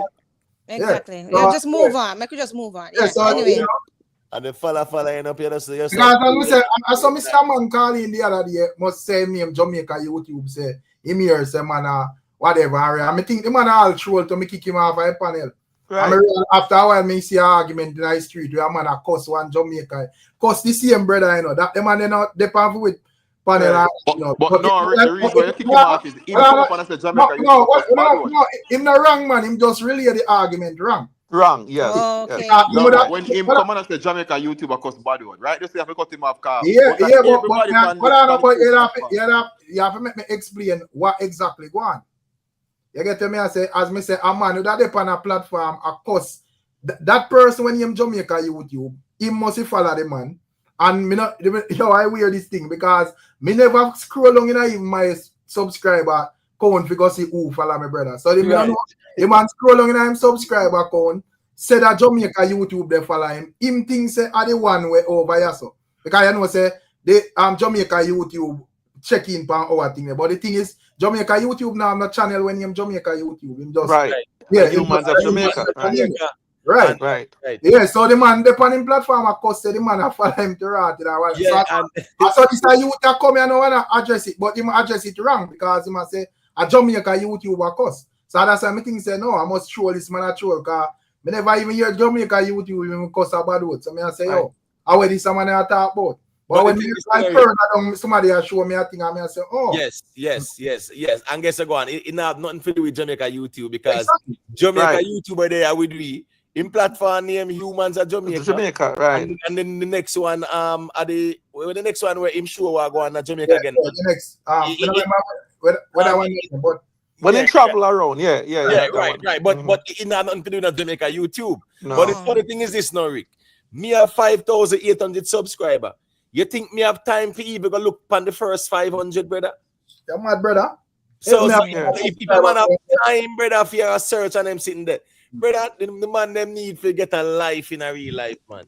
Speaker 3: Exactly. Yeah, just move on. Make you just move on. Yeah.
Speaker 1: So,
Speaker 3: anyway.
Speaker 2: And the fella end up here. So
Speaker 1: because I saw Mr. Man calling the other day, must say name Jamaica YouTube, say, him here, say, man, whatever. I think the man all troll to me kick him off a panel. Right. After a while, me see an argument in the street where a man a cuss one Jamaica. Cuss the same brother, you know, that the man they not depend with panel.
Speaker 4: Right. But no, the reason why you kick him off is him come up and say Jamaica.
Speaker 1: No, him not wrong, man. Him just relay the argument wrong.
Speaker 5: Wrong, yes.
Speaker 3: Okay.
Speaker 5: Yes.
Speaker 4: No, when him come and say Jamaica YouTuber cuss bad word, right? Just have to cut him off car.
Speaker 1: But you have to make me explain what exactly go on. You get to me, I say, as me say, a man who that on a platform, of course, that person when him Jamaica YouTube, he must follow the man. And me not, I wear this thing because me never scroll long in my subscriber count because he who follow my brother. So the man scroll long in him subscriber count, say that Jamaica YouTube they follow him. Him think say are the one way over here so. Because you know say the Jamaica YouTube check in pan our thing. But the thing is Jamaica YouTube now not channel when him Jamaica YouTube. Him just
Speaker 5: humans of Jamaica.
Speaker 1: Right. Yeah, so the man depend him platform of course say the man a follow him to rat. So this a youth that come here and wanna address it, but he address it wrong because he must say a Jamaica YouTube of course. So that's why I think say no, I must troll this man a troll because I never even hear Jamaica YouTube even cuss a bad word. So I say, how will this man I talk about? But when you like somebody show me a thing, I say, oh.
Speaker 2: Yes. And guess go on. It have nothing to do with Jamaica YouTube because Jamaica YouTuber there with we in platform name Humans of Jamaica.
Speaker 5: Right.
Speaker 2: And then the next one, the next one where him show will go on to Jamaica again.
Speaker 1: The next,
Speaker 5: when they travel around,
Speaker 2: right. But it have nothing to do with Jamaica YouTube. No. But the funny thing is this, no, Rick. Me have 5,800 subscribers. You think me have time for even go look on the first 500, brother?
Speaker 1: You're mad, brother.
Speaker 2: So if you man have time, brother, for your search and them sitting there, brother, the man them need to get a life in a real life, man.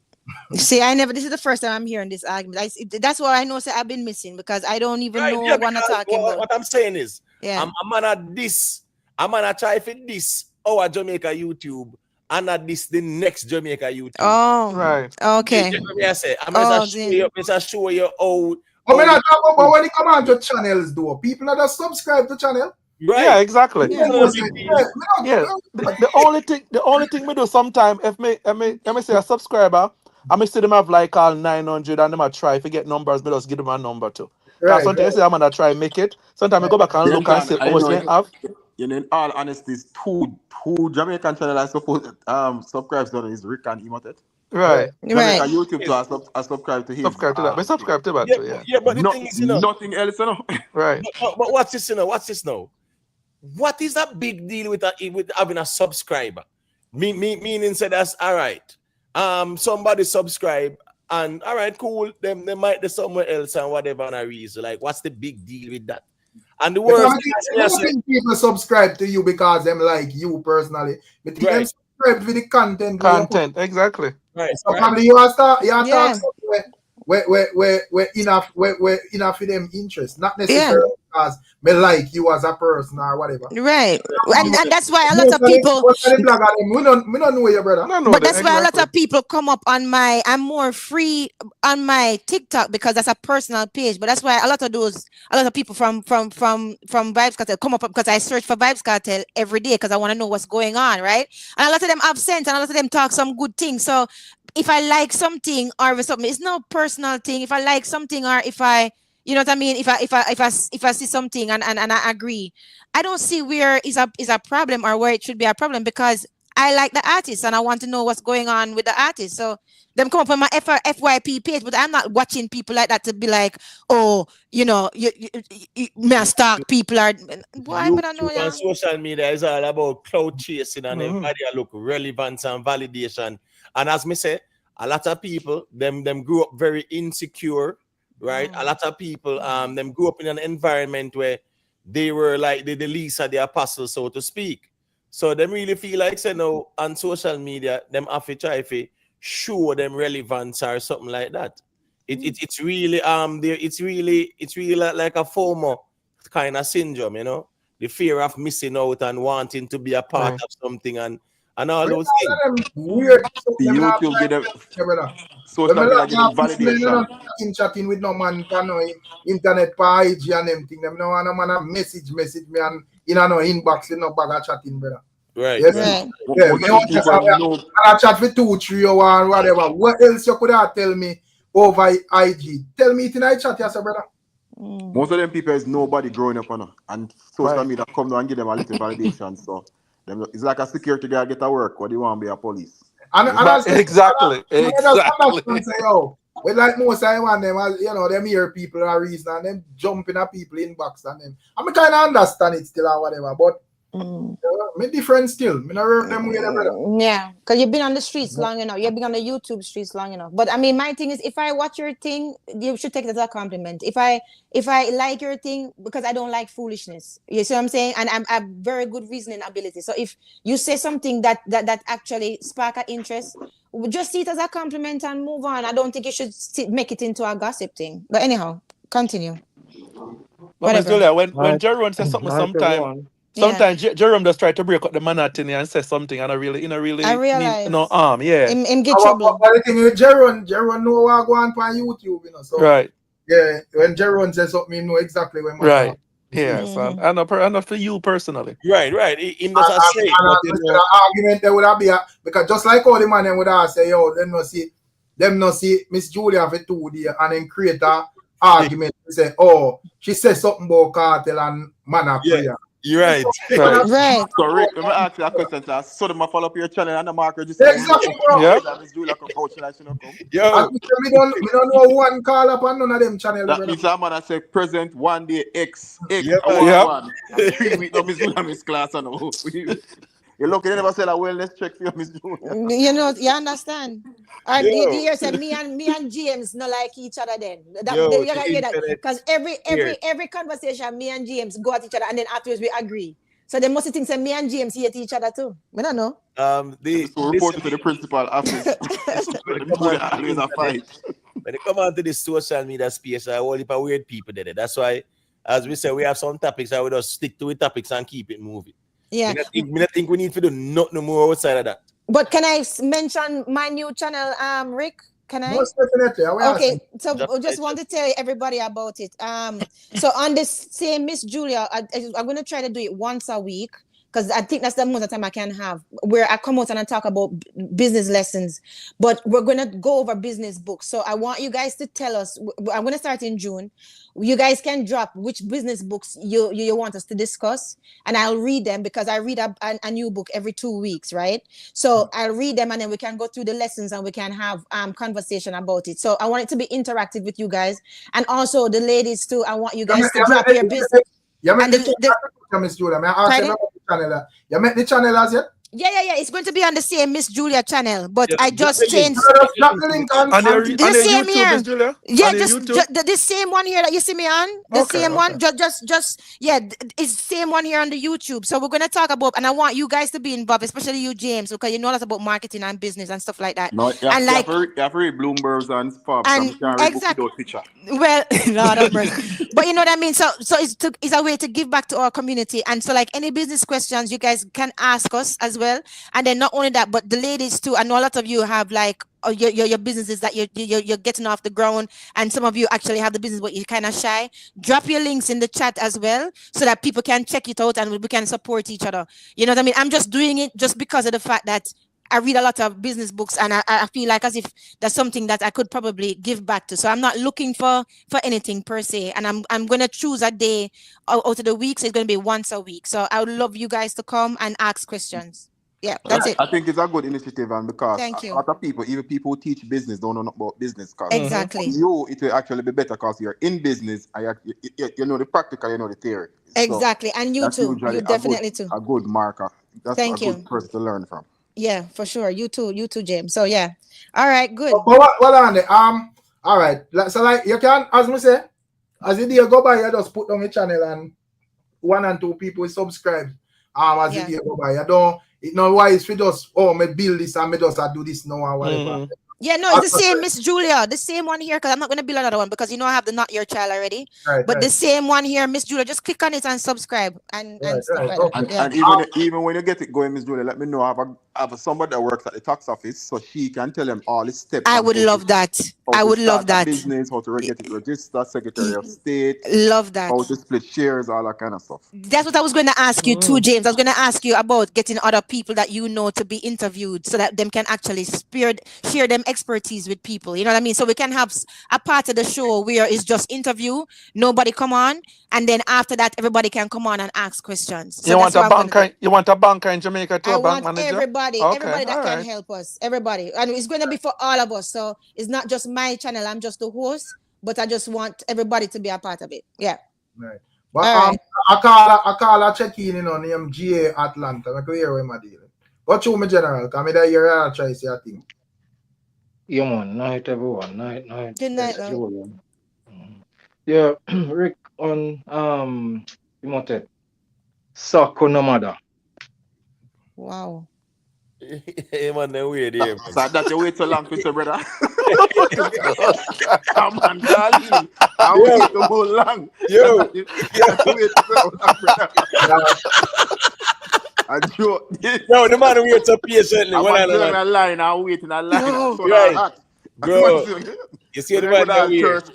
Speaker 3: See, this is the first time I'm hearing this argument. That's why I know say I've been missing because I don't even know what I'm talking about.
Speaker 2: What I'm saying is, I'm gonna try for this our Jamaica YouTube. And at this the next Jamaica YouTube.
Speaker 3: Oh,
Speaker 5: right.
Speaker 3: Okay.
Speaker 2: I say, I'm gonna show you how.
Speaker 1: But when it come on to channels, though, people that subscribe to channel.
Speaker 5: Right. Yeah, exactly. The only thing we do sometimes if me say a subscriber, I may see them have like all 900 and them I try if you get numbers, me just give them a number too. Right. Sometimes I say I'm gonna try and make it. Sometimes I go back and look and say how much they have.
Speaker 4: In all honesty, two Jamaican channel I suppose subscribe to is Rick and Emotet.
Speaker 5: Right.
Speaker 4: Jamaica YouTube to I subscribe to him.
Speaker 5: Subscribe to that. But subscribe to that too,
Speaker 2: yeah. But the thing is,
Speaker 4: nothing else,
Speaker 5: Right.
Speaker 2: But what's this, What's this now? What is that big deal with having a subscriber? Meaning say that's all right. Somebody subscribe And all right, cool. Them they might do somewhere else and whatever and a reason. Like, what's the big deal with that? And the worst
Speaker 1: I don't think people subscribe to you because them like you personally. But them subscribe for the content.
Speaker 5: Content, exactly.
Speaker 2: Right.
Speaker 1: So probably you are talking where enough for them interest, not necessarily because me like you as a person or whatever.
Speaker 3: Right. And that's why a lot of people
Speaker 1: we don't know your brother.
Speaker 3: But that's why a lot of people come up on I'm more free on my TikTok because that's a personal page. But that's why a lot of people from Vybz Kartel come up because I search for Vybz Kartel every day because I want to know what's going on, right? And a lot of them have sense and a lot of them talk some good things. So if I like something or if something, it's no personal thing. If I like something or if I, you know what I mean? If I see something and I agree, I don't see where is a problem or where it should be a problem because I like the artist and I want to know what's going on with the artist. So them come up on my FYP page, but I'm not watching people like that to be like, oh, you know, you may stalk people or why would I know
Speaker 2: on social media is all about cloud chasing and everybody look relevance and validation. And as me say, a lot of people them grew up very insecure, right? A lot of people them grew up in an environment where they were like the least of the apostles, so to speak. So them really feel like say no on social media, them have to try to show them relevance or something like that. It's really it's really like a FOMO kind of syndrome, you know, the fear of missing out and wanting to be a part of something and all those things.
Speaker 1: Weird.
Speaker 4: YouTube get a social media get a validation.
Speaker 1: Chatting with no man on no internet page and them thing. Them no want no man message me and in no inbox in no bag of chatting, brother.
Speaker 2: Right.
Speaker 1: Yes. I chat for 2-3 hours or whatever. What else you could have tell me over IG? Tell me it in I chat, yes, brother.
Speaker 4: Most of them people is nobody growing up on and social media come down and give them a little validation. So it's like a security guy get to work or they want to be a police.
Speaker 5: Exactly.
Speaker 1: We like most I want them, you know, them hear people are reason and them jumping at people inbox and them. I'm kind of understand it still or whatever, but me different still. Me not work them way, brother.
Speaker 3: Yeah, because you've been on the streets long enough. You've been on the YouTube streets long enough. But I mean, my thing is, if I watch your thing, you should take it as a compliment. If I like your thing, because I don't like foolishness. You see what I'm saying? And I have very good reasoning ability. So if you say something that actually spark an interest, just see it as a compliment and move on. I don't think you should make it into a gossip thing. But anyhow, continue.
Speaker 5: But Ms. Julia, when Jerome says something sometimes Jerome just try to break up the monotony and say something and I realize mean, no harm,
Speaker 3: him get trouble.
Speaker 1: But the thing is, Jerome know what go on YouTube, you know. So yeah, when Jerome says something, you know exactly when
Speaker 5: right. Yes, I know for you personally.
Speaker 2: Right. In the
Speaker 1: argument there would have be because just like all the man them would have say, yo, them no see Miss Julia for 2 days and then create a argument to say, oh, she says something about cartel and man of prayer.
Speaker 2: You're right.
Speaker 3: Right.
Speaker 4: So Rick, let me ask you a question. So them follow up your channel and the marker just exactly,
Speaker 1: bro.
Speaker 4: Yeah. Miss Julia come coach and she not come.
Speaker 2: Yo.
Speaker 1: We don't know one call up on none of them channels.
Speaker 4: That means a man I say present 1 day X.
Speaker 2: Yep.
Speaker 4: 3 weeks no Miss Julia Miss class and you look, you never said a wellness check for you, Miss Julia.
Speaker 3: You know, you understand. And you said me and James not like each other then. Because every conversation, me and James go at each other and then afterwards we agree. So they must think that me and James hate each other too. I don't know.
Speaker 4: So report to the principal office. Always a fight.
Speaker 2: When it come on to this social media space, I whole heap of weird people there. That's why, as we say, we have some topics. I would just stick to the topics and keep it moving.
Speaker 3: Yeah.
Speaker 2: I think we need to do nothing more outside of that.
Speaker 3: But can I mention my new channel, Rick? Can I?
Speaker 1: Most definitely.
Speaker 3: Okay, so I just want to tell everybody about it. So on this same Miss Julia, I'm going to try to do it once a week because I think that's the most of the time I can have where I come out and I talk about business lessons, but we're going to go over business books. So I want you guys to tell us, I'm going to start in June. You guys can drop which business books you want us to discuss and I'll read them because I read a new book every 2 weeks, right? So I'll read them and then we can go through the lessons and we can have conversation about it. So I want it to be interactive with you guys and also the ladies too. I want you guys to drop your business.
Speaker 1: You met the channel, Miss Julia. May I ask you about the channel? You met the channel as yet?
Speaker 3: Yeah. It's going to be on the same Miss Julia channel, but
Speaker 2: Yeah,
Speaker 3: I
Speaker 2: drop
Speaker 3: just
Speaker 2: the link.
Speaker 3: changed.
Speaker 1: Drop the link on
Speaker 5: On your
Speaker 3: The same
Speaker 5: YouTube,
Speaker 3: here.
Speaker 5: Miss Julia?
Speaker 3: Yeah,
Speaker 5: On your
Speaker 3: just
Speaker 5: YouTube?
Speaker 3: the same one here that you see me on. The
Speaker 5: Okay,
Speaker 3: same one.
Speaker 5: okay.
Speaker 3: Just yeah. It's the same one here on the YouTube. So we're gonna talk about, and I want you guys to be involved, especially you, James, because you know a lot about marketing and business and stuff like that.
Speaker 4: No, you
Speaker 3: And like,
Speaker 4: you have to read Bloomberg's and Forbes.
Speaker 3: and
Speaker 4: You can't read book
Speaker 3: exactly.
Speaker 4: without picture.
Speaker 3: Well, Lord have mercy. But you know what I mean? So it's a way to give back to our community. And so like any business questions, you guys can ask us as well. And then not only that, but the ladies too. I know a lot of you have like your businesses that you're getting off the ground, and some of you actually have the business but you're kind of shy. Drop your links in the chat as well so that people can check it out and we can support each other. You know what I mean? I'm just doing it just because of the fact that I read a lot of business books, and I feel like as if that's something that I could probably give back to. So I'm not looking for anything per se, and I'm gonna choose a day out of the week. So it's gonna be once a week. So I would love you guys to come and ask questions. Yeah, that's it.
Speaker 4: I think it's a good initiative, and because
Speaker 3: Thank
Speaker 4: a
Speaker 3: you.
Speaker 4: lot of people, even people who teach business, don't know about business. Cause
Speaker 3: Exactly.
Speaker 4: you, it will actually be better because you're in business and you know the practical, you know the theory.
Speaker 3: Exactly, and you
Speaker 4: That's
Speaker 3: too.
Speaker 4: usually
Speaker 3: You definitely too.
Speaker 4: a good marker. That's
Speaker 3: Thank
Speaker 4: a
Speaker 3: you.
Speaker 4: good person to learn from.
Speaker 3: Yeah, for sure. You too, James. So yeah. All right, good.
Speaker 1: But what on it? All right. So like you can, as me say, as the day go by, you just put down your channel and 1 and 2 people subscribe. As the day go by, you don't. It know why it's for just me build this and me just do this now or whatever.
Speaker 3: Yeah, no, it's the same, Miss Julia. The same one here, because I'm not going to build another one because you know I have the Not Your Child already.
Speaker 1: Right,
Speaker 3: but the same one here, Miss Julia, just click on it and subscribe and stuff like that.
Speaker 4: And even when you get it going, Miss Julia, let me know. I have somebody that works at the tax office, so she can tell them all the steps.
Speaker 3: I would love that. I would love that.
Speaker 4: Business, how to get it registered, Secretary of State.
Speaker 3: Love that.
Speaker 4: How to split shares, all that kind of stuff.
Speaker 3: That's what I was going to ask you too, James. I was going to ask you about getting other people that you know to be interviewed so that them can actually share them expertise with people. You know what I mean? So we can have a part of the show where it's just interview, nobody come on, and then after that everybody can come on and ask questions. So
Speaker 5: you want a banker in Jamaica too?
Speaker 3: I
Speaker 5: a bank
Speaker 3: want
Speaker 5: manager?
Speaker 3: everybody that can help us. Everybody. And it's going to be for all of us. So it's not just my channel. I'm just the host, but I just want everybody to be a part of it. Yeah.
Speaker 1: Right. But I call a check-in, you know, name GA Atlanta. I can hear where my deal. What you, my general? Come in there, I try to see a thing.
Speaker 9: Yeah, man. Night, everyone. Night.
Speaker 3: Good night,
Speaker 9: Yeah, Rick on Emotet. Sako no mother.
Speaker 3: Wow.
Speaker 2: Hey man, they're weird here.
Speaker 4: So that you wait so long, Mr. Brother. Come on, darling. I wait so long.
Speaker 2: Yo.
Speaker 4: You wait so long, brother. I joke.
Speaker 2: No, the man waits up patiently.
Speaker 4: I'm a line. I'm waiting a line.
Speaker 2: No,
Speaker 4: so
Speaker 2: right. Bro, you see the man that weird.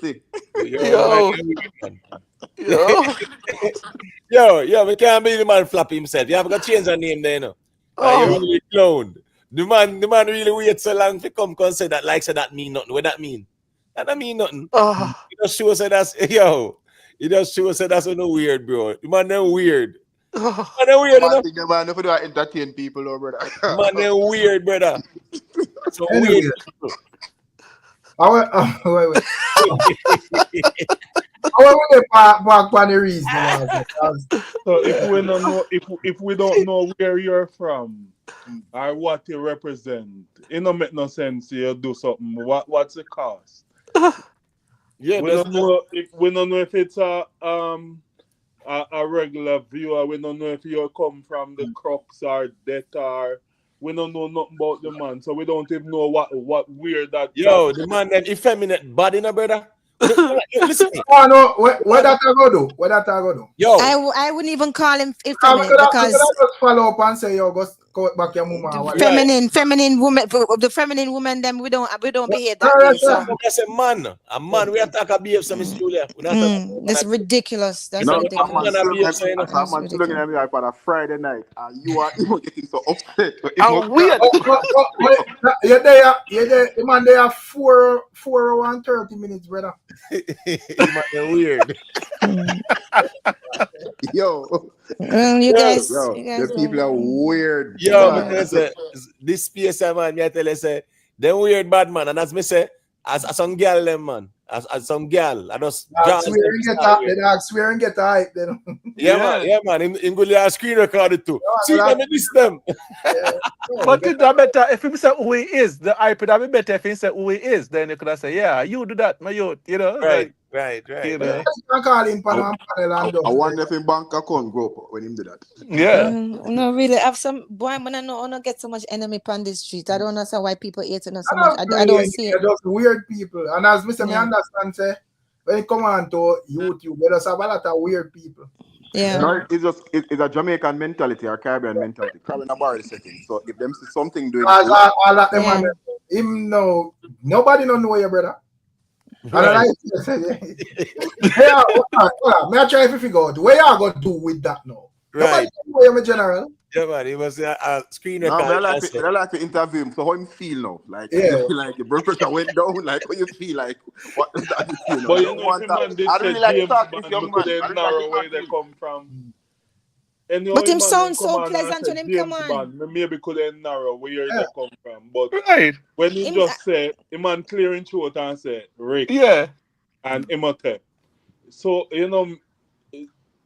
Speaker 2: Yo, we can't be the man flap himself. You haven't got to change the name there, you know. You're really clown. The man really wait so long to come say that, like, say that mean nothing. What that mean? That mean nothing. You just show us that's, yo. You just show us that's no weird, bro. The man they're weird. Man they're weird, you know.
Speaker 4: The man if you entertain people, oh, brother.
Speaker 2: Man they're weird, brother. So weird.
Speaker 1: Wait. I want to the reason.
Speaker 10: So if we don't know where you're from or what you represent, it don't make no sense you do something. What's the cost?
Speaker 2: Yeah,
Speaker 10: we don't know if it's a regular viewer. We don't know if you come from the Crux or Death or we don't know nothing about the man, so we don't even know what weird that.
Speaker 2: Yo, the man that effeminate body, no brother. Listen.
Speaker 1: Oh no, what that I go do? What that I go do?
Speaker 2: Yo,
Speaker 3: I wouldn't even call him effeminate because
Speaker 1: I just follow up and say, yo, go back your mama.
Speaker 3: Feminine woman, the feminine woman, them we don't behave that way. So.
Speaker 2: That's a man. We attack a behave some Miss Julia.
Speaker 3: That's ridiculous. That's ridiculous.
Speaker 4: Someone's looking at me like on a Friday night, and you are even getting so upset.
Speaker 5: Weird.
Speaker 1: You're there. The man there 4 hours and 30 minutes, brother.
Speaker 2: Man, weird.
Speaker 4: Yo.
Speaker 3: You guys,
Speaker 4: the people are weird.
Speaker 2: Yo, this space, man, me tell you, say, them weird bad man. And as me say, as some girl them, man, as some girl. I just
Speaker 1: Dog swear and get hype. The dog swear and get hype. Then.
Speaker 2: Yeah, man. Him go there screen record it too. See them in this them.
Speaker 5: But it's better if he say who he is. The hype would be better if he say who he is. Then you could have say, yeah, you do that, my youth. You know,
Speaker 2: Right.
Speaker 5: You know.
Speaker 4: I wonder if his bank account go up when him do that.
Speaker 5: Yeah.
Speaker 3: No, really. I have some boy. I don't get so much enemy on the street. I don't understand why people hate it so much. I don't see it.
Speaker 1: Just weird people. And as Mr. Me understand, say when it come on to YouTube, there just have a lot of weird people.
Speaker 3: Yeah.
Speaker 4: No, it's a Jamaican mentality or Caribbean mentality. Caribbean a bar setting. So if them see something doing
Speaker 1: all that them and him know nobody don't know your brother.
Speaker 2: Right.
Speaker 1: Yeah, may I try if you figure out what you gonna do with that now?
Speaker 2: Right.
Speaker 1: Nobody know him in general.
Speaker 2: Yeah, man. It was a screen
Speaker 4: no,
Speaker 2: record.
Speaker 4: I like to interview him. So how him feel now? Like, like your blood pressure went down. Like, how you feel? Like, what does that feel?
Speaker 10: But you know, man, they
Speaker 4: I
Speaker 10: said
Speaker 4: really like to
Speaker 10: James
Speaker 4: talk
Speaker 10: Bond
Speaker 4: this young
Speaker 10: because
Speaker 4: man.
Speaker 10: they narrow where they come from. And
Speaker 3: But him sounds so pleasant when him come on.
Speaker 10: Bond, maybe could they narrow where they come from. But when he
Speaker 3: Him,
Speaker 10: just say, a man clearing throat and say, Rick.
Speaker 5: Yeah.
Speaker 10: And Emote. So, you know,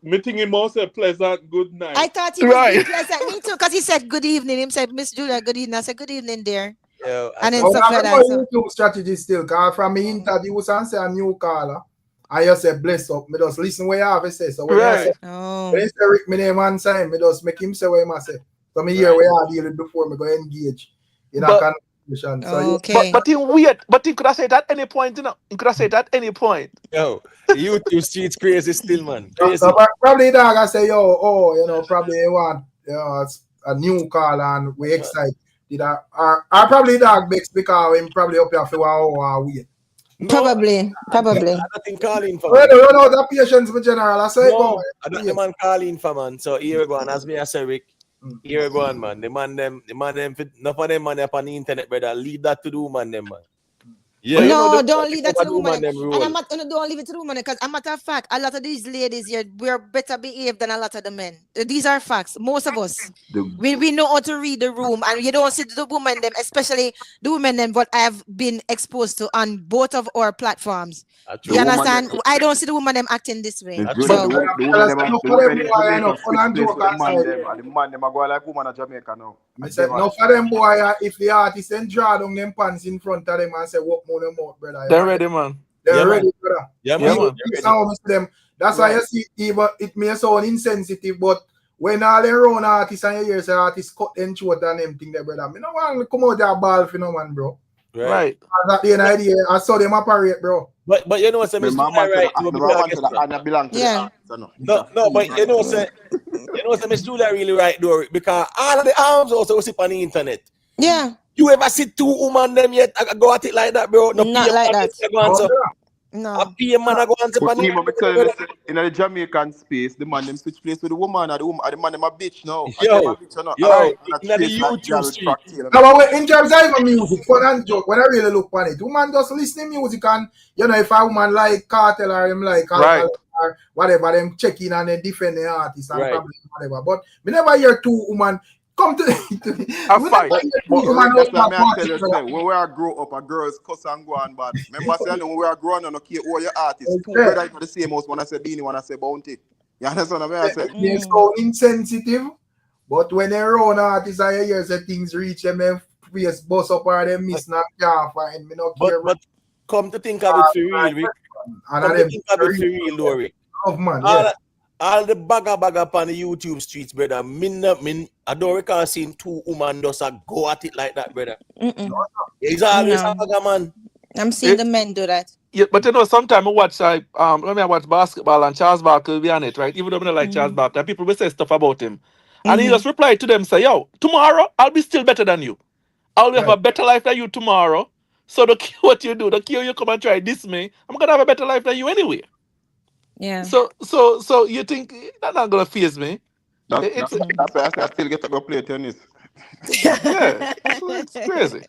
Speaker 10: meeting him also pleasant, good night.
Speaker 3: I thought he was being pleasant. Me too, because he said good evening. Him said, Miss Julia, good evening. I said, good evening, dear.
Speaker 2: Yeah,
Speaker 3: and then stuff like that. So.
Speaker 1: YouTube strategy still, because from me interview and say a new caller, I just say bless up. Me just listen what you have to say. So when I say, when he say Rick, my name one time, me just make him say what he say. So me hear what you deal with before me go engage in a conversation. So
Speaker 5: but he weird. But he could have said at any point, you know. He could have said at any point.
Speaker 2: Yo, YouTube streets crazy still, man. Crazy.
Speaker 1: So probably dog I say, you know, probably you want a new call and we excited. I probably dog Bex because him probably up here for 1 hour and wait.
Speaker 3: Probably.
Speaker 2: I don't think calling for
Speaker 1: man. Well, no, the patience in general. I say,
Speaker 2: I don't the man calling for man. So here we go, and as me I say, Rick, here we go on, man. The man them, enough of them man up on the internet, brother. Leave that to the woman, them, man. Yeah,
Speaker 3: no, don't leave that to the woman.
Speaker 2: And
Speaker 3: don't leave it to the woman because, a matter of fact, a lot of these ladies here, we're better behaved than a lot of the men. These are facts. Most of us, we know how to read the room, and you don't see the women them, especially the women them, what I have been exposed to on both of our platforms. You understand? I don't see the woman them acting this way.
Speaker 4: The man them go like woman in Jamaica now.
Speaker 1: I said, no for them boy, if the artist then draw down them pants in front of them and say, what more them out, brother.
Speaker 5: They're ready, man.
Speaker 1: They're ready, brother.
Speaker 5: Yeah, man.
Speaker 1: That's why you see, even it may sound insensitive, but when all them round artists and you hear say artists cut them throat and them thing there, brother. I don't want to come out there ball for no man, bro.
Speaker 5: Right.
Speaker 1: That's the idea. I saw them operate, bro.
Speaker 2: But you know what I'm saying?
Speaker 1: Right.
Speaker 2: No, but you know what Miss Julia really right though, because all of the arms also sit on the internet.
Speaker 3: Yeah.
Speaker 2: You ever see 2 women them yet? I go at it like that, bro. No,
Speaker 3: not like that.
Speaker 2: No. A PM man I go answer
Speaker 4: in the Jamaican space, the man them switch place with the woman, and the man them a bitch now.
Speaker 2: Yo, in the YouTube street.
Speaker 1: Now, in terms of even music, fun and joke, when I really look on it, woman just listening music and, you know, if a woman like KARTEL or him like
Speaker 5: right.
Speaker 1: or whatever, them check in and they defend the artist and probably whatever. But we never hear 2 women come to
Speaker 5: a fight.
Speaker 4: When we are grow up, a girls cuss and go on bad. Remember saying when we are growing up, okay, all your artists, 2 brothers in the same house, one I say BEENIE, one I say Bounty. You understand what I say?
Speaker 1: It's so insensitive, but when they run artists and you hear say things reach them, then face bust up or them miss not can't find me no care.
Speaker 2: But come to think of it for real, Rick. Come to think of it for real, though, Rick. All the bagger on the YouTube streets, brother. I don't recall seeing 2 women just go at it like that, brother. It's always a bagger, man.
Speaker 3: I'm seeing the men do that.
Speaker 5: Yeah, but you know, sometimes I watch when I watch basketball and Charles Barkley will be on it, right? Even though I don't like Charles Barkley, and people will say stuff about him. And he just reply to them, say, yo, tomorrow I'll be still better than you. I'll have a better life than you tomorrow. So don't care what you do, don't care you come and try this me. I'm gonna have a better life than you anyway.
Speaker 3: Yeah.
Speaker 5: So you think that's not gonna faze me?
Speaker 4: That's why I still get to go play tennis.
Speaker 5: Yeah, it's crazy.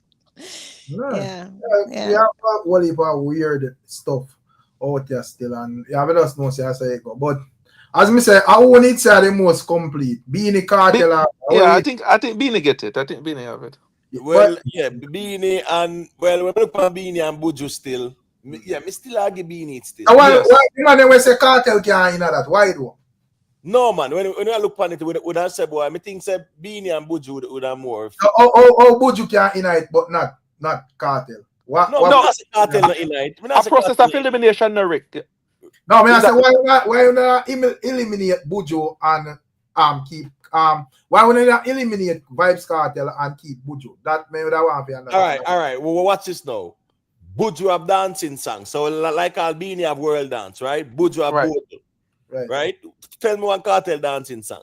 Speaker 3: Yeah.
Speaker 1: You have a whole heap of weird stuff out there still, and you have just know say I say it go. But as me say, I won't need say the most complete. BEENIE KARTEL.
Speaker 5: I think BEENIE get it. I think BEENIE have it.
Speaker 2: Well, yeah, BEENIE and when we look at BEENIE and Buju still. Yeah, me still argue Beenie still.
Speaker 1: And why the man when say Cartel can't in that? Why do?
Speaker 2: No man, when I look on it, would I say boy, I think say Beenie and Buju would have more.
Speaker 1: Oh, Buju can in it, but not Cartel.
Speaker 2: No, I say Cartel not in it.
Speaker 5: A process of elimination, no Rick.
Speaker 1: No, I say why you not eliminate Buju and keep why would you not eliminate Vybz Cartel and keep Buju? That may would want to
Speaker 2: all right. Well, watch this now. Buju have dancing songs. So like Albania have world dance, right? Buju have both. Right? Tell me one Cartel dancing song.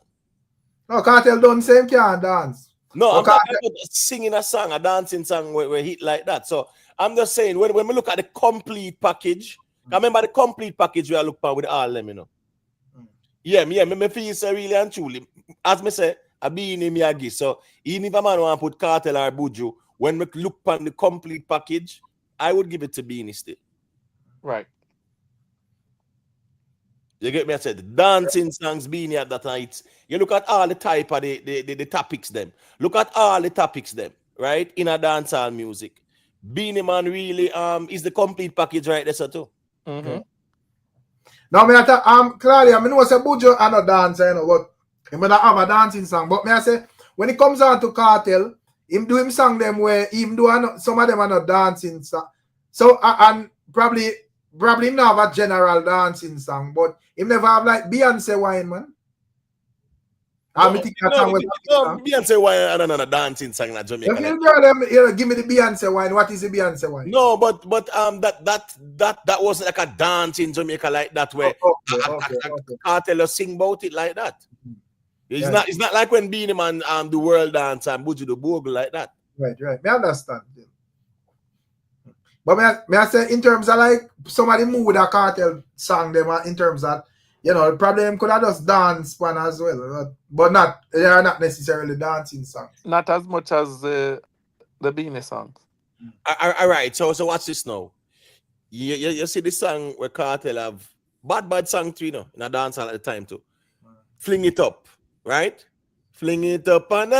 Speaker 1: No, Cartel don't say him can't dance.
Speaker 2: No, I'm talking about singing a song, a dancing song where hit like that. So I'm just saying when we look at the complete package, remember the complete package we are looking at with all them, you know. Yeah, me feel so really and truly. As me say, I be in Miyagi. So even if a man want to put Cartel or Buju, when we look on the complete package, I would give it to Beenie still.
Speaker 5: Right.
Speaker 2: You get me? I said dancing songs Beenie at that night. You look at all the type of the topics them. Look at all the topics them, right? In a dancehall music. Beenie Man really is the complete package right there, so too.
Speaker 5: Mm-hmm.
Speaker 1: Now me Claudia, I know say Buju and a dancer, you know, but he may not have a dancing song. But me I say when it comes on to Cartel, him do him song them where him do some of them are not dancing song. So and probably him not have a general dancing song, but him never have like Beyonce wine, man.
Speaker 2: Beyonce wine and another dancing song in Jamaica.
Speaker 1: If you tell them, you know, give me the Beyonce wine. What is the Beyonce wine?
Speaker 2: No, but that wasn't like a dance in Jamaica like that where Cartel sing about it like that. It's not like when Beenie Man the world dance and Buju the Bogle like that.
Speaker 1: Right. Me understand. But may I say in terms of like somebody move with a Cartel song them in terms of, you know, the problem could have just dance one as well. But they are not necessarily dancing songs.
Speaker 5: Not as much as the Beenie songs.
Speaker 2: All right, so watch this now. You see the song where Cartel have bad song too, you know, in a dance at the time too. Fling it up, right? Fling it up and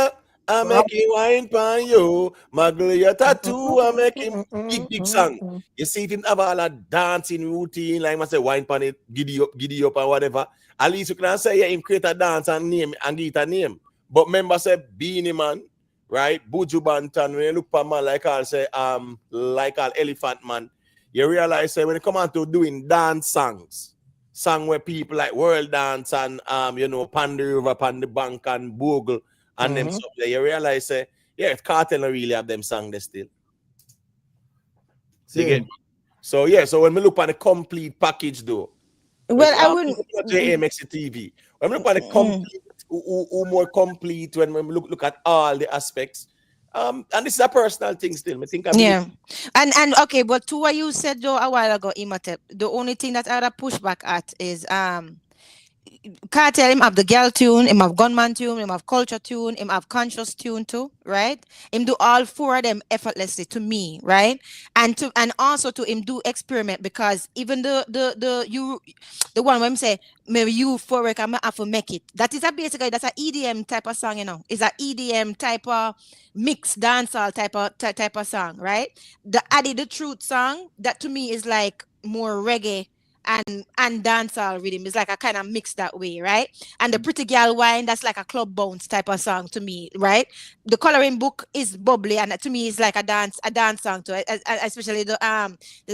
Speaker 2: I make it wine pan you. Muggle your tattoo, I make him big song. You see him have all a dancing routine, like I say, wine pan it, giddy up and whatever. At least you can say, yeah, him create a dance and name and give it a name. But remember, say Beenie Man, right? Buju Banton, when you look for man like I'll say, like I'll Elephant Man, you realize when you come on to doing dance songs, song where people like world dance and you know, Pan the River, Pan the Bank and Bogle and them stuff, you realize if Cartel don't really have them song there still. So so when we look at the complete package though,
Speaker 3: well, I wouldn't
Speaker 2: JMXTV. When we look at the complete who more complete when we look at all the aspects. And this is a personal thing still. I think
Speaker 3: and okay, but to what you said though a while ago, Imhotep, the only thing that I would push back at is Cartel him have the girl tune, him have gunman tune, him have culture tune, him have conscious tune too, right? Him do all four of them effortlessly to me, right? And also to him do experiment, because even the one when him say maybe you for work I'm have to make it. That is that's a EDM type of song, you know. It's a EDM type of mixed dancehall type of song, right? The Addie the Truth song, that to me is like more reggae and dancehall rhythm. Is like a kind of mix that way, right? And the Pretty Girl Wine, that's like a club bounce type of song to me, right? The Coloring Book is bubbly, and to me is like a dance song too. Especially the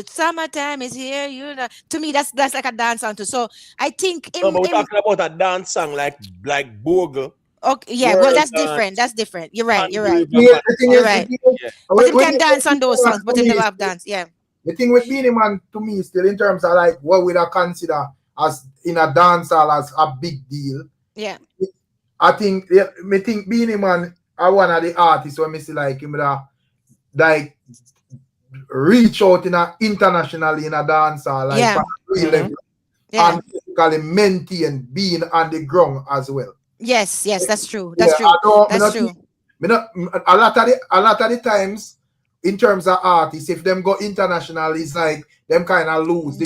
Speaker 3: Summertime is here, you know. To me, that's like a dance song too. So I think
Speaker 2: but we're talking about a dance song like Bogle.
Speaker 3: Okay, yeah, well, that's different. That's different. You're right. You're right. But him can dance on those songs, but him never have dance. Yeah.
Speaker 1: The thing with Beenie Man to me still in terms of like what we consider as in a dancehall as a big deal.
Speaker 3: Yeah.
Speaker 1: I think Beenie Man are one of the artists when me see like him like reach out internationally in a dancehall like real level. And basically maintain being on the ground as well.
Speaker 3: Yes, that's true. That's true. That's true.
Speaker 1: A lot of the times, in terms of artists, if them go international, it's like them kind of lose the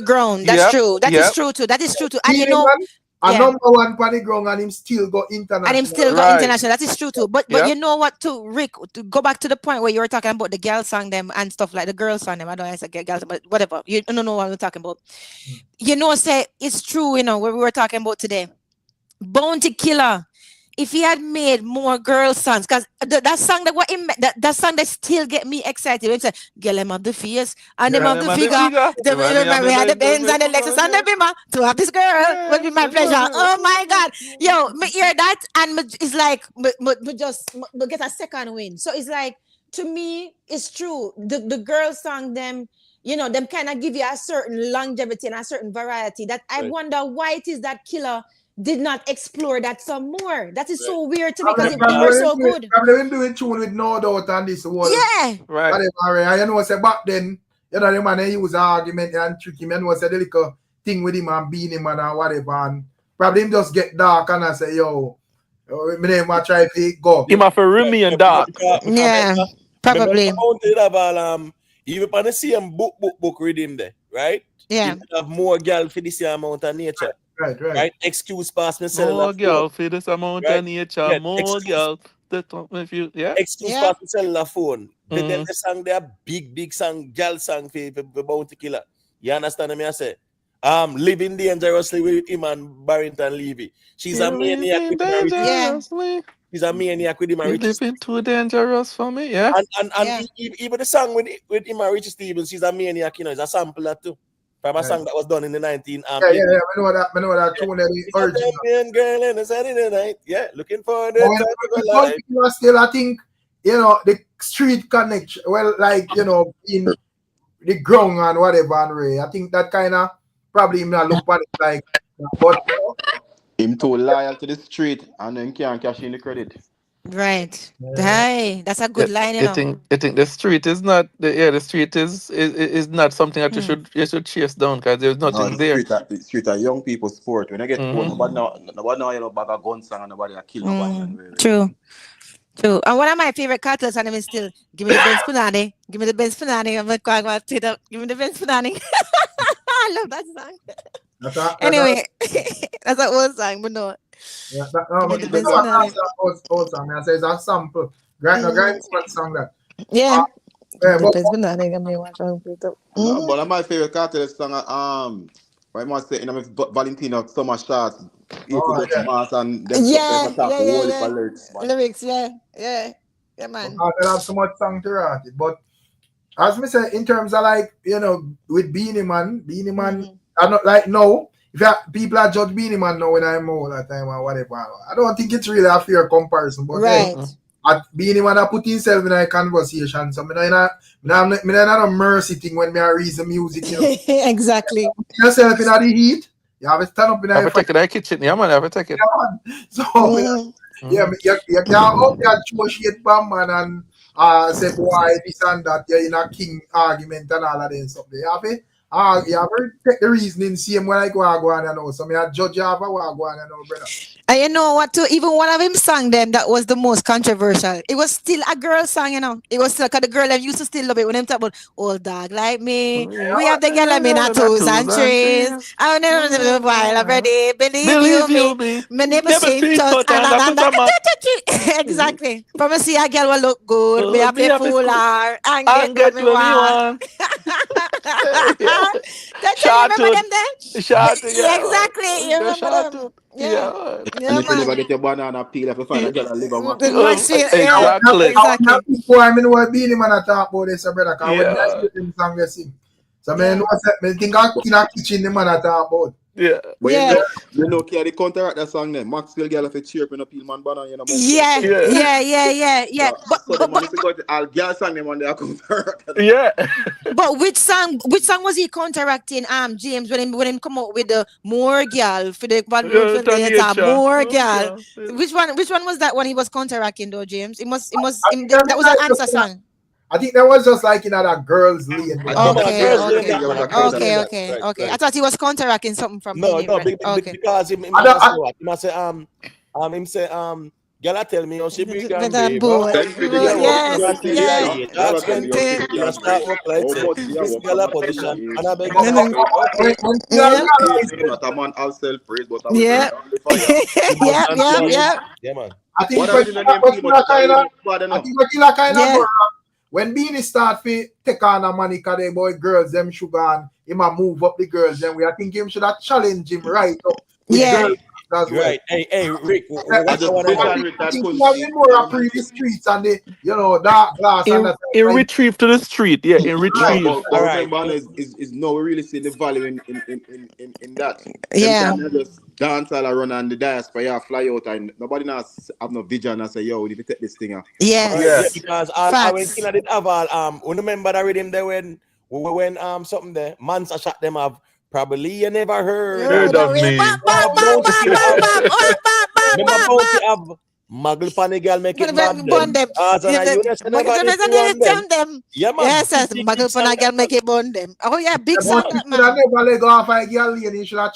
Speaker 1: ground.
Speaker 3: That's true. That is true too. And you know,
Speaker 1: a number one for the ground and him still go international.
Speaker 3: And him still go
Speaker 5: Right.
Speaker 3: international. That is true too. But
Speaker 5: Yeah.
Speaker 3: you know what too, Rick, to go back to the point where you were talking about the girl song them and stuff like the girl song them. I don't know if it's a girl, but whatever. You don't know what I'm talking about. You know, say it's true, you know, what we were talking about today. Bounty Killer. If he had made more girl songs, because that song that song that still get me excited. It's like, girl, them have the face and them have the figure. We had the Benz and the Lexus and the Beamer. To have this girl would be my pleasure. Oh my God. Yo, me hear that and it's like, me just get a second win. So it's like, to me, it's true. The girl song, them, you know, them kind of give you a certain longevity and a certain variety that I wonder why it is that Killer did not explore that some more. That is so weird to me because they were so good.
Speaker 1: Probably been doing tune with No Doubt and this whole.
Speaker 3: Yeah.
Speaker 5: Right.
Speaker 1: Whatever. You know, say back then, you know, the man he use argument and trick him. You know, say the little thing with him and BEENIE man and whatever. And probably him just get dark and I say, yo, my name I try to go.
Speaker 5: Him have a roomy and dark.
Speaker 3: Yeah, probably.
Speaker 2: Even on the same book reading there, right?
Speaker 3: Yeah.
Speaker 2: You have more girl for the same amount of nature.
Speaker 1: Right.
Speaker 2: Excuse pass me cellular.
Speaker 5: More girl for this amount of nature.
Speaker 2: Yeah,
Speaker 5: More girl. If you, yeah.
Speaker 2: Excuse pass me cellular phone. But then the song they are big song, girl song for Bounty Killer. You understand me? I say, living dangerously with him and Barrington Levy. She's a maniac with him. She's a maniac with him and Richie.
Speaker 5: Living too dangerous for me, yeah.
Speaker 2: And even the song with him and Richie Stevens, she's a maniac, you know, it's a sampler too. From a song that was done in the 19.
Speaker 1: I know that tune that the original.
Speaker 2: Girl in the Saturday night. Yeah, looking for the
Speaker 1: still, I think, you know, the street connection, well, like, you know, in the ground and whatever, and Ray, I think that kind of probably him not look at it like, but
Speaker 4: him too loyal to the street and then can't cash in the credit.
Speaker 3: Right. Hey, that's a good line, you know.
Speaker 5: I think the street is not the street is not something that you should chase down because there's nothing there.
Speaker 4: The street are young people's sport. When I get old, nobody now you know bag of guns and nobody kill nobody.
Speaker 3: True. And one of my favorite cartels and is still give me the Benz Punani. Give me the Benz Punani. I'm like, give me the Benz Punani. I love that song. Anyway, that's an old song, but no.
Speaker 1: Yeah, that's old song. I say it's a sample. Great song that.
Speaker 3: Yeah.
Speaker 4: But my favorite cartel song, I must say, Valentino Summer Shots. And
Speaker 3: lyrics, yeah, man.
Speaker 1: I have so much song to write it, but as me say, in terms of like, you know, with BEENIE man, I'm not like no. If people are judge BEENIE man now when I'm all that time or whatever, I don't think it's really a fair comparison. But BEENIE man I put himself in a conversation, so I'm not a mercy thing when I read the music. You know?
Speaker 3: Exactly.
Speaker 1: Yourself in the heat. You have to stand up in
Speaker 5: the take it in the kitchen. Yeah, man, I have to take it.
Speaker 1: So, you can't up there negotiate Bam man and say, boy, this and that, you're in a king argument and all of that stuff. You have to take the reasoning, same when I go on and know. So, I judge you have a go on and know, brother.
Speaker 3: And you know what, too? Even one of him sang them that was the most controversial. It was still a girl song, you know. It was still because the girl them used to still love it when them talk about old dog like me. We have the girl in our toes and trees. I never while already. Believe you me. Me never seen touch. Exactly. From see a girl will look good. Me have a fool her and get what me want.
Speaker 5: Shout
Speaker 3: remember them then? Exactly. You remember them?
Speaker 4: Yeah. And if you never get your banana peel, if you find a girl and live on
Speaker 3: exactly.
Speaker 1: I mean, what BEENIE man I talk about this, brother, because when I hear them song, they sing. So, I think I'm in a kitchen, the man I talk about.
Speaker 5: Yeah.
Speaker 4: But you know, the counteract that song then. Maxwell girl if it's chirping a peel man banana, you know.
Speaker 3: Yeah.
Speaker 4: But I'll girl song them on their counteract.
Speaker 5: Yeah.
Speaker 3: But which song was he counteracting James when him come out with the more girl for the more girl? Which one was that one he was counteracting though, James? That was an answer song.
Speaker 1: I think that was just like in that girl's lane.
Speaker 3: Okay. I thought he was counteracting something from
Speaker 2: because he must say Girl, tell me how she big and
Speaker 3: With a
Speaker 2: brave.
Speaker 3: boy.
Speaker 4: Send for the
Speaker 2: Yeah,
Speaker 4: girl,
Speaker 2: what
Speaker 3: Yes,
Speaker 2: you
Speaker 4: girl
Speaker 2: got
Speaker 4: thing,
Speaker 2: to
Speaker 3: yes.
Speaker 4: yeah.
Speaker 2: say?
Speaker 4: Girl,
Speaker 2: That's
Speaker 4: tell
Speaker 2: when
Speaker 4: me how she
Speaker 2: you
Speaker 4: big and
Speaker 2: start
Speaker 4: brave.
Speaker 2: up like
Speaker 4: How
Speaker 2: say,
Speaker 4: much she a
Speaker 2: this
Speaker 4: work
Speaker 2: girl
Speaker 4: for
Speaker 2: a
Speaker 4: my belly
Speaker 2: position.
Speaker 4: is.
Speaker 2: And I beg
Speaker 4: Mama
Speaker 2: her,
Speaker 3: Mhm.
Speaker 4: say,
Speaker 2: okay.
Speaker 3: Yeah.
Speaker 4: not a man all self-praise, but I will burn
Speaker 3: Yeah.
Speaker 4: down the fire.
Speaker 2: She must
Speaker 3: Yep,
Speaker 2: and
Speaker 3: yep,
Speaker 2: so,
Speaker 3: yep.
Speaker 2: yeah, man.
Speaker 1: I
Speaker 4: What
Speaker 1: think
Speaker 4: else in the name too much? Bad
Speaker 1: I
Speaker 4: enough.
Speaker 1: think killer kind of
Speaker 3: Yeah.
Speaker 1: go when Beanie start to take on the money, cause they boy girls them sugar and him a move up the girls. Then we I think him should have challenge him right up with
Speaker 3: Yeah.
Speaker 1: girls as well.
Speaker 2: Right. Hey, Rick,
Speaker 1: I
Speaker 2: what I want to know?
Speaker 4: That
Speaker 1: think
Speaker 4: couldn't
Speaker 1: he have
Speaker 4: see.
Speaker 1: been more up the streets and the dark glass and that.
Speaker 5: In retrieve to the street, yeah, in
Speaker 4: No,
Speaker 5: retrieve.
Speaker 4: but
Speaker 2: All right.
Speaker 4: remember, Anna, is now we really see the value in that. Them
Speaker 3: Yeah.
Speaker 4: time they just dance all around and the diaspora yeah, fly out and nobody now have no vision and say, yo, we need to take this thing out.
Speaker 2: All right, yeah,
Speaker 3: Yes.
Speaker 2: because I when
Speaker 3: Facts.
Speaker 2: Killer did have all remember that rhythm there when something there Mansa shot them up. Probably you never heard
Speaker 5: Heard
Speaker 2: of.
Speaker 5: of me.
Speaker 3: Bop, bop, bop, bop, bop, bop, bop, bop, bop,
Speaker 2: Remember
Speaker 3: bop,
Speaker 2: Bounty
Speaker 3: bop.
Speaker 2: have Muggle Funny Girl make it mad
Speaker 3: Bond
Speaker 2: them.
Speaker 3: them.
Speaker 2: As an Eunice never did to run them.
Speaker 3: Them.
Speaker 2: Yeah, man.
Speaker 3: Yes, yes.
Speaker 2: Big
Speaker 3: Muggle
Speaker 2: song
Speaker 3: Pana girl make it bond them. Oh yeah, big song
Speaker 1: But he
Speaker 3: that
Speaker 1: should have
Speaker 3: man.
Speaker 1: never let go off a girl lane. He should have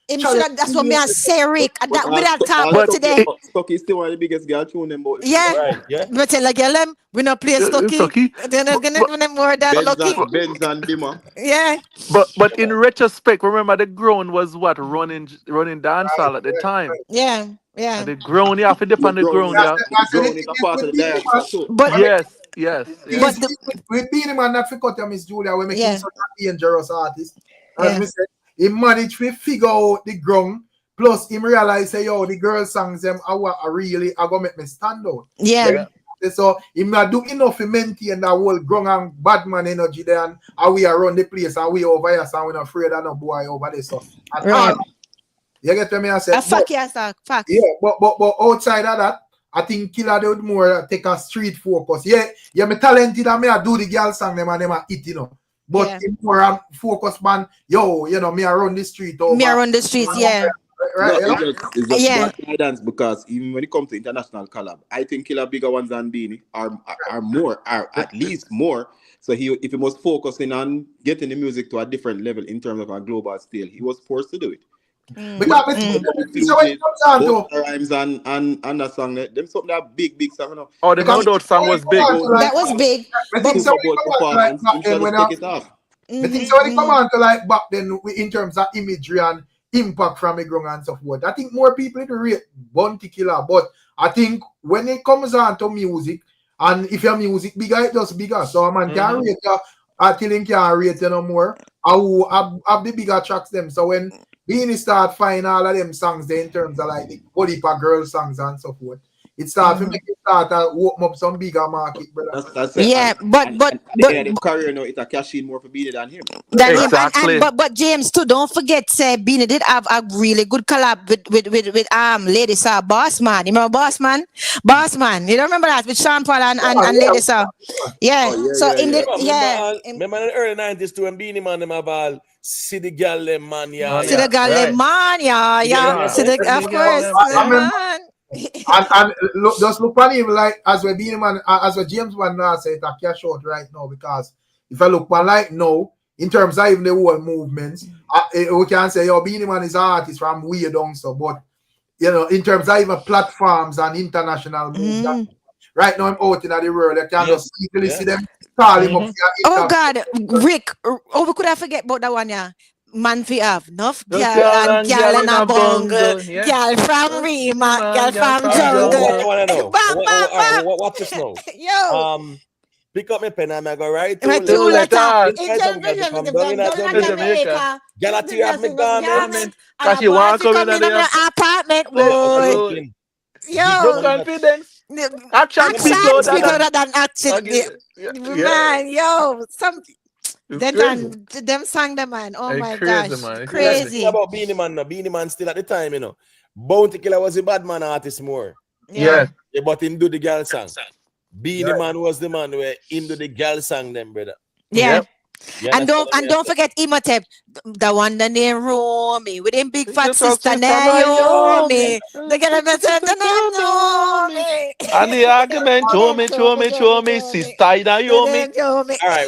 Speaker 3: Him should have, that's what me and say, Rick. And that we don't talk
Speaker 5: But
Speaker 3: today.
Speaker 4: Stucky is still one of the biggest girl tune them about.
Speaker 3: Yeah.
Speaker 2: Right, yeah.
Speaker 3: But tell a girl them, we not play Stucky.
Speaker 5: Stucky.
Speaker 3: They're not gonna do them more than lucky.
Speaker 4: Benz and Bima.
Speaker 3: Yeah.
Speaker 5: But in retrospect, remember the grown was what running dancehall at the time.
Speaker 3: Yeah. Yeah.
Speaker 5: And the grown, you have to depend on the grown, yeah.
Speaker 4: Grown is a part of the diaspora too.
Speaker 3: But
Speaker 5: Yes.
Speaker 3: But
Speaker 1: with Beanie Man not forgot him, Miss Julia, we make him
Speaker 3: Yeah.
Speaker 1: such a dangerous artist. As
Speaker 3: Yeah.
Speaker 1: we said, he managed to figure out the ground. Plus, him realize say, yo, the girl songs them are really are gonna make me stand out.
Speaker 3: yeah.
Speaker 1: So him not do enough to maintain that whole ground and bad man energy there and how we around the place and we over here, so we're not afraid of no boy over there. So and
Speaker 3: Right.
Speaker 1: you get what me I say?
Speaker 3: A fuck yes, a fact.
Speaker 1: Yeah, but outside of that, I think Killer they would more take a street focus. Yeah, me talented and me I do the girl song them and them are it, But
Speaker 3: Yeah.
Speaker 1: it's more focus man, me around the street over.
Speaker 3: Me around the streets, yeah.
Speaker 1: Right,
Speaker 4: It's just
Speaker 3: Yeah.
Speaker 4: bad guidance because even when it comes to international collab, I think Killer bigger ones than Beanie are at least more. So if he was focusing on getting the music to a different level in terms of a global scale, he was forced to do it.
Speaker 1: Because so when it comes down to
Speaker 4: rhymes and that song, them something that big song. No?
Speaker 5: Oh, the No Doubt song was big.
Speaker 3: That was big.
Speaker 1: I think so when it come on to like back then when I
Speaker 4: take it off.
Speaker 1: think so when it come on to like back then in terms of imagery and impact from the ground and so forth. I think more people in the rate Bounty Killer, but I think when it comes on to music, and if your music bigger, it just bigger. So a man can rate you until he can't rate you no more. I will have the bigger tracks them. So when Beanie start finding all of them songs there in terms of like the body for girl songs and so forth, it start to make it start to open up some bigger market, brother.
Speaker 4: That's it.
Speaker 3: Yeah, but
Speaker 4: the career now it's a cash in more for Beanie than him.
Speaker 5: Exactly.
Speaker 3: But James too, don't forget Beanie did have a really good collab with Lady Saw Boss Man. You remember Boss Man? Boss Man. You don't remember that with Sean Paul and Lady Saw? Yeah.
Speaker 2: Remember in the early 90s too when Beanie Man them have all see the girl them man, yeah.
Speaker 3: See the girl them man, yeah. See the of course, man.
Speaker 1: and look, just look at him like as we Beanie Man, as we James Man now say it's a cash out right now because if I look at like now in terms of even the whole movements, we can say Beanie Man is an artist from way down so, but in terms of even platforms and international moves, right now I'm out in the world, you can just easily see them call him up.
Speaker 3: Oh God, Rick, we could have forget about that one, yeah. Man fi have enough girl and girl in a bungle, girl from Rima, girl from jungle.
Speaker 2: Watch this now.
Speaker 3: Yo.
Speaker 2: Pick up my pen and I go right to
Speaker 3: two letters.
Speaker 2: Jamaica. Girl at you have me garment.
Speaker 5: Cause you want to come in
Speaker 3: the apartment, boy. Yo.
Speaker 5: No confidence. Action speak
Speaker 3: louder than action. Man, yo, something. Them sang the man. Oh my gosh.
Speaker 2: Man.
Speaker 3: Crazy.
Speaker 2: About Beanie Man now. Beanie Man still at the time, Bounty Killer was a bad man artist more.
Speaker 3: Yeah,
Speaker 2: but him do the girl song. Beanie Man was the man where him do the girl song them, brother.
Speaker 3: Yeah. And don't forget Imhotep, the one that named Romy with him big fat sister Naomi. They get a better than Naomi.
Speaker 5: And the argument, show me, sister Naomi.
Speaker 2: All right.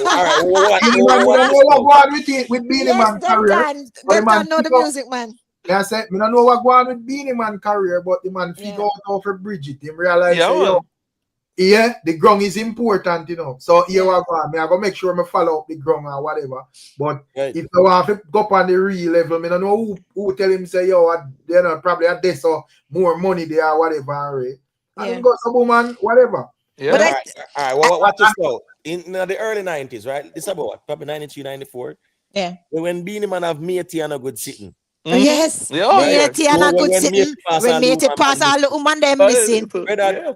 Speaker 1: With Beanie Man career.
Speaker 3: Them can know the music, man.
Speaker 1: I said, I don't know what going on with Beenie Man career, but the man figure out how to bridge it. He realize, the ground is important, So here I go. I go make sure I follow up the ground or whatever. But if you want to go up on the real level, I don't know who tell him say, probably at this or more money there or whatever. Right? And go some woman, whatever.
Speaker 2: Yeah. But all right. What this now? In the early 90s, right? This about what? Probably 93, 94.
Speaker 3: Yeah.
Speaker 2: When Beenie Man have Matey and a good sitting.
Speaker 3: Yes. Matey and a good sitting. When Matey pass all the woman them missing.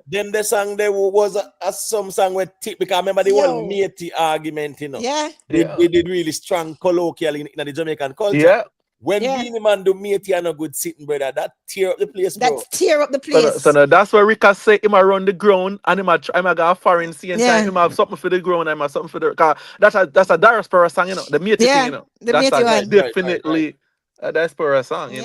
Speaker 2: Then the song there was some song with tip because I remember the whole Matey argument,
Speaker 3: Yeah.
Speaker 2: They did really strong colloquial in the Jamaican culture.
Speaker 5: Yeah.
Speaker 2: When Beenie Man do Matey and a good sitting, brother, that tear up the place, bro.
Speaker 3: That tear up the place.
Speaker 5: So that's where Ricka say him run the ground and him a go foreign scene time. Him have something for the ground and him have something for the that's a diaspora song, The Matey thing,
Speaker 3: The
Speaker 5: that's
Speaker 3: Matey one.
Speaker 5: Definitely a diaspora song,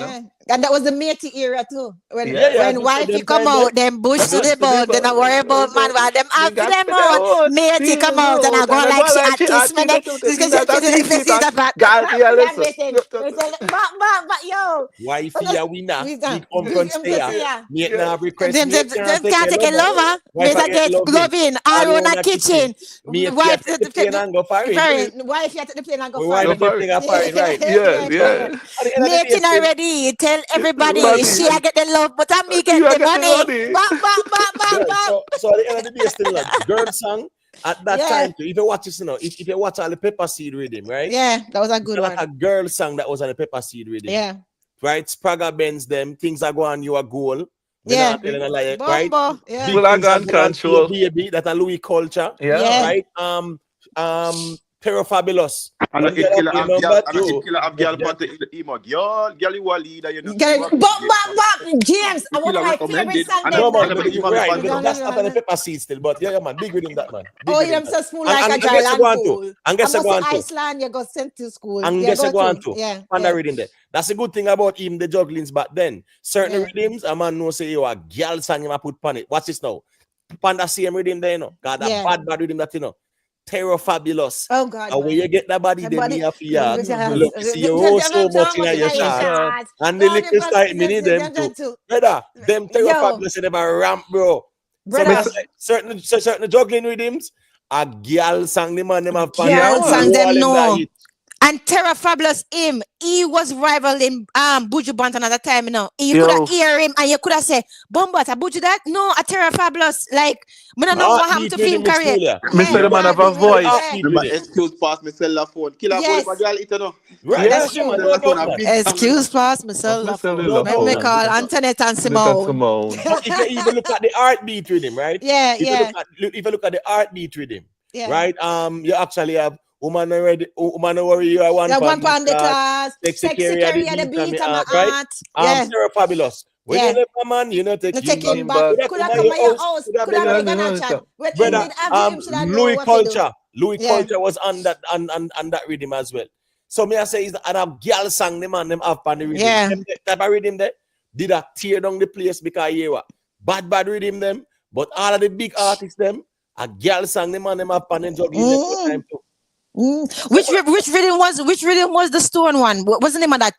Speaker 3: And that was the Matey era too. When wifey come out, them bush to the boat, then I worry about man while them after them out. Matey come out and I go like she had kiss me. But yo,
Speaker 2: wifey a winner. We come from stay. Mate now request.
Speaker 3: Them can't take a lover. Mate get loving all on a kitchen.
Speaker 2: Wife take the plane and go foreign.
Speaker 3: Wife take the plane and go
Speaker 2: foreign. Right?
Speaker 5: Yeah.
Speaker 3: Mating already. Tell everybody she I get the love, but I me get the money.
Speaker 2: So at the end of the day, still like girl song at that time too. If you watch this, if you watch all the Pepper Seed rhythm, right?
Speaker 3: Yeah, that was a good one.
Speaker 2: Like a girl song that was on the Pepper Seed rhythm.
Speaker 3: Yeah.
Speaker 2: Right? Spragga Benz them things are going you a goal.
Speaker 3: Yeah.
Speaker 2: Right?
Speaker 3: Yeah.
Speaker 5: Flag and control.
Speaker 2: Baby, that a Louis culture.
Speaker 5: Yeah.
Speaker 2: Right? Terror Fabulous.
Speaker 4: And a killer of girl but the emo girl you a leader,
Speaker 3: James, I want my favorite song.
Speaker 2: No man, right. That's not on the Pepper Seed still, but man, big rhythm that man.
Speaker 3: Oh, you're so smooth like a Jarlan.
Speaker 2: And guess I go on to
Speaker 3: Iceland, you got sent to school.
Speaker 2: And guess I go on to
Speaker 3: Yeah.
Speaker 2: Rhythm there. That's a good thing about even the jugglings back then. Certain rhythms, a man know say you a girl song him a put pan it. Watch this now. Panda same rhythm there, God, that bad rhythm that Terror Fabulous.
Speaker 3: Oh God.
Speaker 2: And when you get that body, then me have to look, see you so much in your shot. And the little style, me need them too. Brother, them Terror Fabulous, they never ramp, bro. Certain juggling rhythms, a girl sang them and them have
Speaker 3: girl sang them no. And Terror Fabulous he was rivaling Buju Banton at the time, You could have hear him and you could have said, Bombata, Buju that? No, a Terror Fabulous. Like, I don't know what happened to film career.
Speaker 5: Mr. The man have a voice.
Speaker 4: Excuse pass me cell the phone. Killer boy, my girl, it
Speaker 2: Right.
Speaker 3: Excuse pass me cell the phone. Let me call Antoinette and Simone.
Speaker 2: If you even look at the heartbeat rhythm, right?
Speaker 3: Yeah,
Speaker 2: If you look at the heartbeat rhythm, right? You actually have woman already, woman worry you are one
Speaker 3: pound the class, sexy carry at the beat of my heart.
Speaker 2: Terror Fabulous. When you left a man, take him back. Could have come to your house. Could have been a chat. Brother, Louis Culture was on that rhythm as well. So me I say is that and a girl sang them and them up on the rhythm.
Speaker 3: Yeah.
Speaker 2: Them type of rhythm there did a tear down the place because you what bad rhythm them. But all of the big artists them a girl sang them and them up on them juggling them time too.
Speaker 3: Which rhythm was the Stone one? What's the name of that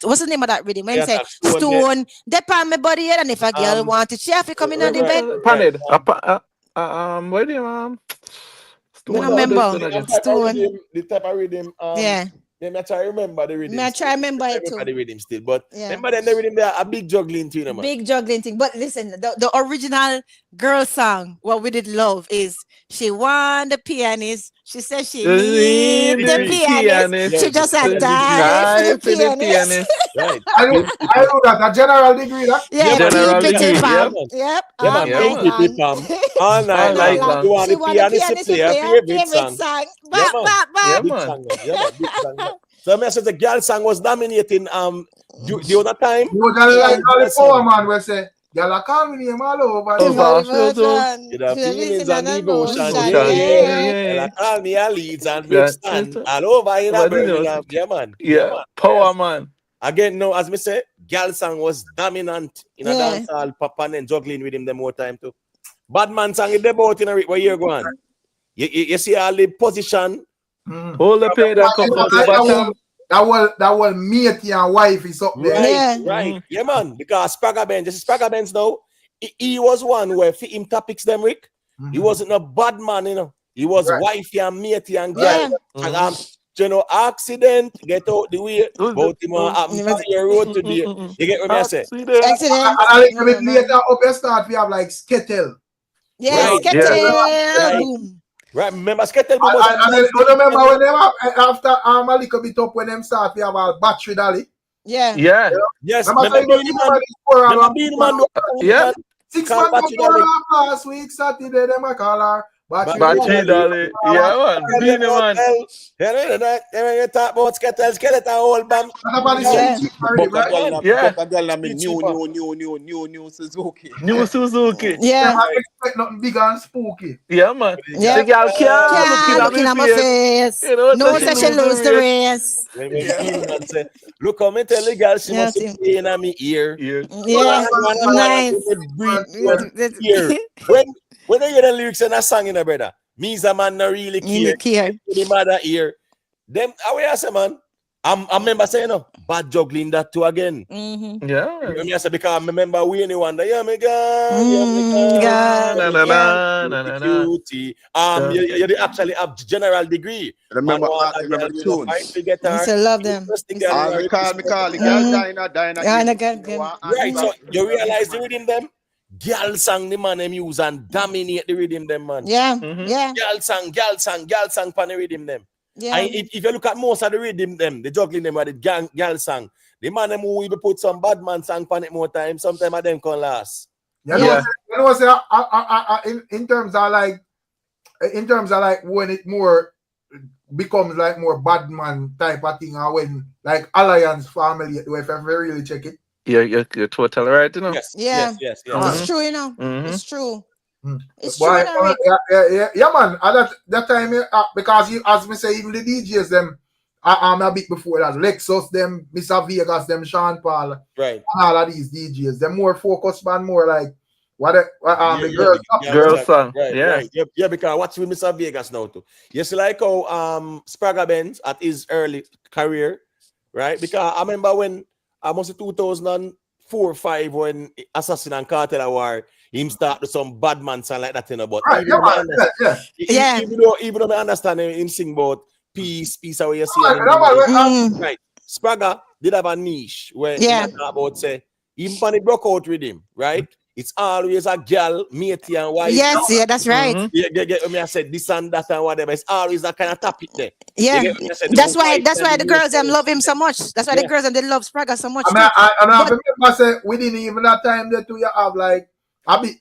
Speaker 3: rhythm? When you say Stone, they pan my body and if a girl wanted, she have to come in on the bed.
Speaker 5: Paned. Where do you
Speaker 3: Stone? I remember Stone.
Speaker 2: The type of rhythm. Then I try to remember the rhythm.
Speaker 3: I try to remember it too.
Speaker 2: The rhythm still, but remember then the rhythm there a big juggling thing, man.
Speaker 3: Big juggling thing. But listen, the original girl song, what we did love is she want the pianist. She said she need the pianist. She just had dive for the pianist.
Speaker 2: Right.
Speaker 1: I know that a general degree.
Speaker 3: Yeah,
Speaker 5: general
Speaker 3: degree.
Speaker 5: Yep.
Speaker 2: All night long. You want the pianist to play a favorite song. Big song. So I said the girl song was dominating the other time.
Speaker 1: You was like the power man will say, y'all are calling me all over.
Speaker 2: The feelings and devotion. Yeah. Call me a leads and big stand all over in Birmingham. Yeah, man.
Speaker 5: Yeah, power man.
Speaker 2: Again, no, as me say, girl song was dominant in a dance hall, Papa and juggling with him the more time too. Bad man song in the boat in a where you're going. You see all the position.
Speaker 5: Hold the play that come out the bottom.
Speaker 1: that was matey and wife is up there.
Speaker 2: Right, right. Yeah, man. Because Spragga Benz, this is Spragga Benz now. He was one where fit him topics them, Rick. He wasn't a bad man, you know. He was wifey and matey and girl. And you know, accident, get out the way, but him on your road today. You get what I say?
Speaker 3: Accident.
Speaker 1: And a little bit later up your start, we have like Skettle.
Speaker 3: Yeah,
Speaker 2: Right.
Speaker 3: Skettle. Boom.
Speaker 2: Right, remember Skettle boom.
Speaker 1: And then you remember when they have, after a little bit up when them start, we have a battery dolly.
Speaker 3: Yeah.
Speaker 5: Yeah.
Speaker 2: Yes.
Speaker 1: Remember
Speaker 2: Beenie Man.
Speaker 5: Yeah.
Speaker 1: 6 months before last week, Saturday, them I call her
Speaker 5: Battery dolly. Yeah, man. Beenie Man.
Speaker 2: You talk about skeleton whole bam.
Speaker 5: Yeah.
Speaker 4: New Suzuki.
Speaker 5: New Suzuki.
Speaker 3: Yeah.
Speaker 1: I expect nothing big and spooky.
Speaker 5: Yeah, man.
Speaker 3: Yeah.
Speaker 5: The girl can't
Speaker 3: Looking at my face.
Speaker 5: You know,
Speaker 3: No such a lose the race.
Speaker 2: When Beenie Man say, look how me tell the girl she must be in my ear.
Speaker 3: Yeah. Nice.
Speaker 2: When you hear the lyrics in a song, in a brother, me's a man not really care. The mother ear. Them, how you say, man? I remember saying, no, bad juggling that too again.
Speaker 5: Yeah.
Speaker 2: I say, because I remember we anyone that, yeah, me God, cutie. You actually have general degree.
Speaker 4: Remember the tune.
Speaker 3: I love them.
Speaker 4: Call the girl Dinah.
Speaker 2: Right, so you realize the rhythm them? Girl sang the man them use and dominate the rhythm them, man.
Speaker 3: Yeah, yeah.
Speaker 2: Girl sang pan the rhythm them.
Speaker 3: Yeah.
Speaker 2: And if you look at most of the rhythm them, the juggling them, the girl sang, the man them who will put some bad man sang pan it more time, sometimes of them can last.
Speaker 1: You know, in terms of like when it more becomes like more bad man type of thing, or when like Alliance family, if I really check it.
Speaker 5: Yeah, you're totally right, you know.
Speaker 2: Yes.
Speaker 3: It's true, you know. It's true. It's true.
Speaker 1: Yeah, man. At that time, because as me say, even the DJs them, I'm a bit before that. Lexus them, Mr. Vegas them, Sean Paul,
Speaker 2: right?
Speaker 1: And all of these DJs, them more focused man, more like the
Speaker 5: girl song.
Speaker 2: Right. Yeah, because what's with Mr. Vegas now too? You see, like how Spragga Benz at his early career, right? Because I remember when I must say 2004 or 5 when Assassin and Cartel War, him start to some bad man sound like that, you know. But even though I understand him sing about peace away, you see. Right. Spragga did have a niche where he talk about say, even when it broke out with him, right? It's always a girl, matey and wife.
Speaker 3: Yes, that's right.
Speaker 2: I said this and that and whatever. It's always that kind of topic there.
Speaker 3: Yeah, that's why the girls them love him so much. That's why the girls them they love Spragga so much.
Speaker 1: I remember say we didn't even that time there too. You have like a bit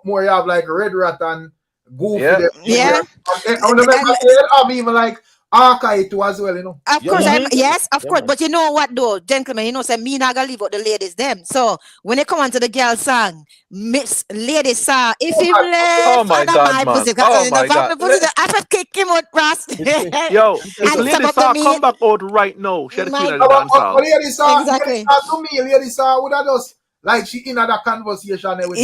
Speaker 1: more. You have like Red Rat and Goofy.
Speaker 3: Yeah.
Speaker 1: I remember they have even like Archive too as well, you know.
Speaker 3: Of course, of course. But you know what though, gentlemen, you know, say me not gonna leave out the ladies them. So when they come on to the girl song, Miss Ladies song, if he left
Speaker 5: my God, man.
Speaker 3: I have to kick him out, Ross.
Speaker 5: Yo, if Ladies song come back out right now, she had the queen of the dance hall.
Speaker 1: Ladies song,
Speaker 3: exactly.
Speaker 1: To me, Ladies song would have just like she in that conversation with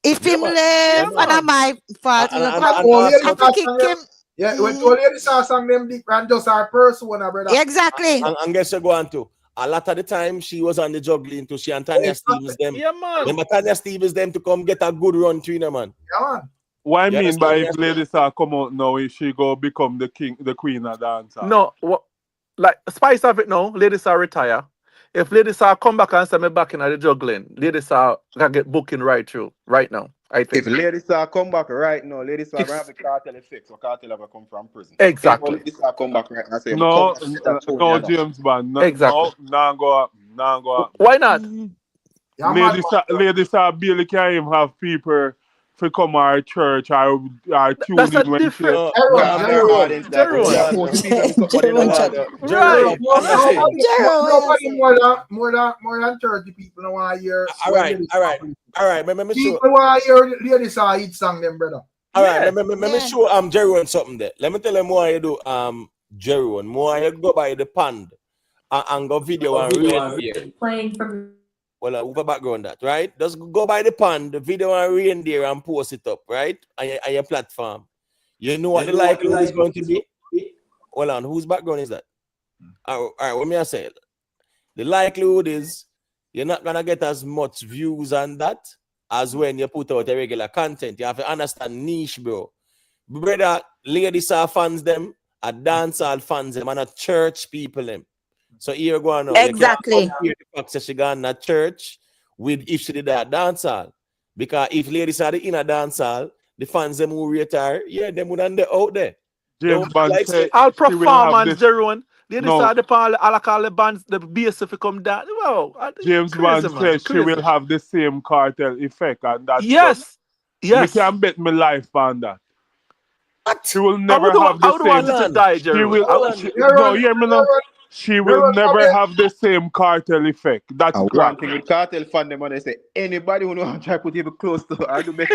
Speaker 3: if him left, and my fault, I have to kick him.
Speaker 1: Yeah, when two ladies are sang them deep and just our persona, brother.
Speaker 3: Exactly.
Speaker 2: And guess you go on to a lot of the time she was on the juggling to she and Tanya Stevens them.
Speaker 5: Yeah, man.
Speaker 2: Remember Tanya Stevens them to come get a good run to you, man.
Speaker 1: Yeah, man.
Speaker 10: What I mean by if Ladies are come out now, is she go become the queen of dancer?
Speaker 5: No, like spice of it now, Ladies are retire. If Ladies are come back and send me back in the juggling, Ladies are gonna get booking right through right now. I think.
Speaker 4: If Ladies are come back right now, Ladies are have the Cartel effect, so Cartel ever come from prison.
Speaker 5: Exactly.
Speaker 4: Ladies are come back right now. Say,
Speaker 10: no, James Bond. No,
Speaker 5: exactly.
Speaker 10: No, go up.
Speaker 5: Why not?
Speaker 10: Ladies are barely can't even have people to come our church or tune in when
Speaker 5: different.
Speaker 1: More than 30 people know why you're.
Speaker 2: All right. Remember
Speaker 1: people why you're Ladies are each song them, brother.
Speaker 2: All right, let me show Jerry on something there. Let me tell him why you do Jerry on more you go by the pond and go video and reindeer.
Speaker 11: Playing from
Speaker 2: well, over background that, right? Just go by the pond, the video and reindeer and post it up, right? On your platform. You know what the likelihood is going to be? Hold on, whose background is that? All right, what me I say? The likelihood is you're not gonna get as much views on that as when you put out a regular content. You have to understand niche, bro. Brother, ladies are fans them, a dancehall fans them, and a church people them. So here go on now.
Speaker 3: Exactly.
Speaker 2: You can't compare the fact that she gone to church with if she did that dancehall. Because if ladies are in a dancehall, the fans them who rate her, yeah, them would end out there.
Speaker 10: James Bond
Speaker 2: like
Speaker 10: said
Speaker 5: All
Speaker 10: she will have
Speaker 5: performance,
Speaker 10: this.
Speaker 5: Jeroen. They
Speaker 10: No.
Speaker 5: decide upon all call the bands, the bass if you come down. Well,
Speaker 10: James
Speaker 5: crazy,
Speaker 10: Bond
Speaker 5: man.
Speaker 10: said she
Speaker 5: Crazy.
Speaker 10: will have the same cartel effect, and that's
Speaker 5: Yes.
Speaker 10: just, me
Speaker 5: Yes.
Speaker 10: can bet my life on that.
Speaker 2: What?
Speaker 10: She will
Speaker 5: I
Speaker 10: never
Speaker 5: would,
Speaker 10: have
Speaker 5: I
Speaker 10: the
Speaker 5: would want
Speaker 10: same.
Speaker 5: it to die,
Speaker 10: She
Speaker 5: Jeroen.
Speaker 10: will. No, hear me now. She will never have the same cartel effect. That's
Speaker 4: And
Speaker 10: one
Speaker 4: one thing with cartel fan them, and they say anybody who know how to try put even close to her, do make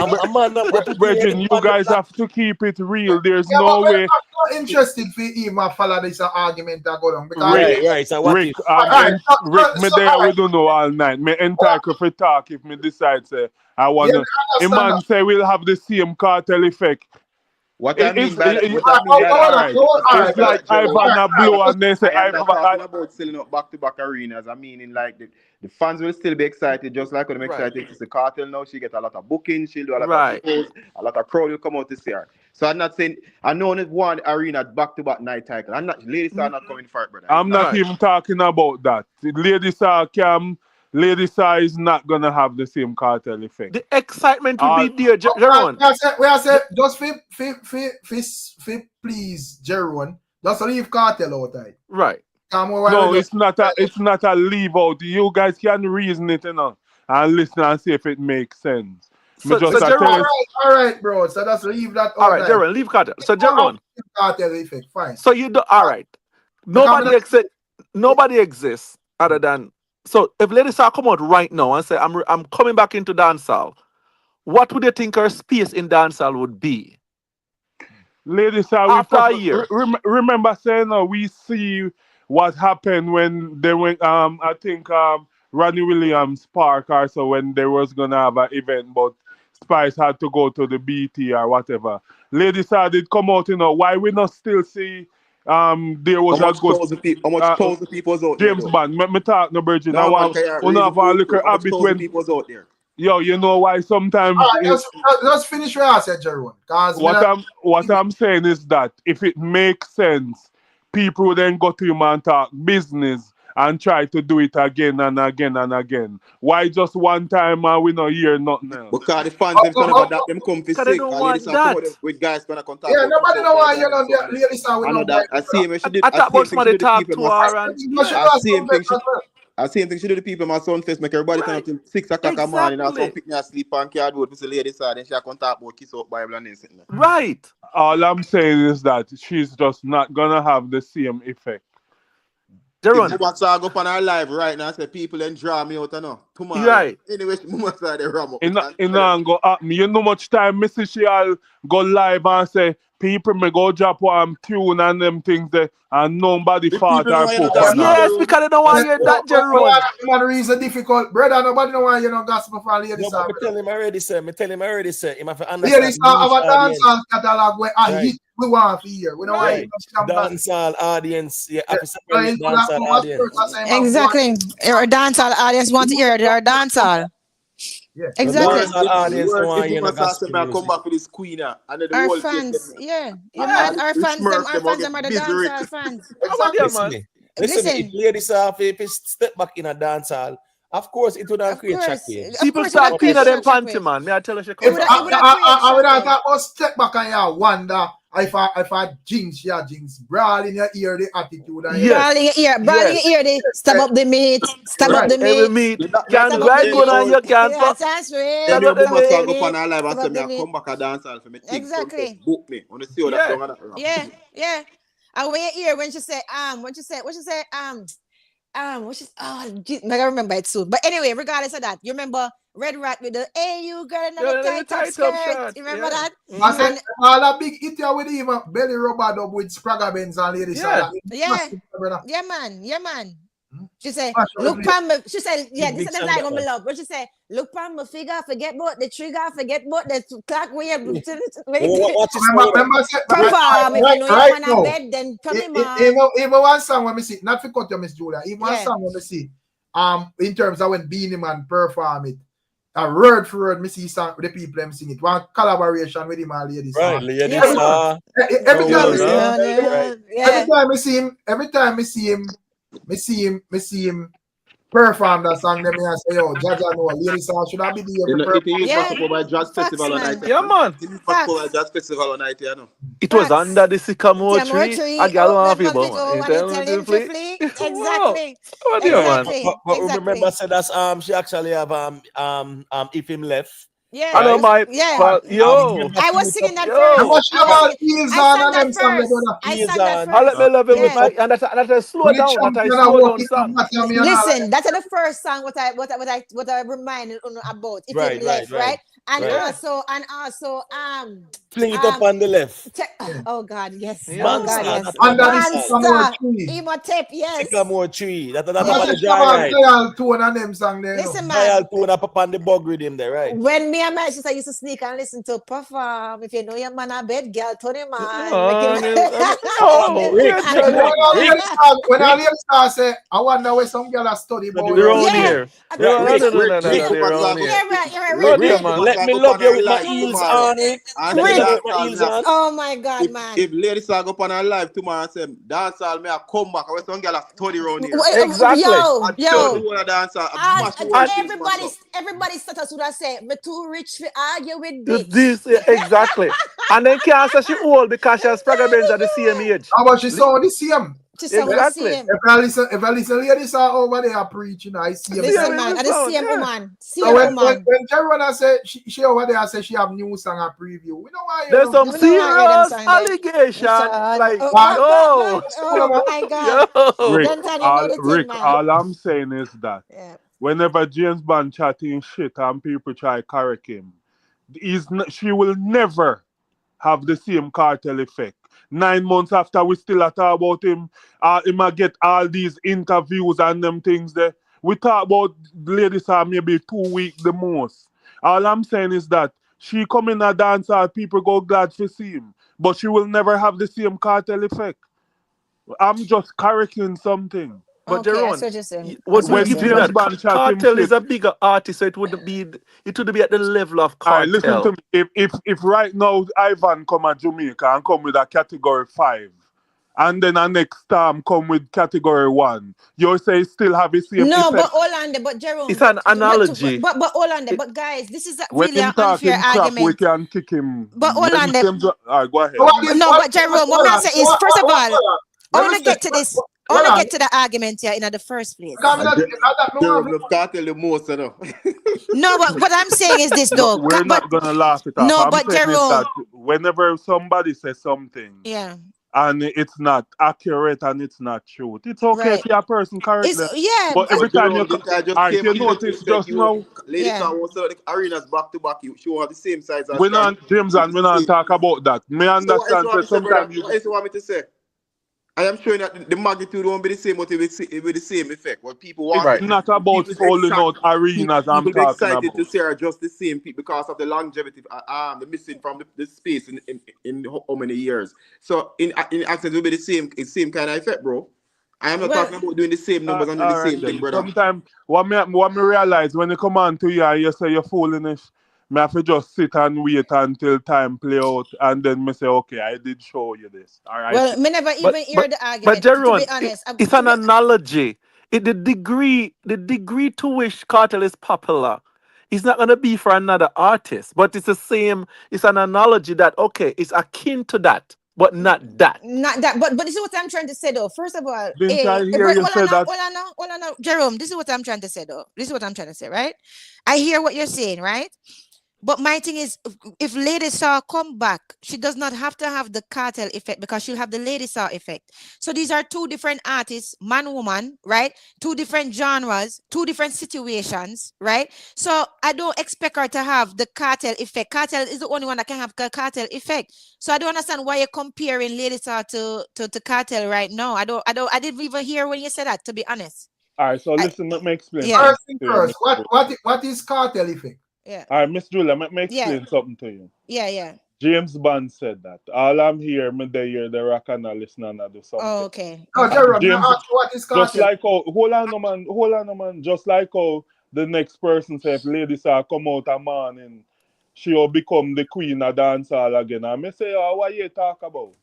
Speaker 10: Brethren, you guys have to keep it real. There's
Speaker 1: Yeah,
Speaker 10: no
Speaker 1: but
Speaker 10: way.
Speaker 1: I'm not interested for him to follow this argument that go on. Because
Speaker 10: Rick,
Speaker 2: So what
Speaker 10: Rick,
Speaker 2: if?
Speaker 10: Rick, me there we don't know all night. Me entitled for talk if me decide say I wanna. A man say we'll have the same cartel effect.
Speaker 4: What I mean by that,
Speaker 10: It's like Ivan a blow and they say
Speaker 4: I am
Speaker 10: Ivan.
Speaker 4: not talking about selling up back-to-back arenas. I mean, in like the fans will still be excited, just like when I'm excited to see Cartel now. She get a lot of bookings, she'll do a lot of shows, a lot of crowd will come out to see her. So I'm not saying I know only one arena back-to-back night title. I'm not ladies are not coming for it, brother.
Speaker 10: I'm not even talking about that. Ladies are Ladies are is not gonna have the same cartel effect.
Speaker 5: The excitement will be there, Jeroen.
Speaker 1: We are say just please, Jeroen, just leave cartel out there.
Speaker 5: Right.
Speaker 10: No, it's not a leave out. You guys can reason it enough and listen and see if it makes sense.
Speaker 5: So Jeroen,
Speaker 1: all right, bro. So just leave that out.
Speaker 5: All right, Jeroen, leave cartel. So Jeroen,
Speaker 1: cartel effect, fine.
Speaker 5: So you do all right. Nobody exists other than. So if ladies are come out right now and say I'm coming back into dancehall, what would you think her space in dancehall would be?
Speaker 10: Ladies are
Speaker 5: after a year.
Speaker 10: Remember saying we see what happened when they went I think Ronnie Williams Park also when they was gonna have an event, but Spice had to go to the BT or whatever. Ladies did come out, why we not still see there was
Speaker 4: how much thousands of people was out there?
Speaker 10: James Bond, me talk no virgin.
Speaker 4: No,
Speaker 10: I want have a little habit when
Speaker 4: people was out there.
Speaker 10: Yo, you know why sometimes
Speaker 1: just finish what I said, Jeroen.
Speaker 10: What I'm saying is that if it makes sense, people then go to him and talk business and try to do it again and again and again. Why just one time and we not hear nothing else?
Speaker 4: Because the fans them gonna adapt them come for sick and ladies are come with guys gonna contact.
Speaker 1: Yeah, nobody know why you know the ladies are with no.
Speaker 4: I see him. She did.
Speaker 5: I thought about somebody talk to her and
Speaker 4: I same thing she do the people my son face make everybody turn up till 6 o'clock in the morning and some pick me asleep on cardboard for the ladies and then she can talk about kiss up Bible and this.
Speaker 5: Right.
Speaker 10: All I'm saying is that she's just not gonna have the same effect.
Speaker 5: Jeroen,
Speaker 4: if must go up on her live right now say people then draw me out tomorrow.
Speaker 5: Right.
Speaker 4: Anyway, she must have the ram up.
Speaker 10: Go happen. You know much time Missy she'll go live and say people may go drop one tune and them things there and nobody fought or poke.
Speaker 5: Yes, because they don't want to hear that, Jeroen.
Speaker 1: One reason difficult, brother. Nobody know why you know gospel for ladies.
Speaker 2: No, but me tell him already, sir. Him have to understand.
Speaker 1: Ladies have a dancehall catalog where I hit we want to hear. We don't want
Speaker 2: dancehall audience. Yeah, dancehall audience.
Speaker 3: Exactly. Our dancehall audience want to hear their dancehall.
Speaker 1: Yeah.
Speaker 3: Exactly.
Speaker 4: Come back with this queen and then
Speaker 3: our fans, our fans, them are the dancehall fans.
Speaker 2: Exactly. Listen, if ladies if it step back in a dancehall, of course it would have created shocking.
Speaker 5: People start peeing them panty, man. May I tell you she come back?
Speaker 1: I would have got step back and you wonder if I jinx your jinx, brawl in your ear the attitude.
Speaker 3: Brawl in your ear, the stab up the meat, stab up the meat.
Speaker 5: Can't right go on you can't fuck.
Speaker 3: That's right.
Speaker 4: Then you must go on her live and say me come back a dancehall for me.
Speaker 3: Exactly.
Speaker 4: Book me. Want to see how that song and
Speaker 3: that. Yeah. And when you hear when she say geez, I remember it soon. But anyway, regardless of that, you remember Red Rat with the hey you girl another tight skirt. You remember that?
Speaker 1: I said all a big hit here with him belly rubber up with Spragga Benz and ladies.
Speaker 3: Yeah, man. She said,
Speaker 1: Mash up the
Speaker 3: look
Speaker 1: place.
Speaker 3: from me. She said, yeah,
Speaker 2: Big
Speaker 3: this is the
Speaker 2: song
Speaker 3: line
Speaker 2: that
Speaker 3: on my
Speaker 2: one.
Speaker 3: love. But she said, look from my figure, forget about the trigger, forget about the clock when you
Speaker 2: Watch this now,
Speaker 1: Remember, say,
Speaker 3: perform. If you know your
Speaker 1: right
Speaker 3: man a
Speaker 1: now,
Speaker 3: bed, then come in, man.
Speaker 1: even one song when we see, not for cut you, Miss Julia, even one
Speaker 3: Yeah.
Speaker 1: song when we see, in terms of when Beenie Man perform it, a word for word, me see song, the people them sing it, one collaboration with him and lady
Speaker 2: right,
Speaker 1: song.
Speaker 2: lady
Speaker 3: Yeah.
Speaker 2: star.
Speaker 1: Every
Speaker 2: Oh,
Speaker 1: time we see him,
Speaker 2: right.
Speaker 1: every time we see him, every time we see him perform that song, then me I say, yo, Jaja know, lady song should I be there
Speaker 4: You
Speaker 1: to
Speaker 4: know, it is
Speaker 3: Yeah.
Speaker 4: possible by jazz
Speaker 3: Facts,
Speaker 4: festival on night.
Speaker 3: man.
Speaker 5: Yeah, man.
Speaker 4: It is possible by
Speaker 3: Facts.
Speaker 4: jazz festival on night, you know.
Speaker 5: It was
Speaker 3: Facts.
Speaker 5: under the sycamore
Speaker 3: Sycamore
Speaker 5: tree.
Speaker 3: tree.
Speaker 5: A gal
Speaker 3: Oh,
Speaker 5: want
Speaker 3: that
Speaker 5: people,
Speaker 3: must be
Speaker 5: man.
Speaker 3: oh,
Speaker 5: You
Speaker 3: and you
Speaker 5: tell
Speaker 3: tell
Speaker 5: me
Speaker 3: him
Speaker 5: to
Speaker 3: to
Speaker 5: flee.
Speaker 3: flee.
Speaker 5: Wow.
Speaker 3: Exactly.
Speaker 5: What do you, man?
Speaker 3: Exactly.
Speaker 2: But
Speaker 3: Exactly.
Speaker 2: remember, said that's she actually have if him left.
Speaker 3: Yeah.
Speaker 5: I know my
Speaker 3: Yeah.
Speaker 5: well, yo.
Speaker 2: remember
Speaker 3: I was
Speaker 2: few
Speaker 3: singing that
Speaker 5: Yo.
Speaker 3: first.
Speaker 1: Remember she
Speaker 3: I was
Speaker 1: have
Speaker 3: singing.
Speaker 1: heels
Speaker 3: I
Speaker 1: on
Speaker 3: sang
Speaker 1: and
Speaker 3: that
Speaker 1: them song,
Speaker 3: first.
Speaker 1: brother.
Speaker 3: I
Speaker 2: Heels
Speaker 3: sang that
Speaker 2: on.
Speaker 5: I let
Speaker 3: first.
Speaker 5: me love it with
Speaker 3: Yeah.
Speaker 5: my and that's a slow
Speaker 1: With the
Speaker 5: down. That's a
Speaker 1: champion and
Speaker 5: slow down
Speaker 1: walking
Speaker 5: song.
Speaker 1: bottom, you know,
Speaker 3: Listen, that's the first song what I reminded about. If
Speaker 2: Right,
Speaker 3: him left,
Speaker 2: right.
Speaker 3: right? And
Speaker 2: Right.
Speaker 3: also
Speaker 2: Fling it up on the left.
Speaker 3: oh God, yes.
Speaker 5: Yeah,
Speaker 3: Oh God,
Speaker 2: Monster.
Speaker 3: yes.
Speaker 2: That's
Speaker 1: under
Speaker 2: another
Speaker 1: the
Speaker 2: song.
Speaker 1: sycamore
Speaker 3: Monster.
Speaker 1: tree.
Speaker 3: Imhotep, yes.
Speaker 2: Sycamore tree. That's
Speaker 1: And
Speaker 2: another
Speaker 1: that's
Speaker 2: the
Speaker 1: a shabbat
Speaker 2: joyride.
Speaker 1: Kayal tone and them song there, you know.
Speaker 3: Listen,
Speaker 2: Dial
Speaker 3: man.
Speaker 2: tune up on the bug rhythm there, right?
Speaker 3: When me and my sister used to sneak and listen to perform, if you know your man a bed, girl, Tony man,
Speaker 5: Man,
Speaker 3: make him.
Speaker 5: oh,
Speaker 2: Rick,
Speaker 5: yeah,
Speaker 1: When
Speaker 5: Johnny.
Speaker 1: I hear start say, I wonder where some girl has study
Speaker 2: Study
Speaker 1: about
Speaker 5: They're
Speaker 1: us.
Speaker 5: on
Speaker 3: Yeah.
Speaker 5: here.
Speaker 2: Right, Rick,
Speaker 5: No, they're on here.
Speaker 3: Yeah, right, you're right,
Speaker 4: Rick,
Speaker 5: What do you,
Speaker 3: Rick.
Speaker 4: Rick,
Speaker 5: man?
Speaker 2: let me
Speaker 4: go
Speaker 2: love
Speaker 4: on
Speaker 2: you
Speaker 4: her
Speaker 2: with my
Speaker 4: live
Speaker 2: heels
Speaker 4: tomorrow.
Speaker 2: on it.
Speaker 4: And
Speaker 2: Let me
Speaker 4: say
Speaker 2: love you
Speaker 4: dance
Speaker 2: with my
Speaker 4: all
Speaker 2: heels
Speaker 4: me a-
Speaker 2: on.
Speaker 3: Oh my God, man.
Speaker 4: if ladies go up on her live tomorrow and say dance all me a come back, I want some girl a study around here.
Speaker 5: Exactly.
Speaker 3: Yo,
Speaker 4: I tell the
Speaker 3: yo.
Speaker 4: whole dancer, I mash the whole
Speaker 5: And
Speaker 4: place mash up.
Speaker 3: Everybody's status would have said, me too rich to argue with
Speaker 5: this,
Speaker 3: bitch.
Speaker 5: exactly. And then can't say she old because she has Sprague Benz at the same age.
Speaker 1: How about she saw the same?
Speaker 3: Just say what I see
Speaker 5: Exactly.
Speaker 3: him.
Speaker 1: If I listen ladies are over there preaching, I see him.
Speaker 3: Listen,
Speaker 5: Yeah,
Speaker 3: man, I
Speaker 5: listen,
Speaker 3: just see him,
Speaker 5: yeah.
Speaker 3: woman. See
Speaker 1: So
Speaker 3: him,
Speaker 1: when
Speaker 3: woman.
Speaker 1: Jerona said she over there say she have new song a preview. We know why, you
Speaker 5: There's
Speaker 1: know.
Speaker 5: some
Speaker 3: We know why I hear them
Speaker 5: serious
Speaker 3: song there.
Speaker 5: allegation. Like,
Speaker 3: Oh
Speaker 5: yo,
Speaker 3: my God.
Speaker 5: yo.
Speaker 10: Rick,
Speaker 3: Denton, you know the thing, man.
Speaker 10: all I'm saying is that
Speaker 3: Yeah.
Speaker 10: whenever James Bond chatting shit and people try correct him, she will never have the same cartel effect. 9 months after we still a talk about him, him a get all these interviews and them things there. We talk about ladies are maybe 2 weeks the most. All I'm saying is that she come in a dance hall, people go glad to see him. But she will never have the same cartel effect. I'm just correcting something.
Speaker 5: But
Speaker 3: Okay, I
Speaker 5: Jeron,
Speaker 3: see what you're saying.
Speaker 5: what will
Speaker 10: When
Speaker 5: give you
Speaker 10: James
Speaker 5: that
Speaker 10: Bond chat him
Speaker 5: Cartel is
Speaker 10: shit,
Speaker 5: a bigger artist, so it would be at the level of
Speaker 10: all right, listen to
Speaker 5: Cartel.
Speaker 10: me. If right now Ivan come at Jamaica and come with a category 5, and then a next time come with category 1, you say still have the same
Speaker 3: No, but
Speaker 10: effect.
Speaker 3: Orlando, but Jerome,
Speaker 5: It's an analogy.
Speaker 3: but Orlando, but guys, this is
Speaker 10: When
Speaker 3: really
Speaker 10: him
Speaker 3: an unfair
Speaker 10: talking crap, we
Speaker 3: argument.
Speaker 10: can kick him.
Speaker 3: But
Speaker 10: Let
Speaker 3: Orlando,
Speaker 10: them all right, go ahead.
Speaker 3: no, but Jerome, what I say is, first of all, I want to get to this. I want to get to the argument here in the first place.
Speaker 4: Jerome love cartel the most, you know.
Speaker 3: No, but what I'm saying is this,
Speaker 10: No,
Speaker 3: though.
Speaker 10: we're not gonna laugh it off.
Speaker 3: No,
Speaker 10: I'm
Speaker 3: but
Speaker 10: saying is
Speaker 3: Jerome,
Speaker 10: that whenever somebody says something,
Speaker 3: yeah,
Speaker 10: and it's not accurate and it's not true, it's okay
Speaker 3: right.
Speaker 10: if you're a person correct
Speaker 3: It's
Speaker 10: them.
Speaker 3: yeah,
Speaker 10: But every
Speaker 4: But
Speaker 10: time
Speaker 4: Jerome,
Speaker 10: you,
Speaker 4: this guy just
Speaker 10: all right,
Speaker 4: came
Speaker 10: you
Speaker 4: and
Speaker 10: notice
Speaker 4: said
Speaker 10: just now,
Speaker 4: ladies
Speaker 3: yeah.
Speaker 4: won't sell the arenas back to back. She want the same size as
Speaker 10: we not James and we not talk about that. Me
Speaker 4: So what else
Speaker 10: understand
Speaker 4: you
Speaker 10: that
Speaker 4: want me to say, brother?
Speaker 10: sometimes you
Speaker 4: What else you want me to say? I am showing that the magnitude won't be the same, but it will be the same effect. What people want,
Speaker 10: it's not about
Speaker 4: people
Speaker 10: falling out arenas I'm
Speaker 4: people be
Speaker 10: talking
Speaker 4: excited to
Speaker 10: about.
Speaker 4: see her just the same because of the longevity, the missing from the space in how many years. So in accent will be the same kind of effect, bro. I am not talking about doing the same numbers and doing the
Speaker 10: All right,
Speaker 4: same thing,
Speaker 10: then.
Speaker 4: brother.
Speaker 10: Sometimes what me realize when you come on to you and you say you're fooling it, me have to just sit and wait until time play out and then me say, okay, I did show you this. All right.
Speaker 3: Well, me never even hear the
Speaker 5: But
Speaker 3: argument. To
Speaker 5: Jeron,
Speaker 3: be honest,
Speaker 5: it's an analogy. The degree to which Cartel is popular, it's not gonna be for another artist, but it's the same. It's an analogy that okay, it's akin to that, but not that.
Speaker 3: not that, but this is what I'm trying to say though. First of all,
Speaker 10: Didn't I hear you say that?
Speaker 3: hold on, Jerome. This is what I'm trying to say though. This is what I'm trying to say, right? I hear what you're saying, right? But my thing is, if Lady Saw come back, she does not have to have the Cartel effect because she'll have the Lady Saw effect. So these are two different artists, man, woman, right? Two different genres, two different situations, right? So I don't expect her to have the Cartel effect. Cartel is the only one that can have the Cartel effect. So I don't understand why you're comparing Lady Saw to Cartel right now. I didn't even hear when you said that, to be honest.
Speaker 10: All right, so listen, let me explain.
Speaker 3: Yeah.
Speaker 1: First thing first, what is cartel effect?
Speaker 3: Yeah.
Speaker 10: All right, Miss Julia, let me explain something to you.
Speaker 3: Yeah.
Speaker 10: James Bond said that. All I'm here, me they hear the rock and I listen and I do something.
Speaker 3: Oh, okay.
Speaker 1: No, Jerome,
Speaker 10: James,
Speaker 1: ask what is cartel?
Speaker 10: just like how, hold on, no man. Just like how the next person say, if ladies are come out a morning, she will become the queen of dance hall again. And me say, oh, what you talk about?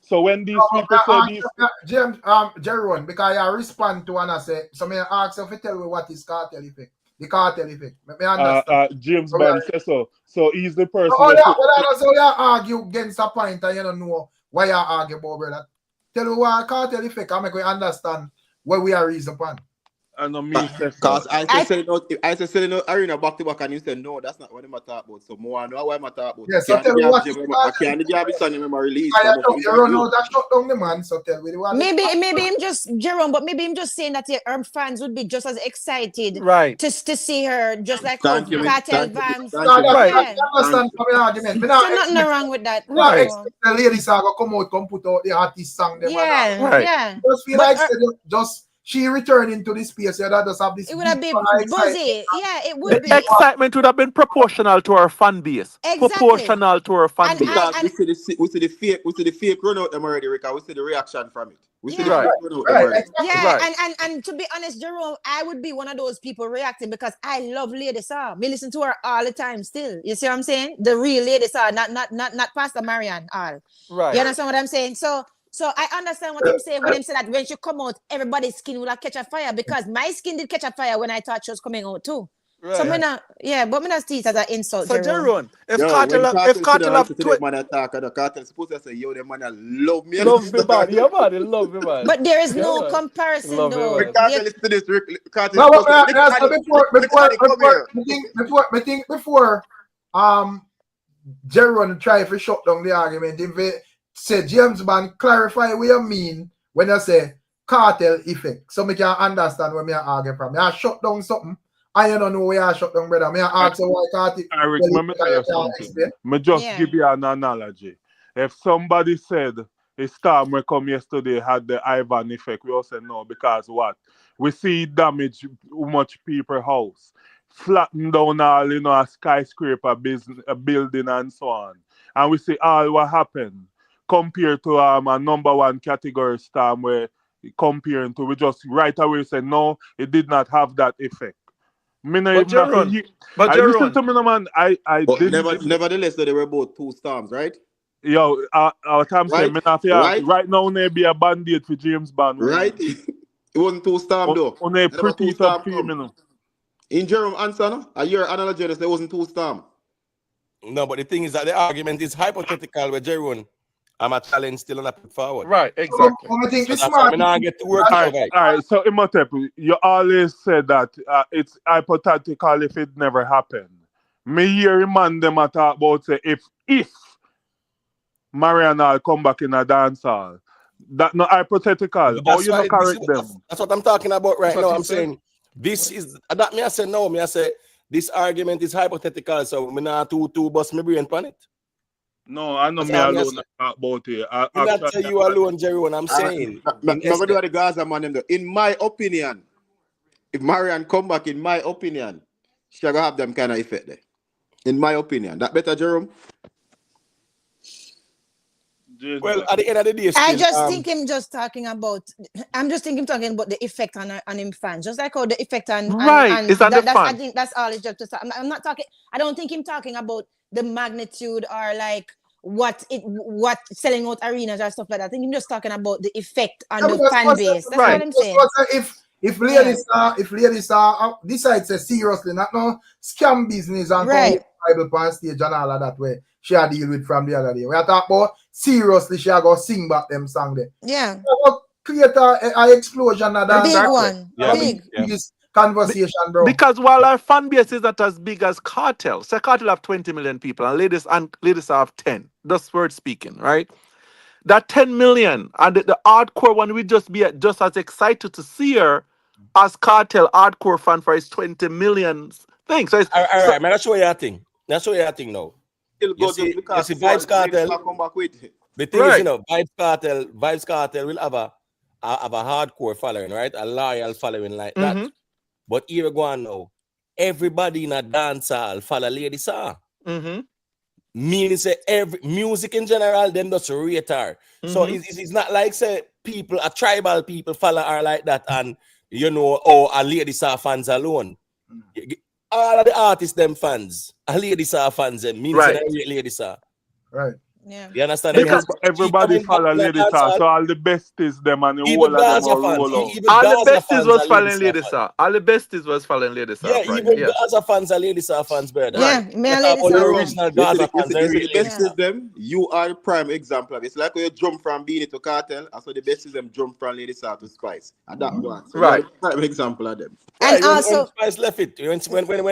Speaker 10: So when these people say these,
Speaker 1: James, Jerome, because I respond to one I say, so me ask you to tell me what is cartel effect. The cartel effect. Me understand.
Speaker 10: James Bond says so. So he's the person.
Speaker 1: So you argue against a point and you don't know why you argue about, brother. Tell me what cartel effect. I make we understand where we are reason upon.
Speaker 10: And no me
Speaker 4: because I say selling out arena back to back and you say no, that's not what I'm talking about. So more I know what I'm talking about.
Speaker 1: Yeah, so tell me what
Speaker 4: I can't give you son remember release.
Speaker 1: You run out that shut down the man, so tell me what.
Speaker 3: Maybe him just Jerome, but maybe him just saying that her fans would be just as excited to see her, just like cartel Vans.
Speaker 1: I understand from your argument.
Speaker 3: So nothing wrong with that.
Speaker 1: Right. The ladies are gonna come out, come put out the artist song.
Speaker 3: Yeah.
Speaker 1: Just feel like just she returning to this space. That does have this.
Speaker 3: It would have been buzzy. Yeah, it would be.
Speaker 5: The excitement would have been proportional to our fan base.
Speaker 3: Exactly.
Speaker 5: Proportional to our fan base.
Speaker 4: Because we see the fake run out them already, Rick. We see the reaction from it. We see the fake run out them already.
Speaker 3: Yeah, and to be honest, Jerome, I would be one of those people reacting because I love Lady Saw. Me listen to her all the time still. You see what I'm saying? The real Lady Saw, not Pastor Marianne all.
Speaker 5: Right.
Speaker 3: You understand what I'm saying? So I understand what I'm saying when him say that when she come out, everybody's skin will catch a fire because my skin did catch a fire when I thought she was coming out too. Right. So but me not see it as an insult.
Speaker 5: So Jerome, if Cartel have
Speaker 4: Cartel supposed to say, yo, the man love me.
Speaker 5: Love me bad, yeah man, love me man.
Speaker 3: But there is no comparison though.
Speaker 4: Cartel listen to this,
Speaker 1: before Jerome try to shut down the argument, if they say James Bond clarify what you mean when you say cartel effect, so me can understand where me argue from. I shut down something. I don't know where I shut down, brother. Me ask you why cartel.
Speaker 10: I remember something. Me just give you an analogy. If somebody said a storm will come yesterday had the Ivan effect, we all say no, because what? We see damage much people house, flatten down all, a skyscraper business, a building and so on. And we see all what happened compared to a number one category storm where comparing to, we just right away say no, it did not have that effect.
Speaker 5: Jerome,
Speaker 4: listen to me, man. Nevertheless, there were both two storms, right?
Speaker 10: Yo, our time saying, right now, maybe a band-aid for James Bond.
Speaker 4: Right? It wasn't two storms, though.
Speaker 10: On a pretty top female.
Speaker 4: In Jerome answer, no? A year analogy, there wasn't two storms.
Speaker 2: No, but the thing is that the argument is hypothetical with Jerome. I'm a challenge still not put forward.
Speaker 5: Right, exactly.
Speaker 2: I get to work.
Speaker 10: All right, so Imhotep, you always said that it's hypothetical if it never happened. Me hear man them talk about say if Mariana come back in a dance hall, that not hypothetical. Or you not correct them.
Speaker 2: That's what I'm talking about right now. I'm saying this is that me I say no, me I say this argument is hypothetical, so me not two bust me brain on it.
Speaker 10: No, I know me alone talk about it.
Speaker 2: I not say you alone, Jerry, when I'm saying.
Speaker 4: The Gaza man, in my opinion, if Marianne come back, in my opinion, she gonna have them kind of effect there. In my opinion. That better, Jerome?
Speaker 2: Well, at the end of the day,
Speaker 3: I just think him just talking about. I'm just thinking talking about the effect on him fans, just like how the effect on
Speaker 5: it's on the fans.
Speaker 3: I think that's all. It's just I'm not talking. I don't think him talking about the magnitude or like what selling out arenas or stuff like that. I think him just talking about the effect on the fan base. That's what I'm saying.
Speaker 1: If ladies decide to seriously, not no scam business and Bible on stage and all of that way, she a deal with from the other day. We are talking about seriously, she a go sing back them song there.
Speaker 3: Yeah.
Speaker 1: Create a explosion of that.
Speaker 3: Big one.
Speaker 2: Yeah.
Speaker 3: Big.
Speaker 1: Conversation, bro.
Speaker 5: Because while our fan base is not as big as Cartel, so Cartel have 20 million people and ladies have 10. That's word speaking, right? That 10 million and the hardcore one we just be just as excited to see her as Cartel hardcore fan for his 20 million thing. So it's,
Speaker 2: all right, man. That's what you think. That's what you think now. You see Vibes Cartel. The thing is, Vibes Cartel will have have a hardcore following, right? A loyal following like that.
Speaker 5: Mm-hmm.
Speaker 2: But here we go on now. Everybody in a dance hall follow Lady Saw.
Speaker 5: Mm-hmm.
Speaker 2: Meaning say every music in general, them just rate her. So it's not like say people, a tribal people follow her like that, and you know, or a Lady Saw fans alone. All of the artists, them fans, a Lady Saw fans, them means
Speaker 5: Right.
Speaker 2: that they rate Lady Saw.
Speaker 1: Right.
Speaker 3: Yeah.
Speaker 2: You understand?
Speaker 10: Everybody follow Lady Saw, so all the besties them and the
Speaker 2: even
Speaker 10: whole of them
Speaker 2: Gaza
Speaker 10: are
Speaker 2: fans,
Speaker 10: roll out.
Speaker 2: even
Speaker 5: All the
Speaker 2: Gaza
Speaker 5: besties
Speaker 2: fans
Speaker 5: was
Speaker 2: are
Speaker 5: following Lady
Speaker 2: fans.
Speaker 5: Saw. All the besties was following Lady Saw.
Speaker 2: Yeah,
Speaker 5: Right.
Speaker 2: even
Speaker 5: Yeah.
Speaker 2: Gaza fans are Lady Saw fans, brother.
Speaker 3: Yeah, me and Lady
Speaker 2: All the
Speaker 3: Saw.
Speaker 2: original Gaza fans are
Speaker 4: You see
Speaker 2: really
Speaker 4: the
Speaker 2: Lady
Speaker 4: best
Speaker 2: Saw.
Speaker 4: is them, you are the prime example of it. It's like when you jump from BEENIE to KARTEL, and so the best is them jump from Lady Saw to Spice. And that one. So
Speaker 5: Right.
Speaker 4: you are the prime example of them.
Speaker 2: Yeah,
Speaker 3: And
Speaker 2: when
Speaker 3: also,
Speaker 2: Spice left it, when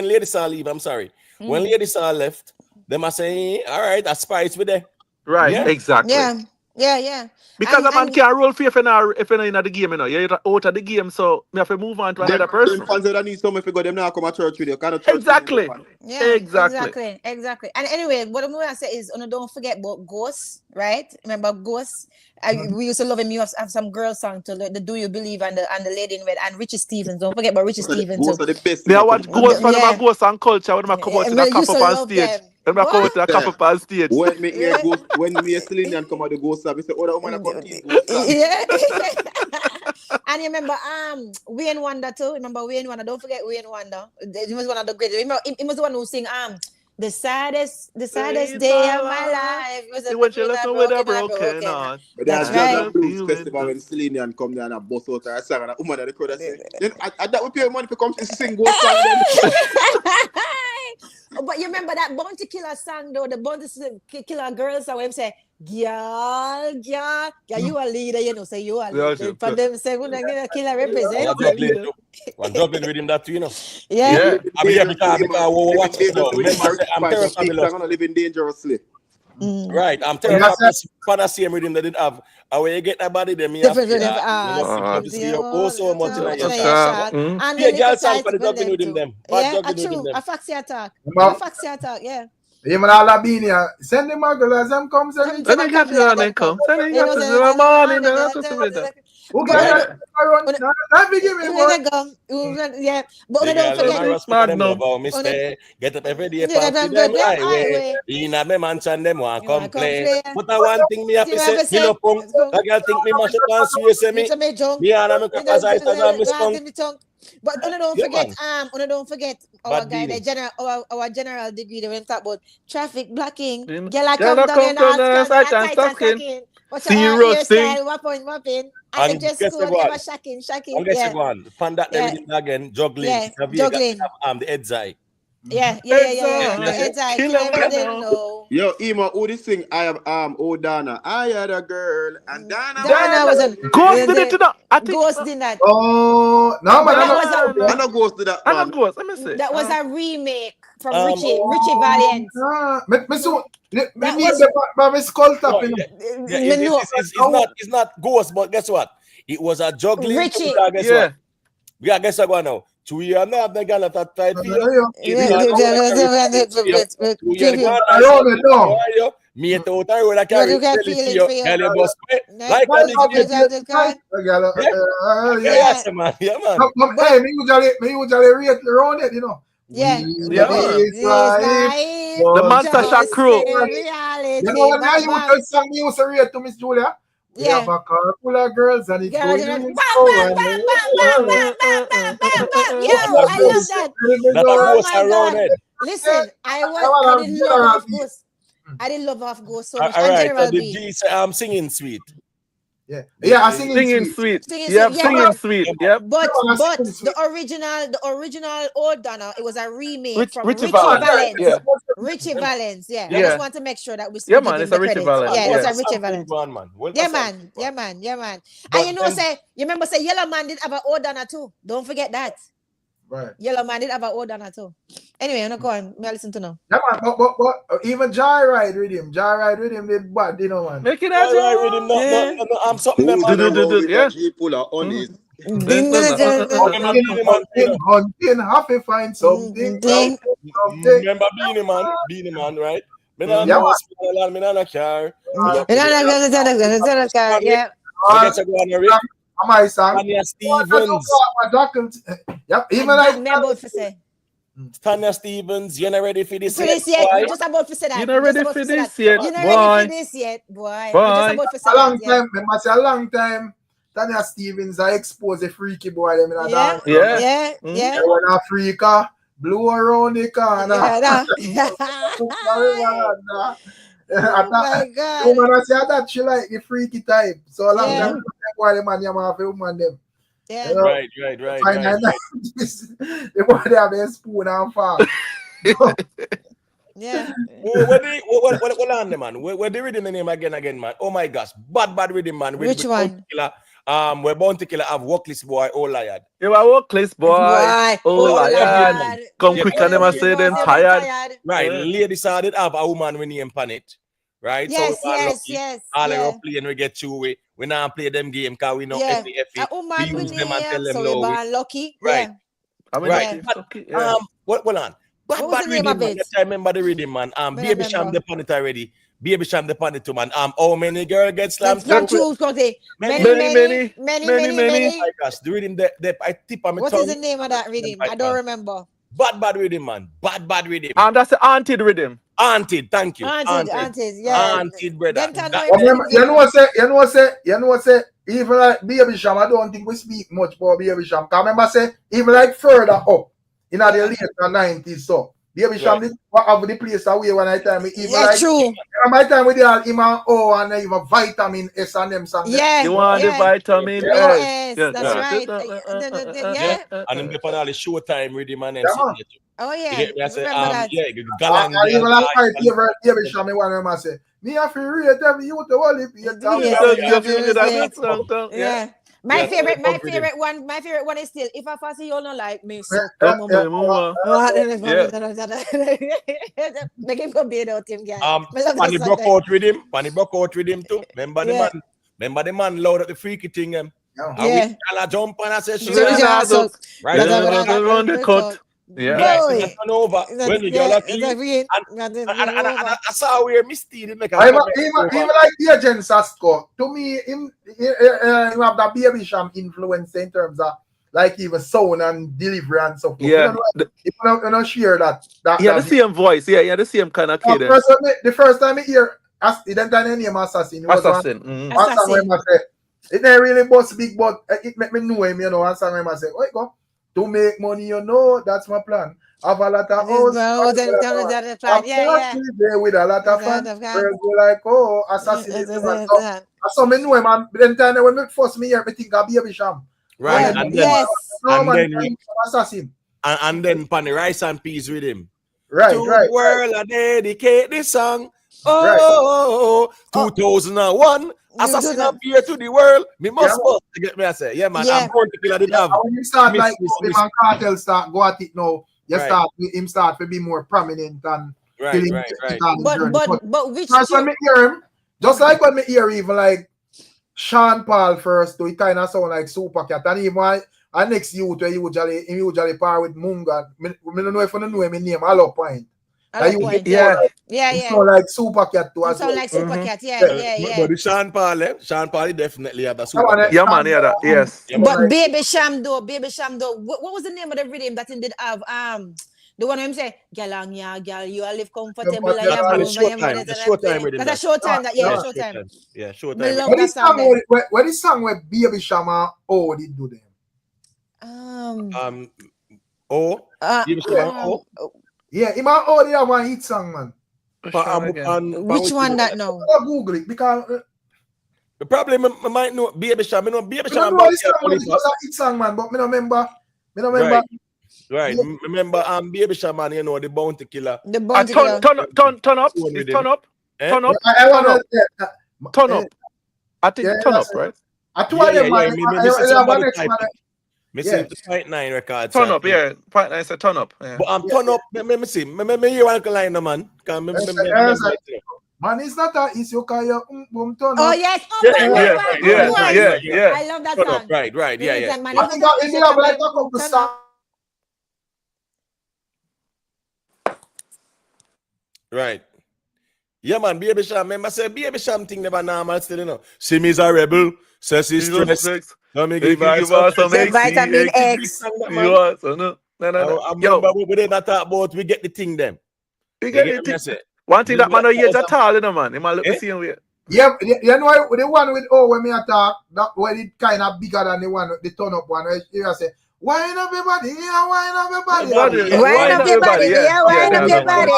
Speaker 2: Lady Saw leave, I'm sorry. When Lady Saw left, them are saying, all right, a Spice with there.
Speaker 5: Right.
Speaker 2: Yeah.
Speaker 5: Exactly.
Speaker 3: yeah.
Speaker 5: Because a man
Speaker 3: And
Speaker 5: can't roll for if you're not in the game, you know. You're out of the game, so me have to move on to another person.
Speaker 4: Them fans that need someone if you go, them now come to church with you. Kind of church
Speaker 5: Exactly.
Speaker 3: yeah,
Speaker 5: Exactly.
Speaker 3: exactly. And anyway, what I'm gonna say is, don't forget about Ghost, right? Remember Ghost? We used to love him. You have some girl song to the Do You Believe and the Lady in Red and Richie Stevens. Don't forget about Richie Stevens.
Speaker 4: Those are the best.
Speaker 5: Me I watch Ghost from
Speaker 3: Yeah.
Speaker 5: them Ghost and Culture when them come out to the
Speaker 3: Well,
Speaker 5: cup
Speaker 3: used
Speaker 5: up
Speaker 3: to
Speaker 5: on
Speaker 3: love
Speaker 5: stage.
Speaker 3: them.
Speaker 5: When I come out to the cup up on stage.
Speaker 4: When me hear Ghost, when me Celine and come out the Ghost song, I say, oh, that woman come tease Ghost song.
Speaker 3: Yeah. And you remember Wayne Wonder too? Remember Wayne Wonder? Don't forget Wayne Wonder. He was one of the greatest. Remember, he was the one who sing the saddest day of my life. It was
Speaker 5: when she left me with a broken heart.
Speaker 4: But
Speaker 3: That's
Speaker 4: there's
Speaker 3: right.
Speaker 4: a blues festival when Celine and come down and bust out her song and a woman at the crowd say, then I that would pay money to come to sing Ghost song then.
Speaker 3: But you remember that Bounty Killer song though, the Bounty Killer girls song where him say, girl, you a leader, you know, say you a leader. For them say, we're gonna killer represent.
Speaker 2: One juggling with him that too, you know.
Speaker 3: Yeah.
Speaker 2: I mean, because we watch it now. Remember, I'm terrified.
Speaker 4: I'm living dangerously.
Speaker 2: Right, I'm terrified. Panacea with him that didn't have. When you get that body, then me have to see you go so much in your shot.
Speaker 3: And
Speaker 2: Yeah,
Speaker 3: the
Speaker 2: girl
Speaker 3: little
Speaker 2: song for
Speaker 3: tight
Speaker 2: the juggling with him them.
Speaker 3: Yeah, true. A faxi attack. Yeah.
Speaker 1: Even all the BEENIE, send them a girl as them come. Send them
Speaker 5: Then I got to and then come. Send it up in the morning.
Speaker 1: who got that?
Speaker 3: Yeah, but we don't forget.
Speaker 2: Get up every day, pass to them highway. In a me mansion, them want complain. But I one thing me have to say, me no punk. I girl think me mash up and swear say me. Me and me crackers eyes as Miss Punk.
Speaker 3: But don't forget our guy, our general degree. When we talk about traffic blocking, girl, I come down and tight stocking. What's your hairstyle? Whopping. And just go never shocking.
Speaker 2: And guess one. Find that everything again. Juggling.
Speaker 3: Yeah, juggling.
Speaker 2: The head's eye.
Speaker 3: Yeah. The head's eye. Kill everything. No.
Speaker 4: Yo, Ema, who this thing? I am Dana. I had a girl, and Dana
Speaker 3: was a
Speaker 5: Ghost did it to that. I think
Speaker 3: Ghost did that.
Speaker 1: Oh no, man!
Speaker 4: I know Ghost did that.
Speaker 5: I know Ghost. Let me see.
Speaker 3: That was a remake from Richie Valiant.
Speaker 2: It's not Ghost, but guess what? It was a juggling.
Speaker 3: Richie.
Speaker 2: Guess what? Yeah, guess what now? 2 years now, the girl that tried for you. Me at the hotel when I carry you. Like man.
Speaker 1: Hey, me usually rate around it, you know.
Speaker 3: Yeah.
Speaker 5: The Monster Shack crew.
Speaker 1: You know what now you just sang me used to rate to Miss Julia? We have a car full of girls and it's going
Speaker 3: I love that. Oh my God. Listen, I didn't love off Ghost so much.
Speaker 2: All right,
Speaker 3: General
Speaker 2: the
Speaker 3: B.
Speaker 2: G say I'm singing sweet.
Speaker 1: I'm singing sweet.
Speaker 5: Singing sweet. Yep.
Speaker 3: But the original Old Donna, it was a remake from Richie
Speaker 5: Valens.
Speaker 3: Valens.
Speaker 5: Yeah.
Speaker 3: Richie Valens, yeah.
Speaker 5: Yeah.
Speaker 3: I just want to make sure that we
Speaker 5: Yeah, man, it's a Richie Valens.
Speaker 3: Yeah,
Speaker 5: Yeah.
Speaker 3: it's a Richie Valens. Yeah, man. And you know, remember Yellow Man did have an Old Donna too. Don't forget that.
Speaker 1: Right.
Speaker 3: Yellow Man did have an Old Donna too. Anyway, I'm not going. Me listen to now.
Speaker 1: Yeah, man, but even Joyride Rhythm did bad, you know, man.
Speaker 5: Make it out.
Speaker 2: Joyride Rhythm, no, I'm something them.
Speaker 4: Yeah. Hunting,
Speaker 1: have to find something.
Speaker 2: Remember Beenie Man, right? Me not car.
Speaker 3: Yeah.
Speaker 2: I guess I go on the Rick.
Speaker 1: my song.
Speaker 2: Tanya Stevens.
Speaker 1: Yep, even like
Speaker 3: me about to say.
Speaker 2: Tanya Stevens, you're not ready for this
Speaker 3: For this yet,
Speaker 2: boy?
Speaker 3: we just about to say that.
Speaker 5: You not ready for this yet,
Speaker 3: You're not
Speaker 5: boy.
Speaker 3: ready for this yet, boy. We just about to say
Speaker 1: a long
Speaker 3: that.
Speaker 1: time. I say a long time. Tanya Stevens, I expose the freaky boy them in a dance.
Speaker 3: Yeah.
Speaker 1: They want a freaker, blow around the corner.
Speaker 3: Oh my God.
Speaker 1: The woman I say that she like the freaky type. So a long time why the man you have a woman them.
Speaker 3: Yeah.
Speaker 1: You know?
Speaker 2: Right.
Speaker 1: The boy they have a spoon and fork.
Speaker 3: Yeah.
Speaker 2: What on the man? Where the rhythm name again, man? Oh my gosh, bad rhythm, man.
Speaker 3: Which one?
Speaker 2: We're bound to kill have workless boy, oh liar.
Speaker 5: You are workless boy. Oh liar. Come quick and them say them tired.
Speaker 2: Right, ladies are did have a woman with name pan it. Right?
Speaker 3: Yes,
Speaker 2: so
Speaker 3: yes.
Speaker 2: All the play and we get through it. We now play them game because we know
Speaker 3: Yeah.
Speaker 2: FAF.
Speaker 3: A woman
Speaker 2: We use
Speaker 3: with
Speaker 2: them and tell
Speaker 3: name,
Speaker 2: them
Speaker 3: so
Speaker 2: no.
Speaker 3: we born lucky.
Speaker 2: Right.
Speaker 3: Yeah.
Speaker 2: Right.
Speaker 5: Yeah.
Speaker 2: What on?
Speaker 3: What was
Speaker 2: Bad
Speaker 3: the name
Speaker 2: rhythm,
Speaker 3: of
Speaker 2: man.
Speaker 3: it?
Speaker 2: Let's remember the rhythm, man. Baby Sham the pan it already. Baby Sham the pan it too, man. How many girl get slammed?
Speaker 3: Many.
Speaker 2: Many.
Speaker 3: Oh
Speaker 2: my gosh, the rhythm I tip on my
Speaker 3: what
Speaker 2: tongue.
Speaker 3: is the name of that rhythm? I don't remember.
Speaker 2: Bad rhythm, man. Bad rhythm.
Speaker 5: And that's the haunted rhythm.
Speaker 2: Haunted, thank you.
Speaker 3: Haunted, yeah.
Speaker 2: Haunted, brother.
Speaker 1: You know say, even like Baby Sham, I don't think we speak much about Baby Sham. Because remember say, even like further up, in the later 90s, so Baby Sham did have the place away when I time even like
Speaker 3: true.
Speaker 1: My time with the him and and even vitamin S and them songs.
Speaker 3: Yeah.
Speaker 5: You want the vitamin
Speaker 3: S.
Speaker 5: S.
Speaker 3: That's right. Yeah.
Speaker 2: And then the all the showtime rhythm and them
Speaker 3: Oh yeah.
Speaker 2: Galang.
Speaker 1: And even like my favorite Baby Sham, one of them say, me have to rate every youth the whole
Speaker 3: Yeah. My favorite one is still if I fancy you don't like me, so come on. Make him come beat out him, guys.
Speaker 2: Panny broke out with him too. Remember the man loud at the freaky thing him.
Speaker 3: Yeah.
Speaker 2: I jump and I say
Speaker 5: right around the cut.
Speaker 2: Yeah. Over when you get lucky. And I saw where Misty did make a
Speaker 1: even like the agent Sasko, to me, him have that Baby Sham influence in terms of like even sound and delivery and stuff.
Speaker 5: Yeah.
Speaker 1: You don't share that.
Speaker 5: Yeah, the same voice. Yeah, the same kind of kid.
Speaker 1: The first time I hear he didn't name Assassin.
Speaker 5: Assassin.
Speaker 1: It ain't really bust big, but it make me know him, you know, and song him and say, wait, go. To make money, you know, that's my plan. Have a lot of house. With a lot of fun. Girls go like, oh, assassinate him. So me know him, and then time when me first me hear, me think of Baby Sham.
Speaker 2: Right,
Speaker 1: assassin.
Speaker 2: And then pan the rice and peas with him.
Speaker 1: Right.
Speaker 2: The world, I dedicate this song. 2001. Assassin appear to the world. Me must get me. I say, yeah, man. I'm born to kill. I didn't have.
Speaker 1: When you start like him and KARTEL start go at it now, you start to be more prominent and
Speaker 2: right.
Speaker 3: But which
Speaker 1: first when me hear him, just like when me hear even like Sean Paul first, it kind of sound like Super Cat, and even and next youth where usually par with Munga. Me don't know if you know him name Hello Point.
Speaker 3: Yeah.
Speaker 1: So like Super Cat too.
Speaker 3: Sound like Super Cat, yeah.
Speaker 2: But the Sean Paul definitely have a Super Cat.
Speaker 5: Yeah, man, yeah, that, yes.
Speaker 3: But Baby Sham though, what was the name of the rhythm that he did have? The one him say, "Galang ya, gal, you all live comfortable."
Speaker 2: That's showtime rhythm.
Speaker 3: That's a showtime. Showtime.
Speaker 2: Yeah, showtime.
Speaker 1: What is song? What is song where Baby Sham did do them?
Speaker 2: Baby Sham
Speaker 1: Yeah, he might already have one hit song, man.
Speaker 3: Which one that now?
Speaker 1: Google it because
Speaker 2: the problem I might know Baby Sham. I know Baby Sham.
Speaker 1: I know hit song, man, but I don't remember.
Speaker 2: Right. Remember Baby Sham, man, you know the bounty killer.
Speaker 3: The bounty killer.
Speaker 5: Turn up. Turn up. Turn up. I think turn up, right?
Speaker 1: I told them, man.
Speaker 2: Missing the 0.9 record.
Speaker 5: Turn up, yeah. 0.9 said turn up. Yeah.
Speaker 2: But turn up. Let me see. Me hear one line, man.
Speaker 1: Man, it's not that easy. You can boom turn up.
Speaker 3: Oh yes.
Speaker 5: Yeah.
Speaker 3: I love that song.
Speaker 2: Right. Yeah.
Speaker 1: I think I ended up like a couple songs.
Speaker 2: Right. Yeah, man, Baby Sham. Remember, say Baby Sham thing never normal still, you know. See me as a rebel, says he's stressed. Let me give her some
Speaker 3: The vitamin X.
Speaker 5: You want some, no?
Speaker 2: I remember we did not talk about we get the thing them.
Speaker 5: You get it. One thing that man no age at all, you know, man. He might look the same way.
Speaker 1: Yeah, you know the one with when me attack, that when it kind of bigger than the one, the turn up one. You say, wine up your body, yeah, wine up your body.
Speaker 3: Wine up your body, yeah, wine up your body.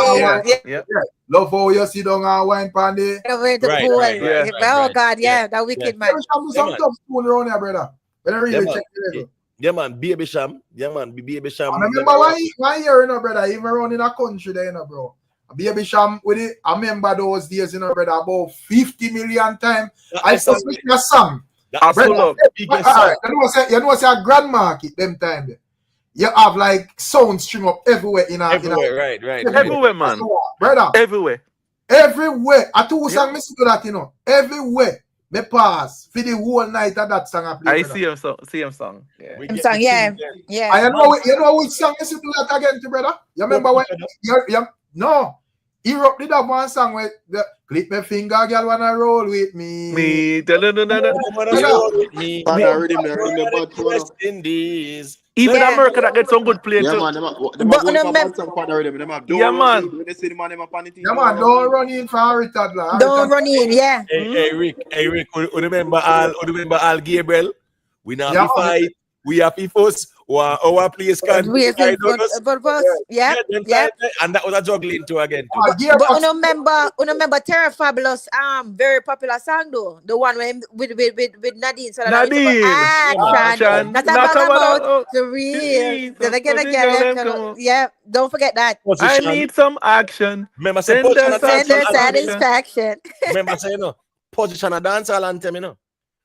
Speaker 5: Yeah.
Speaker 1: Love how you sit down and wine pandy.
Speaker 3: Right. Oh God, yeah, that wicked man.
Speaker 1: Some top spoon around here, brother. When I really check the level.
Speaker 2: Yeah, man, Baby Sham. Yeah, man, Baby Sham.
Speaker 1: I remember why year, you know, brother, even around in a country there, you know, bro. Baby Sham with it. I remember those days, you know, brother, about 50 million times. I saw a song.
Speaker 5: Brother,
Speaker 1: you know, say a grand market them time. You have like sound string up everywhere
Speaker 2: right.
Speaker 5: Everywhere, man.
Speaker 1: Brother.
Speaker 5: Everywhere.
Speaker 1: I two song me do that, you know. Everywhere. Me pass for the whole night of that song I play.
Speaker 5: I see him song. Yeah.
Speaker 1: I know which song you do that again, brother. You remember when no. Europe did have one song where the clip my finger, girl wanna roll with me.
Speaker 2: West Indies.
Speaker 5: Even America that gets some good play too.
Speaker 1: Yeah, man, don't run in for a toddler.
Speaker 3: Don't run in, yeah.
Speaker 2: Hey, Rick, remember Al Gabriel? We not be fight. We have first our place can
Speaker 3: yeah.
Speaker 2: And that was a juggling too again.
Speaker 3: But you remember Terra Fabulous very popular song though. The one with Nadine. So action. That's about the real. Yeah, don't forget that.
Speaker 5: I need some action.
Speaker 2: Remember say
Speaker 3: satisfaction.
Speaker 2: Remember say position a dance anthem, you know.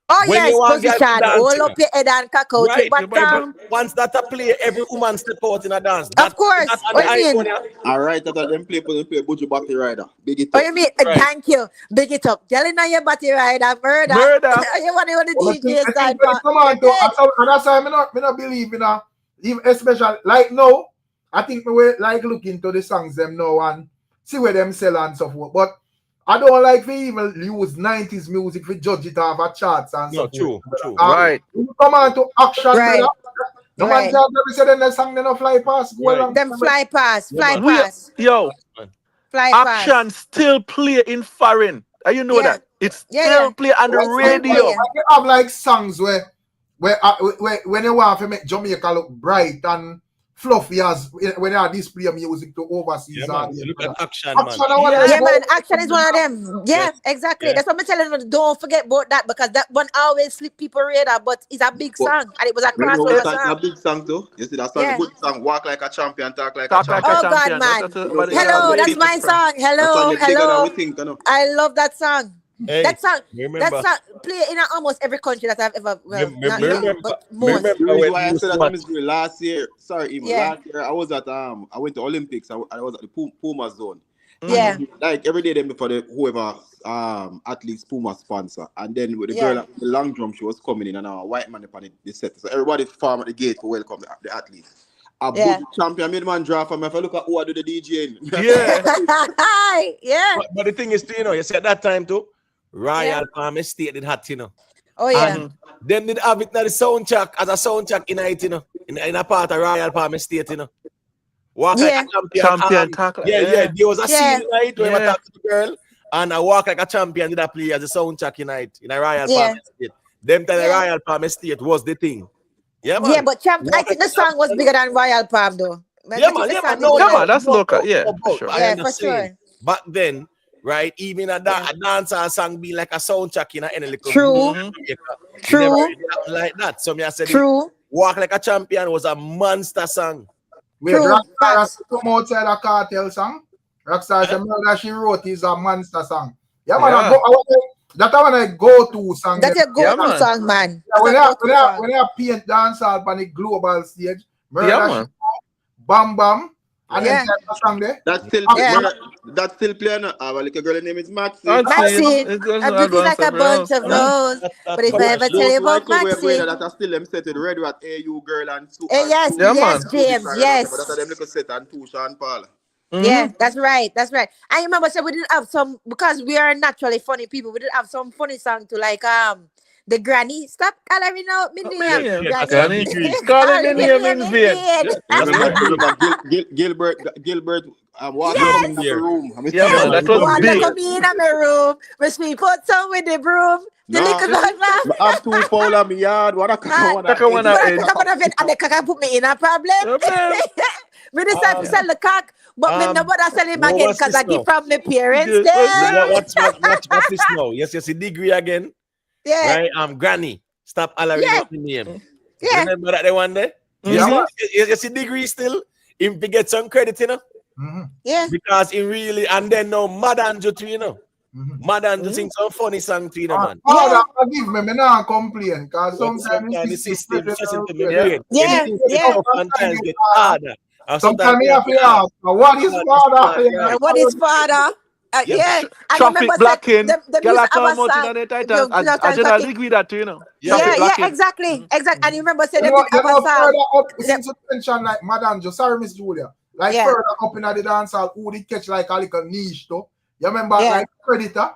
Speaker 3: Oh yes, position. Hold up your head and cock out your bottom.
Speaker 2: Once that a play, every woman step out in a dance.
Speaker 3: Of course. What do you mean?
Speaker 4: All right, that them play Buju Bati Rider. Big it up.
Speaker 3: Oh, you mean? Thank you. Big it up. Yelling on your body rider, murder. You want the DJ side.
Speaker 1: Come on, and that's why I not believe in even especially like now. I think we will like look into the songs them now and see where them sell and so forth. But I don't like to even use 90s music to judge it off at charts and stuff.
Speaker 2: True.
Speaker 5: Right.
Speaker 1: You come on to action,
Speaker 3: right.
Speaker 1: No man can say then the song then fly past.
Speaker 3: Them fly past.
Speaker 5: Yo,
Speaker 3: fly
Speaker 5: action
Speaker 3: past.
Speaker 5: Still play in foreign. You know that? It's still play on the radio.
Speaker 1: You have like songs where when you want to make Jamaica look bright and fluffy as when you display music to overseas.
Speaker 2: Look at action,
Speaker 3: man. Man, action is one of them. Yeah, exactly. That's what I'm telling you. Don't forget about that because that one always slip people radar, but it's a big song and it was a crossover song.
Speaker 4: It's a big song too. You see, that's a good song. Walk like a champion, talk like a champion.
Speaker 3: Oh God, man. Hello, that's my song. Hello. I love that song.
Speaker 2: Hey,
Speaker 3: that song play in almost every country that I've ever
Speaker 4: remember why I said that last year. Last year I was at I went to Olympics. I was at the Puma zone.
Speaker 3: Yeah.
Speaker 4: Like every day them for whoever athletes Puma sponsor. And then with the girl at the long drum, she was coming in and a white man upon the set. So everybody farm at the gate to welcome the athletes. Champion made man draw for me. If I look at who I do the DJing.
Speaker 3: Yeah.
Speaker 2: But the thing is, you see at that time too. Royal Palm Estate did hot,
Speaker 3: Oh yeah.
Speaker 2: And them did have it in the soundtrack as a soundtrack in it, in a part of Royal Palm Estate, Walk like a champion. There was a scene night where I talked to the girl and I walk like a champion did a play as a soundtrack in a Royal Palm Estate. Them time the Royal Palm Estate was the thing. Yeah, man.
Speaker 3: Yeah, but I think the song was bigger than Royal Palm though.
Speaker 5: That's local. Yeah,
Speaker 3: sure. Yeah, for sure.
Speaker 2: Back then, right? Even a dancehall song be like a soundtrack in a little
Speaker 3: True.
Speaker 2: Like that. So me I said
Speaker 3: Walk
Speaker 2: Like a Champion was a monster song.
Speaker 1: Wait, Rockstar come outside a Cartel song. Rockstar the murder she wrote is a monster song. Yeah, man. That's when I go to song.
Speaker 3: That's a go-to song, man.
Speaker 1: When I paint dancehall on the global stage, murder Bam Bam. And then that song there.
Speaker 4: That's still playing. Like a girl name is Maxine.
Speaker 3: Maxine. I'm looking like a bunch of rose. But if I ever tell you about Maxine.
Speaker 4: That's still them set with Red Rat, AU girl and Super.
Speaker 3: Yes, James, yes.
Speaker 4: But that's them little set and Tusha and Paul.
Speaker 3: Yeah, that's right. That's right. I remember we did have some because we are naturally funny people. We did have some funny song to like the granny. Stop calling out my name,
Speaker 2: That's
Speaker 3: granny.
Speaker 2: degree.
Speaker 3: Call me name in vain.
Speaker 4: Gilbert walk
Speaker 2: Yes.
Speaker 4: come in the room.
Speaker 5: Yeah, man, that was
Speaker 3: Water
Speaker 5: big.
Speaker 3: come in my room. We sweep out some with the broom. The
Speaker 4: Nah,
Speaker 3: little dog laugh.
Speaker 4: I'm too foul on my yard. What I
Speaker 3: Man,
Speaker 4: can't
Speaker 5: Take a one
Speaker 3: but I
Speaker 5: edge.
Speaker 3: come out of it and the cock put me in a problem. We decide to sell the cock, but me nobody sell him again
Speaker 2: what's
Speaker 3: because
Speaker 2: this
Speaker 3: I give
Speaker 2: now?
Speaker 3: from my parents.
Speaker 5: Good.
Speaker 3: Them.
Speaker 2: What's this now? Yes, the degree again.
Speaker 3: Yeah.
Speaker 2: Right? Granny. Stop hollering
Speaker 3: Yeah.
Speaker 2: out the name.
Speaker 3: Yeah.
Speaker 2: Remember that the one there? You see degree still? If we get some credit, you know?
Speaker 3: Yeah.
Speaker 2: Because he really, and then no mad Andrew too, you know? Mad Andrew sing some funny song too, you know, man.
Speaker 1: Father, forgive me, me not complain, because
Speaker 2: Sometimes the
Speaker 1: sometimes
Speaker 2: system stressing to me
Speaker 5: Yeah.
Speaker 2: brain.
Speaker 3: Yeah. Yeah.
Speaker 2: Sometimes get harder. And
Speaker 1: sometimes me
Speaker 2: we
Speaker 1: have to ask, what is Father?
Speaker 2: Right.
Speaker 3: What is father? Yeah. I
Speaker 5: Traffic
Speaker 3: remember
Speaker 5: blocking.
Speaker 3: the
Speaker 5: Girl, I
Speaker 3: music
Speaker 5: come
Speaker 3: of a
Speaker 5: out
Speaker 3: song.
Speaker 5: in the title. I generally agree with that too, you know.
Speaker 3: Yeah,
Speaker 5: Traffic blocking.
Speaker 3: exactly. Exactly. And you remember
Speaker 1: You
Speaker 3: they
Speaker 1: know,
Speaker 3: did have a
Speaker 1: further
Speaker 3: song.
Speaker 1: up, since you mentioned like Madame Jo, sorry, Miss Julia, like
Speaker 3: Yeah.
Speaker 1: further up in the dance hall, who did catch like a little niche though? You remember
Speaker 3: Yeah.
Speaker 1: like Predator?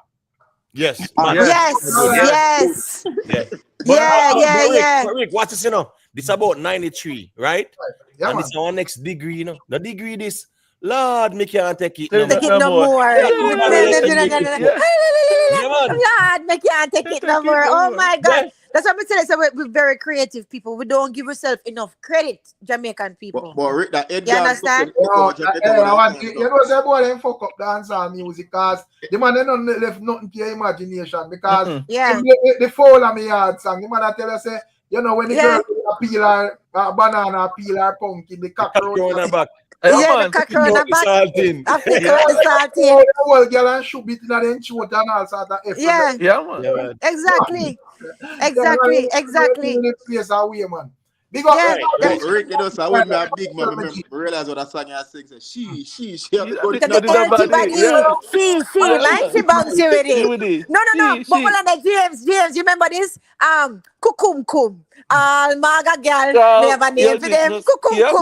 Speaker 2: Yes.
Speaker 3: Yes.
Speaker 2: Yeah.
Speaker 3: Yeah.
Speaker 2: Rick, watch this, you know. This is about 93, right?
Speaker 1: Yeah,
Speaker 2: and
Speaker 1: man.
Speaker 2: this is our next degree, you know. The degree this, Lord, me can't take it
Speaker 3: Take it no more. Lord, me can't take it no more. Oh my God. That's what I'm saying. So we're very creative people. We don't give ourselves enough credit, Jamaican people.
Speaker 4: But Rick, that Edgar,
Speaker 3: You understand?
Speaker 1: You know, say boy, they fuck up dancehall music because the man they don't left nothing to your imagination because the fall of me yard song, the man I tell you say, you know, when the girl peel her banana, peel her pumpkin, the cockroach
Speaker 2: back.
Speaker 3: The cockroach back. After the salting.
Speaker 1: The whole girl and shoot it in the throat and all sort of effort.
Speaker 3: Yeah,
Speaker 5: man.
Speaker 3: Exactly.
Speaker 1: Place away, man. Big up,
Speaker 4: Rick, you know, so when me a big man, I realize what that song I sing. Say, she, have to go to
Speaker 3: the body. She, like she bouncy with it. No. But hold on there, James, you remember this? Kukum. Maga girl, me have a name for them. Kukum.
Speaker 4: Yeah.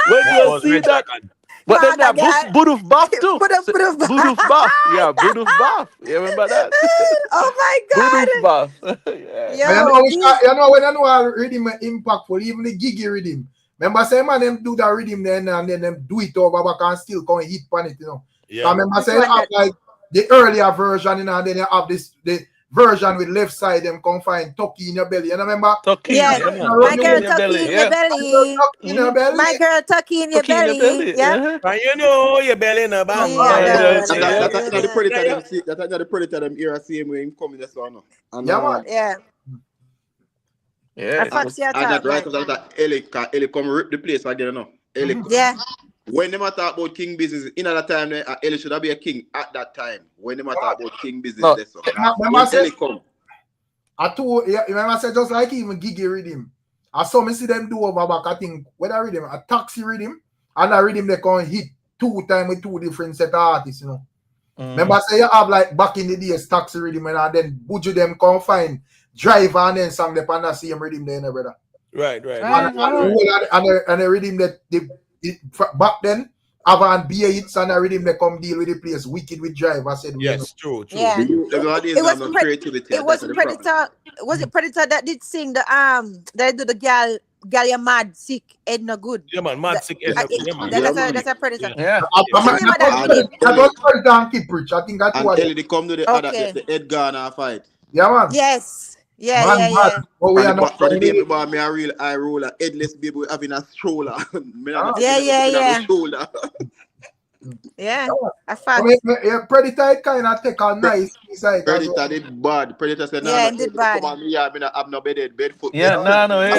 Speaker 5: When you see that. But then that Buduf Bath too. Buduf Bath. Yeah, Buduf Bath. You remember that?
Speaker 3: Oh my God.
Speaker 5: Buduf Bath.
Speaker 1: You know when I know a rhythm impactful, even the giggy rhythm. Remember say man them do that rhythm then and then them do it over back and still come hit on it, you know.
Speaker 2: Yeah.
Speaker 1: Remember say you have like the earlier version, you know, and then you have the version with left side them confined tucky in your belly. You know, remember?
Speaker 3: Tucky. Yeah. My girl tucky in your belly. My girl tucky in your belly. Yeah.
Speaker 2: And you know your belly in a bang.
Speaker 4: That's the predator them era same way him coming this one.
Speaker 3: Yeah.
Speaker 4: And that right because that Ellie come rip the place again, you know.
Speaker 3: Yeah.
Speaker 4: When they talk about king business, in that time, Ellie should have been a king at that time. When they talk about king business,
Speaker 1: remember I said just like even Gigi rhythm. I saw me see them do over back. I think whether rhythm a taxi rhythm and a rhythm they can hit 2 times with 2 different set of artists, you know. Remember say you have like back in the days taxi rhythm and then Buju them come find driver and then sang the pan same rhythm there, brother.
Speaker 2: Right.
Speaker 1: And the rhythm that back then Avant BA hits and a rhythm they come deal with the place wicked with drive. I said
Speaker 2: yes, true.
Speaker 3: Yeah.
Speaker 4: It
Speaker 3: was Predator. Was it Predator that did sing the that do the girl you mad sick head no good?
Speaker 2: Yeah man, mad sick head no good.
Speaker 3: That's a Predator.
Speaker 5: Yeah.
Speaker 1: That was Predator and Kiprich. I think that's what.
Speaker 4: And Ellie they come to the other the Edgar and a fight.
Speaker 1: Yeah man.
Speaker 3: Yes. Yeah.
Speaker 1: Oh, we are not
Speaker 4: for the baby boy, me a real eye roller, headless baby having a stroller.
Speaker 3: Yeah. A fact.
Speaker 1: Predator kind of take a nice side.
Speaker 4: Predator did bad. Predator said,
Speaker 3: "No, did bad.
Speaker 4: Come on, me, I have no bed foot."
Speaker 5: Yeah, no.
Speaker 3: Yeah.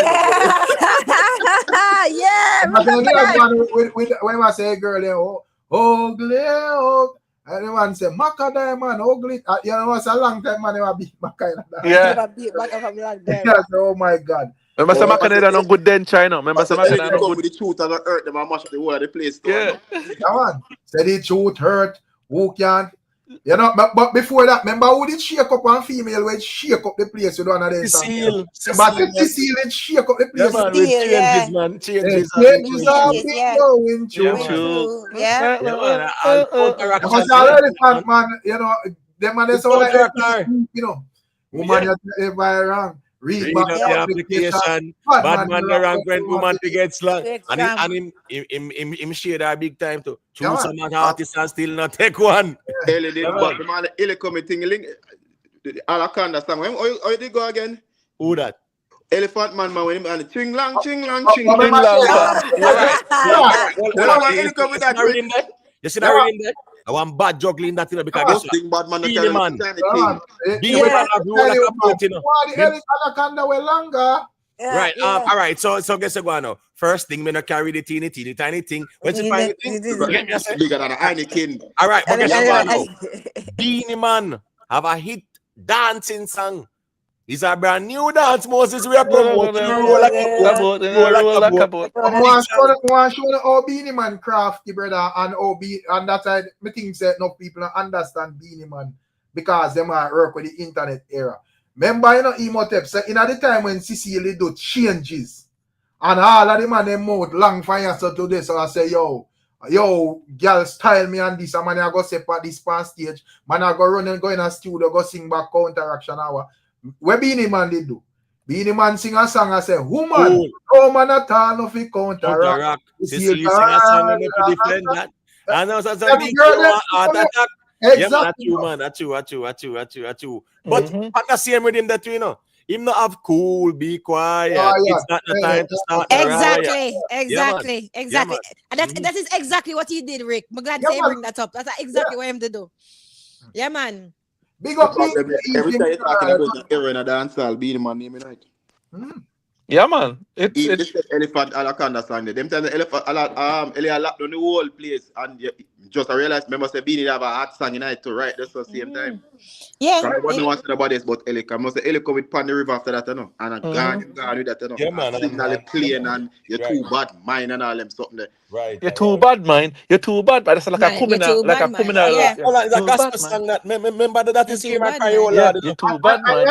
Speaker 1: When I say girl, ugly. And the man say, Macadam, man, ugly. You know, it's a long time, man, they were beat Macadam.
Speaker 5: Yeah.
Speaker 1: Oh, my God.
Speaker 5: Remember some Macadam no good then, China. Remember some Macadam no good.
Speaker 4: With the truth and the earth, them mash up the whole of the place.
Speaker 1: Yeah, man. Say the truth hurt. Who can? You know, but before that, remember who did shake up one female when shake up the place with one of them songs? But Cecile did shake up the
Speaker 2: Yeah,
Speaker 1: place.
Speaker 2: man, with changes, man. Changes have been
Speaker 1: Changes
Speaker 2: going
Speaker 1: are
Speaker 2: through.
Speaker 1: been going
Speaker 2: Yeah,
Speaker 1: through.
Speaker 2: man.
Speaker 3: Yeah.
Speaker 2: Yeah, man. And counteract
Speaker 1: Because
Speaker 2: shall
Speaker 1: already,
Speaker 2: man.
Speaker 1: man, you know, them man
Speaker 2: The
Speaker 1: is all like,
Speaker 2: counteract.
Speaker 1: you know, woman
Speaker 2: Yeah.
Speaker 1: you tell wrong. Read
Speaker 2: Read
Speaker 1: back
Speaker 2: up
Speaker 1: the
Speaker 2: the
Speaker 1: application.
Speaker 2: application.
Speaker 1: Bad
Speaker 2: Bad man
Speaker 1: you
Speaker 2: the
Speaker 1: wrong,
Speaker 2: rank when
Speaker 1: woman
Speaker 2: woman to get slang. And
Speaker 3: Exam.
Speaker 2: him share that big time to
Speaker 1: Yeah,
Speaker 2: choose
Speaker 1: man.
Speaker 2: some artists and still not take one.
Speaker 4: Ellie did,
Speaker 2: Yeah,
Speaker 4: but
Speaker 2: man.
Speaker 4: the man, Ellie come tingling. Alakanda song. How you go again?
Speaker 2: Who that?
Speaker 4: Elephant man, when him and ching lang, ching lang,
Speaker 1: But
Speaker 4: ching lang.
Speaker 1: remember,
Speaker 5: Long
Speaker 1: yeah,
Speaker 5: time.
Speaker 2: All right.
Speaker 4: Well,
Speaker 2: Hold on.
Speaker 4: man, Ellie come with that.
Speaker 2: You see that you see that
Speaker 1: yeah,
Speaker 2: rhythm there? I want bad juggling that, you know, because guess
Speaker 4: Most
Speaker 2: what?
Speaker 4: thing bad man, no
Speaker 2: Beenie
Speaker 4: tell him
Speaker 2: man.
Speaker 4: tiny
Speaker 1: yeah, man.
Speaker 4: thing.
Speaker 2: Beenie man have roll like a boat, you know.
Speaker 1: Why the hell is Anaconda way longer?
Speaker 2: Right.
Speaker 3: Yeah.
Speaker 2: All right. So guess what? Now, first thing, me not carry the teeny tiny thing. When she find the thing, you get me, I say.
Speaker 4: Bigger than a Heineken.
Speaker 2: All right. But guess what? Now,
Speaker 3: Yeah.
Speaker 2: Beenie man have a hit dancing song. It's a brand new dance, Moses. We are promoting. Roll like a boat. Roll like a boat.
Speaker 1: I want to show you how Beenie Man crafty, brother, and and that's why me think that enough people don't understand Beenie Man because they might work with the internet era. Remember, you know, Emotep said in at the time when Cecily do changes and all of them and them mouth long fire so today, so I say, yo, girl, style me and this, and man, I go step at this pan stage, man, I go run and go in a studio, go sing back counteraction hour. Where Beenie Man did do? Beenie Man sing a song and say, woman, oh man at all no fi counteract.
Speaker 2: Cecily sing a song and to defend that. And now some big heart attack.
Speaker 1: Exactly.
Speaker 2: Yeah, man, that's true. But on the same rhythm that you know, him not have cool, be quiet. It's not the time to start.
Speaker 3: Exactly. And that is exactly what he did, Rick. I'm glad you bring that up. That's exactly what him to do. Yeah, man.
Speaker 1: Big up
Speaker 4: every time you're talking about the era in a dance hall, Beenie Man name right.
Speaker 5: Yeah, man.
Speaker 4: It's elephant Alakanda song there. Them time the elephant Elia locked on the whole place and just I realized remember say Beenie have a hot song in it too, right? That's the same time.
Speaker 3: Yeah.
Speaker 4: So I wasn't watching about this, but Ellie come. Say Ellie come with Pan the River after that, you know. And I gone with that, you know.
Speaker 2: Yeah, man.
Speaker 4: Signal playing and you're too bad mind and all them something there.
Speaker 2: Right.
Speaker 5: You're too bad, man. You're too bad, but it's like a criminal,
Speaker 3: Yeah.
Speaker 2: Hold on, it's a gospel song that remember that is Kima Crayola.
Speaker 5: Yeah, you're too bad, man.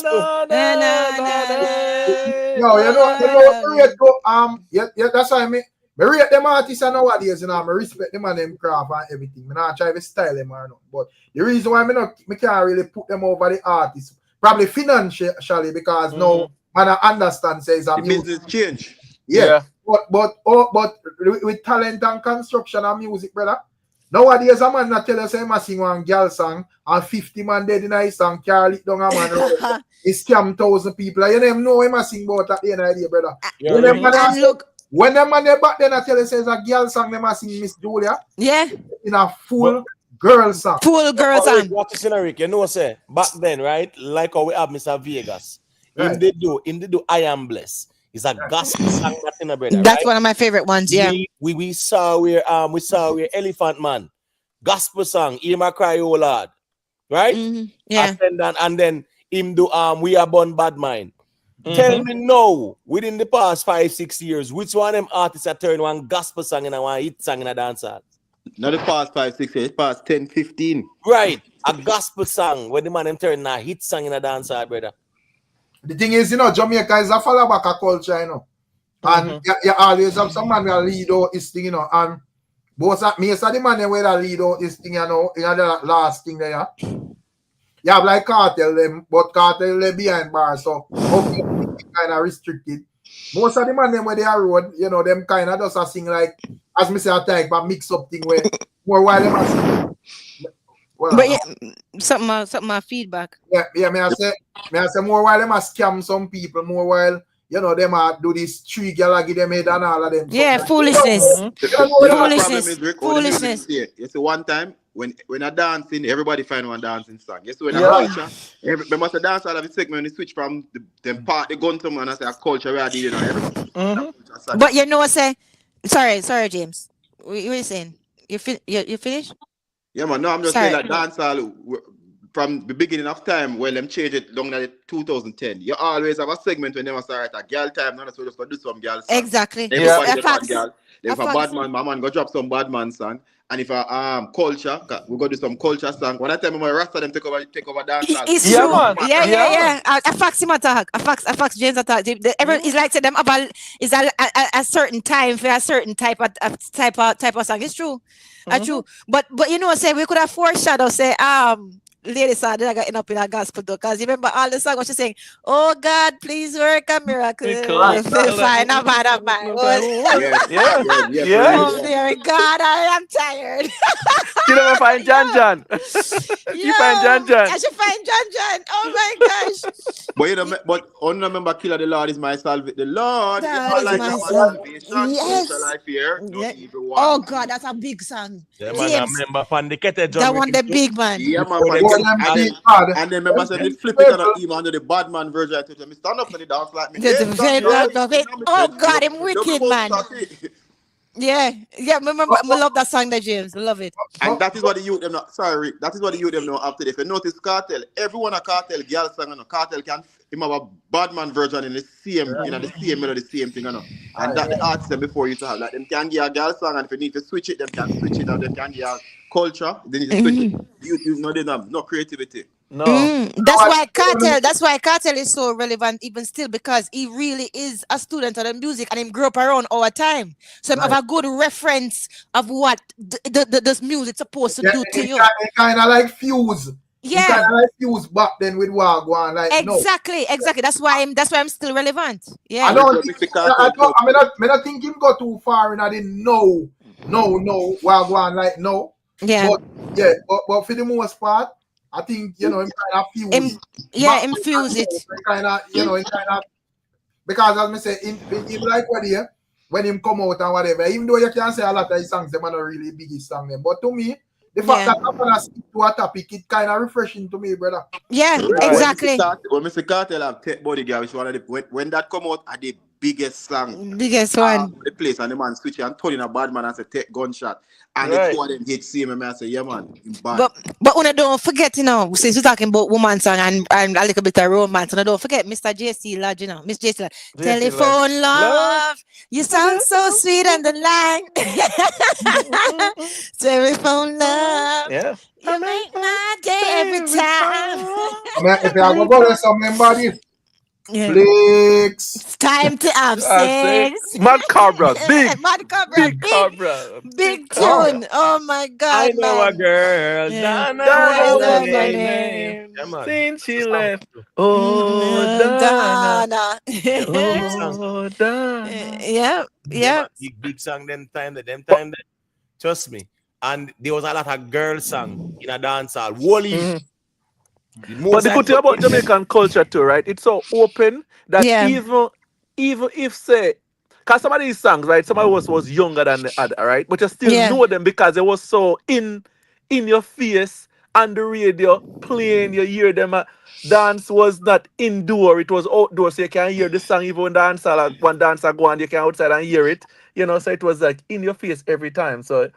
Speaker 5: Oh, na na na na na
Speaker 1: that's why me rate them artists nowadays, you know, I respect them and them craft and everything. I not try to style them or not. But the reason why me can't really put them over the artists, probably financially, because no man I understand says a
Speaker 4: business change.
Speaker 1: Yeah. But with talent and construction and music, brother. Nowadays, a man not tell us him sing one girl song and 50 man dead in a song, carry it down a man. He scam 1,000 people. You never know him sing about at the end of the day, brother. When them man back then I tell you says a girl song, them sing Miss Julia.
Speaker 3: Yeah.
Speaker 1: In a full girl song.
Speaker 3: Full girl song.
Speaker 2: What is Rick? You know, say back then, right? Like how we have Mr. Vegas.
Speaker 1: Right.
Speaker 2: In they do I Am Blessed. It's a gospel song that's in a brother.
Speaker 3: That's one of my favorite ones, yeah.
Speaker 2: We saw where Elephant Man, gospel song, Ima Cry Oh Lord. Right?
Speaker 3: Yeah.
Speaker 2: And then him do We Are Born Bad Mind. Tell me now, within the past 5-6 years, which one of them artists are turning one gospel song and one hit song in a dance hall?
Speaker 4: Not the past 5-6 years, past 10-15.
Speaker 2: Right. A gospel song when the man them turn a hit song in a dance hall, brother.
Speaker 1: The thing is, you know, Jamaica is a follow back a culture, you know. And you always have some man will lead out this thing, you know. And both of me, so the man where they lead out this thing, you know, in the last thing there. You have like KARTEL them, but KARTEL they behind bars, so okay, kind of restricted. Most of the man them where they are road, you know, them kind of just a sing like, as me say, a type of mix up thing where more while them sing. Well,
Speaker 3: but yeah, something feedback.
Speaker 1: Yeah, me I say more while them a scam some people, more while you know them a do this 3 gal give them head and all of them.
Speaker 3: Yeah, foolishness.
Speaker 4: Foolishness. You see, one time when I dancing, everybody find one dancing song. You see, when I culture, remember the dance all of the segment, they switch from them part they gun to man and say a culture where I did it and everything.
Speaker 3: But you know what say? Sorry, James. What are you saying? You finished?
Speaker 4: Yeah, man. No, I'm just saying that dance all from the beginning of time when them change it down to 2010. You always have a segment when they start a girl time, not so just go do some girl song.
Speaker 3: Exactly.
Speaker 4: Everybody
Speaker 3: A
Speaker 4: just
Speaker 3: fact.
Speaker 4: one girl. Then if
Speaker 3: A
Speaker 4: a
Speaker 3: fact.
Speaker 4: bad man, my man go drop some bad man song. And if a culture, we go do some culture song. When I tell my Rasta them take over dance hall.
Speaker 3: It's
Speaker 5: Yeah,
Speaker 3: true.
Speaker 5: man.
Speaker 3: Yeah. A fax him attack. A fax James attack. It's like say them about is a certain time for a certain type of song. It's true. True. But you know, say we could have foreshadow say lady saw that I got end up in a gospel though, because you remember all the song was she saying, "Oh God, please work a miracle, find a man of my own."
Speaker 5: Yeah.
Speaker 3: Oh dear God, I am tired.
Speaker 5: You never find John. You find John.
Speaker 3: I should find John. Oh my gosh.
Speaker 4: But you know, but only remember, Killer, the Lord is my salvation. The Lord
Speaker 3: That
Speaker 4: is
Speaker 3: is
Speaker 4: my
Speaker 3: my
Speaker 4: salvation.
Speaker 3: Yes.
Speaker 4: So shall I fear no
Speaker 3: Yeah.
Speaker 4: evil one.
Speaker 3: Oh God, that's a big song.
Speaker 2: Yeah, man, I
Speaker 3: James,
Speaker 2: remember from the Kete
Speaker 3: that one the big man.
Speaker 4: Yeah, man.
Speaker 2: Before
Speaker 4: And
Speaker 2: them
Speaker 4: then,
Speaker 2: get
Speaker 4: and then remember, saying, flip it on even under the bad man version. I told him, stand up for the dance like me.
Speaker 3: Oh God, I'm wicked, man. Yeah, remember, I love that song, that James. Love it.
Speaker 4: And that is what the youth them know. Sorry, Rick. That is what the youth them know after this. If you notice Cartel, everyone a Cartel girl song, you know, Cartel can him have a bad man version in the same, you know, the same melody, the same thing, you know. And that the artists them before you to have like them can give a girl song, and if you need to switch it, them can switch it, and them can give a culture, they need to switch it. You know they have no creativity.
Speaker 5: No.
Speaker 3: That's why Cartel is so relevant even still, because he really is a student of the music and he grew up around our time. So I have a good reference of what this music supposed to do to you.
Speaker 1: Kind of like Fuse.
Speaker 3: Yeah.
Speaker 1: Kind of like Fuse back then with Wagwan. Like,
Speaker 3: exactly. That's why I'm still relevant. Yeah.
Speaker 1: I don't think him go too far and I didn't know Wagwan like no.
Speaker 3: Yeah.
Speaker 1: But for the most part, I think, you know, him kind of fuse.
Speaker 3: Infuse it.
Speaker 1: Kind of, you know, because as I say, in like when him come out and whatever, even though you can say a lot of his songs, them are not really biggest song them. But to me, the fact that I'm gonna stick to a topic, it kind of refreshing to me, brother.
Speaker 3: Yeah, exactly.
Speaker 4: When Mr. Cartel have Tech Body Girl, which one of the when that come out are the biggest song.
Speaker 3: Biggest one.
Speaker 4: The place, and the man switch and turn in a bad man and say take gunshot. And the two of them hit see me and I say, yeah man, bad.
Speaker 3: But when I don't forget, you know, since we're talking about woman song and a little bit of romance, and I don't forget Mr. JC Lodge, you know, Miss JC Lodge. Telephone love, you sound so sweet on the line. Telephone love, you make my day every time.
Speaker 1: If I go to some members, Flicks.
Speaker 3: It's time to have sex.
Speaker 5: Mad Cobra, big
Speaker 3: Cobra, big tune. Oh my God!
Speaker 2: I know a girl.
Speaker 3: Donna was my name.
Speaker 5: Since she left. Oh, Donna.
Speaker 2: Oh,
Speaker 3: Donna. Yeah.
Speaker 2: Big song. Them time. Trust me. And there was a lot of girl song in a dance hall. Wally.
Speaker 5: But the good thing about Jamaican culture too, right? It's so open that even if say, because some of these songs, right, some of us was younger than the other, right? But you still know them because it was so in your face on the radio playing. You hear them. Dance was not indoor; it was outdoor, so you can hear the song even when one dancer go on, you can outside and hear it. You know, so it was like in your face every time. So.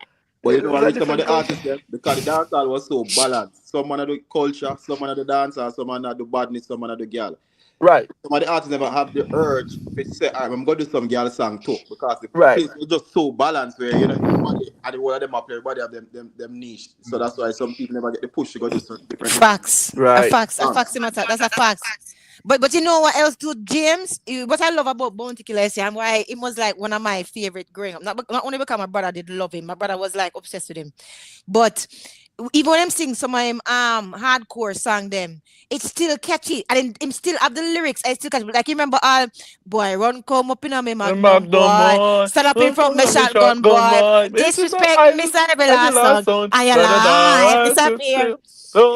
Speaker 4: But you know, like some of the artists, because the dancehall was so balanced. Some man do culture, some man do dancer, some man do badness, some man do girl.
Speaker 5: Right.
Speaker 4: Some of the artists never have the urge to say, I'm going to do some girl song too. Because the place is just so balanced where, you know, everybody, and the whole of them up, everybody have them niche. So that's why some people never get the push to go do some different
Speaker 3: facts.
Speaker 5: Right.
Speaker 3: A fact, that's a fact. But you know what else too, James? What I love about Bounty Killer and why it was like one of my favorite growing up. Not only because my brother did love him, my brother was like obsessed with him. But even when him sing some of him hardcore song them, it's still catchy. And him still have the lyrics. I still catch. Like you remember all boy run come up in a me Magnum boy. Stand up in front of me shotgun boy. Disrespect me son every last song. And your life disappear.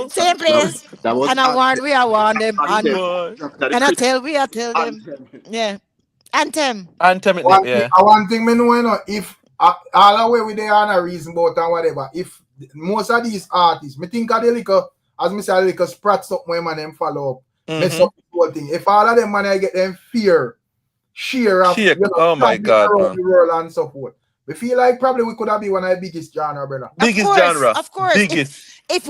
Speaker 3: Same place. And I warn them. And I tell them. Yeah. Anthem.
Speaker 1: One thing me know, you know, if all the way with the honor reason about and whatever, if most of these artists, me think of the liquor, as me say, the liquor sprat something when man them follow up, mess up the whole thing. If all of them man I get them sheer of, you know,
Speaker 5: oh my God,
Speaker 1: around the world and so forth. We feel like probably we could have been one of the biggest genre, brother.
Speaker 3: Of course.
Speaker 5: Biggest.
Speaker 3: if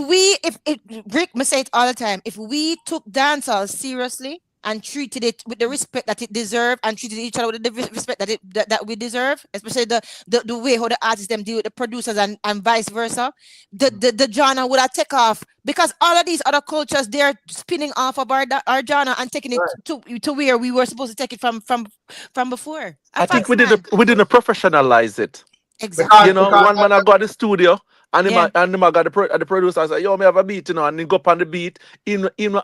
Speaker 3: Rick must say it all the time, if we took dancehall seriously and treated it with the respect that it deserved and treated each other with the respect that we deserve, especially the way how the artists them deal with the producers and vice versa, the genre would have take off, because all of these other cultures, they're spinning off of our genre and taking it to where we were supposed to take it from before.
Speaker 5: I think we didn't professionalize it.
Speaker 3: Exactly.
Speaker 5: You know, one man I got the studio and him
Speaker 3: Yeah.
Speaker 5: and him I got the producer. I said, yo, me have a beat, you know, and he go up on the beat. He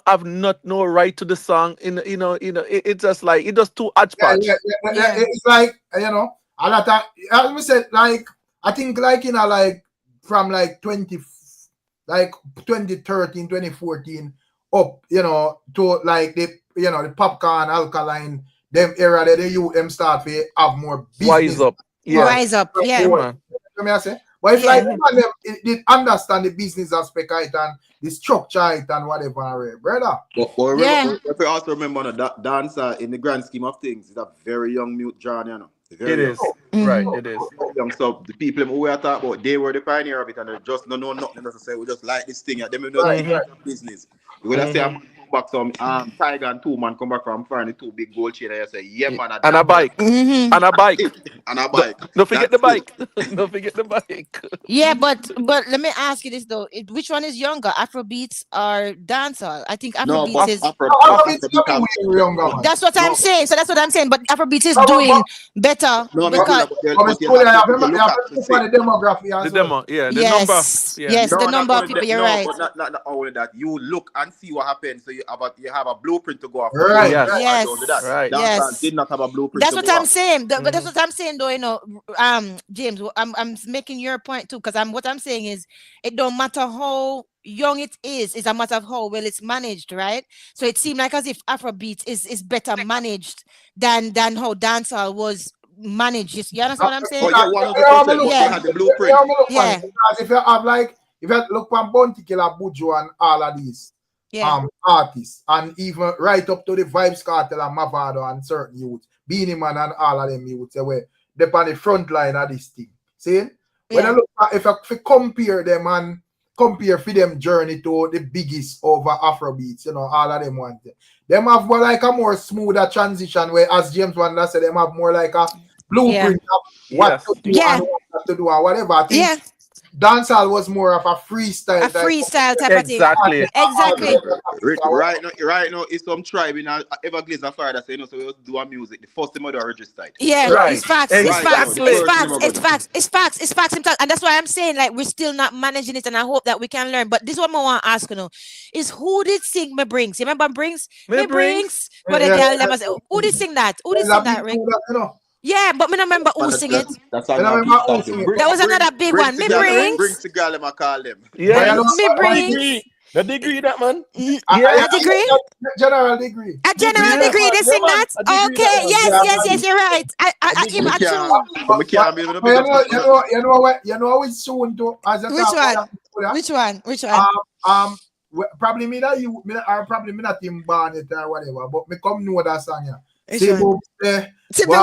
Speaker 5: have not no right to the song. It's just like it just too hodgepodge.
Speaker 1: Yeah. It's like, you know, a lot of, as we said, like, I think like, you know, like from like 2013, 2014 up, you know, to like the, you know, the popcorn, alkaline, them era that the youth them start to have more business.
Speaker 5: Wise up. Yeah.
Speaker 3: Rise up. Yeah.
Speaker 5: Yeah, man.
Speaker 1: You know I say? But it's like them did understand the business aspect of it and the structure of it and whatever, brother.
Speaker 4: But remember, if you also remember that dancer in the grand scheme of things is a very young mute genre, you know.
Speaker 5: It is. Right, it is.
Speaker 4: So the people who we are talking about, they were the pioneer of it and they just don't know nothing else to say. We just like this thing. They know business. You would say a man come back some Tiger and 2 man come back from finding 2 big gold chain and you say, yeah man.
Speaker 5: And a bike. And a bike.
Speaker 4: And a bike.
Speaker 5: Don't forget the bike. Don't forget the bike.
Speaker 3: Yeah, but let me ask you this though. Which one is younger, Afrobeats or dancehall? I think Afrobeats is
Speaker 1: younger.
Speaker 3: That's what I'm saying. So that's what I'm saying. But Afrobeats is doing better because
Speaker 1: the demography as
Speaker 5: the demo, yeah, the
Speaker 3: yes,
Speaker 5: number. Yeah.
Speaker 3: Yes, the number of people. You're right.
Speaker 4: But not only that. You look and see what happens. So you have a blueprint to go off.
Speaker 1: Right.
Speaker 3: Yes.
Speaker 5: Right.
Speaker 3: Yes.
Speaker 4: Did not have a blueprint.
Speaker 3: That's what I'm saying. But that's what I'm saying, though. You know, James, I'm making your point too, because what I'm saying is, it don't matter how young it is. It's a matter of how well it's managed, right? So it seemed like as if Afrobeat is better managed than how dancehall was managed. You understand what I'm saying?
Speaker 4: Yeah, 100%. Had the blueprint.
Speaker 3: Yeah.
Speaker 1: Because if you have like, if you look on Bounty Killer, Buju and all of these artists, and even right up to the Vybz Kartel and Mavado and certain youths, BEENIE Man and all of them youths, they're on the front line of this thing. See? When I look at, if I compare them and compare for them journey to the biggest over Afrobeats, you know, all of them want it. Them have more like a more smoother transition where, as James Wanda said, them have more like a blueprint of what to do and what not to do and whatever. I think dancehall was more of a freestyle.
Speaker 3: Type of thing. Exactly.
Speaker 4: Right now, it's some tribe in Everglades and Florida say, you know, so we do our music. The first time I registered.
Speaker 3: Yeah,
Speaker 5: right.
Speaker 3: It's facts.
Speaker 5: Exactly.
Speaker 3: It's facts. And that's why I'm saying, like, we're still not managing it, and I hope that we can learn. But this is what I want to ask, you know, is who did sing Me Brings? You remember Brings? Me Brings? What the girl them say, who did sing that? Who did sing that, Rick? Yeah, but me don't remember who sing it.
Speaker 4: That
Speaker 3: was another big one. Me Brings.
Speaker 4: Brings the girl, I call them.
Speaker 5: Yeah.
Speaker 3: Me Brings.
Speaker 2: The degree that man.
Speaker 3: A degree?
Speaker 1: General degree.
Speaker 3: A general degree, they sing that? Okay, yes, you're right.
Speaker 1: You know which soon to as a
Speaker 3: Which one?
Speaker 1: Probably me that you or probably me not in Barnet or whatever, but me come know that song. Yeah.
Speaker 3: Say
Speaker 4: so much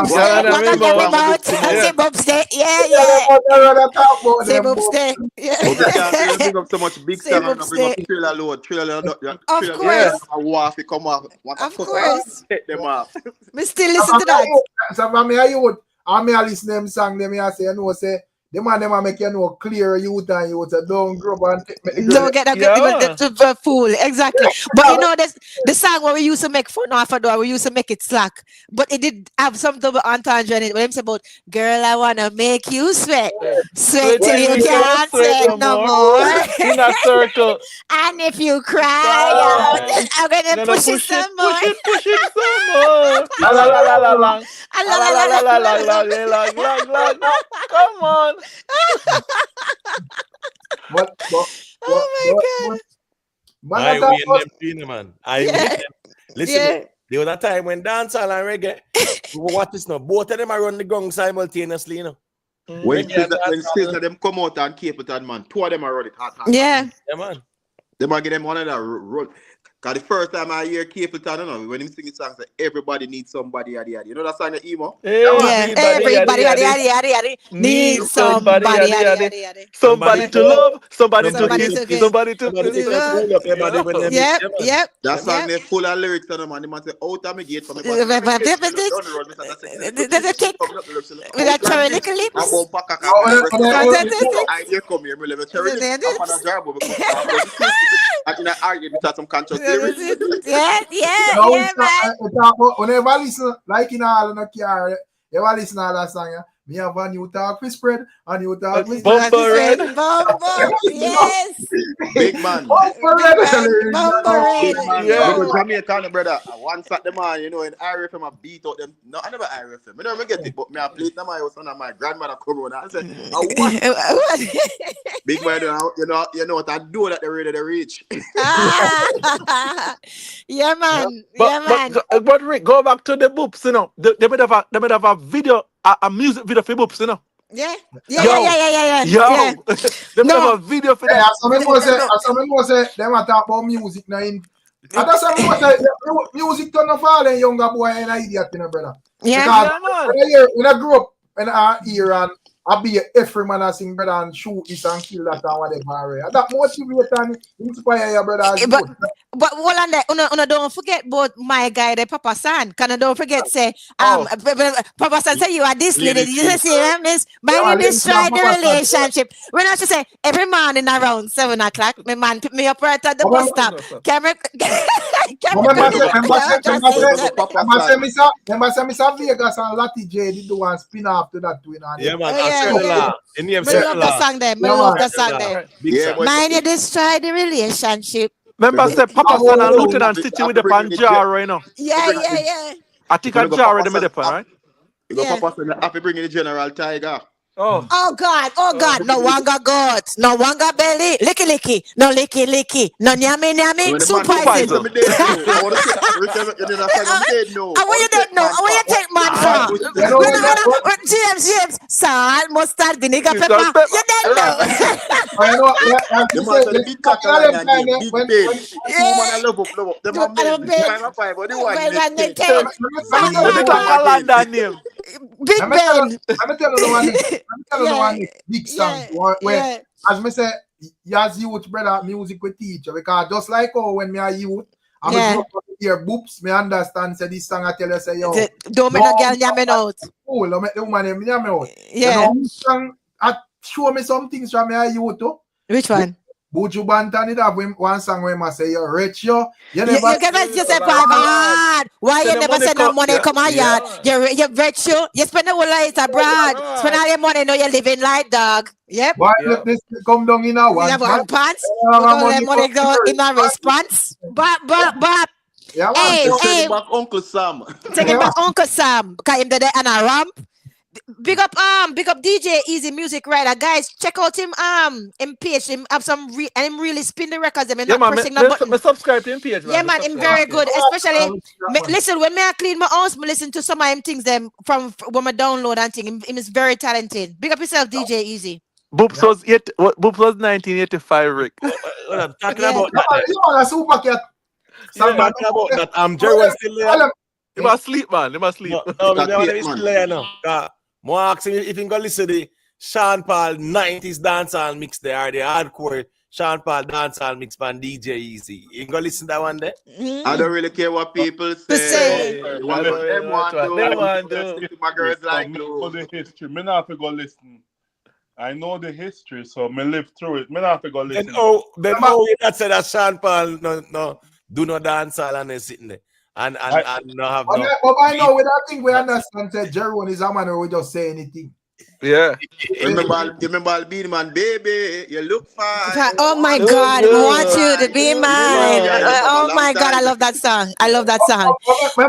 Speaker 4: big song and bring up Thriller load.
Speaker 3: Of course.
Speaker 4: Come off.
Speaker 3: Of course.
Speaker 4: Take them off.
Speaker 3: We still listen to that.
Speaker 1: So for me, I listen to them song, them I say, you know, say, the man them make you know clear youth and youth don't grow up and take me.
Speaker 3: Don't get a fool. Exactly. But you know, the song where we used to make fun of it, we used to make it slack. But it did have some double entendre in it. When it's about, girl, I wanna make you sweat. Sweat till you can't sweat no more.
Speaker 5: In a circle.
Speaker 3: And if you cry, I'm gonna push it some more.
Speaker 5: Push it some more. Long. Come on.
Speaker 3: Oh my God.
Speaker 2: I win them, man. I win them. Listen, there was a time when dancehall and reggae, what is now? Both of them are run the gong simultaneously, you know.
Speaker 4: When them come out and keep it on, man, 2 of them are running hot.
Speaker 3: Yeah,
Speaker 2: man.
Speaker 4: They might get them one of that run. Cause the first time I hear Capleton, you know, when him singing songs that everybody needs somebody at the end. You know that song that emo?
Speaker 3: Yeah, everybody
Speaker 5: Need
Speaker 3: needs somebody.
Speaker 5: somebody to
Speaker 3: Yeah.
Speaker 5: love, somebody to
Speaker 3: Somebody
Speaker 5: kiss,
Speaker 3: to get.
Speaker 5: somebody to
Speaker 2: pull up everybody when they
Speaker 3: Yep,
Speaker 2: yeah, man.
Speaker 3: yep.
Speaker 4: That song
Speaker 3: Yep.
Speaker 4: they full of lyrics and the man say out of me gate for me but down the road me that's
Speaker 3: There's
Speaker 4: it.
Speaker 3: kick
Speaker 4: Coming up the lyrics
Speaker 3: with a
Speaker 4: out
Speaker 3: cherry
Speaker 4: like
Speaker 3: little
Speaker 4: this. I'm
Speaker 3: lips.
Speaker 4: about pack a
Speaker 3: Fantastic.
Speaker 4: idea come here, me level cherry lips up on a jar but come from a kiss. And in I argue with some conscious lyrics.
Speaker 3: Yeah, man.
Speaker 1: Whenever I listen, like in all in the car, you ever listen to all that song, yeah? Me have a new talk with spread, a new talk with
Speaker 5: Bumper Red.
Speaker 3: Bumbo, yes.
Speaker 4: Big man.
Speaker 1: Bumper
Speaker 3: Big
Speaker 1: Red.
Speaker 3: man, Bumbo
Speaker 4: Big
Speaker 3: Red.
Speaker 4: man,
Speaker 5: Yeah.
Speaker 4: we go Jamaican, brother. Once at the man, you know, in IRFM, I beat out them. No, I never IRFM. I never get it, but me I play it in my house and my grandmother come on and say, what? Big man, you know what I do that they're ready to reach.
Speaker 3: Yeah, man.
Speaker 5: But Rick, go back to the boops, you know. They might have a video, a music video for boops, you know.
Speaker 3: Yeah.
Speaker 5: Yo. They might have a video for
Speaker 1: Yeah,
Speaker 5: that.
Speaker 1: someone say, them a talk about music now. And that's someone say, music turn off all the younger boy and idiot, you know, brother.
Speaker 3: Yeah.
Speaker 1: Because when I grew up in our era, and I be every man I sing, brother, and shoot this and kill that and whatever. That motivate and inspire your brother.
Speaker 3: But hold on there, una don't forget about my guy, the Papa San. Can I don't forget say, Papa San say you are this lady. You see, miss, but you destroy the relationship. When I should say every morning around 7 o'clock, my man pick me up right at the bus stop. Camera.
Speaker 1: Remember, Mr. Vegas and Lati J did the one spin off to that twin.
Speaker 2: Yeah, man. I
Speaker 3: love the song there. Love the song there.
Speaker 4: Yeah,
Speaker 3: Mind you destroy the relationship.
Speaker 5: Remember, say Papa San and Lieutenant Stitchie with the Panjaro, you know.
Speaker 3: Yeah.
Speaker 5: I think a jar in the middle, right?
Speaker 4: You go Papa San, happy bringing the General Tiger.
Speaker 3: Oh God, no one got guts, no one got belly, licky, no licky, no nyami, soup poison. I want you don't know, I want you take man from. James, salt, mustard, vinegar, pepper. You don't know.
Speaker 1: I
Speaker 5: name.
Speaker 3: Big Ben.
Speaker 1: I'm telling you one big song where, as me say, as youth, brother, music with teacher, because just like when me a youth, I'm a hear boops, me understand, say this song I tell you, say, yo,
Speaker 3: don't make no girl yamming out.
Speaker 1: Oh, don't make the woman yamming out.
Speaker 3: Yeah.
Speaker 1: You know, song, show me some things from me a youth, too.
Speaker 3: Which one?
Speaker 1: Buju Banton it have one song where I say you're rich, yo. You never
Speaker 3: you say abroad. Why you never say no money come on yard? You're rich, you spend the whole life abroad. Spend all your money, know you're living like dog. Yep.
Speaker 1: Why let this come down in a one
Speaker 3: pants? Money go in a response. But. Hey.
Speaker 4: Back Uncle Sam.
Speaker 3: Take it back Uncle Sam. Because him there and a ramp. Big up DJ Easy Music Writer, guys. Check out him page. Him have some and him really spin the records.
Speaker 5: Yeah, man. Me subscribe to him page, man.
Speaker 3: Yeah, man. Him very good. Especially listen when me I clean my house, me listen to some of him things them from when I download and thing. Him is very talented. Big up yourself, DJ Easy.
Speaker 5: Boops was 1985, Rick.
Speaker 2: Talking about that.
Speaker 1: You are a super cat.
Speaker 2: Talking about that. Jerry was still there.
Speaker 5: He must sleep, man. He must sleep.
Speaker 2: No, he's still there now. More asking if you can go listen to the Sean Paul 90s dancehall mix there, or the hardcore Sean Paul dancehall mix by DJ Easy. You can go listen to that one there?
Speaker 4: I don't really care what people say.
Speaker 10: They want to.
Speaker 4: My girls like
Speaker 10: for the history. Me not have to go listen. I know the history, so me live through it. Me not have to go listen.
Speaker 2: Then you not say that Sean Paul no do no dancehall and they sitting there. And no have no.
Speaker 1: But I know with that thing we understand that Jerome is a man who will just say anything.
Speaker 5: Yeah.
Speaker 4: Remember BEENIE man, baby, you look fine.
Speaker 3: Oh my God, I want you to be mine. Oh my God, I love that song.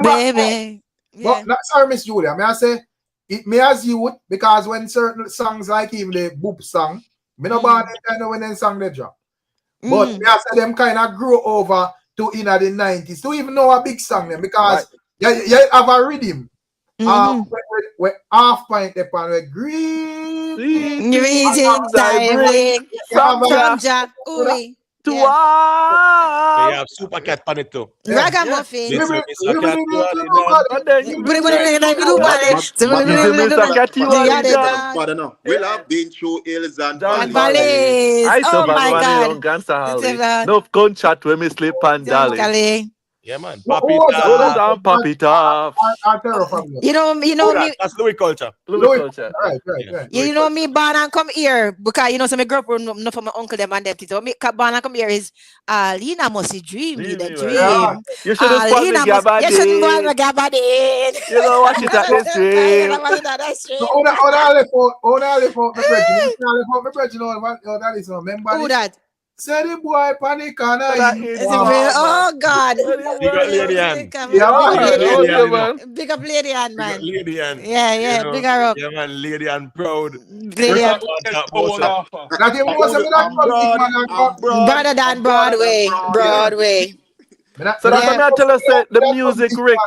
Speaker 3: Baby.
Speaker 1: But sorry, Miss Julia. May I say it me as youth because when certain songs like even the boop song, me no born kind of when they song they drop. But me I say them kind of grow over to in the 90s to even know a big song them because you have a rhythm. With half point upon with green
Speaker 3: greetings, from Ja.
Speaker 5: To
Speaker 3: Yeah.
Speaker 2: Yeah, you have Super Cat on it too.
Speaker 3: Ragamuffin.
Speaker 2: Little Mr. Cat,
Speaker 5: And then
Speaker 3: Yeah.
Speaker 5: Easy Mr. Cat, you are the done.
Speaker 4: But no, we'll have been through hills and
Speaker 5: And
Speaker 3: And
Speaker 4: valleys.
Speaker 3: valleys.
Speaker 5: I
Speaker 3: Oh
Speaker 5: survive
Speaker 3: my
Speaker 5: one
Speaker 3: God.
Speaker 5: young Gansa Holly.
Speaker 3: Seven.
Speaker 5: No contract when me sleep and dolly.
Speaker 3: Charlie.
Speaker 2: Yeah, man.
Speaker 1: What
Speaker 2: Papi
Speaker 1: was that?
Speaker 5: Go
Speaker 2: Top.
Speaker 5: down, pop it off.
Speaker 1: Terror family.
Speaker 3: You know
Speaker 2: Who that?
Speaker 3: me.
Speaker 2: That's Louis culture.
Speaker 5: Louis
Speaker 1: Louis,
Speaker 5: culture.
Speaker 1: right.
Speaker 3: You know me born and come here because you know so me grew up enough for my uncle them and them things. So me born and come here is Lena must dream me the dream.
Speaker 5: You should have spot me
Speaker 3: Lena must you shouldn't go on
Speaker 5: Gabadin.
Speaker 3: the Gabadin.
Speaker 5: You know watch it at the stream.
Speaker 1: So all the phone, my brethren. My brethren, that is remember.
Speaker 3: Who that?
Speaker 1: Say the boy panic and
Speaker 3: Oh God.
Speaker 2: You got Lady Ann.
Speaker 3: Big up Lady Ann, man.
Speaker 2: Lady Ann.
Speaker 3: Yeah,
Speaker 2: You know,
Speaker 3: big her up.
Speaker 2: Yeah, man. Lady Ann proud.
Speaker 3: Lady Ann.
Speaker 1: That even was
Speaker 3: Brother than Broadway. Broadway.
Speaker 5: So that's why I tell us the music, Rick.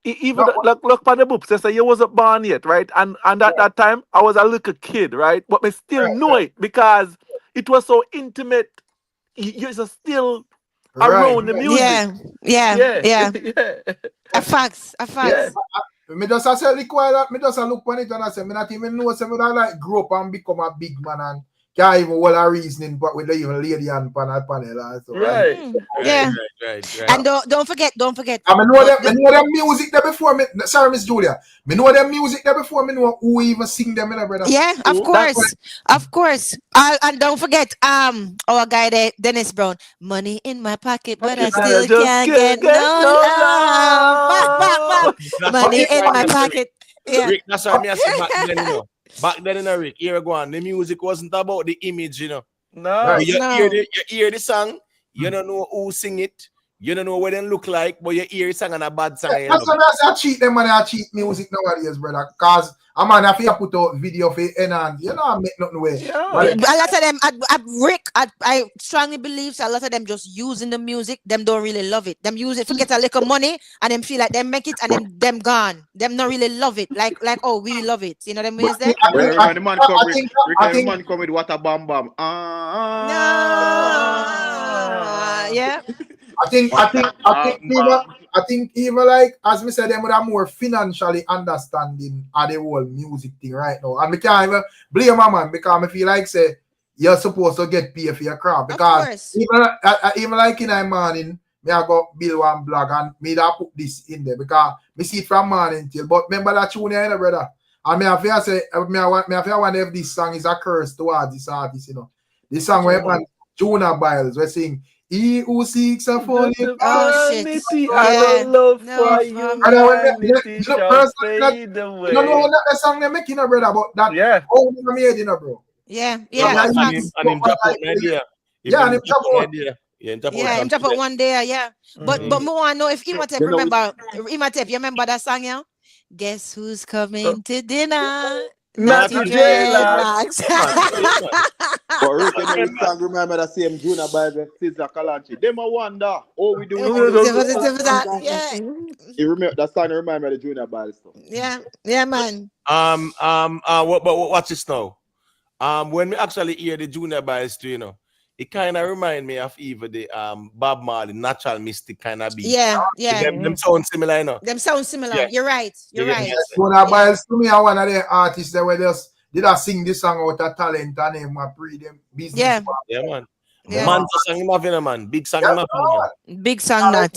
Speaker 5: Even though look on the books, they say you wasn't born yet, right? And at that time I was a little kid, right? But me still know it because it was so intimate. You're still around the music.
Speaker 3: Yeah. A facts.
Speaker 5: Yeah.
Speaker 1: Me just I say require that. Me just look on it and I say me not even know. Say me that like grow up and become a big man and can't even hold a reasoning, but with the even Lady and panel and so.
Speaker 5: Right.
Speaker 3: Yeah.
Speaker 2: Right.
Speaker 3: And don't forget.
Speaker 1: I know them music there before me. Sorry, Miss Julia. Me know them music there before me know who even sing them, brother.
Speaker 3: Yeah, of course. And don't forget, our guy there, Dennis Brown. Money in my pocket, but I still can't get no love. Money in my pocket. Yeah.
Speaker 2: Rick, that's why I said back then, you know. Back then, Rick, here go on. The music wasn't about the image, you know.
Speaker 5: No.
Speaker 2: You hear the song, you don't know who sing it, you don't know what they look like, but you hear the song and a bad song.
Speaker 1: That's why I cheat them and I cheat music nowadays, brother. Cause a man if you put out video for and you know I make nothing way.
Speaker 3: Yeah. A lot of them, I strongly believe so a lot of them just using the music, them don't really love it. Them use it for get a little money and them feel like them make it and then them gone. Them not really love it. Like oh we love it. You know what I mean?
Speaker 4: The man come with what a bam bam.
Speaker 3: Yeah.
Speaker 1: I think even like as me said, them would have more financially understanding of the whole music thing right now. And me can't even blame my man because I feel like say you're supposed to get paid for your craft. Because even like in the morning, me I go build one blog and me that put this in there because me see it from morning till. But remember that tune here, brother. And me I feel say me I wonder if this song is a curse towards this artist, you know. This song where man Jonah Biles we sing. He who seeks a phone
Speaker 5: eternity and love for humanity shall fade away.
Speaker 1: You know that song they're making, brother, but that all made, you know, bro.
Speaker 3: Yeah.
Speaker 2: And him drop out an idea.
Speaker 1: And him drop out.
Speaker 3: Him drop out one day, yeah. But me want to know if Imatep remember Imatep, you remember that song, yeah? Guess who's coming to dinner?
Speaker 5: Not dreadlocks.
Speaker 4: But Rick, you know, remember that same Juna by the Sister Kalanchi. Them a wonder. Oh, we do.
Speaker 3: Yeah.
Speaker 4: You remember that song? Remember the Juna by stuff.
Speaker 3: Yeah, man.
Speaker 2: But watch this now. When we actually hear the Junior Biles too, you know, it kind of remind me of even the Bob Marley Natural Mystic kind of beat.
Speaker 3: Yeah.
Speaker 2: Them sound similar, you know.
Speaker 3: Them sound similar. Yeah. You're right.
Speaker 1: Junior Biles to me are one of the artists that were just did I sing this song out of talent and them pre them business.
Speaker 2: Yeah, man. Man, song him having a man. Big song him having.
Speaker 3: Big song that.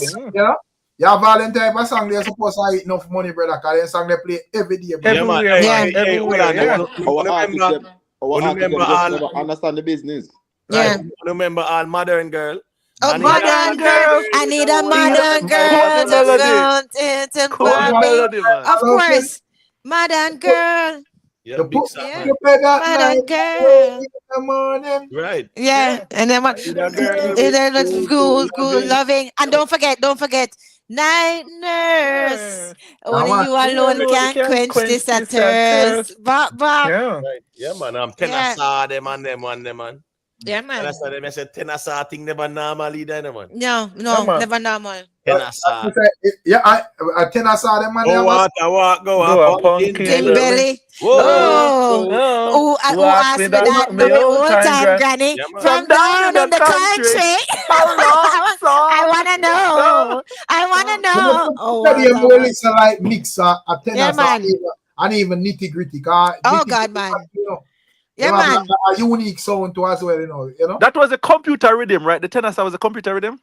Speaker 1: Yeah, Valentine song they're supposed to eat enough money, brother, because they song they play every day.
Speaker 4: Understand the business.
Speaker 3: Yeah.
Speaker 2: Remember all Modern Girl.
Speaker 3: Oh, Modern Girl. I need a Modern Girl to Barbie. Of course. Modern Girl.
Speaker 2: Yeah, big song.
Speaker 3: Modern Girl.
Speaker 1: In the morning.
Speaker 2: Right.
Speaker 3: Yeah. And then what? Cool, loving. And don't forget. Night nurse. Only you alone can quench this thirst. Bob.
Speaker 2: Right. Yeah, man. I'm telling them and them, man.
Speaker 3: Yeah, man.
Speaker 2: That's why they say tenasa thing never normally done, man.
Speaker 3: No,
Speaker 5: man.
Speaker 3: never normal.
Speaker 2: Tenasa.
Speaker 1: Yeah, I tell us all them man.
Speaker 2: Go out, go
Speaker 5: Go
Speaker 2: out,
Speaker 5: a
Speaker 2: pumpkin
Speaker 5: pumpkin
Speaker 2: belly.
Speaker 3: Belly.
Speaker 2: Whoa.
Speaker 3: Who
Speaker 5: Who asked me that?
Speaker 3: me
Speaker 5: Me old time
Speaker 3: granny
Speaker 2: Yeah, man.
Speaker 3: from down in the country?
Speaker 5: How long,
Speaker 3: I wanna know. I wanna know.
Speaker 1: Study and more listen like mix a
Speaker 3: Yeah,
Speaker 1: tennis
Speaker 3: man.
Speaker 1: and even nitty gritty.
Speaker 3: Oh God, man. Yeah,
Speaker 1: They have
Speaker 3: man.
Speaker 1: a unique sound to as well, you know.
Speaker 5: That was a computer rhythm, right? The tenor was a computer rhythm.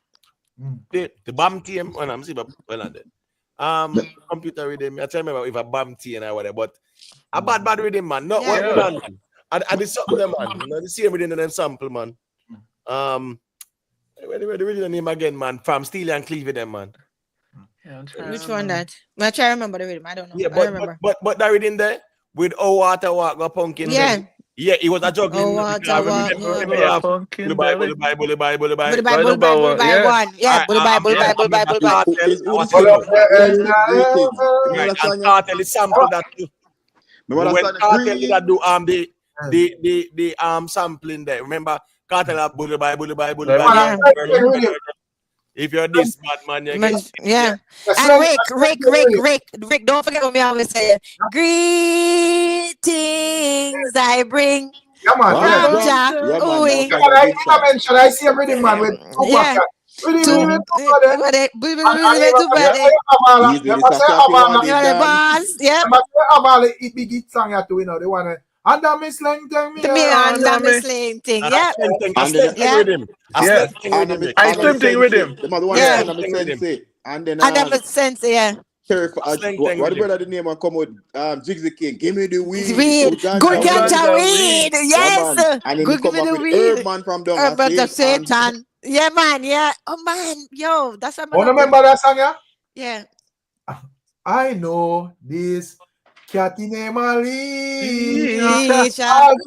Speaker 2: The BAM team, when I'm seeing, well, on that. Computer rhythm. I tell me if a BAM team or whatever, but a bad rhythm, man. Not what we done. And it's something, man. You know, the same within them sample, man. Where the original name again, man? From Steely and Cleavy, them, man.
Speaker 5: Yeah,
Speaker 3: Which one that? I try to remember the rhythm. I don't know.
Speaker 2: Yeah,
Speaker 3: I don't remember.
Speaker 2: but that rhythm there with Oh Water Walk Go Pumpkin.
Speaker 3: Yeah.
Speaker 2: Belly. Yeah, it was a juggling.
Speaker 3: Oh, Water Walk,
Speaker 2: Remember,
Speaker 3: yeah.
Speaker 2: Bully
Speaker 5: Pumpkin
Speaker 2: Bible.
Speaker 3: Bully Bible. Yeah, Bully Bible.
Speaker 4: It's
Speaker 2: Right, and KARTEL is sample that too. When KARTEL did that do the sampling there, remember KARTEL have Bully Bible. If you're this bad man, you get
Speaker 3: yeah. And Rick, don't forget what me always say. Greetings I bring
Speaker 1: Yeah, man.
Speaker 3: from Jah.
Speaker 1: I see a rhythm man with
Speaker 3: Yeah.
Speaker 1: It big hit song you know they wanna under me slang thing me
Speaker 3: under me slang thing. Yeah.
Speaker 5: I slim thing with him.
Speaker 4: And then
Speaker 3: under sense, yeah.
Speaker 4: What brother the name and come with Jigsy King? Give me the weed.
Speaker 3: Good ganja weed. Yes.
Speaker 4: And then
Speaker 3: Good
Speaker 4: come
Speaker 3: give me
Speaker 4: up
Speaker 3: the
Speaker 4: with
Speaker 3: weed.
Speaker 4: Herb from down
Speaker 3: Herb of Satan. Yeah, man. Yeah. Oh man. Yo, that's what
Speaker 1: I remember that song, yeah?
Speaker 3: Yeah.
Speaker 1: I know this catty name Ali.
Speaker 3: Which one?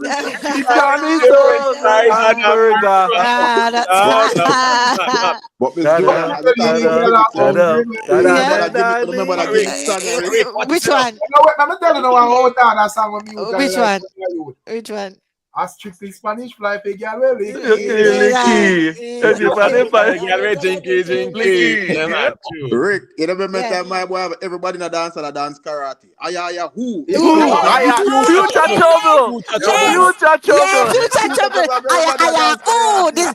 Speaker 1: I'm telling you how that song when you
Speaker 3: Which one? Which one?
Speaker 1: A strictly Spanish fly pig girl really.
Speaker 4: Rick, you remember time my boy have everybody in a dance and a dance karate. Aya who?
Speaker 5: Future trouble.
Speaker 3: Future trouble. Aya this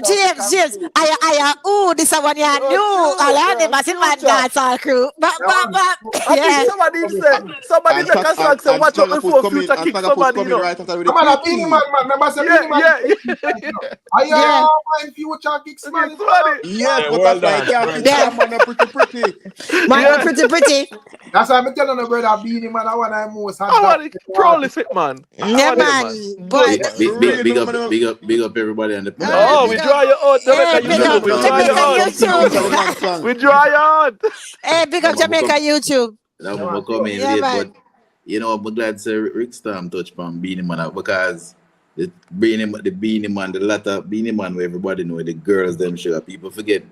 Speaker 3: James. Aya this is one you knew. Ala the massive man dance all crew. Yeah.
Speaker 5: Somebody make a song say watch out before Future kick somebody, you know.
Speaker 4: Right after with
Speaker 1: man. Remember say Beenie Man. Aya man Future kicks man.
Speaker 4: Yes, but that's right. Pretty.
Speaker 3: Man, pretty.
Speaker 1: That's why I'm telling you, brother, Beenie Man, I want to most
Speaker 5: I want to prolific, man.
Speaker 3: Yeah, man. But
Speaker 13: big up everybody on the
Speaker 5: oh, we draw you out. We draw you out.
Speaker 3: Hey, big up Jamaica YouTube.
Speaker 13: Now we come in late, but you know, I'm glad to Ricstorm touch upon Beenie Man out because the Beenie Man, the latter Beenie Man where everybody know the girls them sugar. People forget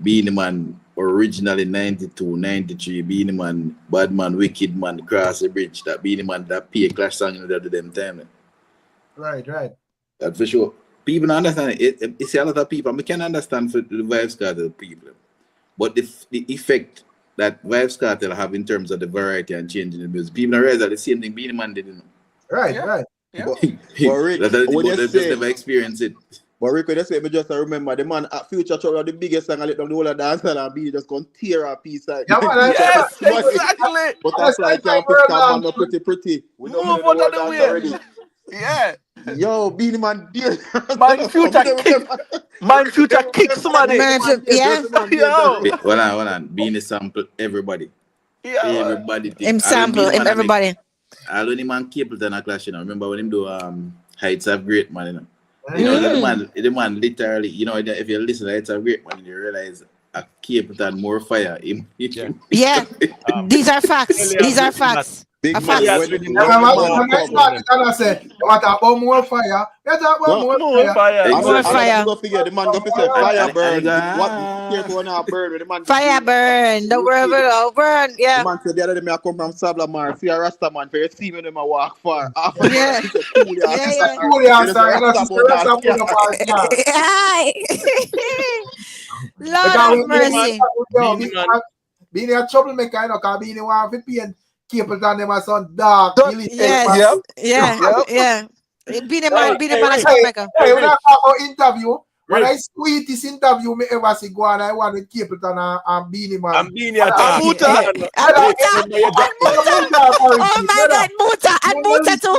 Speaker 13: Beenie Man originally 92, 93, Beenie Man, Bad Man, Wicked Man, Cross the Bridge, that Beenie Man, that P Clash song in the them time.
Speaker 1: Right.
Speaker 13: That's for sure. People don't understand it. It's a lot of people. I can understand for the Vybz Kartel people. But the effect that Vybz Kartel have in terms of the variety and changing the music, people don't realize that the same thing Beenie Man did.
Speaker 1: Right.
Speaker 4: Yeah. But Rick,
Speaker 13: they just never experience it.
Speaker 4: But Rick, when you say, me just remember the man at Future Trouble, the biggest song I let them do all of dance and Beenie just gonna tear a piece like
Speaker 5: yes, exactly.
Speaker 4: But that's like can't pick man no pretty. We don't
Speaker 5: move out of the way already. Yeah.
Speaker 4: Yo, Beenie Man dear.
Speaker 5: Man Future kick somebody.
Speaker 3: Yeah.
Speaker 5: Yo.
Speaker 13: Hold on. Beenie sample everybody.
Speaker 5: Yeah.
Speaker 13: Everybody.
Speaker 3: Him sample him everybody.
Speaker 13: I don't man Capleton a clash, you know. Remember when him do Heights of Great Man, you know. You know, the man literally, you know, if you listen to Heights of Great Man, you realize a Capleton more fire.
Speaker 3: Yeah. These are facts.
Speaker 4: Big
Speaker 3: A
Speaker 4: man,
Speaker 3: fact.
Speaker 4: when
Speaker 1: When I start it, I say, you want to talk about more fire? You talk about more
Speaker 5: More
Speaker 1: fire.
Speaker 5: fire.
Speaker 3: More
Speaker 4: and
Speaker 3: fire.
Speaker 4: go figure the man go fi say fire burn. What careful when I burn when the man
Speaker 3: Fire burn. Don't worry about it. Burn.
Speaker 4: the
Speaker 3: Yeah.
Speaker 4: man said the other day me I come from Sablamar, see a Rasta man for you see me them a walk far. After
Speaker 3: Yeah.
Speaker 4: he said cool ya.
Speaker 3: Yeah,
Speaker 1: It's a
Speaker 3: yeah.
Speaker 1: cool answer. You know, sister, rest up on the part, yeah.
Speaker 3: Aye. Lord
Speaker 1: Because
Speaker 3: have
Speaker 1: we
Speaker 3: mercy.
Speaker 1: being a troublemaker, you know, because being one for paint Capleton them as some dark.
Speaker 3: Yes.
Speaker 5: Yep.
Speaker 3: Yeah.
Speaker 5: Yep.
Speaker 3: Yeah. Be the man a
Speaker 1: Hey,
Speaker 3: troublemaker.
Speaker 1: when I talk about interview, when
Speaker 2: Rick.
Speaker 1: I sweetest interview me ever see go on, I want with Capleton and Beenie Man.
Speaker 2: I'm being your talk.
Speaker 5: Muta.
Speaker 3: Oh my God, Muta and Muta too.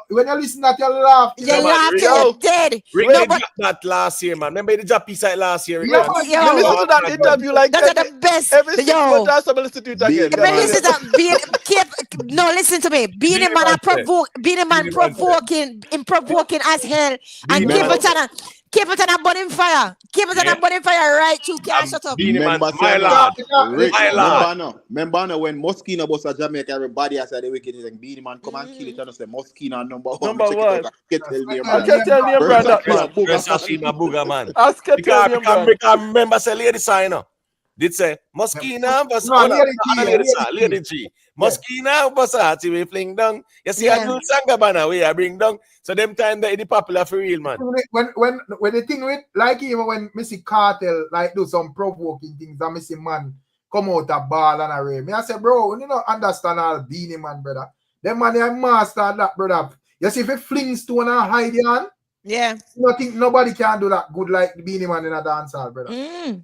Speaker 1: When you listen that, you laugh.
Speaker 3: You laugh till
Speaker 5: Yo.
Speaker 3: you're dead.
Speaker 2: Rick,
Speaker 3: No,
Speaker 2: they
Speaker 3: but
Speaker 2: dropped that last year, man. Remember the drop piece out last year? Rick,
Speaker 1: Yeah,
Speaker 2: man?
Speaker 1: man.
Speaker 5: You listen to that interview like
Speaker 3: those are the best.
Speaker 5: every 6
Speaker 3: Yo.
Speaker 5: months I somebody listen to it again.
Speaker 3: Maybe listen to no, listen to me. Beenie
Speaker 2: Beenie
Speaker 3: Man
Speaker 2: Man
Speaker 3: Beenie Man provoking as hell. And
Speaker 2: Beenie Man.
Speaker 3: Capleton a burning fire. Capleton a burning fire right you can't shut up.
Speaker 2: Beenie Man,
Speaker 4: Remember,
Speaker 2: my lad.
Speaker 4: Rick,
Speaker 2: My lad.
Speaker 4: remember when Moschino was a Jamaica, everybody has said the wicked thing. Beenie Man come and kill it and say Moschino number one.
Speaker 5: Number one.
Speaker 4: Check it out, get tell me,
Speaker 5: I can't tell me, brother.
Speaker 2: Versashima Booga, man.
Speaker 5: Ask her tell me, brother.
Speaker 2: Because remember, say lady sign up. Did say Moschino Lady G. Moschino Versace we fling down. You see a new Sangabana we I bring down. So them time that it popular for real, man.
Speaker 1: When the thing with like even when Missy KARTEL like do some provoking things and Missy Man come out a ball and a ray. Me I say, bro, you don't understand all Beenie Man, brother. Them man they master that, brother. You see if it flings to and hide on.
Speaker 3: Yeah.
Speaker 1: Nobody can do that good like the Beenie Man in a dance hall, brother.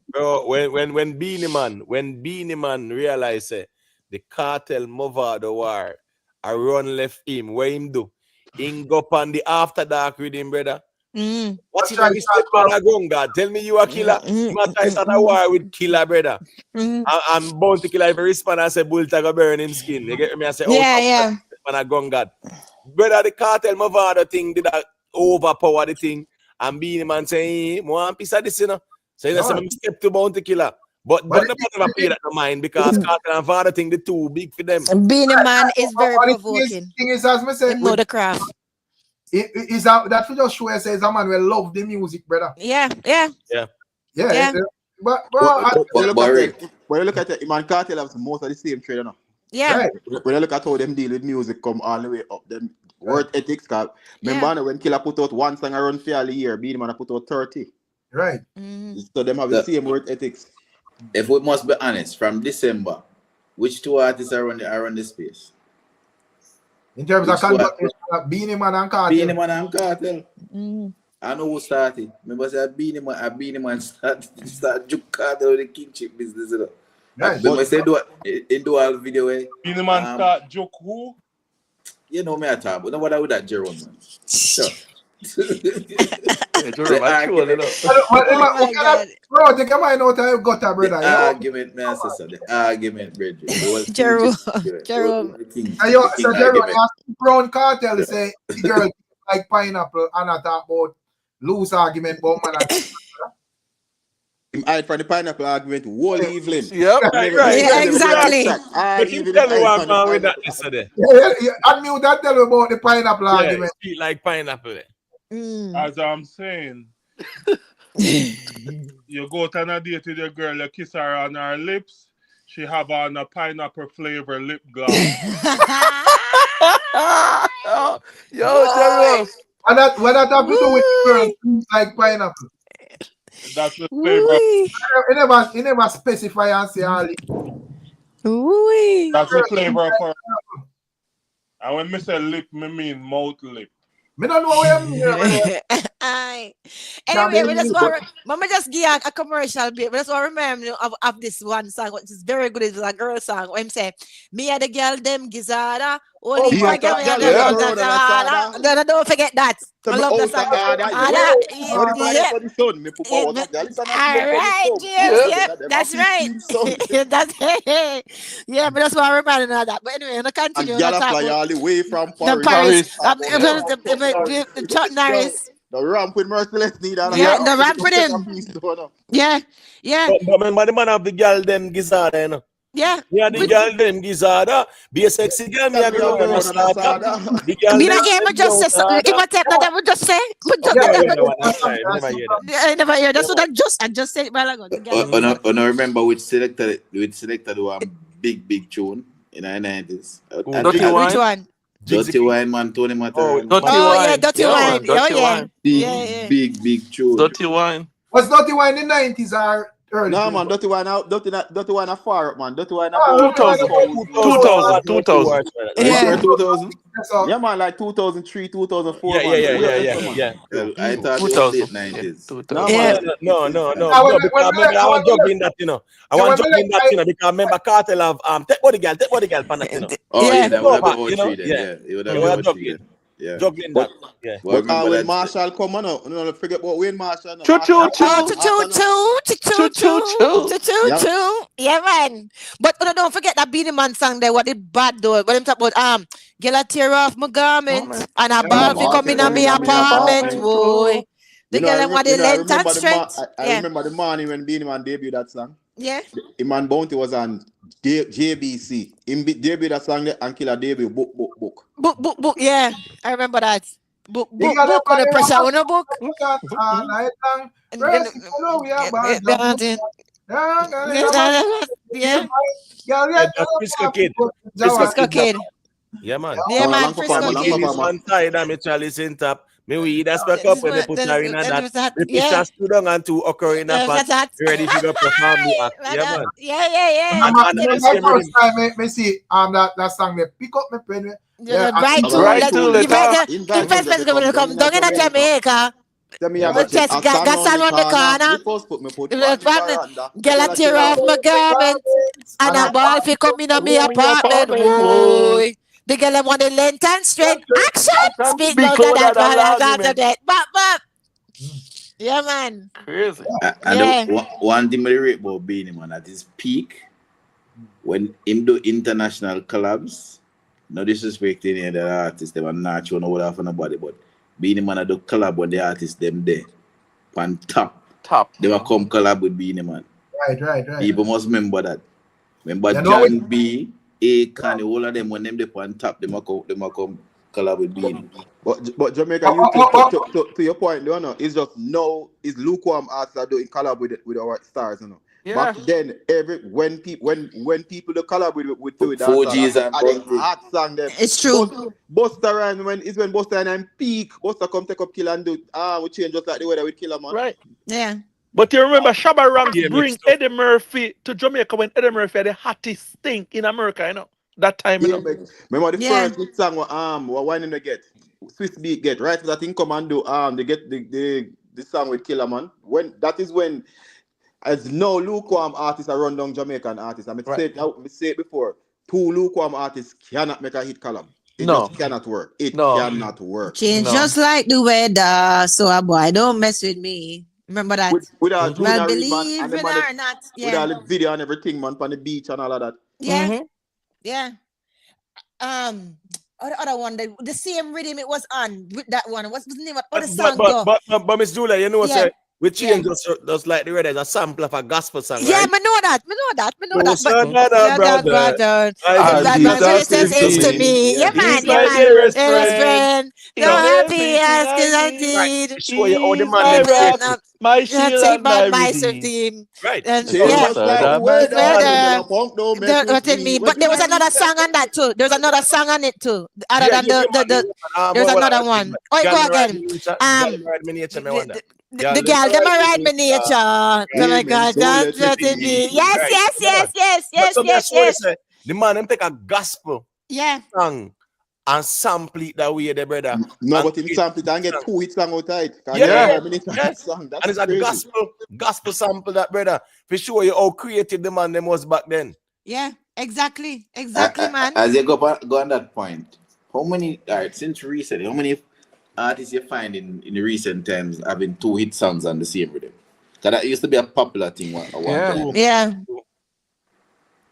Speaker 2: Bro, when Beenie Man realize the cartel move out the war, I run left him. What him do? Him go on the after dark with him, brother. What's it like? Step on a gun, God. Tell me you a killer. You must try start a war with killer, brother. I'm bound to kill if I respond and say bull tag a burn him skin. You get me? I say,
Speaker 3: yeah.
Speaker 2: Man a gun, God. Brother, the cartel move out the thing, did that overpower the thing. And Beenie Man saying, one piece of this, you know. So you know, some step to bounty killer. But nobody ever pay that no mind because Cartel and Father think the too big for them.
Speaker 3: Beenie Man is very provoking.
Speaker 1: Thing is, as me say,
Speaker 3: know the craft.
Speaker 1: Is that for just show you says a man will love the music, brother.
Speaker 3: Yeah.
Speaker 1: But bro,
Speaker 4: when you look at it, man, Cartel has most of the same trade, you know.
Speaker 3: Yeah.
Speaker 1: Right.
Speaker 4: When you look at how them deal with music, come all the way up. Them word ethics, cause remember when Killer put out one song around fairly year, Beenie Man put out 30.
Speaker 1: Right.
Speaker 4: So them have the same word ethics.
Speaker 13: If we must be honest, from December, which two artists are on the space?
Speaker 1: In terms of conduct, Beenie Man and KARTEL.
Speaker 13: Beenie Man and KARTEL. I know who started. Remember, say Beenie Man start juke KARTEL with the kingship business. You know?
Speaker 1: Right.
Speaker 13: But when say do all video way.
Speaker 10: Beenie Man start joke who?
Speaker 13: You know me I talk, but nobody with that Jerome, man. Sure.
Speaker 1: Bro, take your mind out and you got a brother.
Speaker 13: The argument, man, sister. The argument, brethren.
Speaker 3: Jerome.
Speaker 1: So Jerome, Brown KARTEL say the girl like pineapple and I talk about loose argument about man.
Speaker 4: I from the pineapple argument, whole evening.
Speaker 5: Yep,
Speaker 3: right. Yeah, exactly.
Speaker 2: But you tell me what man with that yesterday.
Speaker 1: I knew that tell me about the pineapple argument.
Speaker 2: Speak like pineapple.
Speaker 10: As I'm saying, you go to a date with your girl, you kiss her on her lips, she have on a pineapple flavor lip gloss.
Speaker 5: Yo, Jerome.
Speaker 1: And that what that have to do with girls like pineapple.
Speaker 10: That's the flavor.
Speaker 1: He never specify and say all it.
Speaker 10: That's the flavor of her. And when I say lip, I mean mouth lip.
Speaker 1: Me don't know where I'm here.
Speaker 3: Anyway, we just give a commercial bit. We just want to remember of this one song, which is very good. It's a girl song. When say, me and the girl, them Gizada. Only don't forget that. I love the song. Alright, yeah, that's right. Yeah, but that's why I reminded her of that. But anyway, I'm continue.
Speaker 4: And y'all fly all the way from
Speaker 3: Paris. Chuck Norris.
Speaker 4: The ramp with Merciless need that.
Speaker 3: Yeah, the ramp with him. Yeah.
Speaker 2: But remember the man of the girl, them Gizada, you know.
Speaker 3: Yeah.
Speaker 2: Yeah, the girl them Gizada. Be a sexy girl, me a girl on a starter. The girl
Speaker 3: Me
Speaker 2: them
Speaker 3: not hear me just say something. If I take that, I would just say. But
Speaker 2: I never hear that one. I'm sorry. I never hear that.
Speaker 3: I never hear. That's what I just said it while ago. The girl them
Speaker 13: I remember which selected one big tune in the 90s.
Speaker 5: Dirty Wine.
Speaker 3: Which one?
Speaker 13: Dirty Wine, man, Tony Matter.
Speaker 5: Dirty
Speaker 3: Oh
Speaker 5: Wine.
Speaker 3: yeah, Dirty
Speaker 5: Yeah,
Speaker 3: Wine.
Speaker 5: man, Dirty Wine.
Speaker 13: Big tune.
Speaker 5: Dirty Wine.
Speaker 1: Was Dirty Wine in the 90s or early?
Speaker 4: No, man, Dirty Wine out, Dirty Wine a far up, man. Dirty Wine a
Speaker 5: 2000. 2000.
Speaker 3: Yeah.
Speaker 4: 2000. Yeah, man, like 2003, 2004.
Speaker 2: Yeah.
Speaker 13: Well, I thought it was
Speaker 5: 2000.
Speaker 13: late 90s.
Speaker 4: No,
Speaker 3: Yeah.
Speaker 2: No.
Speaker 1: When-
Speaker 2: Because I want juggling that, you know. I want juggling that, you know, because remember KARTEL have take body girl, pan that, you know.
Speaker 13: Oh yeah, that would have been
Speaker 2: You know?
Speaker 13: 03 then.
Speaker 2: Yeah.
Speaker 13: Yeah, it would
Speaker 2: You
Speaker 13: have
Speaker 2: want
Speaker 13: been 03
Speaker 2: juggling.
Speaker 13: then. Yeah.
Speaker 2: Juggling that. Yeah.
Speaker 13: Well, I
Speaker 4: But
Speaker 13: remember
Speaker 4: when
Speaker 13: that.
Speaker 4: Marshall come on, no, forget about Wayne Marshall.
Speaker 5: Choo choo
Speaker 3: Choo. Yeah, man. But don't forget that Beenie Man song there. What it bad though? When them talk about girl a tear off my garment and a ball fi come in on me apartment. Boy, the girl them want the length and strength.
Speaker 4: I remember the morning when Beenie Man debuted that song.
Speaker 3: Yeah.
Speaker 4: Iman Bounty was on JBC. Him debut that song there and Killer debut book.
Speaker 3: Book. Yeah, I remember that. Book. On the pressure on the book. Yeah.
Speaker 2: Frisco Kid.
Speaker 3: Frisco Kid.
Speaker 2: Yeah, man.
Speaker 3: Yeah, man. Frisco Kid.
Speaker 2: This one side, I'm Charlie's in top. Me we that spec up when they put her in that. The picture stood on and to occur in that part. Ready to go perform the act. Yeah, man.
Speaker 3: Yeah.
Speaker 1: My first time, me see that song they pick up my pen.
Speaker 3: Right to the first person going to come down in Jamaica. Just got sand on the corner. Girl a tear off my garment and a ball fi come in on me apartment. Boy. The girl want the length and strength. Action! Speak louder than I got to that. Bop. Yeah, man.
Speaker 5: Crazy.
Speaker 13: And one thing I rate about Beenie Man at his peak, when him do international collabs, no disrespect any other artists, they were not showing what off on nobody, but Beenie Man do collab when the artists them there. On top. They will come collab with Beenie Man.
Speaker 1: Right.
Speaker 13: People must remember that. Remember John B. Can all of them when them they on top, they might come collab with Beenie.
Speaker 4: But Jamaica, to your point, you know, it's just no, it's lukewarm artists are doing collab with our stars, you know.
Speaker 5: Yeah.
Speaker 4: Back then, when people do collab with
Speaker 13: 4Gs and
Speaker 4: hot song them.
Speaker 3: It's true.
Speaker 4: Buster and when Buster and peak, Buster come take up Killer and do we change just like the weather with Killer, man.
Speaker 5: Right.
Speaker 3: Yeah.
Speaker 5: But you remember Shabba Ranks bring Eddie Murphy to Jamaica when Eddie Murphy had the hottest thing in America, you know. That time, you know.
Speaker 4: Remember the first hit song what one they get? Swiss Beat get, right? That thing come and do they get the song with Killer, man. That is when as no lukewarm artists are run down Jamaican artists. I say it before. Two lukewarm artists cannot make a hit column. It just cannot work. It cannot work.
Speaker 3: Change just like the weather. So a boy don't mess with me. Remember that?
Speaker 4: Without
Speaker 3: well, believe it or not. Yeah.
Speaker 4: With all the video and everything, man, on the beach and all of that.
Speaker 3: Yeah. Yeah. The other one, the same rhythm it was on with that one. What's the name of the song?
Speaker 2: But Miss Julia, you know, say we change just like the red as a sample of a gospel song.
Speaker 3: Yeah,
Speaker 2: right?
Speaker 3: I know that.
Speaker 2: Jesus
Speaker 3: is to me. Yeah, man.
Speaker 2: Dearest
Speaker 3: friend. No happy as I did.
Speaker 2: Show you all the man.
Speaker 5: My shield and my
Speaker 3: redeem.
Speaker 2: Right.
Speaker 3: But there was another song on that too. There's another song on it too. Other than there's another one. Oh, go again. The girl, them are ride my nature. Oh my God, that's what it is. Yes.
Speaker 2: The man them take a gospel song and sample it that way, the brother.
Speaker 4: No, but him sample it and get 2 hits song out of it.
Speaker 2: Song. And it's a gospel sample that, brother. For sure you how creative the man them was back then.
Speaker 3: Yeah, exactly, man.
Speaker 13: As you go on that point, how many since recently, how many artists you find in recent times having 2 hit songs on the same rhythm? Because that used to be a popular thing one time.
Speaker 3: Yeah.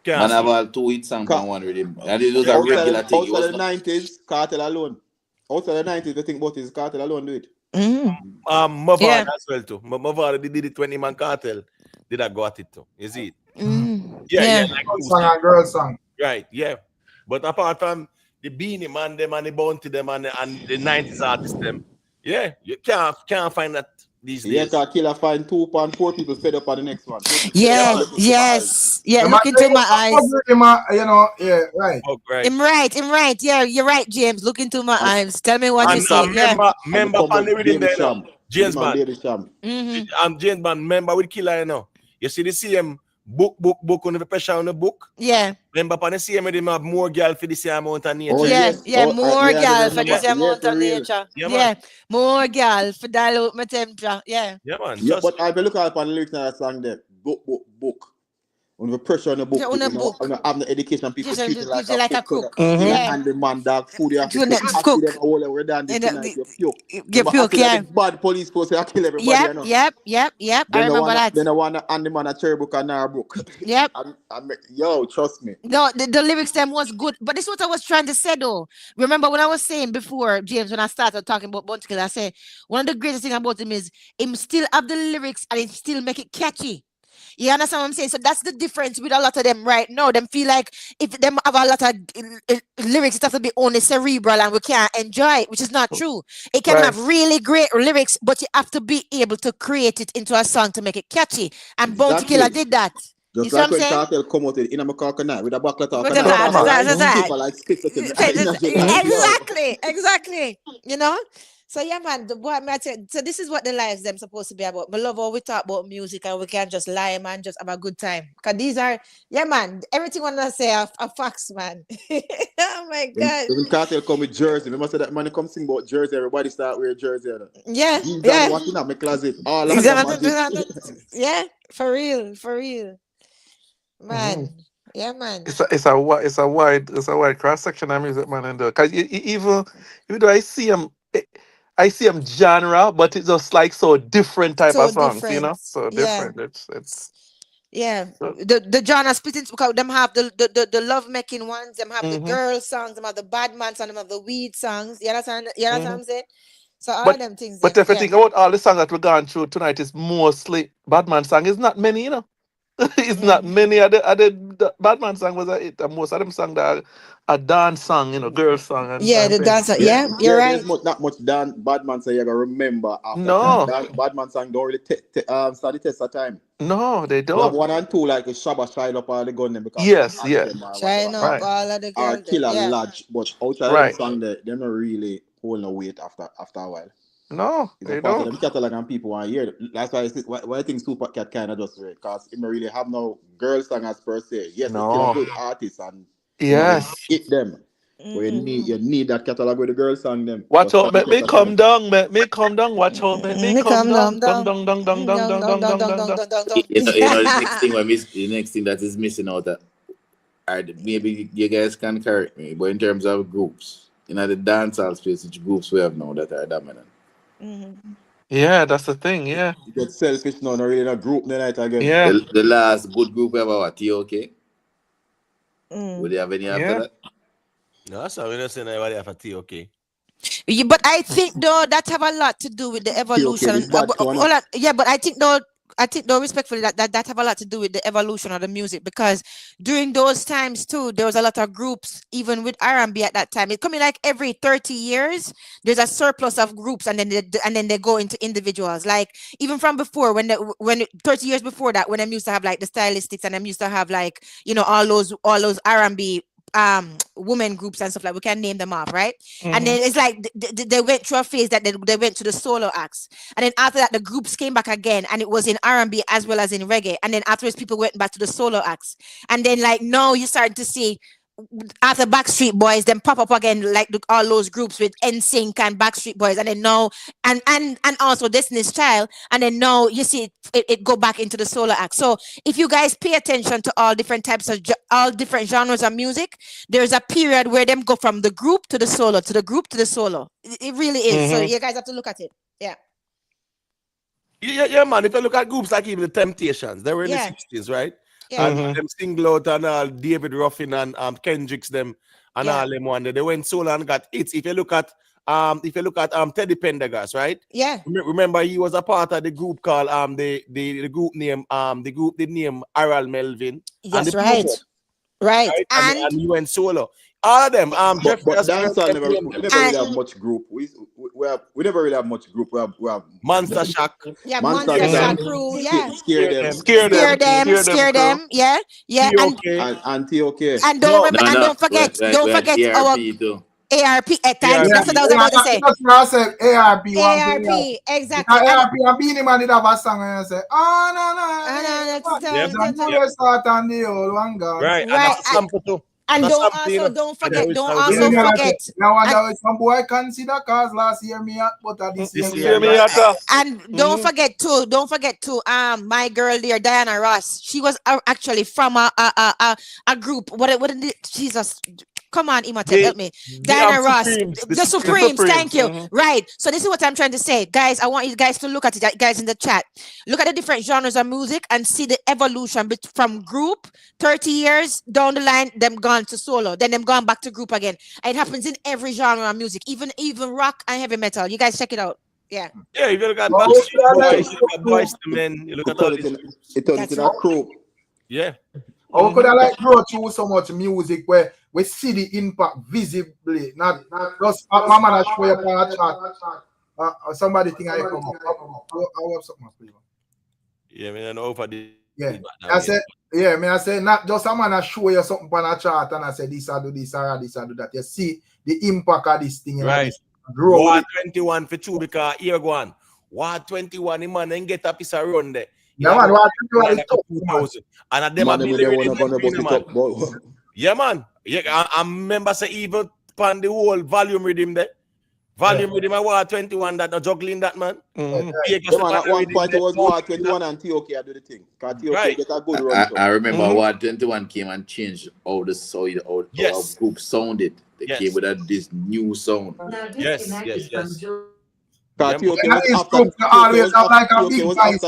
Speaker 13: Man have all 2 hit songs on one rhythm. And it was a regular thing.
Speaker 4: Outside the 90s, KARTEL alone. Outside the 90s, the thing about is KARTEL alone do it.
Speaker 2: Mavard as well too. Mavard did it when him and KARTEL did I go at it too. You see it? Yeah, like two
Speaker 1: song and girl song.
Speaker 2: Right, yeah. But apart from the Beenie Man, them and the Bounty, them and the 90s artists, them, yeah, you can't find that these
Speaker 4: Yeah,
Speaker 2: days.
Speaker 4: because Killer find 2.4 people fed up on the next one.
Speaker 3: Yeah, yes. Yeah, look into my eyes.
Speaker 1: You know, yeah, right.
Speaker 2: Oh, right.
Speaker 3: I'm right. Yeah, you're right, James. Look into my eyes. Tell me what you say. Yeah.
Speaker 2: Member on the rhythm there now. James Man.
Speaker 3: Mm-hmm.
Speaker 2: James Man, member with Killer, you know. You see the same book on the pressure on the book.
Speaker 3: Yeah.
Speaker 2: Remember upon the same rhythm have more girl for the same amount of nature.
Speaker 4: Oh, yes.
Speaker 3: Yeah,
Speaker 4: Oh,
Speaker 3: more
Speaker 4: yeah,
Speaker 3: girl for
Speaker 4: remember.
Speaker 3: this amount
Speaker 4: Yeah,
Speaker 3: of
Speaker 4: for real.
Speaker 3: nature.
Speaker 2: Yeah,
Speaker 3: Yeah, more girl for dilute my temperature. Yeah.
Speaker 2: Yeah, man.
Speaker 4: Yeah, but I look at the lyrics in that song there. Book. When the pressure on the book,
Speaker 3: Yeah, on a book.
Speaker 4: You know, have the education, people
Speaker 3: Just
Speaker 4: treat you
Speaker 3: like a cook.
Speaker 4: Yeah. And the man dog food you have to cook. Them all over down this tonight. You puke.
Speaker 3: Yeah.
Speaker 4: The bad police force I kill everybody. You know?
Speaker 3: Yep. I remember that.
Speaker 4: Then I wanna and the man a cherry book and a book.
Speaker 3: Yep.
Speaker 4: Yo, trust me.
Speaker 3: No, the lyrics them was good, but this is what I was trying to say though. Remember when I was saying before, James, when I started talking about Bounty Killer, I said one of the greatest thing about him is him still have the lyrics and he still make it catchy. You understand what I'm saying? So that's the difference with a lot of them right now. Them feel like if them have a lot of lyrics, it has to be only cerebral and we can't enjoy it, which is not true. It can have really great lyrics, but you have to be able to create it into a song to make it catchy. And Bounty Killer did that.
Speaker 4: Just like when KARTEL come out in a coconut with a bucket of
Speaker 3: Exactly. You know? So yeah, man, so this is what the lives them supposed to be about. I love how we talk about music and we can just lie, man, just have a good time. Cause these are, yeah, man, everything I want to say are facts, man. Oh my God.
Speaker 4: When KARTEL come with jersey, remember say that man come sing about jersey, everybody start wearing jersey.
Speaker 3: Yeah.
Speaker 4: Walking out my closet. All
Speaker 3: yeah, for real. Man. Yeah, man.
Speaker 5: It's a wide cross section of music, man, and because even though I see them genre, but it's just like so different type of songs, you know, so different. It's
Speaker 3: the genre split into because them have the love making ones, them have the girl songs, them have the bad man songs, them have the weed songs. You understand? You understand what I'm saying? So all them things.
Speaker 5: But if you think about all the songs that we're going through tonight, is mostly Badman song. It's not many, you know. It's not many of the Badman song was a hit. Most of them songs that are a dance song, you know, girl song. And
Speaker 3: the dancer. Yeah, you're right.
Speaker 4: There's not much Badman song you gotta remember after.
Speaker 5: No.
Speaker 4: Badman song don't really start the test of time.
Speaker 5: No, they don't.
Speaker 4: You have 1 and 2 like a Shabba shine up all the gun them because
Speaker 3: shine up all of the girls.
Speaker 4: Or Killer Lodge, but outside the song they're not really holding no weight after a while.
Speaker 5: No, they don't.
Speaker 4: Them catalog and people want to hear it. That's why I think Super Cat kind of just read because it don't really have no girl singers per se. Yes, it's still a good artist and hit them. But you need that catalog with the girl song them.
Speaker 5: Watch out, me come down, watch out, me come down.
Speaker 13: You know the next thing that is missing out maybe you guys can correct me, but in terms of groups, you know the dancehall space, which groups we have now that are dominant.
Speaker 5: Yeah, that's the thing. Yeah,
Speaker 4: you get selfish now, not really in a group tonight again.
Speaker 5: Yeah,
Speaker 13: the last good group ever was TOK. Would you have any after that?
Speaker 2: No, so we're not saying anybody have a TOK.
Speaker 3: But I think though that have a lot to do with the evolution. But I think though respectfully that have a lot to do with the evolution of the music because during those times too there was a lot of groups even with R&B at that time. It coming like every 30 years there's a surplus of groups and then they go into individuals. Like even from before when 30 years before that when them used to have like the Stylistics and them used to have like you know all those R&B women groups and stuff like we can name them off, right? And then it's like they went through a phase that they went to the solo acts, and then after that the groups came back again, and it was in R&B as well as in reggae, and then afterwards people went back to the solo acts, and then like now you start to see after Backstreet Boys then pop up again like all those groups with NSYNC and Backstreet Boys, and then now and also Destiny's Child, and then now you see it go back into the solo act. So if you guys pay attention to all different types of all different genres of music, there's a period where them go from the group to the solo to the group to the solo. It really is. So you guys have to look at it.
Speaker 2: Yeah, man. If you look at groups like even the Temptations, they were in the 60s, right? And them single out and all David Ruffin and Kendricks them and all them one. They went solo and got hits. If you look at if you look at Teddy Pendergrass, right?
Speaker 3: Yeah.
Speaker 2: Remember he was a part of the group called the group name Aral Melvin.
Speaker 3: Yes,
Speaker 2: and
Speaker 3: right. Right.
Speaker 2: And he went solo. All of them.
Speaker 4: But dancehall never really have much group. We never really have much group. We have
Speaker 2: Monster Shack.
Speaker 3: Yeah, Monster Shack crew. Yeah.
Speaker 4: Scare
Speaker 3: them. Yeah. Yeah.
Speaker 4: And T.O.K.
Speaker 3: And don't forget our ARP at times. That's what I was about to say.
Speaker 1: ARP.
Speaker 3: ARP, exactly.
Speaker 1: ARP and Beenie Man did have a song and say, oh no.
Speaker 3: Right. And don't forget.
Speaker 1: Now some boy consider cause last year me at, but this year me at.
Speaker 3: And don't forget too. My girl there, Diana Ross. She was actually from a group. What did Jesus? Come on, Imhotep, help me. Diana Ross, the Supremes. Thank you. Right. So this is what I'm trying to say, guys. I want you guys to look at it, guys, in the chat. Look at the different genres of music and see the evolution from group 30 years down the line, them gone to solo, then them gone back to group again. And it happens in every genre of music, even rock and heavy metal. You guys check it out. Yeah.
Speaker 2: Yeah, if you look at Boys to Men, you look at all this.
Speaker 4: It turns into a crew.
Speaker 2: Yeah.
Speaker 1: How could I like grow through so much music where we see the impact visibly, not just mama that show up on a chat. Somebody think I come up. I have something for you.
Speaker 2: Yeah, I know over the.
Speaker 1: Yeah, I say not just a man that show you something on a chart and I say this I do this or this I do that. You see the impact of this thing.
Speaker 2: Right.
Speaker 1: Grow.
Speaker 2: 121 for two because here go on. 121, the man and get a piece of run there.
Speaker 1: Yeah, man, 121 is tough.
Speaker 2: And at them yeah, man. Yeah, I remember say even on the whole volume rhythm there. Volume rhythm I was 21 that no juggling that man.
Speaker 4: At one point it was 121 and T.O.K. do the thing. T.O.K. get a good run.
Speaker 13: I remember 121 came and changed how our group sounded. They came with this new sound.
Speaker 2: Yes.
Speaker 1: You always have like a big voice,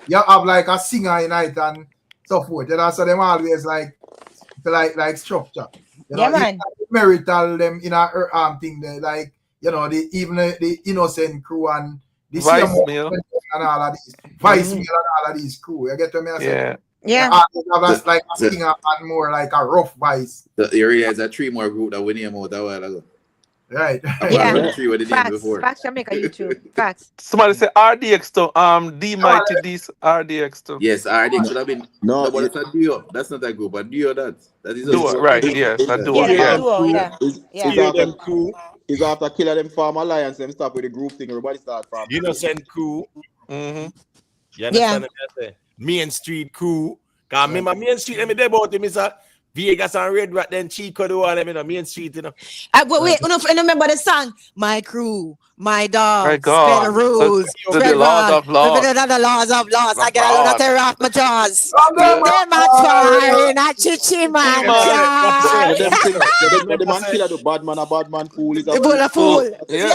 Speaker 1: you have like a singer in it and so forth. You know, so them always like structure. You know,
Speaker 3: yeah, man.
Speaker 1: Marital them in a thing there, like even the innocent crew and the
Speaker 5: Vice Mill
Speaker 1: and all of these Vice Mill and all of these crew. You get what I mean?
Speaker 3: Yeah.
Speaker 1: That's like a singer and more like a rough voice.
Speaker 13: You realize that 3 more group that we named out a while ago.
Speaker 1: Right.
Speaker 3: Facts Jamaica YouTube. Facts.
Speaker 5: Somebody say RDX to D Mighty D's RDX to.
Speaker 13: Yes, RDX should have been no, but it's not duo. That's not a group, but duo that is a
Speaker 5: duo, right? Yes, a duo.
Speaker 4: Is after Killer them Farm Alliance, them start with the group thing. Everybody start from
Speaker 2: Innocent Crew. You understand what I say? Main Street Crew. Cause remember Main Street, let me tell about him, is Vegas and Red Rat, then Chico do all them, Main Street,
Speaker 3: Wait, remember the song? My crew, my dogs,
Speaker 5: my God.
Speaker 3: the rules,
Speaker 5: the laws of laws.
Speaker 3: The laws of laws. I get a lot of tear off my jaws. Them at fire in a chichi man.
Speaker 4: The man killer the bad man, a bad man fool is a
Speaker 3: fool. Yeah.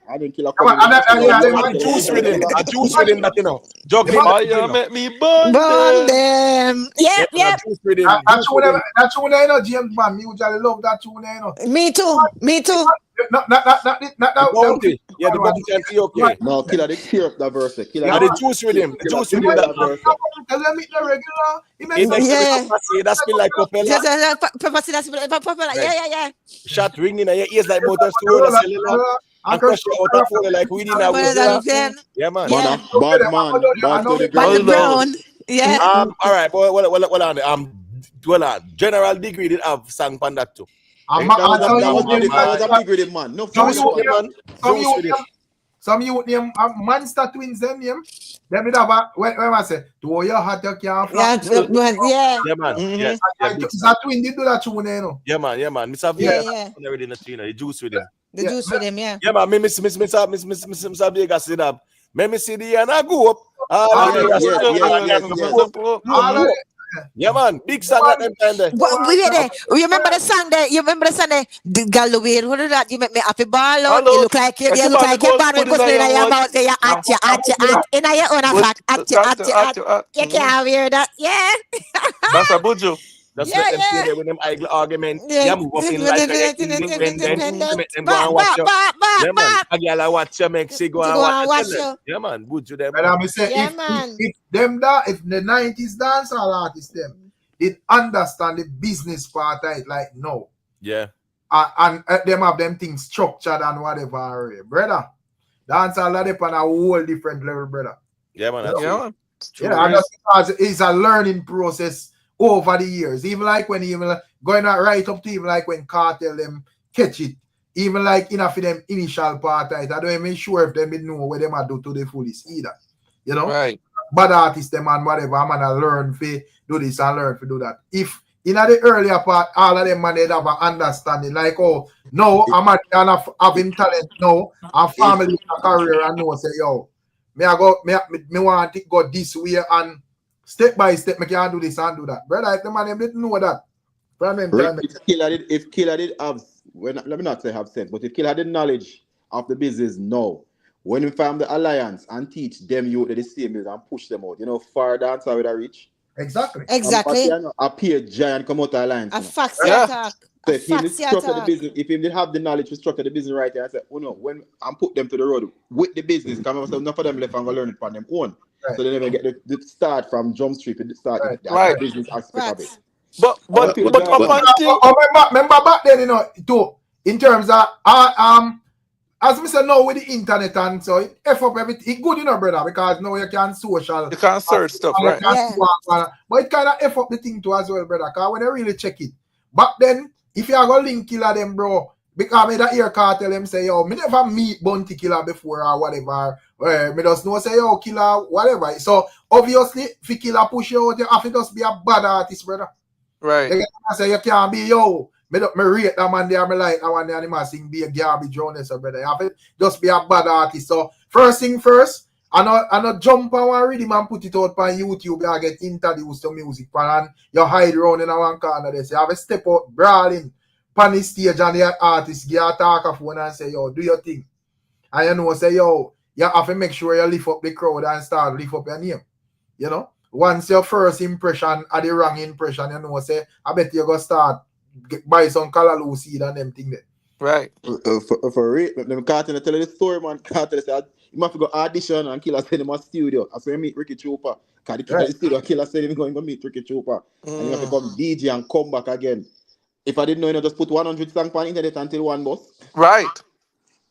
Speaker 4: I didn't kill a
Speaker 2: juice with him. A juice with him that juggling.
Speaker 5: You make me burn
Speaker 3: them. Yep.
Speaker 1: That tune, James man, me usually love that tune,
Speaker 3: Me too.
Speaker 1: Not
Speaker 2: the bounty can see okay.
Speaker 4: No, Killer the tear up that verse.
Speaker 2: Killer the juice with him. The juice with him that verse.
Speaker 1: Tell them it the regular.
Speaker 2: That's been like propeller.
Speaker 3: Yeah.
Speaker 2: Shot ringing in your ears like motor store. And crush you out of phone like we didn't have. Yeah, man.
Speaker 4: Bad man. Bad to the
Speaker 3: ground. Yeah.
Speaker 2: All right, boy. Well on. General Degree did have sang on that too.
Speaker 4: I was a big reading man. No,
Speaker 1: some youth name Monster Twins them name. Them did have a when I say do your heart you can't fly.
Speaker 2: Yeah, man. Yes.
Speaker 1: It's a twin did do that tune, you know.
Speaker 2: Yeah, man. Mr.
Speaker 3: Yeah.
Speaker 2: Already in the trainer. The juice with him.
Speaker 3: Yeah.
Speaker 2: Yeah, man. Miss Vegas sit up. Me see the and I go up. Yeah, man. Big song at them time there.
Speaker 3: You remember the song there? The Galloway. What is that? You make me happy ball out. You look like you're bad with pussy in your mouth. You're at in your own attack. At. You can't wear that. Yeah.
Speaker 5: That's a bujo.
Speaker 2: Just
Speaker 3: Yeah,
Speaker 2: let them stay
Speaker 3: yeah.
Speaker 2: there with them idle argument.
Speaker 3: Yeah.
Speaker 2: Yeah, move up in life and you're independent. Make them go and watch you. Yeah, man. A girl watch you, make she go and watch you. Yeah, man. Good to them.
Speaker 1: But I'm say
Speaker 3: Yeah,
Speaker 1: if
Speaker 3: man.
Speaker 1: if them that if the 90s dancehall artists them did understand the business part of it, like no.
Speaker 2: Yeah.
Speaker 1: And them have them things structured and whatever, brother. Dancehall are on a whole different level, brother.
Speaker 2: Yeah, man.
Speaker 1: You know?
Speaker 5: Yeah,
Speaker 1: Yeah, and that's because it's a learning process over the years. Even like when going right up to even like when KARTEL them catch it, even like enough for them initial part of it, I don't even sure if them know what them do to the fullest either. You know?
Speaker 5: right.
Speaker 1: Bad artists them and whatever, I'm gonna learn for do this and learn for do that. If in the earlier part, all of them man they have an understanding, like oh no, I'm a having talent now, and family a career and know say yo, me want to go this way and step by step, me can do this and do that. Brother, if the man them didn't know that, from them time,
Speaker 4: If Killer did have, let me not say have sense, but if Killer did knowledge of the business now, when we form the alliance and teach them you the same business and push them out, you know, far dancer with a reach.
Speaker 1: Exactly.
Speaker 4: Appear giant come out of alliance.
Speaker 3: A faxi attack.
Speaker 4: So if he structure the business, if he did have the knowledge to structure the business right there, I said, oh no, when I'm put them to the road with the business, because enough of them left and go learn it from them own. Right. So they never get the start from Jump Street to start the business aspect of it.
Speaker 5: But
Speaker 1: remember back then, you know, too, in terms of as we said now with the internet and so it F up everything. It's good, you know, brother, because now you can social.
Speaker 5: You can search stuff, right?
Speaker 1: But it kind of F up the thing too as well, brother, because when they really check it. Back then, if you are going to link Killer them, bro, because me that hear KARTEL them say, yo, me never meet Bounty Killer before or whatever. Me just know say, yo, Killer, whatever. So, obviously, if Killer push you out, you have to just be a bad artist, brother.
Speaker 5: Right.
Speaker 1: They say, you can't be, yo, me rate that man there, me like that one there, and he sing be a garbage on so brother. You have to just be a bad artist. So, first thing first, I not jump on one rhythm and put it out on YouTube and get introduced to music and you hide around in one corner there. So you have a step out brawling on the stage and the artist get a talk of one and say, yo, do your thing. And you know, say, yo, you have to make sure you lift up the crowd and start lift up your name. You know? Once your first impression are the wrong impression, you know, say, I bet you go start buy some callaloo seed and them thing there.
Speaker 5: Right.
Speaker 4: For real, them KARTEL tell you the story, man. KARTEL said you have to go audition and Killer send him a studio. I saw him meet Ricky Trooper. Because the studio Killer said him going to meet Ricky Trooper. And you have to come DJ and come back again. If I didn't know, you know, just put 100 songs on the internet until one bus.
Speaker 5: Right.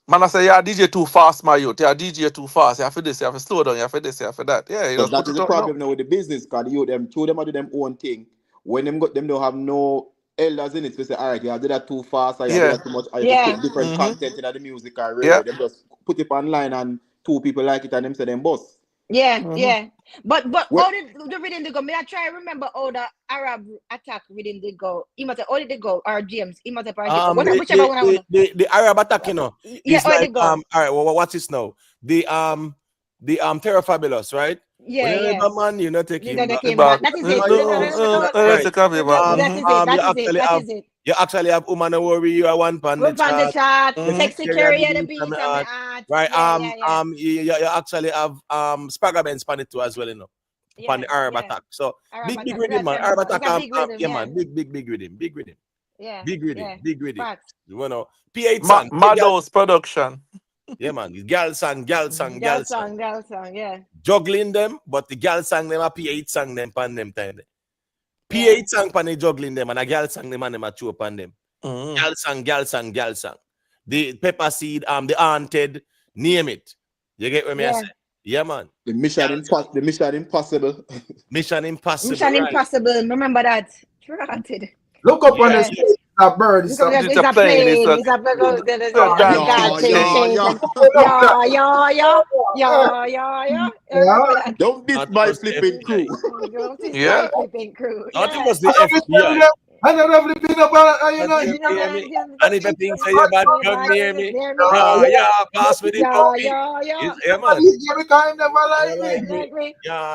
Speaker 5: Man, I say, yeah, DJ too fast, my youth. Yeah, DJ too fast. You have to this, you have to slow down, you have to this, you have to that. Yeah, you
Speaker 4: so that is the problem now with the business, because you them two them do them own thing. When them got them don't have no elders in it, so say, all right, you do that too fast, or you do that too much, or you put different content in the music or radio. Them just put it online and two people like it and them say them boss.
Speaker 12: Yeah. But how did the rhythm they go? May I try remember how the Arab attack rhythm they go? He must have how did they go? Or James, he must have whichever one I want.
Speaker 2: The Arab attack, you know.
Speaker 12: Yeah, how did they go?
Speaker 2: All right, well, what's this now? The Terror Fabulous, right?
Speaker 12: Yeah.
Speaker 2: Man, you know, take him back.
Speaker 12: That is it.
Speaker 2: You actually have Woman No Worry, you are one pan the
Speaker 12: chart. Sexy Carrier the beat and the art.
Speaker 2: Right. You actually have Spagga Benz pan it too as well, you know. Pan the Arab attack. So big rhythm, man. Arab attack, man. Big rhythm.
Speaker 12: Yeah.
Speaker 2: Big rhythm.
Speaker 12: Facts.
Speaker 2: You know, P8 song.
Speaker 5: Mados production.
Speaker 2: Yeah, man. Girl song,
Speaker 12: yeah.
Speaker 2: Juggling them, but the girl sang them a P8 song them pan them time. P8 song pan the juggling them and a girl sang them and them a chew upon them. Girl song. The Pepper Seed, the Haunted, name it. You get what I say? Yeah, man.
Speaker 4: The Mission Impossible.
Speaker 2: Mission Impossible.
Speaker 12: Mission Impossible. Remember that. Haunted.
Speaker 1: Look up on the stage. A bird.
Speaker 12: It's a plane. It's a
Speaker 4: Don't diss my flipping crew.
Speaker 2: Yeah. I think it was the FBI.
Speaker 1: And I love the peanut butter, you know.
Speaker 2: And if I think say you bad, come near me. Yeah, pass me the puppy. Yeah, man.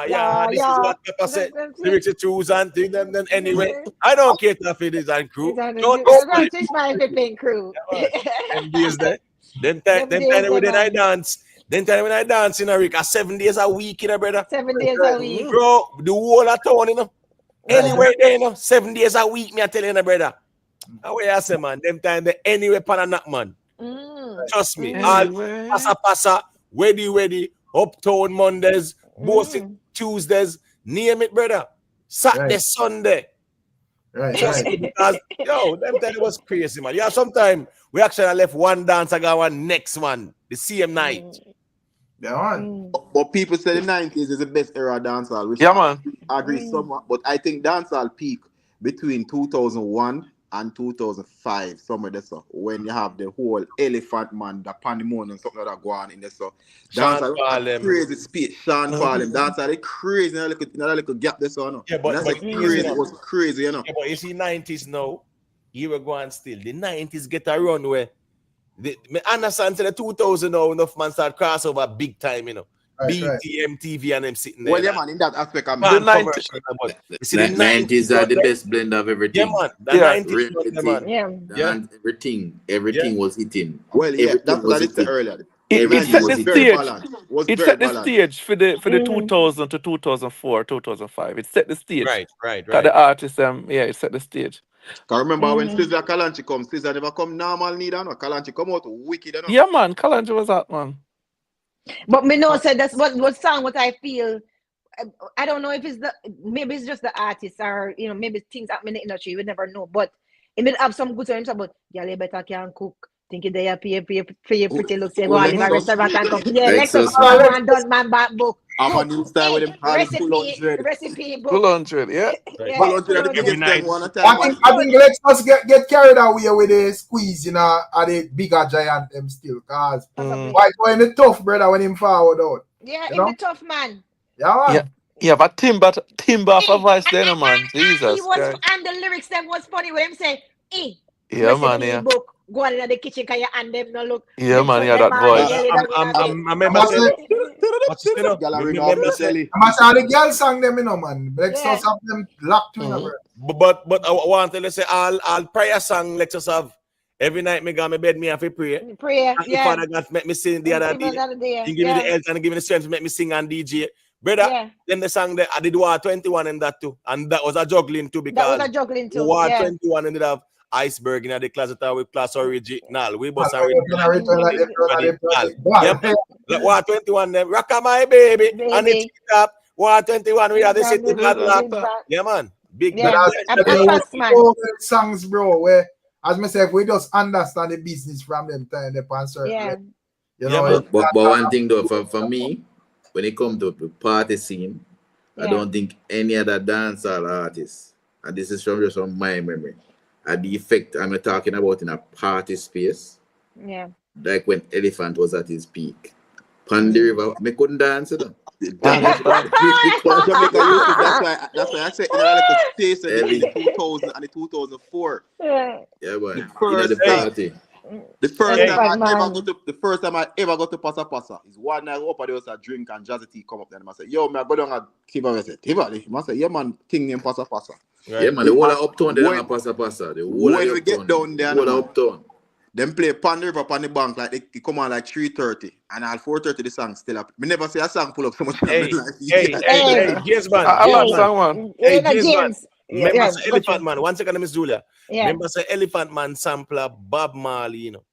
Speaker 2: Yeah. This is what Pepper said. Lyrics to choose and thing them. Then anyway, I don't care if it is and crew. Don't
Speaker 12: diss my flipping crew.
Speaker 2: Them days there. Then when I dance. Then time when I dance in a week, 7 days a week, you know, brother.
Speaker 12: 7 days a week.
Speaker 2: Bro, the whole of town, you know. Anyway, there, you know, 7 days a week, me I tell you, brother. How I say, man, them time the anyway pan a knock, man. Trust me. All passa, ready, uptown Mondays, bossy Tuesdays, name it, brother. Saturday, Sunday. Trust me, because yo, them time it was crazy, man. Yeah, sometimes we actually left one dance, I got one next one, the same night.
Speaker 4: But people say the 90s is the best era of dancehall, which
Speaker 5: man.
Speaker 4: I agree somewhat. But I think dancehall peak between 2001 and 2005, somewhere there, so when you have the whole Elephant Man, the pandemonium, something like that go on in there. So dancehall crazy speed. Sean Paul him dancehall crazy in a little gap there, so no.
Speaker 2: Yeah, but
Speaker 4: crazy, it was crazy, you know.
Speaker 2: Yeah, but you see 90s now, you were going still. The 90s get a run where me understand the 2000 now enough man start crossover big time, you know. BT, MTV and them sitting there.
Speaker 4: Well, yeah, man, in that aspect, I mean,
Speaker 2: the
Speaker 13: 90s are the best blend of everything.
Speaker 2: Yeah, man. The 90s,
Speaker 13: man. Everything was hitting.
Speaker 4: Well, yeah, that's what I said earlier.
Speaker 5: It set the stage. It set the stage for the 2000 to 2004, 2005. It set the stage.
Speaker 2: Right.
Speaker 5: The artists, it set the stage.
Speaker 4: Cause remember when Sizzla Kalanchi come, Sizzla never come normal neither. No, Kalanchi come out wicked enough.
Speaker 5: Yeah, man, Kalanchi was that, man.
Speaker 12: But me know said that's what song what I feel. I don't know if it's maybe it's just the artist or you know maybe things happen in the industry. You would never know. But it may have some good songs about y'all better can cook. Thinking they are pay pretty looks. They go in a restaurant and cook. Yeah, let's go and done man back book.
Speaker 4: I'm a new style with them
Speaker 12: recipe book.
Speaker 5: Full 100, yeah.
Speaker 1: I think let's us get carried away with the squeeze, you know, at the bigger giant them still. Cause why go in the tough brother when him forward out?
Speaker 12: Yeah, in the tough man.
Speaker 1: Yeah, man.
Speaker 5: Yeah, but Timber for voice then, man. Jesus.
Speaker 12: He was, and the lyrics them was funny when him say,
Speaker 5: yeah, man, yeah.
Speaker 12: Book. Go in the kitchen, can you and them no look?
Speaker 5: Yeah, man, yeah, that voice.
Speaker 2: I remember
Speaker 1: the girl sang them, you know, man. Let's just have them locked to them.
Speaker 2: But I want to say all prayer song let's just have every night me go my bed me have to pray.
Speaker 12: Prayer,
Speaker 2: yeah. Father God make me sing the other day. He give me the health and give me the strength to make me sing and DJ. Brother, then the song that I did War 21 in that too. And that was a juggling too because
Speaker 12: that was a juggling too.
Speaker 2: War 21 ended up iceberg in the closet with class original. We bust original. Like War 21 them rock my baby. And it's up. War 21 we have the city padlock. Yeah, man. Big
Speaker 1: songs, bro, where as myself we just understand the business from them time the answer.
Speaker 12: Yeah.
Speaker 1: You know,
Speaker 13: but one thing though for me, when it comes to the party scene, I don't think any other dancehall artist, and this is just from my memory, at the effect I'm talking about in a party space, like when Elephant was at his peak. Pandy River, me couldn't dance it.
Speaker 4: That's why I said in a space in the 2000 and the 2004.
Speaker 13: Yeah, but the party.
Speaker 4: The first time I ever got to Pasa is one night up there was a drink and Jazzy T come up there and I said, yo, man, I go down and Tiba said, I said, yeah, man, thing named Pasa.
Speaker 13: Right. Yeah, man, the whole of uptown they don't Pasa.
Speaker 4: When we get down there,
Speaker 13: the whole of uptown.
Speaker 4: Them play Pan River on the bank like they come on like 3:30 and at 4:30 the song still up. Me never see a song pull up so much.
Speaker 2: Hey, James man.
Speaker 12: James.
Speaker 2: Remember say Elephant Man. 1 second, Miss Julia. Remember say Elephant Man sampler Bob Marley, you know.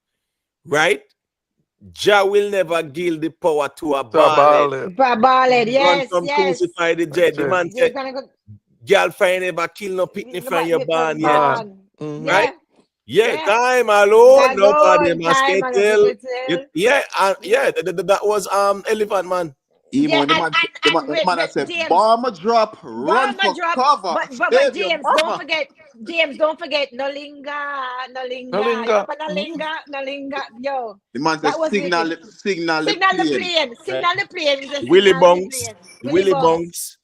Speaker 2: Right? Jah will never give the power to a
Speaker 12: ballad. Yes.
Speaker 2: Crucify the jet. The man said, girlfriend never kill no picnic from your band yet. Right? Yeah, time alone. Nobody must get tell. That was Elephant Man.
Speaker 4: Even the man said, "Bomber drop, run for cover."
Speaker 12: But James, don't forget, no linger. Yo,
Speaker 4: the man said, "Signal the plane."
Speaker 2: Willie Bongs,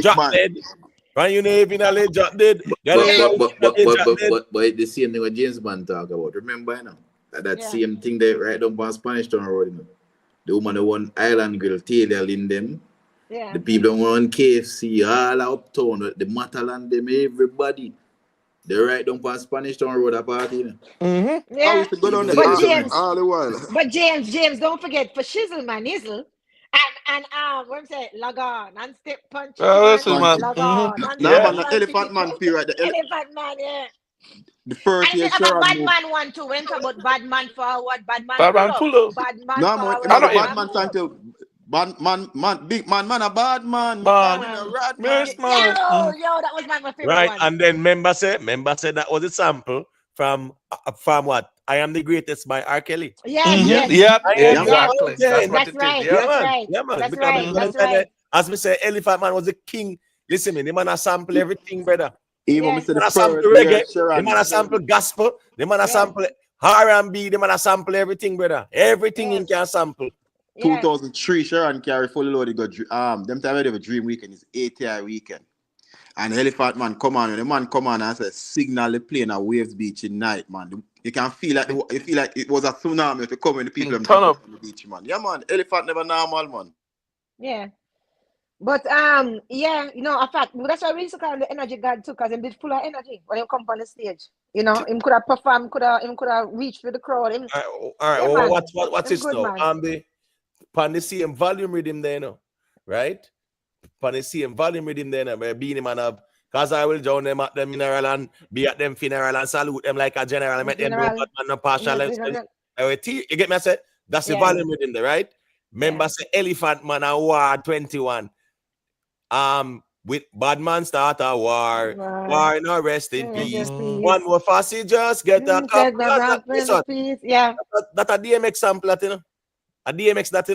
Speaker 2: Jack Dead. When you know even a Jack Dead.
Speaker 13: But the same thing what James Bond talk about. Remember, you know that same thing they right down on Spanish Town Road. You know? The woman who won Island Grill, Taylor Linden.
Speaker 12: Yeah.
Speaker 13: The people who won KFC, all uptown, the Matalan, them, everybody. They right down on Spanish Town Road a party. You know?
Speaker 12: Yeah.
Speaker 4: But James,
Speaker 12: all the while. But James, don't forget for Shizzle Man, Izzle. what I'm saying, log on and step punch it,
Speaker 5: Listen, man.
Speaker 12: log on and
Speaker 4: Nah,
Speaker 12: step
Speaker 4: man, the
Speaker 12: punch
Speaker 4: Elephant
Speaker 12: it.
Speaker 4: Man period.
Speaker 12: Elephant Man, yeah.
Speaker 4: The first
Speaker 12: And
Speaker 4: year
Speaker 12: it's about
Speaker 4: Sharon
Speaker 12: bad
Speaker 4: moved.
Speaker 12: man one too. When talk about bad man forward, bad man
Speaker 5: Bad
Speaker 12: pull
Speaker 5: man,
Speaker 12: up,
Speaker 5: pull up.
Speaker 12: bad man
Speaker 4: No, man,
Speaker 12: forward,
Speaker 5: I
Speaker 4: the
Speaker 5: know
Speaker 12: bad
Speaker 5: him.
Speaker 4: bad
Speaker 12: man
Speaker 4: man
Speaker 12: pull
Speaker 4: sang
Speaker 12: up.
Speaker 4: to big man a bad man. All in
Speaker 5: Man.
Speaker 4: a rat man.
Speaker 5: Yes, man.
Speaker 12: Yo, that was my favorite
Speaker 2: Right,
Speaker 12: one.
Speaker 2: and then member said that was a sample from what? I Am the Greatest by R. Kelly.
Speaker 12: Yes,
Speaker 4: Yeah.
Speaker 12: yes.
Speaker 5: Yep,
Speaker 2: I
Speaker 4: Yeah,
Speaker 2: am the
Speaker 4: man.
Speaker 5: exactly. That's
Speaker 2: mountain.
Speaker 5: what
Speaker 12: That's
Speaker 5: it is.
Speaker 12: right.
Speaker 5: Yeah.
Speaker 2: Yeah,
Speaker 12: That's
Speaker 2: man.
Speaker 12: right.
Speaker 2: Yeah, man.
Speaker 12: That's
Speaker 2: Because
Speaker 12: right. That's
Speaker 2: then,
Speaker 12: right.
Speaker 2: as me say, Elephant Man was the king. Listen, me, the man a sample everything, brother.
Speaker 4: Even
Speaker 12: Yeah.
Speaker 4: Mr.
Speaker 2: The
Speaker 4: the
Speaker 2: man a sample
Speaker 4: first year
Speaker 2: reggae. The
Speaker 4: Sharon.
Speaker 2: man a sample gospel. The man a
Speaker 12: Yeah.
Speaker 2: sample R&B. The man a sample everything, brother. Everything
Speaker 12: Yes.
Speaker 2: in can sample.
Speaker 12: Yeah.
Speaker 4: 2003 Sharon carry full load. He got them time they have a dream weekend is 8-year weekend. And Elephant Man come on, and the man come on and say signal the plane at Waves Beach in night, man. You can feel like you feel like it was a tsunami if you come when the people them
Speaker 5: Turn
Speaker 4: jump
Speaker 5: up.
Speaker 4: on the beach, man. Yeah, man. Elephant never normal, man.
Speaker 12: Yeah. But yeah, in fact, that's why we used to call him the energy god too, because him did full of energy when he come on the stage. Him could have performed, him could have reached for the crowd.
Speaker 2: All right.
Speaker 12: Yeah,
Speaker 2: Well,
Speaker 12: man.
Speaker 2: what's
Speaker 12: Him
Speaker 2: this
Speaker 12: good,
Speaker 2: now?
Speaker 12: man.
Speaker 2: The same volume rhythm there, right? Pan the same volume rhythm there, where BEENIE Man up. Cause I will join them at the mineral and be at them funeral and salute them like a general. Make them know bad man no partial. You get me? I said that's the volume rhythm there, right? Remember say Elephant Man and War 21. With bad man start a war. War no rest in peace. One more fussy just get a couple of that.
Speaker 12: Yeah.
Speaker 2: That a DMX sample, that, a DMX that,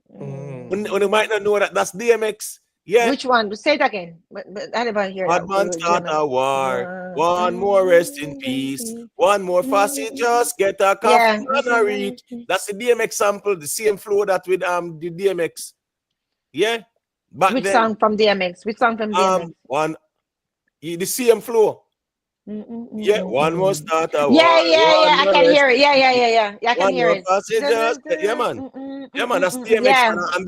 Speaker 2: When you might not know that that's DMX. Yeah.
Speaker 12: Which one? Say it again. But I never hear
Speaker 2: Bad
Speaker 12: that.
Speaker 2: man start a war. One more rest in peace. One more fussy just get a coffee and a reach. That's the DMX sample, the same flow that with the DMX. Yeah. Back
Speaker 12: Which
Speaker 2: then,
Speaker 12: song from DMX? Which song from DMX?
Speaker 2: The same flow. Yeah, one more start a war.
Speaker 12: Yeah. I can hear it. Yeah. I can hear it.
Speaker 2: Yeah, man. Yeah, man. That's DMX.
Speaker 12: Yeah.
Speaker 2: And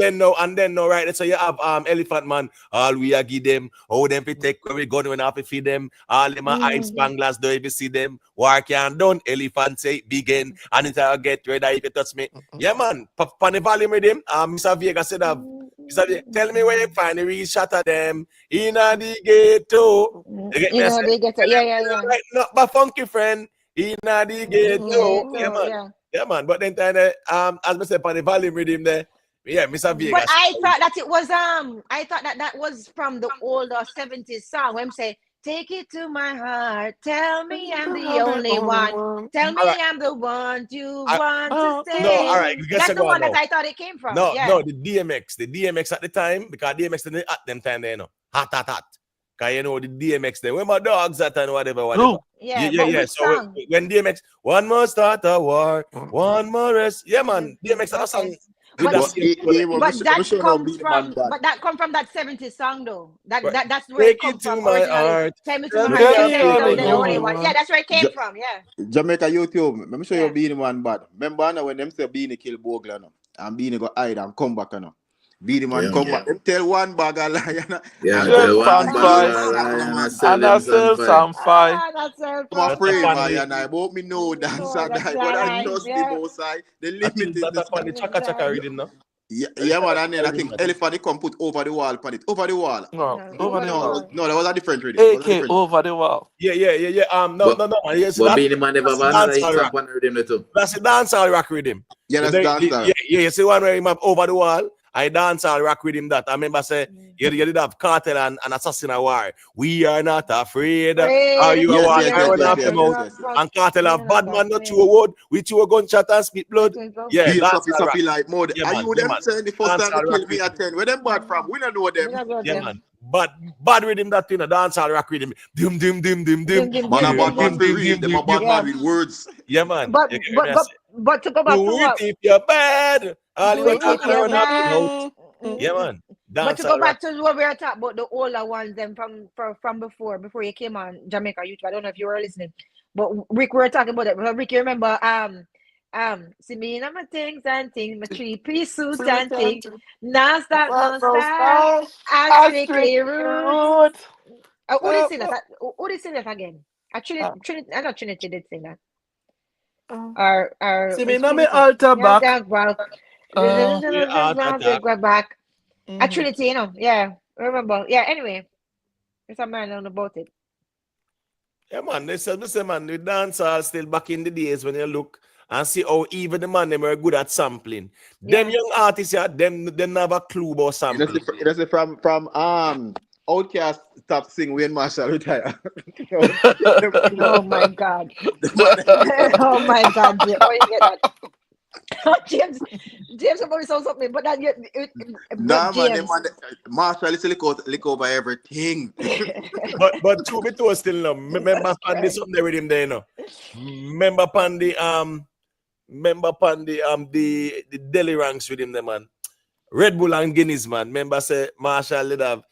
Speaker 2: then no, right? So you have Elephant Man. All we are give them. How them fi take where we go when have to feed them. All them eyes spanglers. Do if you see them. War can done. Elephant say begin. And it'll get ready if you touch me. Yeah, man. Pan the volume with him. Mr. Vega said Mr. Vega, tell me where you find the real shot of them. In the ghetto. You get me?
Speaker 12: They get it. Yeah.
Speaker 2: Right, not my funky friend. In the ghetto. Yeah, man. Yeah, man. But then, as I said, on the volume rhythm there, yeah, Mr. Vegas.
Speaker 12: But I thought that it was I thought that was from the older 70s song when say, take it to my heart, tell me I'm the only one, tell me I'm the one you want to stay.
Speaker 2: No, all right.
Speaker 12: That's the one that I thought it came from.
Speaker 2: No, the DMX at the time, because DMX didn't at them time there, hot. Cause you know the DMX there, where my dogs at and whatever. Yeah. So when DMX, one more start a war, one more rest. Yeah, man. DMX had a song. But
Speaker 12: that come from that 70s song though. That's where it comes from originally. Take me to my heart. Yeah, that's where it came from. Yeah.
Speaker 4: Jamaica YouTube. Let me show you BEENIE Man bad. Remember when them say BEENIE kill Bogla now, and BEENIE go hide and come back now. BEENIE Man come back. Them tell one bag a lie.
Speaker 5: Yeah, tell one bag a lie. And I sell some five.
Speaker 4: I'm afraid, man. I hope me know dance and I but I just the most side. The limit is
Speaker 2: the chaka reading now.
Speaker 4: Yeah, man, and then I think Elephant they come put over the wall, put it over the wall.
Speaker 5: No,
Speaker 4: that was a different reading.
Speaker 5: AK over the wall.
Speaker 2: Yeah. No. Yes,
Speaker 13: but BEENIE Man never have another hit up on rhythm too.
Speaker 2: That's the dancehall rock rhythm.
Speaker 4: Yeah, that's dancehall.
Speaker 2: Yeah, you see one where him over the wall. I dance all rock with him that. I remember say you did have KARTEL and Assassin War. We are not afraid. Are you a and KARTEL have bad man not you wood. We chew a gunshot and spit blood. Yeah,
Speaker 4: that's like mode. Are you them saying the first time they kill me at 10? Where them bad from? We don't know them.
Speaker 2: Yeah, man. But bad with him that dance all rock with him. Dim.
Speaker 4: Man, a bad man to read. Them a bad man with words.
Speaker 2: Yeah, man.
Speaker 12: But to go back to what?
Speaker 2: If you're bad. Yeah, man.
Speaker 12: But to go back to what we were talking about, the older ones them from before you came on Jamaica YouTube. I don't know if you were listening, but Rick, we were talking about it. Rick, you remember see me in my things and things, my 3-piece suit and things. Now stop, I'm strictly rude. Who did sing that? Who did sing that again? Actually, I know Trinity did sing that.
Speaker 5: See me in my altar back.
Speaker 12: Go back.
Speaker 5: Mhm.
Speaker 12: At Trinity, you know. Yeah. Remember. Yeah, anyway. There's a man on about it.
Speaker 2: Yeah, man. Listen, man, the dancehall still back in the days when you look and see how even the man them were good at sampling. Them
Speaker 12: Yeah.
Speaker 2: young artists, yeah, them have a clue about sampling.
Speaker 4: You know, from Outcast stop sing when Marshall retire.
Speaker 12: Oh my God. Oh my God, James. Oh, you get that? James probably saw something, but that
Speaker 4: Nah, man,
Speaker 12: James.
Speaker 4: Marshall is lick over everything.
Speaker 2: but to be told still no. Remember Pandy something there with him there, you know. Remember Pandy the deli ranks with him there, man. Red Bull and Guinness, man. Remember say Marshall did have.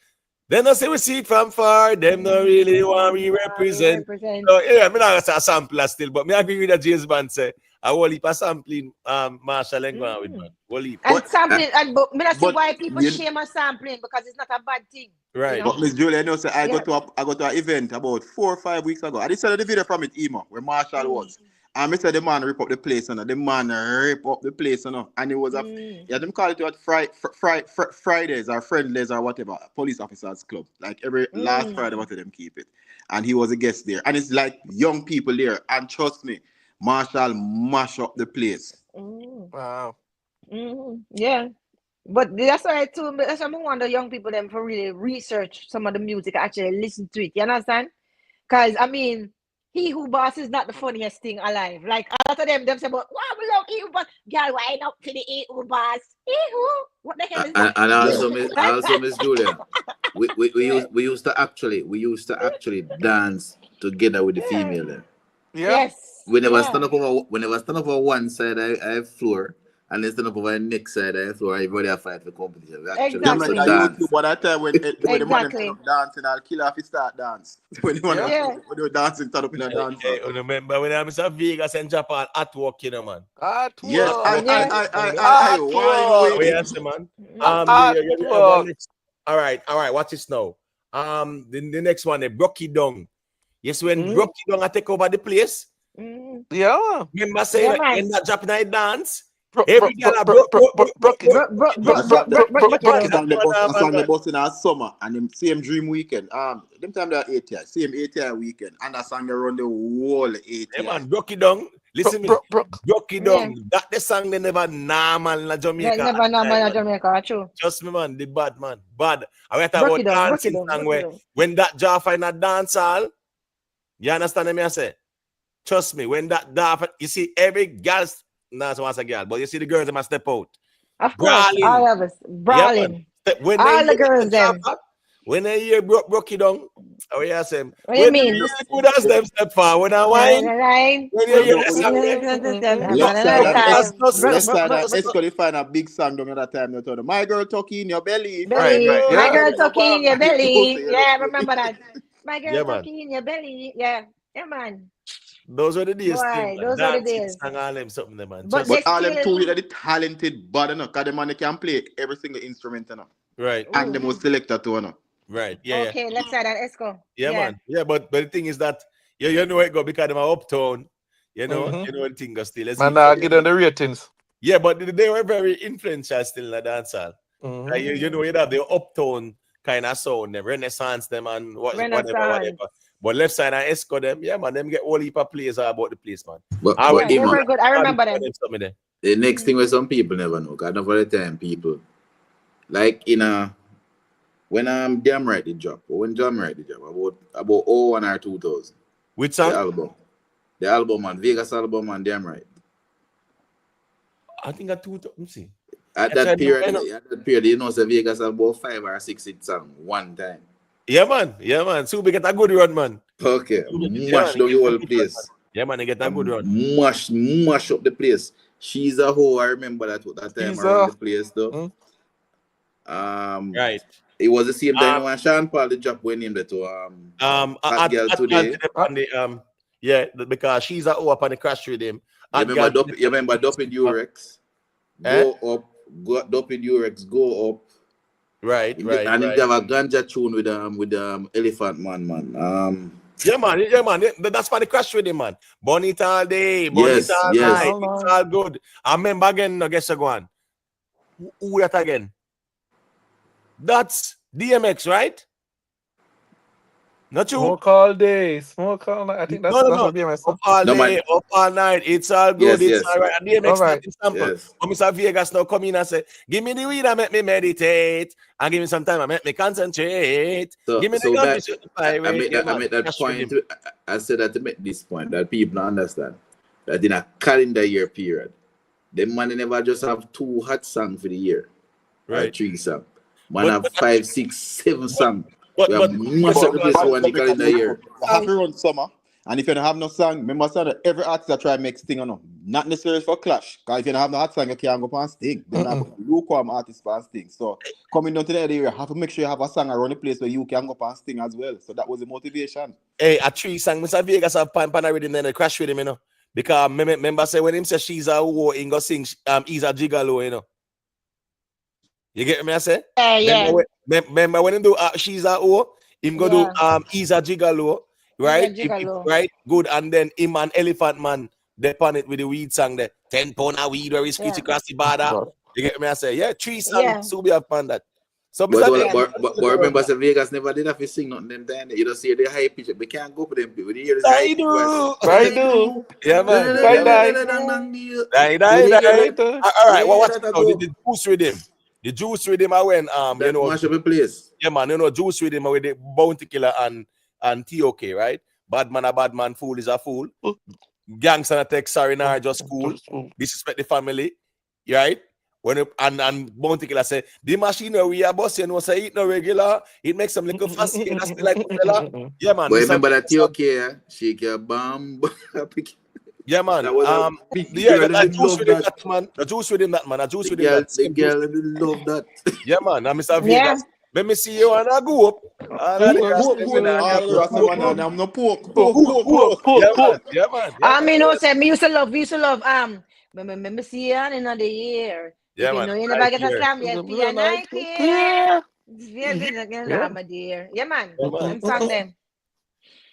Speaker 2: Then I say we see it from far. Them not really want we represent. So yeah, I'm not a sampler still, but me agree with that James Bond say I will heap a sampling Marshall and go with man. Will heap.
Speaker 12: And sampling, but me not see
Speaker 4: but
Speaker 12: why people
Speaker 4: you-
Speaker 12: shame on sampling because it's not a bad thing.
Speaker 2: Right.
Speaker 12: You know?
Speaker 4: But Miss Julia, you know, so I
Speaker 12: Yeah.
Speaker 4: go to an event about 4 or 5 weeks ago. I just saw the video from it, Emo, where Marshall was. And I said the man rip up the place, and the man rip up the place, and it was yeah, them call it what Fridays or Friendlies or whatever, police officers club. Like every last Friday, what them keep it. And he was a guest there. And it's like young people there. And trust me, Marshall mash up the place.
Speaker 5: Wow.
Speaker 12: Yeah. But that's why too. That's why I want the young people them for really research some of the music, actually listen to it. You understand? Because I mean, He Who Boss is not the funniest thing alive. Like a lot of them say, "But wow, we love He Who Boss." Girl, why not to the He Who Boss? He Who? What the hell is that?
Speaker 13: And also Miss Julia, we used to actually dance together with the female. Then.
Speaker 5: Yeah.
Speaker 12: Yes.
Speaker 13: We never stand up over one side I have floor, and then stand up over the next side I have floor. Everybody have fight for competition. We actually
Speaker 12: Exactly.
Speaker 13: used to dance.
Speaker 4: YouTube, but that time when the man
Speaker 12: Exactly.
Speaker 4: them dancing, I'll kill off his start dance. When they were dancing, stand up in a dance.
Speaker 2: Hey, remember when I was in Vegas and Japan at work, you know, man.
Speaker 5: At
Speaker 4: Yes,
Speaker 5: work.
Speaker 4: I why
Speaker 2: Oh,
Speaker 4: you
Speaker 2: yes, man. All right, watch this now. The next one, Brocky Dong. Yes, when Brocky Dong take over the place.
Speaker 5: Yeah.
Speaker 2: Remember saying
Speaker 12: Yeah,
Speaker 2: in that Japanese dance,
Speaker 5: Brocky.
Speaker 2: every girl
Speaker 4: a song they bust in our summer and them same dream weekend. Them time that 8 years, same 8 year weekend, and that song they run the whole 8 years.
Speaker 2: Yeah, man, Brocky Dong. Listen me, Brocky Dong. That the song they never normal in Jamaica.
Speaker 12: Never normal in Jamaica, true.
Speaker 2: Just me, man, the bad man. Bad. I talk about dancing song where when that jar find a dance hall, you understand me? I say, trust me, when that you see every girl, not so much a girl, but you see the girls that must step out.
Speaker 12: Of course, all of us brawling.
Speaker 2: Yeah, when
Speaker 12: all the girls them.
Speaker 2: When they hear Brocky Dong, oh yeah, Sam.
Speaker 12: What do you mean?
Speaker 2: Good as them step forward and wine. When you hear
Speaker 4: Let's start that Esco find a big song during that time. They told them, my girl tucky in your belly.
Speaker 12: Right.
Speaker 5: Yeah.
Speaker 12: My girl tucky in your belly. Yeah, remember that. My girl
Speaker 2: Yeah,
Speaker 12: tucky in your belly. Yeah. Yeah, man.
Speaker 2: Those are the days.
Speaker 12: Boy, those are the days.
Speaker 2: All them something, there, man.
Speaker 12: But
Speaker 4: all them two are the talented bad enough, because the man can play every single instrument enough.
Speaker 2: Right.
Speaker 4: And them was selector too enough.
Speaker 2: Right. Yeah.
Speaker 12: Okay, let's say that Esco.
Speaker 2: Yeah, man. Yeah, but the thing is that you know it go because them are uptown. You know, you know the thing goes still.
Speaker 5: Man, get on the ratings.
Speaker 2: Yeah, but they were very influential still in the dancehall. Like, you know, you have the uptown kind of sound, the Renaissance them and whatever. But left side and Esco them, yeah, man, them get all heap of players about the place, man.
Speaker 13: But
Speaker 12: they were good. I remember them.
Speaker 13: The next thing where some people never know, because not all the time people, like when Damn Right the job, when Damn Right the job, about 01 or 2000.
Speaker 2: Which song?
Speaker 13: The album, man, Vegas album and Damn Right.
Speaker 2: I think at 2000, let me see.
Speaker 13: At that period, you know, so Vegas had about 5 or 6 hit songs one time.
Speaker 2: Yeah, man. So we get a good run, man.
Speaker 13: Okay. Mash down the whole place.
Speaker 2: Yeah, man, they get a good run.
Speaker 13: Mash up the place. She's a hoe. I remember that time around the place, though.
Speaker 2: Right.
Speaker 13: It was the same time when Sean Paul the job when named it to Hot Girl Today.
Speaker 2: Yeah, because she's a hoe up on the crash with him.
Speaker 13: You remember Doping Durex? Go up, Doping Durex, go up.
Speaker 2: Right.
Speaker 13: And they have a ganja tune with Elephant Man.
Speaker 2: Yeah, man. That's for the crash with him, man. Burn it all day, burn it all night. It's all good. I remember again, I guess I go on. who that again? That's DMX, right? Not you.
Speaker 5: Smoke all day, smoke all night. I think that's
Speaker 2: No.
Speaker 5: what BMS.
Speaker 2: Up all
Speaker 13: No,
Speaker 2: day,
Speaker 13: man.
Speaker 2: up all night. It's all good.
Speaker 13: Yes,
Speaker 2: It's all right. And DMX
Speaker 5: All
Speaker 2: not
Speaker 5: right.
Speaker 2: the sample.
Speaker 13: Yes.
Speaker 2: But Mr. Vegas now come in and say, give me the weed and make me meditate. And give me some time and make me concentrate.
Speaker 13: So,
Speaker 2: Give me
Speaker 13: so
Speaker 2: the gun
Speaker 13: that,
Speaker 2: to shoot the fire.
Speaker 13: I made that
Speaker 2: That's
Speaker 13: point.
Speaker 2: rhythm.
Speaker 13: I said that to make this point that people don't understand that in a calendar year period, the man never just have 2 hot songs for the year, or
Speaker 2: Right.
Speaker 13: 3 songs. Man have 5, 6, 7 songs.
Speaker 2: But
Speaker 13: We have mass of the place one the calendar year.
Speaker 4: You have to run summer. And if you don't have no song, remember that every artist that try to make sting or no. Not necessarily for clash. Because if you don't have no hot song, you can't go and sting. Then have lukewarm artists and sting. So coming down to the end of the year, you have to make sure you have a song around the place where you can go and sting as well. So that was the motivation.
Speaker 2: Hey, a 3 song, Mr. Vegas have pan with him, then they crash with him, you know. Because remember say when him say she's a whore, he go sing he's a gigolo, you know. You get me I say?
Speaker 3: Yeah.
Speaker 2: Remember when him do she's a whore, him go do he's a gigolo, right?
Speaker 3: He's a gigolo.
Speaker 2: Right, good. And then him and Elephant Man they pan it with the weed song there. 10 pound of weed where we screech across the border. You get me I say? Yeah, 3 songs so we have pan that. So
Speaker 13: but remember, say Vegas never did have to sing nothing them time. You don't see the high pitch. We can't go for them people. You hear the high pitch voice.
Speaker 5: I do.
Speaker 2: Yeah, man. All right. What's the juice rhythm? The juice rhythm I went you know
Speaker 13: mash up a place.
Speaker 2: Yeah, man. You know juice rhythm with the Bounty Killer and TOK, right? Bad man, fool is a fool. Gangster text sorry now just cool. Disrespect the family, right? When and Bounty Killer say the machine we are bossing no say it no regular, it makes some little fussy and that's like yeah, man.
Speaker 13: But remember that TOK, shake your bomb.
Speaker 2: Yeah, man.
Speaker 13: The
Speaker 2: juice with him, that man.
Speaker 13: The girl love that.
Speaker 2: Yeah, man. Now, Mr. Vegas, let me see you and I go up.
Speaker 4: I'm no pork.
Speaker 2: Yeah, man.
Speaker 3: I mean, no, say me used to love. Me see you in the year.
Speaker 2: Yeah,
Speaker 3: you
Speaker 2: man.
Speaker 3: know, you never get a slam yet. Be nice here. My dear. Yeah, man. I'm song them.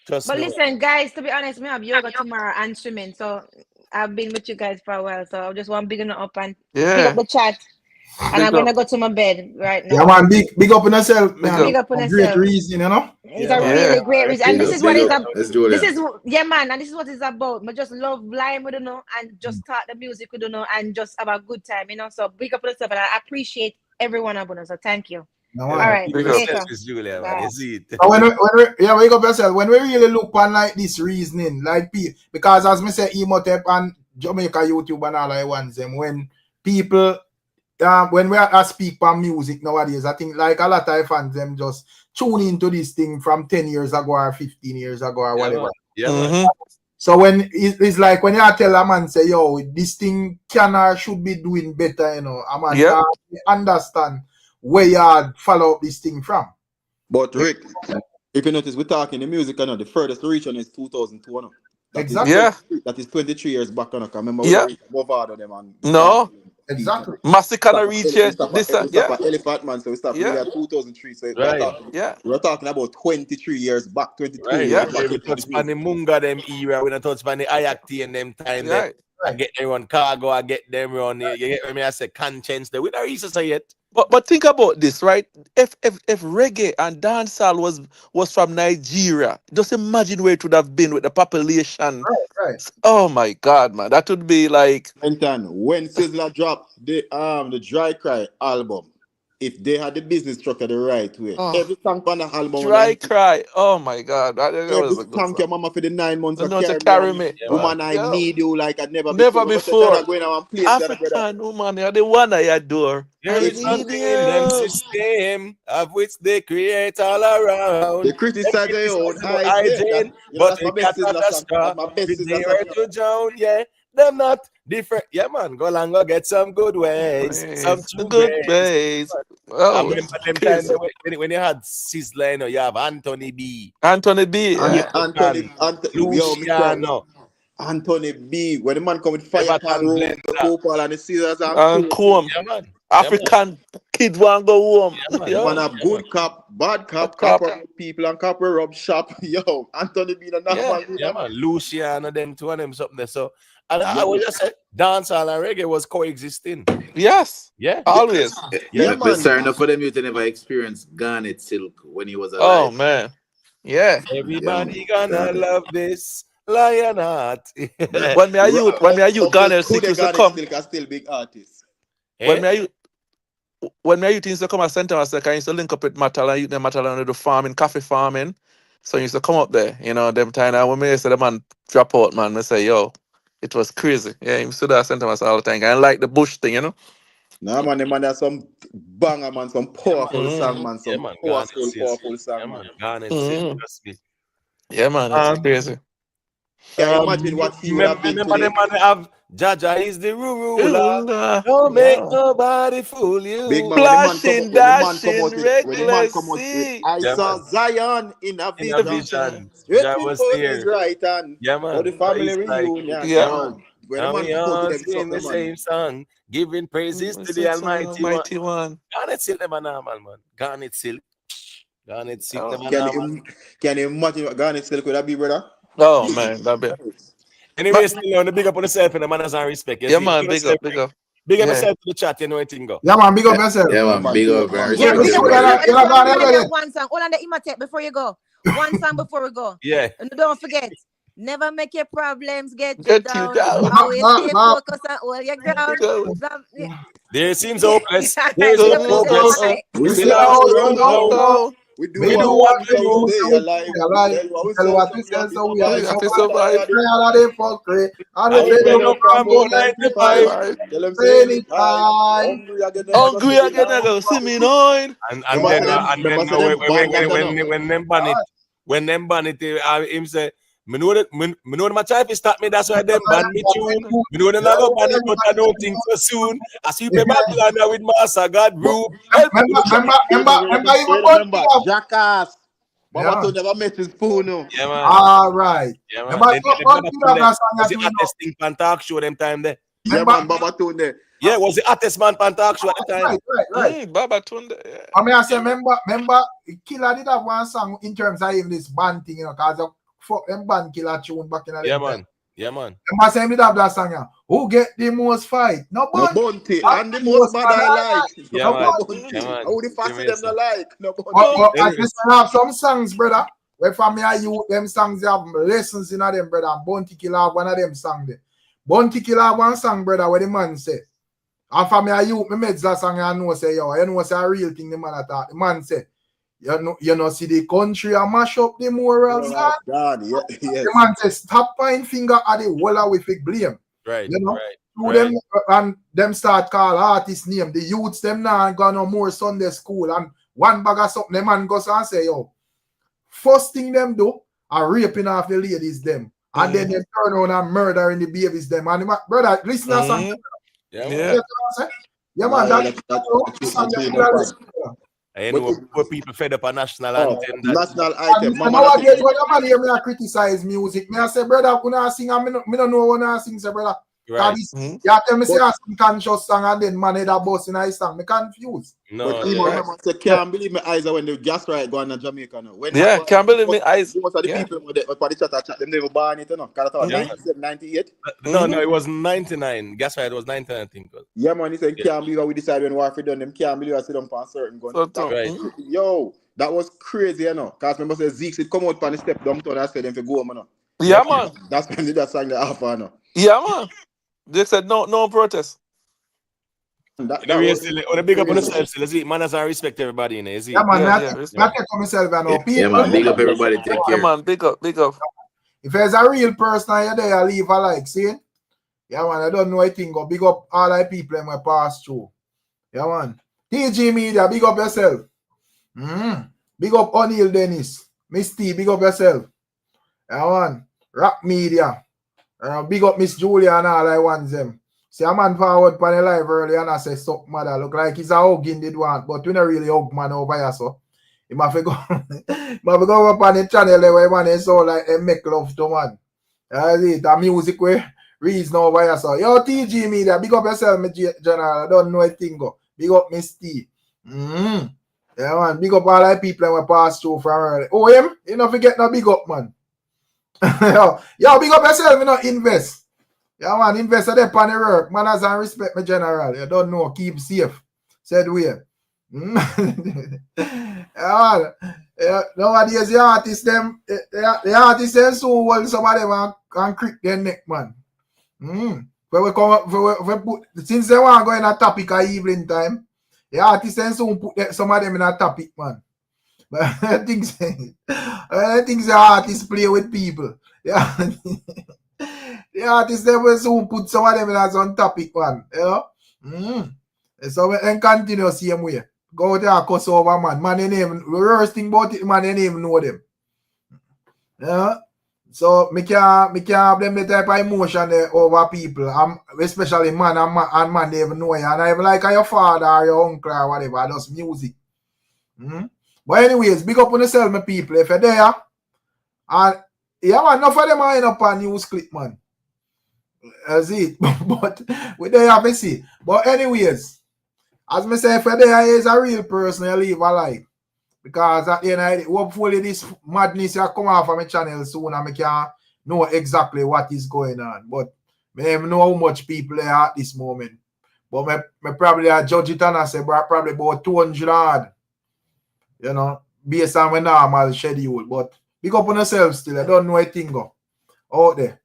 Speaker 3: But listen, guys, to be honest, me have yoga tomorrow and swimming. So I've been with you guys for a while. So I just want big up and big up the chat. And I'm gonna go to my bed right now.
Speaker 1: Yeah, man, big up on yourself, man.
Speaker 3: Big up on yourself.
Speaker 1: Great reason, you know.
Speaker 3: It's a really great reason. And this is what it's about.
Speaker 13: This
Speaker 3: is man, and this is what it's about. I just love lying with you know and just talk the music with you know and just have a good time, you know. So big up on yourself and I appreciate everyone of you. So thank you.
Speaker 1: No,
Speaker 3: all right.
Speaker 2: Julia, man. Is it?
Speaker 1: Wake up yourself. When we really look on like this reasoning, like because as me say, Emotep and Jamaica YouTube and all I want them when people when we are speak on music nowadays, I think like a lot of fans them just tune into this thing from 10 years ago or 15 years ago or whatever.
Speaker 2: Yeah.
Speaker 1: So when it's like when you tell a man say, yo, this thing can or should be doing better, you know, a man understand where you follow up this thing from.
Speaker 4: But Rick, if you notice, we're talking the music, the furthest reach on is 2002. No?
Speaker 1: Exactly.
Speaker 4: That is 23 years back. I remember them and
Speaker 5: no.
Speaker 1: Exactly.
Speaker 5: Masicka can reach it.
Speaker 4: Elephant Man, so we start at 2003. So we're talking about 23 years back, 22 years back.
Speaker 2: We touch on the Munga them era, we don't touch on the Ayakti and them time. I get everyone cargo, I get them on you get me I say conscience there. We don't reach say yet.
Speaker 5: But think about this, right? If reggae and dancehall was from Nigeria, just imagine where it would have been with the population.
Speaker 1: Right.
Speaker 5: Oh my God, man, that would be like.
Speaker 4: And when Sizzla dropped the Dry Cry album, if they had the business structure the right way, every song on the album.
Speaker 5: Dry Cry, oh my God,
Speaker 4: every thank your mama for the 9 months
Speaker 5: to carry me.
Speaker 4: Woman, I need you like I'd never
Speaker 5: before.
Speaker 4: African
Speaker 5: woman, you're the one I adore.
Speaker 2: There is something in them system of which they create all around.
Speaker 4: They criticize their own
Speaker 2: hygiene, but they got they were to drown, they're not different. Yeah, man, go along, go get some good ways. Some good ways.
Speaker 5: Oh,
Speaker 2: I remember them times when you had Sizzla, you know, you have Anthony B.
Speaker 5: Anthony B.
Speaker 2: Luciano.
Speaker 4: Anthony B. When the man come with fire pan room, the and the scissors
Speaker 5: and comb.
Speaker 2: Yeah, man.
Speaker 5: African kid want go home.
Speaker 4: Man have good cop, bad cop, copper people and copper rub shop. Yo, Anthony B.
Speaker 2: Yeah, man. Luciano, them two of them something there. So, and I would just say, dancehall and reggae was coexisting.
Speaker 5: Yes.
Speaker 2: Yeah.
Speaker 5: Always.
Speaker 4: Yeah,
Speaker 13: But
Speaker 4: man.
Speaker 13: sorry enough for them you to never experience Garnet Silk when he was
Speaker 5: Oh
Speaker 13: alive.
Speaker 5: man. Yeah.
Speaker 2: Everybody gonna love this Lionheart.
Speaker 5: When me a youth, Garner
Speaker 4: Who
Speaker 5: Sick
Speaker 4: they
Speaker 5: used to
Speaker 4: got
Speaker 5: come.
Speaker 4: still big artists.
Speaker 5: When me a youth, used to come at St. Thomas, I used to link up with Matal and youth them Matal and do farming, coffee farming. So I used to come up there, you know, them time when me say the man drop out, man, me say, yo, it was crazy. Yeah, he used to do that at St. Thomas all the time. I like the bush thing, you know.
Speaker 4: Nah, man, the man has some banger, man, some powerful song, man,
Speaker 2: Yeah,
Speaker 4: some
Speaker 2: man. Garnet Silk.
Speaker 4: powerful song,
Speaker 2: Yeah,
Speaker 4: man.
Speaker 2: man. Garnet Silk. Trust me.
Speaker 5: Yeah, man, it's crazy.
Speaker 4: Can you imagine what he would have been
Speaker 2: Remember
Speaker 4: today?
Speaker 2: them man have Jaja is the ruler.
Speaker 5: Ruler.
Speaker 2: Don't make
Speaker 5: Yeah.
Speaker 2: nobody fool you.
Speaker 4: Big man,
Speaker 5: Splashing,
Speaker 4: when the man come
Speaker 5: dashing,
Speaker 4: out
Speaker 5: reckless
Speaker 4: with
Speaker 5: sea.
Speaker 4: I
Speaker 2: Yeah,
Speaker 4: saw
Speaker 2: man.
Speaker 4: Zion in a
Speaker 2: In a
Speaker 4: vision,
Speaker 2: vision. Jah
Speaker 4: waiting
Speaker 2: was
Speaker 4: for his
Speaker 2: there.
Speaker 4: right hand
Speaker 2: Yeah,
Speaker 4: for the
Speaker 2: man. So
Speaker 4: family
Speaker 2: it's like,
Speaker 4: reunion.
Speaker 5: Yeah,
Speaker 4: Yeah,
Speaker 5: man.
Speaker 4: man. When the
Speaker 2: and
Speaker 4: man
Speaker 2: we
Speaker 4: come out with
Speaker 2: all
Speaker 4: them
Speaker 2: sing the
Speaker 4: something, man.
Speaker 2: same song, giving praises to the
Speaker 5: It's
Speaker 2: Almighty One.
Speaker 5: Mighty One.
Speaker 2: Garnet Silk, them a normal, man. Garnet Silk. Garnet Silk,
Speaker 5: Oh.
Speaker 2: them a normal.
Speaker 4: Can you imagine what Garnet Silk would have be, brother?
Speaker 5: Oh man, that be.
Speaker 2: Anyway, still on the big up on yourself and the manners and respect. You
Speaker 5: Yeah,
Speaker 2: see,
Speaker 5: man, big up, big up.
Speaker 2: Big up
Speaker 5: Yeah.
Speaker 2: yourself to the chat, you know what go.
Speaker 1: Yeah, man, big up yourself.
Speaker 13: Yeah, man, big up and
Speaker 3: Yeah,
Speaker 13: respect
Speaker 3: big up
Speaker 13: everybody.
Speaker 3: yourself. And
Speaker 1: You're not
Speaker 3: I'm
Speaker 1: going
Speaker 3: gonna
Speaker 1: anywhere.
Speaker 3: get one song. Hold on the imitate before you go. One song before we go.
Speaker 2: Yeah.
Speaker 3: And don't forget, never make your problems get you
Speaker 5: Get you
Speaker 3: down.
Speaker 5: down.
Speaker 3: Always stay focused on all your ground.
Speaker 5: Go.
Speaker 2: There seems hopeless.
Speaker 3: All
Speaker 2: There
Speaker 3: right,
Speaker 2: seems
Speaker 3: yeah, we say,
Speaker 2: hopeless.
Speaker 3: all right.
Speaker 4: We
Speaker 1: We
Speaker 4: still
Speaker 1: still
Speaker 4: are
Speaker 1: hold
Speaker 4: holding
Speaker 1: on,
Speaker 4: on
Speaker 1: don't
Speaker 4: now.
Speaker 1: go.
Speaker 4: We do
Speaker 1: We do
Speaker 4: what
Speaker 1: what
Speaker 4: we
Speaker 1: we
Speaker 4: so
Speaker 1: do,
Speaker 4: we stay
Speaker 1: so we
Speaker 4: alive.
Speaker 1: stay alive.
Speaker 4: We
Speaker 1: Tell
Speaker 4: say
Speaker 1: what
Speaker 4: so
Speaker 1: we
Speaker 4: we
Speaker 1: say,
Speaker 4: have
Speaker 1: so
Speaker 4: to
Speaker 1: we have
Speaker 5: We
Speaker 1: to
Speaker 5: have to
Speaker 1: survive.
Speaker 5: survive.
Speaker 1: Pray all of them for free. And we
Speaker 2: And we
Speaker 1: fed
Speaker 2: fed
Speaker 1: up
Speaker 2: up
Speaker 1: from
Speaker 2: from
Speaker 1: about
Speaker 2: about 95.
Speaker 1: 95.
Speaker 5: Survive.
Speaker 4: Tell them say
Speaker 1: Saying
Speaker 4: any
Speaker 1: it
Speaker 4: time.
Speaker 1: time.
Speaker 4: Hungry again, then I go
Speaker 5: Hungry
Speaker 4: see me
Speaker 5: again, I
Speaker 4: now.
Speaker 5: go see me knowing.
Speaker 2: And
Speaker 4: Remember
Speaker 2: then
Speaker 4: say them, remember say them band that I know.
Speaker 2: when them ban it, him say, me know that my child is start me, that's why them ban me tune. Me know them not go ban it, but I don't think so soon. I see people Babylon with Master God rule. Help me.
Speaker 1: Remember, even
Speaker 4: Remember,
Speaker 1: Bunty.
Speaker 4: Jackass. Baba
Speaker 1: Yeah.
Speaker 4: to never met his spoon. No.
Speaker 2: Yeah, man.
Speaker 1: All right.
Speaker 2: Yeah, man.
Speaker 1: Remember,
Speaker 2: Then
Speaker 1: Bunty have that song
Speaker 2: was
Speaker 1: that
Speaker 2: the
Speaker 1: we know.
Speaker 2: hottest thing pan talk show them time there.
Speaker 4: Yeah, man, Baba Tune there.
Speaker 2: Yeah, was the hottest man pan talk show at the time.
Speaker 1: Right.
Speaker 5: Baba Tunde. Yeah.
Speaker 1: I mean, I say, remember, Killer did have one song in terms of even this band thing, you know, because of fuck them band Killer tune back in the
Speaker 2: Yeah,
Speaker 1: day.
Speaker 2: man. Yeah, man.
Speaker 1: Remember, say, did have that song, yeah. Who get the most fight? No
Speaker 4: No
Speaker 1: Bunty.
Speaker 4: Bunty. And the most bad I like.
Speaker 2: Yeah,
Speaker 4: No
Speaker 2: man.
Speaker 4: Bunty.
Speaker 2: Yeah, man.
Speaker 4: Who the fast them no like? No Bunty.
Speaker 1: But I just have some songs, brother. Where from me and you, them songs have lessons in them, brother. And Bunty Killer have one of them songs there. Bunty Killer have one song, brother, where the man say. And for me and you, me made that song and I know say, yo, you know say a real thing the man attack. The man say, you know, see the country and mash up the morals.
Speaker 4: God, yes.
Speaker 1: The man say, stop pointing finger at the wall with it blame.
Speaker 2: Right,
Speaker 1: You know,
Speaker 2: right.
Speaker 1: them and them start call artist name. The youths them now gone no more Sunday school and one bag of something. The man goes and say, yo, first thing them do are raping off the ladies them, and then they turn around and murdering the babies them. And the brother, listen to something.
Speaker 2: Yeah,
Speaker 1: You know what I'm saying? Yeah, man. That's
Speaker 2: I know what people fed up a national anthem.
Speaker 4: National item.
Speaker 1: I know again when the man hear me criticize music. Me I say, brother, when I sing, me don't know when I sing, say, brother.
Speaker 2: Right.
Speaker 1: You tell me say I sing conscious song and then man head a bus in a song. Me confused.
Speaker 2: No,
Speaker 4: but even remember, I can't believe my eyes are when the gas right going to Jamaica now. When
Speaker 5: can't believe my eyes.
Speaker 4: Most of the people for the chat, them never born it, you know. Because I thought 98.
Speaker 2: No, it was 99. Gas right, it was 99, I think.
Speaker 4: Yeah, man, he said, can't believe how we decided when Warfare done them. Can't believe I sit down for a certain gun.
Speaker 2: Right.
Speaker 4: Yo, that was crazy, you know. Because remember, say Zeke said, come out on the step downtown and said them for go, man.
Speaker 5: Yeah, man.
Speaker 4: That's when that sang the half hour, no.
Speaker 5: Yeah, man. They said no protest.
Speaker 2: That on a big up on yourself, so let's see, manners and respect everybody, you know.
Speaker 1: Yeah, man, I take on myself and all people.
Speaker 13: Yeah, man, big up everybody, take care.
Speaker 5: Yeah, man, big up.
Speaker 1: If there's a real person you're there, leave a like, see? Yeah, man, I don't know a thing, but big up all the people that pass through. Yeah, man. TG Media, big up yourself. Big up O'Neil Dennis. Miss T, big up yourself. Yeah, man. Rap Media. Big up Miss Julia and all I want them. See a man forward for the live early and I say, suck mother. Look like he's a hugging the one, but we don't really hug man over here, so. He must go up on the channel where man is so like they make love to man. That's it. The music where reason over here, so. Yo, TG Media, big up yourself, me general. I don't know a thing. Big up Miss T. Yeah, man. Big up all the people that pass through from early. Oh, him? You don't forget no big up, man. Yo, big up yourself, you know, invest. Yeah, man, invest there on the work. Man, as I respect my general. You don't know, keep safe. Said we. Yeah, nowadays the artists them soon hold some of them and crick their neck, man. When we come up, we put, since they want to go in a topic at evening time, the artists them soon put some of them in a topic, man. But I think the artists play with people. Yeah. The artists them will soon put some of them in a some topic, man. You know? So we can continue same way. Go there, cuss over, man. Man, they name, the worst thing about it, man, they didn't even know them. Yeah. So me can't have them the type of emotion over people. Especially man and man, they even know you. And I even like your father or your uncle or whatever, just music. But anyways, big up on yourself, my people. If you're there, and yeah, man, enough of them are end up on news clip, man. That's it. But we there have to see. But anyways, as me say, if you're there is a real person, you live a life. Because at the end of it, hopefully this madness will come off of my channel soon and I can know exactly what is going on. But I don't know how much people are at this moment. But I probably judge it and I say probably about 200 odd, you know, based on my normal schedule. But pick up on yourself still. I don't know a thing go out there.